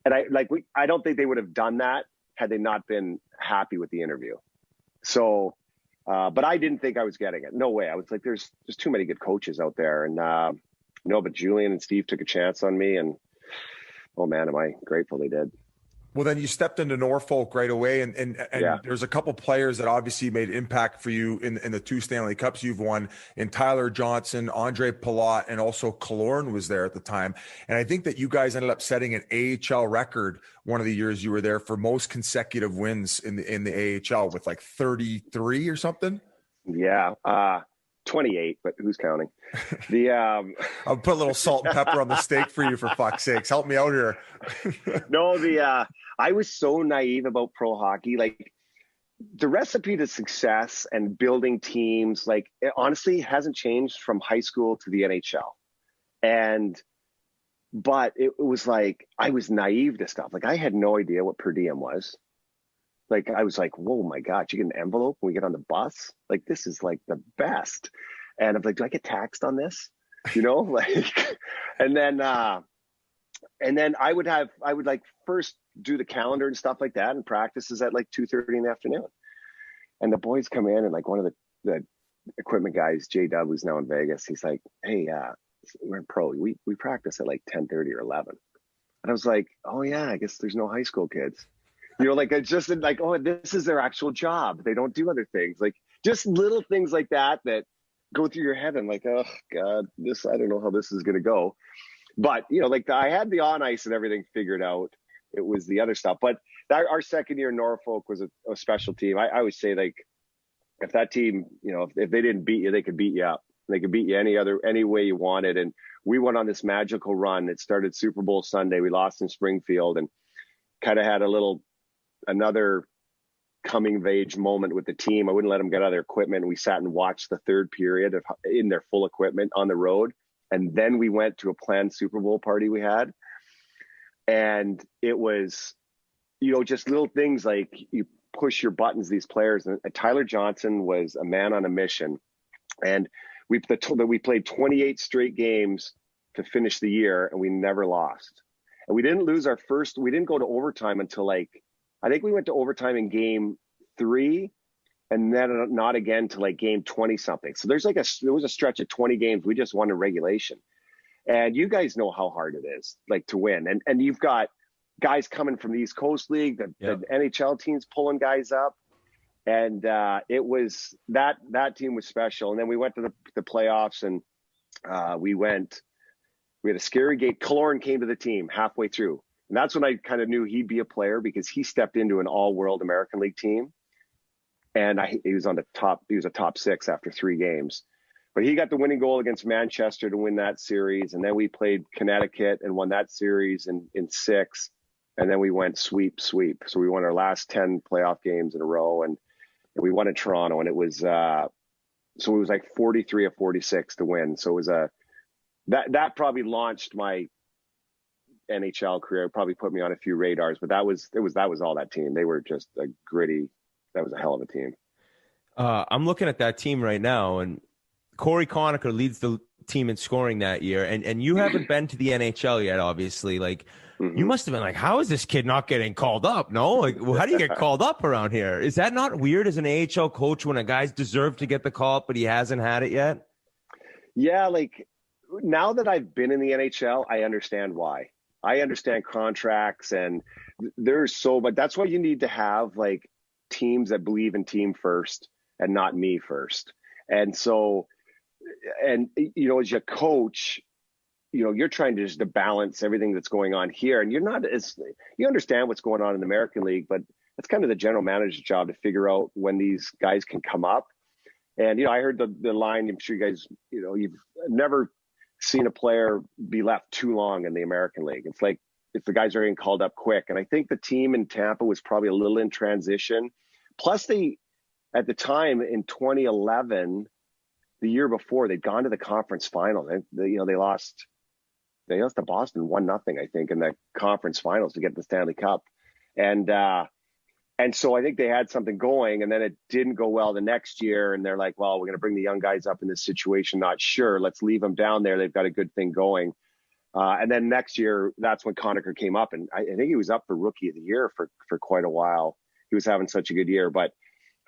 And I don't think they would have done that had they not been happy with the interview. So, but I didn't think I was getting it. No way. I was like, there's too many good coaches out there. And but Julien and Steve took a chance on me, and oh man, am I grateful they did. Well, then you stepped into Norfolk right away, and yeah. There's a couple players that obviously made impact for you in the 2 Stanley Cups you've won, in Tyler Johnson, Andre Palat, and also Killorn was there at the time. And I think that you guys ended up setting an AHL record one of the years you were there for most consecutive wins in the AHL with like 33 or something. Yeah, 28, but who's counting? I'll put a little salt and pepper on the steak for you, for fuck's sakes. Help me out here. No, I was so naive about pro hockey. Like, the recipe to success and building teams, like, it honestly hasn't changed from high school to the NHL. But it was like, I was naive to stuff. Like, I had no idea what per diem was. Like, I was like, whoa, my God, you get an envelope when we get on the bus? Like, this is like the best. And I'm like, do I get taxed on this? Like, and then I would like first do the calendar and stuff like that, and practices at like 2:30 in the afternoon. And the boys come in, and like one of the equipment guys, J-Dub, who's now in Vegas, he's like, hey, we're in pro. We practice at like 10:30 or 11. And I was like, oh yeah, I guess there's no high school kids. Like it's just like, oh, this is their actual job. They don't do other things. Like just little things like that go through your head and like, oh God, I don't know how this is going to go. But, like I had the on ice and everything figured out. It was the other stuff. But our second year in Norfolk was a special team. I always say, like, if that team, if they didn't beat you, they could beat you up. They could beat you any way you wanted. And we went on this magical run. It started Super Bowl Sunday. We lost in Springfield and kind of had another coming of age moment with the team. I wouldn't let them get out of their equipment. We sat and watched the third period in their full equipment on the road. And then we went to a planned Super Bowl party we had. And it was, just little things like you push your buttons, these players. And Tyler Johnson was a man on a mission. And we played 28 straight games to finish the year, and we never lost. And we didn't go to overtime until I think we went to overtime in game 3, and then not again to like game 20 something. So there was a stretch of 20 games. We just won in regulation. And you guys know how hard it is to win. And you've got guys coming from the East Coast League, the NHL teams pulling guys up. And it was that team was special. And then we went to the playoffs, and we had a scary gate. Killorn came to the team halfway through. And that's when I kind of knew he'd be a player, because he stepped into an all-world American League team. And he was a top 6 after 3 games. But he got the winning goal against Manchester to win that series. And then we played Connecticut and won that series in 6. And then we went sweep. So we won our last 10 playoff games in a row. And we won in Toronto. And it was so it was like 43 of 46 to win. So it was that probably launched my NHL career. It probably put me on a few radars. But that was all that team. They were just a gritty. That was a hell of a team. I'm looking at that team right now, and Corey Conacher leads the team in scoring that year. And you haven't been to the NHL yet, obviously. Like, you must have been like, how is this kid not getting called up? No, like, well, how do you get called up around here? Is that not weird as an AHL coach when a guy's deserved to get the call up, but he hasn't had it yet? Yeah, like now that I've been in the NHL, I understand why. I understand contracts, and but that's why you need to have like teams that believe in team first and not me first. And so, and as your coach, you're trying to just to balance everything that's going on here. And you understand what's going on in the American League, but it's kind of the general manager's job to figure out when these guys can come up. And, I heard the line, I'm sure you guys, you've never seen a player be left too long in the American League. It's like, if the guys are getting called up quick. And I think the team in Tampa was probably a little in transition. Plus at the time in 2011, the year before, they'd gone to the conference final. They lost to Boston 1-0, I think, in the conference finals to get the Stanley Cup. And so I think they had something going, and then it didn't go well the next year. And they're like, well, we're going to bring the young guys up in this situation. Not sure. Let's leave them down there. They've got a good thing going. And then next year, that's when Conacher came up. And I think he was up for Rookie of the Year for quite a while. He was having such a good year. But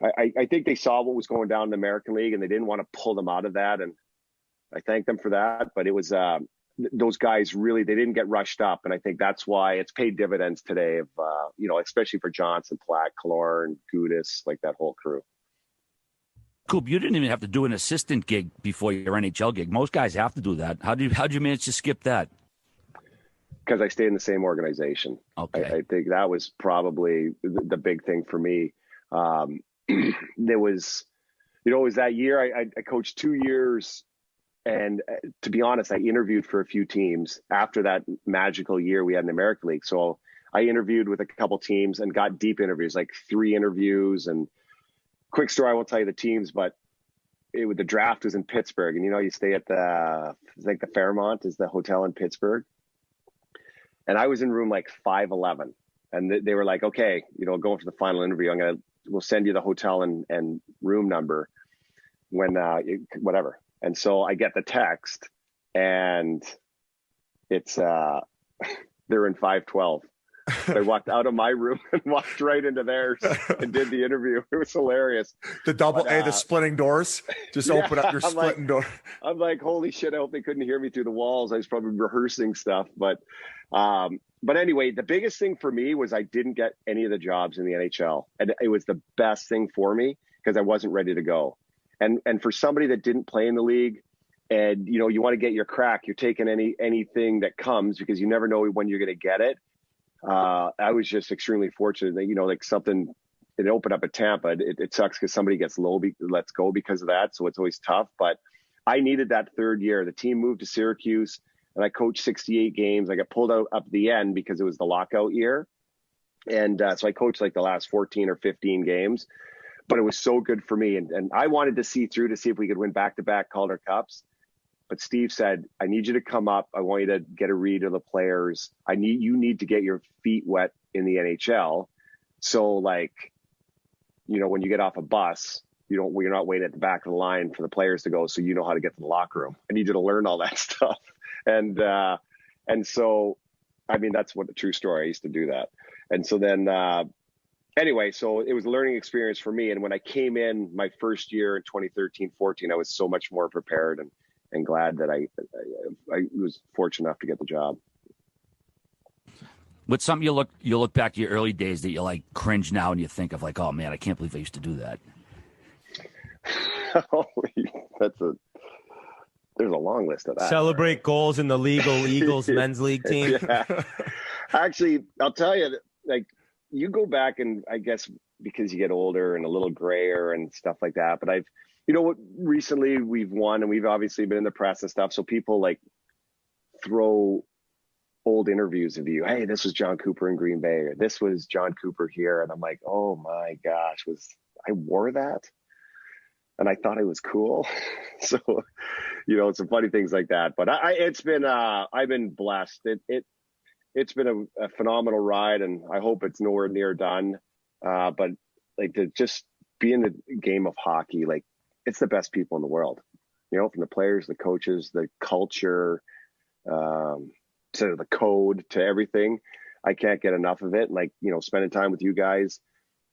I think they saw what was going down in the American League, and they didn't want to pull them out of that. And I thank them for that. But it was those guys really, they didn't get rushed up. And I think that's why it's paid dividends today of, especially for Johnson, Platt, Killorn, Gudis, like that whole crew. Cool. You didn't even have to do an assistant gig before your NHL gig. Most guys have to do that. How'd you manage to skip that? Because I stayed in the same organization. Okay. I think that was probably the big thing for me. There was, it was that year I coached 2 years. And to be honest, I interviewed for a few teams after that magical year we had in the American League. So I interviewed with a couple teams and got deep interviews, like 3 interviews. And quick story, I won't tell you the teams, but the draft was in Pittsburgh. And, you stay at the Fairmont is the hotel in Pittsburgh. And I was in room like 511. And they were like, okay, going for the final interview, we'll send you the hotel and room number when, whatever. And so I get the text, and it's they're in 512. I walked out of my room and walked right into theirs and did the interview. It was hilarious. The the splitting doors. Just open up your splitting door. I'm like, holy shit! I hope they couldn't hear me through the walls. I was probably rehearsing stuff, but anyway, the biggest thing for me was I didn't get any of the jobs in the NHL, and it was the best thing for me because I wasn't ready to go. And for somebody that didn't play in the league, and you want to get your crack, you're taking anything that comes because you never know when you're going to get it. I was just extremely fortunate that like something it opened up at Tampa. It sucks because somebody gets lets go because of that, so it's always tough. But I needed that third year. The team moved to Syracuse, and I coached 68 games. I got pulled out up the end because it was the lockout year, and so I coached like the last 14 or 15 games. But it was so good for me, and I wanted to see through to see if we could win back-to-back Calder Cups. But Steve said, I need you to come up. I want you to get a read of the players. You need to get your feet wet in the NHL. So when you get off a bus, you're not waiting at the back of the line for the players to go. So you know how to get to the locker room. I need you to learn all that stuff. And so, that's what the true story. I used to do that. And so then, anyway, so it was a learning experience for me. And when I came in my first year in 2013-14, I was so much more prepared and glad that I was fortunate enough to get the job. What's something you look back to your early days that you like cringe now and you think of like, oh man, I can't believe I used to do that? There's a long list of that. Celebrate goals in the legal Eagles men's league team. Yeah. Actually, I'll tell you, you go back and I guess because you get older and a little grayer and stuff like that, but recently we've won and we've obviously been in the press and stuff. So people throw old interviews of you. Hey, this was Jon Cooper in Green Bay, or this was Jon Cooper here. And I'm like, oh my gosh, I wore that? And I thought it was cool. So, some funny things like that, but I've been blessed. It's been a phenomenal ride, and I hope it's nowhere near done. But to just be in the game of hockey, it's the best people in the world, from the players, the coaches, the culture, to the code, to everything. I can't get enough of it. Spending time with you guys,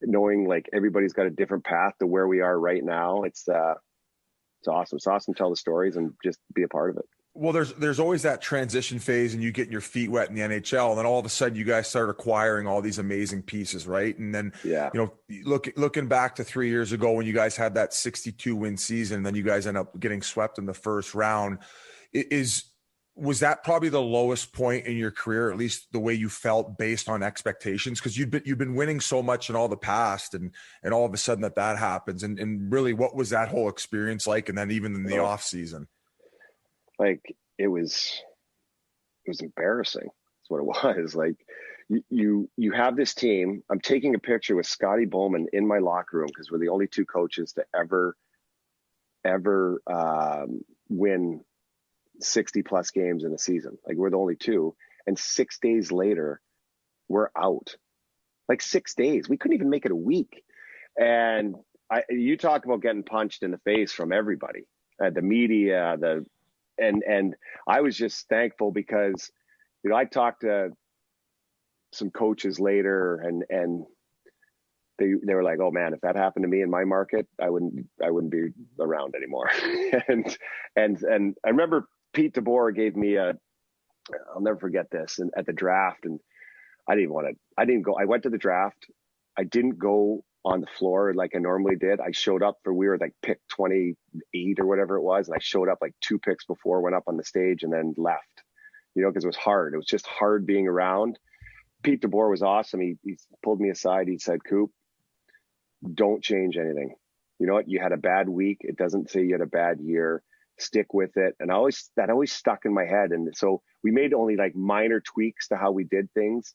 knowing everybody's got a different path to where we are right now. It's awesome. It's awesome to tell the stories and just be a part of it. Well, there's always that transition phase and you getting your feet wet in the NHL, and then all of a sudden you guys start acquiring all these amazing pieces, right? And then, looking back to 3 years ago when you guys had that 62 win season, and then you guys end up getting swept in the first round, was that probably the lowest point in your career, at least the way you felt based on expectations? Because you've been winning so much in all the past, and all of a sudden that happens, and really, what was that whole experience like? And then even in the off season. It was embarrassing. That's what it was. You have this team. I'm taking a picture with Scotty Bowman in my locker room because we're the only two coaches to ever win 60 plus games in a season. We're the only two. And 6 days later, we're out. 6 days. We couldn't even make it a week. And you talk about getting punched in the face from everybody, the media, and I was just thankful because, I talked to some coaches later and they were like, oh man, if that happened to me in my market, I wouldn't be around anymore. and I remember Pete DeBoer gave me I'll never forget this, and at the draft, and I didn't go. I went to the draft. I didn't go on the floor like I normally did. I showed up we were pick 28 or whatever it was. And I showed up 2 picks before, went up on the stage and then left, because it was hard. It was just hard being around. Pete DeBoer was awesome. He pulled me aside. He said, Coop, don't change anything. You know what? You had a bad week. It doesn't say you had a bad year. Stick with it. And that always stuck in my head. And so we made only minor tweaks to how we did things,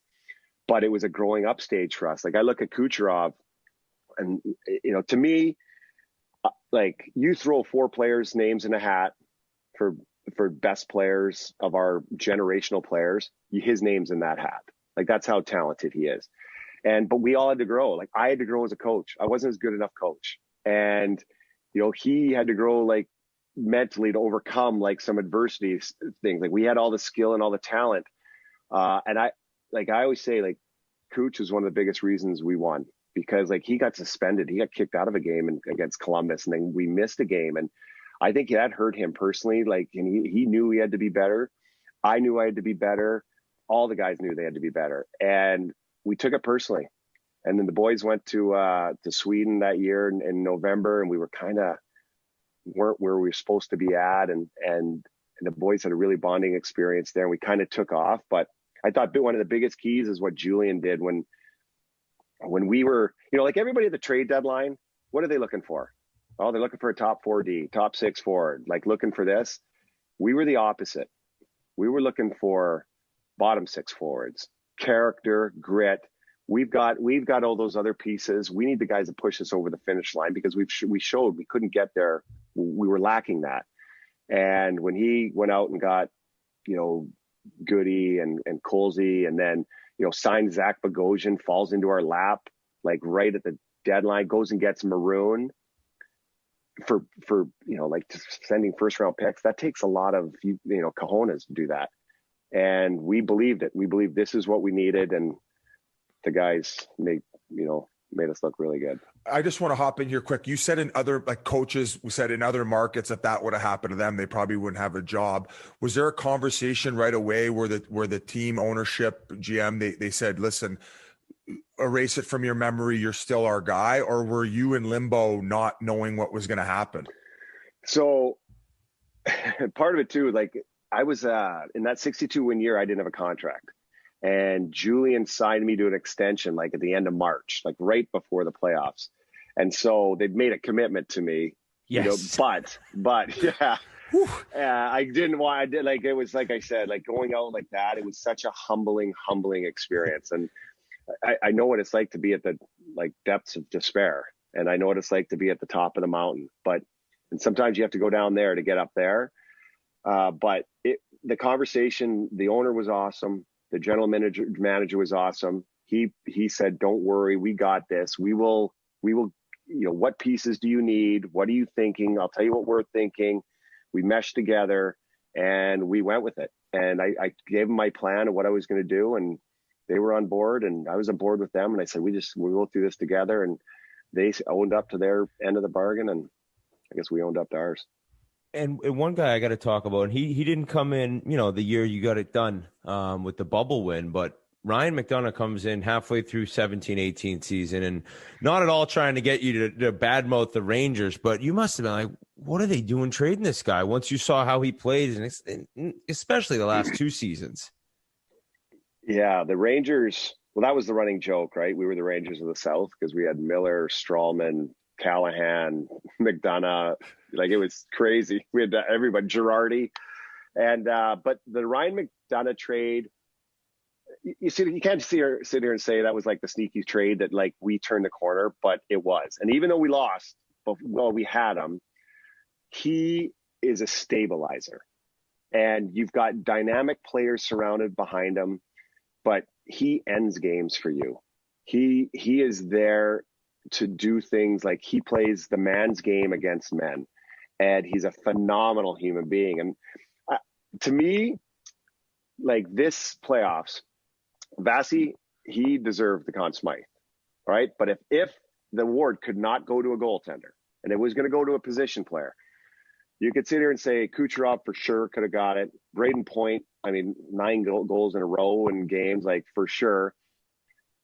but it was a growing up stage for us. I look at Kucherov, and, to me, you throw 4 players' names in a hat for best players of our generational players, his name's in that hat. That's how talented he is. But we all had to grow. I had to grow as a coach. I wasn't as good enough coach. And, he had to grow mentally to overcome some adversity things. We had all the skill and all the talent. And I always say, Cooch was one of the biggest reasons we won, because like he got suspended. He got kicked out of a game against Columbus, and then we missed a game. And I think that hurt him personally. Like, and he knew he had to be better. I knew I had to be better. All the guys knew they had to be better. And we took it personally. And then the boys went to Sweden that year in November, and we were kind of weren't where we were supposed to be at. And the boys had a really bonding experience there, and we kind of took off. But I thought one of the biggest keys is what Julian did when we were, like everybody at the trade deadline, what are they looking for? Oh, they're looking for a top 4D, top 6 forward, like looking for this. We were the opposite. We were looking for bottom 6 forwards, character, grit. We've got all those other pieces. We need the guys to push us over the finish line, because we showed we couldn't get there. We were lacking that. And when he went out and got, Goody and Colsey, and then, signed Zach Bogosian, falls into our lap, like right at the deadline, goes and gets Maroon for like sending first round picks. That takes a lot of, cojones to do that. And we believed it. We believed this is what we needed. And the guys made us look really good. I just want to hop in here quick. You said in other coaches, we said in other markets, if that would have happened to them, they probably wouldn't have a job. Was there a conversation right away where the team ownership GM, they said, listen, erase it from your memory, you're still our guy? Or were you in limbo not knowing what was going to happen? So part of it too, like I was in that 62 win year, I didn't have a contract. And Julian signed me to an extension like at the end of March, like right before the playoffs. And so they've made a commitment to me. Yes. But yeah. I didn't want, it was like I said, like going out like that, it was such a humbling experience. And I know what it's like to be at the depths of despair. And I know what it's like to be at the top of the mountain, and sometimes you have to go down there to get up there. But the conversation, the owner was awesome. The general manager was awesome. He said, don't worry, we got this. We will, what pieces do you need? What are you thinking? I'll tell you what we're thinking. We meshed together and we went with it. And I gave them my plan of what I was going to do, and they were on board, and I was on board with them. And I said, we will do this together. And they owned up to their end of the bargain, and I guess we owned up to ours. And one guy I got to talk about, and he didn't come in, the year you got it done with the bubble win, but Ryan McDonough comes in halfway through 17-18 season, and not at all trying to get you to badmouth the Rangers, but you must have been like, what are they doing trading this guy once you saw how he played, and especially the last 2 seasons? Yeah, the Rangers, well, that was the running joke, right? We were the Rangers of the South because we had Miller, Strawman, Callahan, McDonough. Like, it was crazy. We had everybody, Girardi. And but the Ryan McDonough trade, you see, you can't sit here and say that was like the sneaky trade that like we turned the corner, but it was. And even though we lost, well, we had him, he is a stabilizer. And you've got dynamic players surrounded behind him, but he ends games for you. He is there to do things like he plays the man's game against men. And he's a phenomenal human being. And to me, like this playoffs, Vasi, he deserved the Conn Smythe, right? But if the award could not go to a goaltender and it was going to go to a position player, you could sit here and say Kucherov for sure could have got it. Braden Point, 9 goals in a row in games, like for sure.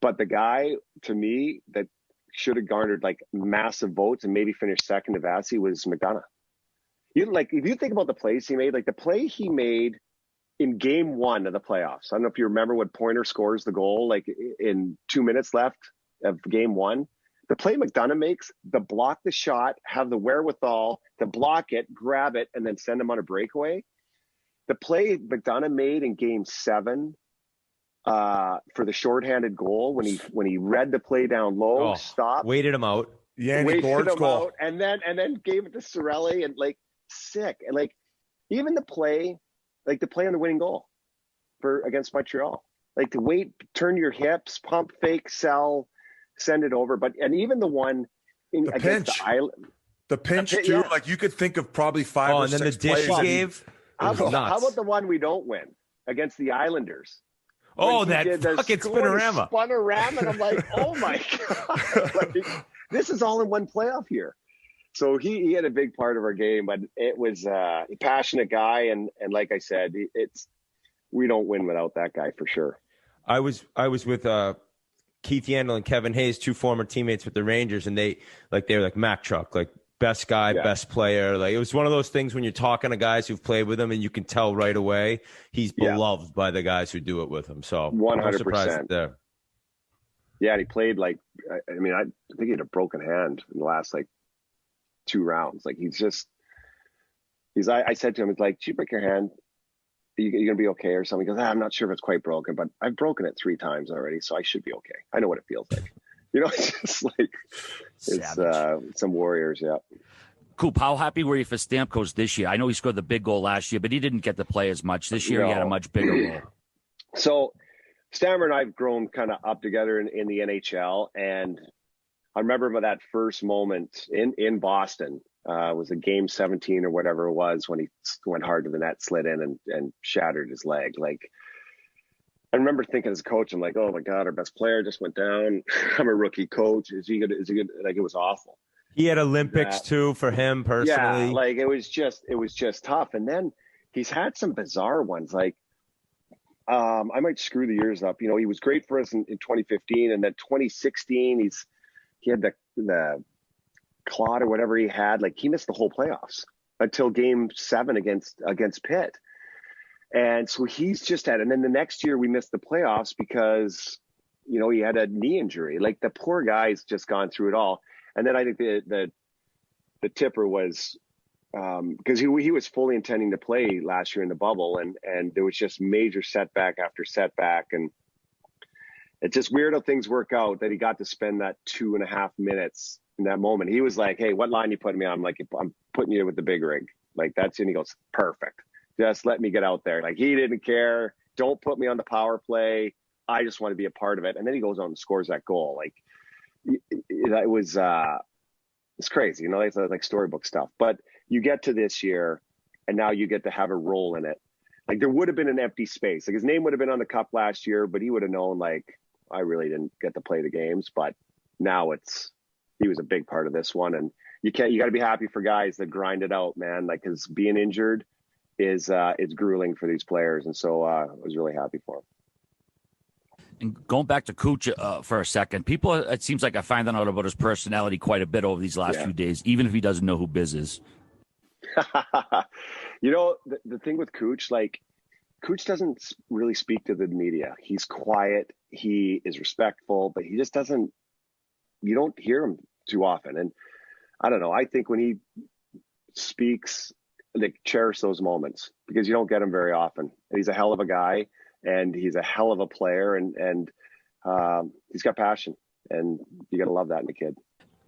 But the guy, to me, that should have garnered like massive votes and maybe finished second to Vasi was McDonough. If you think about the plays he made, like the play he made in game 1 of the playoffs. I don't know if you remember when Pointer scores the goal, like in 2 minutes left of game 1. The play McDonough makes, the block the shot, have the wherewithal to block it, grab it, and then send him on a breakaway. The play McDonough made in game 7 for the shorthanded goal when he read the play down low, stopped, waited him out. Yanni Gord's goal, out, and then gave it to Cirelli, and like sick. And like even the play on the winning goal against Montreal, like to wait, turn your hips, pump, fake, sell, send it over. And even the one against the pinch too. Yeah. Like you could think of probably 5 or 6 and then the dish he gave. How about the one we don't win against the Islanders? Oh, that fucking spinorama. Spinorama. And I'm like, oh my God. Like, this is all in one playoff year. So he had a big part of our game, but it was a passionate guy. And like I said, we don't win without that guy for sure. I was with Keith Yandel and Kevin Hayes, 2 former teammates with the Rangers, and they were like Mack Truck, like best guy, best player. Like it was one of those things when you're talking to guys who've played with him and you can tell right away he's beloved by the guys who do it with him. So 100% there. Yeah, and he played like, I mean, I think he had a broken hand in the last like 2 rounds. Like I said to him, it's like, did you break your hand? You're going to be okay or something? He goes, I'm not sure if it's quite broken, but I've broken it 3 times already, so I should be okay. I know what it feels like. You know, it's just like, it's some Warriors, yeah. Coop, how happy were you for Stamkos this year? I know he scored the big goal last year, but he didn't get to play as much. This year he had a much bigger role. So Stammer and I have grown kind of up together in the NHL, and I remember about that first moment in Boston. Was it game 17 or whatever it was when he went hard to the net, slid in and shattered his leg. Like, I remember thinking as a coach, I'm like, oh my God, our best player just went down. I'm a rookie coach. Is he good? Like, it was awful. He had Olympics too for him personally. Yeah, like it was just tough. And then he's had some bizarre ones. Like, I might screw the years up. You know, he was great for us in 2015, and then 2016, he had the clot or whatever he had. Like, he missed the whole playoffs until game 7 against Pitt. And so he's just had, and then the next year we missed the playoffs because, you know, he had a knee injury. Like, the poor guy's just gone through it all. And then I think the tipper was because he was fully intending to play last year in the bubble, and there was just major setback after setback. And it's just weird how things work out that he got to spend that 2.5 minutes in that moment. He was like, hey, what line you putting me on? I'm like, I'm putting you with the big rig. Like, that's, and he goes, perfect. Just let me get out there. Like, he didn't care. Don't put me on the power play. I just want to be a part of it. And then he goes on and scores that goal. Like, it was, it's crazy, you know, it's like storybook stuff. But you get to this year, and now you get to have a role in it. Like, there would have been an empty space. Like, his name would have been on the cup last year, but he would have known, like, I really didn't get to play the games. But now he was a big part of this one. And you got to be happy for guys that grind it out, man. Like, because being injured is it's grueling for these players. And so I was really happy for him. And going back to Cooch for a second, people, it seems like I find out about his personality quite a bit over these last few days, even if he doesn't know who Biz is. You know, the thing with Cooch, like, Cooch doesn't really speak to the media. He's quiet. He is respectful, but he just doesn't, you don't hear him too often. And I don't know, I think when he speaks, like, cherish those moments because you don't get him very often. And he's a hell of a guy, and he's a hell of a player, and he's got passion, and you got to love that in a kid.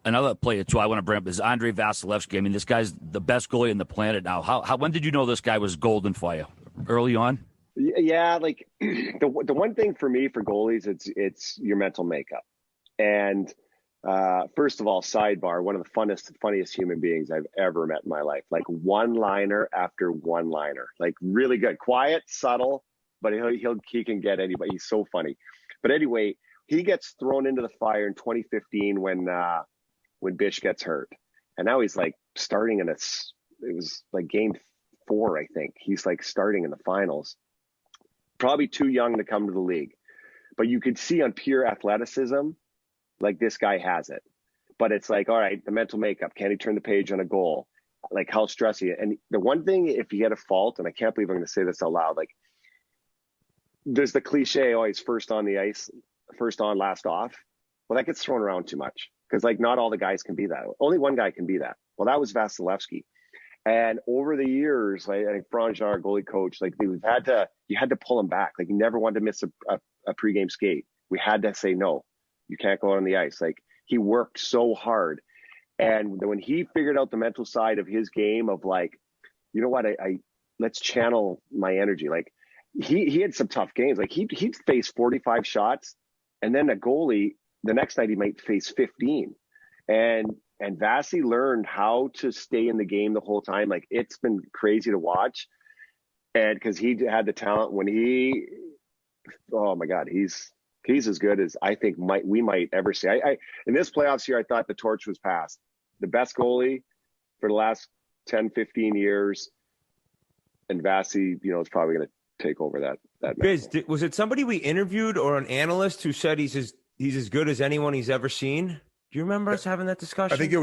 Another player, too, I want to bring up is Andrei Vasilevsky. I mean, this guy's the best goalie on the planet now. When did you know this guy was golden for you? Early on? Yeah, like, the one thing for me for goalies, it's your mental makeup. And first of all, sidebar, one of the funniest human beings I've ever met in my life. Like, one-liner after one-liner. Like, really good. Quiet, subtle, but he can get anybody. He's so funny. But anyway, he gets thrown into the fire in 2015 when Bish gets hurt. And now he's like starting it was like game 4, I think. He's like starting in the finals. Probably too young to come to the league. But you could see on pure athleticism, like, this guy has it. But it's like, all right, the mental makeup. Can he turn the page on a goal? Like, how stressed he is. And the one thing, if he had a fault, and I can't believe I'm going to say this out loud, like, there's the cliche, always first on the ice, first on, last off. Well, that gets thrown around too much because, like, not all the guys can be that. Only one guy can be that. Well, that was Vasilevsky. And over the years, like, I think Franz, our goalie coach, like, you had to pull him back. Like, he never wanted to miss a pregame skate. We had to say, no, you can't go out on the ice. Like, he worked so hard. And when he figured out the mental side of his game of, like, you know what, I let's channel my energy. Like, he had some tough games. Like, he'd face 45 shots, and then a goalie the next night he might face 15. And Vasi learned how to stay in the game the whole time. Like, it's been crazy to watch. And because he had the talent when he oh my God, he's as good as I think we might ever see. I in this playoffs year, I thought the torch was passed. The best goalie for the last 10, 15 years, and Vasi, is probably going to take over that. Biz, was it somebody we interviewed or an analyst who said he's as good as anyone he's ever seen? Do you remember us having that discussion? I think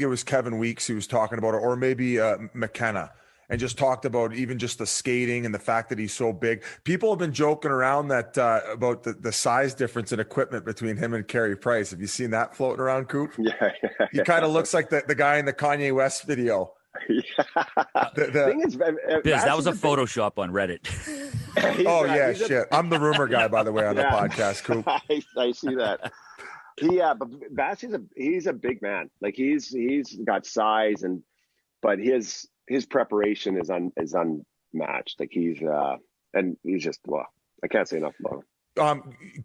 it was Kevin Weeks who was talking about it, or maybe McKenna, and just talked about even just the skating and the fact that he's so big. People have been joking around that about the size difference in equipment between him and Carey Price. Have you seen that floating around, Coop? Yeah. He kind of looks like the guy in the Kanye West video. Yeah. The thing is, Biz, that was a Photoshop on Reddit. Shit. I'm the rumor guy, by the way, on the podcast, Coop. I see that. But he's a big man. Like he's got size but his preparation is unmatched. Like he's just, I can't say enough about him.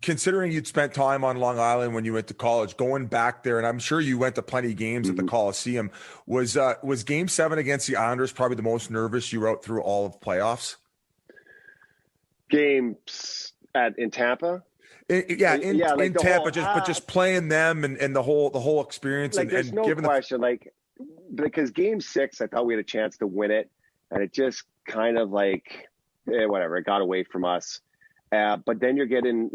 Considering you'd spent time on Long Island when you went to college, going back there, and I'm sure you went to plenty of games at the Coliseum, was Game 7 against the Islanders probably the most nervous you were out through all of playoffs? Games in Tampa? In Tampa, just playing them and the whole experience. Like, there's no question. Because Game 6, I thought we had a chance to win it, and it just kind of whatever. It got away from us. But then you're getting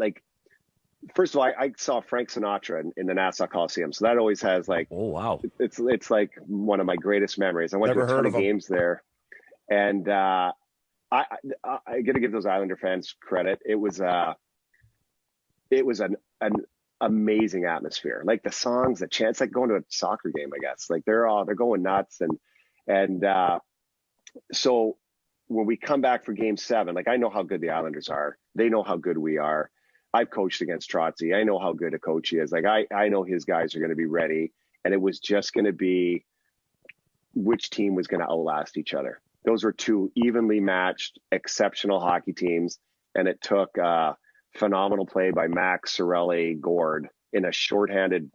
first of all, I saw Frank Sinatra in the Nassau Coliseum, so that always has oh wow, it's like one of my greatest memories. I went to a ton of games there, and I got to give those Islander fans credit. It was an amazing atmosphere. Like the songs, the chants, like going to a soccer game, I guess. Like they're going nuts, and so when we come back for Game 7, I know how good the Islanders are. They know how good we are. I've coached against Trotzy. I know how good a coach he is. I know his guys are going to be ready, and it was just going to be which team was going to outlast each other. Those were two evenly matched, exceptional hockey teams, and it took phenomenal play by Max Sorelli Gord in a shorthanded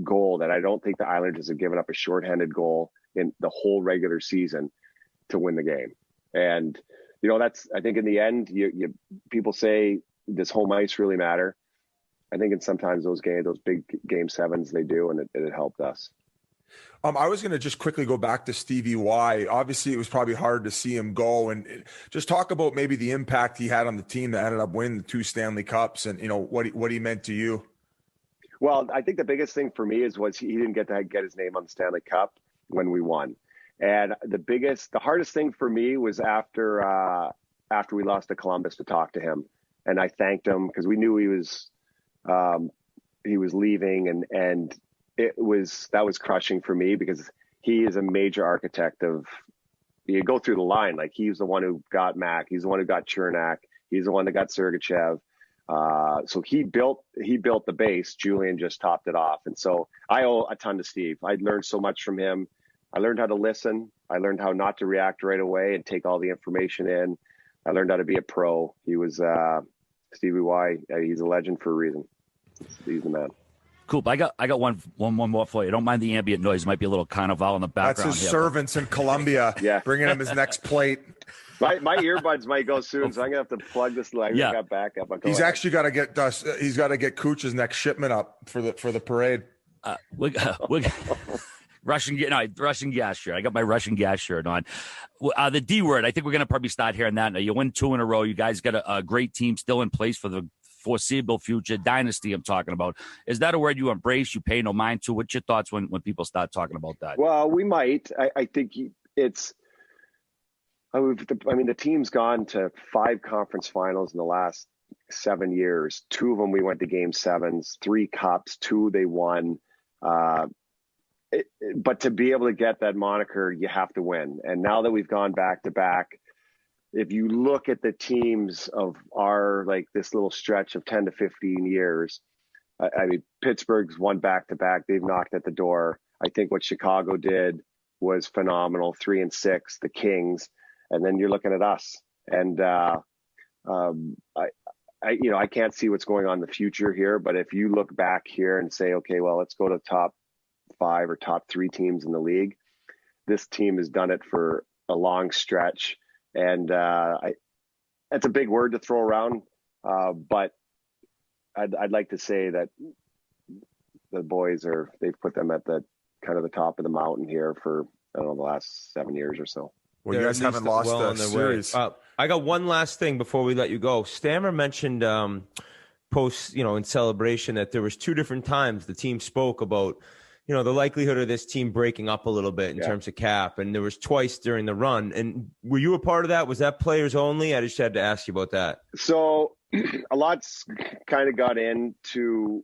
goal that I don't think the Islanders have given up a shorthanded goal in the whole regular season to win the game. And that's, I think in the end, you people say, does home ice really matter? I think in sometimes those big Game 7s, they do, and it helped us. I was going to just quickly go back to Stevie Y. Obviously, it was probably hard to see him go, and just talk about maybe the impact he had on the team that ended up winning the 2 Stanley Cups, and what he meant to you. Well, I think the biggest thing for me was he didn't get his name on the Stanley Cup when we won, and the hardest thing for me was after we lost to Columbus to talk to him, and I thanked him because we knew he was leaving, and that was crushing for me because he is a major architect of, you go through the line, like he's the one who got Mac, he's the one who got Chernak, he's the one that got Sergachev. So he built the base. Julian just topped it off. And so I owe a ton to Steve. I learned so much from him. I learned how to listen. I learned how not to react right away and take all the information in. I learned how to be a pro. He was Stevie Y. He's a legend for a reason. He's the man. Cool. I got one more for you. Don't mind the ambient noise. Might be a little carnival in the background. That's his servants in Colombia. Yeah, bringing him his next plate. My earbuds might go soon, so I'm gonna have to plug this. I got backup. He's actually got to get he's got to get Cooch's next shipment up for the parade. Russian gas shirt. I got my Russian gas shirt on. The D word. I think we're gonna probably start hearing that now. You win 2 in a row. You guys got a great team still in place for the foreseeable future. Dynasty I'm talking about. Is that a word you embrace, you pay no mind to? What's your thoughts when people start talking about that? Well, we might. I think it's the team's gone to 5 conference finals in the last 7 years. 2 of them we went to Game 7s, 3 cups, 2 they won. But to be able to get that moniker, you have to win. And now that we've gone back to back, if you look at the teams of our, this little stretch of 10 to 15 years, Pittsburgh's won back to back. They've knocked at the door. I think what Chicago did was phenomenal. 3 and 6, the Kings. And then you're looking at us. And I can't see what's going on in the future here. But if you look back here and say, okay, well, let's go to top 5 or top 3 teams in the league. This team has done it for a long stretch. And that's a big word to throw around. But I'd like to say that the boys they've put them at the kind of the top of the mountain here for, I don't know, the last 7 years or so. Well, you guys haven't lost the series. I got one last thing before we let you go. Stammer mentioned post, in celebration that there was 2 different times the team spoke about, the likelihood of this team breaking up a little bit in terms of cap. And there was twice during the run. And were you a part of that? Was that players only? I just had to ask you about that. So a lot's kind of got into,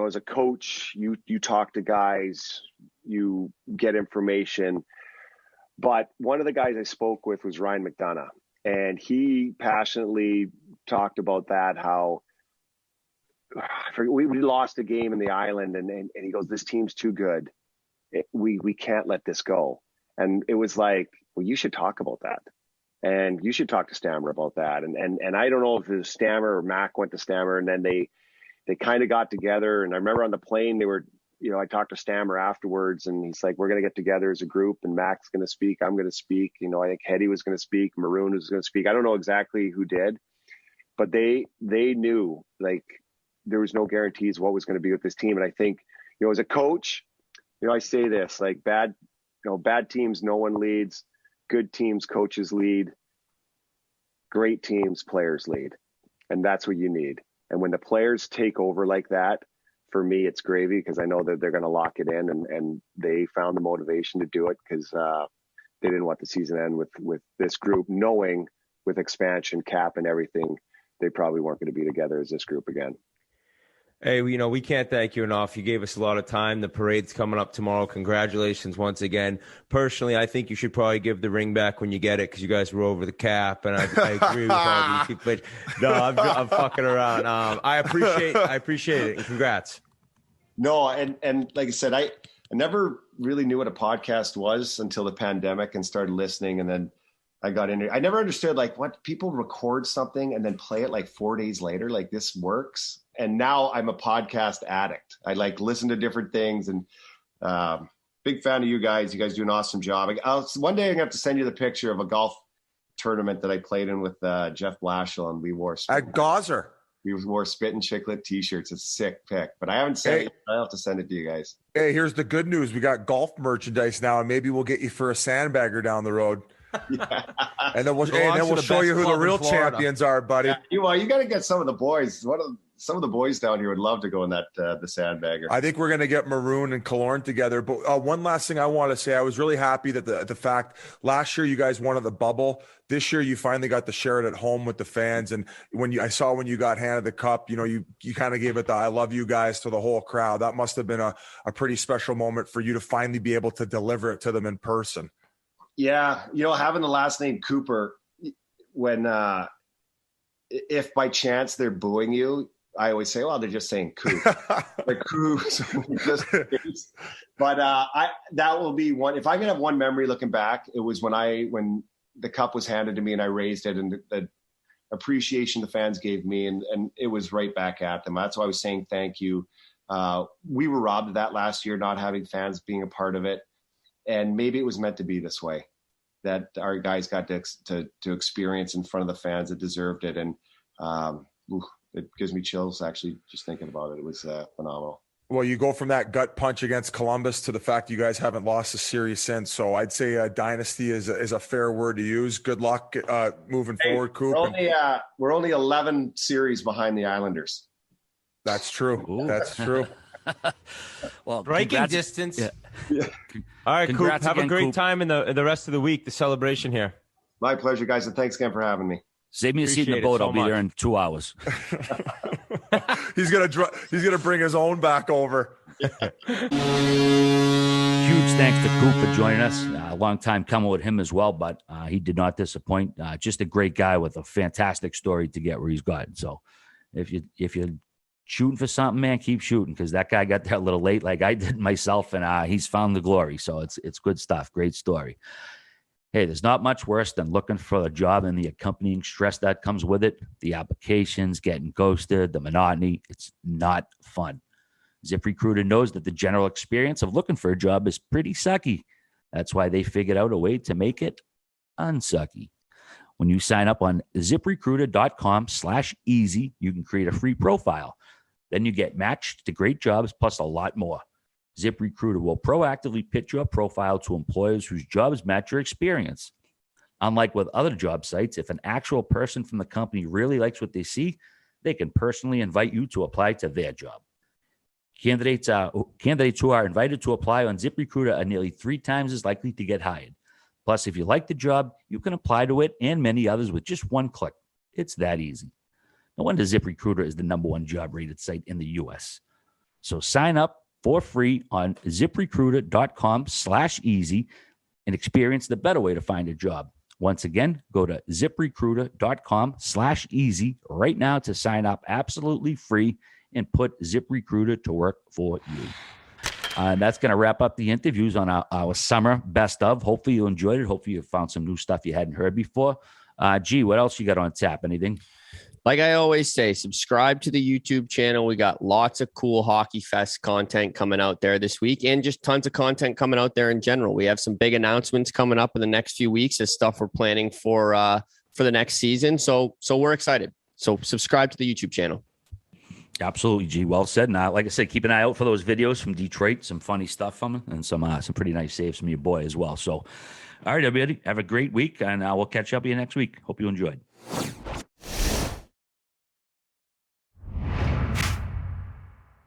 as a coach, you talk to guys, you get information. But one of the guys I spoke with was Ryan McDonough, and he passionately talked about that, how we lost a game in the island, and he goes, this team's too good. We can't let this go. And it was like, well, you should talk about that. And you should talk to Stammer about that. And I don't know if it was Stammer or Mac went to Stammer, and then they kind of got together. And I remember on the plane, they were, I talked to Stammer afterwards, and he's like, we're going to get together as a group, and Mac's going to speak. I'm going to speak. I think Hetty was going to speak. Maroon was going to speak. I don't know exactly who did, but they knew, like, there was no guarantees what was going to be with this team. And I think, as a coach, I say this, like, bad teams, no one leads. Good teams, coaches lead. Great teams, players lead. And that's what you need. And when the players take over like that, for me, it's gravy, because I know that they're going to lock it in, and they found the motivation to do it because they didn't want the season end with this group, knowing with expansion, cap, and everything, they probably weren't going to be together as this group again. Hey, we can't thank you enough. You gave us a lot of time. The parade's coming up tomorrow. Congratulations once again. Personally, I think you should probably give the ring back when you get it, because you guys were over the cap, and I agree with all these people. No, I'm fucking around. I appreciate it, and congrats. No, and like I said, I never really knew what a podcast was until the pandemic and started listening, and then I got into it. I never understood, like, what people record something and then play it like 4 days later, like this works. And now I'm a podcast addict. I like listen to different things, and big fan of you guys. You guys do an awesome job. One day I'm gonna have to send you the picture of a golf tournament that I played in with Jeff Blashill, and we wore at Gauzer. We wore Spittin Chiclet t-shirts. It's a sick pic, but I haven't sent it. I'll have to send it to you guys. Hey, here's the good news. We got golf merchandise now, and maybe we'll get you for a sandbagger down the road. Yeah. And then we'll show you who the real champions are, buddy. Yeah, you got to get some of the boys. Some of the boys down here would love to go in that the sandbagger. I think we're going to get Maroon and Killorn together. But one last thing I want to say, I was really happy that the fact last year you guys won at the bubble. This year you finally got to share it at home with the fans. And when you got handed the cup, you kind of gave it the "I love you guys" to the whole crowd. That must have been a pretty special moment for you to finally be able to deliver it to them in person. Yeah, having the last name Cooper, when if by chance they're booing you, I always say, well, they're just saying Coop. Like Coop. But that will be one. If I can have one memory looking back, it was when the cup was handed to me and I raised it, and the appreciation the fans gave me, and it was right back at them. That's why I was saying thank you. We were robbed of that last year, not having fans being a part of it. And maybe it was meant to be this way, that our guys got to experience in front of the fans that deserved it. And it gives me chills actually just thinking about it. It was phenomenal. Well, you go from that gut punch against Columbus to the fact you guys haven't lost a series since. So I'd say dynasty is a fair word to use. Good luck moving forward, Coop. We're only 11 series behind the Islanders. That's true. Ooh. That's true. Well, striking distance. Yeah. All right, Coop. Have a great time in the rest of the week. The celebration here. My pleasure, guys, and thanks again for having me. Save me a seat in the boat. I'll be there in 2 hours. He's gonna bring his own back over. Huge thanks to Coop for joining us. A long time coming with him as well, but he did not disappoint. Just a great guy with a fantastic story to get where he's gotten. So if you're shooting for something, man, keep shooting, because that guy got there a little late, like I did myself, and he's found the glory. So it's good stuff. Great story. Hey, there's not much worse than looking for a job and the accompanying stress that comes with it. The applications, getting ghosted, the monotony. It's not fun. ZipRecruiter knows that the general experience of looking for a job is pretty sucky. That's why they figured out a way to make it unsucky. When you sign up on ziprecruiter.com/easy, you can create a free profile. Then you get matched to great jobs plus a lot more. ZipRecruiter will proactively pitch your profile to employers whose jobs match your experience. Unlike with other job sites, if an actual person from the company really likes what they see, they can personally invite you to apply to their job. Candidates who are invited to apply on ZipRecruiter are nearly 3 times as likely to get hired. Plus, if you like the job, you can apply to it and many others with just one click. It's that easy. No wonder ZipRecruiter is the #1 job-rated site in the U.S. So sign up for free on ziprecruiter.com/easy and experience the better way to find a job. Once again, go to ziprecruiter.com/easy right now to sign up absolutely free and put ZipRecruiter to work for you. And that's going to wrap up the interviews on our summer best of. Hopefully you enjoyed it. Hopefully you found some new stuff you hadn't heard before. G, what else you got on tap? Anything? Like I always say, subscribe to the YouTube channel. We got lots of cool Hockey Fest content coming out there this week and just tons of content coming out there in general. We have some big announcements coming up in the next few weeks as stuff we're planning for the next season. So we're excited. So subscribe to the YouTube channel. Absolutely, G. Well said. Now, like I said, keep an eye out for those videos from Detroit. Some funny stuff from him and some pretty nice saves from your boy as well. So, all right, everybody, have a great week, and we'll catch up with you next week. Hope you enjoyed.